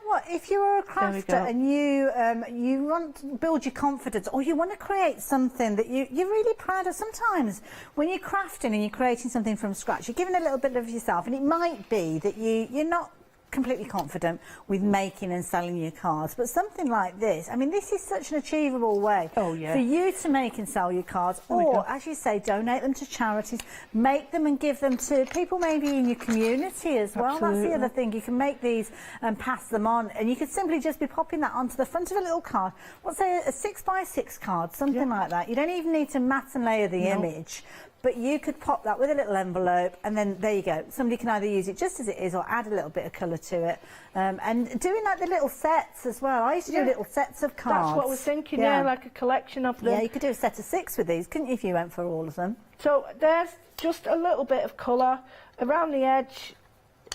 What, if you are a crafter and you want to build your confidence, or you want to create something that you're really proud of, sometimes when you're crafting and you're creating something from scratch, you're giving a little bit of yourself, and it might be that you're not completely confident with making and selling your cards, but something like this, I mean, this is such an achievable way for you to make and sell your cards, or as you say, donate them to charities, make them and give them to people maybe in your community as well. Absolutely. That's the other thing. You can make these and pass them on, and you could simply just be popping that onto the front of a little card. Let's say a 6x6 card, something like that. You don't even need to mat and layer the image. But you could pop that with a little envelope, and then there you go. Somebody can either use it just as it is or add a little bit of colour to it. And doing like the little sets as well. I used to do little sets of cards. That's what we're thinking, like a collection of them. Yeah, you could do a set of 6 with these, couldn't you, if you went for all of them? So there's just a little bit of colour around the edge,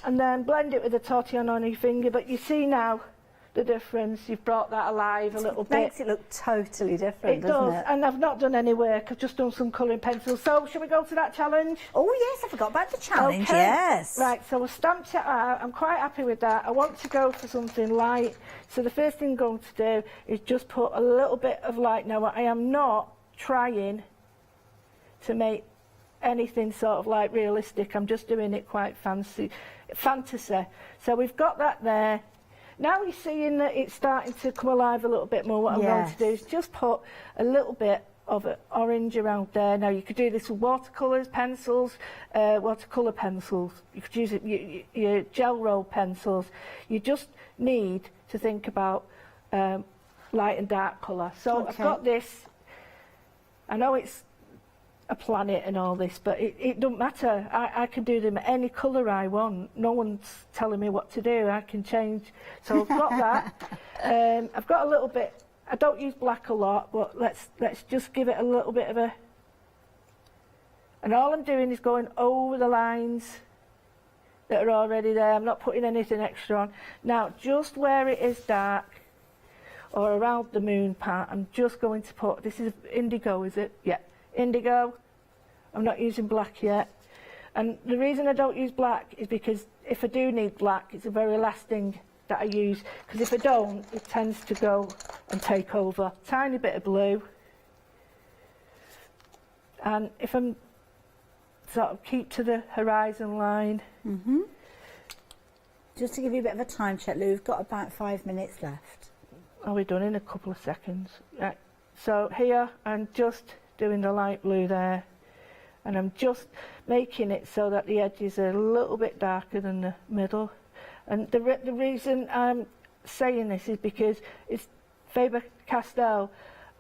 and then blend it with a tortillon on your finger. But you see now the difference. You've brought that alive a little bit. It makes it look totally different, doesn't it? And I've not done any work. I've just done some colouring pencils. So shall we go to that challenge? Oh yes, I forgot about the challenge. Yes. Right, so I stamped it out. I'm quite happy with that. I want to go for something light. So the first thing I'm going to do is just put a little bit of light. Now I am not trying to make anything sort of like realistic. I'm just doing it quite fantasy. So we've got that there. Now you're seeing that it's starting to come alive a little bit more. What I'm going to do is just put a little bit of orange around there. Now you could do this with watercolours, pencils, watercolour pencils. You could use it, your gel roll pencils. You just need to think about light and dark colour. So I've got this. I know it's a planet and all this, but it don't matter. I can do them any colour I want. No one's telling me what to do. I can change. So I've got that. I've got a little bit. I don't use black a lot, but let's just give it a little bit of a. And all I'm doing is going over the lines that are already there. I'm not putting anything extra on. Now, just where it is dark, or around the moon part, I'm just going to put. This is indigo, is it? Yeah. Indigo. I'm not using black yet, and the reason I don't use black is because if I do need black, it's a very last thing that I use, because if I don't, it tends to go and take over. Tiny bit of blue, and if I'm sort of keep to the horizon line. Just to give you a bit of a time check, Lou, we've got about 5 minutes left. Are we done in a couple of seconds? Right. So here I'm just doing the light blue there, and I'm just making it so that the edges are a little bit darker than the middle. And the reason I'm saying this is because it's Faber-Castell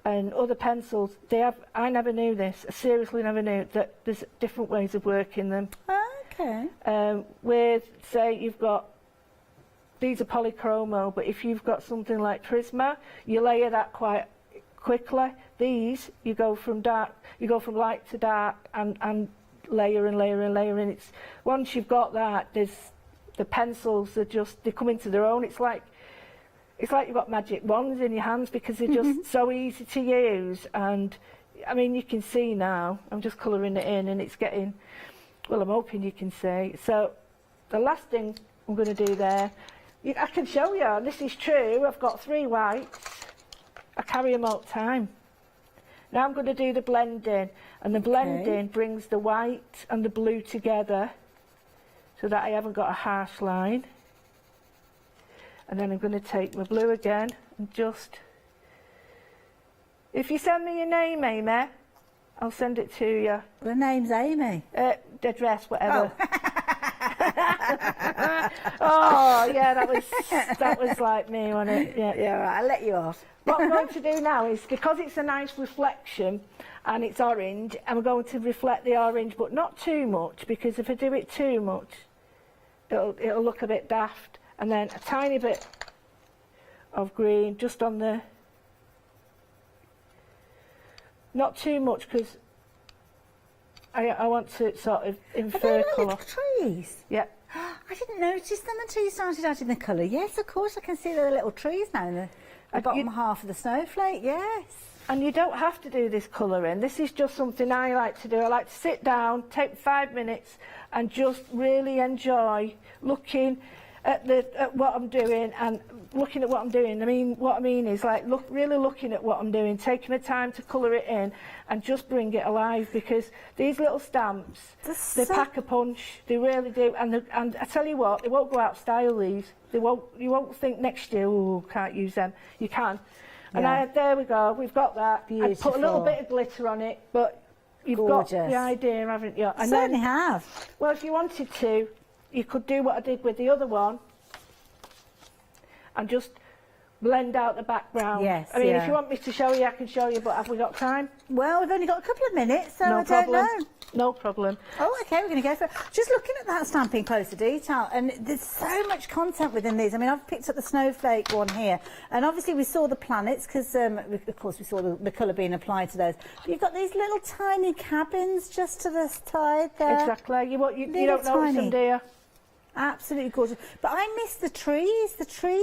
and other pencils, they have, I never knew this, I seriously never knew that there's different ways of working them. Okay. With, say, you've got, these are polychromo, but if you've got something like Prisma, you layer that quite quickly. These, you go from light to dark and layer and layer and layer, and it's, once you've got that, the pencils are just, they come into their own. It's like you've got magic wands in your hands, because they're just so easy to use. And I mean, you can see now, I'm just colouring it in, and it's getting, well, I'm hoping you can see. So the last thing I'm going to do there, I can show you, and this is true, I've got 3 whites, I carry them all the time. Now I'm going to do the blending, and the blending brings the white and the blue together so that I haven't got a harsh line. And then I'm going to take my blue again and just, if you send me your name, Amy, I'll send it to you. The name's Amy. The dress, whatever. Oh, yeah, that was like me, wasn't it? Yeah, right, I'll let you off. What I'm going to do now is, because it's a nice reflection and it's orange, I'm going to reflect the orange, but not too much, because if I do it too much, it'll look a bit daft. And then a tiny bit of green just on the, not too much, because I want to sort of infer colour. Are they little trees? Yeah. I didn't notice them until you started adding the colour. Yes, of course, I can see the little trees now in the bottom half of the snowflake, yes. And you don't have to do this colouring. This is just something I like to do. I like to sit down, take 5 minutes, and just really enjoy looking at what I'm doing, and looking at what I'm doing. I mean, what I mean is, like, really looking at what I'm doing, taking the time to colour it in and just bring it alive, because these little stamps, they pack a punch. They really do. And I tell you what, they won't go out of style, these. You won't think next year, oh, can't use them. You can. And there we go, we've got that. Beautiful. I put a little bit of glitter on it, but you've got the idea, haven't you? I certainly have. Well, if you wanted to, you could do what I did with the other one and just blend out the background. Yes, I mean, if you want me to show you, I can show you, but have we got time? Well, we've only got a couple of minutes, so no I problem. don't know. No problem. Oh, okay, we're going to go for it. Just looking at that stamp in closer detail, and there's so much content within these. I mean, I've picked up the snowflake one here, and obviously we saw the planets, because of course we saw the colour being applied to those. But you've got these little tiny cabins just to the side there. Exactly. You don't notice them, do you? Absolutely gorgeous. But I miss the trees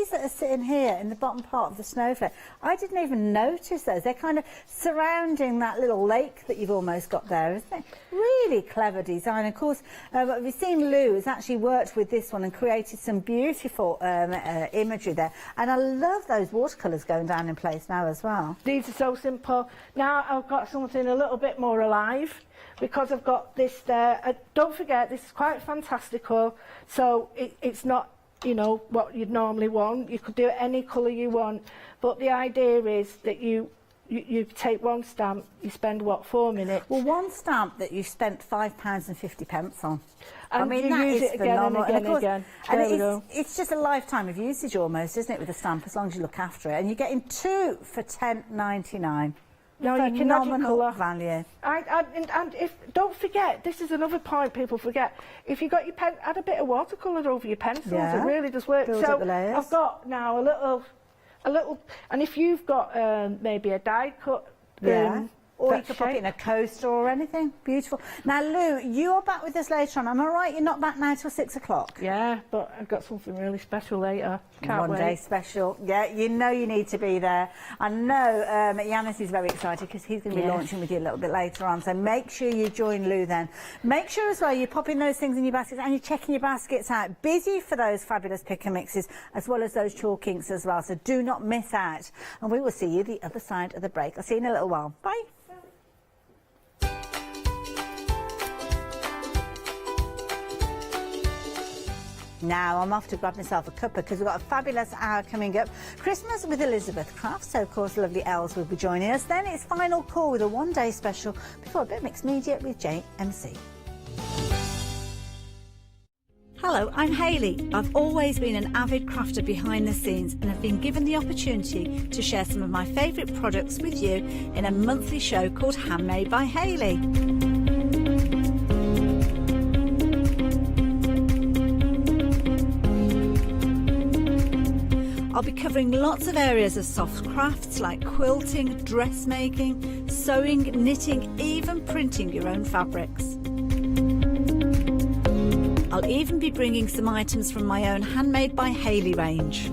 that are sitting here in the bottom part of the snowflake. I didn't even notice those. They're kind of surrounding that little lake that you've almost got there, isn't it? Really clever design. Of course, we've seen Lou has actually worked with this one and created some beautiful imagery there. And I love those watercolours going down in place now as well. These are so simple. Now I've got something a little bit more alive, because I've got this there. Don't forget, this is quite fantastical, so it's not, you know, what you'd normally want. You could do it any colour you want, but the idea is that you take one stamp, you spend, what, 4 minutes? Well, one stamp that you've spent £5.50 on. And I mean, you that use is it again phenomenal. and again and again. There we go. It's just a lifetime of usage almost, isn't it, with a stamp, as long as you look after it. And you're getting 2 for £10.99. No, you can add your colour. Value. And if don't forget, this is another point people forget. If you got your pen, add a bit of watercolour over your pencils. Yeah. It really does work. Build up the layers. I've got now a little, and if you've got maybe a die cut. Yeah. Or you that could put it shape. in a coaster or anything. Beautiful. Now, Lou, you're back with us later on. Am I right? You're not back now till 6 o'clock? Yeah, but I've got something really special later. Can't wait. One day special. Yeah, you know you need to be there. I know Yanis is very excited because he's going to be launching with you a little bit later on. So make sure you join Lou then. Make sure as well you're popping those things in your baskets and you're checking your baskets out. Busy for those fabulous pick and mixes as well as those chalk inks as well. So do not miss out. And we will see you the other side of the break. I'll see you in a little while. Bye. Now I'm off to grab myself a cuppa because we've got a fabulous hour coming up. Christmas with Elizabeth Crafts, so of course lovely Els will be joining us. Then it's final call with a one-day special before a bit of mixed media with JMC. Hello, I'm Hayley. I've always been an avid crafter behind the scenes and have been given the opportunity to share some of my favourite products with you in a monthly show called Handmade by Hayley. I'll be covering lots of areas of soft crafts like quilting, dressmaking, sewing, knitting, even printing your own fabrics. I'll even be bringing some items from my own Handmade by Hayley range.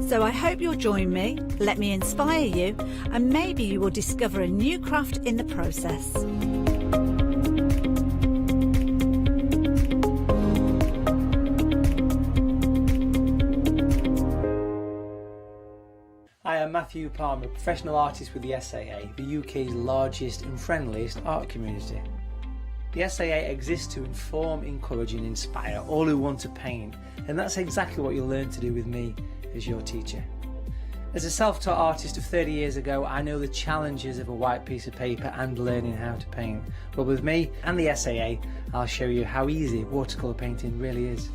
So I hope you'll join me, let me inspire you, and maybe you will discover a new craft in the process. Hi, I'm Matthew Palmer, professional artist with the SAA, the UK's largest and friendliest art community. The SAA exists to inform, encourage and inspire all who want to paint, and that's exactly what you'll learn to do with me as your teacher. As a self-taught artist of 30 years ago, I know the challenges of a white piece of paper and learning how to paint. But with me and the SAA, I'll show you how easy watercolour painting really is.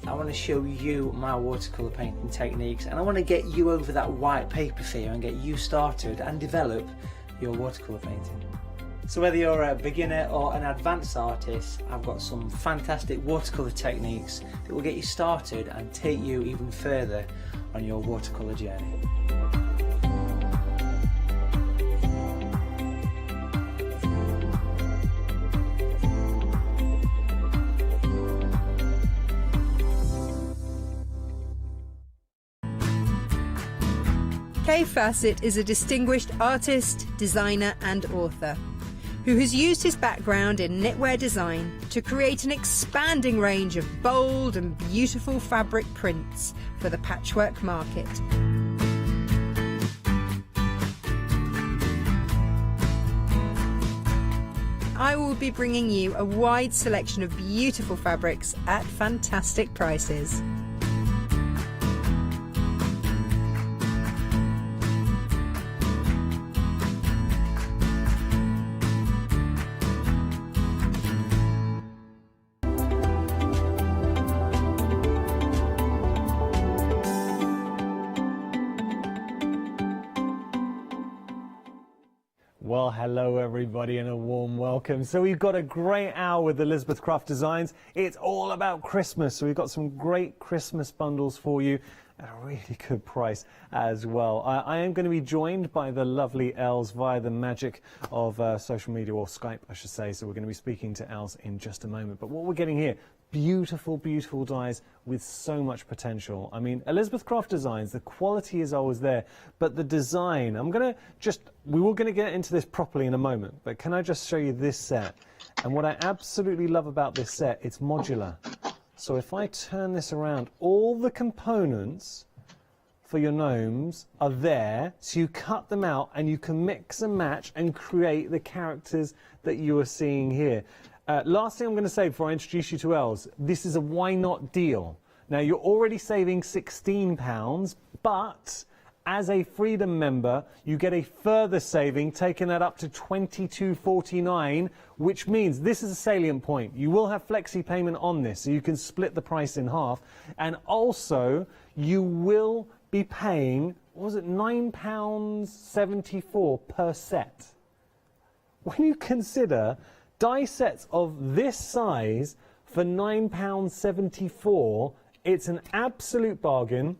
I want to show you my watercolour painting techniques, and I want to get you over that white paper fear and get you started and develop your watercolour painting. So whether you're a beginner or an advanced artist, I've got some fantastic watercolour techniques that will get you started and take you even further on your watercolour journey. Kay Fassett is a distinguished artist, designer and author who has used his background in knitwear design to create an expanding range of bold and beautiful fabric prints for the patchwork market. I will be bringing you a wide selection of beautiful fabrics at fantastic prices. Well, hello everybody and a warm welcome. So we've got a great hour with Elizabeth Craft Designs. It's all about Christmas, so we've got some great Christmas bundles for you at a really good price as well. I am going to be joined by the lovely Els via the magic of social media, or Skype I should say, so we're going to be speaking to Els in just a moment. But what we're getting here, beautiful, beautiful dies with so much potential. I mean, Elizabeth Craft Designs, the quality is always there, but the design, we were going to get into this properly in a moment, but can I just show you this set? And what I absolutely love about this set, it's modular. So if I turn this around, all the components for your gnomes are there, so you cut them out and you can mix and match and create the characters that you are seeing here. Last thing I'm going to say before I introduce you to Els, this is a why not deal. Now you're already saving £16, but as a Freedom member, you get a further saving, taking that up to $22.49, which means, this is a salient point, you will have flexi payment on this, so you can split the price in half, and also you will be paying, what was it, £9.74 per set. When you consider die sets of this size for £9.74, it's an absolute bargain,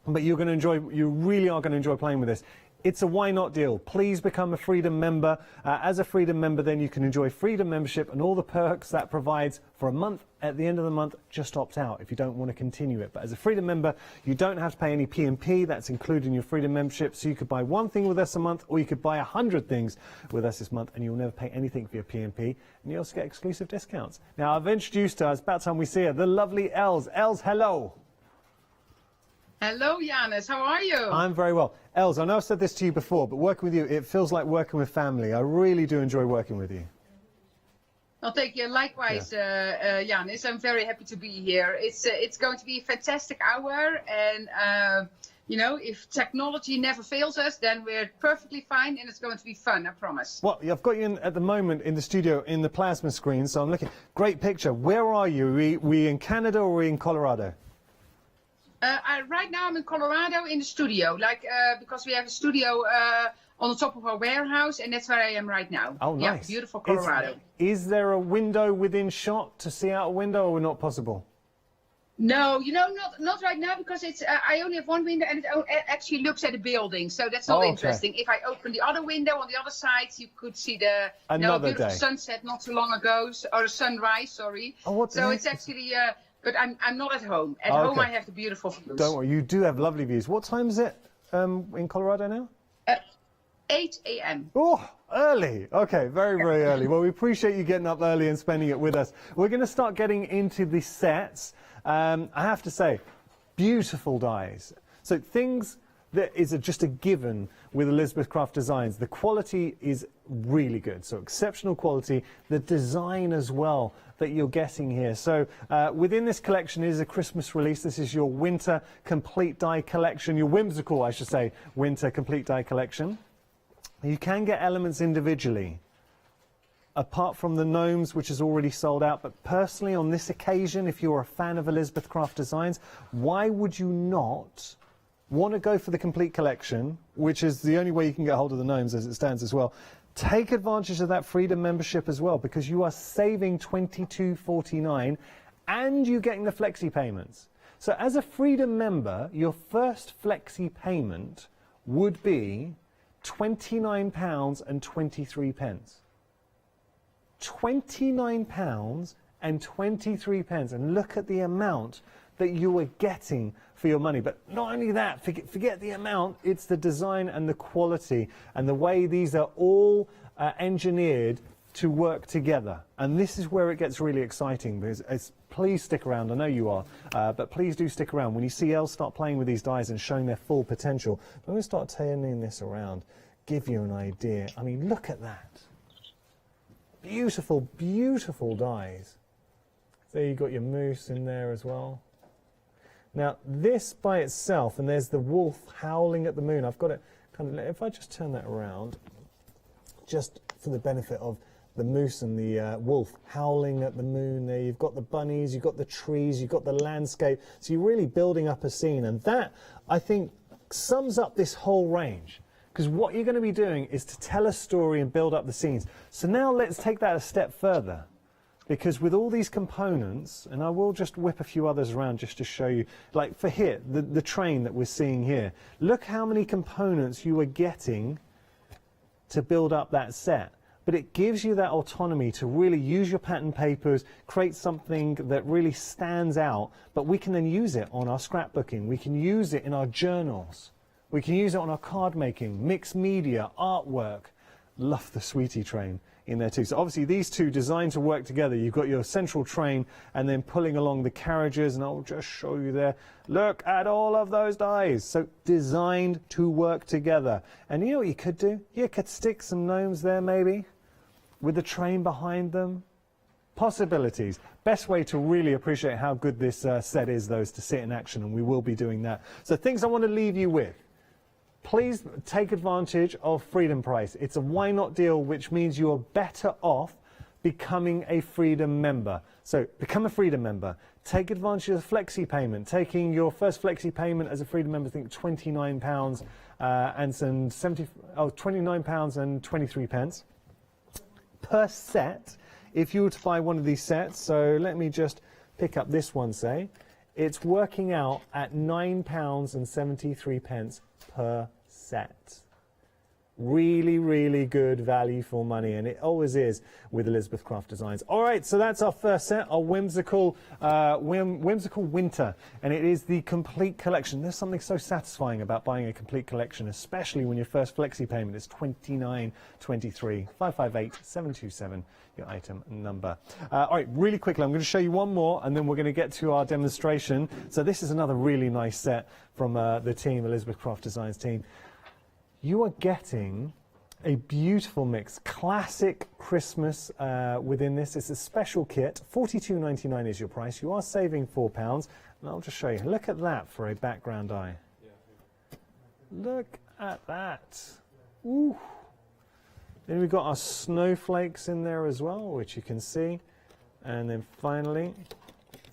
but you're going to enjoy, you really are going to enjoy playing with this. It's a why not deal. Please become a Freedom member. As a Freedom member, then you can enjoy Freedom membership and all the perks that provides for a month. At the end of the month, just opt out if you don't want to continue it. But as a Freedom member, you don't have to pay any P&P. That's included in your Freedom membership. So you could buy one thing with us a month, or you could buy 100 things with us this month, and you'll never pay anything for your P&P. And you also get exclusive discounts. Now, I've introduced her, it's about time we see her, the lovely Els. Els, hello. Hello, Janus. How are you? I'm very well. Els, I know I've said this to you before, but working with you, it feels like working with family. I really do enjoy working with you. Well, thank you. Likewise, Janus. I'm very happy to be here. It's going to be a fantastic hour, and you know, if technology never fails us, then we're perfectly fine, and it's going to be fun. I promise. Well, I've got you in, at the moment in the studio in the plasma screen, so I'm looking. Great picture. Where are you? Are we in Canada or are we in Colorado? Right now I'm in Colorado in the studio, because we have a studio on the top of our warehouse, and that's where I am right now. Oh, nice. Yeah, beautiful Colorado. Is there a window within shot to see out a window, or not possible? No, you know, not right now, because it's I only have one window, and it actually looks at a building, so that's not interesting. If I open the other window on the other side, you could see the beautiful sunset not too long ago, or the sunrise, sorry. Oh, so it's actually... but I'm not at home. At home I have the beautiful views. Don't worry, you do have lovely views. What time is it in Colorado now? 8 a.m. Oh, early. Okay, very, very early. Well, we appreciate you getting up early and spending it with us. We're going to start getting into the sets. I have to say, beautiful dies. So things that is just a given with Elizabeth Craft Designs. The quality is really good, so exceptional quality. The design as well that you're getting here. So within this collection is a Christmas release. This is your winter complete die collection, your whimsical, I should say, winter complete die collection. You can get elements individually, apart from the gnomes, which is already sold out. But personally, on this occasion, if you're a fan of Elizabeth Craft Designs, why would you not want to go for the complete collection, which is the only way you can get hold of the gnomes as it stands as well? Take advantage of that Freedom membership as well, because you are saving $22.49 and you're getting the flexi payments. So as a Freedom member, your first flexi payment would be £29.23. £29.23, and look at the amount that you are getting for your money. But not only that, forget the amount, it's the design and the quality and the way these are all engineered to work together. And this is where it gets really exciting, because please stick around. I know you are, but please do stick around. When you see Els start playing with these dies and showing their full potential, I'm going to start turning this around, give you an idea. I mean, look at that. Beautiful, beautiful dies. There you've got your moose in there as well. Now, this by itself, and there's the wolf howling at the moon. I've got it kind of, if I just turn that around, just for the benefit of the moose and the wolf howling at the moon there. You've got the bunnies, you've got the trees, you've got the landscape. So you're really building up a scene. And that, I think, sums up this whole range. Because what you're going to be doing is to tell a story and build up the scenes. So now let's take that a step further. Because with all these components, and I will just whip a few others around just to show you, like for here, the train that we're seeing here, look how many components you are getting to build up that set. But it gives you that autonomy to really use your pattern papers, create something that really stands out, but we can then use it on our scrapbooking, we can use it in our journals, we can use it on our card making, mixed media, artwork. Love the sweetie train in there too. So obviously these two designed to work together. You've got your central train and then pulling along the carriages, and I'll just show you there. Look at all of those dies. So designed to work together. And you know what you could do? You could stick some gnomes there maybe with the train behind them. Possibilities. Best way to really appreciate how good this set is, though, is to see it in action, and we will be doing that. So things I want to leave you with. please take advantage of Freedom Price. It's a why not deal, which means you're better off becoming a Freedom member. So become a Freedom member. Take advantage of the flexi payment. Taking your first flexi payment as a Freedom member, I think £29 and some £29 and 23 pence per set. If you were to buy one of these sets, so let me just pick up this one, say, it's working out at £9 and 73 pence per set. Really, really good value for money, and it always is with Elizabeth Craft Designs. All right, so that's our first set, our whimsical winter, and it is the complete collection. There's something so satisfying about buying a complete collection, especially when your first flexi payment is £29.23. 558-727, your item number. All right, really quickly, I'm going to show you one more, and then we're going to get to our demonstration. So this is another really nice set from the team, Elizabeth Craft Designs team. You are getting a beautiful mix, classic Christmas within this. It's a special kit. £42.99 is your price. You are saving £4, and I'll just show you. Look at that for a background eye. Look at that. Ooh. Then we've got our snowflakes in there as well, which you can see. And then finally,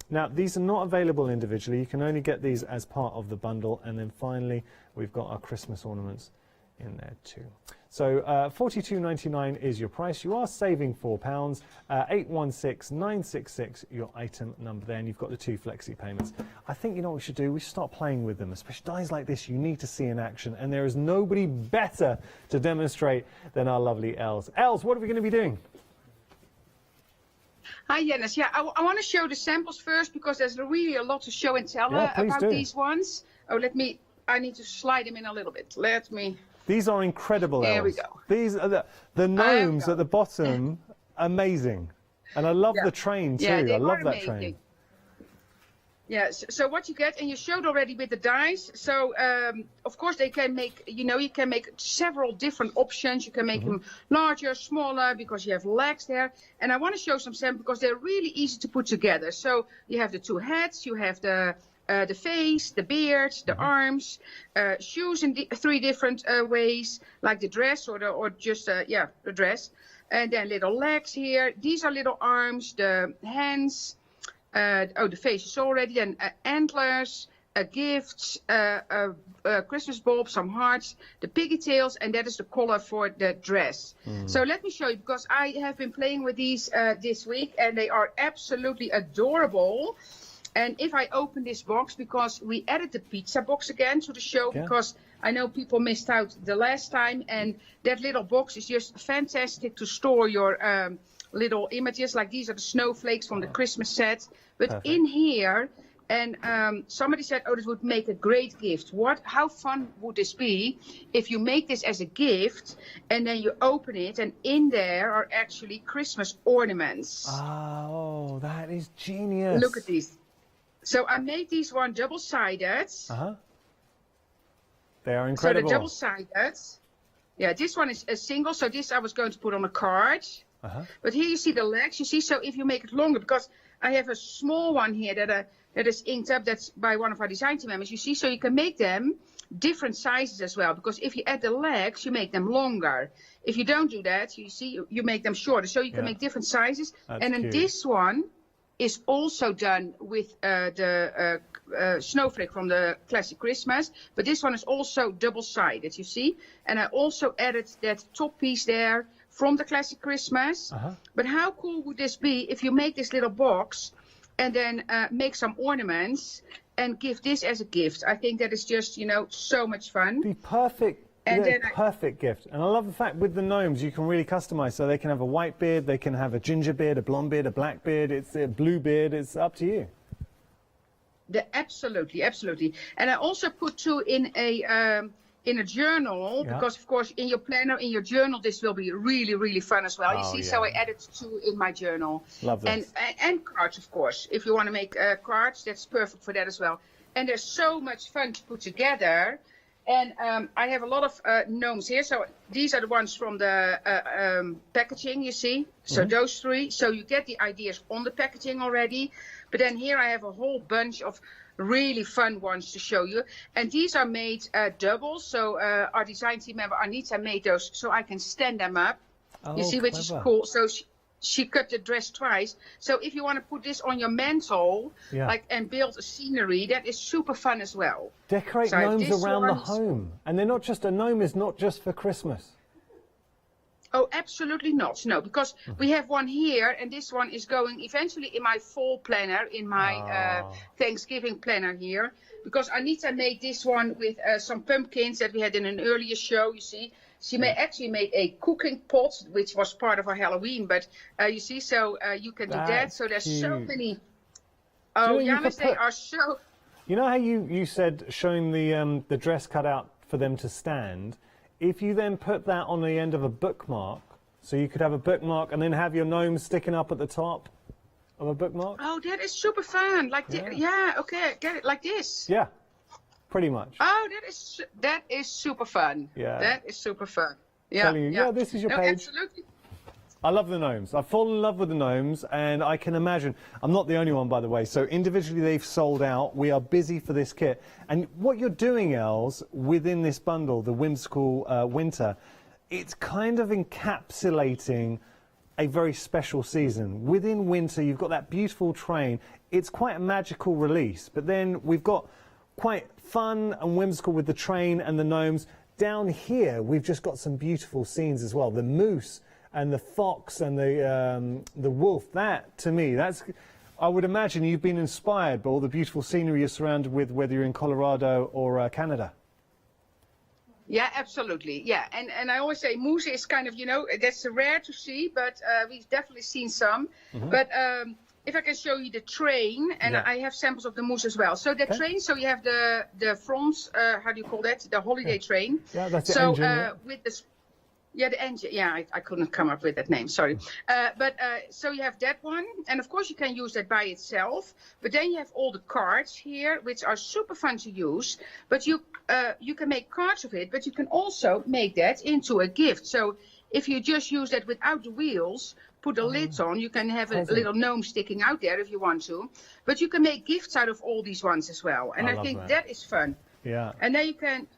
now these are not available individually. You can only get these as part of the bundle. And then finally, we've got our Christmas ornaments in there too. So £42.99 is your price. You are saving £4. 816966 your item number there, and you've got the 2 flexi payments. I think you know what we should do. We should start playing with them, especially dies like this. You need to see in action, and there is nobody better to demonstrate than our lovely Els. Els, what are we going to be doing? Hi, Janice. Yeah, I want to show the samples first because there's really a lot to show and tell about these ones. Oh, I need to slide them in a little bit. These are incredible, Els. There we go. These are the gnomes at the bottom, amazing. And I love the train too. Yeah, I love that train. Yeah, so what you get, and you showed already with the dies, so of course they can make, you can make several different options. You can make them larger, smaller, because you have legs there. And I want to show some samples because they're really easy to put together. So you have the 2 heads, you have the face, the beard, the arms, shoes in 3 different ways, like the dress or just the dress, and then little legs here. These are little arms, the hands. The face is already. Then antlers, gifts, Christmas bulb, some hearts, the piggy tails, and that is the collar for the dress. So let me show you, because I have been playing with these this week, and they are absolutely adorable. And if I open this box, because we added the pizza box again to the show, because I know people missed out the last time, and that little box is just fantastic to store your little images. Like these are the snowflakes from the Christmas set. But in here, and somebody said, oh, this would make a great gift. How fun would this be if you make this as a gift, and then you open it, and in there are actually Christmas ornaments. Oh, that is genius. Look at these. So I made these one double-sided. They are incredible. So the double-sided. Yeah, this one is a single. So this I was going to put on a card. But here you see the legs. You see, so if you make it longer, because I have a small one here that is inked up. That's by one of our design team members. You see, so you can make them different sizes as well. Because if you add the legs, you make them longer. If you don't do that, you see, you make them shorter. So you can make different sizes. That's and then this one is also done with the snowflake from the classic Christmas, but this one is also double-sided, you see. And I also added that top piece there from the classic Christmas. But how cool would this be if you make this little box and then make some ornaments and give this as a gift? I think that is just, so much fun. The perfect gift. And I love the fact with the gnomes you can really customize, so they can have a white beard, they can have a ginger beard, a blonde beard, a black beard, it's a blue beard. It's up to you. Absolutely. And I also put 2 in a journal, because of course in your planner, in your journal, this will be really, really fun as well. You see, so I added 2 in my journal. Love this. And cards, of course. If you want to make cards, that's perfect for that as well. And there's so much fun to put together. And I have a lot of gnomes here. So these are the ones from the packaging, you see. So those 3. So you get the ideas on the packaging already. But then here I have a whole bunch of really fun ones to show you. And these are made double. So our design team member Anita made those so I can stand them up. Oh, you see, which is cool. So she cut the dress twice. So if you want to put this on your mantle, and build a scenery, that is super fun as well. Decorate so gnomes around the home, and they're not just a gnome is not just for Christmas. Oh, absolutely not. No, because we have one here, and this one is going eventually in my fall planner, in my Thanksgiving planner here. Because Anita made this one with some pumpkins that we had in an earlier show, you see. She actually made a cooking pot, which was part of our Halloween. But you see, so you can do that. So there's so many. Oh, Janus, they are so... You know how you said showing the dress cut out for them to stand? If you then put that on the end of a bookmark, so you could have a bookmark and then have your gnome sticking up at the top of a bookmark? Oh, that is super fun. Like, okay, get it like this. Yeah, pretty much. Oh, that is super fun. Yeah. That is super fun. Yeah, Telling you, this is your page. Absolutely. I love the gnomes. I've fallen in love with the gnomes, and I can imagine, I'm not the only one, by the way, so individually they've sold out. We are busy for this kit. And what you're doing, Els, within this bundle, the Whimsical Winter, it's kind of encapsulating a very special season. Within winter, you've got that beautiful train. It's quite a magical release, but then we've got quite fun and whimsical with the train and the gnomes. Down here, we've just got some beautiful scenes as well. The moose and the fox and the wolf. That, to me, I would imagine you've been inspired by all the beautiful scenery you're surrounded with, whether you're in Colorado or Canada. Yeah, absolutely. Yeah, and I always say moose is kind of, that's rare to see, but we've definitely seen some. But if I can show you the train, and I have samples of the moose as well. So the train, so you have the front, how do you call that? The holiday train. Yeah, that's the engine. With the the engine. Yeah, I couldn't come up with that name. Sorry. So you have that one, and of course you can use that by itself. But then you have all the cards here, which are super fun to use. But you can make cards of it, but you can also make that into a gift. So if you just use that without the wheels, put a lid on, you can have a little gnome sticking out there if you want to. But you can make gifts out of all these ones as well, and I think that is fun. Yeah. And then you can.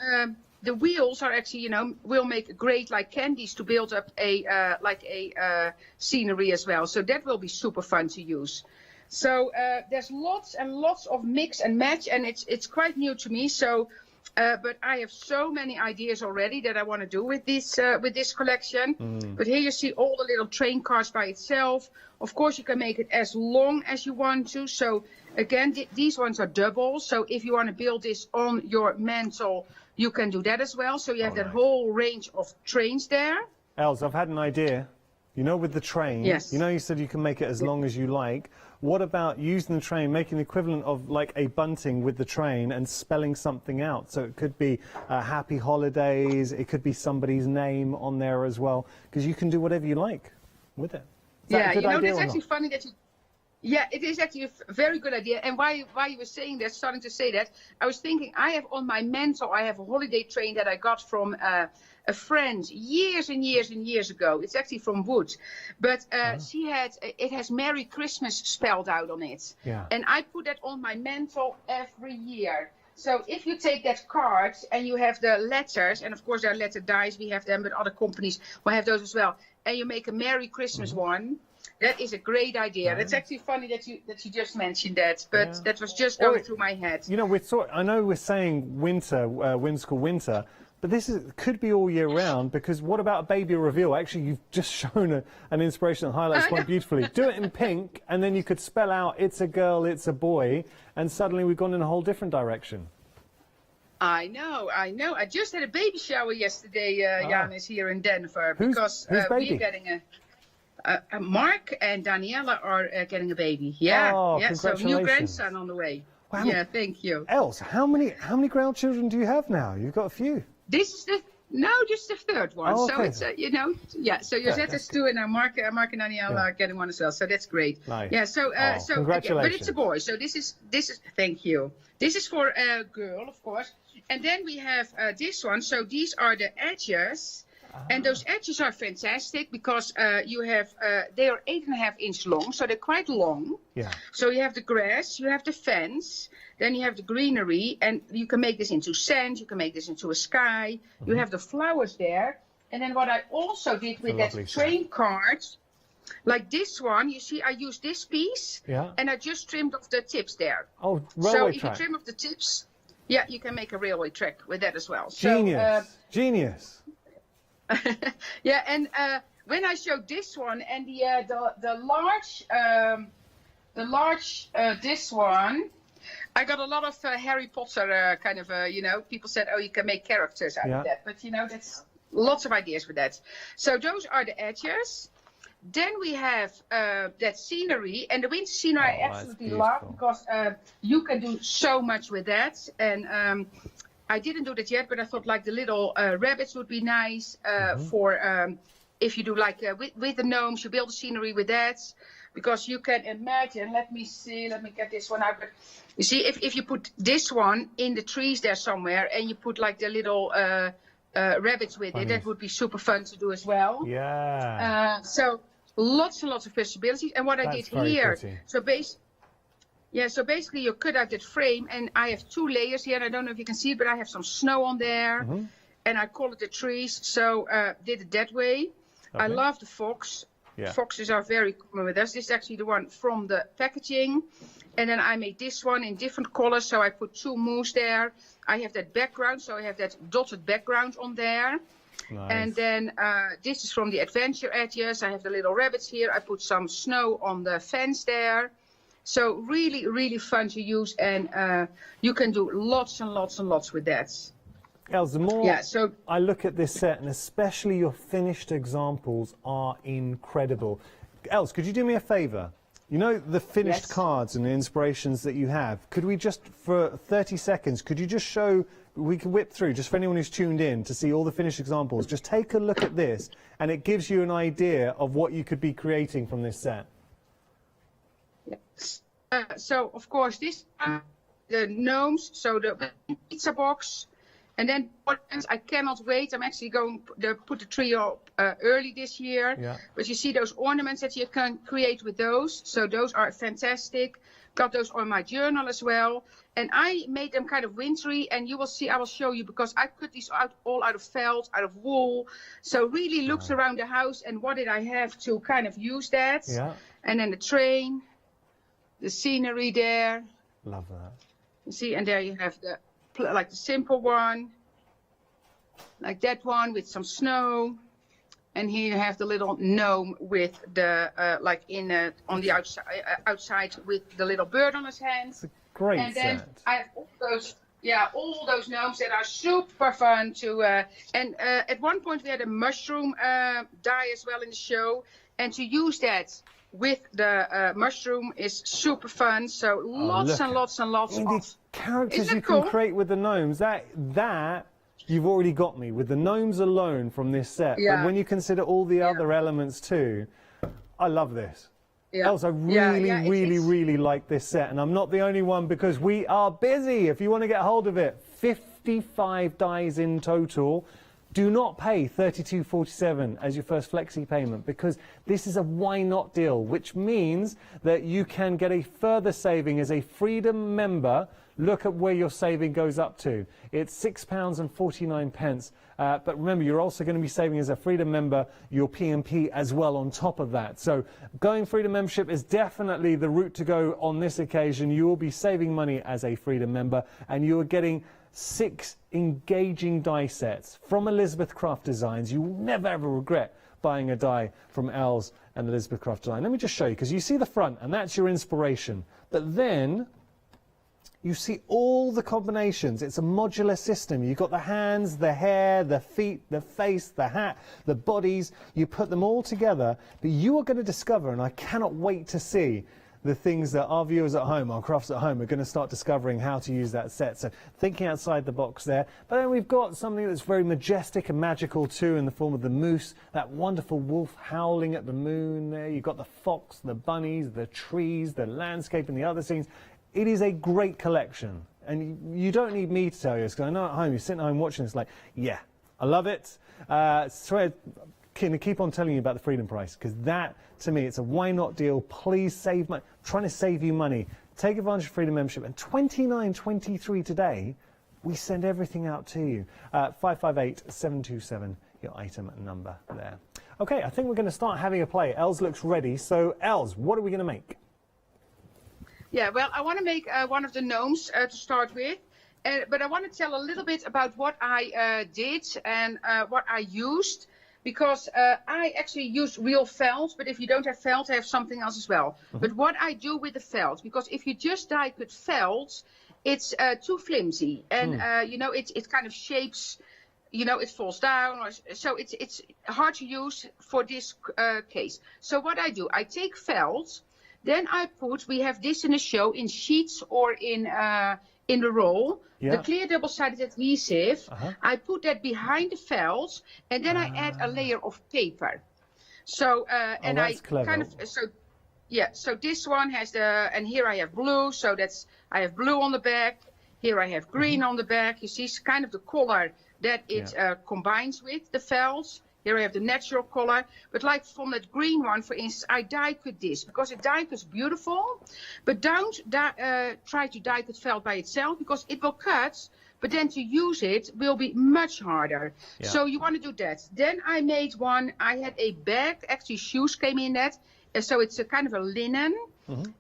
The wheels are actually, will make great like candies to build up a scenery as well. So that will be super fun to use. So there's lots and lots of mix and match, and it's quite new to me. So, but I have so many ideas already that I want to do with this collection. But here you see all the little train cars by itself. Of course, you can make it as long as you want to. So again, these ones are double. So if you want to build this on your mantle, you can do that as well. So you have that whole range of trains there. Els, I've had an idea. With the train, you said you can make it as long as you like. What about using the train, making the equivalent of like a bunting with the train and spelling something out? So it could be Happy Holidays, it could be somebody's name on there as well, because you can do whatever you like with it. Is that a good idea that's actually funny that you... Yeah, it is actually a very good idea. And while you were saying that, starting to say that, I was thinking I have on my mantle, I have a holiday train that I got from a friend years and years and years ago. It's actually from wood. But it has Merry Christmas spelled out on it. Yeah. And I put that on my mantle every year. So if you take that card and you have the letters, and of course there are letter dies, we have them, but other companies will have those as well. And you make a Merry Christmas one. That is a great idea. It's actually funny that you just mentioned that, but that was just going through my head. I know we're saying winter, whimsical winter, but this could be all year round, because what about a baby reveal? Actually, you've just shown an inspiration that highlights quite beautifully. Do it in pink, and then you could spell out it's a girl, it's a boy, and suddenly we've gone in a whole different direction. I know. I just had a baby shower yesterday, Janus, here in Denver, because we're getting Mark and Daniela are getting a baby. Yeah, so new grandson on the way. Wow. Yeah, thank you. Els, how many grandchildren do you have now? You've got a few. This is just the third one. Oh, okay. So it's So Josetta's two, and Mark and Daniela are getting one as well. So that's great. Nice. Yeah. So congratulations. But it's a boy. So this is thank you. This is for a girl, of course. And then we have this one. So these are the edges. And those edges are fantastic because you have, they are 8.5-inch long, so they're quite long. Yeah. So you have the grass, you have the fence, then you have the greenery, and you can make this into sand, you can make this into a sky, you have the flowers there. And then what I also did with that train card, like this one, you see I used this piece, and I just trimmed off the tips there. Oh, railway so track. if you trim off the tips, yeah, you can make a railway track with that as well. Genius, so, genius. Yeah, and when I showed this one and the large this one, I got a lot of Harry Potter kind of you know, people said, oh, you can make characters out of that, but you know, that's lots of ideas with that. So those are the edges. Then we have that scenery, and the winter scenery I absolutely love because you can do so much with that. And I didn't do that yet, but I thought like the little rabbits would be nice for if you do like with the gnomes, you build the scenery with that. Because you can imagine, let me get this one out. But you see, if you put this one in the trees there somewhere, and you put like the little rabbits with it, that would be super fun to do as well. Yeah. So lots and lots of possibilities. And what I did here, so basically you cut out that frame, and I have 2 layers here, and I don't know if you can see it, but I have some snow on there, and I call it the trees, so did it that way. I love the fox. Yeah. Foxes are very common with us. This is actually the one from the packaging. And then I made this one in different colors, so I put 2 moose there. I have that background, so I have that dotted background on there. Nice. And then this is from the adventure edges. I have the little rabbits here. I put some snow on the fence there. So really, really fun to use, and you can do lots and lots and lots with that. Els, the more I look at this set, and especially your finished examples are incredible. Els, could you do me a favour? You know the finished cards and the inspirations that you have? Could we just, for 30 seconds, could you just show, we can whip through, just for anyone who's tuned in to see all the finished examples, just take a look at this, and it gives you an idea of what you could be creating from this set. Yes. So, of course, this the gnomes, so the pizza box. And then I cannot wait. I'm actually going to put the tree up early this year. Yeah. But you see those ornaments that you can create with those. So those are fantastic. Got those on my journal as well. And I made them kind of wintry. And you will see, I will show you, because I cut these all out of felt, out of wool. So really looked around the house and what did I have to kind of use that. Yeah. And then the train, the scenery there. Love that. You see, and there you have the like the simple one, like that one with some snow, and here you have the little gnome with the like in on the outside with the little bird on his hand. It's a great and then set. I have all those gnomes that are super fun to. And at one point we had a mushroom die as well in the show, and to use that with the mushroom is super fun. So lots and lots and lots of characters you can create with the gnomes. That you've already got me with the gnomes alone from this set. Yeah. But when you consider all the other elements too, I love this. Yeah. Els, I really like this set, and I'm not the only one because we are busy. If you want to get hold of it, 55 dies in total. Do not pay $32.47 as your first flexi payment, because this is a why not deal, which means that you can get a further saving as a Freedom member. Look at where your saving goes up to. It's £6.49. But remember, you're also going to be saving as a Freedom member your P&P as well on top of that. So going Freedom membership is definitely the route to go on this occasion. You will be saving money as a Freedom member, and you are getting 6 engaging die sets from Elizabeth Craft Designs. You will never ever regret buying a die from Els and Elizabeth Craft Design. Let me just show you, because you see the front and that's your inspiration, but then you see all the combinations. It's a modular system. You've got the hands, the hair, the feet, the face, the hat, the bodies. You put them all together, but you are going to discover, and I cannot wait to see the things that our viewers at home, our crafts at home, are going to start discovering how to use that set. So thinking outside the box there. But then we've got something that's very majestic and magical too, in the form of the moose, that wonderful wolf howling at the moon there. You've got the fox, the bunnies, the trees, the landscape and the other scenes. It is a great collection. And you don't need me to tell you this, because I know at home, you're sitting at home watching this like, yeah, I love it. So can I keep on telling you about the Freedom Price? Because that, to me, it's a why not deal. Please save money. I'm trying to save you money. Take advantage of Freedom membership. And $29.23 today, we send everything out to you. 558-727, your item number there. Okay, I think we're going to start having a play. Els looks ready. So, Els, what are we going to make? Yeah, well, I want to make one of the gnomes to start with. But I want to tell a little bit about what I did and what I used. Because I actually use real felt, but if you don't have felt, I have something else as well. But what I do with the felt, because if you just die cut felt, it's too flimsy. And, you know, it kind of shapes, you know, it falls down. So it's hard to use for this case. So what I do, I take felt, then we have this in a show in sheets or in the roll. The clear double-sided adhesive, I put that behind the felt, and then I add a layer of paper. So, and I clever. kind of, so this one has and here I have blue, so I have blue on the back. Here I have green on the back. You see, it's kind of the color that it combines with the felt. Here I have the natural color, but like from that green one, for instance, I die cut this because the die cut's beautiful, but don't try to die cut felt by itself because it will cut, but then to use it will be much harder. Yeah. So you want to do that. Then I made one, I had a bag, actually shoes came in that, so it's a kind of a linen,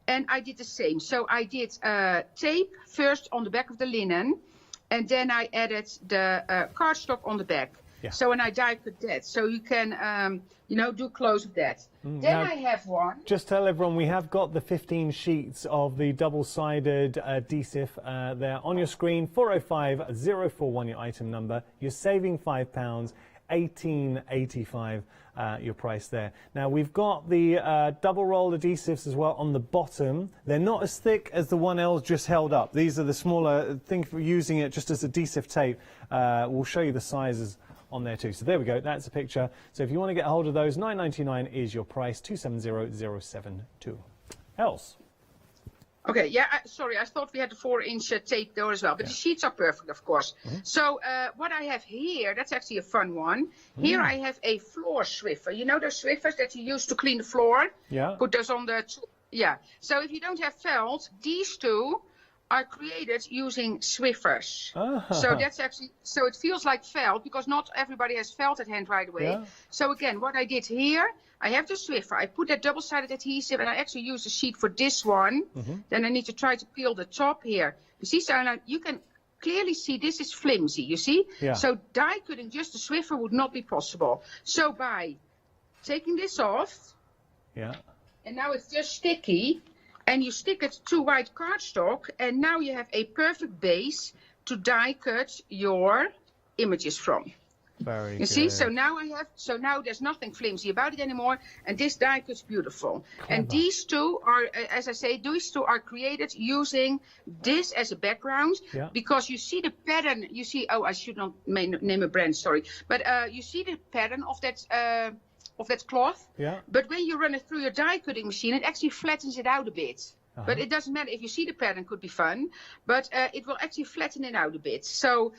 and I did the same. So I did tape first on the back of the linen, and then I added the cardstock on the back. Yeah. So when I die cut that, so you can, you know, do close of that. Then now, I have one. Just tell everyone we have got the 15 sheets of the double-sided adhesive there on your screen. 405041, your item number. You're saving £5, $18.85 your price there. Now we've got the double-rolled adhesives as well on the bottom. They're not as thick as the one Els just held up. These are the smaller thing for using it just as adhesive tape. We'll show you the sizes on there too. So there we go, that's a picture. So if you want to get a hold of those, $9.99 is your price, 270072. Els? Okay, yeah, sorry, I thought we had the 4-inch tape there as well, but the sheets are perfect, of course. So what I have here, that's actually a fun one. Here I have a floor Swiffer. You know those Swiffers that you use to clean the floor? Yeah. Put those on the, So if you don't have felt, these two are created using Swiffers. So that's actually, so it feels like felt because not everybody has felt at hand right away. Yeah. So again, what I did here, I have the Swiffer, I put that double-sided adhesive and I actually use a sheet for this one. Then I need to try to peel the top here. You see, so you can clearly see this is flimsy, you see? Yeah. So die cutting just the Swiffer would not be possible. So by taking this off, and now it's just sticky, and you stick it to white cardstock, and now you have a perfect base to die cut your images from. Very you see, so now now there's nothing flimsy about it anymore, and this die cut's beautiful. Clever. And these two are, as I say, these two are created using this as a background, because you see the pattern, you see, I should not name a brand, sorry, but you see the pattern of that cloth, but when you run it through your die cutting machine, it actually flattens it out a bit. But it doesn't matter if you see the pattern, could be fun, but it will actually flatten it out a bit. So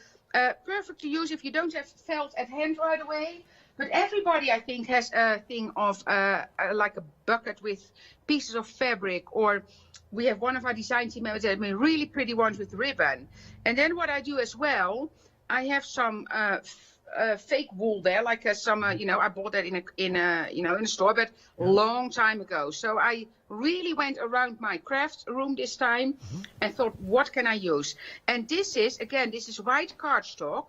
perfect to use if you don't have felt at hand right away. But everybody, I think, has a thing of like a bucket with pieces of fabric, or we have one of our design team members that made really pretty ones with ribbon. And then what I do as well, I have some fake wool there, like some, you know, I bought that in a store, but a long time ago. So I really went around my craft room this time and thought, what can I use? And this is, again, this is white cardstock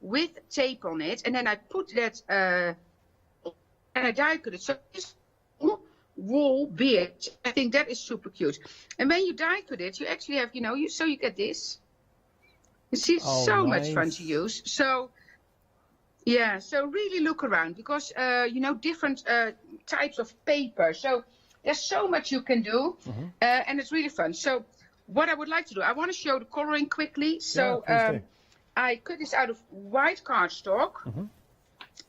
with tape on it, and then I put that and I die cut it. So this wool beard, I think that is super cute. And when you die cut it, you actually have, you know, so you get this. You see, it's so much fun to use. So yeah, so really look around because, you know, different types of paper. So there's so much you can do, and it's really fun. So what I would like to do, I want to show the coloring quickly. So I cut this out of white cardstock.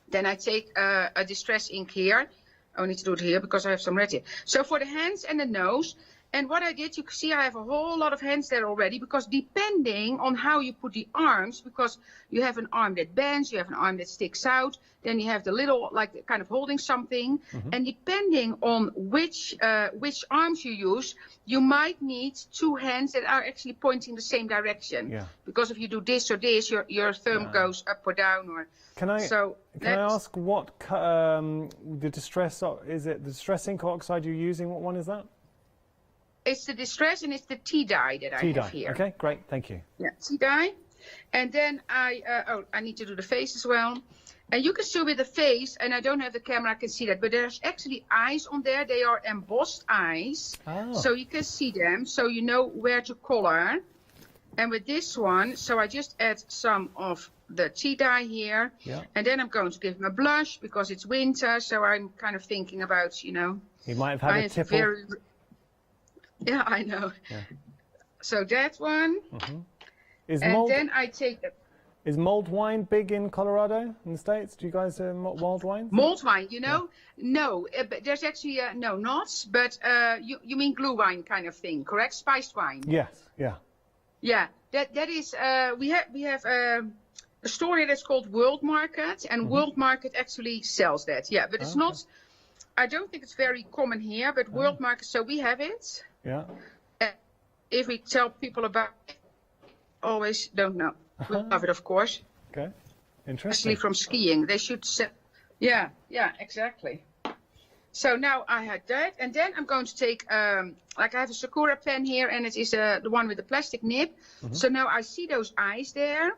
Then I take a distress ink here. I need to do it here because I have some red here. So for the hands and the nose, And what I did, you can see I have a whole lot of hands there already, because depending on how you put the arms, because you have an arm that bends, you have an arm that sticks out, then you have the little, like kind of holding something. And depending on which arms you use, you might need two hands that are actually pointing the same direction. Yeah. Because if you do this or this, your thumb goes up or down. Or Can I ask what the distress, is it the distress ink oxide you're using? What one is that? It's the distress, and it's the tea dye that I have here. Okay, great, thank you. Yeah, tea dye. And then I need to do the face as well. And you can see with the face, and I don't have the camera, I can see that, but there's actually eyes on there. They are embossed eyes. Oh. So you can see them, so you know where to color. And with this one, so I just add some of the tea dye here. Yeah. And then I'm going to give him a blush, because it's winter, so I'm kind of thinking about, you know. You might have had a tipple. Yeah, I know. Yeah. So that one. Is mulled wine big in Colorado, in the States? Do you guys do mulled wine? Mulled wine, you know? No, but there's actually, no, not. But you mean glue wine kind of thing, correct? Spiced wine. Yes, yeah. Yeah, that is, we have a store here that's called World Market, and World Market actually sells that. Yeah, but it's not, I don't think it's very common here, but World Market, so we have it. Yeah. If we tell people about it, always don't know. We love it, of course. Okay, interesting. Especially from skiing, they should sell. Yeah, exactly. So now I had that, and then I'm going to take, like I have a Sakura pen here, and it is the one with the plastic nib. So now I see those eyes there,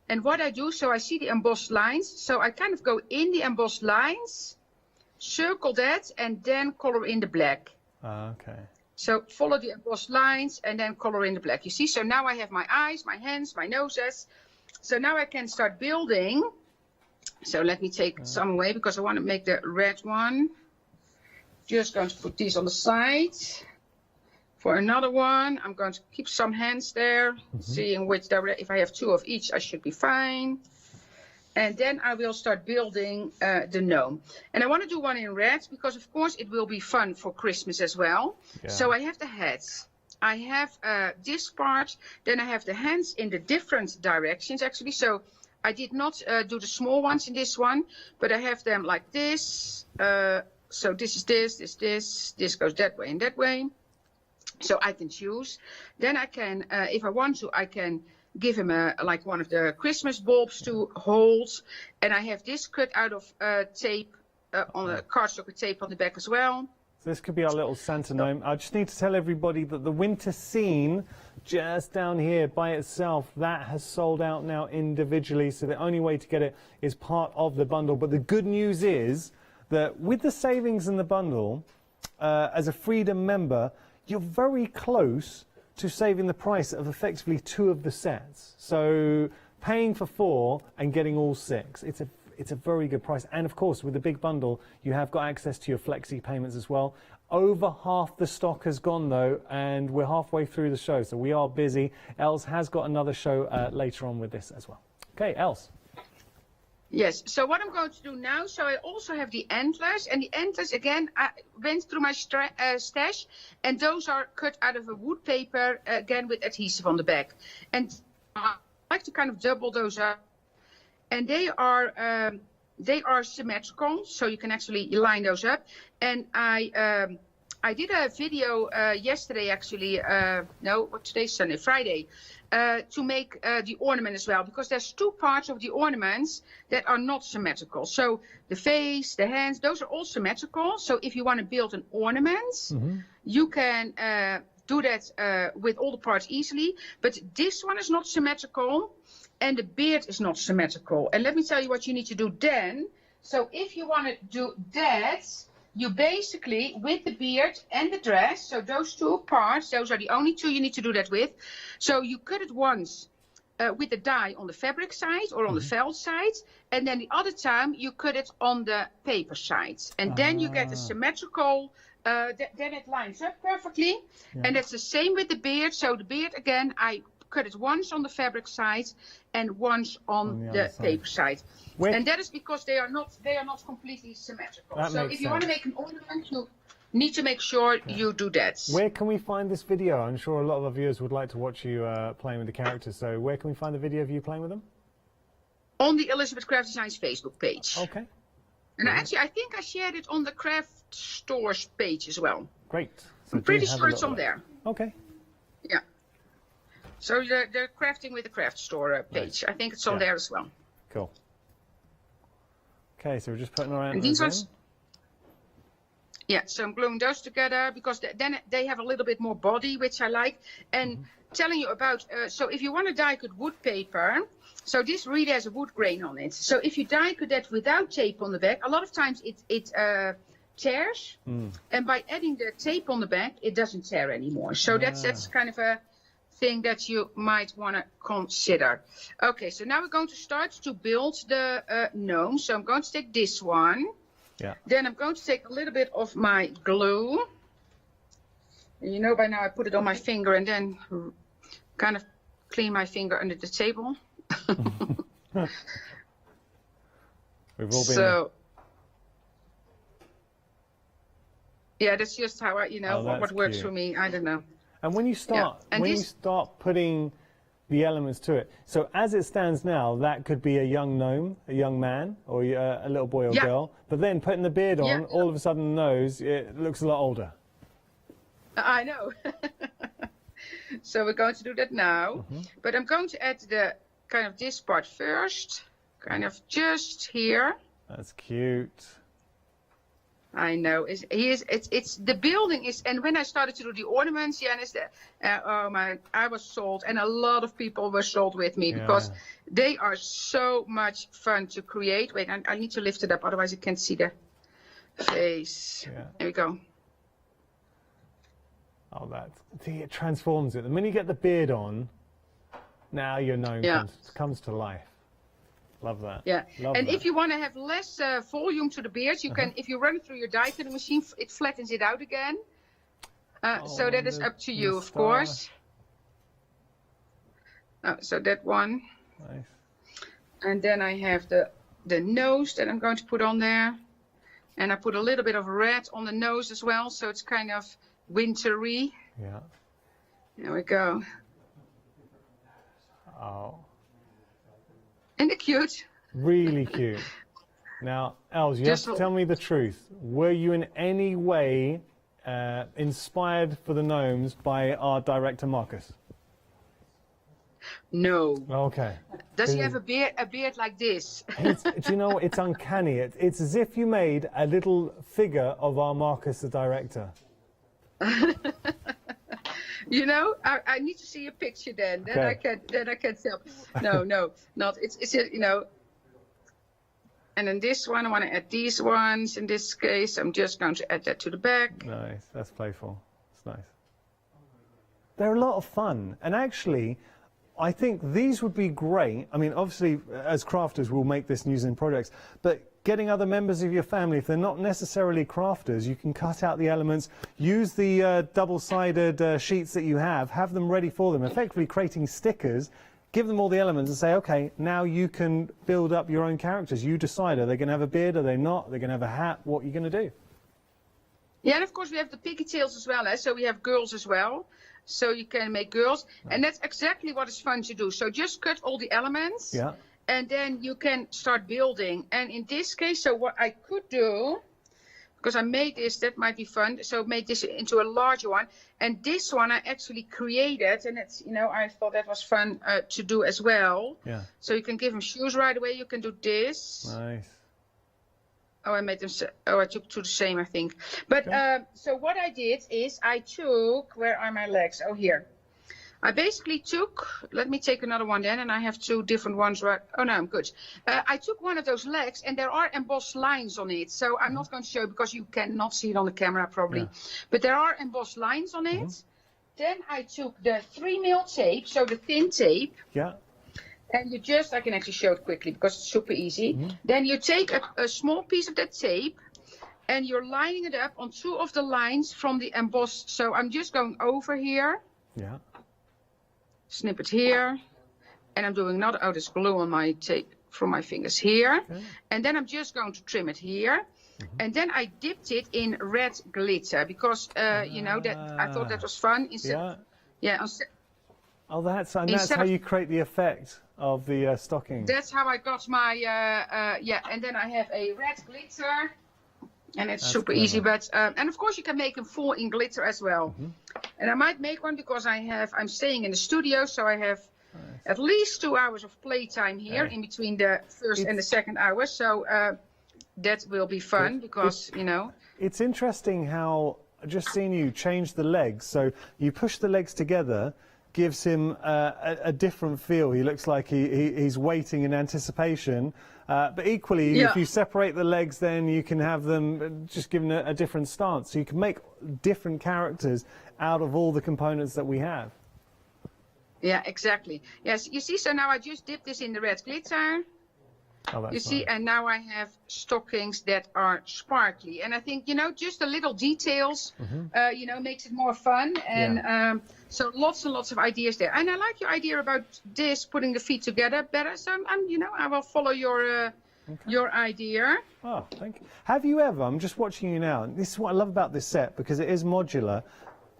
and what I do, so I see the embossed lines, so I kind of go in the embossed lines, circle that, and then color in the black. Okay. So follow the embossed lines and then color in the black. You see, so now I have my eyes, my hands, my noses. So now I can start building. So let me take some away, because I want to make the red one. Just going to put these on the side. For another one, I'm going to keep some hands there, seeing which direction. If I have two of each, I should be fine. And then I will start building the gnome. And I want to do one in red, because of course it will be fun for Christmas as well. Yeah. So I have the head. I have this part. Then I have the hands in the different directions actually. So I did not do the small ones in this one, but I have them like this. So this is this goes that way and that way. So I can choose. Then I can, if I want to, I can give him like one of the Christmas bulbs to hold. And I have this cut out of tape, on the cardstock tape on the back as well. So this could be our little Santa gnome. I just need to tell everybody that the winter scene just down here by itself, that has sold out now individually. So the only way to get it is part of the bundle. But the good news is that with the savings in the bundle, as a Freedom member, you're very close to saving the price of effectively 2 of the sets. So paying for 4 and getting all 6, it's a very good price. And of course, with the big bundle, you have got access to your flexi payments as well. Over half the stock has gone though, and we're halfway through the show, so we are busy. Els has got another show later on with this as well. Okay, Els. Yes, so what I'm going to do now, so I also have the antlers, and the antlers, again, I went through my stash, and those are cut out of a wood paper, again, with adhesive on the back. And I like to kind of double those up, and they are symmetrical, so you can actually line those up. And I did a video yesterday, actually, today's Sunday, Friday, to make the ornament as well, because there's 2 parts of the ornaments that are not symmetrical. So the face, the hands, those are all symmetrical. So if you want to build an ornament, you can do that with all the parts easily. But this one is not symmetrical, and the beard is not symmetrical. And let me tell you what you need to do then. So if you want to do that, you basically, with the beard and the dress, so those 2 parts, those are the only 2 you need to do that with. So you cut it once with the dye on the fabric side or on the felt side, and then the other time you cut it on the paper side. And then you get a symmetrical, then it lines up perfectly. Yeah. And it's the same with the beard. So the beard, again, I cut it once on the fabric side and once on the paper side. And that is because they are not completely symmetrical. That So makes if you want to sense. make an ornament, you need to make sure you do that. Where can we find this video? I'm sure a lot of our viewers would like to watch you playing with the characters. So where can we find the video of you playing with them? On the Elizabeth Craft Designs Facebook page. Okay. And actually, I think I shared it on the Craft Store's page as well. Great. So I'm pretty do have sure a it's little on there. Okay. Yeah. So the Crafting with the Craft Store page. I think it's on there as well. Cool. Okay, so we're just putting our And antlers these ones, in. yeah, so I'm gluing those together because then they have a little bit more body, which I like. And telling you about, so if you want to die cut wood paper, so this really has a wood grain on it. So if you die cut that without tape on the back, a lot of times it tears. And by adding the tape on the back, it doesn't tear anymore. So that's kind of a thing that you might want to consider. Okay, so now we're going to start to build the gnome. So I'm going to take this one. Yeah. Then I'm going to take a little bit of my glue. And you know by now I put it on my finger and then kind of clean my finger under the table. We've all been So, yeah, that's just how I, what works cute. for me. I don't know. And when you start, And when you this- start putting the elements to it, so as it stands now, that could be a young gnome, a young man, or a little boy or girl. But then putting the beard on, all of a sudden the nose, it looks a lot older. I know. So we're going to do that now. But I'm going to add the kind of this part first, kind of just here. That's cute. I know. It's the building is, and when I started to do the ornaments, oh man, I was sold, and a lot of people were sold with me because they are so much fun to create. Wait, I need to lift it up, otherwise I can't see the face. There we go. Oh, see, it transforms it. The minute you get the beard on, now your gnome comes to life. Love that. Yeah, Love and that. if you want to have less volume to the beard, you can, if you run it through your die cutting machine, it flattens it out again. So that is up to you, of course. So that one. Nice. And then I have the nose that I'm going to put on there. And I put a little bit of red on the nose as well, so it's kind of wintry. Yeah. There we go. Oh. Isn't it cute? Really cute. Now, Els, you have to tell me the truth. Were you in any way inspired for the gnomes by our director, Marcus? No. Okay. Does he have a beard like this? Do you know what? It's uncanny. It's as if you made a little figure of our Marcus, the director. You know, I need to see a picture then. Then I can tell. No, not. It's you know. And then this one, I want to add these ones. In this case, I'm just going to add that to the back. Nice. That's playful. It's nice. They're a lot of fun, and actually, I think these would be great. I mean, obviously, as crafters, we'll make this using projects, but getting other members of your family, if they're not necessarily crafters, you can cut out the elements, use the double-sided sheets that you have them ready for them, effectively creating stickers, give them all the elements and say, okay, now you can build up your own characters. You decide, are they going to have a beard, are they not, are they going to have a hat, what are you going to do? Yeah, and of course we have the pigtails as well, so we have girls as well. So you can make girls, and that's exactly what is fun to do. So just cut all the elements. Yeah. And then you can start building. And in this case, so what I could do, because I made this, that might be fun. So made this into a larger one. And this one I actually created. And it's, you know, I thought that was fun to do as well. Yeah. So you can give them shoes right away. You can do this. Nice. Oh, I made them, I took two the same, I think. But so what I did is I took, where are my legs? Oh, here. I basically took, let me take another one then, and I have two different ones, right? Oh no, I'm good. I took one of those legs, and there are embossed lines on it. So I'm not going to show you because you cannot see it on the camera probably. But there are embossed lines on it. Then I took the 3mm tape, so the thin tape. Yeah. And you just, I can actually show it quickly because it's super easy. Then you take a small piece of that tape, and you're lining it up on two of the lines from the embossed. So I'm just going over here. Yeah. snip it here, and I'm doing another outer glue on my tape from my fingers here, and then I'm just going to trim it here, and then I dipped it in red glitter because you know that I thought that was fun. Instead, Oh, that's how you create the effect of the stocking. That's how I got my and then I have a red glitter, and it's super easy. But and of course you can make them full in glitter as well. And I might make one because I'm staying in the studio, so I have at least 2 hours of playtime here in between the first and the second hour. So that will be fun because you know. It's interesting how just seeing you change the legs. So you push the legs together. Gives him a different feel. He looks like he's waiting in anticipation. But equally, if you separate the legs, then you can have them just given a different stance. So you can make different characters out of all the components that we have. Yeah, exactly. Yes, you see, so now I just dipped this in the red glitter. Oh, that's you see, and now I have stockings that are sparkly. And I think, you know, just the little details, you know, makes it more fun. And so lots and lots of ideas there. And I like your idea about this, putting the feet together better. So, you know, I will follow your idea. Oh, thank you. Have you ever, I'm just watching you now, and this is what I love about this set, because it is modular.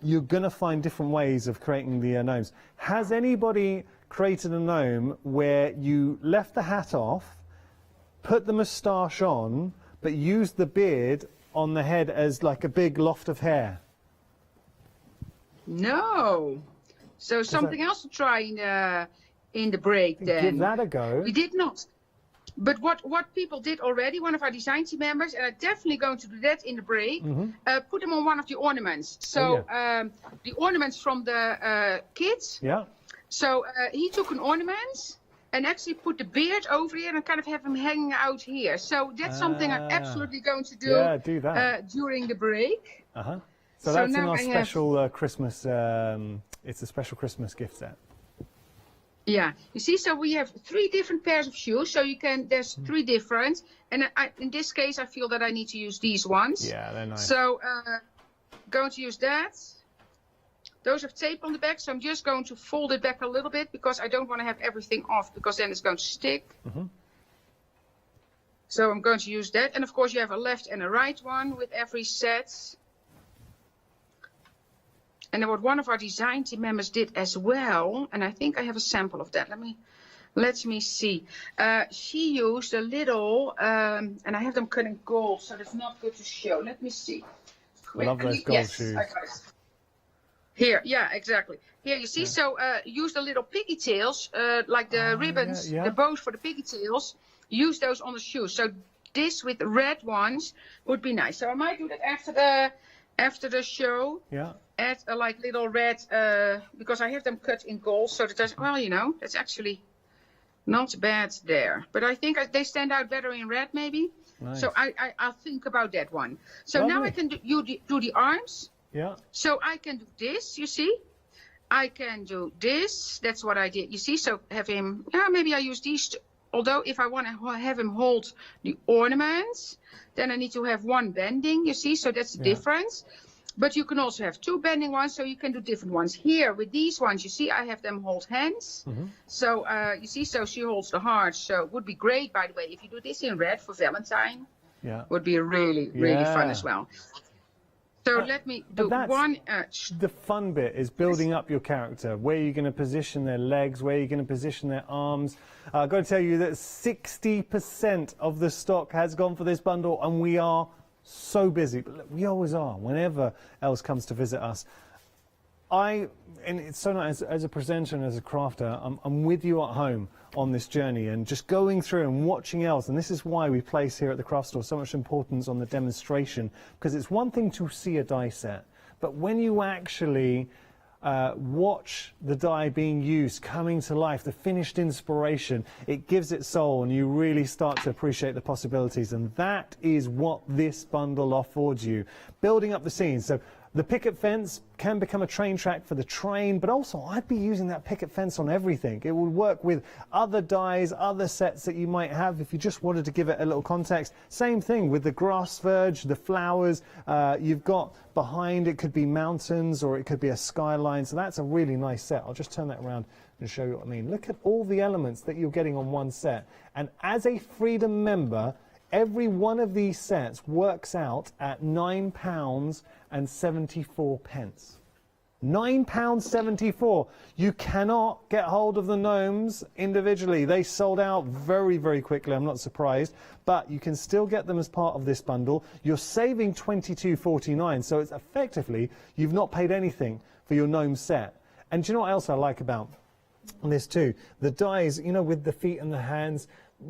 You're going to find different ways of creating the gnomes. Has anybody created a gnome where you left the hat off, put the moustache on, but used the beard on the head as like a big loft of hair? No. So something else to try in the break then. Give that a go. We did not. But what people did already, one of our design team members, and I'm definitely going to do that in the break, put them on one of the ornaments. So the ornaments from the kids. Yeah. So he took an ornament and actually put the beard over here and kind of have him hanging out here. So that's something I'm absolutely going to do, do that. During the break. So that's in our special Christmas, it's a special Christmas gift set. Yeah, you see, so we have 3 different pairs of shoes, so you can, there's 3 different, and in this case I feel that I need to use these ones. Yeah, they're nice. So, going to use that. Those have tape on the back, so I'm just going to fold it back a little bit because I don't want to have everything off because then it's going to stick. So I'm going to use that, and of course you have a left and a right one with every set. And what one of our design team members did as well, and I think I have a sample of that. Let me see. She used a little, and I have them cut in gold, so that's not good to show. Let me see. I love those gold shoes. I got it. Here, yeah, exactly. Here you see, so use the little piggy tails, like the ribbons, the bows for the piggy tails. Use those on the shoes. So this with the red ones would be nice. So I might do that after the show. Yeah. Add a like little red, because I have them cut in gold, so that does, well, you know, that's actually not bad there. But I think they stand out better in red, maybe. Nice. So I'll think about that one. So now I can do the arms. Yeah. So I can do this, you see. I can do this. That's what I did. You see, so have him, maybe I use these, although if I want to have him hold the ornaments, then I need to have one bending, you see, so that's the difference. But you can also have 2 bending ones, so you can do different ones. Here, with these ones, you see, I have them hold hands. So, you see, so she holds the heart. So it would be great, by the way, if you do this in red for Valentine. Yeah. Would be really fun as well. So let me do one. The fun bit is building up your character. Where you're going to position their legs, where you're going to position their arms. I've got to tell you that 60% of the stock has gone for this bundle, and we are so busy. We always are, whenever else comes to visit us. And it's so nice, as a presenter and as a crafter, I'm with you at home on this journey and just going through and watching else. And this is why we place here at the craft store so much importance on the demonstration, because it's one thing to see a die set, but when you actually watch the die being used, coming to life, the finished inspiration, it gives it soul, and you really start to appreciate the possibilities. And that is what this bundle affords you. Building up the scenes. So The picket fence can become a train track for the train, but also I'd be using that picket fence on everything. It would work with other dies, other sets that you might have if you just wanted to give it a little context. Same thing with the grass verge, the flowers. You've got behind, it could be mountains or it could be a skyline. So that's a really nice set. I'll just turn that around and show you what I mean. Look at all the elements that you're getting on one set. And as a Freedom member, every one of these sets works out at £9.74. £9.74. You cannot get hold of the gnomes individually. They sold out very, very quickly. I'm not surprised, but you can still get them as part of this bundle. You're saving £22.49, so it's effectively you've not paid anything for your gnome set. And do you know what else I like about this too? The dies, you know, with the feet and the hands,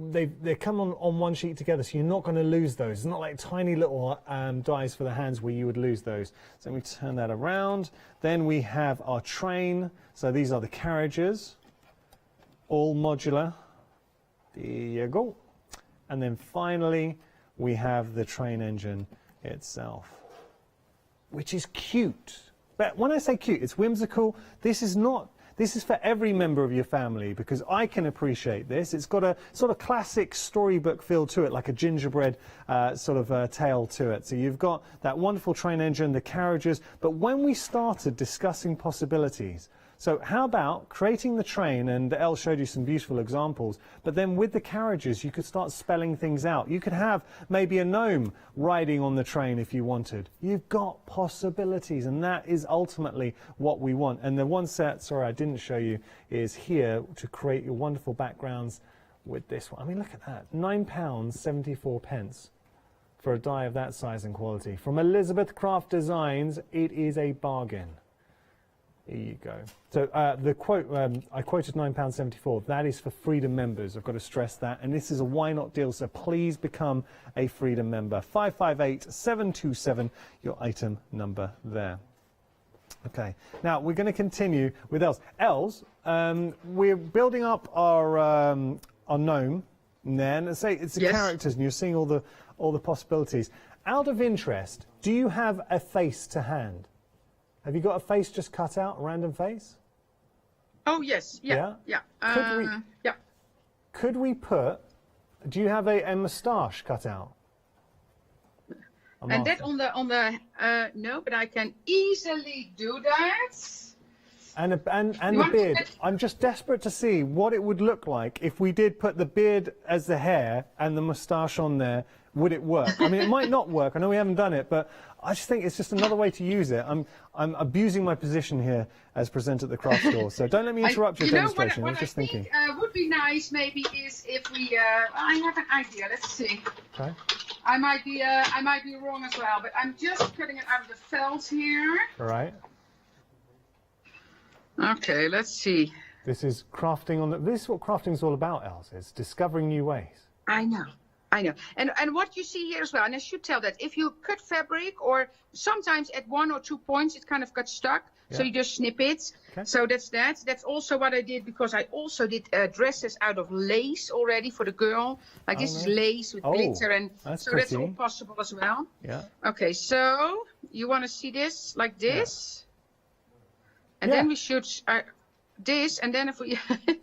they come on one sheet together, so you're not going to lose those. It's not like tiny little dies for the hands where you would lose those. So let me turn that around. Then we have our train. So these are the carriages, all modular. There you go. And then finally, we have the train engine itself, which is cute. But when I say cute, it's whimsical. This is for every member of your family, because I can appreciate this. It's got a sort of classic storybook feel to it, like a gingerbread sort of tale to it. So you've got that wonderful train engine, the carriages, but when we started discussing possibilities, so how about creating the train, and Elle showed you some beautiful examples, but then with the carriages you could start spelling things out. You could have maybe a gnome riding on the train if you wanted. You've got possibilities, and that is ultimately what we want. And the one set, sorry I didn't show you, is here to create your wonderful backgrounds with this one. I mean, look at that, £9.74 for a die of that size and quality. From Elizabeth Craft Designs, it is a bargain. Here you go. So the quote, I quoted £9.74. That is for Freedom members. I've got to stress that. And this is a why not deal, so please become a Freedom member. 558727, your item number there. Okay, now we're going to continue with Els. Els, we're building up our gnome there, and say it's the characters, and you're seeing all the possibilities. Out of interest, do you have a face to hand? Have you got a face just cut out, a random face? Oh yes, yeah. Could we put? Do you have a moustache cut out? And that on the no, but I can easily do that. And the beard. I'm just desperate to see what it would look like if we did put the beard as the hair and the moustache on there. Would it work? I mean, it might not work. I know we haven't done it, but I just think it's just another way to use it. I'm abusing my position here as presenter at the craft store, so don't let me interrupt your demonstration. What I'm just thinking. Would be nice maybe is if we. I have an idea. Let's see. Okay. I might be wrong as well, but I'm just cutting it out of the felt here. All right. Okay, let's see. This is crafting on the. This is what crafting is all about, Els. It's discovering new ways. I know. And what you see here as well, and I should tell that if you cut fabric, or sometimes at 1 or 2 points it kind of got stuck, so you just snip it. Okay. So that's that. That's also what I did, because I also did dresses out of lace already for the girl. Like this is lace with glitter, and so that's all possible as well. Yeah. Okay, so you want to see this like this, and then we should this, and then if we.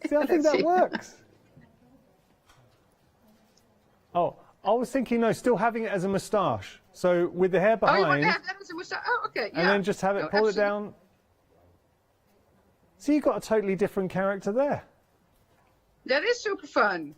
See, I think that works. Oh, I was thinking, no, still having it as a moustache. So with the hair behind. Oh, you want to have that as a moustache? Oh, okay, yeah. And then just have it, pull it down. So you've got a totally different character there. That is super fun.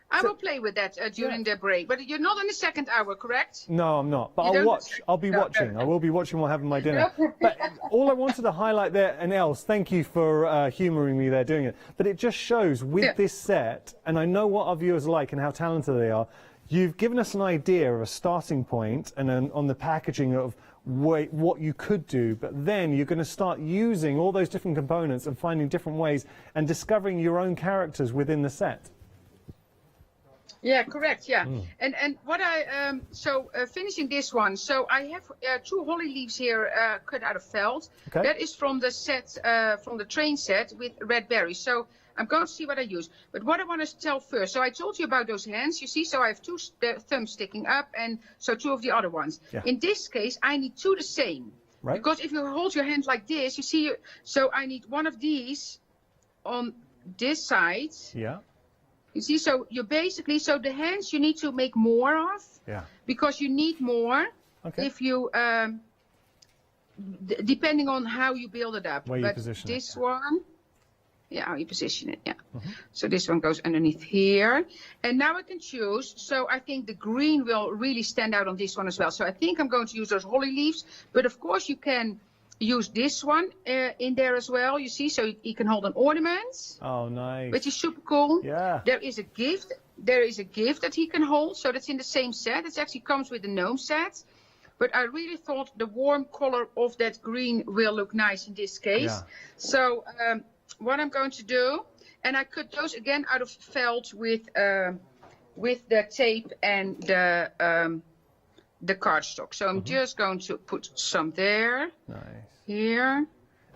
I will play with that during the break. But you're not in the second hour, correct? No, I'm not. But I'll watch. I'll be watching. I will be watching while having my dinner. But all I wanted to highlight there, and Els, thank you for humouring me there doing it. But it just shows with this set, and I know what our viewers like and how talented they are, you've given us an idea of a starting point and on the packaging of what you could do, but then you're going to start using all those different components and finding different ways and discovering your own characters within the set. Yeah, correct. Yeah, and what I finishing this one. So I have 2 holly leaves here cut out of felt. Okay. That is from the set, from the train set with red berries. So I'm going to see what I use. But what I want to tell first. So I told you about those hands. You see, so I have 2 thumbs sticking up, and so 2 of the other ones. Yeah. In this case, I need 2 the same. Right. Because if you hold your hand like this, you see, so I need one of these on this side. Yeah. You see, so you basically, so the hands you need to make more of. Yeah. Because you need more. Okay. If you, depending on how you build it up. Where you but position this it. one, yeah, how you position it, yeah. So this one goes underneath here. And now I can choose. So I think the green will really stand out on this one as well. So I think I'm going to use those holly leaves. But of course you can use this one in there as well, you see. So you can hold an ornament. Oh, nice. Which is super cool. Yeah. There is a gift. There is a gift that he can hold. So that's in the same set. It actually comes with the Gnome set. But I really thought the warm color of that green will look nice in this case. Yeah. So what I'm going to do, and I cut those again out of felt with the tape and the cardstock. So I'm just going to put some there. Nice. Here.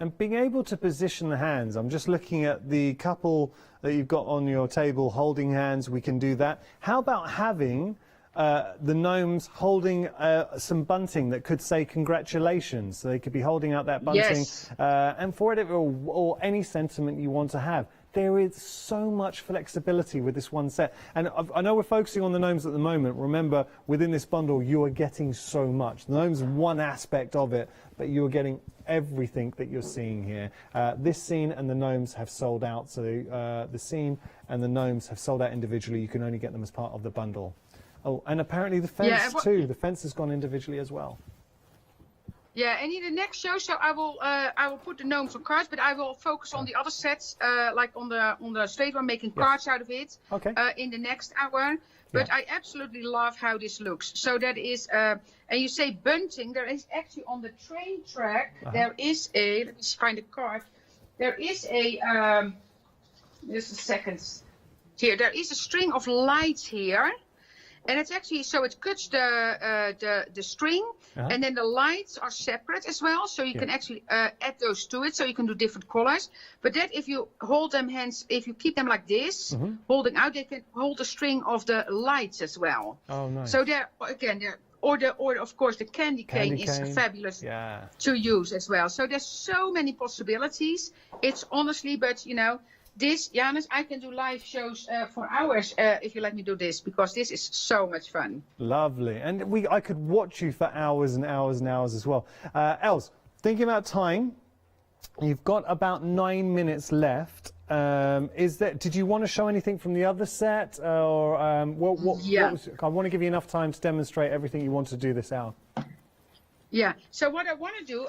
And being able to position the hands, I'm just looking at the couple that you've got on your table holding hands. We can do that. How about having the gnomes holding some bunting that could say congratulations? So they could be holding out that bunting, Yes. and for it, or any sentiment you want to have. There is so much flexibility with this one set. And I know we're focusing on the gnomes at the moment. Remember, within this bundle, you are getting so much. The gnomes are one aspect of it, but you are getting everything that you're seeing here. This scene and the gnomes have sold out. So the scene and the gnomes have sold out individually. You can only get them as part of the bundle. Oh, and apparently the fence too. The fence has gone individually as well. Yeah, and in the next show, so I will put the gnomes on cards, but I will focus on the other sets, like on the straight one, making cards out of it. Okay. In the next hour. But I absolutely love how this looks. So that is, and you say bunting. There is actually on the train track. There is a. Let me find the card. There is a. Just a second. Here, there is a string of lights here. And it's actually, so it cuts the string, and then the lights are separate as well, so you can actually add those to it, so you can do different colors. But that, if you hold them hands, if you keep them like this, holding out, they can hold the string of the lights as well. Oh, nice. So there, again, or of course the candy cane is fabulous to use as well. So there's so many possibilities. It's honestly, but you know, this, Janus, I can do live shows for hours if you let me do this, because this is so much fun. Lovely. And I could watch you for hours and hours and hours as well. Els, thinking about time, you've got about 9 minutes left. Did you want to show anything from the other set? Or I want to give you enough time to demonstrate everything you want to do this hour. Yeah. So what I want to do,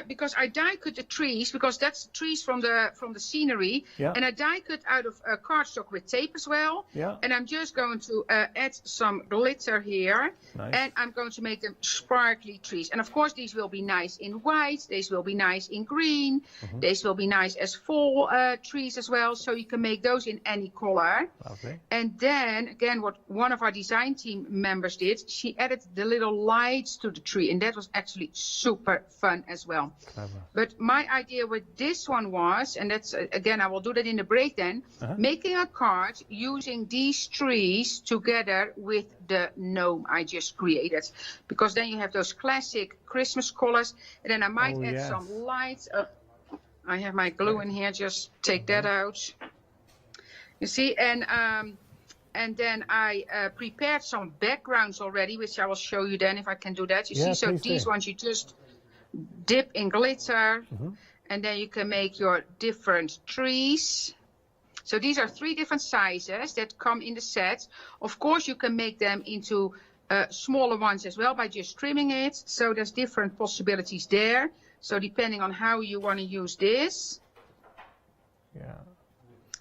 because I die cut the trees, because that's trees from the scenery, and I die cut out of cardstock with tape as well. Yeah. And I'm just going to add some glitter here, and I'm going to make them sparkly trees. And of course, these will be nice in white. These will be nice in green. These will be nice as fall trees as well. So you can make those in any color. Lovely. And then again, what one of our design team members did, she added the little lights to the tree, and that was actually super fun as well. Clever. But my idea with this one was, and that's again, I will do that in the break then, making a card using these trees together with the gnome I just created, because then you have those classic Christmas colors, and then I might add some lights. I have my glue in here, just take that out. You see, and then I prepared some backgrounds already, which I will show you then if I can do that. You see, so these ones you just dip in glitter, and then you can make your different trees. So these are 3 different sizes that come in the set. Of course, you can make them into smaller ones as well by just trimming it. So there's different possibilities there. So depending on how you want to use this. Yeah.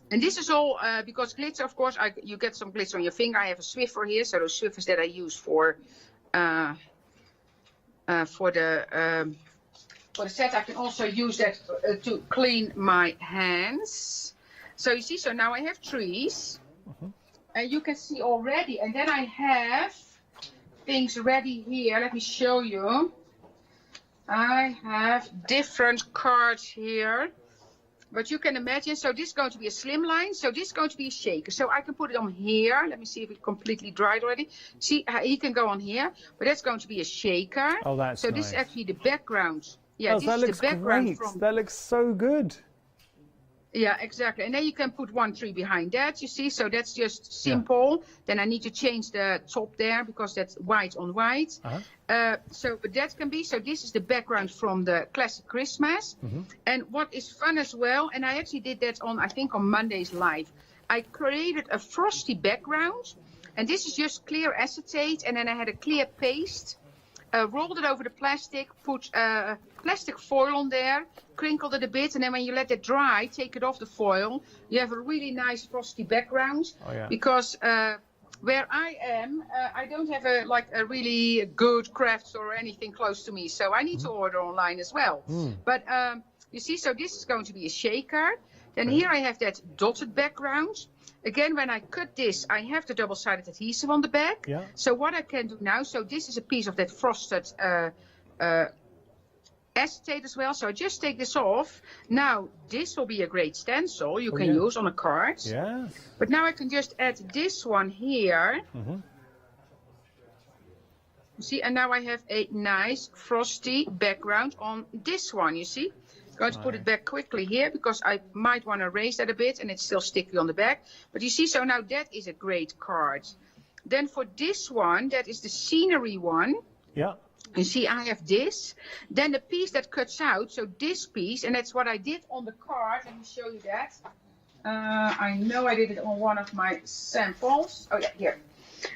And this is all because glitter, of course, you get some glitter on your finger. I have a Swiffer here, so those Swiffers that I use for the set, I can also use that to clean my hands. So you see, so now I have trees, and you can see already. And then I have things ready here. Let me show you. I have different cards here. but you can imagine, so this is going to be a slim line, so this is going to be a shaker. So I can put it on here. Let me see if it's completely dried already. See, he can go on here, but that's going to be a shaker. Oh, that's so this is actually the background. Yeah, this that is looks the background great. from. That looks so good. Yeah, exactly. And then you can put 1 tree behind that, you see. So that's just simple. Then I need to change the top there because that's white on white. But that can be, so this is the background from the classic Christmas. And what is fun as well, and I actually did that on, I think on Monday's live. I created a frosty background. And this is just clear acetate. And then I had a clear paste. Rolled it over the plastic, put plastic foil on there, crinkled it a bit, and then when you let it dry, take it off the foil, you have a really nice frosty background. Because where I am, I don't have a really good crafts or anything close to me, so I need to order online as well. But you see, so this is going to be a shaker. Then here I have that dotted background. Again, when I cut this, I have the double-sided adhesive on the back. So what I can do now, so this is a piece of that frosted acetate as well. So I just take this off. Now, this will be a great stencil you can use on a card. But now I can just add this one here. You see, and now I have a nice frosty background on this one, you see. Going to put it back quickly here because I might want to raise that a bit and it's still sticky on the back. But you see, so now that is a great card. Then for this one, that is the scenery one. You see, I have this. Then the piece that cuts out, so this piece, and that's what I did on the card. Let me show you that. I know I did it on one of my samples. Oh yeah, here.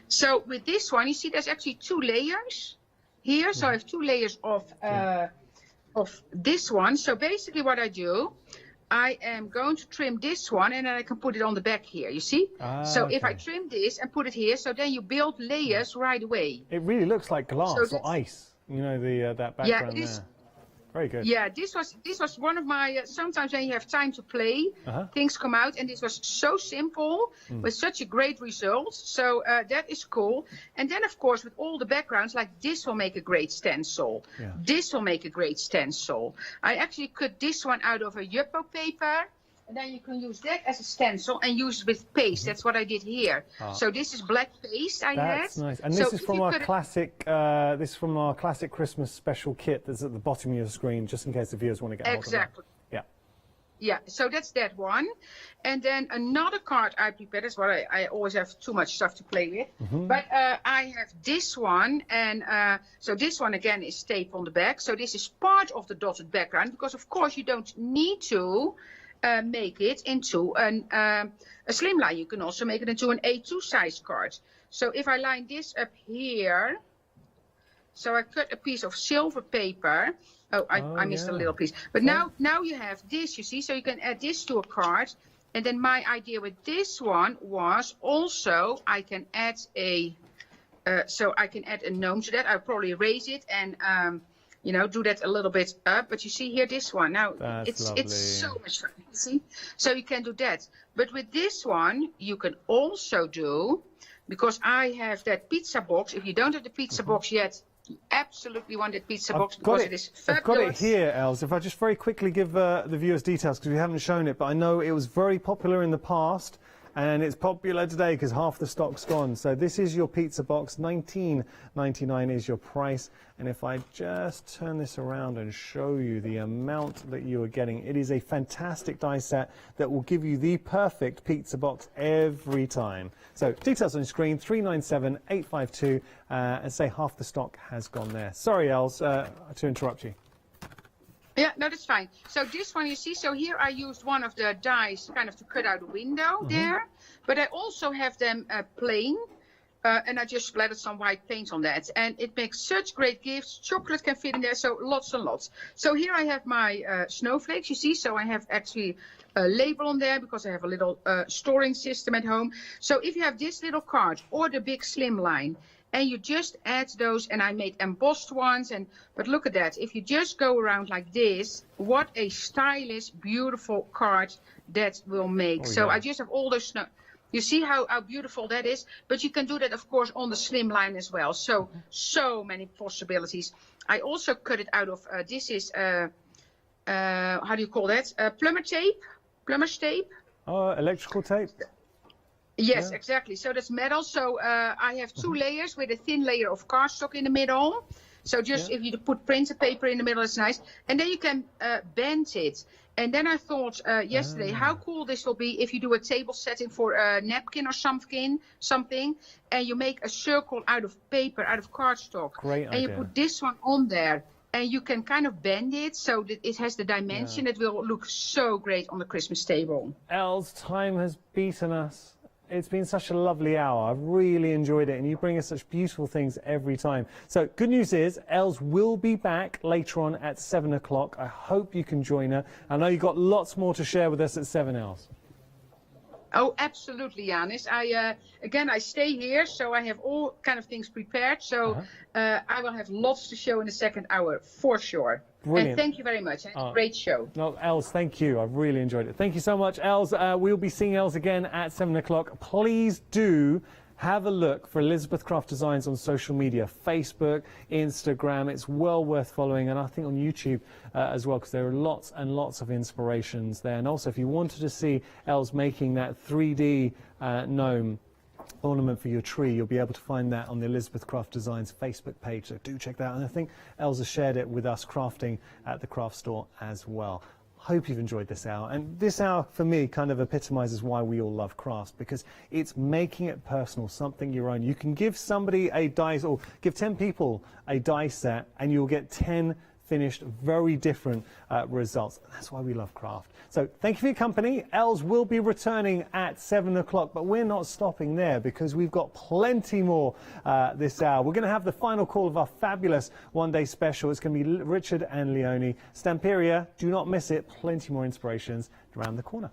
So with this one, you see there's actually 2 layers here. So I have 2 layers of this one. So basically what I do, I am going to trim this one and then I can put it on the back here, you see? So if I trim this and put it here, so then you build layers right away. It really looks like glass or ice, you know, that background there. Very good. Yeah, this was one of my, sometimes when you have time to play, things come out, and this was so simple with such a great result. So that is cool. And then, of course, with all the backgrounds, like this will make a great stencil. This will make a great stencil. I actually cut this one out of a Yupo paper. And then you can use that as a stencil and use it with paste. That's what I did here. So this is black paste I had. That's nice. And this is from our classic. This is from our classic Christmas special kit that's at the bottom of your screen, just in case the viewers want to get hold of that. Yeah. So that's that one. And then another card I prepared. That's what I always have too much stuff to play with. But I have this one, and so this one again is tape on the back. So this is part of the dotted background because, of course, you don't need to. Make it into a slim line. You can also make it into an A2 size card. So if I line this up here, so I cut a piece of silver paper. I missed a little piece. But now you have this, you see, so you can add this to a card. And then my idea with this one was also I can add a gnome to that. I'll probably raise it and you know, do that a little bit up, but you see here this one. Now, it's so much fun, you see? So you can do that. But with this one, you can also do, because I have that pizza box. If you don't have the pizza box yet, you absolutely want that pizza box because it is fabulous. I've got it here, Els. If I just very quickly give the viewers details, because we haven't shown it, but I know it was very popular in the past. And it's popular today because half the stock's gone. So this is your pizza box. $19.99 is your price. And if I just turn this around and show you the amount that you are getting, it is a fantastic die set that will give you the perfect pizza box every time. So details on your screen, $397,852, and say half the stock has gone there. Sorry, Els, to interrupt you. Yeah, no, that's fine. So this one, you see, so here I used one of the dies kind of to cut out a window there. But I also have them plain. And I just splattered some white paint on that. And it makes such great gifts. Chocolate can fit in there, so lots and lots. So here I have my snowflakes, you see. So I have actually a label on there because I have a little storing system at home. So if you have this little card or the big slim line, and you just add those, and I made embossed ones, but look at that. If you just go around like this, what a stylish, beautiful card that will make. So I just have all those snow. You see how beautiful that is? But you can do that, of course, on the slim line as well. So, so many possibilities. I also cut it out of, this is how do you call that? Plumber's tape. Oh, electrical tape? Yes, Yeah. exactly. So that's metal. So I have two layers with a thin layer of cardstock in the middle. So just if you put printer paper in the middle, it's nice. And then you can bend it. And then I thought yesterday how cool this will be if you do a table setting for a napkin or something, and you make a circle out of paper, out of cardstock. Great and idea. you put this one on there. And you can kind of bend it so that it has the dimension. It will look so great on the Christmas table. Els, time has beaten us. It's been such a lovely hour. I've really enjoyed it, and you bring us such beautiful things every time. So good news is Els will be back later on at 7 o'clock. I hope you can join her. I know you've got lots more to share with us at 7, Els. Oh, absolutely, Janis. I stay here, so I have all kind of things prepared. So I will have lots to show in the second hour, for sure. Brilliant. And thank you very much. It's a great show. No, Els, thank you. I've really enjoyed it. Thank you so much, Els. We'll be seeing Els again at 7 o'clock. Please do have a look for Elizabeth Craft Designs on social media, Facebook, Instagram. It's well worth following, and I think on YouTube as well, because there are lots and lots of inspirations there. And also, if you wanted to see Els making that 3D gnome ornament for your tree, you'll be able to find that on the Elizabeth Craft Designs Facebook page, so do check that out. And I think Els has shared it with us crafting at the craft store as well. Hope you've enjoyed this hour, and this hour for me kind of epitomizes why we all love crafts, because it's making it personal, something your own. You can give somebody a dice, or give 10 people a die set, and you'll get 10 finished, very different results. That's why we love craft. So thank you for your company. Els will be returning at 7 o'clock, but we're not stopping there because we've got plenty more this hour. We're going to have the final call of our fabulous one-day special. It's going to be Richard and Leonie. Stamperia, do not miss it. Plenty more inspirations around the corner.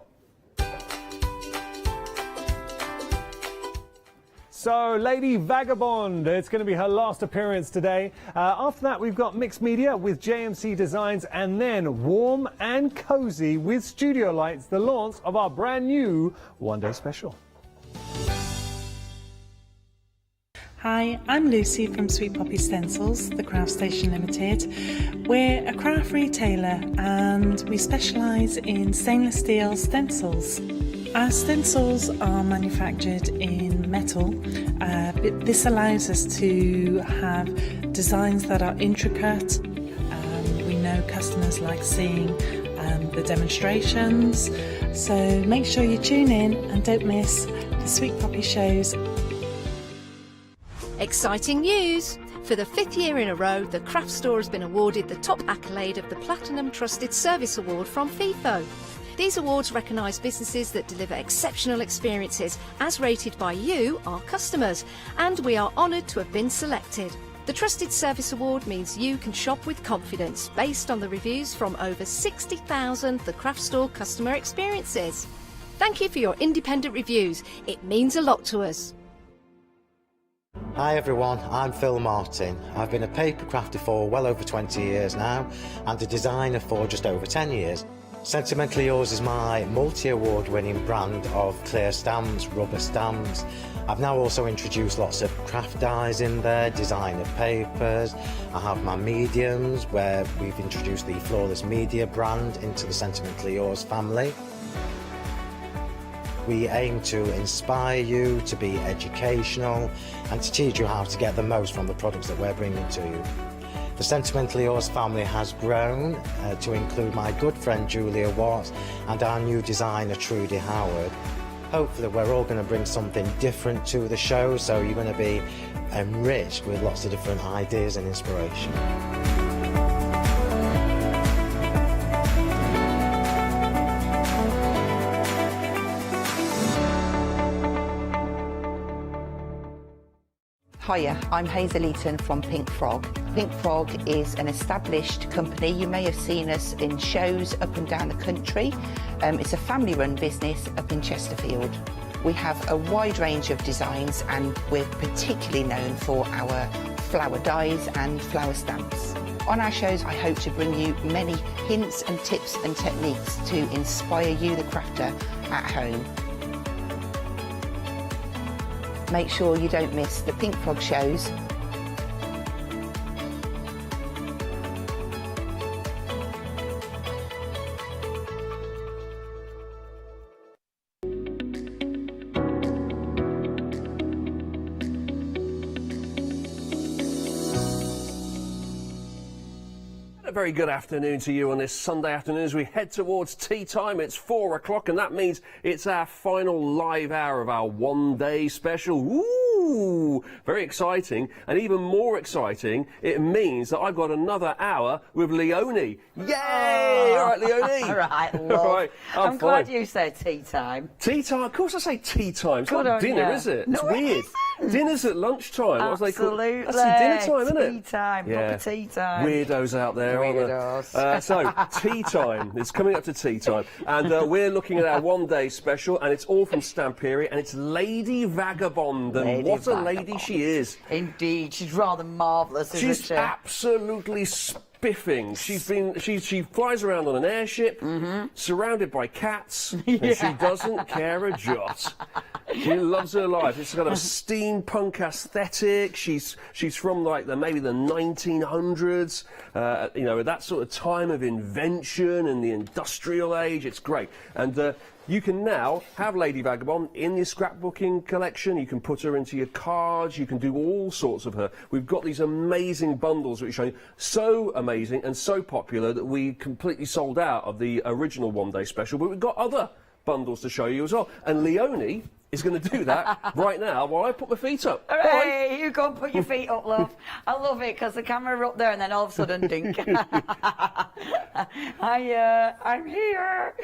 So, Lady Vagabond, it's going to be her last appearance today. After that, we've got mixed media with JMC Designs, and then warm and cozy with Studio Lights, the launch of our brand new one-day special. Hi, I'm Lucy from Sweet Poppy Stencils, the Craft Station Limited. We're a craft retailer and we specialise in stainless steel stencils. Our stencils are manufactured in metal. This allows us to have designs that are intricate. We know customers like seeing the demonstrations, so make sure you tune in and don't miss the Sweet Poppy shows. Exciting news! For the 5th year in a row, the craft store has been awarded the top accolade of the Platinum Trusted Service Award from FIFO. These awards recognise businesses that deliver exceptional experiences as rated by you, our customers, and we are honoured to have been selected. The Trusted Service Award means you can shop with confidence based on the reviews from over 60,000 The Craft Store customer experiences. Thank you for your independent reviews. It means a lot to us. Hi everyone, I'm Phil Martin. I've been a paper crafter for well over 20 years now and a designer for just over 10 years. Sentimentally Yours is my multi-award winning brand of clear stamps, rubber stamps. I've now also introduced lots of craft dyes in there, designer papers. I have my mediums where we've introduced the Flawless Media brand into the Sentimentally Yours family. We aim to inspire you, to be educational and to teach you how to get the most from the products that we're bringing to you. The Sentimentally Yours family has grown to include my good friend Julia Watts and our new designer Trudy Howard. Hopefully we're all going to bring something different to the show, so you're going to be enriched with lots of different ideas and inspiration. Hiya, I'm Hazel Eaton from Pink Frog. Pink Frog is an established company. You may have seen us in shows up and down the country. It's a family-run business up in Chesterfield. We have a wide range of designs and we're particularly known for our flower dies and flower stamps. On our shows, I hope to bring you many hints and tips and techniques to inspire you, the crafter, at home. Make sure you don't miss the Pink Frog shows. a very good afternoon to you on this Sunday afternoon as we head towards tea time. It's 4 o'clock and that means it's our final live hour of our one-day special. Ooh, very exciting. And even more exciting, it means that I've got another hour with Leonie. Yay! All right, Leonie. All right, love. All right, I'm glad you said tea time. Tea time? Of course I say tea time. It's Good not on dinner, you. is it? No, It's it weird. Dinner's at lunchtime. What was they called? Absolutely. That's the dinner time, isn't it? Tea time, proper tea time. Weirdos out there, aren't Weirdos. there? So, tea time. It's coming up to tea time. And we're looking at our one-day special, and it's all from Stamperia, and it's Lady Vagabond. And Lady what a Vagabond. lady she is. Indeed, she's rather marvellous, isn't She's she? absolutely spiffing. She flies around on an airship, surrounded by cats, and she doesn't care a jot. She loves her life. It's got a steampunk aesthetic. She's from like maybe the 1900s. You know, that sort of time of invention and the industrial age. It's great. And you can now have Lady Vagabond in your scrapbooking collection. You can put her into your cards. You can do all sorts of her. We've got these amazing bundles that we show you. So amazing and so popular that we completely sold out of the original one-day special. But we've got other bundles to show you as well. And Leonie is going to do that right now while I put my feet up. Hooray! You go and put your feet up, love. I love it because the camera up there and then all of a sudden, dink. I'm here.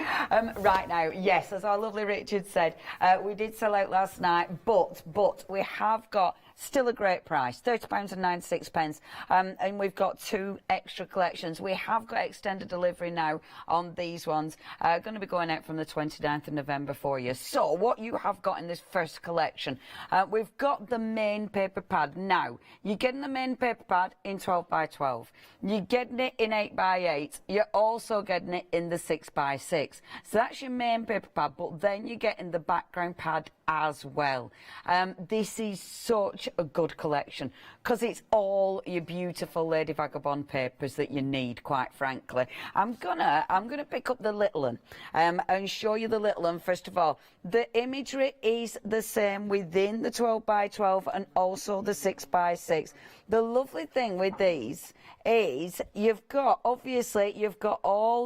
Right now, yes, as our lovely Richard said, we did sell out last night, but we have got still a great price, £30.96, and we've got 2 extra collections. We have got extended delivery now on these ones, going to be going out from the 29th of November for you. So what you have got in this first collection, we've got the main paper pad. Now, you're getting the main paper pad in 12 by 12. You're getting it in 8 by 8. You're also getting it in the 6 by 6. So that's your main paper pad, but then you're getting the background pad as well. This is such a good collection because it's all your beautiful Lady Vagabond papers that you need, quite frankly. I'm gonna pick up the little one and show you the little one. First of all, the imagery is the same within the 12 by 12 and also the 6 by 6. The lovely thing with these is you've got all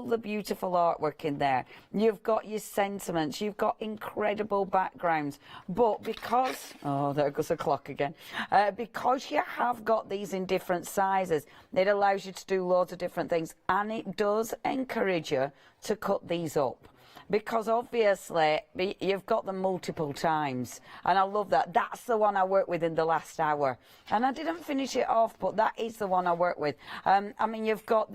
the beautiful artwork in there. You've got your sentiments. You've got incredible backgrounds. But because, oh, there goes the clock again. Because you have got these in different sizes, it allows you to do loads of different things. And it does encourage you to cut these up. Because obviously you've got them multiple times, and I love that. That's the one I worked with in the last hour, and I didn't finish it off, but that is the one I worked with. I mean, you've got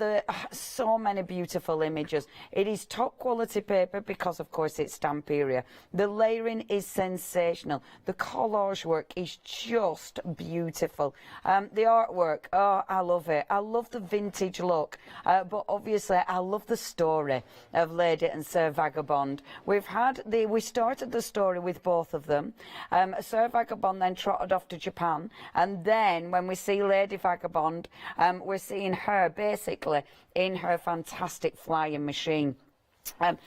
so many beautiful images. It is top quality paper because, of course, it's Stamperia. The layering is sensational. The collage work is just beautiful. The artwork, oh, I love it. I love the vintage look, but obviously I love the story of Lady and Sir Vagabond. We started the story with both of them. Sir Vagabond then trotted off to Japan, and then when we see Lady Vagabond, we're seeing her basically in her fantastic flying machine. Do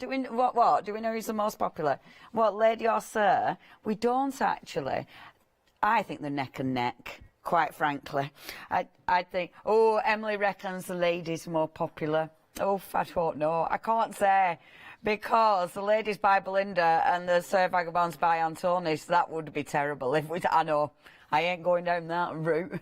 we know who's the most popular? What, Lady or Sir? We don't actually. I think they're neck and neck, quite frankly. I think, Emily reckons the lady's more popular. Oh, I don't know. I can't say. Because the lady's by Belinda and the Sir Vagabond's by Antonis, that would be terrible. I know, I ain't going down that route.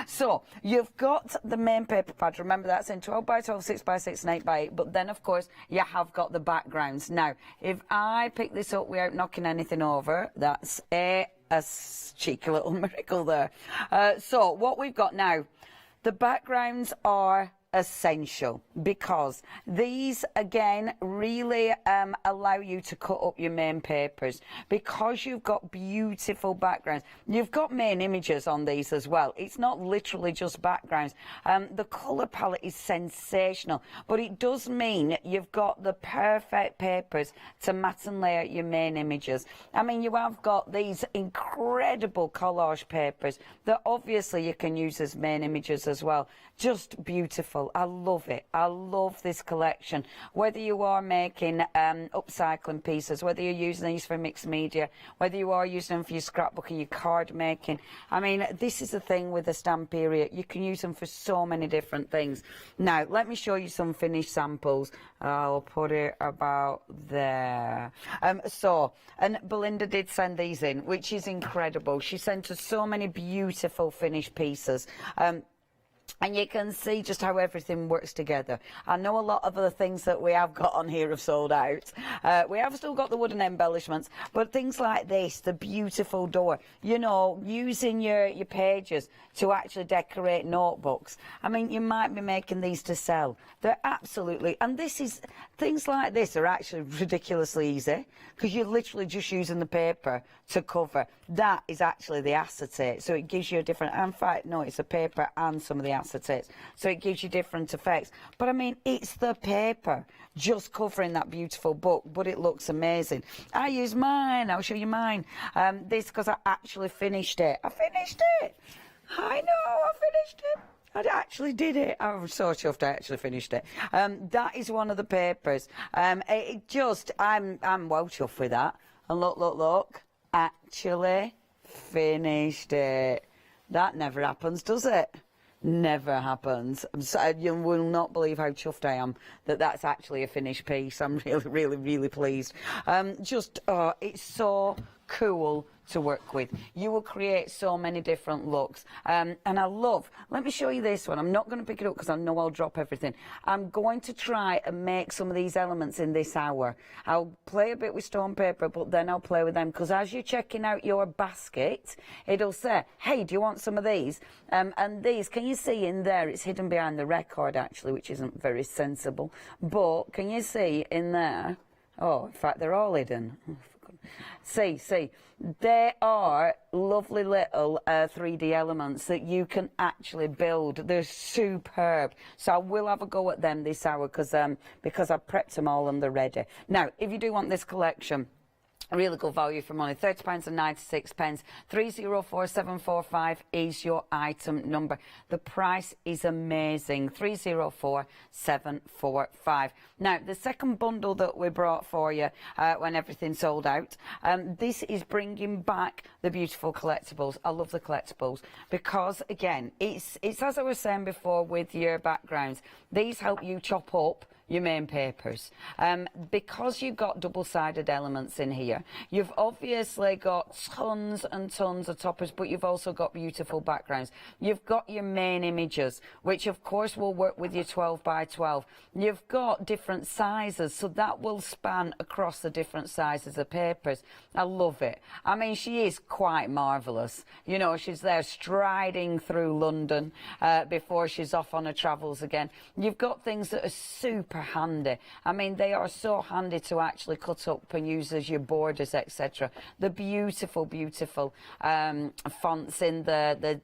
So, you've got the main paper pad. Remember, that's in 12 by 12, 6 by 6 and 8 by 8. But then, of course, you have got the backgrounds. Now, if I pick this up without knocking anything over, that's a cheeky little miracle there. So, what we've got now, the backgrounds are essential because these again really allow you to cut up your main papers because you've got beautiful backgrounds. You've got main images on these as well. It's not literally just backgrounds. The colour palette is sensational, but it does mean you've got the perfect papers to mat and lay out your main images. I mean, you have got these incredible collage papers that obviously you can use as main images as well. Just beautiful. beautiful. I love it. I love this collection. Whether you are making upcycling pieces, whether you're using these for mixed media, whether you are using them for your scrapbooking, your card making. I mean, this is the thing with the Stamperia. You can use them for so many different things. Now, let me show you some finished samples. I'll put it about there. And Belinda did send these in, which is incredible. She sent us so many beautiful finished pieces. And you can see just how everything works together. I know a lot of the things that we have got on here have sold out. We have still got the wooden embellishments, but things like this, the beautiful door, you know, using your pages to actually decorate notebooks. I mean, you might be making these to sell. They're absolutely, and this is, things like this are actually ridiculously easy because you're literally just using the paper to cover. That is actually the acetate, so it gives you a different, in fact, no, it's a paper and some of the acetates, so it gives you different effects. But I mean, it's the paper just covering that beautiful book, but it looks amazing. I use mine. I'll show you mine. This because I actually finished it. I finished it. I know, I finished it. I actually did it. I was so chuffed I actually finished it. That is one of the papers. It just, I'm well chuffed with that. And look, actually finished it. That never happens, does it? Never happens. You will not believe how chuffed I am that that's actually a finished piece. I'm really pleased. It's so cool to work with. You will create so many different looks. And I love, let me show you this one. I'm not going to pick it up because I know I'll drop everything. I'm going to try and make some of these elements in this hour. I'll play a bit with stone paper, but then I'll play with them because as you're checking out your basket, it'll say, hey, do you want some of these? And these, can you see in there, it's hidden behind the record actually, which isn't very sensible. But can you see in there? Oh, in fact, they're all hidden. See, there are lovely little 3D elements that you can actually build. They're superb. So I will have a go at them this hour because I've prepped them all and they're ready. Now, if you do want this collection, really good value for money, £30.96. 304745 is your item number. The price is amazing, 304745. Now, the second bundle that we brought for you when everything sold out, this is bringing back the beautiful collectibles. I love the collectibles because, again, it's as I was saying before with your backgrounds, these help you chop up your main papers. Because you've got double-sided elements in here, you've obviously got tons and tons of toppers, but you've also got beautiful backgrounds. You've got your main images, which of course will work with your 12 by 12. You've got different sizes, so that will span across the different sizes of papers. I love it. I mean, she is quite marvellous. You know, she's there striding through London before she's off on her travels again. You've got things that are super handy. I mean, they are so handy to actually cut up and use as your borders, etc. The beautiful fonts in the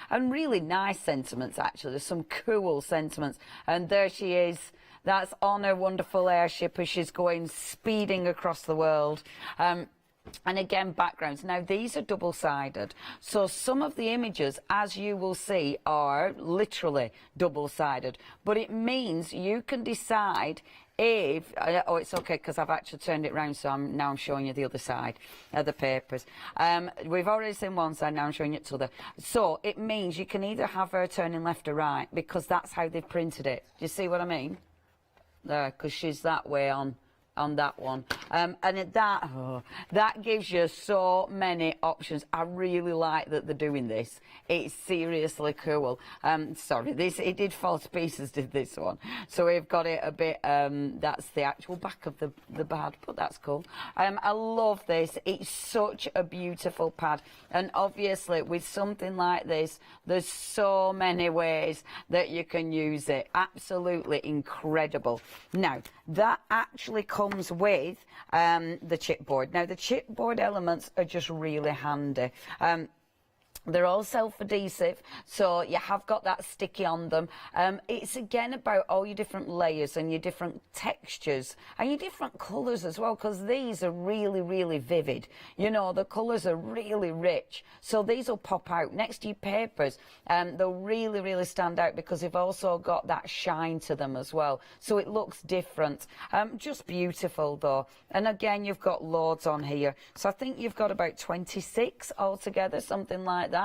and really nice sentiments, actually. There's some cool sentiments. And there she is. That's on her wonderful airship as she's going speeding across the world. And again, backgrounds. Now, these are double-sided. So some of the images, as you will see, are literally double-sided. But it means you can decide if... oh, it's OK, because I've actually turned it round, so now I'm showing you the other side of the papers. We've already seen one side, now I'm showing you the other. So it means you can either have her turning left or right, because that's how they've printed it. Do you see what I mean? There, because she's that way on that one, and that gives you so many options. I really like that they're doing this. It's seriously cool. Sorry, it did fall to pieces, did this one, so we've got it a bit, that's the actual back of the pad, but that's cool. I love this. It's such a beautiful pad, and obviously with something like this, there's so many ways that you can use it. Absolutely incredible. Now, that actually comes with the chipboard. Now, the chipboard elements are just really handy. They're all self-adhesive, so you have got that sticky on them. It's again about all your different layers and your different textures and your different colours as well, because these are really, really vivid. You know, the colours are really rich, so these will pop out next to your papers. They'll really, really stand out because they've also got that shine to them as well, so it looks different. Just beautiful though. And again, you've got loads on here, so I think you've got about 26 altogether, something like that.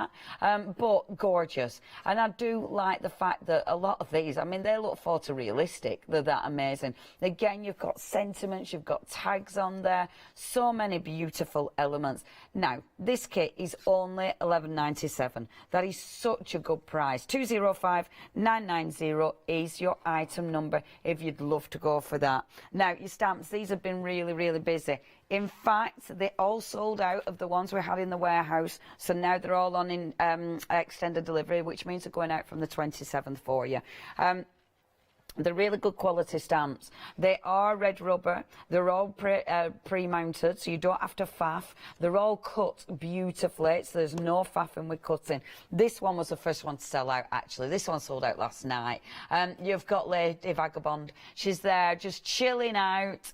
But gorgeous. And I do like the fact that a lot of these, I mean, they look photorealistic. They're that amazing. Again, you've got sentiments, you've got tags on there, so many beautiful elements. Now, this kit is only $11.97. That is such a good price. 205990 is your item number if you'd love to go for that. Now, your stamps, these have been really, really busy. In fact, they all sold out of the ones we had in the warehouse, so now they're all on in extended delivery, which means they're going out from the 27th for you. They're really good quality stamps. They are red rubber. They're all pre-mounted, so you don't have to faff. They're all cut beautifully, so there's no faffing with cutting. This one was the first one to sell out, actually. This one sold out last night. You've got Lady Vagabond. She's there just chilling out,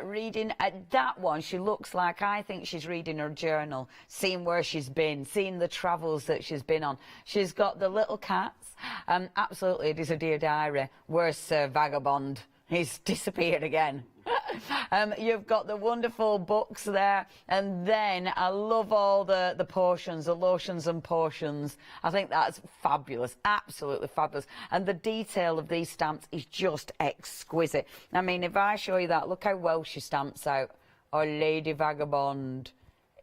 reading. That one, she looks like, I think she's reading her journal, seeing where she's been, seeing the travels that she's been on. She's got the little cats. Absolutely, it is a dear diary. Where's Vagabond? He's disappeared again. You've got the wonderful books there, and then I love all the potions, the lotions and potions. I think that's fabulous, absolutely fabulous. And the detail of these stamps is just exquisite. I mean, if I show you that, look how well she stamps out. Oh, Lady Vagabond.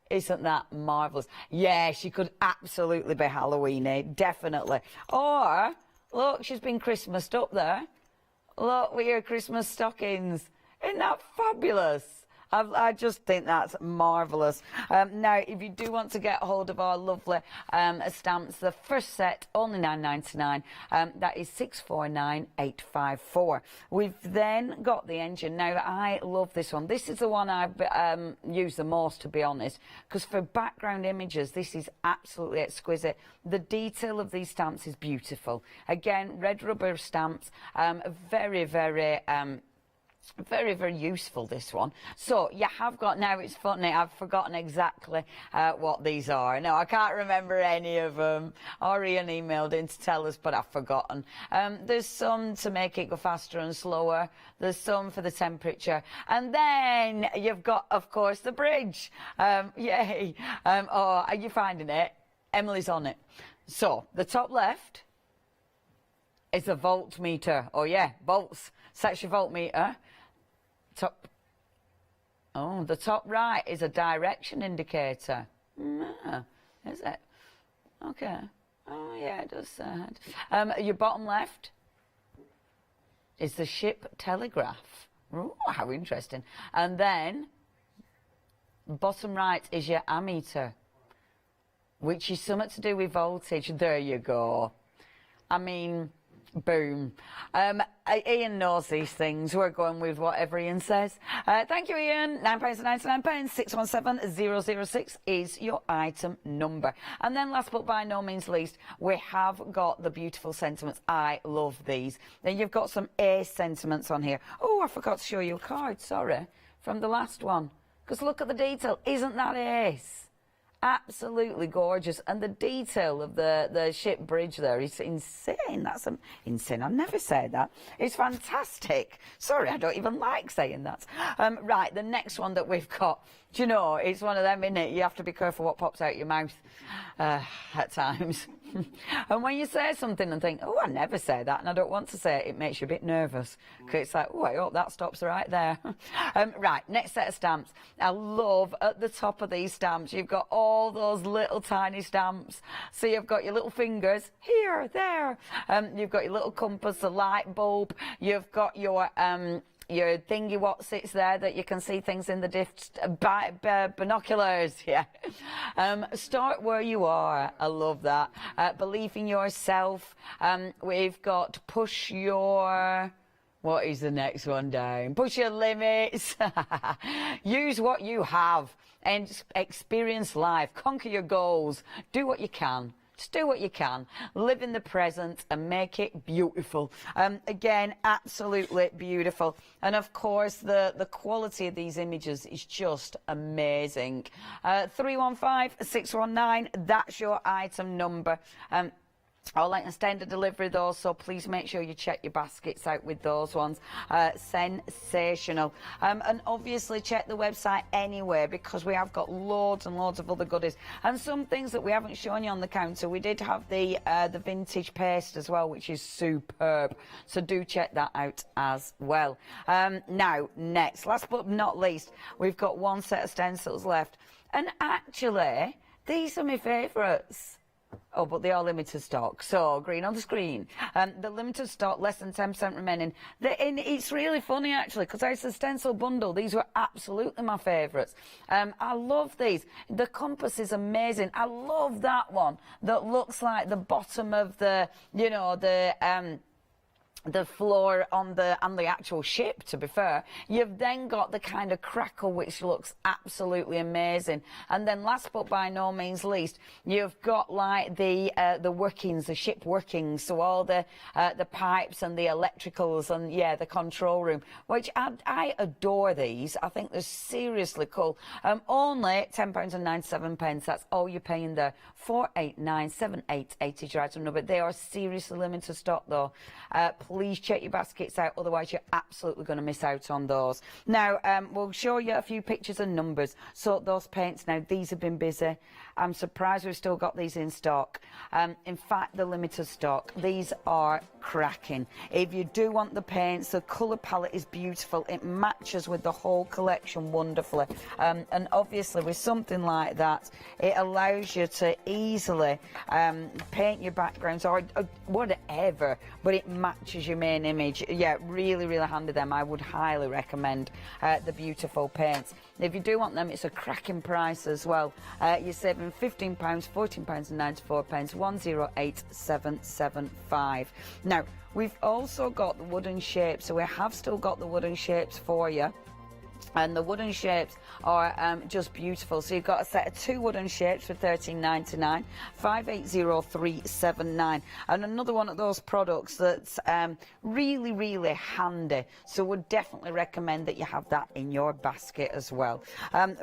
Isn't that marvellous? Yeah, she could absolutely be Halloweeny, definitely. Or, look, she's been Christmased up there. Look, with your Christmas stockings. Isn't that fabulous? I just think that's marvellous. Now, if you do want to get hold of our lovely stamps, the first set, only $9.99. That is $649,854. We've then got the engine. Now, I love this one. This is the one I've used the most, to be honest, because for background images, this is absolutely exquisite. The detail of these stamps is beautiful. Again, red rubber stamps, very, very... very, very useful, this one. So you have got, now it's funny, I've forgotten exactly what these are. No, I can't remember any of them. Orion emailed in to tell us, but I've forgotten. There's some to make it go faster and slower. There's some for the temperature. And then you've got, of course, the bridge. Yay. Oh, are you finding it? Emily's on it. So, the top left is a voltmeter. Oh, yeah, volts. Sets your voltmeter. Top. Oh, the top right is a direction indicator. Is it? Okay. Oh, yeah, it does. Your bottom left is the ship telegraph. Oh, how interesting. And then, bottom right is your ammeter, which is something to do with voltage. There you go. I mean... boom. Ian knows these things. We're going with whatever Ian says. Thank you, Ian. £9.99. 617006 is your item number. And then last but by no means least, we have got the beautiful sentiments. I love these. Then you've got some ace sentiments on here. Oh, I forgot to show you a card, sorry, from the last one. Because look at the detail. Isn't that ace? Absolutely gorgeous, and the detail of the ship bridge there is insane. That's insane. I've never said that. It's fantastic. Sorry, I don't even like saying that. Right, the next one that we've got, do you know, it's one of them, isn't it? You have to be careful what pops out your mouth at times. And when you say something and think, oh, I never say that, and I don't want to say it, it makes you a bit nervous. Because it's like, oh, I hope that stops right there. Right, next set of stamps. I love at the top of these stamps, you've got all those little tiny stamps. So you've got your little fingers here, there. You've got your little compass, the light bulb. You've got your thingy what sits there that you can see things in the binoculars. Yeah. Start where you are. I love that. Believe in yourself. We've got push your What is the next one down? Push your limits. Use what you have and experience life. Conquer your goals. Do what you can. Just do what you can. Live in the present and make it beautiful. Again, absolutely beautiful. And of course, the quality of these images is just amazing. 315-619, that's your item number. I'll like extended delivery though, so please make sure you check your baskets out with those ones. Sensational. And obviously check the website anyway, because we have got loads and loads of other goodies. And some things that we haven't shown you on the counter. We did have the vintage paste as well, which is superb. So do check that out as well. Now, next, last but not least, we've got one set of stencils left. And actually, these are my favourites. Oh, but they are limited stock, so green on the screen. The limited stock, less than 10% remaining. It's really funny, actually, because it's a stencil bundle. These were absolutely my favourites. I love these. The compass is amazing. I love that one that looks like the bottom of the, you know, the floor on the actual ship, to be fair. You've then got the kind of crackle, which looks absolutely amazing. And then last but by no means least, you've got like the workings, the ship workings, so all the pipes and the electricals and yeah, the control room, which I adore these. I think they're seriously cool. Only £10.97. That's all you're paying there. 4897880 is your item number. They are seriously limited stock though. Please check your baskets out, otherwise you're absolutely going to miss out on those. Now, we'll show you a few pictures and numbers. So those paints, now these have been busy. I'm surprised we've still got these in stock. In fact, the limited stock, these are cracking. If you do want the paints, the colour palette is beautiful. It matches with the whole collection wonderfully. And obviously with something like that, it allows you to easily paint your backgrounds or whatever, but it matches your main image. Yeah, really, really handy them. I would highly recommend the beautiful paints. If you do want them, it's a cracking price as well. You're saving £15, £14.94, 108775. Now, we've also got the wooden shapes, so we have still got the wooden shapes for you. And the wooden shapes are just beautiful. So you've got a set of 2 wooden shapes for £13.99, 580379. And another one of those products that's really, really handy. So would definitely recommend that you have that in your basket as well.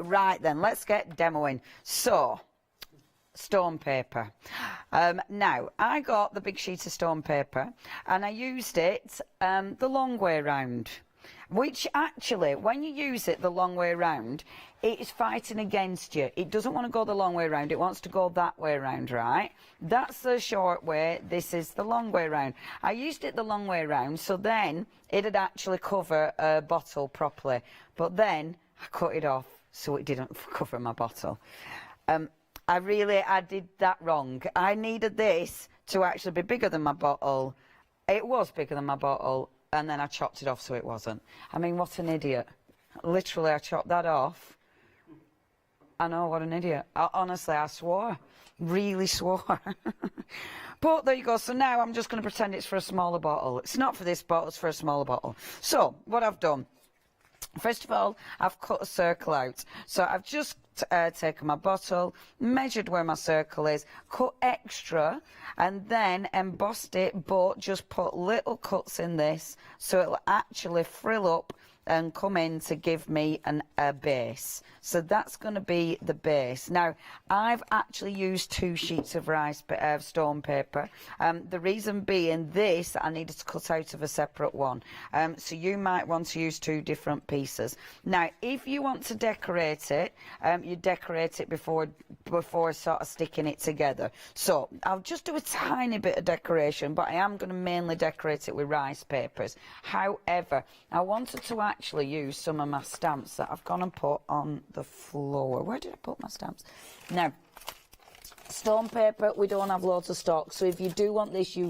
Right then, let's get demoing. So, stone paper. Now, I got the big sheet of stone paper and I used it the long way round. Which actually, when you use it the long way round, it's fighting against you. It doesn't want to go the long way round. It wants to go that way round, right? That's the short way. This is the long way round. I used it the long way round, so then it'd actually cover a bottle properly. But then I cut it off so it didn't cover my bottle. I did that wrong. I needed this to actually be bigger than my bottle. It was bigger than my bottle. And then I chopped it off so it wasn't. I mean, what an idiot. Literally, I chopped that off. I know, what an idiot. Honestly, I swore. Really swore. But there you go. So now I'm just going to pretend it's for a smaller bottle. It's not for this bottle, it's for a smaller bottle. So, what I've done, first of all, I've cut a circle out. So I've just taken my bottle, measured where my circle is, cut extra, and then embossed it, but just put little cuts in this so it'll actually frill up and come in to give me a base. So that's going to be the base. Now, I've actually used 2 sheets of stone paper. The reason being this, I needed to cut out of a separate one. So you might want to use 2 different pieces. Now, if you want to decorate it, you decorate it before sort of sticking it together. So I'll just do a tiny bit of decoration, but I am going to mainly decorate it with rice papers. However, I wanted to actually use some of my stamps that I've gone and put on the floor. Where did I put my stamps? Now, Stone paper, we don't have loads of stock, so if you do want this, you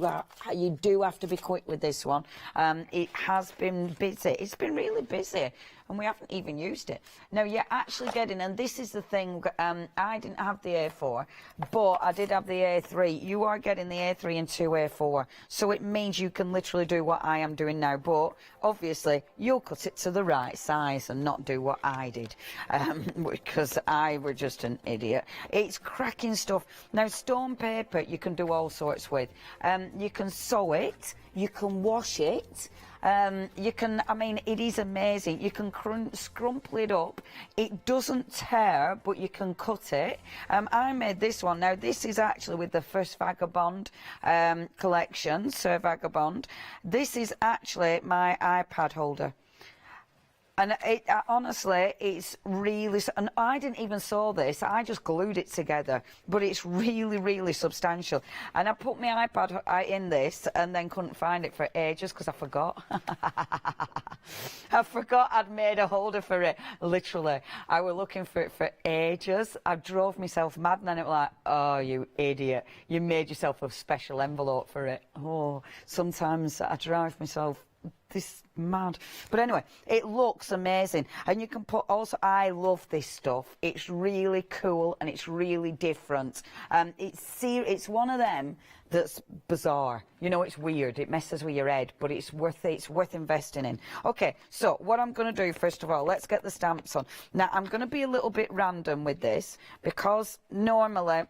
do have to be quick with this one. It has been busy. It's been really busy, and we haven't even used it. Now, you're actually getting, and this is the thing, I didn't have the A4, but I did have the A3. You are getting the A3 and 2 A4, so it means you can literally do what I am doing now, but obviously, you'll cut it to the right size and not do what I did, because I were just an idiot. It's cracking stuff. Now, stone paper you can do all sorts with. You can sew it, you can wash it, you can, I mean, it is amazing. You can scrumple it up. It doesn't tear, but you can cut it. I made this one. Now, this is actually with the first Vagabond collection, Sir Vagabond. This is actually my iPad holder. And honestly, it's really, and I didn't even sew this, I just glued it together, but it's really, really substantial. And I put my iPad in this and then couldn't find it for ages because I forgot. I forgot I'd made a holder for it, literally. I was looking for it for ages. I drove myself mad, and then it was like, oh, you idiot, you made yourself a special envelope for it. Oh, sometimes I drive myself this mad. But anyway, it looks amazing, and you can put also, I love this stuff. It's really cool and it's really different. It's one of them that's bizarre, you know. It's weird, it messes with your head, but it's worth it. It's worth investing in. Okay, so what I'm going to do, first of all, let's get the stamps on. Now, I'm going to be a little bit random with this, because normally,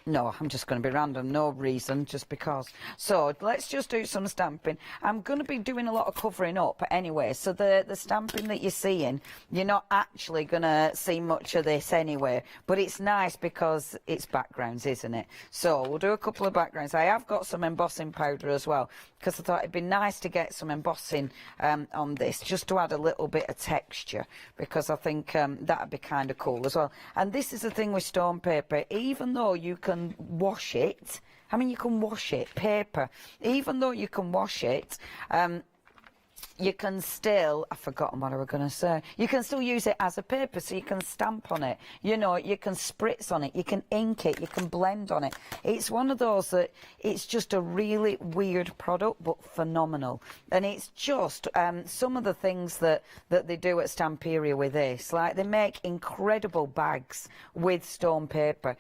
no, I'm just going to be random, no reason, just because. So let's just do some stamping. I'm going to be doing a lot of covering up anyway, so the stamping that you're seeing, you're not actually going to see much of this anyway, but it's nice because it's backgrounds, isn't it? So we'll do a couple of backgrounds. I have got some embossing powder as well, because I thought it'd be nice to get some embossing on this, just to add a little bit of texture, because I think that'd be kind of cool as well. And this is the thing with stone paper, even though you can wash it, I mean, you can wash it, paper, even though you can wash it, you can still, I've forgotten what I was going to say, you can still use it as a paper, so you can stamp on it, you know, you can spritz on it, you can ink it, you can blend on it. It's one of those that, it's just a really weird product, but phenomenal. And it's just some of the things that they do at Stamperia with this, like they make incredible bags with stone paper.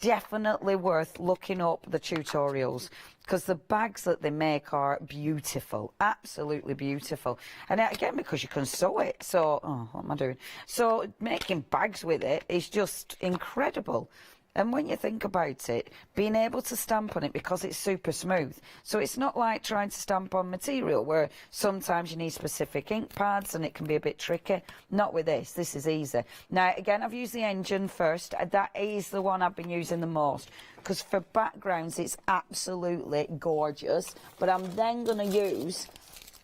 Definitely worth looking up the tutorials, because the bags that they make are beautiful, absolutely beautiful. And again, because you can sew it, so, oh, what am I doing? So making bags with it is just incredible. And when you think about it, being able to stamp on it, because it's super smooth, so it's not like trying to stamp on material where sometimes you need specific ink pads and it can be a bit tricky. Not with this. This is easy. Now, again, I've used the engine first. That is the one I've been using the most, because for backgrounds it's absolutely gorgeous. But I'm then going to use,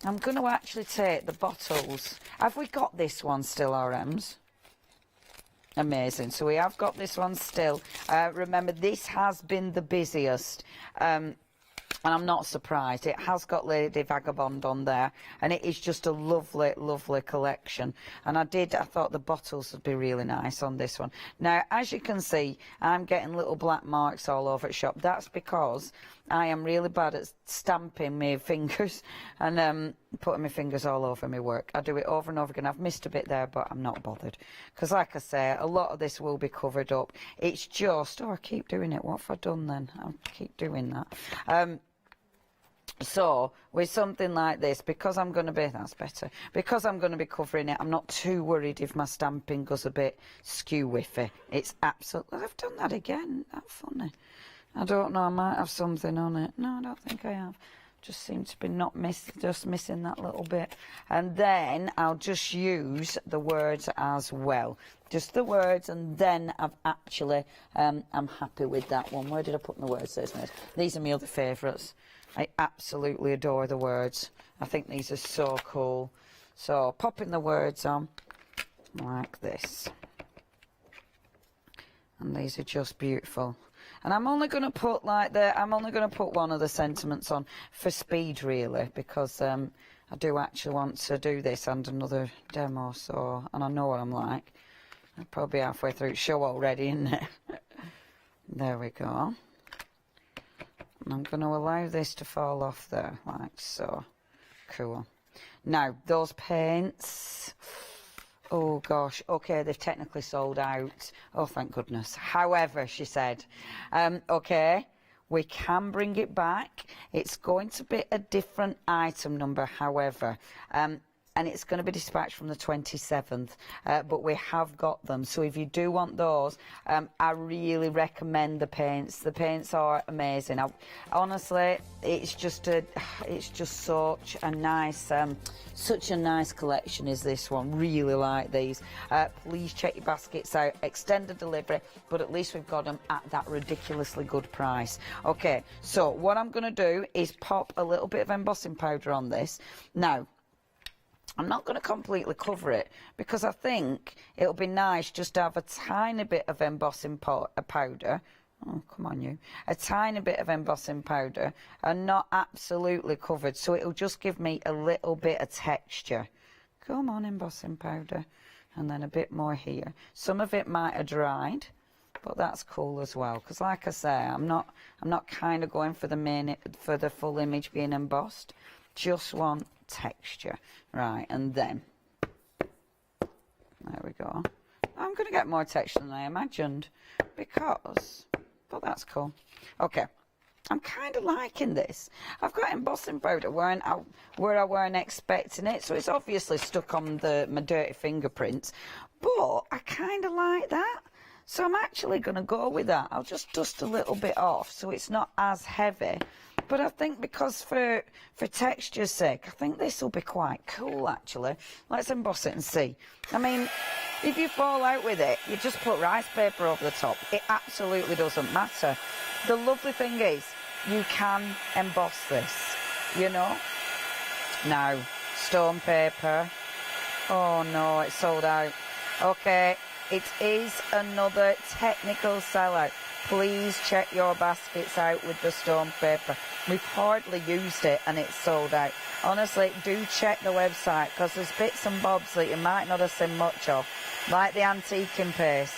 I'm going to actually take the bottles. Have we got this one still, RMs? Amazing. So we have got this one still. Remember, this has been the busiest. And I'm not surprised. It has got Lady Vagabond on there, and it is just a lovely, lovely collection. And I thought the bottles would be really nice on this one. Now, as you can see, I'm getting little black marks all over the shop. That's because I am really bad at stamping my fingers and putting my fingers all over my work. I do it over and over again. I've missed a bit there, but I'm not bothered, because like I say, a lot of this will be covered up. It's just, oh, I keep doing it. What have I done then? I'll keep doing that. So with something like this, because I'm going to be, that's better, because I'm going to be covering it, I'm not too worried if my stamping goes a bit skew-whiffy. It's absolutely, I've done that again. That's funny. I don't know, I might have something on it. No, I don't think I have. Just seem to be just missing that little bit. And then I'll just use the words as well. Just the words, and then I've actually, I'm happy with that one. Where did I put my words? These are my other favourites. I absolutely adore the words. I think these are so cool. So popping the words on like this. And these are just beautiful. And I'm only going to put I'm only going to put one of the sentiments on for speed, really, because I do actually want to do this and another demo. So, and I know what I'm like. I'm probably halfway through the show already, isn't it? There we go. And I'm going to allow this to fall off there, like so. Cool. Now, those paints, oh gosh, okay, they've technically sold out. Oh, thank goodness. However, she said, okay, we can bring it back. It's going to be a different item number, however. And it's going to be dispatched from the 27th, but we have got them. So if you do want those, I really recommend the paints. The paints are amazing. Honestly, it's just such a nice collection is this one. Really like these. Please check your baskets out. Extended delivery, but at least we've got them at that ridiculously good price. Okay, so what I'm going to do is pop a little bit of embossing powder on this. Now, I'm not going to completely cover it because I think it'll be nice just to have a tiny bit of embossing powder. Oh, come on, you. A tiny bit of embossing powder and not absolutely covered. So it'll just give me a little bit of texture. Come on, embossing powder. And then a bit more here. Some of it might have dried, but that's cool as well. Because like I say, I'm not kind of going for the full image being embossed. Just want texture. Right, and then there we go. I'm going to get more texture than I imagined because, but that's cool. Okay, I'm kind of liking this. I've got embossing powder where I weren't expecting it, so it's obviously stuck on my dirty fingerprints, but I kind of like that. So I'm actually going to go with that. I'll just dust a little bit off so it's not as heavy. But I think because for texture's sake, I think this will be quite cool, actually. Let's emboss it and see. I mean, if you fall out with it, you just put rice paper over the top. It absolutely doesn't matter. The lovely thing is, you can emboss this, you know. Now, stone paper. Oh, no, it's sold out. Okay, it is another technical sellout. Please check your baskets out with the stone paper. We've hardly used it and it's sold out. Honestly, do check the website because there's bits and bobs that you might not have seen much of, like the antiquing paste.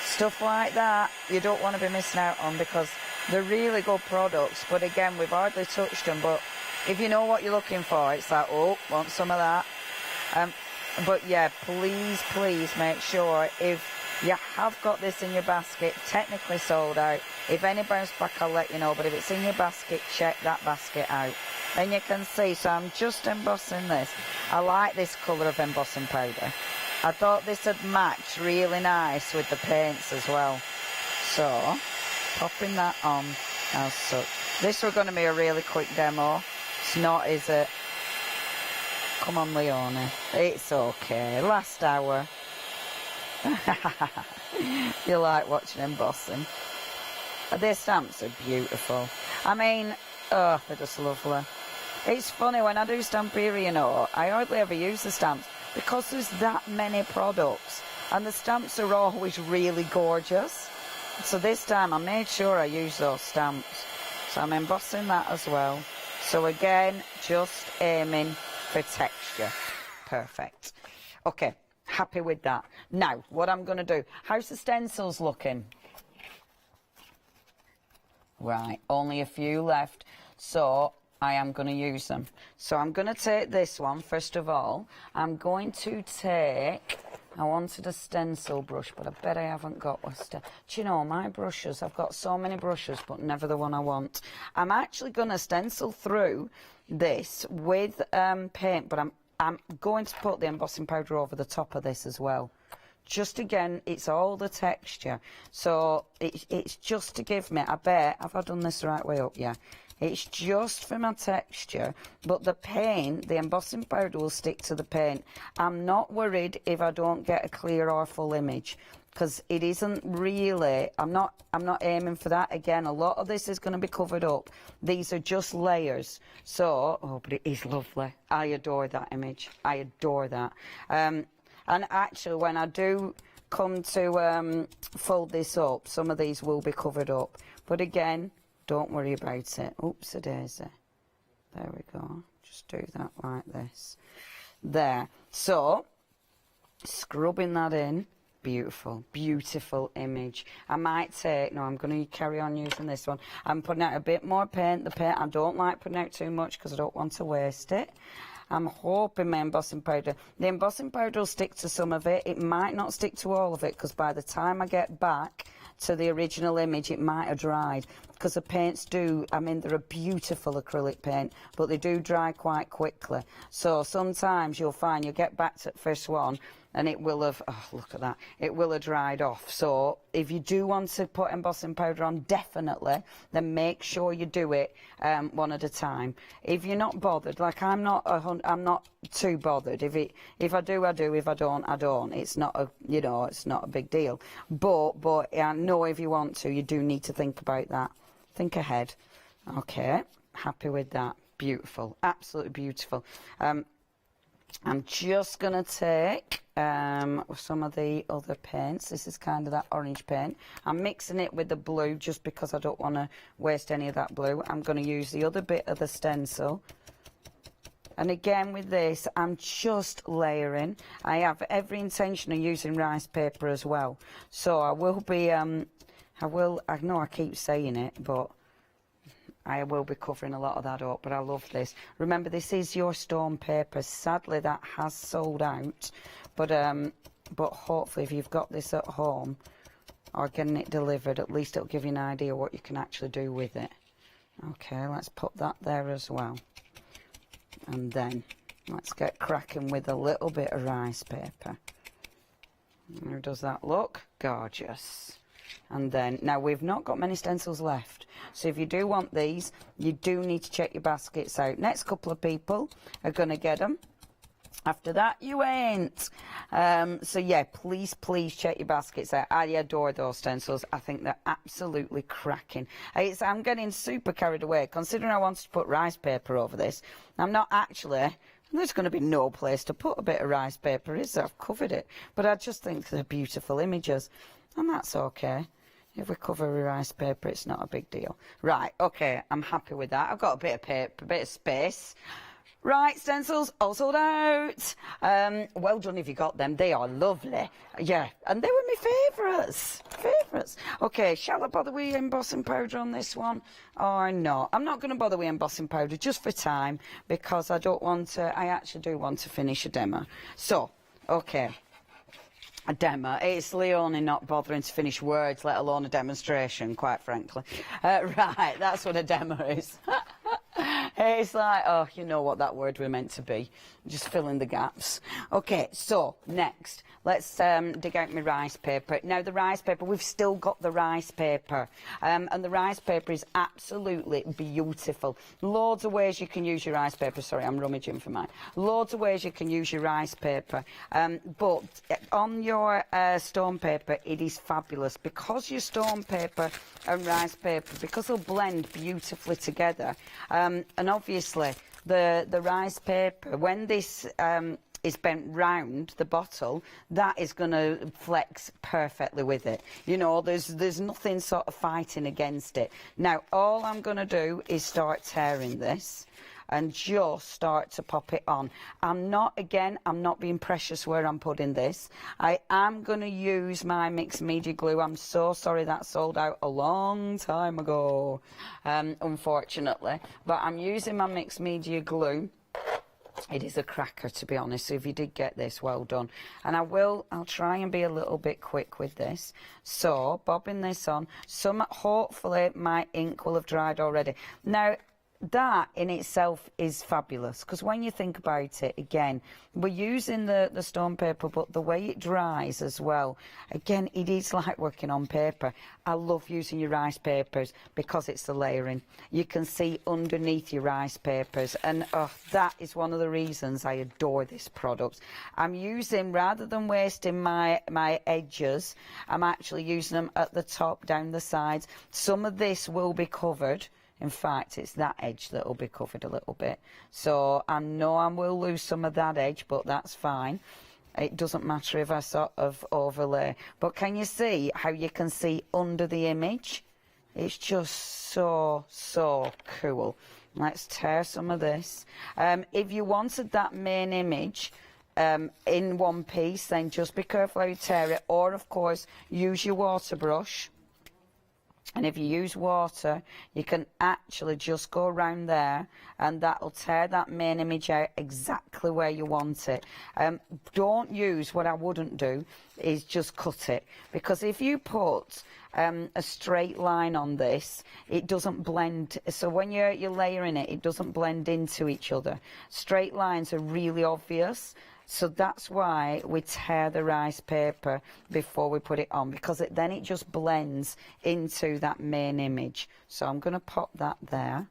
Stuff like that you don't want to be missing out on because they're really good products. But again, we've hardly touched them. But if you know what you're looking for, it's like, oh, want some of that. But yeah, please make sure if you have got this in your basket, technically sold out. If any bounce back, I'll let you know. But if it's in your basket, check that basket out. And you can see, so I'm just embossing this. I like this colour of embossing powder. I thought this would match really nice with the paints as well. So, popping that on as such. This was going to be a really quick demo. It's not, is it? Come on, Leonie. It's okay. Last hour. You like watching embossing. Their stamps are beautiful. I mean, oh, they're just lovely. It's funny, when I do Stamperia, you know, I hardly ever use the stamps because there's that many products and the stamps are always really gorgeous. So this time I made sure I used those stamps. So I'm embossing that as well. So again, just aiming for texture. Perfect. Okay. Happy with that. Now, what I'm going to do, how's the stencils looking? Right, only a few left, so I am going to use them. So I'm going to take this one, first of all. I'm going to take, I wanted a stencil brush, but I bet I haven't got a stencil. Do you know, my brushes, I've got so many brushes, but never the one I want. I'm actually going to stencil through this with paint, but I'm going to put the embossing powder over the top of this as well. Just again, it's all the texture. So it's just to give me, I bet, have I done this the right way up? Yeah. It's just for my texture, but the paint, the embossing powder will stick to the paint. I'm not worried if I don't get a clear or full image, because it isn't really, I'm not aiming for that. Again, a lot of this is going to be covered up. These are just layers. So, oh, but it is lovely. I adore that image. I adore that. And actually, when I do come to fold this up, some of these will be covered up. But again, don't worry about it. Oops-a-daisy. There we go. Just do that like this. There. So, scrubbing that in. Beautiful, beautiful image. I might take, no, I'm going to carry on using this one. I'm putting out a bit more paint. The paint, I don't like putting out too much because I don't want to waste it. I'm hoping my embossing powder, the embossing powder will stick to some of it. It might not stick to all of it because by the time I get back to the original image, it might have dried. Because the paints do, I mean, they're a beautiful acrylic paint, but they do dry quite quickly. So sometimes you'll find you'll get back to the first one and it will have, oh, look at that, it will have dried off. So if you do want to put embossing powder on, definitely, then make sure you do it one at a time. If you're not bothered, like I'm not too bothered. If I do, I do. If I don't, I don't. It's not a, you know, it's not a big deal. But I know if you want to, you do need to think about that. Think ahead. Okay, happy with that. Beautiful, absolutely beautiful. I'm just going to take some of the other paints. This is kind of that orange paint. I'm mixing it with the blue just because I don't want to waste any of that blue. I'm going to use the other bit of the stencil. And again with this, I'm just layering. I have every intention of using rice paper as well. So I will be, I know I keep saying it, but I will be covering a lot of that up, but I love this. Remember, this is your stone paper. Sadly, that has sold out, but hopefully if you've got this at home or getting it delivered, at least it'll give you an idea what you can actually do with it. Okay, let's put that there as well. And then let's get cracking with a little bit of rice paper. How does that look? Gorgeous. And then, now we've not got many stencils left, so if you do want these, you do need to check your baskets out. Next couple of people are going to get them. After that, you ain't. So yeah, please check your baskets out. I adore those stencils. I think they're absolutely cracking. I'm getting super carried away, considering I wanted to put rice paper over this. I'm not actually. There's going to be no place to put a bit of rice paper, is there? I've covered it. But I just think they're beautiful images. And that's okay. If we cover with rice paper, it's not a big deal. Right, okay, I'm happy with that. I've got a bit of paper, a bit of space. Right, stencils, all sold out. Well done if you got them. They are lovely. Yeah, and they were my favourites. Okay, shall I bother with embossing powder on this one or not? I'm not going to bother with embossing powder just for time because I actually do want to finish a demo. So, okay. A demo. It's Leonie not bothering to finish words, let alone a demonstration, quite frankly. Right, that's what a demo is. It's like, oh, you know what that word were meant to be. Just fill in the gaps. Okay, so next, let's dig out my rice paper. Now, the rice paper, we've still got the rice paper. And the rice paper is absolutely beautiful. Loads of ways you can use your rice paper. Sorry, I'm rummaging for mine. Loads of ways you can use your rice paper. But on your stone paper, it is fabulous. Because your stone paper and rice paper, because they'll blend beautifully together. And obviously, the rice paper, when this is bent round the bottle, that is going to flex perfectly with it. You know, there's nothing sort of fighting against it. Now, all I'm going to do is start tearing this and just start to pop it on. I'm not being precious where I'm putting this. I am going to use my mixed media glue. I'm so sorry that sold out a long time ago, unfortunately. But I'm using my mixed media glue. It is a cracker, to be honest. So if you did get this, well done. And I'll try and be a little bit quick with this. So, bobbing this on. Hopefully my ink will have dried already. Now, that in itself is fabulous, because when you think about it, again, we're using the stone paper, but the way it dries as well, again, it is like working on paper. I love using your rice papers because it's the layering. You can see underneath your rice papers, and that is one of the reasons I adore this product. I'm using, rather than wasting my edges, I'm actually using them at the top, down the sides. Some of this will be covered. In fact, it's that edge that will be covered a little bit. So I know I will lose some of that edge, but that's fine. It doesn't matter if I sort of overlay. But can you see how you can see under the image? It's just so cool. Let's tear some of this. If you wanted that main image in one piece, then just be careful how you tear it, or of course use your water brush. And if you use water, you can actually just go around there and that'll tear that main image out exactly where you want it. Don't use, what I wouldn't do, is just cut it. Because if you put a straight line on this, it doesn't blend. So when you're layering it, it doesn't blend into each other. Straight lines are really obvious. So that's why we tear the rice paper before we put it on, because then it just blends into that main image. So I'm going to pop that there.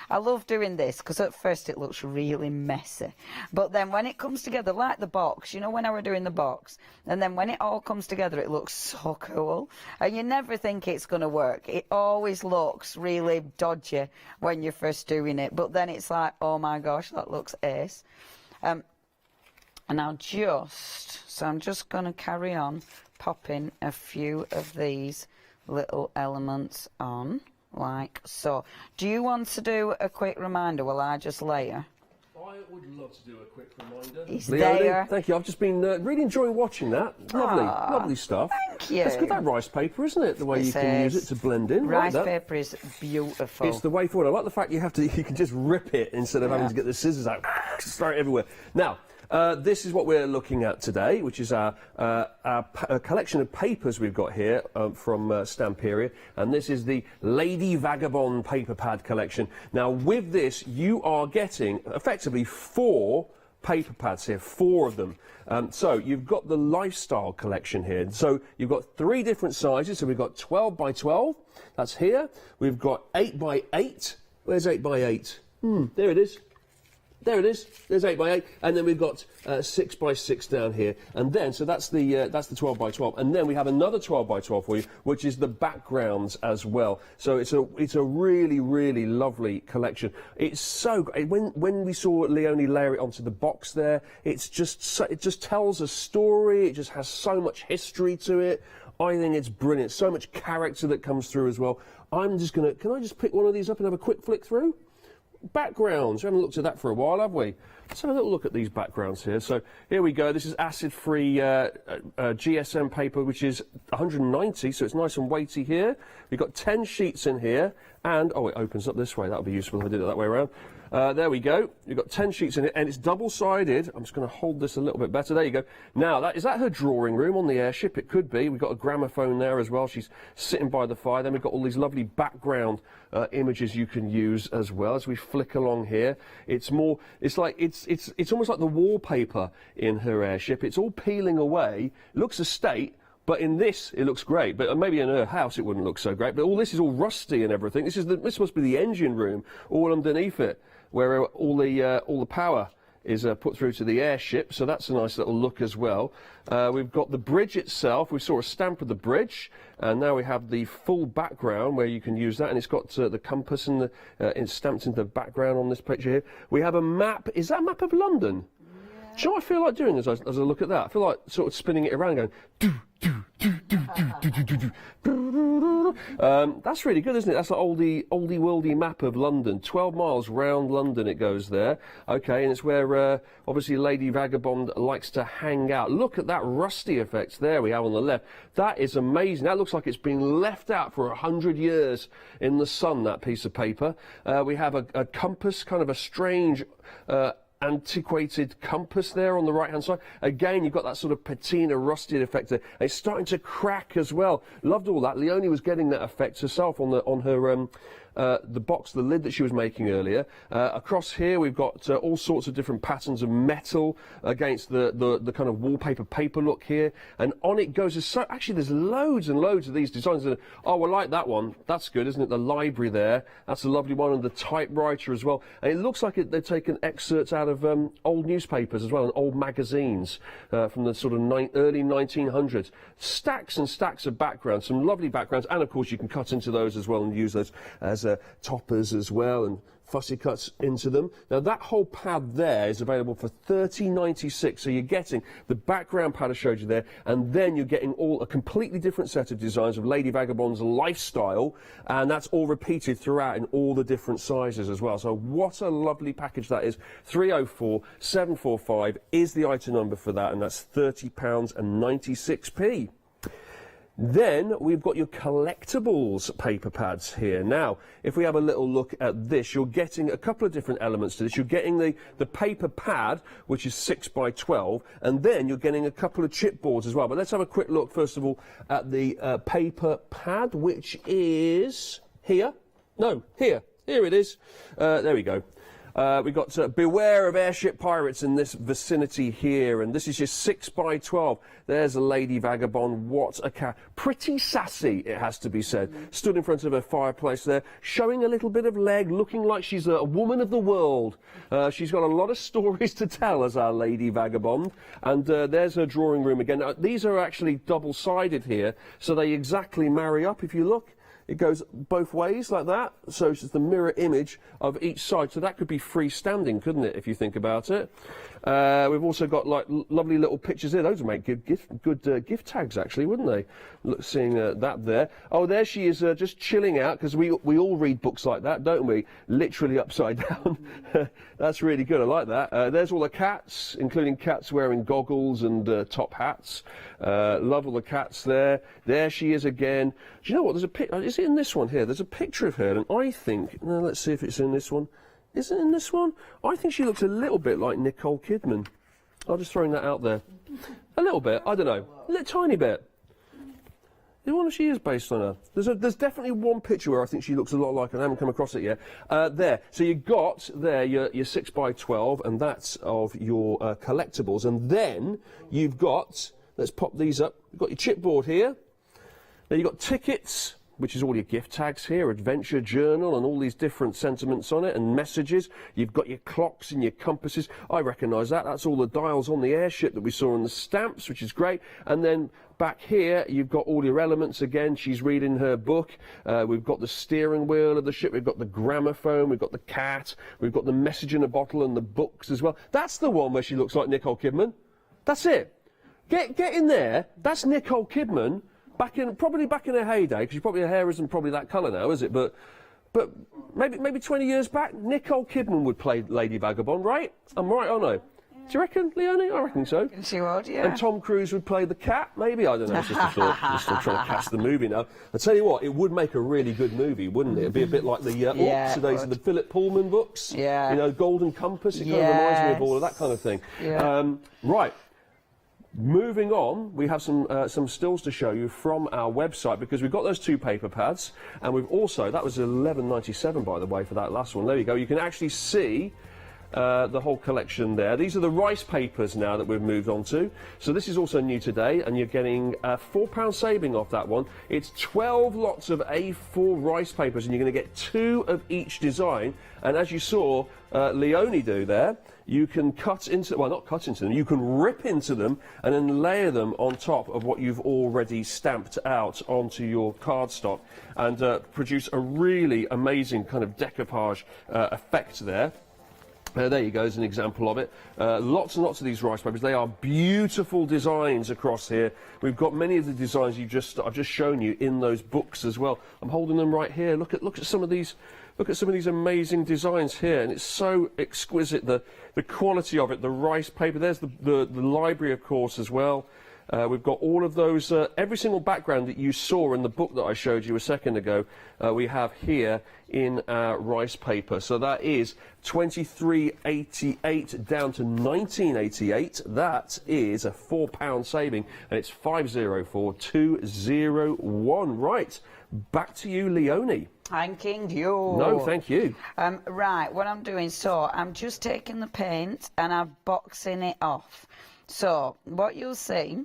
I love doing this because at first it looks really messy, but then when it comes together, like the box, you know, when I were doing the box, and then when it all comes together, it looks so cool, and you never think it's going to work. It always looks really dodgy when you're first doing it, but then it's like, oh my gosh, that looks ace. And I'm just going to carry on popping a few of these little elements on, like so. Do you want to do a quick reminder while I just layer? I would love to do a quick reminder. He's Leonie, there. thank you. I've just been really enjoying watching that. Lovely, lovely stuff. Thank you. It's good, that rice paper, isn't it? The way you can use it to blend in. Rice like paper is beautiful. It's the way forward. I like the fact you can just rip it instead of having to get the scissors out, throw it everywhere. Now, this is what we're looking at today, which is our collection of papers we've got here from Stamperia, and this is the Lady Vagabond paper pad collection. Now, with this, you are getting effectively 4 paper pads here, 4 of them. So you've got the lifestyle collection here. So you've got 3 different sizes. So we've got 12 by 12. That's here. We've got 8 by 8. Where's 8 by 8? There it is. There it is. There's 8 by 8, and then we've got 6 by 6 down here, and then so that's the 12 by 12, and then we have another 12 by 12 for you, which is the backgrounds as well. So it's a really, really lovely collection. It's so great. When we saw Leonie layer it onto the box there, it just tells a story. It just has so much history to it. I think it's brilliant. So much character that comes through as well. I'm just gonna. Can I just pick one of these up and have a quick flick through? Backgrounds. We haven't looked at that for a while, have we? Let's have a little look at these backgrounds here. So here we go. This is acid-free GSM paper, which is 190, so it's nice and weighty here. We've got 10 sheets in here, and oh, it opens up this way. That would be useful if I did it that way around. There we go. You've got 10 sheets in it, and it's double-sided. I'm just going to hold this a little bit better. There you go. Now, is that her drawing room on the airship? It could be. We've got a gramophone there as well. She's sitting by the fire. Then we've got all these lovely background images you can use as well as we flick along here. It's almost like the wallpaper in her airship. It's all peeling away. It looks estate. But in this, it looks great. But maybe in her house, it wouldn't look so great. But all this is all rusty and everything. This must be the engine room, all underneath it, where all the power is put through to the airship. So that's a nice little look as well. We've got the bridge itself. We saw a stamp of the bridge, and now we have the full background where you can use that. And it's got the compass and it's stamped into the background on this picture here. We have a map. Is that a map of London? Do you know what I feel like doing as I look at that? I feel like sort of spinning it around and going, that's really good, isn't it? That's an oldie worldy map of London. 12 miles round London it goes there. Okay, and it's where obviously Lady Vagabond likes to hang out. Look at that rusty effect there we have on the left. That is amazing. That looks like it's been left out for 100 years in the sun, that piece of paper. We have a compass, kind of a strange antiquated compass there on the right hand side. Again, you've got that sort of patina rusted effect there. It's starting to crack as well. Loved all that. Leonie was getting that effect herself on her the box, the lid that she was making earlier. Across here we've got all sorts of different patterns of metal against the kind of wallpaper paper look here, and on it goes. Actually there's loads and loads of these designs. Oh, I like that one. That's good, isn't it? The library there. That's a lovely one, and the typewriter as well. And it looks like they've taken excerpts out of old newspapers as well, and old magazines from the sort of early 1900s. Stacks and stacks of backgrounds, some lovely backgrounds, and of course you can cut into those as well and use those as toppers as well, and fussy cuts into them. Now that whole pad there is available for $30.96, so you're getting the background pad I showed you there, and then you're getting a completely different set of designs of Lady Vagabond's lifestyle, and that's all repeated throughout in all the different sizes as well. So what a lovely package that is. 304745 is the item number for that, and that's £30.96. Then we've got your collectibles paper pads here. Now, if we have a little look at this, you're getting a couple of different elements to this. You're getting the paper pad, which is 6 by 12, and then you're getting a couple of chipboards as well. But let's have a quick look, first of all, at the paper pad, which is here. No, here. Here it is. There we go. We've got Beware of Airship Pirates in this vicinity here, and this is your 6 by 12. There's a Lady Vagabond. What a cat. Pretty sassy, it has to be said. Stood in front of her fireplace there, showing a little bit of leg, looking like she's a woman of the world. She's got a lot of stories to tell as our Lady Vagabond, and there's her drawing room again. Now, these are actually double-sided here, so they exactly marry up if you look. It goes both ways like that, so it's the mirror image of each side. So that could be freestanding, couldn't it, if you think about it? We've also got like lovely little pictures here. Those would make good gift tags, actually, wouldn't they? Look, seeing that there. Oh, there she is, just chilling out, because we all read books like that, don't we? Literally upside down. That's really good. I like that. There's all the cats, including cats wearing goggles and top hats. Love all the cats there. There she is again. Do you know what? There's a picture. Is it in this one here? There's a picture of her, and I think. Now let's see if it's in this one. Is it in this one? I think she looks a little bit like Nicole Kidman. I'm just throwing that out there. A little bit. I don't know. A little tiny bit. I wonder if she is based on her. There's definitely one picture where I think she looks a lot like her. I haven't come across it yet. There. So you've got there your 6 by 12, and that's of your collectibles. And then you've got, let's pop these up. You've got your chipboard here. Then you've got tickets, which is all your gift tags here, adventure journal, and all these different sentiments on it, and messages. You've got your clocks and your compasses. I recognise that. That's all the dials on the airship that we saw in the stamps, which is great. And then back here, you've got all your elements again. She's reading her book. We've got the steering wheel of the ship. We've got the gramophone. We've got the cat. We've got the message in a bottle and the books as well. That's the one where she looks like Nicole Kidman. That's it. Get in there. That's Nicole Kidman. Probably back in her heyday, because her hair isn't probably that colour now, is it? But maybe 20 years back, Nicole Kidman would play Lady Vagabond, right? I'm right, aren't I? Do you reckon, Leonie? I reckon so. She would, yeah. And Tom Cruise would play the cat, maybe? I don't know, it's just a thought. I'm still trying to cast the movie now. I tell you what, it would make a really good movie, wouldn't it? It'd be a bit like the today's the Philip Pullman books. Yeah. You know, Golden Compass. It kind of reminds me of all of that kind of thing. Yeah. Right. Moving on, we have some stills to show you from our website, because we've got those 2 paper pads, and we've also, that was $11.97 by the way for that last one. There you go. You can actually see the whole collection there. These are the rice papers now that we've moved on to. So this is also new today, and you're getting a £4 saving off that one. It's 12 lots of A4 rice papers, and you're going to get 2 of each design. And as you saw Leonie do there, you can cut into, well, not cut into them, you can rip into them and then layer them on top of what you've already stamped out onto your cardstock, and produce a really amazing kind of decoupage effect there. There you go, as an example of it. Lots and lots of these rice papers. They are beautiful designs across here. We've got many of the designs I've just shown you in those books as well. I'm holding them right here. Look at some of these. Look at some of these amazing designs here, and it's so exquisite. The quality of it. The rice paper. There's the library, of course, as well. We've got all of those, every single background that you saw in the book that I showed you a second ago, we have here in our rice paper. So that is $23.88 down to $19.88. That is a £4 saving, and it's 504201. Right, back to you, Leonie. Thanking you. No, thank you. Right, what I'm doing, so I'm just taking the paint and I'm boxing it off. So what you'll see,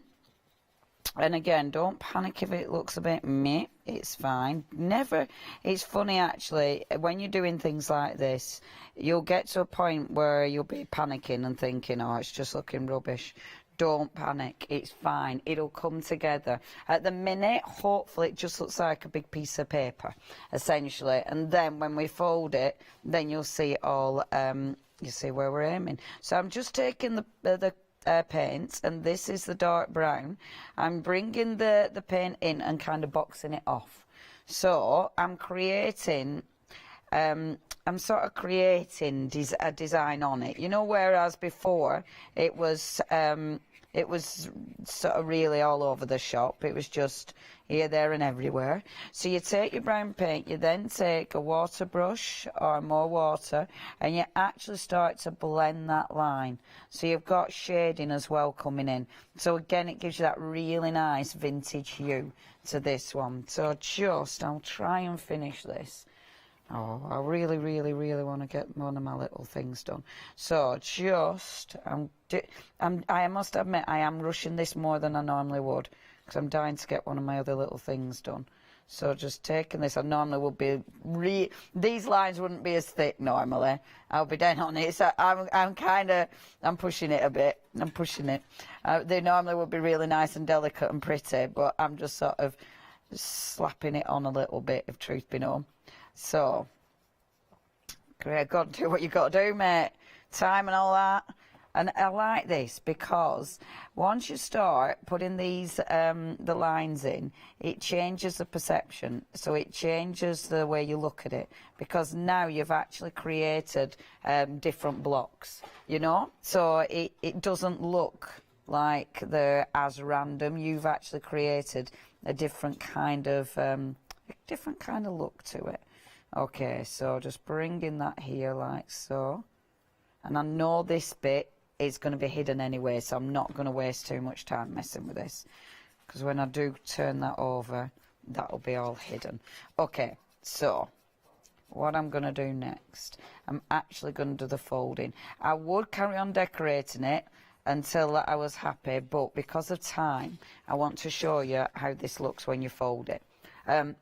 and again, don't panic if it looks a bit meh, it's fine. Never, it's funny actually, when you're doing things like this, you'll get to a point where you'll be panicking and thinking, oh, it's just looking rubbish. Don't panic, it's fine, it'll come together. At the minute, hopefully it just looks like a big piece of paper, essentially, and then when we fold it, then you'll see it all, you see where we're aiming. So I'm just taking the paint, and this is the dark brown. I'm bringing the paint in and kind of boxing it off. So I'm creating, I'm sort of creating a design on it, you know, whereas before it was sort of really all over the shop. It was just here, there and everywhere. So you take your brown paint, you then take a water brush or more water, and you actually start to blend that line. So you've got shading as well coming in. So again, it gives you that really nice vintage hue to this one. So I'll try and finish this. Oh, I really, really, really want to get one of my little things done. So I must admit, I am rushing this more than I normally would, because I'm dying to get one of my other little things done. So just taking this, I normally would be, these lines wouldn't be as thick normally. I'll be dead on it. So I'm pushing it a bit. I'm pushing it. They normally would be really nice and delicate and pretty, but I'm just sort of slapping it on a little bit, if truth be known. So, great, got to do what you got to do, mate. Time and all that. And I like this because once you start putting these the lines in, it changes the perception. So it changes the way you look at it, because now you've actually created different blocks, you know. So it doesn't look like they're as random. You've actually created a different kind of look to it. Okay, so just bringing that here like so. And I know this bit is going to be hidden anyway, so I'm not going to waste too much time messing with this, because when I do turn that over, that'll be all hidden. Okay, so what I'm going to do next, I'm actually going to do the folding. I would carry on decorating it until I was happy, but because of time, I want to show you how this looks when you fold it. Right.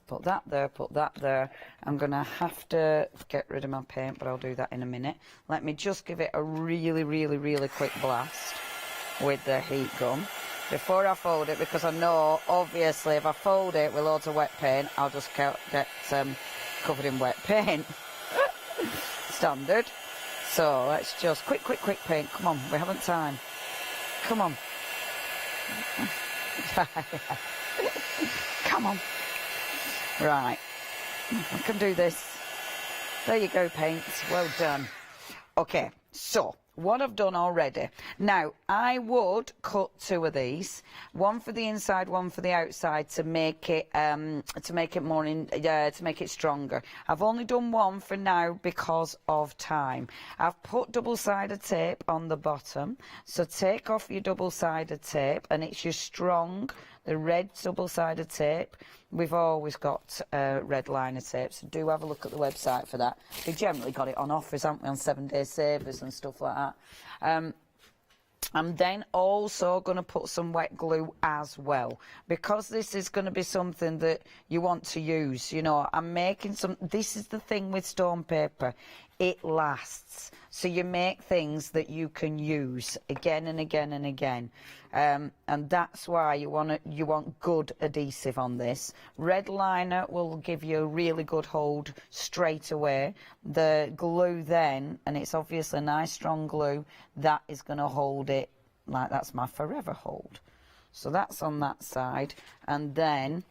Put that there, put that there. I'm going to have to get rid of my paint, but I'll do that in a minute. Let me just give it a really, really, really quick blast with the heat gun before I fold it, because I know, obviously, if I fold it with loads of wet paint, I'll just get covered in wet paint. Standard. So let's just quick paint. Come on, we haven't time. Come on. Come on. Right, I can do this. There you go, paint. Well done. Okay, so what I've done already. Now, I would cut two of these, one for the inside, one for the outside, to make it to make it stronger. I've only done one for now because of time. I've put double-sided tape on the bottom, so take off your double-sided tape, and it's your strong, the red double-sided tape. We've always got red liner tape, so do have a look at the website for that. We've generally got it on offers, haven't we, on 7-day savers and stuff like that. I'm then also going to put some wet glue as well, because this is going to be something that you want to use. You know, I'm making some, this is the thing with stone paper, it lasts. So you make things that you can use again and again and again. And that's why you want good adhesive on this. Red liner will give you a really good hold straight away. The glue then, and it's obviously a nice strong glue, that is going to hold it, like that's my forever hold. So that's on that side. And then,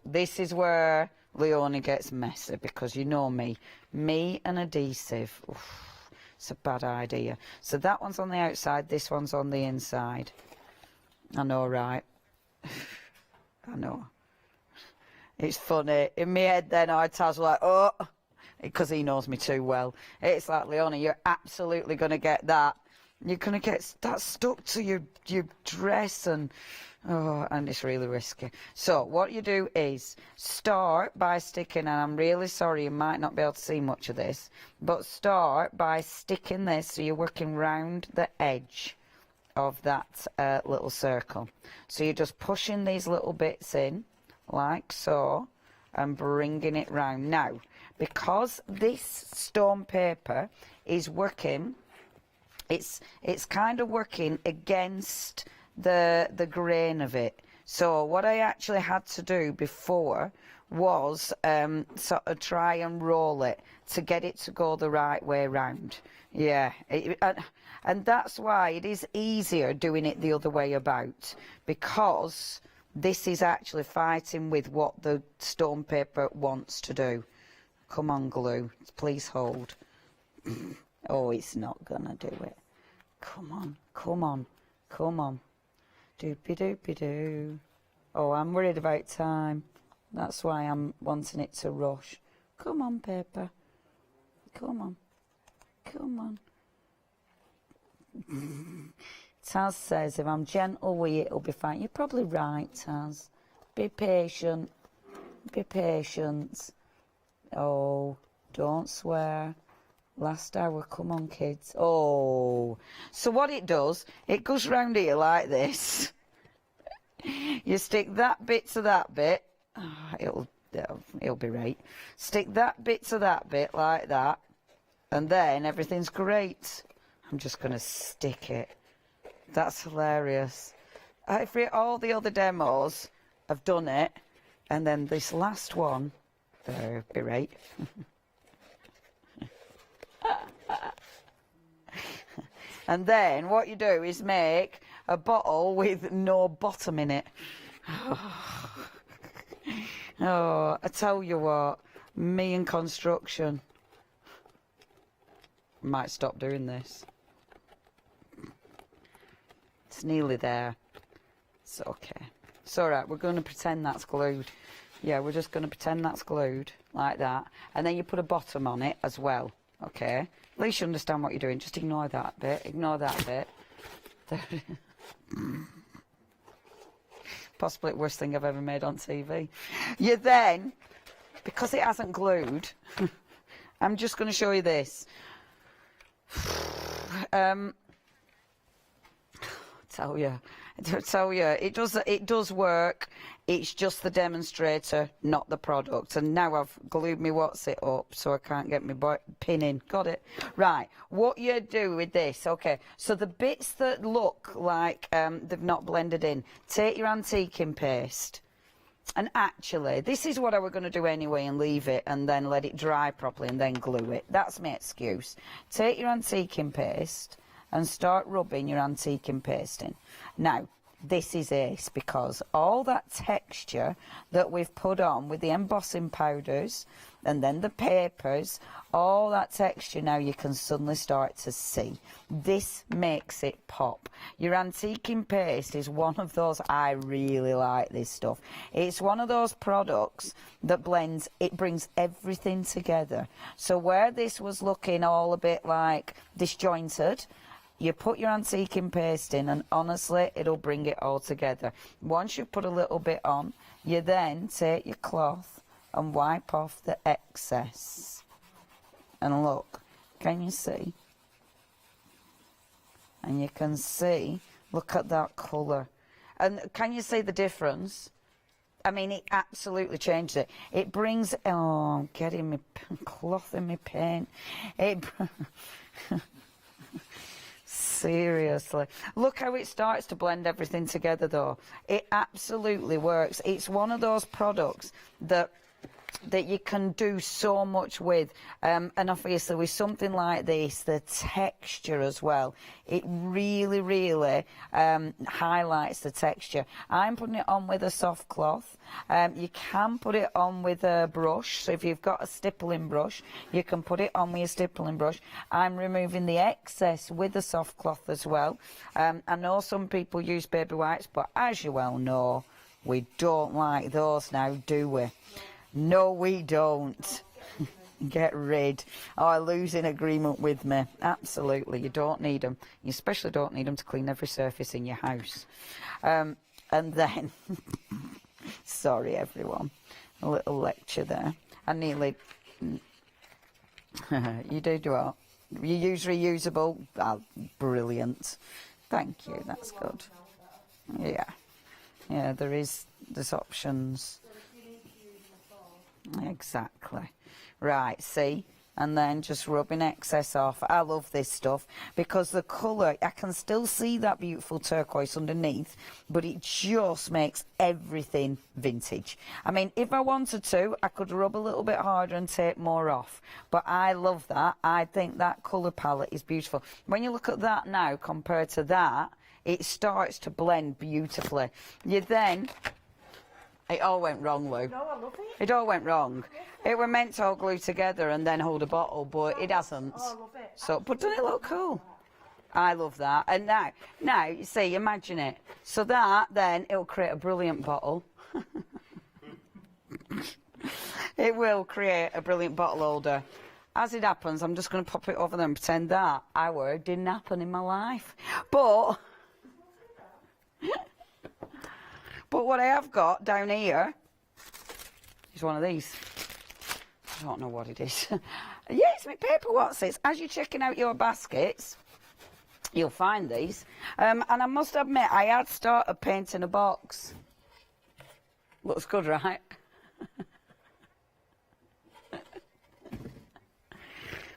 this is where Leonie gets messy, because you know me and adhesive. Oof. It's a bad idea. So that one's on the outside, this one's on the inside. I know, right? I know. It's funny. In my head then, Taz like, oh, because he knows me too well. It's like, Leonie, you're absolutely going to get that. You're going to get that stuck to your dress, and it's really risky. So what you do is start by sticking, and I'm really sorry you might not be able to see much of this, but start by sticking this so you're working round the edge of that little circle. So you're just pushing these little bits in like so and bringing it round. Now, because this stone paper is working it's kind of working against the grain of it. So what I actually had to do before was sort of try and roll it to get it to go the right way round. Yeah, and that's why it is easier doing it the other way about, because this is actually fighting with what the stone paper wants to do. Come on, glue, please hold. Oh, it's not gonna do it. Come on, come on, come on. Doopy doopy doo. Oh, I'm worried about time. That's why I'm wanting it to rush. Come on, paper. Come on. Come on. Taz says if I'm gentle with it, it'll be fine. You're probably right, Taz. Be patient. Be patient. Oh, don't swear. Last hour, come on, kids. Oh. So what it does, it goes round here like this. You stick that bit to that bit. Oh, it'll be right. Stick that bit to that bit like that, and then everything's great. I'm just going to stick it. That's hilarious. All the other demos have done it, and then this last one, be right. And then what you do is make a bottle with no bottom in it. Oh, I tell you what, me and construction. Might stop doing this. It's nearly there. It's okay. It's alright, we're going to pretend that's glued. Yeah, we're just going to pretend that's glued, like that. And then you put a bottom on it as well, okay? At least you understand what you're doing. Just ignore that bit. Ignore that bit. Possibly the worst thing I've ever made on TV. You then, because it hasn't glued, I'm just going to show you this. Tell you, it does work. It's just the demonstrator, not the product. And now I've glued me what's it up, so I can't get my pin in. Got it? Right. What you do with this? Okay. So the bits that look like they've not blended in, take your antiquing paste. And actually, this is what I were going to do anyway, and leave it and then let it dry properly and then glue it. That's my excuse. Take your antiquing paste and start rubbing your antiquing paste in. Now, this is ace, because all that texture that we've put on with the embossing powders and then the papers, all that texture now you can suddenly start to see. This makes it pop. Your antiquing paste is one of those, I really like this stuff. It's one of those products that blends, it brings everything together. So where this was looking all a bit like disjointed, you put your antiquing paste in, and honestly, it'll bring it all together. Once you've put a little bit on, you then take your cloth and wipe off the excess. And look, can you see? And you can see, look at that colour. And can you see the difference? I mean, it absolutely changed it. It brings, oh, I'm getting my cloth in my paint. Seriously. Look how it starts to blend everything together, though. It absolutely works. It's one of those products that you can do so much with, and obviously with something like this, the texture as well, it really, really highlights the texture. I'm putting it on with a soft cloth. You can put it on with a brush, so if you've got a stippling brush, you can put it on with your stippling brush. I'm removing the excess with a soft cloth as well. I know some people use baby wipes, but as you well know, we don't like those now, do we? No, we don't. Get rid. Oh, losing agreement with me. Absolutely, you don't need them. You especially don't need them to clean every surface in your house. And then, sorry everyone, a little lecture there. I nearly, you do what? You use reusable? Oh, brilliant. Thank you, that's good. Yeah, yeah, there's options. Exactly. Right, see, and then just rubbing excess off. I love this stuff because the colour, I can still see that beautiful turquoise underneath, but it just makes everything vintage. I mean, if I wanted to, I could rub a little bit harder and take more off, but I love that. I think that colour palette is beautiful. When you look at that now compared to that, it starts to blend beautifully. You then... It all went wrong, Lou. No, I love it. It all went wrong. It were meant to all glue together and then hold a bottle, but it hasn't. Oh, I love it. So, but doesn't it look cool? I love that. And now, you see, imagine it. So that, then, it'll create a brilliant bottle. It will create a brilliant bottle holder. As it happens, I'm just going to pop it over there and pretend that didn't happen in my life. But what I have got down here is one of these. I don't know what it is. Yeah, it's my paper what's this. As you're checking out your baskets, you'll find these. And I must admit, I had started painting a box. Looks good, right?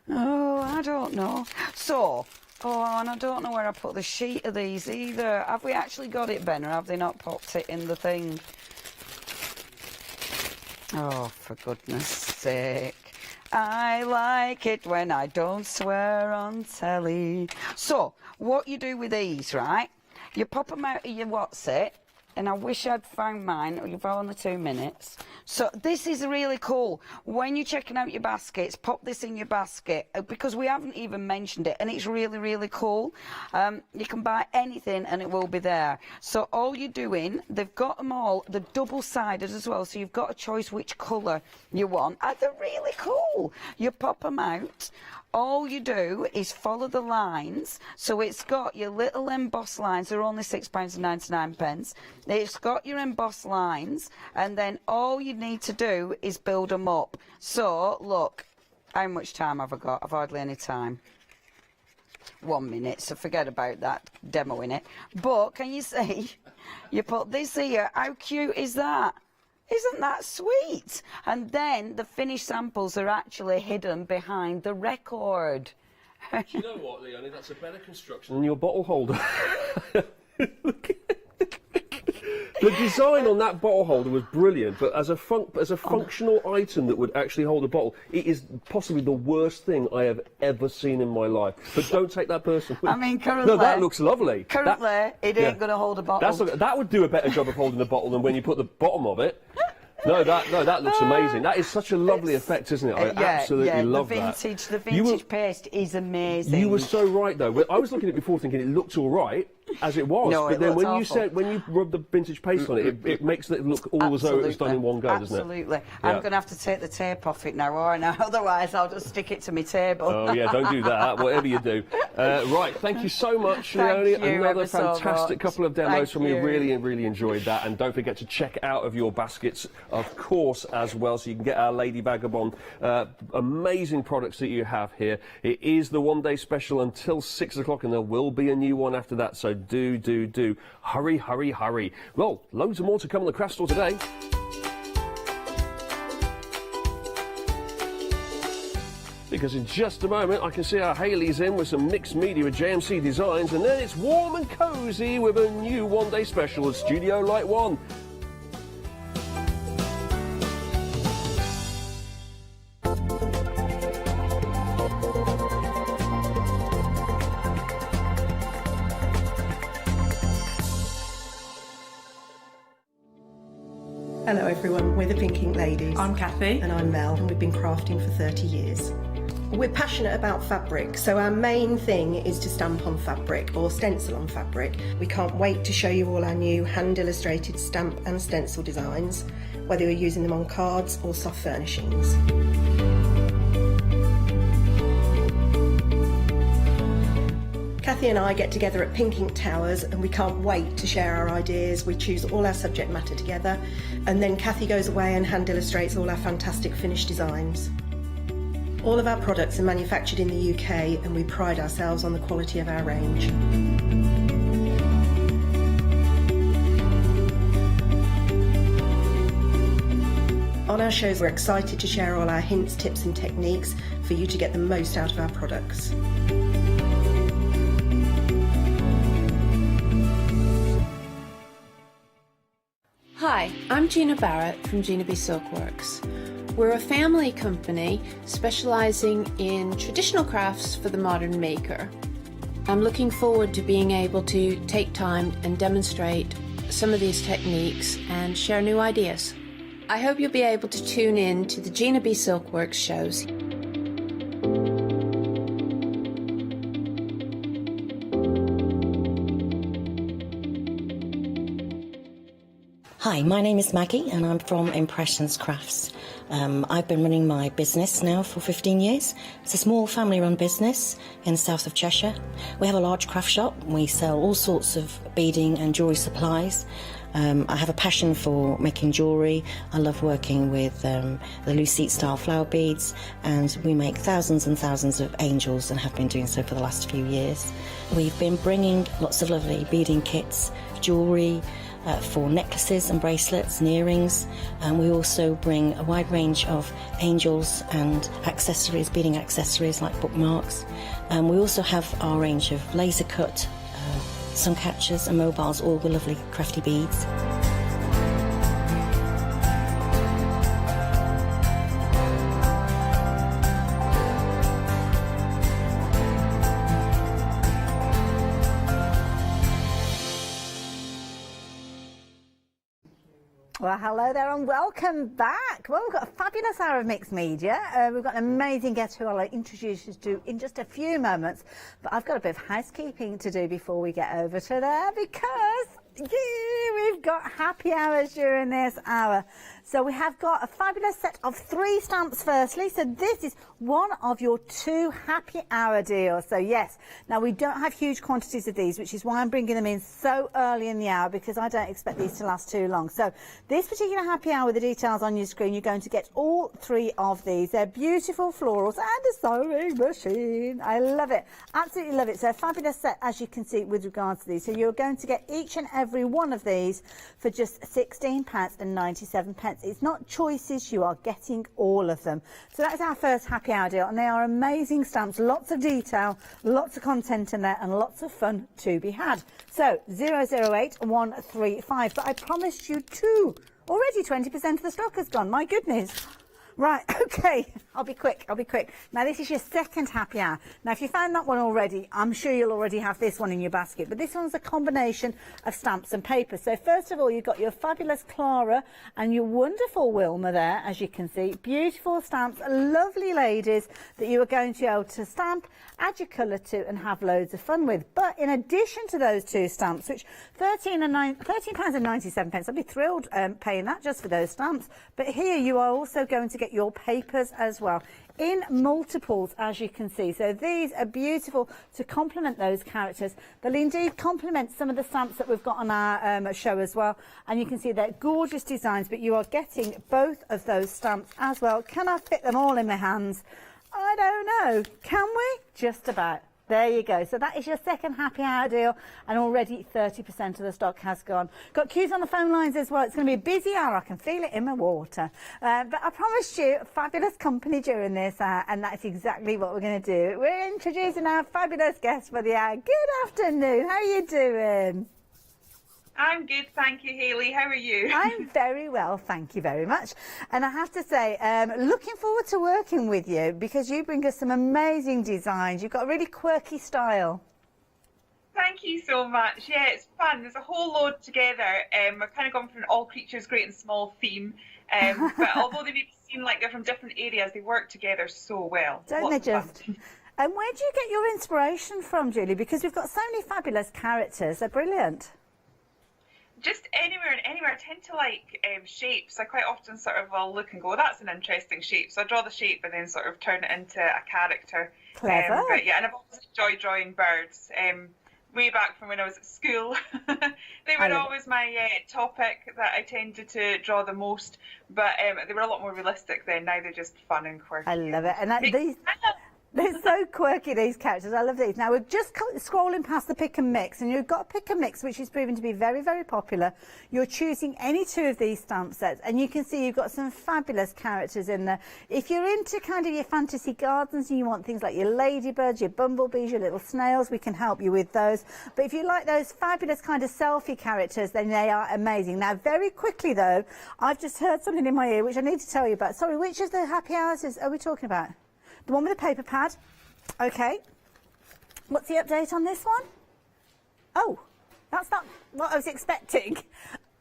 Oh, I don't know. So, and I don't know where I put the sheet of these either. Have we actually got it, Ben, or have they not popped it in the thing? Oh, for goodness sake. I like it when I don't swear on telly. So, what you do with these, right? You pop them out of your what's-it, and I wish I'd found mine. You've only 2 minutes. So this is really cool. When you're checking out your baskets, pop this in your basket because we haven't even mentioned it, and it's really, really cool. You can buy anything and it will be there. So all you're doing, they've got them all, they're double-sided as well, so you've got a choice which colour you want. And they're really cool. You pop them out. All you do is follow the lines. So it's got your little embossed lines. They're only £6.99. It's got your embossed lines, and then all you need to do is build them up. So, look, how much time have I got? I've hardly any time. 1 minute, so forget about that demoing it. But, can you see? You put this here. How cute is that? Isn't that sweet? And then the finished samples are actually hidden behind the record. Do you know what, Leonie? That's a better construction than your bottle holder. The design on that bottle holder was brilliant, but as a functional item that would actually hold a bottle, it is possibly the worst thing I have ever seen in my life. But don't take that personally. I mean, currently... No, that looks lovely. Currently, it ain't going to hold a bottle. That would do a better job of holding the bottle than when you put the bottom of it. No, that looks amazing. That is such a lovely effect, isn't it? I absolutely love that. The vintage paste is amazing. You were so right, though. I was looking at it before thinking it looked all right, as it was. No, but then when awful. you rub the vintage paste on it, it makes it look all as though it was done in one go, doesn't it? Absolutely. I'm going to have to take the tape off it now, aren't I? Otherwise, I'll just stick it to my table. Oh, yeah, don't do that, whatever you do. Right, thank you so much, Leonie. Another fantastic couple of demos from you. Really, really enjoyed that. And don't forget to check out of your baskets, of course, as well, so you can get our Lady Vagabond amazing products that you have here. It is the one-day special until 6 o'clock, and there will be a new one after that, so do hurry, hurry, hurry. Well, loads more to come on the craft store today. Because in just a moment I can see our Hayley's in with some mixed media with JMC Designs, and then it's warm and cosy with a new one-day special at Studio Light 1. Hello everyone, we're the Pink Ink Ladies. I'm Kathy. And I'm Mel, and we've been crafting for 30 years. We're passionate about fabric, so our main thing is to stamp on fabric or stencil on fabric. We can't wait to show you all our new hand-illustrated stamp and stencil designs, whether you're using them on cards or soft furnishings. Kathy and I get together at Pink Ink Towers, and we can't wait to share our ideas. We choose all our subject matter together, and then Kathy goes away and hand illustrates all our fantastic finished designs. All of our products are manufactured in the UK, and we pride ourselves on the quality of our range. On our shows, we're excited to share all our hints, tips and techniques for you to get the most out of our products. Hi, I'm Gina Barrett from Gina B Silkworks. We're a family company specialising in traditional crafts for the modern maker. I'm looking forward to being able to take time and demonstrate some of these techniques and share new ideas. I hope you'll be able to tune in to the Gina B Silkworks shows. Hi, my name is Maggie and I'm from Impressions Crafts. I've been running my business now for 15 years. It's a small family-run business in the south of Cheshire. We have a large craft shop. We sell all sorts of beading and jewellery supplies. I have a passion for making jewellery. I love working with the Lucite style flower beads, and we make thousands and thousands of angels and have been doing so for the last few years. We've been bringing lots of lovely beading kits, jewellery, for necklaces and bracelets and earrings, and we also bring a wide range of angels and accessories, beading accessories like bookmarks. And we also have our range of laser cut sun catchers and mobiles, all with lovely crafty beads. Well, hello there and welcome back. Well, we've got a fabulous hour of mixed media. We've got an amazing guest who I'll introduce you to in just a few moments. But I've got a bit of housekeeping to do before we get over to there, because we've got happy hours during this hour. So we have got a fabulous set of 3 stamps firstly. So this is one of your 2 happy hour deals. So yes, now we don't have huge quantities of these, which is why I'm bringing them in so early in the hour, because I don't expect these to last too long. So this particular happy hour, with the details on your screen, you're going to get all 3 of these. They're beautiful florals and a sewing machine. I love it. Absolutely love it. So a fabulous set, as you can see, with regards to these. So you're going to get each and every one of these for just £16.97. It's not choices, you are getting all of them. So that's our first happy hour deal, and they are amazing stamps, lots of detail, lots of content in there, and lots of fun to be had. So 008135, but I promised you 2. Already 20% of the stock has gone, my goodness. Right, okay, I'll be quick. Now this is your second happy hour. Now if you found that one already, I'm sure you'll already have this one in your basket, but this one's a combination of stamps and paper. So first of all, you've got your fabulous Clara and your wonderful Wilma there, as you can see. Beautiful stamps, lovely ladies that you are going to be able to stamp, add your colour to and have loads of fun with. But in addition to those 2 stamps, which £13.97, I'd be thrilled paying that just for those stamps. But here you are also going to get your papers as well in multiples, as you can see. So these are beautiful to complement those characters. They'll indeed complement some of the stamps that we've got on our show as well, and you can see they're gorgeous designs, but you are getting both of those stamps as well. Can I fit them all in my hands? I don't know. Can we? Just about. There you go. So that is your second happy hour deal, and already 30% of the stock has gone. Got queues on the phone lines as well. It's going to be a busy hour. I can feel it in my water. But I promised you fabulous company during this hour, and that's exactly what we're going to do. We're introducing our fabulous guest for the hour. Good afternoon. How are you doing? I'm good, thank you, Hayley. How are you? I'm very well, thank you very much. And I have to say, looking forward to working with you, because you bring us some amazing designs. You've got a really quirky style. Thank you so much. Yeah, it's fun. There's a whole load together. I've kind of gone for an all creatures great and small theme. But although they may seem like they're from different areas, they work together so well. Don't they just? And where do you get your inspiration from, Julie? Because we've got so many fabulous characters. They're brilliant. Just anywhere and anywhere. I tend to like shapes. I quite often sort of will look and go, that's an interesting shape. So I draw the shape and then sort of turn it into a character. Clever. But yeah, and I've always enjoyed drawing birds. Way back from when I was at school. They were always my topic that I tended to draw the most. But they were a lot more realistic then. Now they're just fun and quirky. I love it. And They're so quirky, these characters. I love these. Now, we're just scrolling past the pick and mix, and you've got a pick and mix, which is proven to be very, very popular. You're choosing any two of these stamp sets, and you can see you've got some fabulous characters in there. If you're into kind of your fantasy gardens and you want things like your ladybirds, your bumblebees, your little snails, we can help you with those. But if you like those fabulous kind of selfie characters, then they are amazing. Now, very quickly, though, I've just heard something in my ear, which I need to tell you about. Sorry, which of the happy hours are we talking about? The one with the paper pad. Okay. What's the update on this one? Oh, that's not what I was expecting.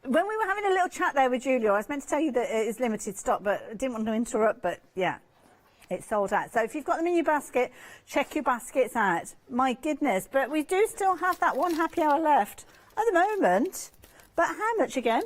When we were having a little chat there with Julia, I was meant to tell you that it is limited stock, but I didn't want to interrupt, but yeah, it's sold out. So if you've got them in your basket, check your baskets out. My goodness, but we do still have that one happy hour left at the moment. But how much again?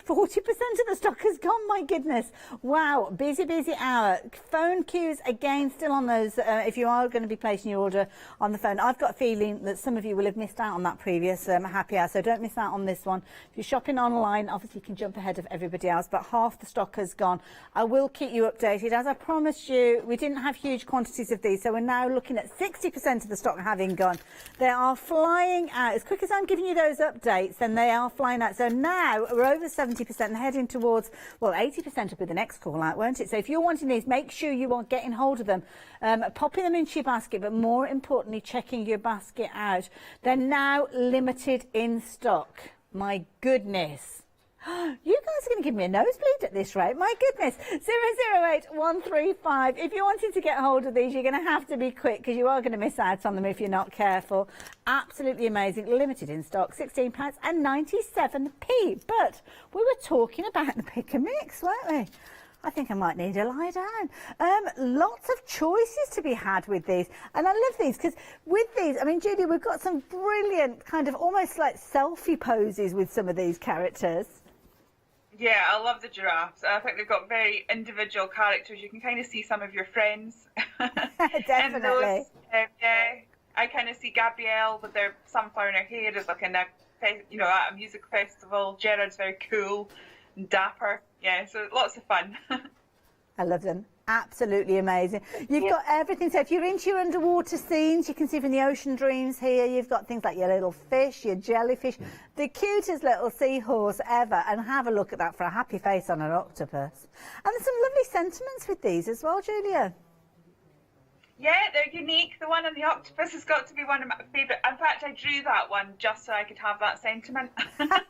40% of the stock has gone, my goodness. Wow, busy, busy hour. Phone queues, again, still on those, if you are going to be placing your order on the phone. I've got a feeling that some of you will have missed out on that previous happy hour, so don't miss out on this one. If you're shopping online, obviously you can jump ahead of everybody else, but half the stock has gone. I will keep you updated. As I promised you, we didn't have huge quantities of these, so we're now looking at 60% of the stock having gone. They are flying out. As quick as I'm giving you those updates, then they are flying out. So now we're over 70% and heading towards, well, 80% will be the next call out, won't it? So if you're wanting these, make sure you are getting hold of them, popping them into your basket, but more importantly, checking your basket out. They're now limited in stock. My goodness. You guys are going to give me a nosebleed at this rate. My goodness. 008135. If you're wanting to get hold of these, you're going to have to be quick because you are going to miss out on them if you're not careful. Absolutely amazing. Limited in stock. £16.97. But we were talking about the pick and mix, weren't we? I think I might need a lie down. Lots of choices to be had with these. And I love these because with these, I mean, Julie, we've got some brilliant kind of almost like selfie poses with some of these characters. Yeah, I love the giraffes. I think they've got very individual characters. You can kind of see some of your friends. Definitely. Those, yeah, I kind of see Gabrielle with their sunflower in her hair as like at a music festival. Gerard's very cool and dapper. Yeah, so lots of fun. I love them. Absolutely amazing. You've got everything. So if you're into your underwater scenes, you can see from the Ocean Dreams here, you've got things like your little fish, your jellyfish, the cutest little seahorse ever. And have a look at that for a happy face on an octopus. And there's some lovely sentiments with these as well, Julia. Yeah, they're unique. The one on the octopus has got to be one of my favourite. In fact, I drew that one just so I could have that sentiment.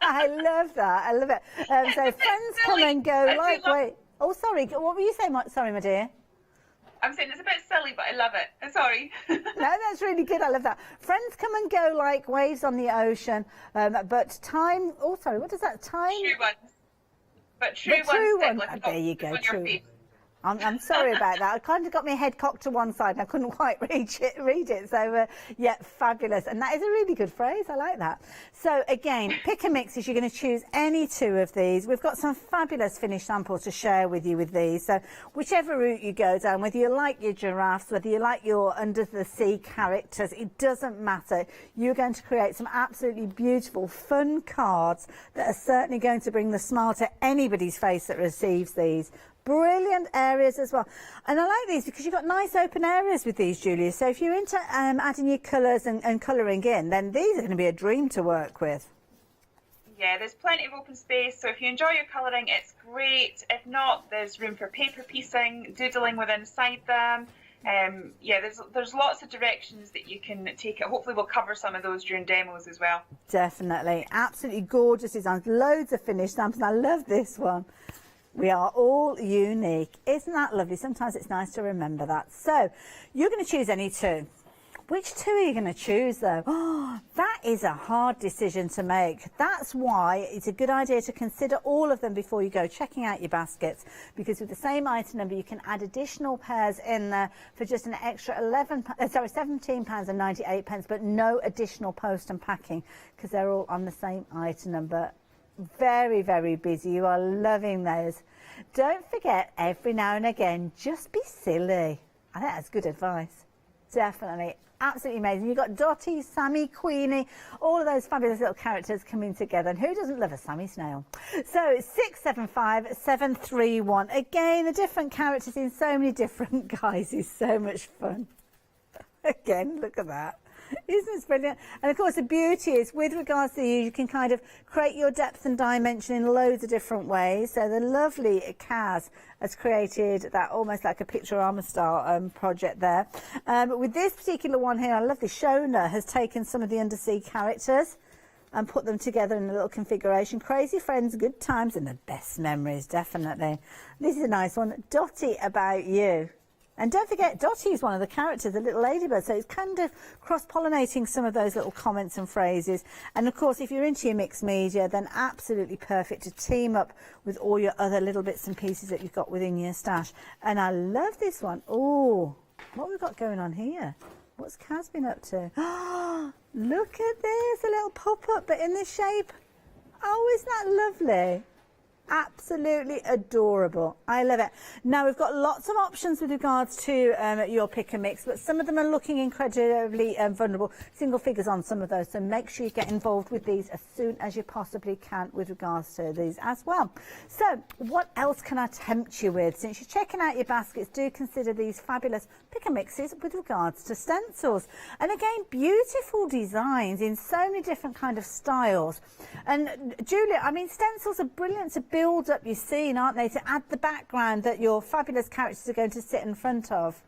I love that. I love it. So friends come and go like... Wait. Oh, sorry. What were you saying? Sorry, my dear. I'm saying it's a bit silly, but I love it. Sorry. No, that's really good. I love that. Friends come and go like waves on the ocean, but time... Oh, sorry. What does that time... True ones. But true ones. Like there you go. True. I'm sorry about that. I kind of got my head cocked to one side and I couldn't quite read it. So, yeah, fabulous. And that is a really good phrase. I like that. So, again, pick and mixes. You're going to choose any two of these. We've got some fabulous finished samples to share with you with these. So, whichever route you go down, whether you like your giraffes, whether you like your under-the-sea characters, it doesn't matter. You're going to create some absolutely beautiful, fun cards that are certainly going to bring the smile to anybody's face that receives these. Brilliant areas as well. And I like these because you've got nice open areas with these, Julia. So if you're into adding your colours and colouring in, then these are going to be a dream to work with. Yeah, there's plenty of open space. So if you enjoy your colouring, it's great. If not, there's room for paper piecing, doodling within inside them. Yeah, there's lots of directions that you can take it. Hopefully we'll cover some of those during demos as well. Definitely. Absolutely gorgeous designs. Loads of finished samples. I love this one. We are all unique. Isn't that lovely? Sometimes it's nice to remember that. So, you're going to choose any two. Which two are you going to choose, though? Oh, that is a hard decision to make. That's why it's a good idea to consider all of them before you go checking out your baskets, because with the same item number, you can add additional pairs in there for just an extra £17.98, but no additional post and packing, because they're all on the same item number. Very, very busy. You are loving those. Don't forget, every now and again, just be silly. I think that's good advice. Definitely. absolutely amazing. You've got Dottie, Sammy, Queenie, all of those fabulous little characters coming together. And who doesn't love a Sammy snail? So 675731. Again, the different characters in so many different guises. So much fun. Again, look at that. Isn't it brilliant? And of course the beauty is with regards to you can kind of create your depth and dimension in loads of different ways. So the lovely Kaz has created that almost like a picturama style project there. But with this particular one here, I love this. Shona has taken some of the undersea characters and put them together in a little configuration. Crazy friends, good times, and the best memories, definitely. This is a nice one. Dottie, about you. And don't forget, Dottie is one of the characters, the little ladybird, so it's kind of cross-pollinating some of those little comments and phrases. And of course, if you're into your mixed media, then absolutely perfect to team up with all your other little bits and pieces that you've got within your stash. And I love this one. Oh, what have we got going on here? What's Kaz been up to? Oh, look at this, a little pop-up, but in this shape. Oh, isn't that lovely? Absolutely adorable. I love it. Now we've got lots of options with regards to your pick and mix, but some of them are looking incredibly vulnerable. Single figures on some of those, so make sure you get involved with these as soon as you possibly can with regards to these as well. So what else can I tempt you with? Since you're checking out your baskets, do consider these fabulous pick and mixes with regards to stencils. And again, beautiful designs in so many different kind of styles. And Julia, I mean, stencils are brilliant to build up your scene, aren't they, to add the background that your fabulous characters are going to sit in front of.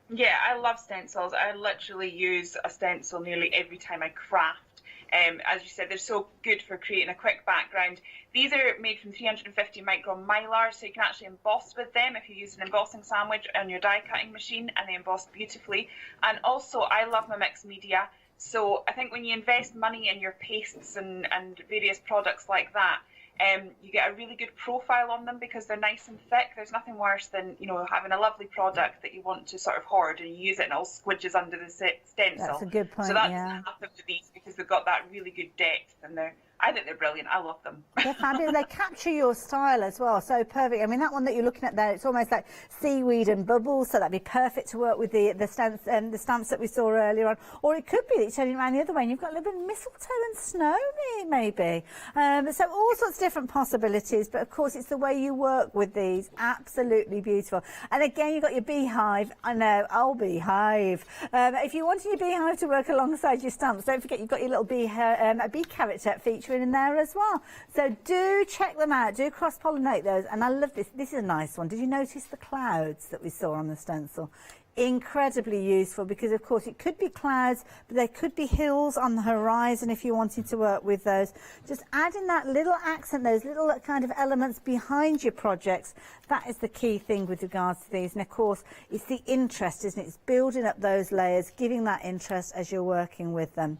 Yeah, I love stencils. I literally use a stencil nearly every time I craft. As you said, they're so good for creating a quick background. These are made from 350 micron mylar, so you can actually emboss with them if you use an embossing sandwich on your die cutting machine, and they emboss beautifully. And also, I love my mixed media, so I think when you invest money in your pastes and various products like that, you get a really good profile on them because they're nice and thick. There's nothing worse than, you know, having a lovely product that you want to sort of hoard and you use it and it all squidges under the stencil. That's a good point, so that yeah. doesn't happen with these because they've got that really good depth, and I think they're brilliant. I love them. They're fabulous. They capture your style as well, so perfect. I mean, that one that you're looking at there, it's almost like seaweed and bubbles, so that'd be perfect to work with the stamps that we saw earlier on. Or it could be that you're turning around the other way and you've got a little bit of mistletoe and snow, maybe. So all sorts of different possibilities, but of course it's the way you work with these. Absolutely beautiful. And again, you've got your beehive. I know, I'll beehive. If you wanted your beehive to work alongside your stamps, don't forget you've got your little bee character feature in there as well. So do check them out, do cross-pollinate those. And I love this. This is a nice one. Did you notice the clouds that we saw on the stencil? Incredibly useful because of course it could be clouds, but there could be hills on the horizon if you wanted to work with those. Just adding that little accent, those little kind of elements behind your projects, that is the key thing with regards to these. And of course it's the interest, isn't it? It's building up those layers, giving that interest as you're working with them.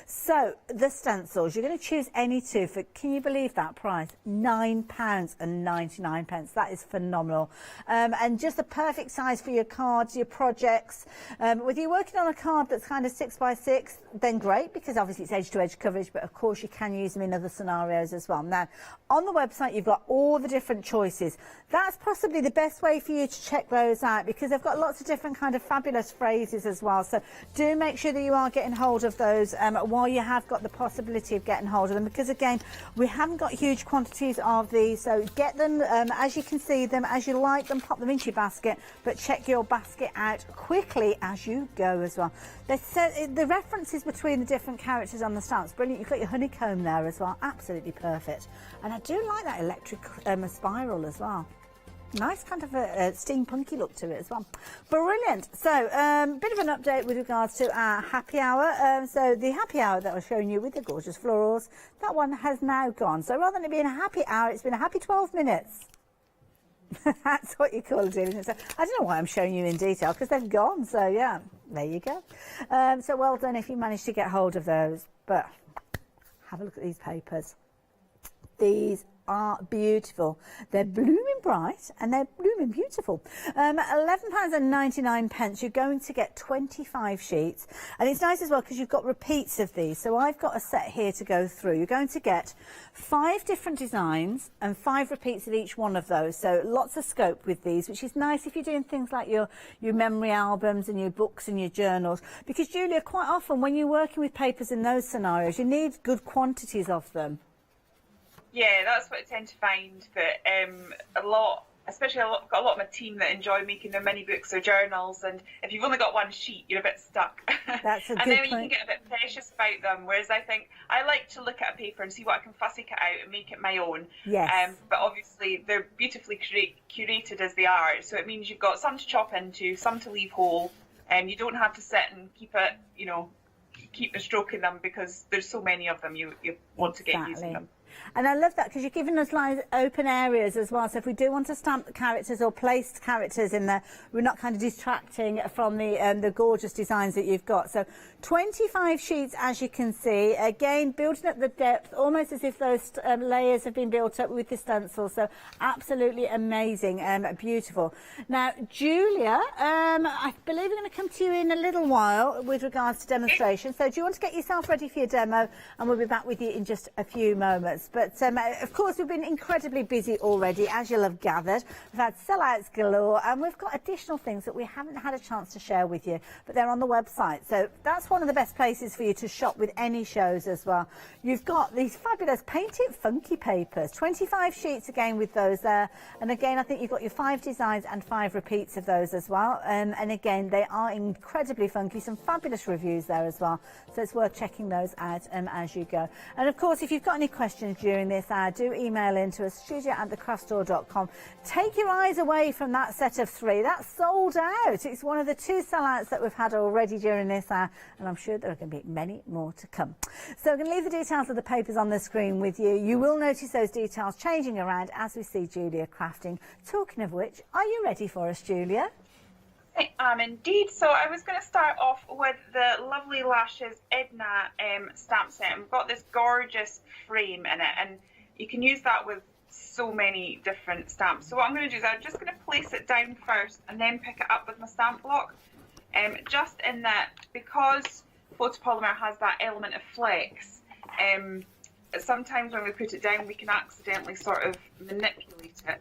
So the stencils, you're going to choose any two for, can you believe that price? £9.99. That is phenomenal. And just the perfect size for your cards, your projects. Whether you're working on a card that's kind of 6x6, then great, because obviously it's edge-to-edge coverage, but of course you can use them in other scenarios as well. Now, on the website, you've got all the different choices. That's possibly the best way for you to check those out, because they've got lots of different kind of fabulous phrases as well. So do make sure that you are getting hold of those while you have got the possibility of getting hold of them, because again, we haven't got huge quantities of these, so get them as you can see them, as you like them, pop them into your basket, but check your basket out quickly as you go as well. The references between the different characters on the stamps, brilliant. You've got your honeycomb there as well, absolutely perfect. And I do like that electric spiral as well. Nice kind of a steampunky look to it as well. Brilliant. So, bit of an update with regards to our happy hour. So the happy hour that I was showing you with the gorgeous florals, that one has now gone. So rather than it being a happy hour, it's been a happy 12 minutes. That's what you call it, isn't it? So I don't know why I'm showing you in detail, because they've gone. So yeah, there you go. So well done if you managed to get hold of those. But have a look at these papers. These are beautiful. They're blooming bright and they're blooming beautiful. £11.99. You're going to get 25 sheets. And it's nice as well because you've got repeats of these. So I've got a set here to go through. You're going to get 5 different designs and 5 repeats of each one of those. So lots of scope with these, which is nice if you're doing things like your memory albums and your books and your journals. Because, Julia, quite often when you're working with papers in those scenarios, you need good quantities of them. Yeah, that's what I tend to find, that a lot, especially got a lot of my team that enjoy making their mini books or journals, and if you've only got one sheet, you're a bit stuck. That's a and good then you point. can get a bit precious about them, whereas I think I like to look at a paper and see what I can fussy cut out and make it my own. Yes. But obviously they're beautifully curated as they are, so it means you've got some to chop into, some to leave whole, and you don't have to sit and keep it, you know, keep stroking them, because there's so many of them you want to get using them. And I love that because you're giving us like open areas as well. So if we do want to stamp characters or place characters in there, we're not kind of distracting from the gorgeous designs that you've got. So 25 sheets, as you can see, again building up the depth, almost as if those layers have been built up with the stencil. So absolutely amazing and beautiful. Now, Julia, I believe we're going to come to you in a little while with regards to demonstration. So do you want to get yourself ready for your demo, and we'll be back with you in just a few moments. But of course, we've been incredibly busy already, as you'll have gathered. We've had sellouts galore, and we've got additional things that we haven't had a chance to share with you, but they're on the website. So that's one of the best places for you to shop with any shows as well. You've got these fabulous painted funky papers, 25 sheets again with those there. And again, I think you've got your 5 designs and 5 repeats of those as well. And again, they are incredibly funky, some fabulous reviews there as well. So it's worth checking those out as you go. And of course, if you've got any questions during this hour, do email in to us, studio@thecraftstore.com. Take your eyes away from that set of 3. That's sold out. It's one of the 2 sellouts that we've had already during this hour, and I'm sure there are going to be many more to come. So I'm going to leave the details of the papers on the screen with you. You will notice those details changing around as we see Julia crafting. Talking of which, are you ready for us, Julia? I am indeed. So I was going to start off with the Lovely Lashes Edna stamp set. We've got this gorgeous frame in it, and you can use that with so many different stamps. So what I'm going to do is I'm just going to place it down first and then pick it up with my stamp block. Just in that, because photopolymer has that element of flex, sometimes when we put it down we can accidentally sort of manipulate it.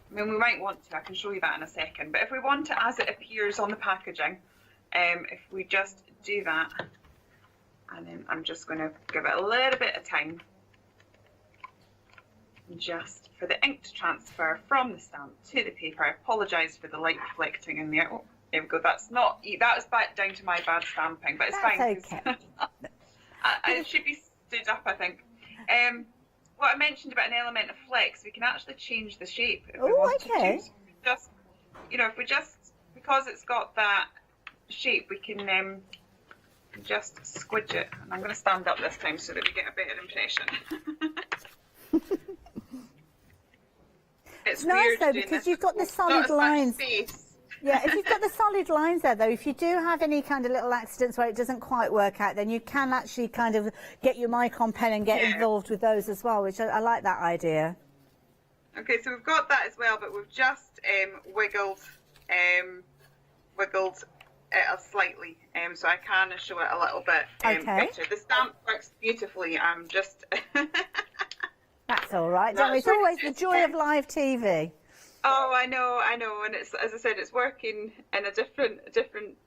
I mean, we might want to, I can show you that in a second, but if we want it as it appears on the packaging, if we just do that, and then I'm just going to give it a little bit of time just for the ink to transfer from the stamp to the paper. I apologise for the light reflecting in there. Oh, there we go. That's not, that was back down to my bad stamping, but it's fine. Okay. It should be stood up, I think. What I mentioned about an element of flex, we can actually change the shape if we want to. Just, you know, if we just, because it's got that shape, we can just squidge it. And I'm going to stand up this time so that we get a better impression. It's nice though, because you've got the solid lines. Yeah, if you've got the solid lines there though, if you do have any kind of little accidents where it doesn't quite work out, then you can actually kind of get your Micron pen and get involved with those as well, which I like that idea. Okay, so we've got that as well, but we've just wiggled it slightly, so I can show it a little bit better. The stamp works beautifully. I'm just... That's all right. Don't we? It's always the joy of live TV. Oh, I know, and it's, as I said, it's working in a different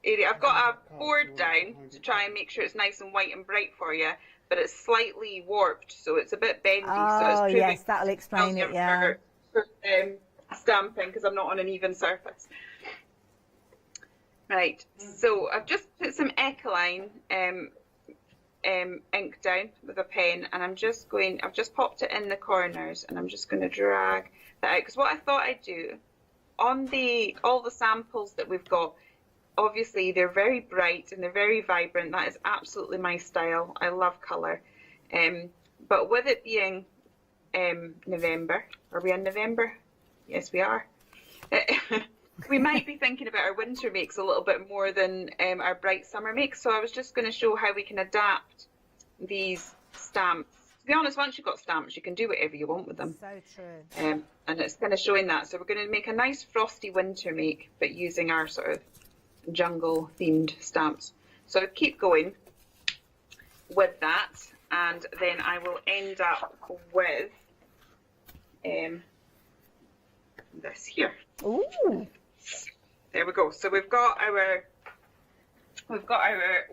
area. I've got a board down to try and make sure it's nice and white and bright for you, but it's slightly warped, so it's a bit bendy. Oh, so it's yes, that'll explain it, yeah. For stamping, because I'm not on an even surface. Right, so I've just put some Ecoline ink down with a pen, and I've just popped it in the corners, and I'm just going to drag that out, because what I thought I'd do on all the samples that we've got, obviously they're very bright and they're very vibrant. That is absolutely my style. I love colour, but with it being November, are we in November? Yes, we are. We might be thinking about our winter makes a little bit more than our bright summer makes, so I was just going to show how we can adapt these stamps To be honest, once you've got stamps, you can do whatever you want with them. So true. And it's kind of showing that. So we're going to make a nice frosty winter make, but using our sort of jungle themed stamps. So keep going with that, and then I will end up with this here. Ooh. There we go. So we've got our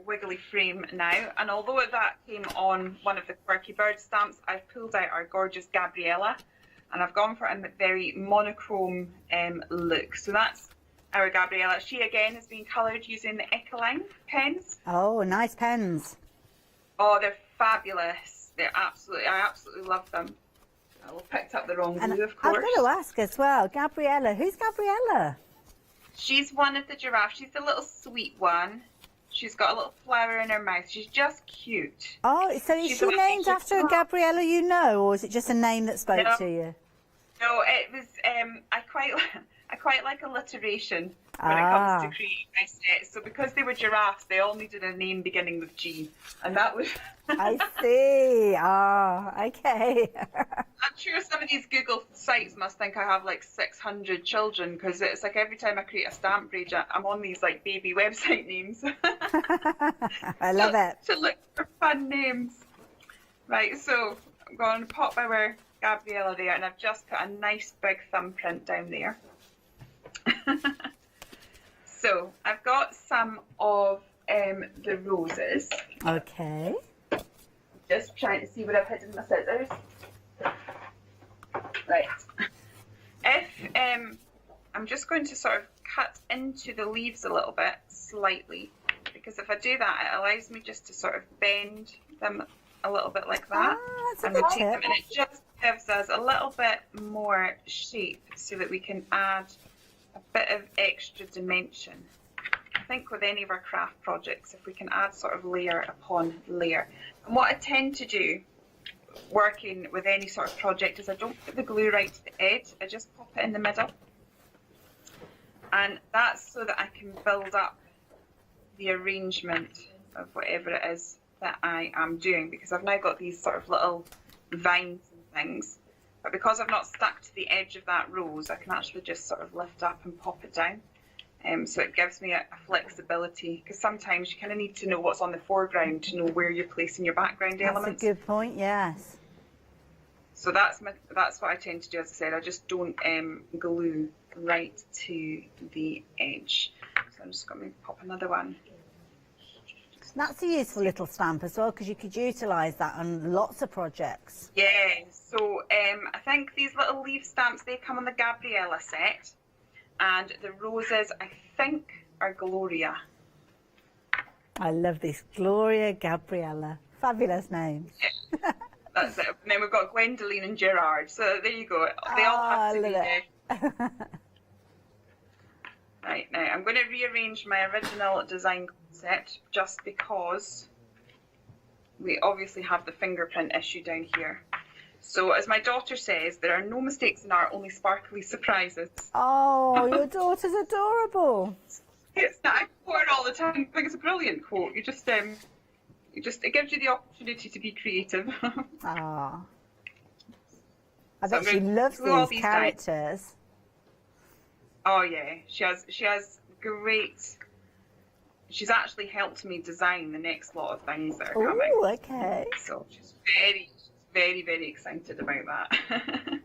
wiggly frame now, and although that came on one of the quirky bird stamps, I've pulled out our gorgeous Gabriella, and I've gone for a very monochrome look. So that's our Gabriella. She again has been coloured using the Ecoline pens. Oh, nice pens. Oh, they're fabulous. I absolutely love them. I picked up the wrong glue, of course. I've got to ask as well, Gabriella. Who's Gabriella? She's one of the giraffes. She's the little sweet one. She's got a little flower in her mouth. She's just cute. Oh, so is she named after a Gabriella you know, or is it just a name that spoke to you? No, it was. I quite like alliteration when it comes to creating my sets. So because they were giraffes, they all needed a name beginning with G, and that was. I see. Okay. I'm sure some of these Google sites must think I have like 600 children, because it's like every time I create a stamp page, I'm on these like baby website names. I love it. To look for fun names. Right, so I'm going to pop our Gabriella there, and I've just put a nice big thumbprint down there. So I've got some of the roses. Okay. Just trying to see where I've hidden my scissors. Right. If I'm just going to sort of cut into the leaves a little bit, slightly, because if I do that, it allows me just to sort of bend them a little bit like that, and rotate them, and it just gives us a little bit more shape so that we can add a bit of extra dimension. I think with any of our craft projects, if we can add sort of layer upon layer. And what I tend to do working with any sort of project is I don't put the glue right to the edge, I just pop it in the middle. And that's so that I can build up the arrangement of whatever it is that I am doing, because I've now got these sort of little vines and things. But because I've not stuck to the edge of that rose, I can actually just sort of lift up and pop it down. So it gives me a flexibility, because sometimes you kind of need to know what's on the foreground to know where you're placing your background elements. That's a good point, yes. So that's what I tend to do. As I said, I just don't glue right to the edge. So I'm just going to pop another one. That's a useful little stamp as well, because you could utilise that on lots of projects. Yeah, so I think these little leaf stamps, they come on the Gabriella set. And the roses, I think, are Gloria. I love this. Gloria, Gabriella. Fabulous names. Yeah, that's it. And then we've got Gwendoline and Gerard. So there you go. They all have to be there. Right, now I'm going to rearrange my original design concept just because we obviously have the fingerprint issue down here. So, as my daughter says, there are no mistakes in art, only sparkly surprises. Oh, your daughter's adorable. It's that I quote her all the time. I think it's a brilliant quote. It gives you the opportunity to be creative. Ah. I bet she loves these characters. Oh yeah, she has great. She's actually helped me design the next lot of things that are coming. Oh, okay. So she's very, very excited about that.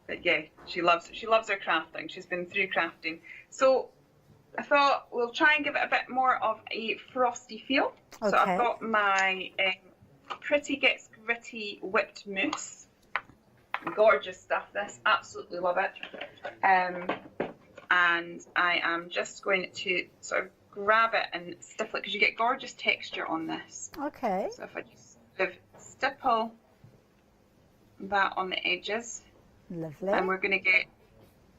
But yeah, she loves her crafting. She's been through crafting. So I thought we'll try and give it a bit more of a frosty feel. Okay. So I've got my Pretty Gets Gritty whipped mousse. Gorgeous stuff, this. Absolutely love it. And I am just going to sort of grab it and stiff it, because you get gorgeous texture on this. Okay. So if I just stipple that on the edges. Lovely. And we're going to get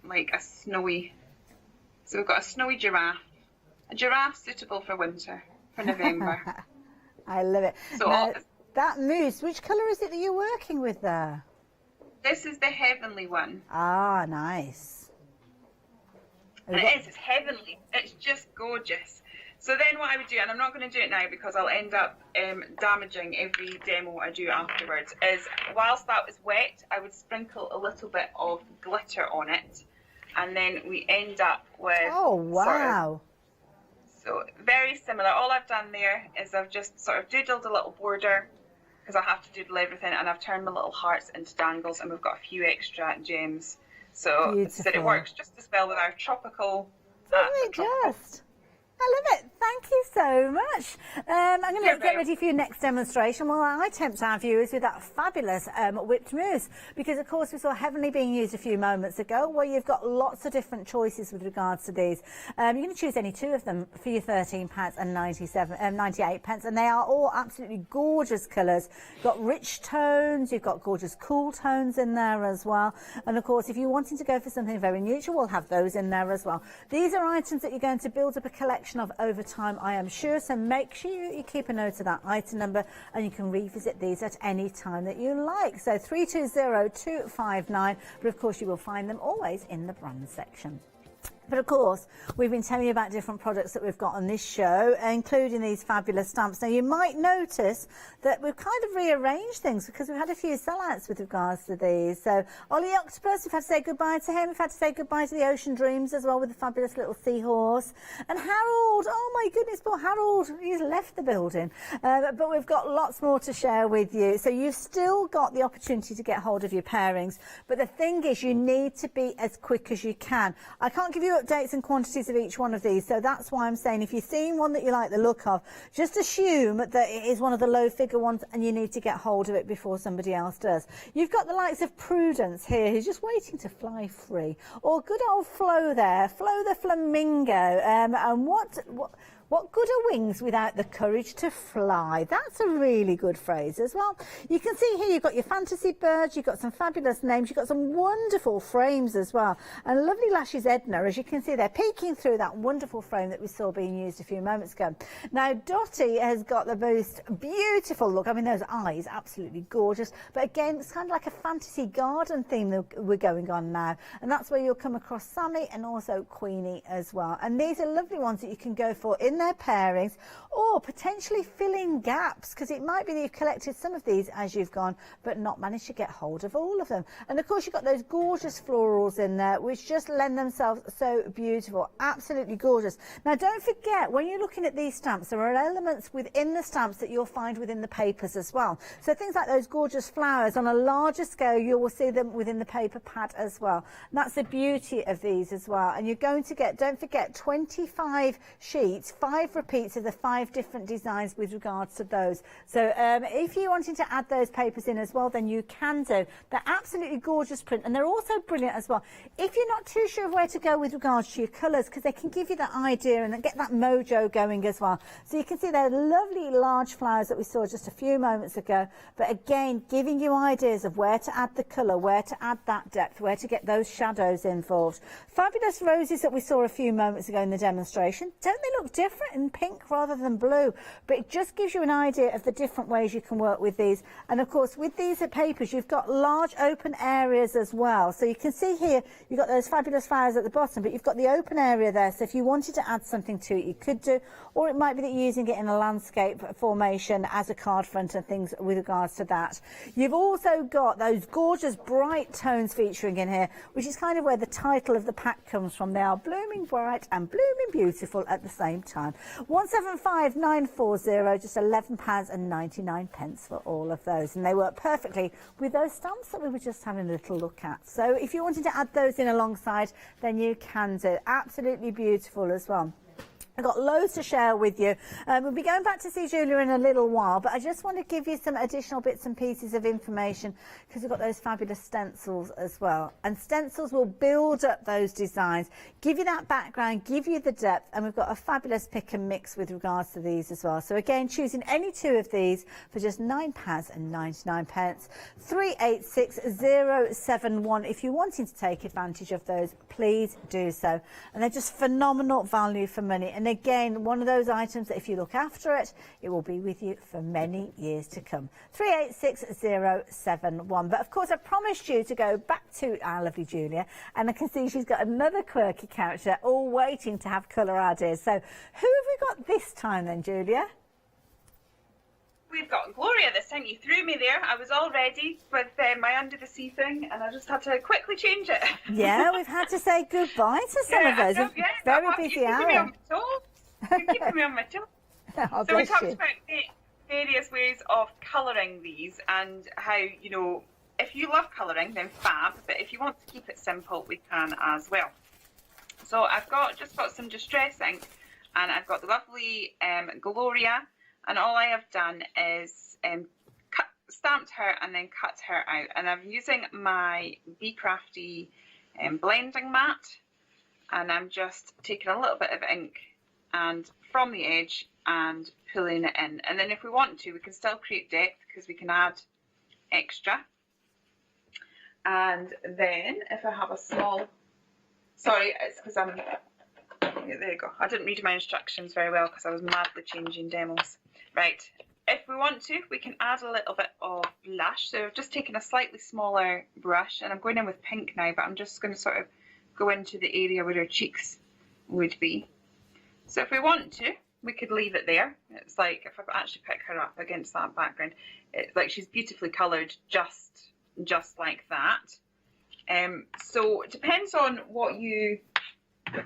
like a snowy. So we've got a snowy giraffe. A giraffe suitable for winter, for November. I love it. So now, that mousse, which colour is it that you're working with there? This is the heavenly one. Ah, nice. And it's heavenly. It's just gorgeous. So then what I would do, and I'm not going to do it now because I'll end up damaging every demo I do afterwards, is whilst that was wet, I would sprinkle a little bit of glitter on it, and then we end up with... Oh, wow. So very similar. All I've done there is I've just sort of doodled a little border, because I have to doodle everything, and I've turned my little hearts into dangles, and we've got a few extra gems. So it works just as well with our tropical... Just. I love it. Thank you so much. I'm going to get ready for your next demonstration. Well, I tempt our viewers with that fabulous whipped mousse, because of course we saw Heavenly being used a few moments ago, where you've got lots of different choices with regards to these. You're going to choose any two of them for your £13.98, and they are all absolutely gorgeous colours. You've got rich tones, you've got gorgeous cool tones in there as well. And of course, if you're wanting to go for something very neutral, we'll have those in there as well. These are items that you're going to build up a collection of over time, I am sure, so make sure you keep a note of that item number, and you can revisit these at any time that you like. So 320259, but of course you will find them always in the brand section. But of course, we've been telling you about different products that we've got on this show, including these fabulous stamps. Now, you might notice that we've kind of rearranged things because we've had a few sellouts with regards to these. So, Ollie Octopus, we've had to say goodbye to him. We've had to say goodbye to the Ocean Dreams as well, with the fabulous little seahorse. And Harold, oh my goodness, poor Harold, he's left the building. But we've got lots more to share with you. So you've still got the opportunity to get hold of your pairings. But the thing is, you need to be as quick as you can. I can't give you updates and quantities of each one of these, so that's why I'm saying if you're seeing one that you like the look of, just assume that it is one of the low figure ones and you need to get hold of it before somebody else does. You've got the likes of Prudence here, who's just waiting to fly free, or good old Flo there, Flo the Flamingo, and what good are wings without the courage to fly? That's a really good phrase as well. You can see here you've got your fantasy birds, you've got some fabulous names, you've got some wonderful frames as well. And lovely Lashes Edna, as you can see, they're peeking through that wonderful frame that we saw being used a few moments ago. Now, Dottie has got the most beautiful look. I mean, those eyes, absolutely gorgeous. But again, it's kind of like a fantasy garden theme that we're going on now. And that's where you'll come across Sammy and also Queenie as well. And these are lovely ones that you can go for in their pairings, or potentially fill in gaps, because it might be that you've collected some of these as you've gone but not managed to get hold of all of them. And of course you've got those gorgeous florals in there which just lend themselves so beautiful, absolutely gorgeous. Now don't forget, when you're looking at these stamps, there are elements within the stamps that you'll find within the papers as well. So things like those gorgeous flowers, on a larger scale you will see them within the paper pad as well. And that's the beauty of these as well. And you're going to get, don't forget, 25 sheets, 5 repeats of the 5 different designs with regards to those. So if you're wanting to add those papers in as well, then you can do. They're absolutely gorgeous print, and they're also brilliant as well if you're not too sure of where to go with regards to your colours, because they can give you that idea and get that mojo going as well. So you can see they're lovely large flowers that we saw just a few moments ago, but again giving you ideas of where to add the colour, where to add that depth, where to get those shadows involved. Fabulous roses that we saw a few moments ago in the demonstration. Don't they look different in pink rather than blue? But it just gives you an idea of the different ways you can work with these. And of course with these papers you've got large open areas as well. So you can see here you've got those fabulous flowers at the bottom, but you've got the open area there. So if you wanted to add something to it, you could do, or it might be that you're using it in a landscape formation as a card front and things with regards to that. You've also got those gorgeous bright tones featuring in here, which is kind of where the title of the pack comes from. They are blooming bright and blooming beautiful at the same time. 175940, just £11.99 for all of those, and they work perfectly with those stamps that we were just having a little look at. So if you wanted to add those in alongside, then you can do. Absolutely beautiful as well. I've got loads to share with you. We'll be going back to see Julia in a little while, but I just want to give you some additional bits and pieces of information, because we've got those fabulous stencils as well. And stencils will build up those designs, give you that background, give you the depth, and we've got a fabulous pick and mix with regards to these as well. So again, choosing any two of these for just £9.99. 386071. If you're wanting to take advantage of those, please do so. And they're just phenomenal value for money. And again, one of those items that if you look after it, it will be with you for many years to come. 386071. But of course, I promised you to go back to our lovely Julia, and I can see she's got another quirky character all waiting to have colour ideas. So who have we got this time then, Julia? We've got Gloria this time. You threw me there. I was all ready with my under the sea thing, and I just had to quickly change it. Yeah, we've had to say goodbye to some of us. Yeah, Very busy hour. You're keeping me on my toes. Oh, So we bless talked you. about various ways of colouring these, and how, you know, if you love colouring, then fab, but if you want to keep it simple, we can as well. So I've just got some distress ink, and I've got the lovely Gloria, and all I have done is stamped her and then cut her out, and I'm using my Be Crafty blending mat, and I'm just taking a little bit of ink and from the edge and pulling it in. And then if we want to, we can still create depth because we can add extra. And then if I have a small, sorry, it's because I'm, there you go, I didn't read my instructions very well because I was madly changing demos. Right, if we want to, we can add a little bit of blush. So I've just taken a slightly smaller brush, and I'm going in with pink now, but I'm just going to sort of go into the area where her cheeks would be. So if we want to, we could leave it there. It's like, if I actually pick her up against that background, it's like she's beautifully coloured just like that. So it depends on what you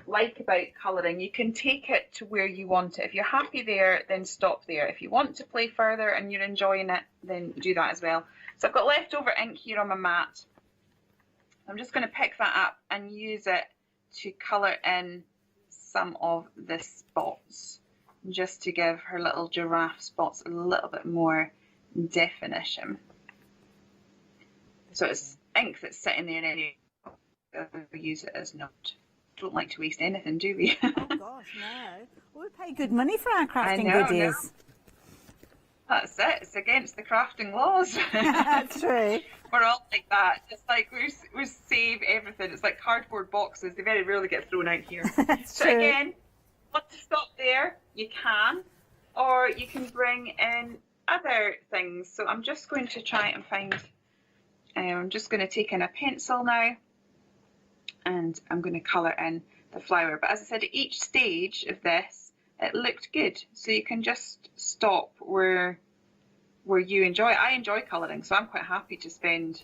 like about colouring. You can take it to where you want it. If you're happy there, then stop there. If you want to play further and you're enjoying it, then do that as well. So I've got leftover ink here on my mat. I'm just going to pick that up and use it to colour in some of the spots, just to give her little giraffe spots a little bit more definition. So it's ink that's sitting there anyway. We'll use it as not. Don't like to waste anything, do we? Oh gosh, no. We pay good money for our crafting I know, goodies. no. That's it. It's against the crafting laws. That's true. We're all like that. It's like we save everything. It's like cardboard boxes. They very rarely get thrown out here. So true. again, want to stop there? You can, or you can bring in other things. So I'm just going to try and find. I'm just going to take in a pencil now, and I'm going to colour in the flower. But as I said, at each stage of this, it looked good. So you can just stop where you enjoy. I enjoy colouring, so I'm quite happy to spend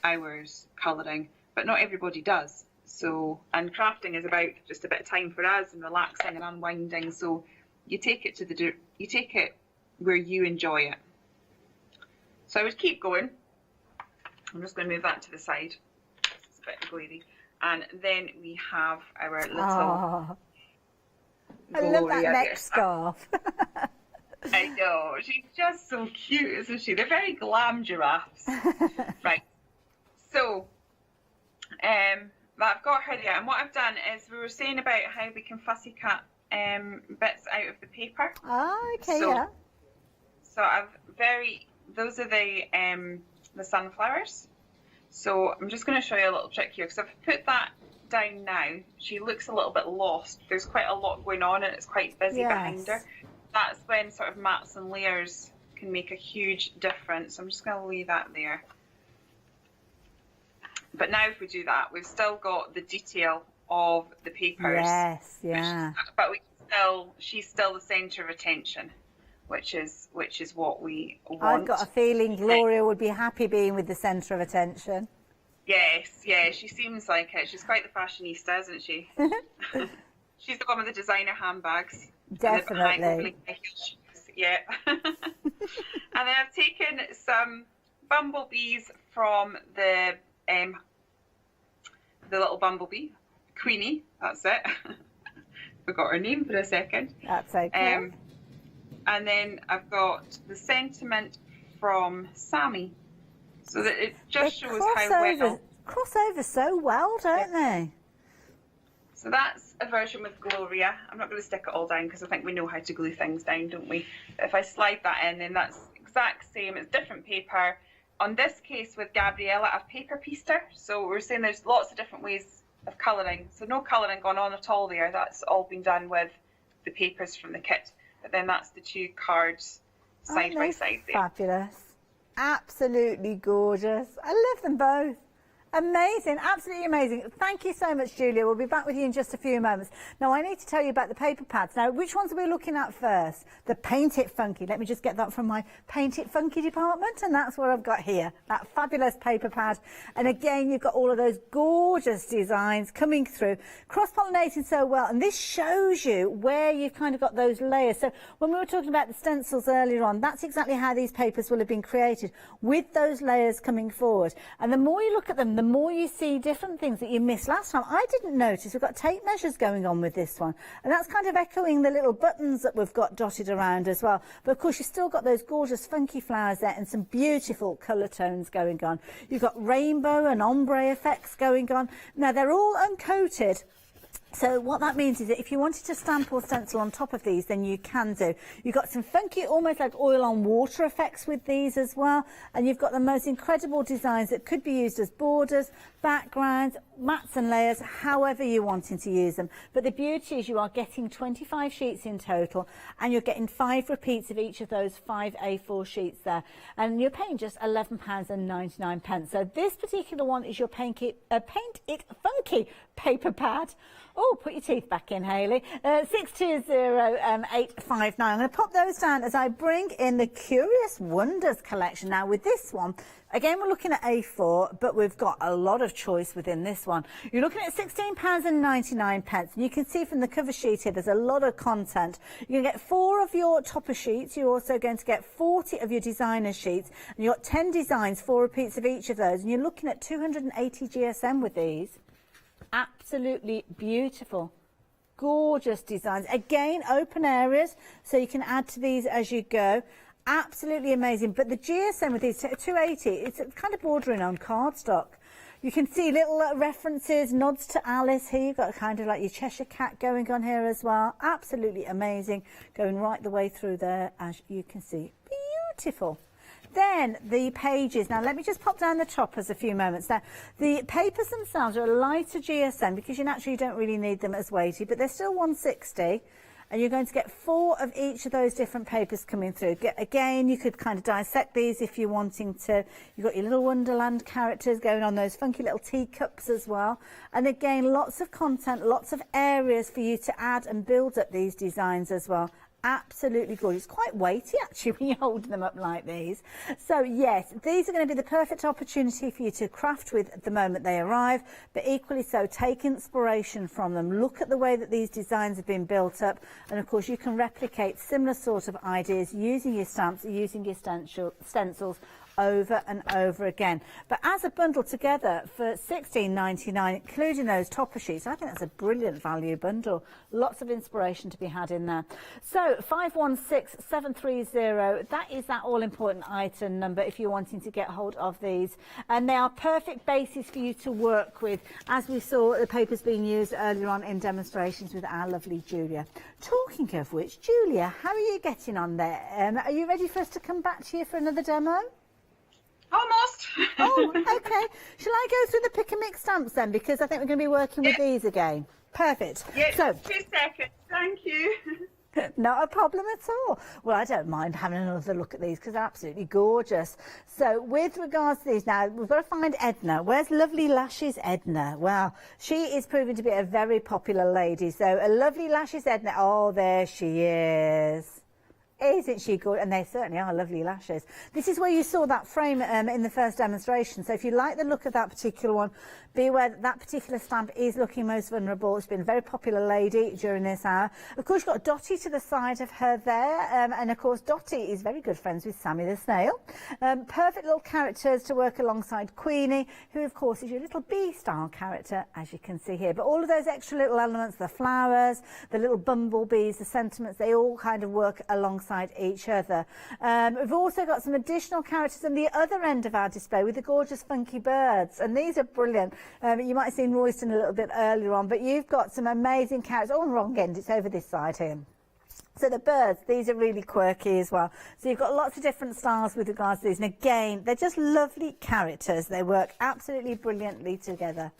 hours colouring, but not everybody does. So, and crafting is about just a bit of time for us and relaxing and unwinding. So you take it where you enjoy it. So I would keep going. I'm just going to move that to the side. It's a bit glary. And then we have our little. I love that neck scarf. I know, she's just so cute, isn't she? They're very glam giraffes. Right. So, I've got her there, and what I've done is we were saying about how we can fussy cut bits out of the paper. Oh, okay, So- yeah. So those are the sunflowers. So I'm just going to show you a little trick here, because I've put that down now. She looks a little bit lost. There's quite a lot going on, and it's quite busy behind her. That's when sort of mats and layers can make a huge difference. I'm just going to leave that there. But now if we do that, we've still got the detail of the papers. Yes, yeah. But she's still the centre of attention, which is what we want. I've got a feeling Gloria would be happy being with the centre of attention. Yes, yeah, she seems like it. She's quite the fashionista, isn't she? She's the one with the designer handbags. Definitely. Yeah. And then I've taken some bumblebees from the little bumblebee, Queenie, that's it. Forgot her name for a second. That's okay. And then I've got the sentiment from Sammy. So that it just shows how well. Cross over so well, don't they? So that's a version with Gloria. I'm not going to stick it all down because I think we know how to glue things down, don't we? If I slide that in, then that's exact same. It's different paper. On this case with Gabriella, I've paper pieced her. So we're saying there's lots of different ways of colouring. So no colouring gone on at all there. That's all been done with the papers from the kit. But then that's the 2 cards side by side there. Fabulous. Absolutely gorgeous. I love them both. Amazing, absolutely amazing. Thank you so much, Julia. We'll be back with you in just a few moments. Now, I need to tell you about the paper pads. Now, which ones are we looking at first? The Paint It Funky. Let me just get that from my Paint It Funky department, and that's what I've got here. That fabulous paper pad. And again, you've got all of those gorgeous designs coming through, cross-pollinating so well. And this shows you where you've kind of got those layers. So when we were talking about the stencils earlier on, that's exactly how these papers will have been created, with those layers coming forward. And the more you look at them, the more you see different things that you missed last time. I didn't notice we've got tape measures going on with this one, and that's kind of echoing the little buttons that we've got dotted around as well. But of course, you've still got those gorgeous funky flowers there and some beautiful colour tones going on. You've got rainbow and ombre effects going on. Now, they're all uncoated. So what that means is that if you wanted to stamp or stencil on top of these, then you can do. You've got some funky, almost like oil on water effects with these as well. And you've got the most incredible designs that could be used as borders, backgrounds, mats and layers, however you're wanting to use them. But the beauty is you are getting 25 sheets in total, and you're getting 5 repeats of each of those 5 A4 sheets there. And you're paying just £11.99. So this particular one is your Paint It Funky paper pad. Oh, put your teeth back in, Hayley. 620859. I'm going to pop those down as I bring in the Curious Wonders collection. Now, with this one, again, we're looking at A4, but we've got a lot of choice within this one. You're looking at £16.99. And you can see from the cover sheet here, there's a lot of content. You're going to get 4 of your topper sheets. You're also going to get 40 of your designer sheets. And you've got 10 designs, 4 repeats of each of those. And you're looking at 280 GSM with these. Absolutely beautiful, gorgeous designs. Again, open areas, so you can add to these as you go. Absolutely amazing. But the GSM with these 280, it's kind of bordering on cardstock. You can see little references, nods to Alice here. You've got kind of like your Cheshire Cat going on here as well. Absolutely amazing, going right the way through there, as you can see. Beautiful. Then the pages. Now, let me just pop down the toppers a few moments. Now, the papers themselves are a lighter GSM because you naturally don't really need them as weighty, but they're still 160. And you're going to get 4 of each of those different papers coming through. Again, you could kind of dissect these if you're wanting to. You've got your little Wonderland characters going on, those funky little teacups as well. And again, lots of content, lots of areas for you to add and build up these designs as well. Absolutely gorgeous. Quite weighty actually when you hold them up like these. So yes, these are going to be the perfect opportunity for you to craft with the moment they arrive, but equally so take inspiration from them. Look at the way that these designs have been built up, and of course you can replicate similar sort of ideas using your stamps, using your stencils over and over again. But as a bundle together for £16.99, including those topper sheets, I think that's a brilliant value bundle. Lots of inspiration to be had in there. So 516730, that is that all-important item number if you're wanting to get hold of these. And they are perfect bases for you to work with, as we saw the papers being used earlier on in demonstrations with our lovely Julia. Talking of which, Julia, how are you getting on there? Are you ready for us to come back to you for another demo? Almost. Oh, okay. Shall I go through the pick and mix stamps then? Because I think we're going to be working with these again. Perfect. Yeah, so, 2 seconds. Thank you. Not a problem at all. Well, I don't mind having another look at these because they're absolutely gorgeous. So with regards to these now, we've got to find Edna. Where's Lovely Lashes Edna? Well, she is proving to be a very popular lady. So a Lovely Lashes Edna. Oh, there she is. Isn't she good? And they certainly are lovely lashes. This is where you saw that frame in the first demonstration. So if you like the look of that particular one, be aware that that particular stamp is looking most vulnerable. It's been a very popular lady during this hour. Of course, you've got Dottie to the side of her there. And of course, Dottie is very good friends with Sammy the Snail. Perfect little characters to work alongside Queenie, who of course is your little bee-style character, as you can see here. But all of those extra little elements, the flowers, the little bumblebees, the sentiments, they all kind of work alongside each other. We've also got some additional characters on the other end of our display with the gorgeous funky birds, and these are brilliant. You might have seen Royston a little bit earlier on, but you've got some amazing characters. Oh, wrong end, it's over this side here. So the birds, these are really quirky as well. So you've got lots of different styles with regards to these, and again, they're just lovely characters. They work absolutely brilliantly together.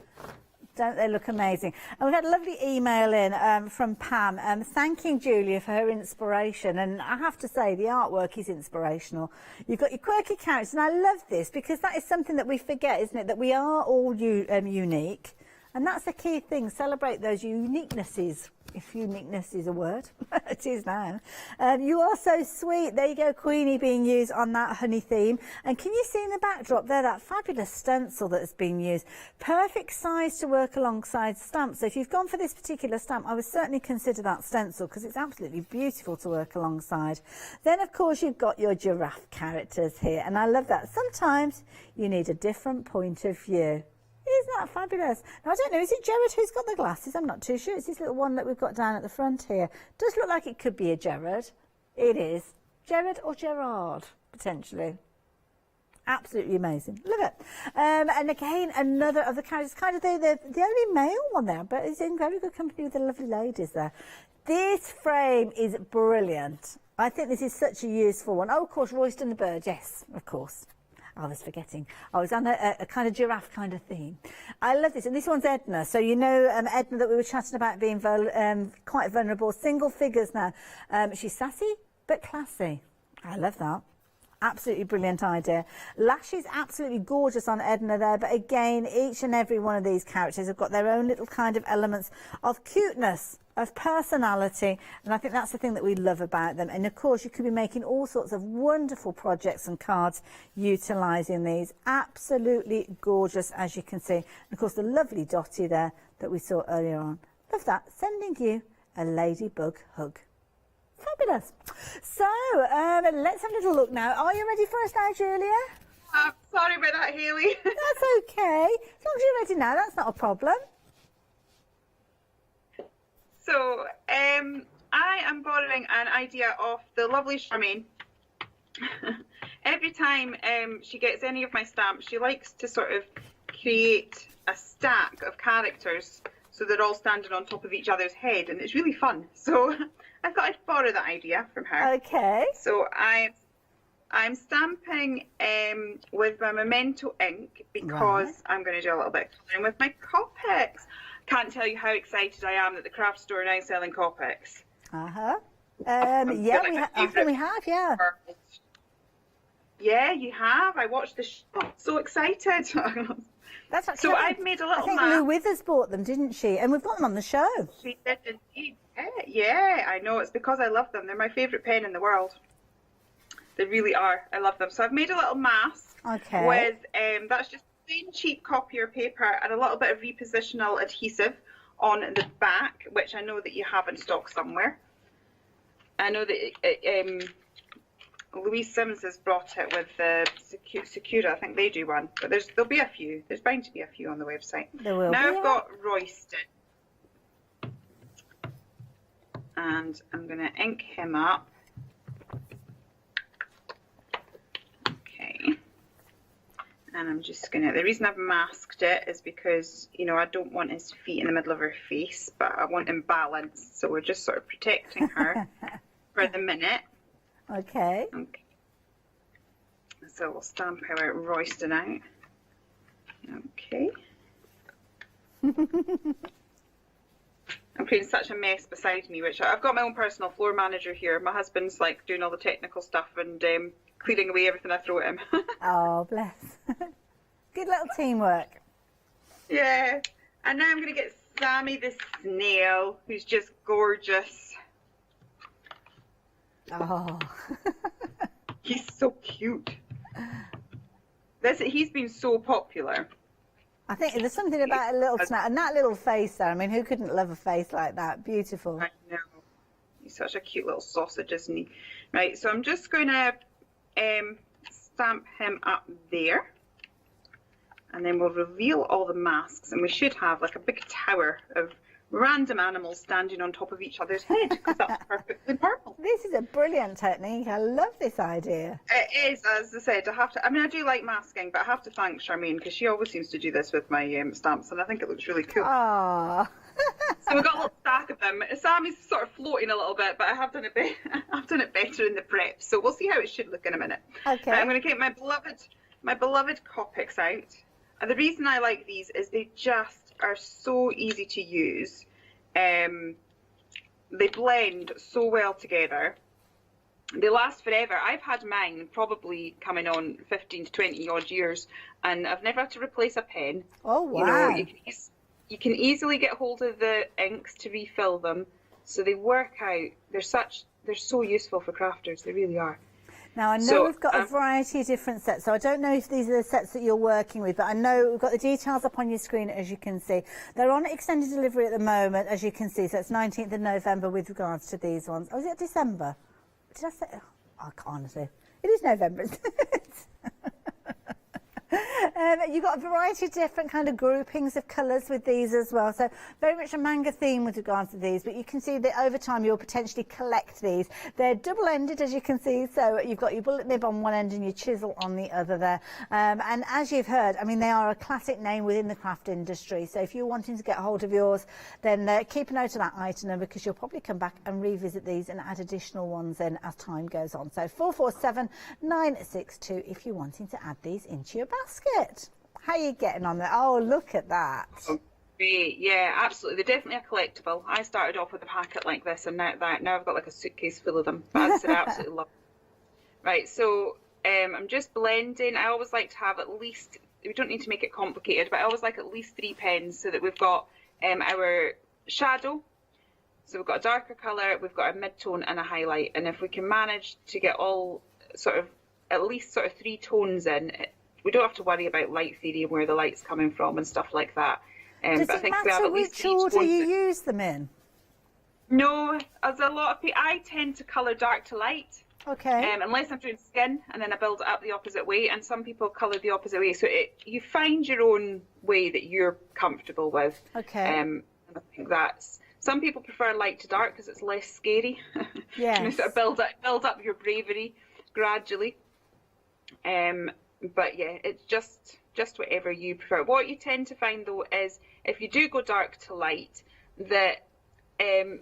Don't they look amazing? And we've had a lovely email in from Pam thanking Julia for her inspiration. And I have to say, the artwork is inspirational. You've got your quirky characters, and I love this because that is something that we forget, isn't it? That we are all unique. And that's the key thing. Celebrate those uniquenesses. If uniqueness is a word, it is now. You are so sweet. There you go, Queenie being used on that honey theme. And can you see in the backdrop there that fabulous stencil that has been used? Perfect size to work alongside stamps. So if you've gone for this particular stamp, I would certainly consider that stencil because it's absolutely beautiful to work alongside. Then, of course, you've got your giraffe characters here. And I love that. Sometimes you need a different point of view. Isn't that fabulous? Now, I don't know, is it Jared who's got the glasses? I'm not too sure. It's this little one that we've got down at the front here. Does look like it could be a Jared. It is. Jared or Gerard, potentially. Absolutely amazing. Love it. And again, another of the characters, kind of the only male one there, but he's in very good company with the lovely ladies there. This frame is brilliant. I think this is such a useful one. Oh, of course, Royston the bird. Yes, of course. I was forgetting. I was on a kind of giraffe kind of theme. I love this. And this one's Edna. So you know Edna that we were chatting about being quite vulnerable. Single figures now. She's sassy but classy. I love that. Absolutely brilliant idea. Lashes absolutely gorgeous on Edna there. But again, each and every one of these characters have got their own little kind of elements of cuteness, of personality, and I think that's the thing that we love about them. And of course, you could be making all sorts of wonderful projects and cards utilising these. Absolutely gorgeous, as you can see. And of course, the lovely Dottie there that we saw earlier on. Love that. Sending you a ladybug hug. Fabulous. So, let's have a little look now. Are you ready for us now, Julia? Sorry about that, Hayley. That's okay. As long as you're ready now, that's not a problem. So, I am borrowing an idea of the lovely Charmaine. Every time she gets any of my stamps, she likes to sort of create a stack of characters so they're all standing on top of each other's head, and it's really fun. So I thought I'd borrow that idea from her. Okay. So I'm stamping with my Memento ink because I'm going to do a little bit of coloring with my Copics. Can't tell you how excited I am that the craft store are now selling Copics. Yeah, I think we have, yeah. Yeah, you have. I watched the show. So excited. That's actually, so I've made a little I think map. Lou Withers bought them, didn't she? And we've got them on the show. She did indeed. Yeah, I know. It's because I love them. They're my favourite pen in the world. They really are. I love them. So I've made a little mask with, that's just plain cheap copier paper and a little bit of repositional adhesive on the back, which I know that you have in stock somewhere. I know that Louise Sims has brought it with Secura. I think they do one, but there'll be a few. There's bound to be a few on the website. There will now be, I've got Royston, and I'm going to ink him up. Okay. And I'm just going to, the reason I've masked it is because, you know, I don't want his feet in the middle of her face, but I want him balanced. So we're just sort of protecting her for the minute. Okay. So we'll stamp our Royston out. Okay. I'm creating such a mess beside me, which I've got my own personal floor manager here. My husband's like doing all the technical stuff and clearing away everything I throw at him. Oh, bless. Good little teamwork. Yeah. And now I'm going to get Sammy the snail, who's just gorgeous. Oh. He's so cute. He's been so popular. I think there's something about a little snap and that little face there. I mean, who couldn't love a face like that? Beautiful. I know. He's such a cute little sausage, isn't he? Right, so I'm just going to stamp him up there. And then we'll reveal all the masks. And we should have like a big tower of random animals standing on top of each other's head, because that's perfectly normal. This is a brilliant technique. I love this idea. It is, as I said. I do like masking, but I have to thank Charmaine because she always seems to do this with my stamps, and I think it looks really cool. Aww. So we've got a little stack of them. Sammy's sort of floating a little bit, but I have done it better in the prep. So we'll see how it should look in a minute. Okay. I'm going to get my beloved Copics out. And the reason I like these is they just are so easy to use. They blend so well together. They last forever. I've had mine probably coming on 15 to 20 odd years, and I've never had to replace a pen. Oh, wow. You know, you can easily get hold of the inks to refill them, so they work out. They're so useful for crafters. They really are. Now, I know we've got a variety of different sets, so I don't know if these are the sets that you're working with, but I know we've got the details up on your screen, as you can see. They're on extended delivery at the moment, as you can see, so it's 19th of November with regards to these ones. Oh, is it December? Did I say? Oh, I can't honestly. It is November, isn't it? You've got a variety of different kind of groupings of colours with these as well. So very much a manga theme with regards to these, but you can see that over time you'll potentially collect these. They're double-ended, as you can see, so you've got your bullet nib on one end and your chisel on the other there. And as you've heard, I mean, they are a classic name within the craft industry. So if you're wanting to get hold of yours, then keep a note of that item number, because you'll probably come back and revisit these and add additional ones in as time goes on. So 447962 if you're wanting to add these into your basket. How are you getting on there? Oh, look at that. Oh, great. Yeah, absolutely. They're definitely a collectible. I started off with a packet like this, and now I've got like a suitcase full of them. But as I said, I absolutely love them. Right, so I'm just blending. I always like to have at least, we don't need to make it complicated, but I always like at least 3 pens so that we've got our shadow. So we've got a darker colour, we've got a mid-tone and a highlight. And if we can manage to get all sort of, at least sort of 3 tones in, we don't have to worry about light theory and where the light's coming from and stuff like that. Does but I it think we have matter at least which 3 order tones you use them in? No, as a lot of people, I tend to colour dark to light. Okay. Unless I'm doing skin, and then I build it up the opposite way, and some people colour the opposite way. So you find your own way that you're comfortable with. Okay. And I think that's, some people prefer light to dark because it's less scary. Yes. You know, sort of build up your bravery gradually. But yeah, it's just whatever you prefer. What you tend to find though is if you do go dark to light, that you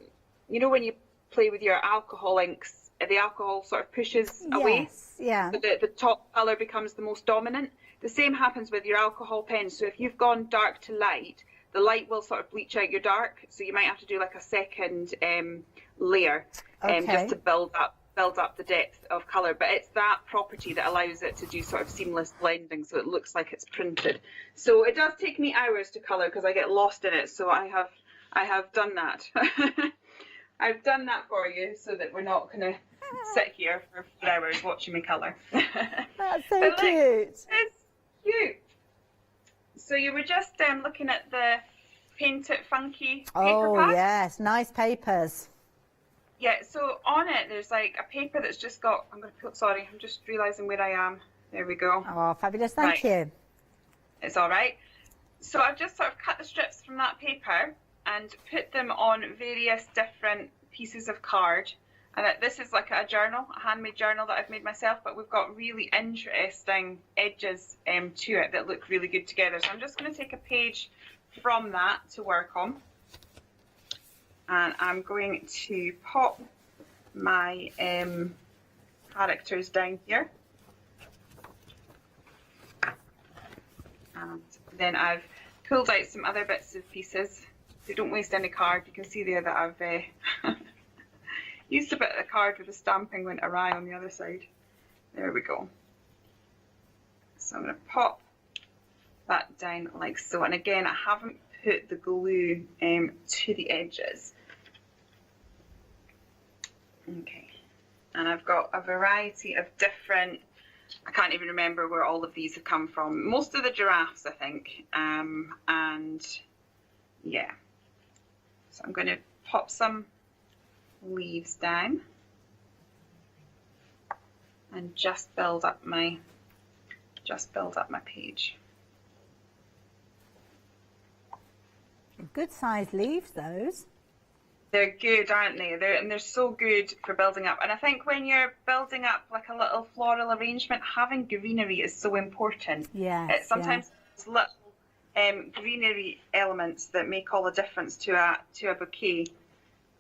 know when you play with your alcohol inks, the alcohol sort of pushes away. Yes, yeah. So the top colour becomes the most dominant. The same happens with your alcohol pens. So if you've gone dark to light, the light will sort of bleach out your dark. So you might have to do like a second layer just to build up the depth of colour, but it's that property that allows it to do sort of seamless blending, so it looks like it's printed. So it does take me hours to colour because I get lost in it, so I have done that. I've done that for you so that we're not going to sit here for 4 hours watching me colour. That's so cute. It's cute. So you were just looking at the Paint It Funky paper pad? Yes, nice papers. Yeah, so on it, there's like a paper that's just got, I'm just realising where I am. There we go. Oh, fabulous, thank you. It's all right. So I've just sort of cut the strips from that paper and put them on various different pieces of card. And this is like a journal, a handmade journal that I've made myself, but we've got really interesting edges to it that look really good together. So I'm just going to take a page from that to work on. And I'm going to pop my characters down here. And then I've pulled out some other bits of pieces. So don't waste any card. You can see there that I've used a bit of the card where the stamping went awry on the other side. There we go. So I'm going to pop that down like so. And again, I haven't put the glue to the edges. Okay, and I've got a variety of different, I can't even remember where all of these have come from. Most of the giraffes, I think, and yeah. So I'm going to pop some leaves down and just build up my page. Good sized leaves, those. They're good, aren't they? They're so good for building up. And I think when you're building up like a little floral arrangement, having greenery is so important. Yes. Sometimes it's little greenery elements that make all the difference to a bouquet.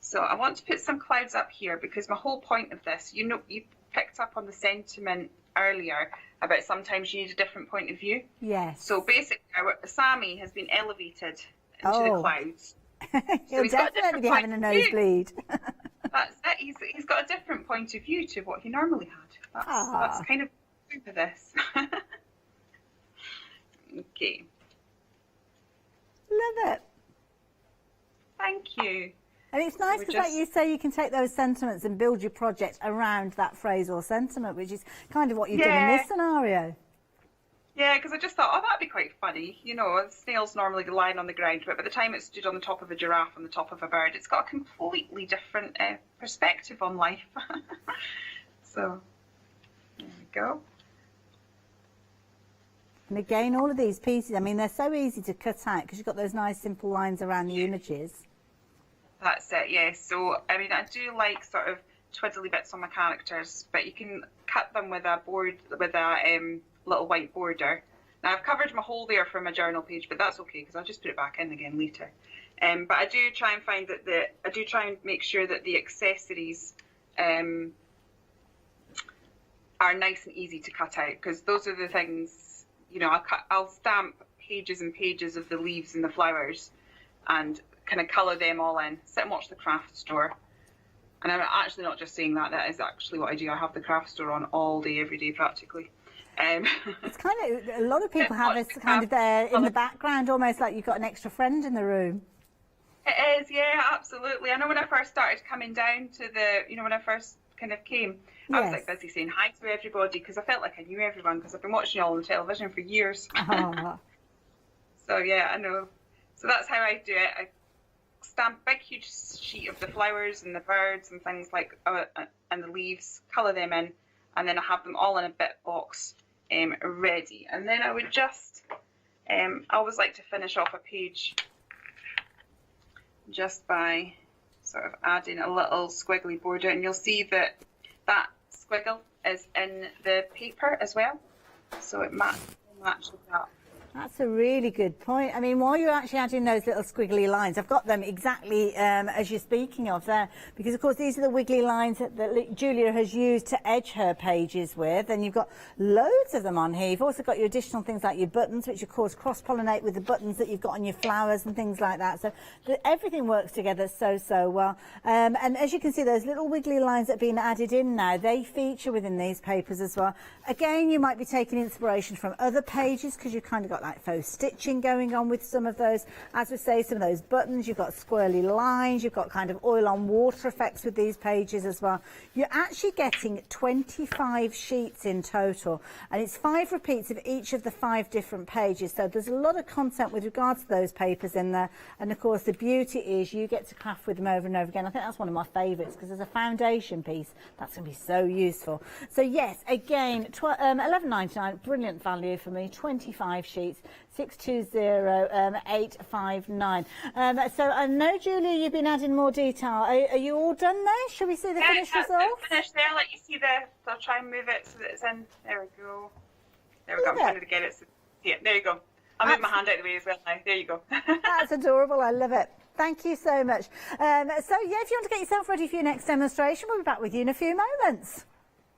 So I want to put some clouds up here because my whole point of this, you know, you picked up on the sentiment earlier about sometimes you need a different point of view. Yes. So basically, Sammy has been elevated into the clouds. He'll he's got a definitely different be having a point of view. nosebleed. That's it. He's got a different point of view to what he normally had. That's kind of for this. Okay. Love it. Thank you. And it's nice because, like you say, you can take those sentiments and build your project around that phrase or sentiment, which is kind of what you've done in this scenario. Yeah, because I just thought, oh, that'd be quite funny. You know, a snail's normally lying on the ground, but by the time it stood on the top of a giraffe on the top of a bird, it's got a completely different perspective on life. So, there we go. And again, all of these pieces, I mean, they're so easy to cut out because you've got those nice simple lines around the images. That's it, yes. So, I mean, I do like sort of twiddly bits on my characters, but you can cut them with a board, with a little white border. Now, I've covered my hole there for my journal page, but that's okay because I'll just put it back in again later. But I do try and find that I do try and make sure that the accessories are nice and easy to cut out, because those are the things, you know, I'll stamp pages and pages of the leaves and the flowers and kind of colour them all in, sit and watch the craft store. And I'm actually not just saying that, that is actually what I do. I have the craft store on all day, every day practically. It's kind of, a lot of people have this kind of there in the background, almost like you've got an extra friend in the room. It is, yeah, absolutely. I know when I first started coming down to the, you know, when I first kind of came, I was like busy saying hi to everybody because I felt like I knew everyone because I've been watching you all on television for years. So yeah, I know. So that's how I do it. I stamp a big huge sheet of the flowers and the birds and things like and the leaves, colour them in, and then I have them all in a bit box ready. And then I would just, I always like to finish off a page just by sort of adding a little squiggly border, and you'll see that that squiggle is in the paper as well, so it matches with that. That's a really good point. I mean, while you're actually adding those little squiggly lines, I've got them exactly as you're speaking of there, because of course these are the wiggly lines that Julia has used to edge her pages with, and you've got loads of them on here. You've also got your additional things like your buttons, which of course cross-pollinate with the buttons that you've got on your flowers and things like that. So everything works together so well. And as you can see, those little wiggly lines that have been added in now, they feature within these papers as well. Again, you might be taking inspiration from other pages because you've kind of got like faux stitching going on with some of those. As we say, some of those buttons, you've got squirrely lines, you've got kind of oil on water effects with these pages as well. You're actually getting 25 sheets in total, and it's 5 repeats of each of the 5 different pages, so there's a lot of content with regards to those papers in there. And of course the beauty is you get to craft with them over and over again. I think that's one of my favourites because as a foundation piece that's going to be so useful. So yes, again, $11.99, brilliant value for me. 25 sheets, 620859. So I know, Julia, you've been adding more detail. Are you all done there? Shall we see the finished result? Finished there. Let you see I'll try and move it so that it's in. There we go. There we go. I'm trying to get it. Yeah, there you go. I'll move my hand out of the way as well now. There you go. That's adorable. I love it. Thank you so much. So yeah, if you want to get yourself ready for your next demonstration, we'll be back with you in a few moments.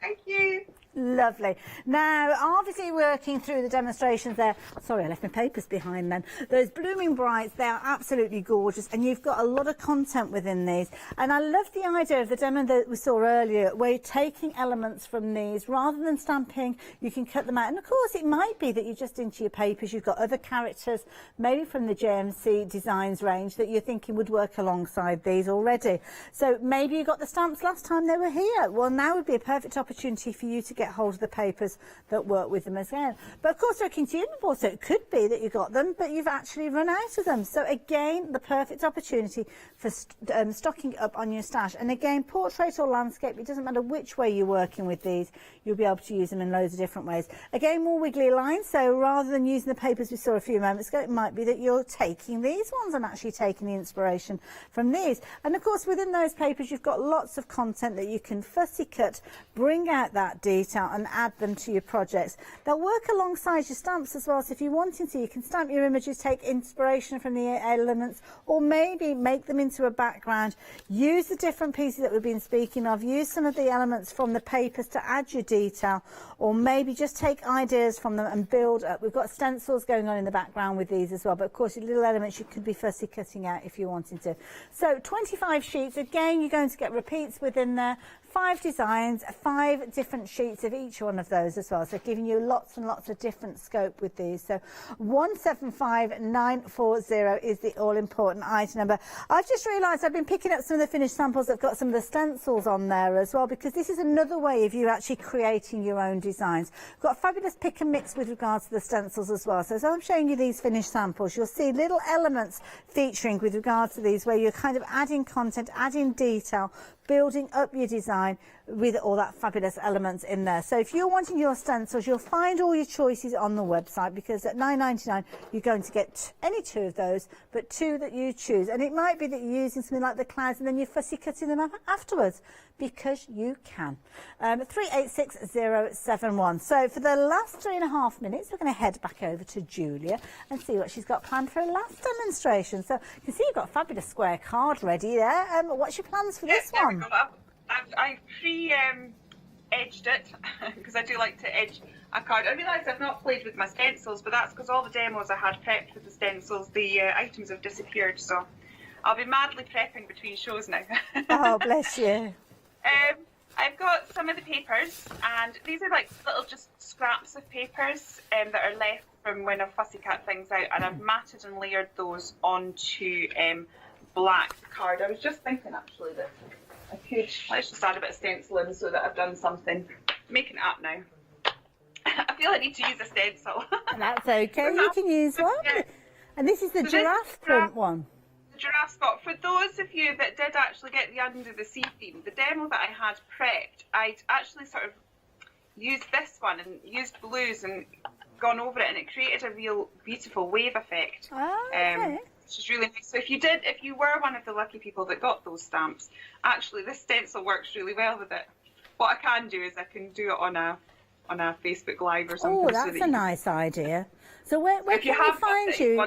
Thank you. Lovely. Now, obviously working through the demonstrations there, sorry, I left my papers behind then. Those Blooming Brights, they are absolutely gorgeous, and you've got a lot of content within these. And I love the idea of the demo that we saw earlier, where you're taking elements from these, rather than stamping, you can cut them out. And of course, it might be that you're just into your papers, you've got other characters, maybe from the JMC Designs range, that you're thinking would work alongside these already. So maybe you got the stamps last time they were here. Well, now would be a perfect opportunity for you to get hold of the papers that work with them as well. But of course they're consumable, so it could be that you got them but you've actually run out of them. So again, the perfect opportunity for stocking up on your stash. And again, portrait or landscape, it doesn't matter which way you're working with these, you'll be able to use them in loads of different ways. Again, more wiggly lines, so rather than using the papers we saw a few moments ago, it might be that you're taking these ones and actually taking the inspiration from these. And of course within those papers you've got lots of content that you can fussy cut, bring out that detail, detail and add them to your projects. They'll work alongside your stamps as well, so if you're wanting to, you can stamp your images, take inspiration from the elements, or maybe make them into a background. Use the different pieces that we've been speaking of, use some of the elements from the papers to add your detail, or maybe just take ideas from them and build up. We've got stencils going on in the background with these as well, but of course your little elements you could be fussy cutting out if you wanted to. So 25 sheets, again you're going to get repeats within there, 5 designs, 5 different sheets of each one of those as well, so giving you lots and lots of different scope with these. So 175940 is the all-important item number. I've just realised I've been picking up some of the finished samples that have got some of the stencils on there as well, because this is another way of you actually creating your own designs. We've got a fabulous pick and mix with regards to the stencils as well. So as I'm showing you these finished samples, you'll see little elements featuring with regards to these where you're kind of adding content, adding detail, building up your design with all that fabulous elements in there. So if you're wanting your stencils, you'll find all your choices on the website, because at £9.99 you're going to get any 2 of those, but 2 that you choose. And it might be that you're using something like the clouds and then you're fussy cutting them up afterwards, because you can. 386071. So for the last 3.5 minutes, we're going to head back over to Julia and see what she's got planned for her last demonstration. So you can see you've got a fabulous square card ready there. What's your plans for this one? I pre-edged it because I do like to edge a card. I realise I've not played with my stencils, but that's because all the demos I had prepped with the stencils, the items have disappeared, so I'll be madly prepping between shows now. Oh, bless you. I've got some of the papers, and these are like little just scraps of papers that are left from when I've fussy cut things out, and I've matted and layered those onto black card. I was just thinking actually that I could, let's just add a bit of stencil in so that I've done something. I'm making it up now. I feel I need to use a stencil. That's okay, you can use one. And this is the giraffe print one. The giraffe spot. For those of you that did actually get the Under the Sea theme, the demo that I had prepped, I'd actually sort of used this one and used blues and gone over it, and it created a real beautiful wave effect. Oh, okay. Which is really nice. So if you were one of the lucky people that got those stamps, actually this stencil works really well with it. What I can do is I can do it on a Facebook Live or something. Oh, that's a nice idea. So where can we find you?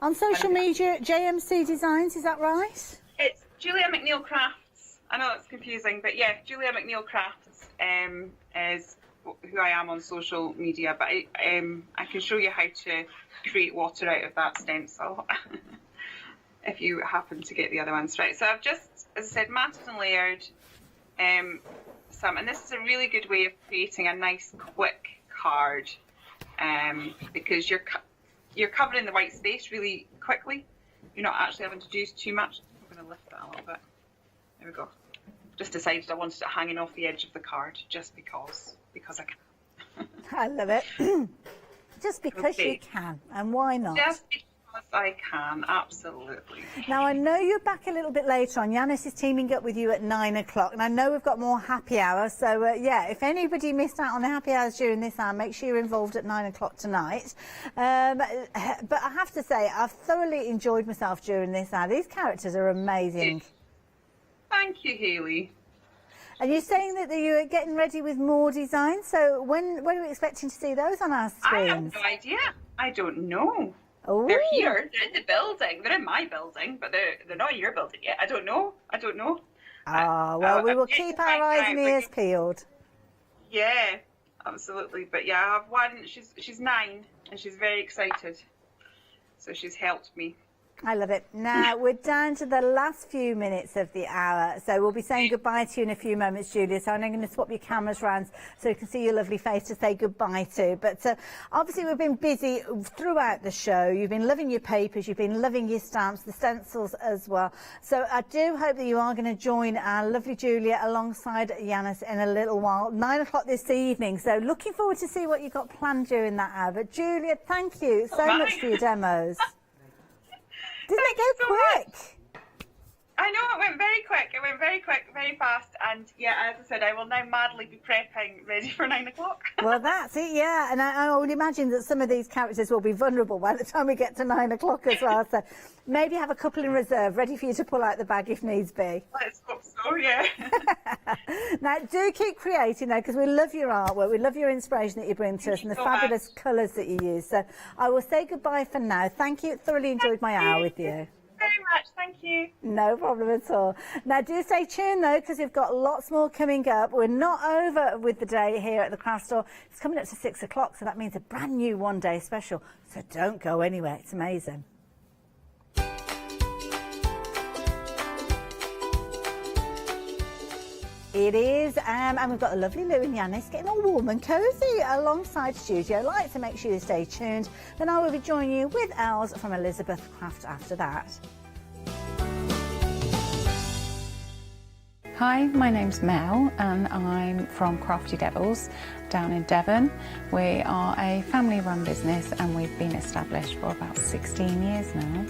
On social media, JMC Designs, is that right? It's Julia McNeil Crafts. I know that's confusing, but yeah, Julia McNeil Crafts is who I am on social media, but I can show you how to create water out of that stencil if you happen to get the other ones right. So I've just, as I said, matted and layered some, and this is a really good way of creating a nice quick card because you're covering the white space really quickly. You're not actually having to do too much. I'm going to lift that a little bit. There we go. Just decided I wanted it hanging off the edge of the card just because I can. I love it. Just because you can, and why not? Just because I can, absolutely. Now, I know you're back a little bit later on. Yanis is teaming up with you at 9 o'clock, and I know we've got more happy hours. So, yeah, if anybody missed out on the happy hours during this hour, make sure you're involved at 9 o'clock tonight. But I have to say, I've thoroughly enjoyed myself during this hour. These characters are amazing. Thank you, Hayley. And you're saying that you're getting ready with more designs, so when are we expecting to see those on our screens? I have no idea. I don't know. Ooh. They're here. They're in the building. They're in my building, but they're not in your building yet. I don't know. Ah, well, we will keep our eyes and ears peeled. Yeah, absolutely. But yeah, I have one. She's 9 and she's very excited. So she's helped me. I love it. Now, we're down to the last few minutes of the hour, so we'll be saying goodbye to you in a few moments, Julia, so I'm going to swap your cameras around so you can see your lovely face to say goodbye to. But obviously, we've been busy throughout the show. You've been loving your papers, you've been loving your stamps, the stencils as well. So I do hope that you are going to join our lovely Julia alongside Yanis in a little while, 9 o'clock this evening. So looking forward to see what you've got planned during that hour. But Julia, thank you so much for your demos. Didn't it go quick? I know it went very quick. It went very quick, very fast, and yeah, as I said, I will now madly be prepping, ready for 9 o'clock. Well, that's it, yeah. And I would imagine that some of these characters will be vulnerable by the time we get to 9 o'clock as well. So maybe have a couple in reserve, ready for you to pull out the bag if needs be. Let's hope so, yeah. Now, do keep creating, though, because we love your artwork. We love your inspiration that you bring to us and the fabulous colours that you use. So I will say goodbye for now. Thank you. Thoroughly enjoyed my hour with you. Very much, thank you. No problem at all. Now do stay tuned though, because we've got lots more coming up. We're not over with the day here at the craft store. It's coming up to 6 o'clock, so that means a brand new one-day special. So don't go anywhere. It's amazing. It is, and we've got the lovely Lou and Yanis getting all warm and cosy alongside Studio Light, so make sure you stay tuned. Then I will be joining you with Els from Elizabeth Craft after that. Hi, my name's Mel and I'm from Crafty Devils down in Devon. We are a family-run business and we've been established for about 16 years now.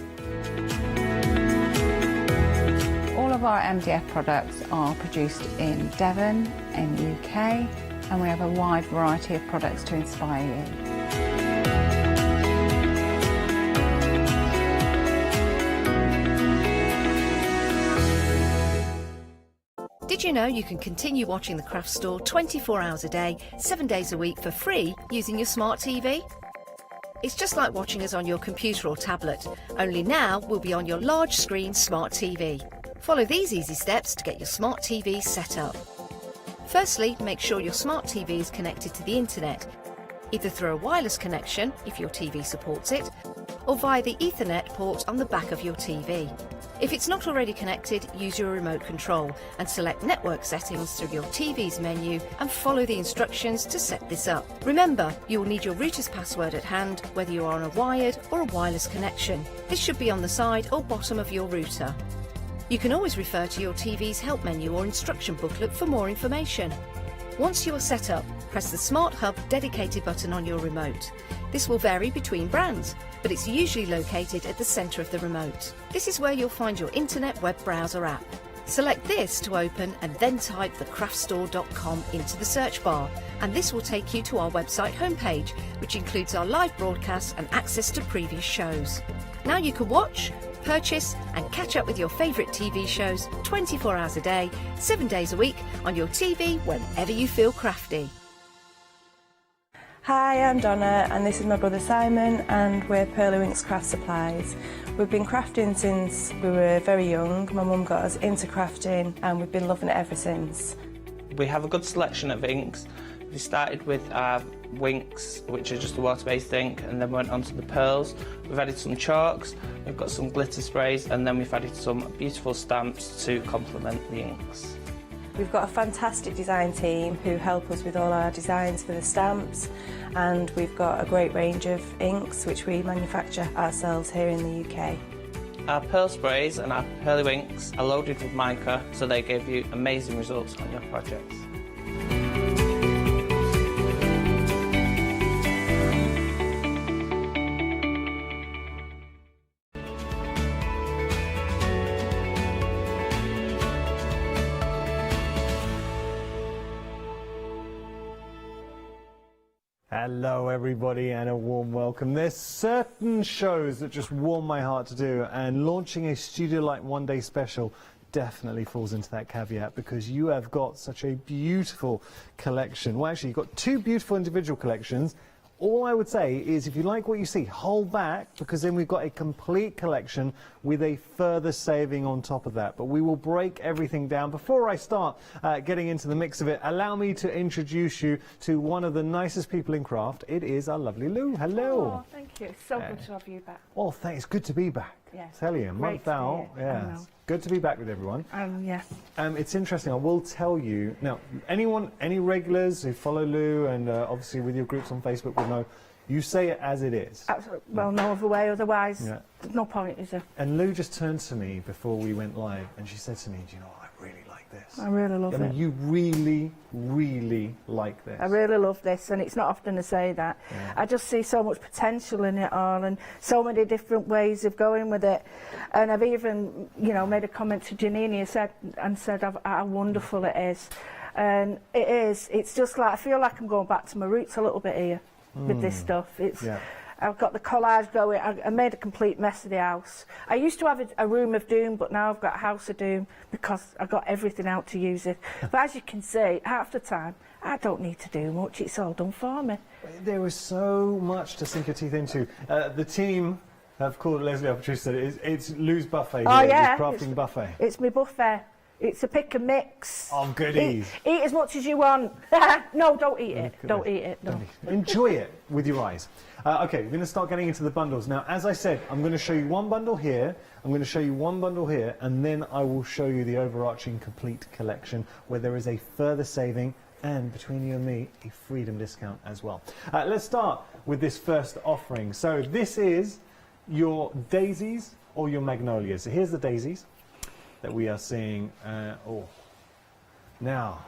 All of our MDF products are produced in Devon, in the UK, and we have a wide variety of products to inspire you. Did you know you can continue watching the craft store 24 hours a day, 7 days a week for free using your smart TV? It's just like watching us on your computer or tablet, only now we'll be on your large screen smart TV. Follow these easy steps to get your smart TV set up. Firstly, make sure your smart TV is connected to the internet, either through a wireless connection if your TV supports it, or via the Ethernet port on the back of your TV. If it's not already connected, use your remote control and select network settings through your TV's menu and follow the instructions to set this up. Remember, you will need your router's password at hand, whether you are on a wired or a wireless connection. This should be on the side or bottom of your router. You can always refer to your TV's help menu or instruction booklet for more information. Once you are set up, press the Smart Hub dedicated button on your remote. This will vary between brands, but it's usually located at the centre of the remote. This is where you'll find your internet web browser app. Select this to open and then type thecraftstore.com into the search bar, and this will take you to our website homepage, which includes our live broadcasts and access to previous shows. Now you can watch, purchase and catch up with your favourite TV shows 24 hours a day, 7 days a week on your TV whenever you feel crafty. Hi, I'm Donna and this is my brother Simon and we're Pearlywinks Craft Supplies. We've been crafting since we were very young. My mum got us into crafting and we've been loving it ever since. We have a good selection of inks. We started with our winks, which are just a water-based ink, and then went on to the pearls. We've added some chalks, we've got some glitter sprays, and then we've added some beautiful stamps to complement the inks. We've got a fantastic design team who help us with all our designs for the stamps, and we've got a great range of inks which we manufacture ourselves here in the UK. Our pearl sprays and our Pearlywinks are loaded with mica, so they give you amazing results on your projects. Hello everybody and a warm welcome. There's certain shows that just warm my heart to do, and launching a Studio Light one-day special definitely falls into that caveat, because you have got such a beautiful collection. Well, actually you've got two beautiful individual collections. All I would say is, if you like what you see, hold back, because then we've got a complete collection with a further saving on top of that. But we will break everything down. Before I start getting into the mix of it, allow me to introduce you to one of the nicest people in craft. It is our lovely Lou. Hello. Oh, thank you. It's so good to have you back. Oh, thanks. It's good to be back. Yes. Tell you, a month out. Yeah. Good to be back with everyone. Yes. It's interesting. I will tell you now. Any regulars who follow Lou, and obviously with your groups on Facebook, will know you say it as it is. Absolutely. Well, no other way. Otherwise, there's no point, is there? And Lou just turned to me before we went live, and she said to me, "Do you know what? I really like this. I really love I mean, it. you really, really like this. I really love this, and it's not often I say that. Yeah. I just see so much potential in it all, and so many different ways of going with it. And I've even, you know, made a comment to Janine said how wonderful it is. And it is. It's just like, I feel like I'm going back to my roots a little bit here with this stuff. It's. Yeah. I've got the collage going. I made a complete mess of the house. I used to have a room of doom, but now I've got a house of doom because I've got everything out to use it. But as you can see, half the time, I don't need to do much. It's all done for me. There is so much to sink your teeth into. The team have called Leslie, our producer, it's Lou's buffet. Oh, here, yeah. It's crafting buffet. It's my buffet. It's a pick and mix. Of goodies. Eat as much as you want. No, don't eat it. Don't eat it. No. Enjoy it with your eyes. Okay, we're going to start getting into the bundles. Now, as I said, I'm going to show you one bundle here, I'm going to show you one bundle here, and then I will show you the overarching complete collection where there is a further saving and, between you and me, a freedom discount as well. Let's start with this first offering. So this is your daisies or your magnolias. So here's the daisies that we are seeing. Now,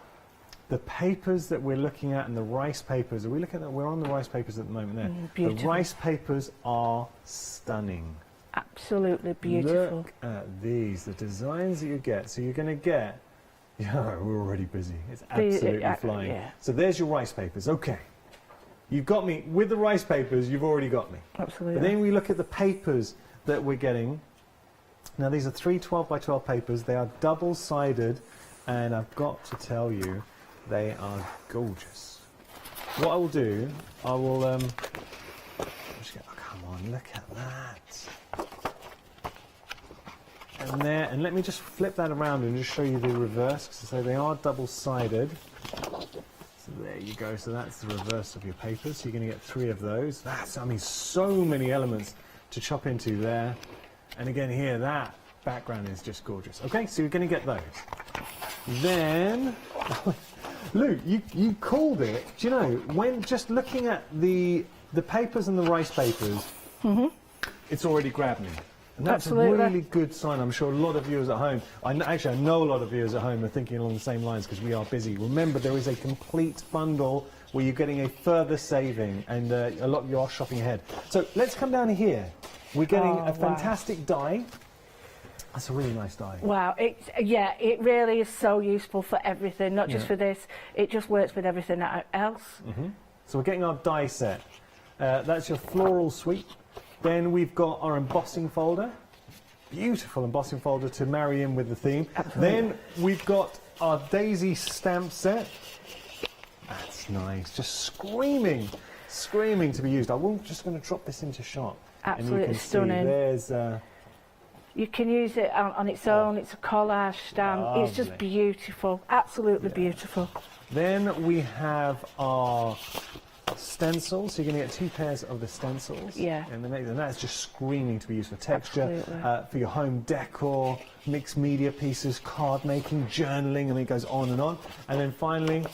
the papers that we're looking at and the rice papers, we're on the rice papers at the moment there. Beautiful. The rice papers are stunning. Absolutely beautiful. Look at these, the designs that you get. So you're going to get, yeah, we're already busy. It's absolutely flying. Yeah. So there's your rice papers. Okay. You've got me, with the rice papers, you've already got me. Absolutely. But then we look at the papers that we're getting. Now these are 3 12 by 12 papers. They are double-sided, and I've got to tell you, they are gorgeous. What I will do, I will just get, oh, come on, look at that. And there, and let me just flip that around and just show you the reverse. So they are double-sided. So there you go. So that's the reverse of your papers. So you're going to get 3 of those. That's, I mean, so many elements to chop into there. And again here, that background is just gorgeous. Okay, so you're going to get those. Then, Lou, you called it. Do you know, when just looking at the papers and the rice papers, it's already grabbed me. And that's Absolutely. a really good sign. I'm sure a lot of viewers at home, I know a lot of viewers at home are thinking along the same lines because we are busy. Remember, there is a complete bundle where you're getting a further saving, and a lot of you are shopping ahead. So let's come down here. We're getting a fantastic die. That's a really nice die. Wow, it really is so useful for everything, not just for this. It just works with everything else. So we're getting our die set. That's your floral suite. Then we've got our embossing folder. Beautiful embossing folder to marry in with the theme. Absolutely. Then we've got our daisy stamp set. That's nice. Just screaming to be used. I'm just going to drop this into shot. Absolutely and you can stunning. See there's. You can use it on its own. It's a collage stamp. Lovely. It's just beautiful. Absolutely beautiful. Then we have our stencils. So you're going to get 2 pairs of the stencils. Yeah. And that's just screaming to be used for texture, Absolutely. for your home decor, mixed media pieces, card making, journaling. I mean, it goes on and on. And then finally,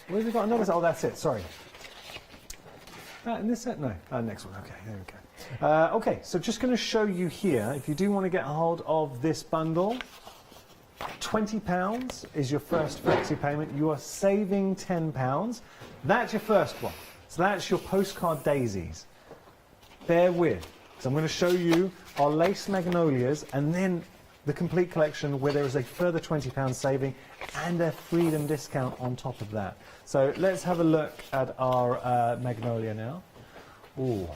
where have we got another? Oh, that's it. Sorry. In this set? No. Next one. Okay, there we go. Okay, so just going to show you here, if you do want to get a hold of this bundle, £20 is your first flexi payment. You are saving £10. That's your first one. So that's your postcard daisies. Bear with. So I'm going to show you our lace magnolias and then the complete collection where there is a further £20 saving and a freedom discount on top of that. So let's have a look at our magnolia now. Ooh.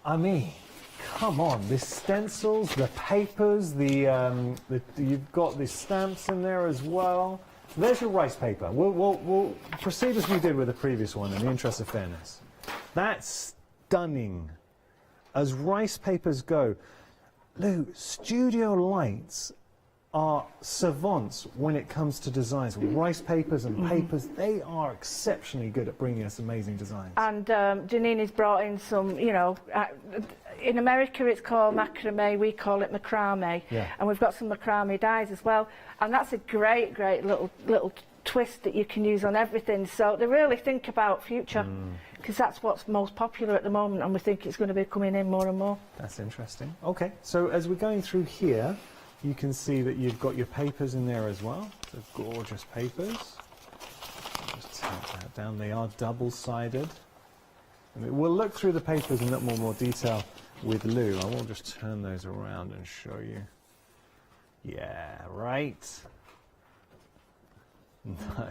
I mean, come on, the stencils, the papers, you've got the stamps in there as well. There's your rice paper. We'll proceed as we did with the previous one in the interest of fairness. That's stunning. As rice papers go, Lou, Studio Lights are savants when it comes to designs. Rice papers and papers, they are exceptionally good at bringing us amazing designs. And Janine has brought in some, you know, in America it's called macrame, we call it macrame. Yeah. And we've got some macrame dyes as well. And that's a great little twist that you can use on everything. So they really think about future, because that's what's most popular at the moment, and we think it's going to be coming in more and more. That's interesting. Okay, so as we're going through here, you can see that you've got your papers in there as well. So gorgeous papers. Just take that down. They are double-sided. We'll look through the papers in a little more detail with Lou. I will just turn those around and show you. Yeah, right. No.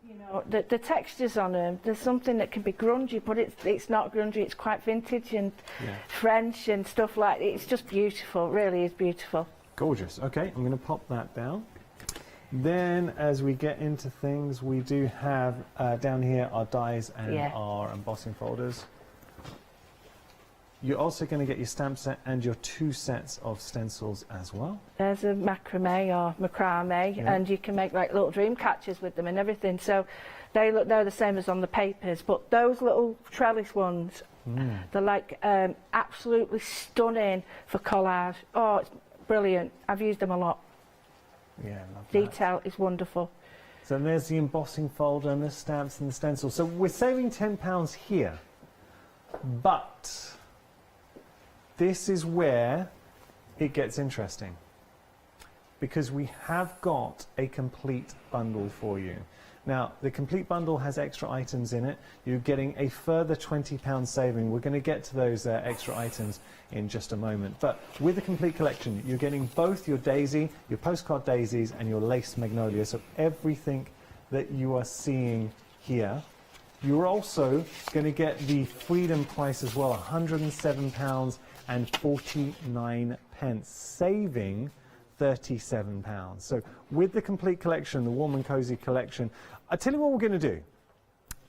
You know, the textures on them, there's something that can be grungy, but it's not grungy, it's quite vintage and French and stuff like that. It's just beautiful, it really is beautiful. Gorgeous. Okay, I'm going to pop that down. Then as we get into things, we do have down here our dies and our embossing folders. You're also going to get your stamp set and your 2 sets of stencils as well. There's a macrame or macrame, and you can make like little dream catchers with them and everything. So they're the same as on the papers, but those little trellis ones, they're like absolutely stunning for collage. Oh, it's brilliant. I've used them a lot. Yeah, love that. Detail is wonderful. So there's the embossing folder and the stamps and the stencils. So we're saving £10 here, but this is where it gets interesting, because we have got a complete bundle for you. Now, the complete bundle has extra items in it. You're getting a further £20 saving. We're going to get to those extra items in just a moment. But with the complete collection, you're getting both your daisy, your postcard daisies, and your lace magnolia. So everything that you are seeing here. You're also going to get the Freedom price as well, £107.49, saving £37. So with the complete collection, the warm and cozy collection, I tell you what we're going to do.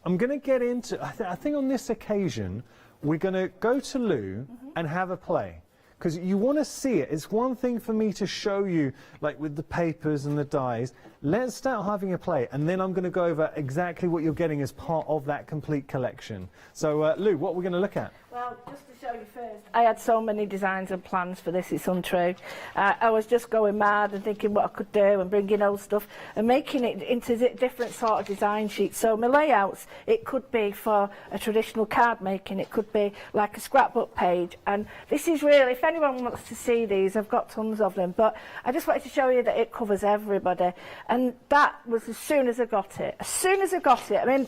I'm going to get into, I think on this occasion, we're going to go to Lou and have a play. Because you want to see it. It's one thing for me to show you, like with the papers and the dies. Let's start having a play, and then I'm going to go over exactly what you're getting as part of that complete collection. So, Lou, what we're going to look at? Well, just to show you first, I had so many designs and plans for this, it's untrue. I was just going mad and thinking what I could do and bringing old stuff and making it into different sort of design sheets. So my layouts, it could be for a traditional card making, it could be like a scrapbook page, and this is really, if anyone wants to see these, I've got tons of them, but I just wanted to show you that it covers everybody, and that was as soon as I got it. As soon as I got it, I mean,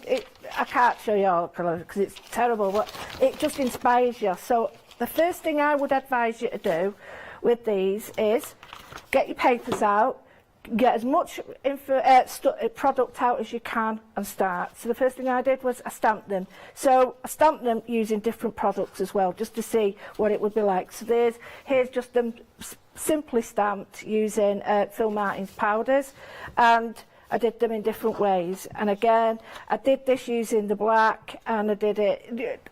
I can't show you all because it's terrible, but it just inspires you. So the first thing I would advise you to do with these is get your papers out, get as much product out as you can and start. So the first thing I did was I stamped them. So I stamped them using different products as well, just to see what it would be like. So here's just them simply stamped using Phil Martin's powders, and I did them in different ways. And again, I did this using the black, and I did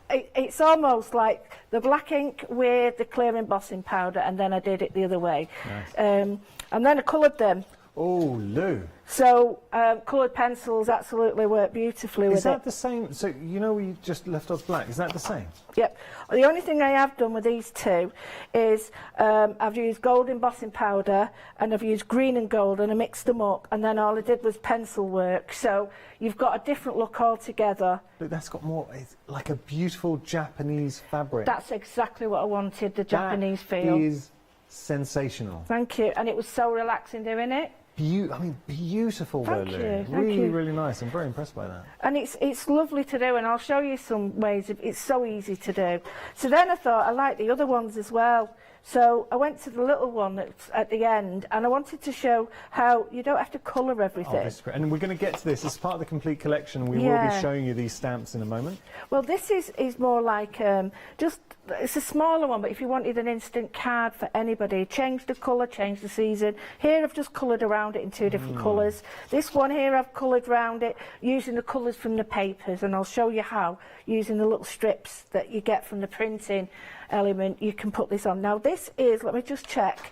it's almost like the black ink with the clear embossing powder, and then I did it the other way. Nice. And then I coloured them. Oh, Lou. So coloured pencils absolutely work beautifully with it. Is that the same? So you know we just left off black. Is that the same? Yep. The only thing I have done with these two is I've used gold embossing powder and I've used green and gold, and I mixed them up, and then all I did was pencil work. So you've got a different look altogether. Look, that's got more, it's like a beautiful Japanese fabric. That's exactly what I wanted, the Japanese feel. That is sensational. Thank you. And it was so relaxing doing it. I mean, beautiful, Thank Lou. you. Really, really nice. I'm very impressed by that. And it's lovely to do, and I'll show you some ways. It's so easy to do. So then I thought I like the other ones as well. So I went to the little one that's at the end, and I wanted to show how you don't have to colour everything. Oh, that's great. And we're going to get to this as part of the complete collection. We will be showing you these stamps in a moment. Well, this is more like it's a smaller one, but if you wanted an instant card for anybody, change the colour, change the season. Here I've just coloured around it in two different colours. This one here I've coloured around it using the colours from the papers, and I'll show you how, using the little strips that you get from the printing element, you can put this on. Now this is, let me just check,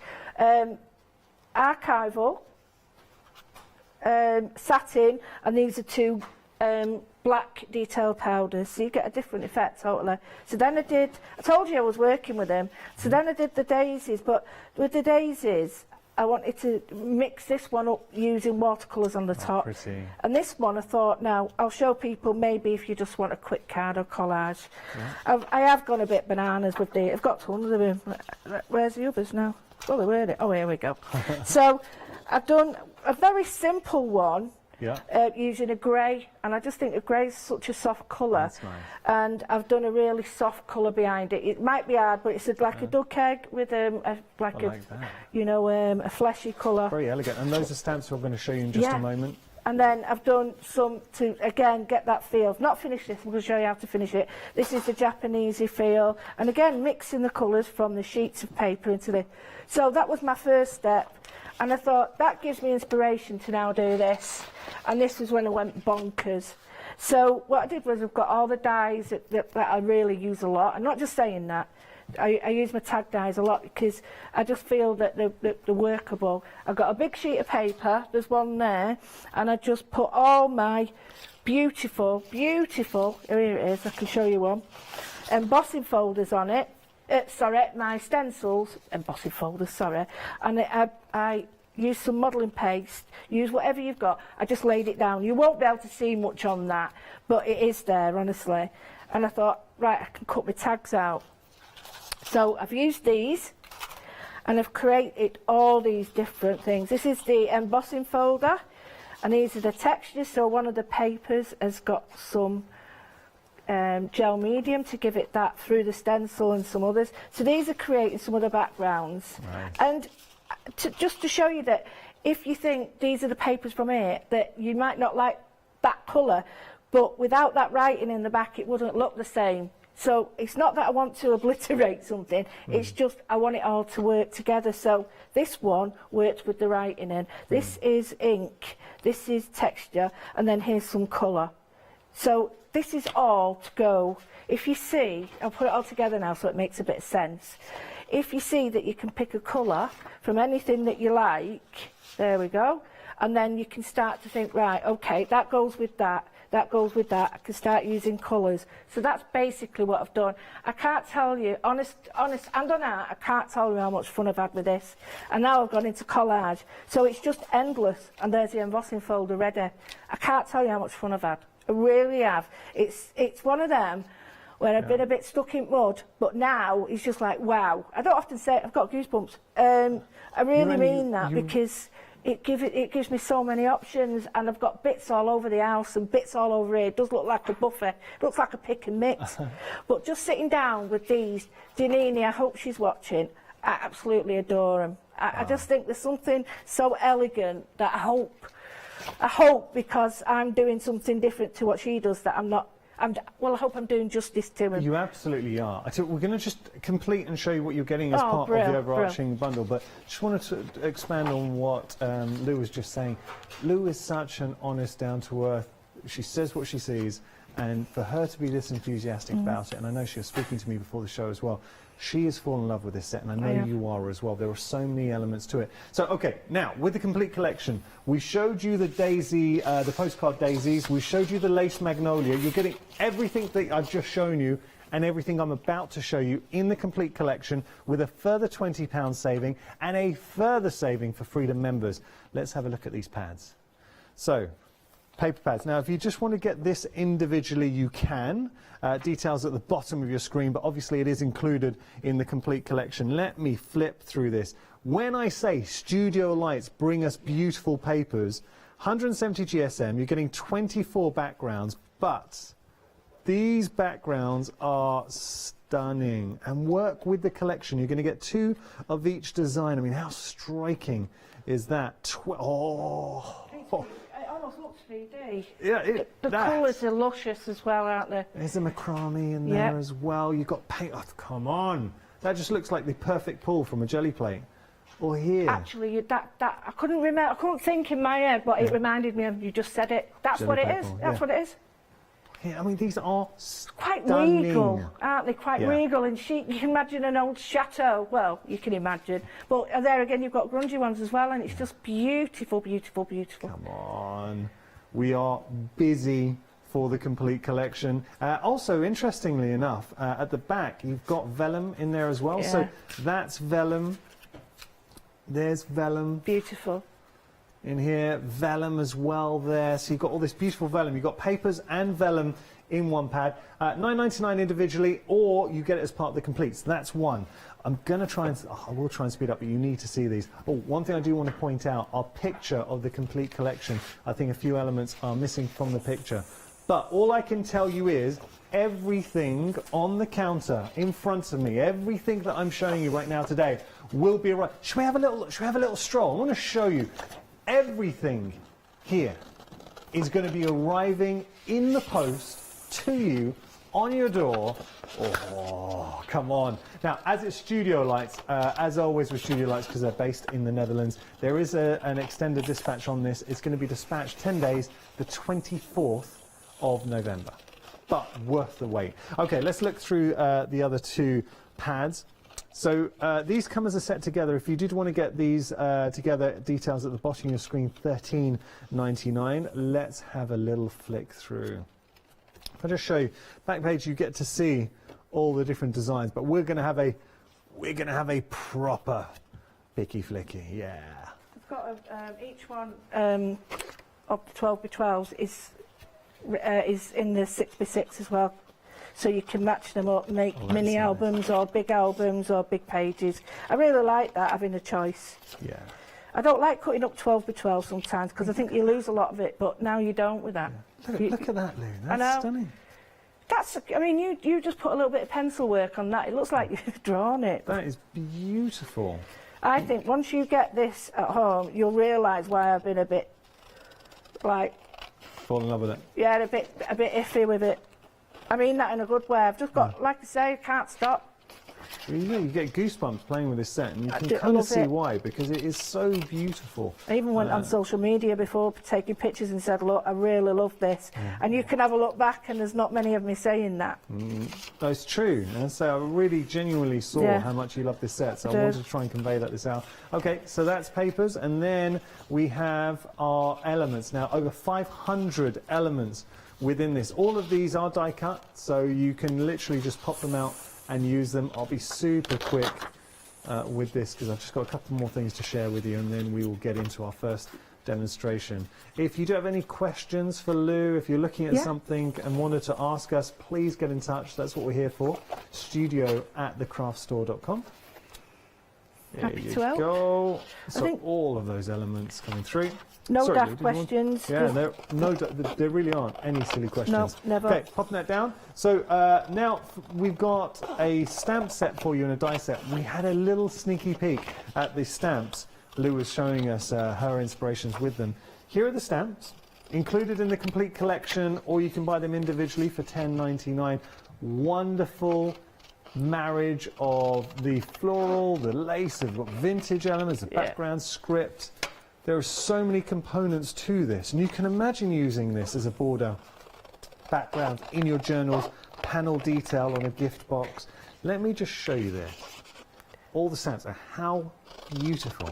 archival, satin, and these are two black detail powders, so you get a different effect totally. So then I told you I was working with them, so then I did the daisies, but with the daisies I wanted to mix this one up using watercolours on the top. Pretty. And this one I thought, now I'll show people maybe if you just want a quick card or collage. Yeah. I have gone a bit bananas with the, I've got tons of them. Where's the others now? Oh, where it? Oh, here we go. So I've done a very simple one. Yeah. Using a grey, and I just think a grey is such a soft colour. That's nice. And I've done a really soft colour behind it. It might be hard, but it's like a duck egg with a fleshy colour. Very elegant. And those are stamps I'm going to show you in just a moment. And then I've done some to, again, get that feel. I've not finished this, I'm going to show you how to finish it. This is the Japanesey feel. And again, mixing the colours from the sheets of paper into the... So that was my first step. And I thought, that gives me inspiration to now do this. And this was when I went bonkers. So what I did was I've got all the dies that I really use a lot. I'm not just saying that. I use my tag dies a lot because I just feel that they're workable. I've got a big sheet of paper, there's one there, and I just put all my beautiful, here it is, I can show you one, embossing folders on it. My stencils, embossing folders, and I use some modelling paste, use whatever you've got. I just laid it down. You won't be able to see much on that, but it is there, honestly. And I thought, right, I can cut my tags out. So I've used these, and I've created all these different things. This is the embossing folder, and these are the textures. So one of the papers has got some gel medium to give it that through the stencil, and some others. So these are creating some of the backgrounds. Right. And just to show you that if you think these are the papers from here, that you might not like that colour, but without that writing in the back it wouldn't look the same. So it's not that I want to obliterate something, it's just I want it all to work together. So this one worked with the writing in, this is ink, this is texture, and then here's some colour. So this is all to go. If you see, I'll put it all together now so it makes a bit of sense. If you see that you can pick a colour from anything that you like, there we go, and then you can start to think, right, okay, that goes with that, that goes with that. I can start using colours. So that's basically what I've done. I can't tell you, honest and on art, I can't tell you how much fun I've had with this. And now I've gone into collage. So it's just endless. And there's the embossing folder ready. I can't tell you how much fun I've had. I really have. It's one of them where I've been a bit stuck in mud, but now it's just like, wow. I don't often say it, I've got goosebumps. I really mean that because it gives me so many options, and I've got bits all over the house and bits all over here. It does look like a buffet, it looks like a pick and mix. But just sitting down with these, Janini, I hope she's watching, I absolutely adore them. I just think there's something so elegant that I hope because I'm doing something different to what she does that I hope I'm doing justice to him. You absolutely are. We're going to just complete and show you what you're getting as part of the overarching bundle, but just wanted to expand on what Lou was just saying. Lou is such an honest, down-to-earth, she says what she sees, and for her to be this enthusiastic about it, and I know she was speaking to me before the show as well, she has fallen in love with this set, and I know you are as well. There are so many elements to it. So, okay, now, with the complete collection, we showed you the daisy, the postcard daisies, we showed you the lace magnolia. You're getting everything that I've just shown you and everything I'm about to show you in the complete collection with a further £20 saving and a further saving for Freedom members. Let's have a look at these pads. So, paper pads. Now, if you just want to get this individually, you can. Details at the bottom of your screen, but obviously it is included in the complete collection. Let me flip through this. When I say Studio Lights bring us beautiful papers, 170 GSM, you're getting 24 backgrounds, but these backgrounds are stunning. And work with the collection. You're going to get 2 of each design. I mean, how striking is that? It almost looks 3D. Yeah, the colours are luscious as well, aren't they? There's a macrame in there as well. You've got paint. Oh, come on. That just looks like the perfect pull from a jelly plate. Or here. Actually, I couldn't remember. I couldn't think in my head, but it reminded me of. You just said it. That's jelly what it is. That's what it is. Yeah, I mean, these are quite regal, aren't they? Quite regal and chic. You can imagine an old chateau. Well, you can imagine. But there again, you've got grungy ones as well, and it's just beautiful, beautiful, beautiful. Come on. We are busy for the complete collection. Also, interestingly enough, at the back, you've got vellum in there as well. Yeah. So that's vellum. There's vellum. Beautiful. In here, vellum as well there. So you've got all this beautiful vellum. You've got papers and vellum in one pad. $9.99 individually, or you get it as part of the complete. So that's one. I'm going to try and, I will try and speed up, but you need to see these. Oh, one thing I do want to point out, our picture of the complete collection. I think a few elements are missing from the picture. But all I can tell you is, everything on the counter in front of me, everything that I'm showing you right now today, will be arrived. Should we have a little stroll? I want to show you everything here is going to be arriving in the post to you on your door. Oh, come on. Now, as it's Studio Lights, as always with Studio Lights, because they're based in the Netherlands, there is an extended dispatch on this. It's going to be dispatched 10 days, the 24th of November. But worth the wait. Okay, let's look through the other two pads. So these come as a set together. If you did want to get these together, details at the bottom of your screen, $13.99. Let's have a little flick through. If I just show you, back page, you get to see all the different designs, but we're going to have a proper picky flicky, yeah. I've got each one of the 12x12s is in the 6x6 as well, so you can match them up, make mini albums or big big pages. I really like that, having a choice. Yeah. I don't like cutting up 12x12 sometimes because I think you lose a lot of it, but now you don't with that. Yeah. Look at that, Lou. That's stunning. I mean, you just put a little bit of pencil work on that. It looks like you've drawn it. That is beautiful. I think once you get this at home, you'll realise why I've been a bit, like... Fall in love with it? Yeah, a bit iffy with it. I mean that in a good way. I've just got, like I say, I can't stop. Well, you get goosebumps playing with this set, and you can kind of see why, because it is so beautiful. I even went on social media before, taking pictures, and said, look, I really love this. Yeah. And you can have a look back, and there's not many of me saying that. That's true. And so I really genuinely saw how much you love this set, so I wanted to try and convey this out. Okay, so that's papers, and then we have our elements. Now, over 500 elements within this. All of these are die cut, so you can literally just pop them out and use them. I'll be super quick with this because I've just got a couple more things to share with you, and then we will get into our first demonstration. If you do have any questions for Lou, if you're looking at something and wanted to ask us, please get in touch. That's what we're here for. studio@thecraftstore.com. Happy There to you help. go. So all of those elements coming through. No Sorry, daft Lou, did you want- questions. Yeah, there really aren't any silly questions. No, never. Okay, popping that down. So now we've got a stamp set for you and a die set. We had a little sneaky peek at the stamps. Lou was showing us her inspirations with them. Here are the stamps, included in the complete collection, or you can buy them individually for $10.99. Wonderful marriage of the floral, the lace, we've got vintage elements, the background script. There are so many components to this, and you can imagine using this as a border background in your journals, panel detail on a gift box. Let me just show you this. All the stamps are how beautiful.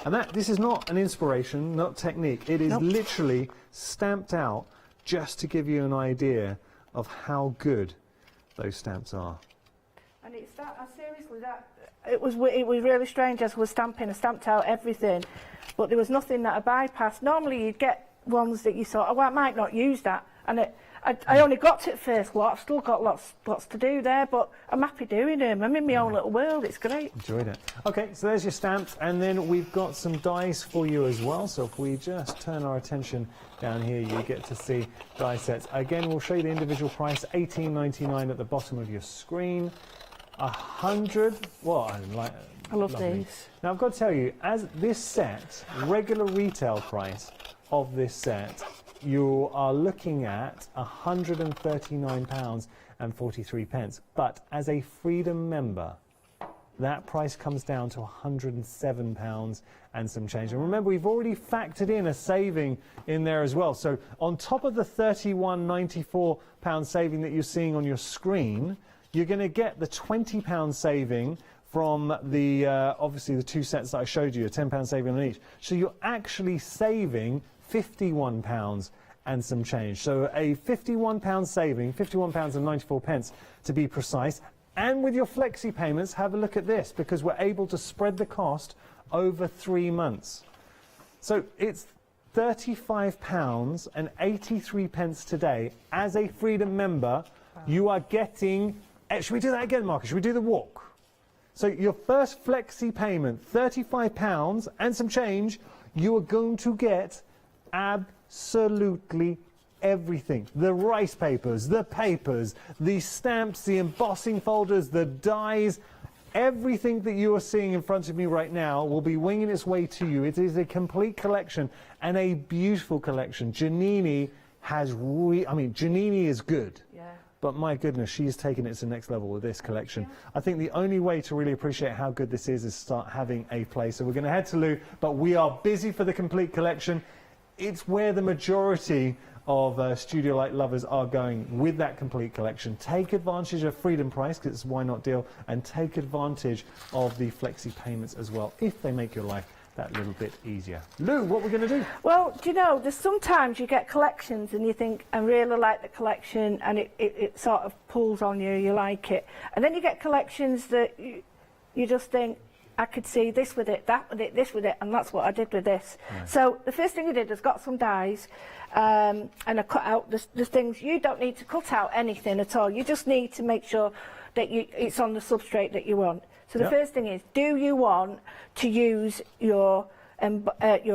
And this is not an inspiration, not technique. It is literally stamped out just to give you an idea of how good those stamps are. And it's that, seriously, that it was really strange as I was stamping. I stamped out everything, but there was nothing that I bypassed. Normally you'd get ones that you thought, oh, well, I might not use that, and I only got to the first lot. I've still got lots to do there, but I'm happy doing them. I'm in my own little world. It's great. Enjoyed it. Okay, so there's your stamps, and then we've got some dies for you as well. So if we just turn our attention down here, you get to see die sets. Again, we'll show you the individual price, $18.99 at the bottom of your screen. 100. Well, I love these. Now I've got to tell you, as this set, regular retail price of this set, you are looking at £139.43. But as a Freedom member, that price comes down to £107 and some change. And remember, we've already factored in a saving in there as well. So on top of the £31.94 saving that you're seeing on your screen, you're going to get the £20 saving from the, obviously, the two sets that I showed you, a £10 saving on each. So you're actually saving £51 and some change. So a £51 saving, £51.94 to be precise. And with your flexi payments, have a look at this, because we're able to spread the cost over 3 months. So it's £35.83 today. As a Freedom member, you are getting... Should we do that again, Marcus? Should we do the walk? So your first flexi payment, £35 and some change, you are going to get absolutely everything. The rice papers, the papers, the stamps, the embossing folders, the dies, everything that you are seeing in front of me right now will be winging its way to you. It is a complete collection and a beautiful collection. Giannini has Giannini is good. Yeah. But my goodness, she's taken it to the next level with this collection. Yeah. I think the only way to really appreciate how good this is start having a play. So we're going to head to Lou, but we are busy for the complete collection. It's where the majority of Studio Light lovers are going with that complete collection. Take advantage of Freedom price, because it's a why not deal, and take advantage of the flexi payments as well, if they make your life that little bit easier. Lou, what we're going to do? Well, do you know, there's sometimes you get collections and you think, I really like the collection, and it sort of pulls on you, you like it. And then you get collections that you just think, I could see this with it, that with it, this with it, and that's what I did with this. Right. So the first thing I did was got some dies, and I cut out the things. You don't need to cut out anything at all. You just need to make sure that it's on the substrate that you want. So the first thing is, do you want to use your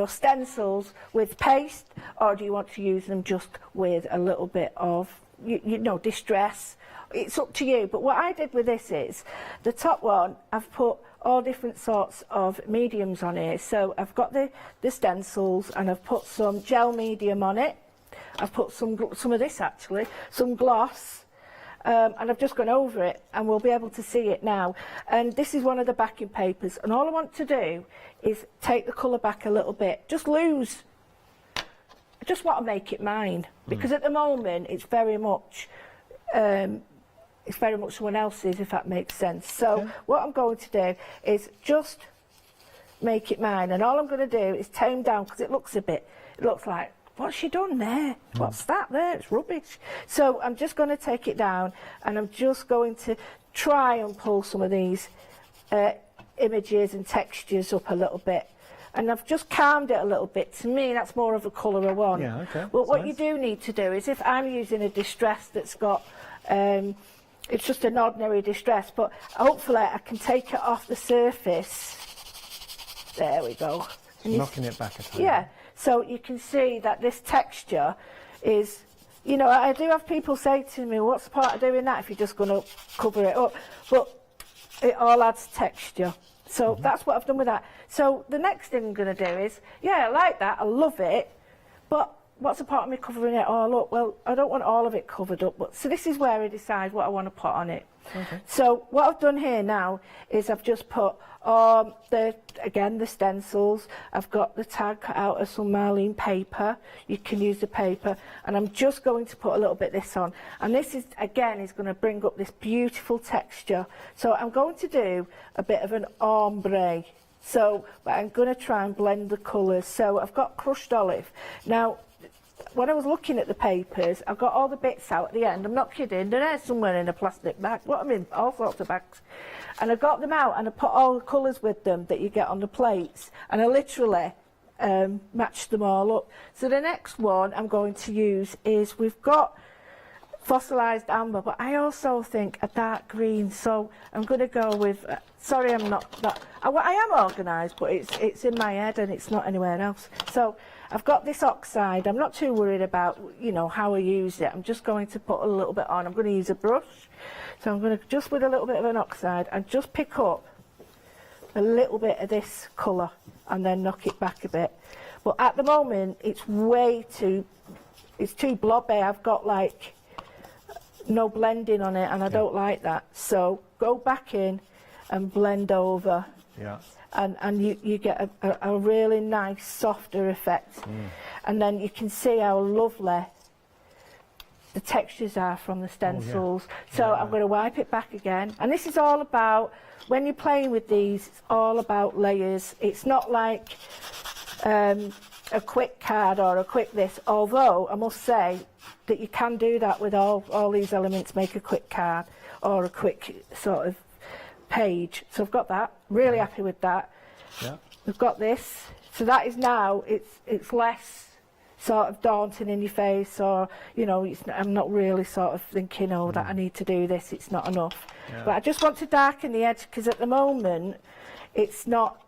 stencils with paste, or do you want to use them just with a little bit of, you know, distress? It's up to you. But what I did with this is, the top one, I've put all different sorts of mediums on here. So I've got the stencils, and I've put some gel medium on it. I've put some of this actually, some gloss. And I've just gone over it, and we'll be able to see it now. And this is one of the backing papers, and all I want to do is take the colour back a little bit, just loose. I just want to make it mine, because at the moment it's very much someone else's, if that makes sense. So what I'm going to do is just make it mine, and all I'm going to do is tame down, because it looks like, what's she done there? What's that there? It's rubbish. So I'm just going to take it down, and I'm just going to try and pull some of these images and textures up a little bit. And I've just calmed it a little bit. To me, that's more of a colour I want. Yeah, okay. Well, what you do need to do is, if I'm using a distress that's got, it's just an ordinary distress, but hopefully I can take it off the surface. There we go. Knocking it back a tiny. Yeah. So you can see that this texture is, you know, I do have people say to me, what's the point of doing that if you're just going to cover it up? But it all adds texture. So that's what I've done with that. So the next thing I'm going to do is, yeah, I like that, I love it, but what's the point of me covering it all up? Well, I don't want all of it covered up, but so this is where I decide what I want to put on it. Okay. So what I've done here now is I've just put the stencils. I've got the tag cut out of some marline paper. You can use the paper, and I'm just going to put a little bit of this on. And this is going to bring up this beautiful texture. So I'm going to do a bit of an ombre. So I'm going to try and blend the colours. So I've got crushed olive. Now, when I was looking at the papers, I got all the bits out at the end. I'm not kidding. They're somewhere in a plastic bag. What I mean, all sorts of bags. And I got them out, and I put all the colours with them that you get on the plates. And I literally matched them all up. So the next one I'm going to use is, we've got fossilised amber, but I also think a dark green. So I'm going to go with, sorry, I'm not that, I am organised, but it's in my head and it's not anywhere else. So I've got this oxide. I'm not too worried about, you know, how I use it. I'm just going to put a little bit on. I'm going to use a brush. So I'm going to, just with a little bit of an oxide, and just pick up a little bit of this colour and then knock it back a bit. But at the moment, it's too blobby. I've got like no blending on it, and I don't like that. So go back in and blend over. Yeah. And you get a really nice, softer effect. And then you can see how lovely the textures are from the stencils. So I'm going to wipe it back again. And this is all about, when you're playing with these, it's all about layers. It's not like a quick card or a quick this, although I must say that you can do that with all these elements, make a quick card or a quick sort of page. So I've got that, really happy with that. Yeah. We've got this, So that is now, it's less sort of daunting in your face, or, you know, I'm not really sort of thinking, oh, that I need to do this, it's not enough. Yeah. But I just want to darken the edge, because at the moment, it's not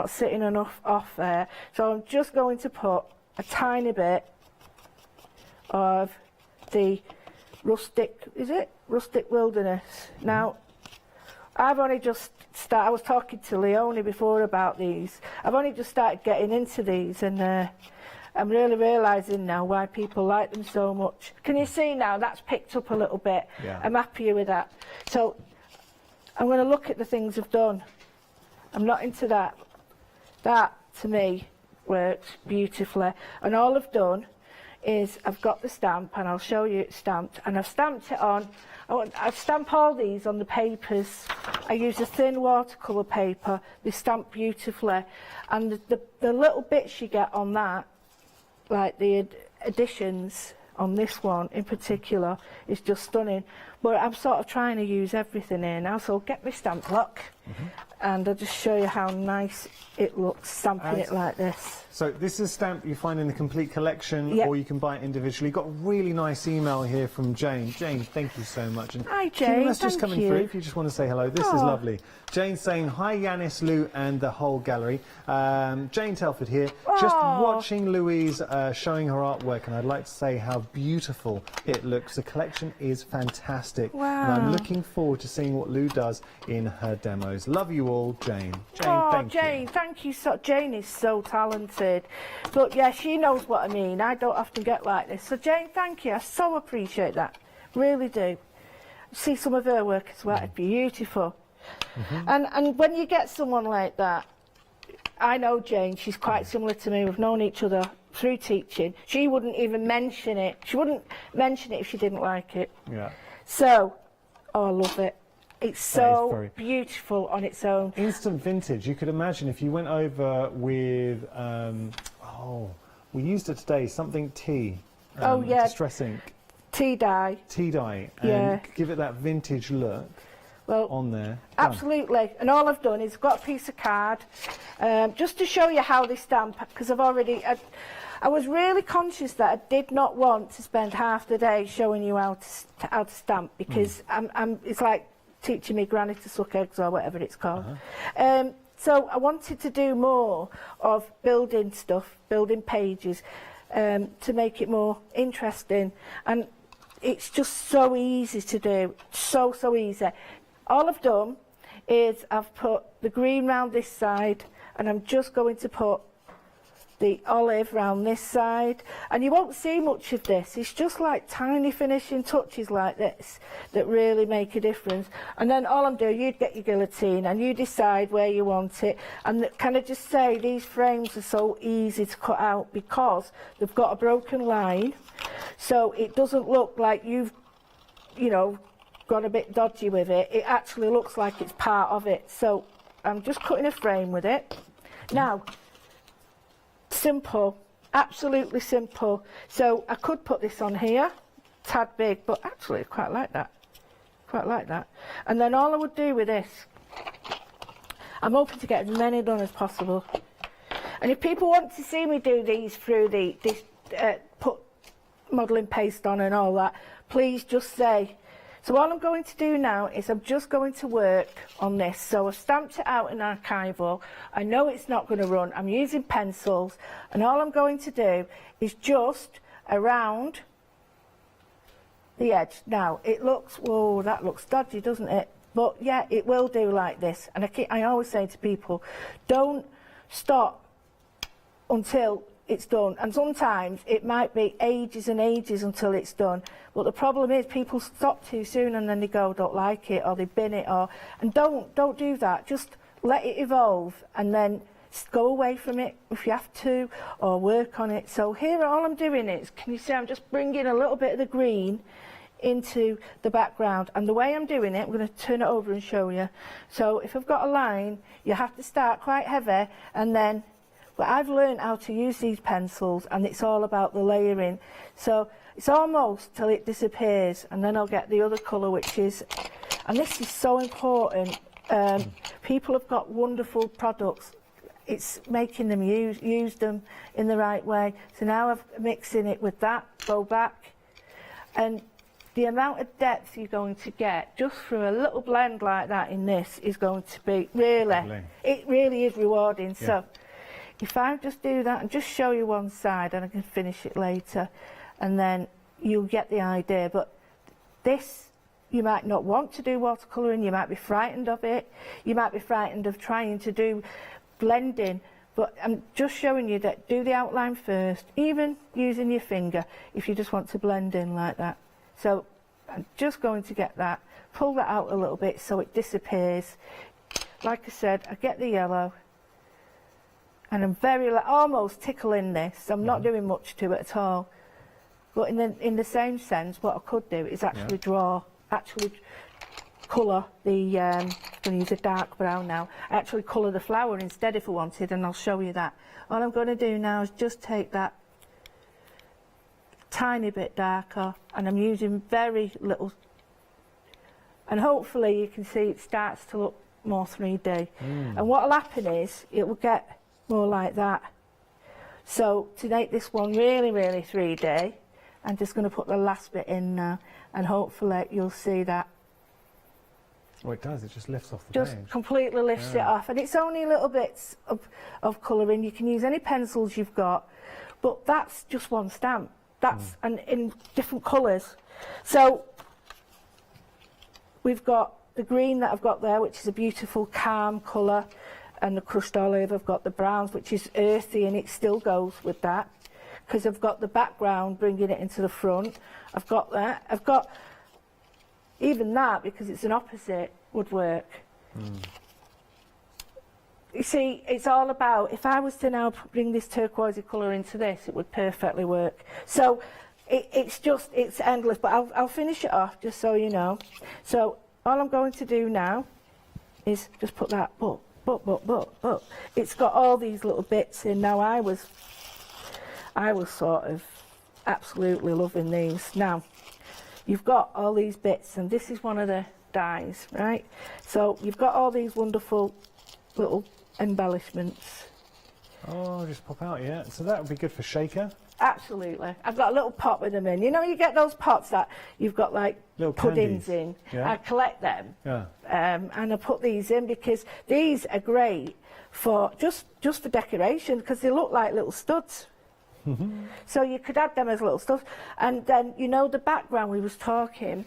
sitting enough off there. So I'm just going to put a tiny bit of the rustic, is it? Rustic Wilderness. Now, I've only just started, I was talking to Leonie before about these. I've only just started getting into these, and I'm really realising now why people like them so much. Can you see now? That's picked up a little bit. Yeah. I'm happier with that. So I'm going to look at the things I've done. I'm not into that. That, to me, works beautifully. And all I've done is I've got the stamp, and I'll show you it's stamped, and I've stamped it on. I stamp all these on the papers. I use a thin watercolour paper. They stamp beautifully, and the little bits you get on that, like the additions on this one in particular, is just stunning. But I'm sort of trying to use everything here now, so I'll get my stamp block, and I'll just show you how nice it looks stamping it like this. So this is a stamp you find in the complete collection, Yep. or you can buy it individually. Got a really nice email here from Jane. Jane, thank you so much. And Hi, Jane. that's just thank coming you. through. If you just want to say hello, this is Oh. lovely. Jane saying hi, Yanis, Lou, and the whole gallery. Jane Telford here, just Oh. watching Louise showing her artwork, and I'd like to say how beautiful it looks. The collection is fantastic, and I'm Wow. looking forward to seeing what Lou does in her demos. Love you all, Jane. Jane, Oh, thank you. Jane, thank you. So, Jane is so talented. But yeah, she knows what I mean. I don't often get like this. So Jane, thank you. I so appreciate that. Really do. See some of her work as well. It's beautiful. And when you get someone like that, I know Jane, she's quite similar to me. We've known each other through teaching. She wouldn't even mention it. She wouldn't mention it if she didn't like it. Yeah. So, oh, I love it. It's That is so very- beautiful on its own. Instant vintage. You could imagine if you went over with, we used it today, something tea. Oh, yeah. Distress ink. Tea dye. Tea dye. And Yeah. give it that vintage look on there. Done. Absolutely. And all I've done is got a piece of card, just to show you how they stamp, because I was really conscious that I did not want to spend half the day showing you how to stamp, because it's like teaching me granny to suck eggs or whatever it's called. So I wanted to do more of building stuff, building pages, to make it more interesting. And it's just so easy to do, so easy. All I've done is I've put the green round this side, and I'm just going to put the olive round this side, and you won't see much of this. It's just like tiny finishing touches like this that really make a difference. And then all I'm doing, you'd get your guillotine and you decide where you want it. And can I just say, these frames are so easy to cut out because they've got a broken line, so it doesn't look like you've, you know, got a bit dodgy with it. It actually looks like it's part of it. So I'm just cutting a frame with it. Now, simple, absolutely simple. So I could put this on here, tad big, but actually I quite like that. And then all I would do with this, I'm hoping to get as many done as possible. And if people want to see me do these through put modelling paste on and all that, please just say. So all I'm going to do now is I'm just going to work on this. So I've stamped it out in archival. I know it's not going to run. I'm using pencils, and all I'm going to do is just around the edge. Now it looks, whoa, that looks dodgy, doesn't it? But yeah, it will do like this. And I always say to people, don't stop until it's done. And sometimes it might be ages and ages until it's done. But the problem is people stop too soon and then they go, don't like it, or they bin it, and don't do that. Just let it evolve and then go away from it if you have to, or work on it. So here all I'm doing is, can you see I'm just bringing a little bit of the green into the background, and the way I'm doing it, I'm going to turn it over and show you. So if I've got a line, you have to start quite heavy, and then but I've learned how to use these pencils, and it's all about the layering. So it's almost till it disappears, and then I'll get the other colour, which is, and this is so important. People have got wonderful products. it's making them use them in the right way. So now I'm mixing it with that, go back, and the amount of depth you're going to get just through a little blend like that in this is going to be really, it really is rewarding. Yeah. So if I just do that and just show you one side, and I can finish it later, and then you'll get the idea. But this, you might not want to do watercolouring, you might be frightened of it, you might be frightened of trying to do blending, but I'm just showing you that do the outline first, even using your finger, if you just want to blend in like that. So I'm just going to get that, pull that out a little bit so it disappears. Like I said, I get the yellow, and I'm almost tickling this. I'm not doing much to it at all. But in the same sense, what I could do is actually colour the, I'm going to use a dark brown now, actually colour the flower instead if I wanted, and I'll show you that. All I'm going to do now is just take that tiny bit darker, and I'm using very little, and hopefully you can see it starts to look more 3D. And what will happen is it will get more like that. So to make this one really, really 3D, I'm just going to put the last bit in now, and hopefully you'll see that. Oh, it does, it just lifts off the Just page. completely lifts it off, and it's only little bits of colouring. You can use any pencils you've got, but that's just one stamp. That's and in different colours. So we've got the green that I've got there, which is a beautiful calm colour, and the crushed olive. I've got the browns, which is earthy, and it still goes with that because I've got the background bringing it into the front. I've got that. I've got even that, because it's an opposite, would work. You see, it's all about, if I was to now bring this turquoisey colour into this, it would perfectly work. So it's endless, but I'll finish it off just so you know. So all I'm going to do now is just put that, but. It's got all these little bits in. Now I was sort of absolutely loving these. Now, you've got all these bits, and this is one of the dies, right? So you've got all these wonderful little embellishments. Oh, just pop out, yeah. So that would be good for shaker. Absolutely. I've got a little pot with them in. You know, you get those pots that you've got like little puddings in. Yeah. I collect them. Yeah. And I put these in because these are great for just for decoration, because they look like little studs. So you could add them as little stuff. And then, you know, the background we was talking.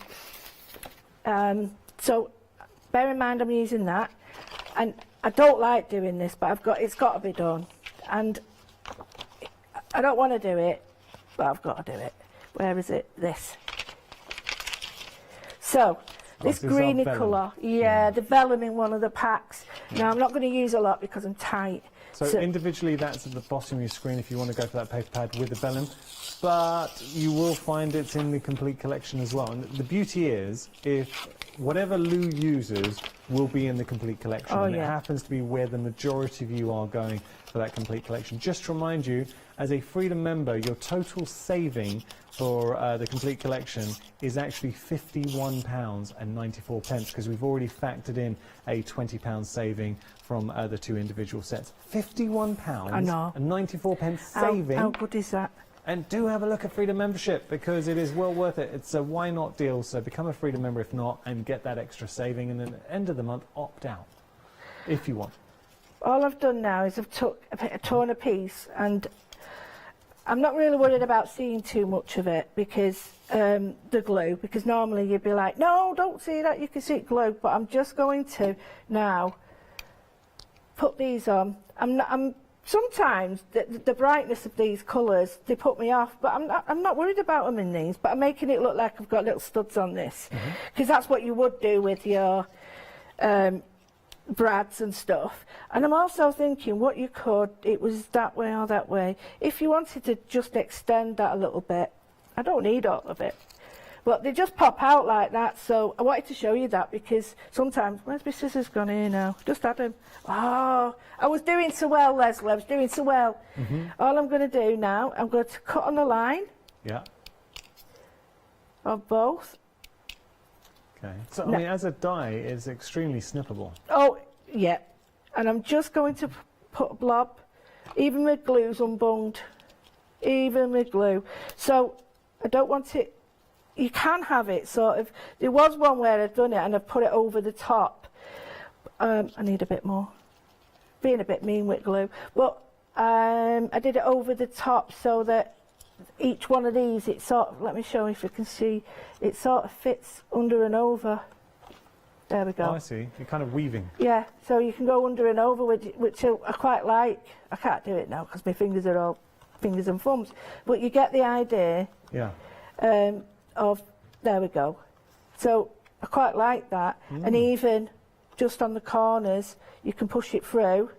So bear in mind I'm using that. And I don't like doing this, but it's got to be done. And I don't want to do it, but I've got to do it. Where is it? This. So, this greeny colour, the vellum in one of the packs. Now, I'm not going to use a lot because I'm tight. So individually, that's at the bottom of your screen if you want to go for that paper pad with the vellum. But you will find it's in the complete collection as well. And the beauty is, if whatever Lou uses will be in the complete collection. And it happens to be where the majority of you are going for that complete collection. Just to remind you, as a Freedom member, your total saving for the complete collection is actually £51.94, because we've already factored in a £20 saving from the two individual sets. £51.94 saving. How good is that? And do have a look at Freedom membership, because it is well worth it. It's a why not deal, so become a Freedom member if not, and get that extra saving, and then at the end of the month, opt out if you want. All I've done now is I've torn a piece, and I'm not really worried about seeing too much of it because the glue, because normally you'd be like, no, don't see that, you can see it glue, but I'm just going to now put these on. Sometimes the brightness of these colours, they put me off, but I'm not worried about them in these, but I'm making it look like I've got little studs on this, because that's what you would do with your brads and stuff. And I'm also thinking what you could, it was that way or that way, if you wanted to just extend that a little bit. I don't need all of it, but they just pop out like that, so I wanted to show you that, because sometimes, where's my scissors gone here now? Just add them. Oh, I was doing so well, Leslie, I was doing so well. All I'm going to do now, I'm going to cut on the line of both. Okay, so I mean, as a die, it's extremely snippable. Oh, yeah, and I'm just going to put a blob, even with glue's unbunged, even with glue. So I don't want it, you can have it sort of, there was one where I'd done it and I've put it over the top. I need a bit more, being a bit mean with glue, but I did it over the top so that each one of these, it sort of, let me show you if you can see, it sort of fits under and over. There we go. Oh, I see. You're kind of weaving. Yeah, so you can go under and over, which I quite like. I can't do it now because my fingers are all fingers and thumbs, but you get the idea. Yeah. Of, there we go. So I quite like that, and even just on the corners, you can push it through,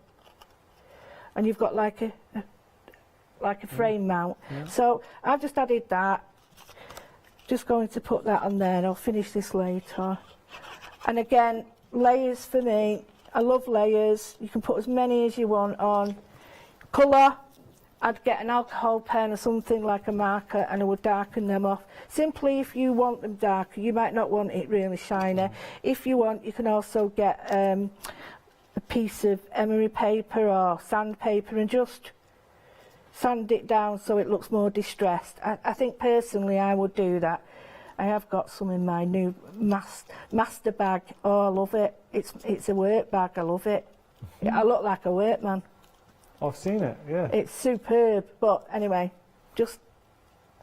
and you've got like a frame mount. Yeah. So I've just added that. Just going to put that on there, and I'll finish this later. And again, layers for me. I love layers. You can put as many as you want on. Colour, I'd get an alcohol pen or something like a marker, and I would darken them off. Simply, if you want them darker, you might not want it really shiny. If you want, you can also get a piece of emery paper or sandpaper and just sand it down so it looks more distressed. I think personally I would do that. I have got some in my new master bag. Oh, I love it. It's a work bag. I love it. I look like a workman. I've seen it, yeah. It's superb. But anyway, just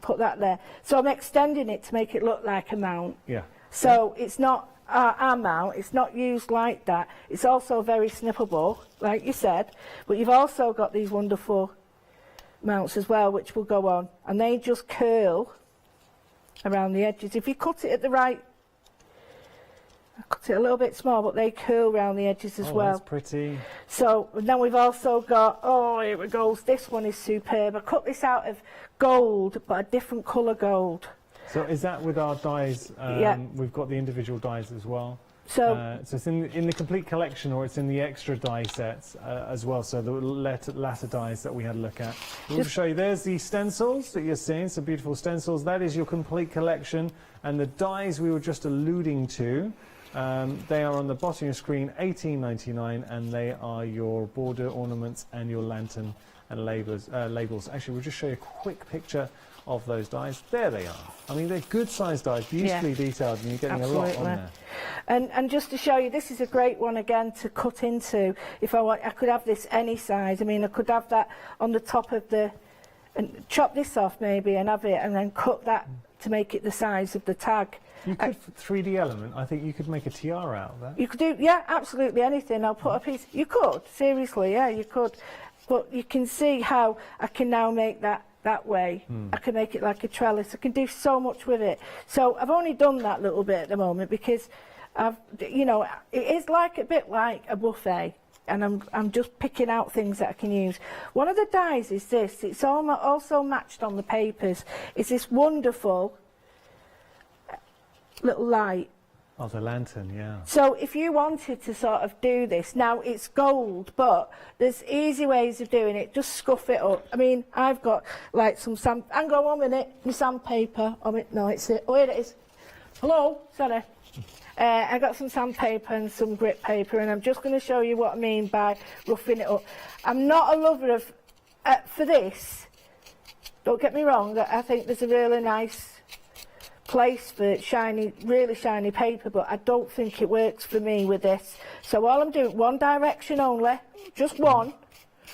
put that there. So I'm extending it to make it look like a mount. Yeah. So it's not our mount. It's not used like that. It's also very snippable, like you said. But you've also got these wonderful mounts as well, which will go on, and they just curl around the edges. If you cut it at the right, I cut it a little bit small, but they curl around the edges as well. That's pretty. So then we've also got, oh, here it goes. This one is superb. I cut this out of gold, but a different colour gold. So is that with our dies? Yeah. We've got the individual dies as well. So, so it's in the complete collection, or it's in the extra die sets as well. So the latter dies that we had a look at. We'll show you. There's the stencils that you're seeing. Some beautiful stencils. That is your complete collection. And the dies we were just alluding to, they are on the bottom of your screen, $18.99, and they are your border ornaments and your lantern and labels. Actually, we'll just show you a quick picture of those dies. There they are. I mean, they're good sized dies, beautifully detailed, and you're getting absolutely. a lot on there. And just to show you, this is a great one again to cut into. If I want, I could have this any size. I mean, I could have that on the top of the, and chop this off maybe and have it, and then cut that to make it the size of the tag. You could 3D element. I think you could make a tiara out of that. You could do, yeah, absolutely anything. I'll put a piece. You could, seriously, yeah, you could. But you can see how I can now make that way. I can make it like a trellis. I can do so much with it. So I've only done that little bit at the moment because you know, it is like a bit like a buffet, and I'm just picking out things that I can use. One of the dies is this. It's also matched on the papers. It's this wonderful little light. Oh, the lantern, yeah. So if you wanted to sort of do this, now it's gold, but there's easy ways of doing it. Just scuff it up. I mean, I've got like some hang on 1 minute, my sandpaper. No, it's it. Oh, here it is. Hello, sorry. I got some sandpaper and some grit paper, and I'm just going to show you what I mean by roughing it up. I'm not a lover of, for this, don't get me wrong, I think there's a really nice place for shiny, really shiny paper, but I don't think it works for me with this. So all I'm doing, one direction only, just one.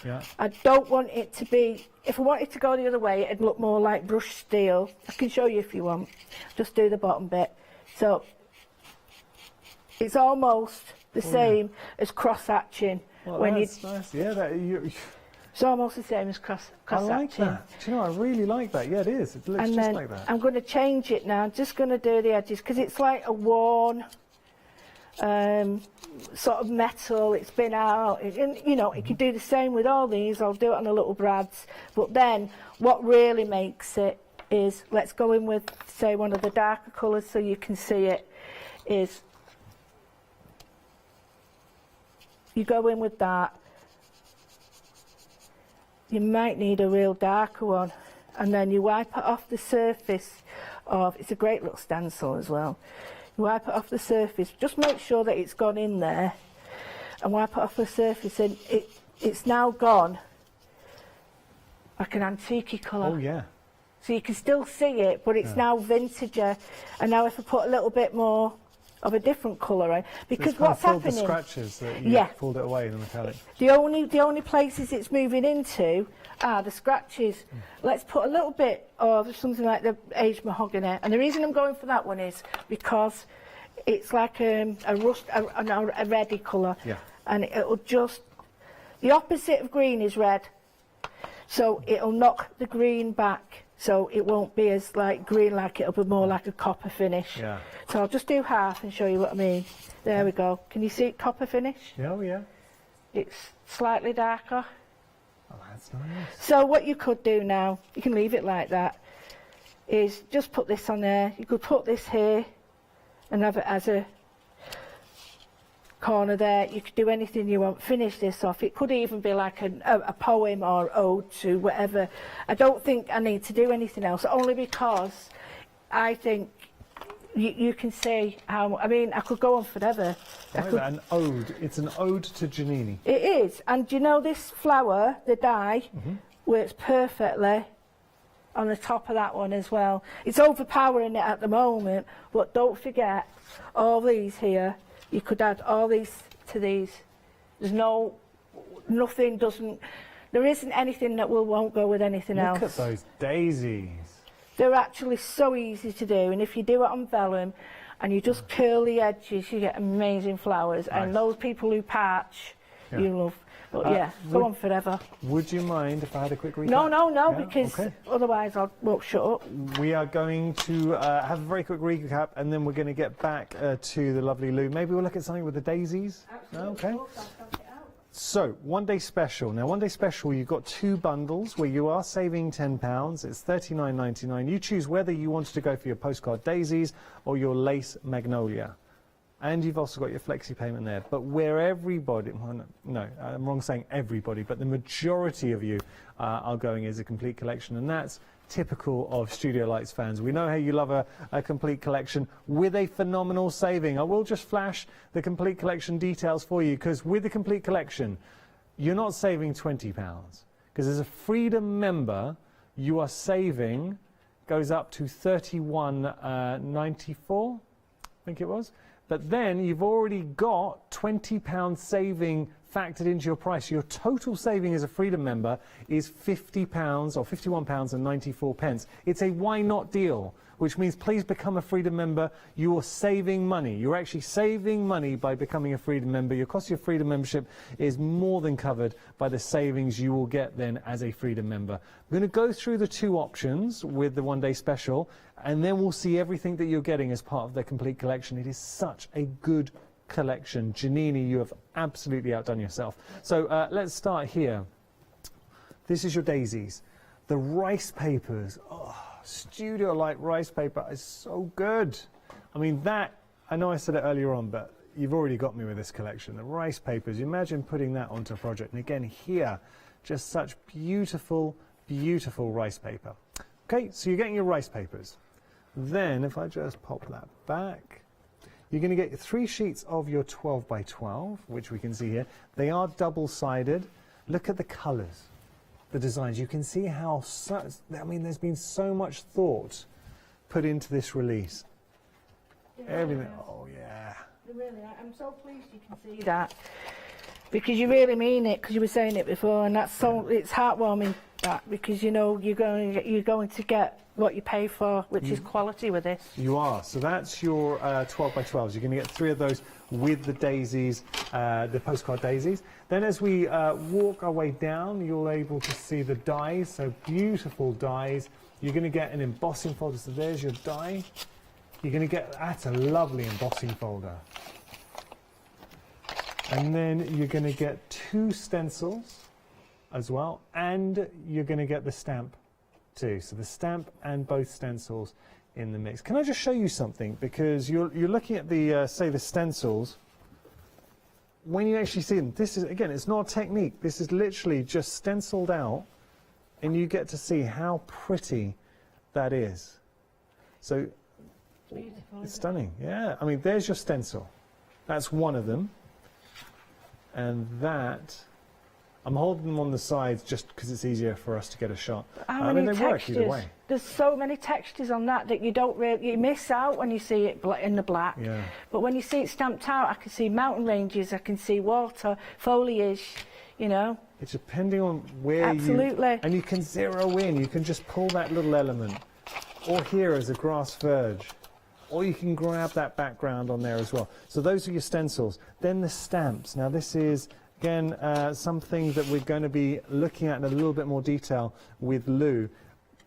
Yeah. I don't want it to be, if I want it to go the other way, it'd look more like brushed steel. I can show you if you want. Just do the bottom bit. So it's almost the same as cross-hatching. Well, when that's nice. Yeah, it's almost the same as cross-hatching. I like that. Do you know, I really like that. Yeah, it is. It looks and just then like that. I'm going to change it now. I'm just going to do the edges because it's like a worn sort of metal. It's been out. You know, it could do the same with all these. I'll do it on a little brads. But then what really makes it is, let's go in with, say, one of the darker colours so you can see it, is you go in with that. You might need a real darker one, and then you wipe it off the surface of, it's a great little stencil as well. You wipe it off the surface, just make sure that it's gone in there, and wipe it off the surface, and it's now gone like an antique colour. Oh yeah. So you can still see it, but it's now vintager. And now if I put a little bit more of a different colour in, because what's happening? The scratches that you pulled it away in the metallic. The only places it's moving into are the scratches. Let's put a little bit of something like the aged mahogany. And the reason I'm going for that one is because it's like a reddy colour. Yeah. And it'll just, the opposite of green is red. So it'll knock the green back. So it won't be as like green, like it'll be more like a copper finish. Yeah. So I'll just do half and show you what I mean. There we go. Can you see it, copper finish? Yeah, oh yeah. It's slightly darker. Oh, that's nice. So what you could do now, you can leave it like that, is just put this on there. You could put this here and have it as a corner there. You could do anything you want. Finish this off. It could even be like a poem or ode to whatever. I don't think I need to do anything else, only because I think you can see how, I mean, I could go on forever. An ode. It's an ode to Giannini. It is. And you know this flower, the dye, works perfectly on the top of that one as well. It's overpowering it at the moment, but don't forget all these here. You could add all these to these. There's nothing doesn't, there isn't anything that won't go with anything else. Look at those daisies. They're actually so easy to do, and if you do it on vellum and you just curl the edges, you get amazing flowers. Nice. And those people who patch, you love. But yeah, go on forever. Would you mind if I had a quick recap? No, because otherwise I won't shut up. We are going to have a very quick recap, and then we're going to get back to the lovely Lou. Maybe we'll look at something with the daisies. Absolutely. Okay. So, one day special. Now, one day special, you've got 2 bundles where you are saving £10. It's $39.99. You choose whether you wanted to go for your postcard daisies or your lace magnolia. And you've also got your flexi payment there. But where everybody, well, no, I'm wrong saying everybody, but the majority of you are going is a complete collection. And that's typical of Studio Lights fans. We know how you love a complete collection with a phenomenal saving. I will just flash the complete collection details for you, because with the complete collection, you're not saving £20. Because as a Freedom member, you are saving, goes up to £31.94, I think it was. But then you've already got £20 saving factored into your price. Your total saving as a Freedom member is £50 or £51.94. It's a why not deal, which means please become a Freedom member. You are saving money. You're actually saving money by becoming a Freedom member. Your cost of your Freedom membership is more than covered by the savings you will get then as a Freedom member. We're going to go through the 2 options with the one day special, and then we'll see everything that you're getting as part of the complete collection. It is such a good collection. Giannini, you have absolutely outdone yourself. So let's start here. This is your daisies. The rice papers. Oh, Studio Light rice paper is so good. I mean, that, I know I said it earlier on, but you've already got me with this collection. The rice papers, imagine putting that onto a project. And again, here, just such beautiful, beautiful rice paper. Okay, so you're getting your rice papers. Then, if I just pop that back, you're going to get 3 sheets of your 12 by 12, which we can see here. They are double-sided. Look at the colours, the designs. You can see how, I mean, there's been so much thought put into this release. Everything, oh yeah. Really, I'm so pleased you can see that, because you really mean it, because you were saying it before, and that's so, it's heartwarming, that, because you know you're going to get what you pay for, which is quality with this. You are. So that's your 12 by 12s. You're going to get 3 of those with the daisies, the postcard daisies. Then as we walk our way down, you're able to see the dies, so beautiful dies. You're going to get an embossing folder. So there's your die. You're going to get, that's a lovely embossing folder. And then you're going to get 2 stencils as well, and you're going to get the stamp too. So the stamp and both stencils in the mix. Can I just show you something? Because you're looking at the, say, the stencils. When you actually see them, this is, again, it's not a technique. This is literally just stenciled out, and you get to see how pretty that is. So Beautiful, it's stunning. Yeah, I mean, there's your stencil. That's one of them. And that I'm holding them on the sides just because it's easier for us to get a shot. How I mean, many they work either textures? way. There's so many textures on that you don't really, you miss out when you see it in the black. Yeah. But when you see it stamped out, I can see mountain ranges, I can see water, foliage, you know. It's depending on where Absolutely. and you can zero in. You can just pull that little element, or here as a grass verge, or you can grab that background on there as well. So those are your stencils. Then the stamps. Now this is, again, something that we're going to be looking at in a little bit more detail with Lou.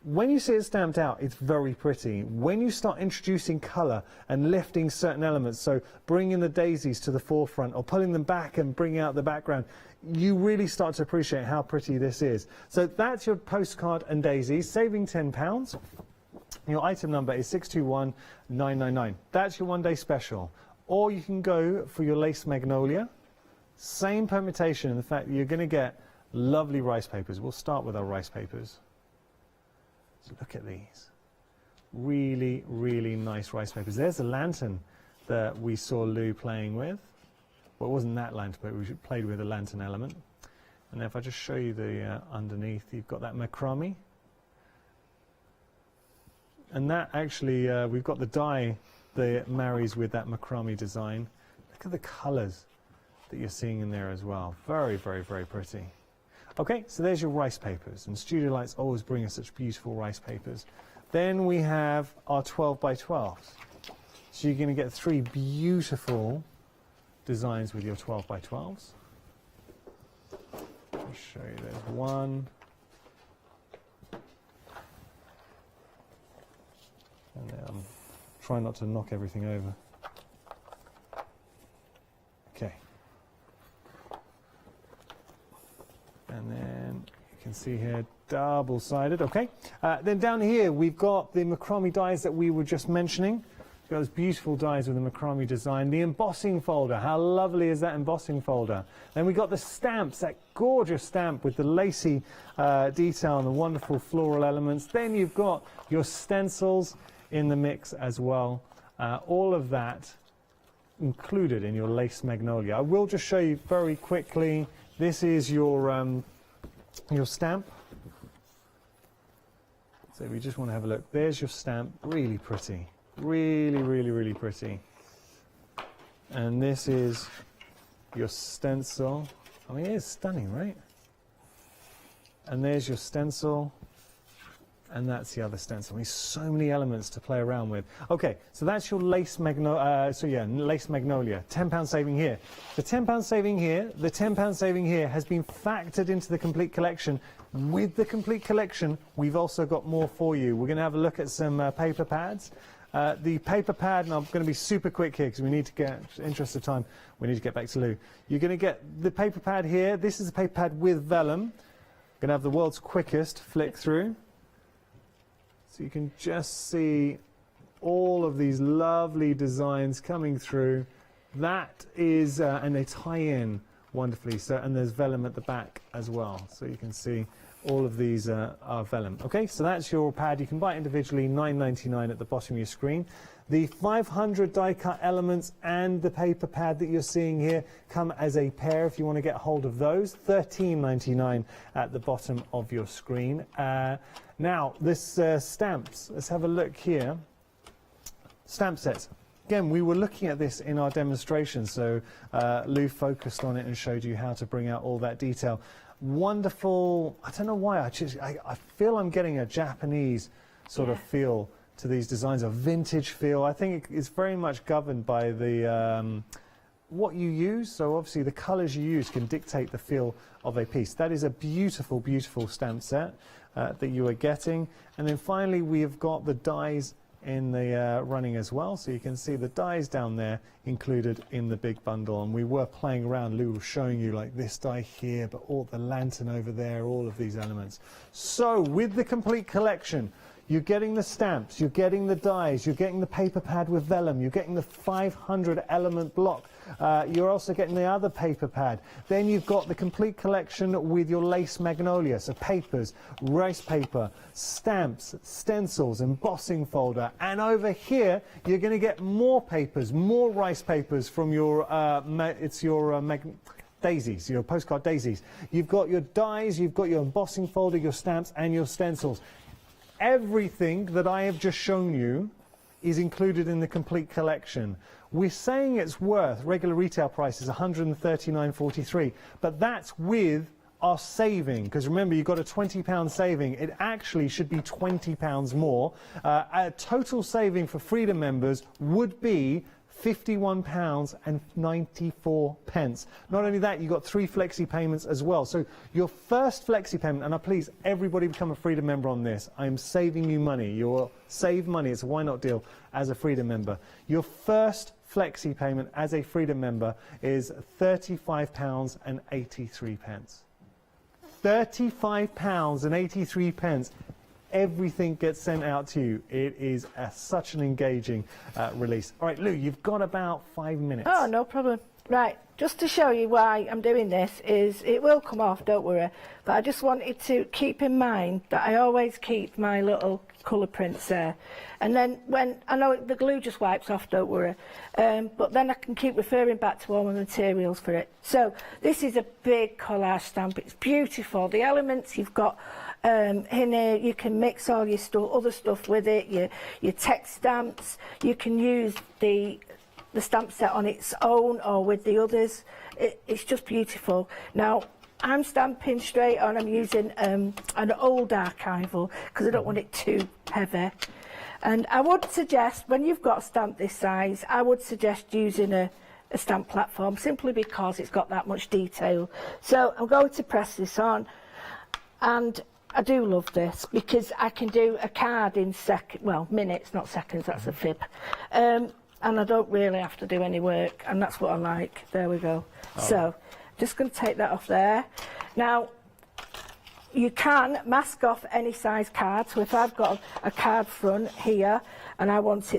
When you see it stamped out, it's very pretty. When you start introducing colour and lifting certain elements, so bringing the daisies to the forefront or pulling them back and bringing out the background, you really start to appreciate how pretty this is. So that's your postcard and daisies, saving £10. Your item number is 621999. That's your one-day special. Or you can go for your lace magnolia. Same permutation in the fact that you're going to get lovely rice papers. We'll start with our rice papers. So look at these. Really, really nice rice papers. There's a lantern that we saw Lou playing with. Well, it wasn't that lantern, but we played with a lantern element. And if I just show you the underneath, you've got that macrame. And that actually, we've got the die that marries with that macrame design. Look at the colours that you're seeing in there as well. Very, very, very pretty. Okay, so there's your rice papers, and Studio Lights always bring us such beautiful rice papers. Then we have our 12 by 12s. So you're going to get 3 beautiful designs with your 12 by 12s. I'll show you, there's one. And then try not to knock everything over. Okay. And then you can see here, double-sided, okay. Then down here, we've got the macrame dies that we were just mentioning. We've got those beautiful dies with the macrame design. The embossing folder, how lovely is that embossing folder? Then we got the stamps, that gorgeous stamp with the lacy detail and the wonderful floral elements. Then you've got your stencils in the mix as well. All of that included in your lace magnolia. I will just show you very quickly. This is your stamp. So we just want to have a look. There's your stamp, really pretty. Really, really, really pretty. And this is your stencil. I mean, it's stunning, right? And there's your stencil. And that's the other stencil. I mean, so many elements to play around with. Okay, so that's your lace magnolia. Lace magnolia. £10 saving here. The £10 saving here, the £10 saving here has been factored into the complete collection. With the complete collection, we've also got more for you. We're going to have a look at some paper pads. The paper pad, and I'm going to be super quick here because we need to get, in the interest of time, we need to get back to Lou. You're going to get the paper pad here. This is a paper pad with vellum. Going to have the world's quickest flick through. So you can just see all of these lovely designs coming through. That is, and they tie in wonderfully. So, and there's vellum at the back as well. So you can see all of these are vellum. Okay, so that's your pad. You can buy it individually, $9.99 at the bottom of your screen. The 500 die-cut elements and the paper pad that you're seeing here come as a pair if you want to get hold of those. $13.99 at the bottom of your screen. Now, this stamps. Let's have a look here. Stamp sets. Again, we were looking at this in our demonstration, so Lou focused on it and showed you how to bring out all that detail. Wonderful. I don't know why. I feel I'm getting a Japanese sort of feel to these designs, a vintage feel. I think it's very much governed by the what you use. So obviously the colours you use can dictate the feel of a piece. That is a beautiful, beautiful stamp set that you are getting. And then finally we have got the dies in the running as well, so you can see the dies down there included in the big bundle. And we were playing around, Lou was showing you like this die here, but all the lantern over there, all of these elements. So with the complete collection, you're getting the stamps, you're getting the dies, you're getting the paper pad with vellum, you're getting the 500 element block, you're also getting the other paper pad. Then you've got the complete collection with your lace magnolia, so papers, rice paper, stamps, stencils, embossing folder, and over here you're going to get more papers, more rice papers from your, daisies, your postcard daisies. You've got your dies, you've got your embossing folder, your stamps and your stencils. Everything that I have just shown you is included in the complete collection. We're saying it's worth, regular retail price is £139.43, but that's with our saving, because remember, you've got a £20 saving. It actually should be £20 more. A total saving for Freedom members would be £51.94. Not only that, you've got 3 flexi payments as well. So your first flexi payment, and please, everybody become a Freedom member on this. I'm saving you money. You'll save money. It's a why not deal as a Freedom member. Your first flexi payment as a Freedom member is £35.83. £35.83. Everything gets sent out to you. It is such an engaging release. All right, Lou, you've got about 5 minutes. Oh, no problem. Right, just to show you why I'm doing this is, it will come off, don't worry, but I just wanted to keep in mind that I always keep my little colour prints there. And then when, I know the glue just wipes off, don't worry, but then I can keep referring back to all my materials for it. So this is a big collage stamp. It's beautiful. The elements you've got in here, you can mix all your other stuff with it, your text stamps. You can use the stamp set on its own or with the others. It's just beautiful. Now, I'm stamping straight on. I'm using an old archival because I don't want it too heavy. And I would suggest, when you've got a stamp this size, I would suggest using a stamp platform, simply because it's got that much detail. So I'm going to press this on, and I do love this because I can do a card in minutes, not seconds, that's a fib. And I don't really have to do any work, and that's what I like. There we go. Oh. So, just going to take that off there. Now, you can mask off any size card. So if I've got a card front here and I want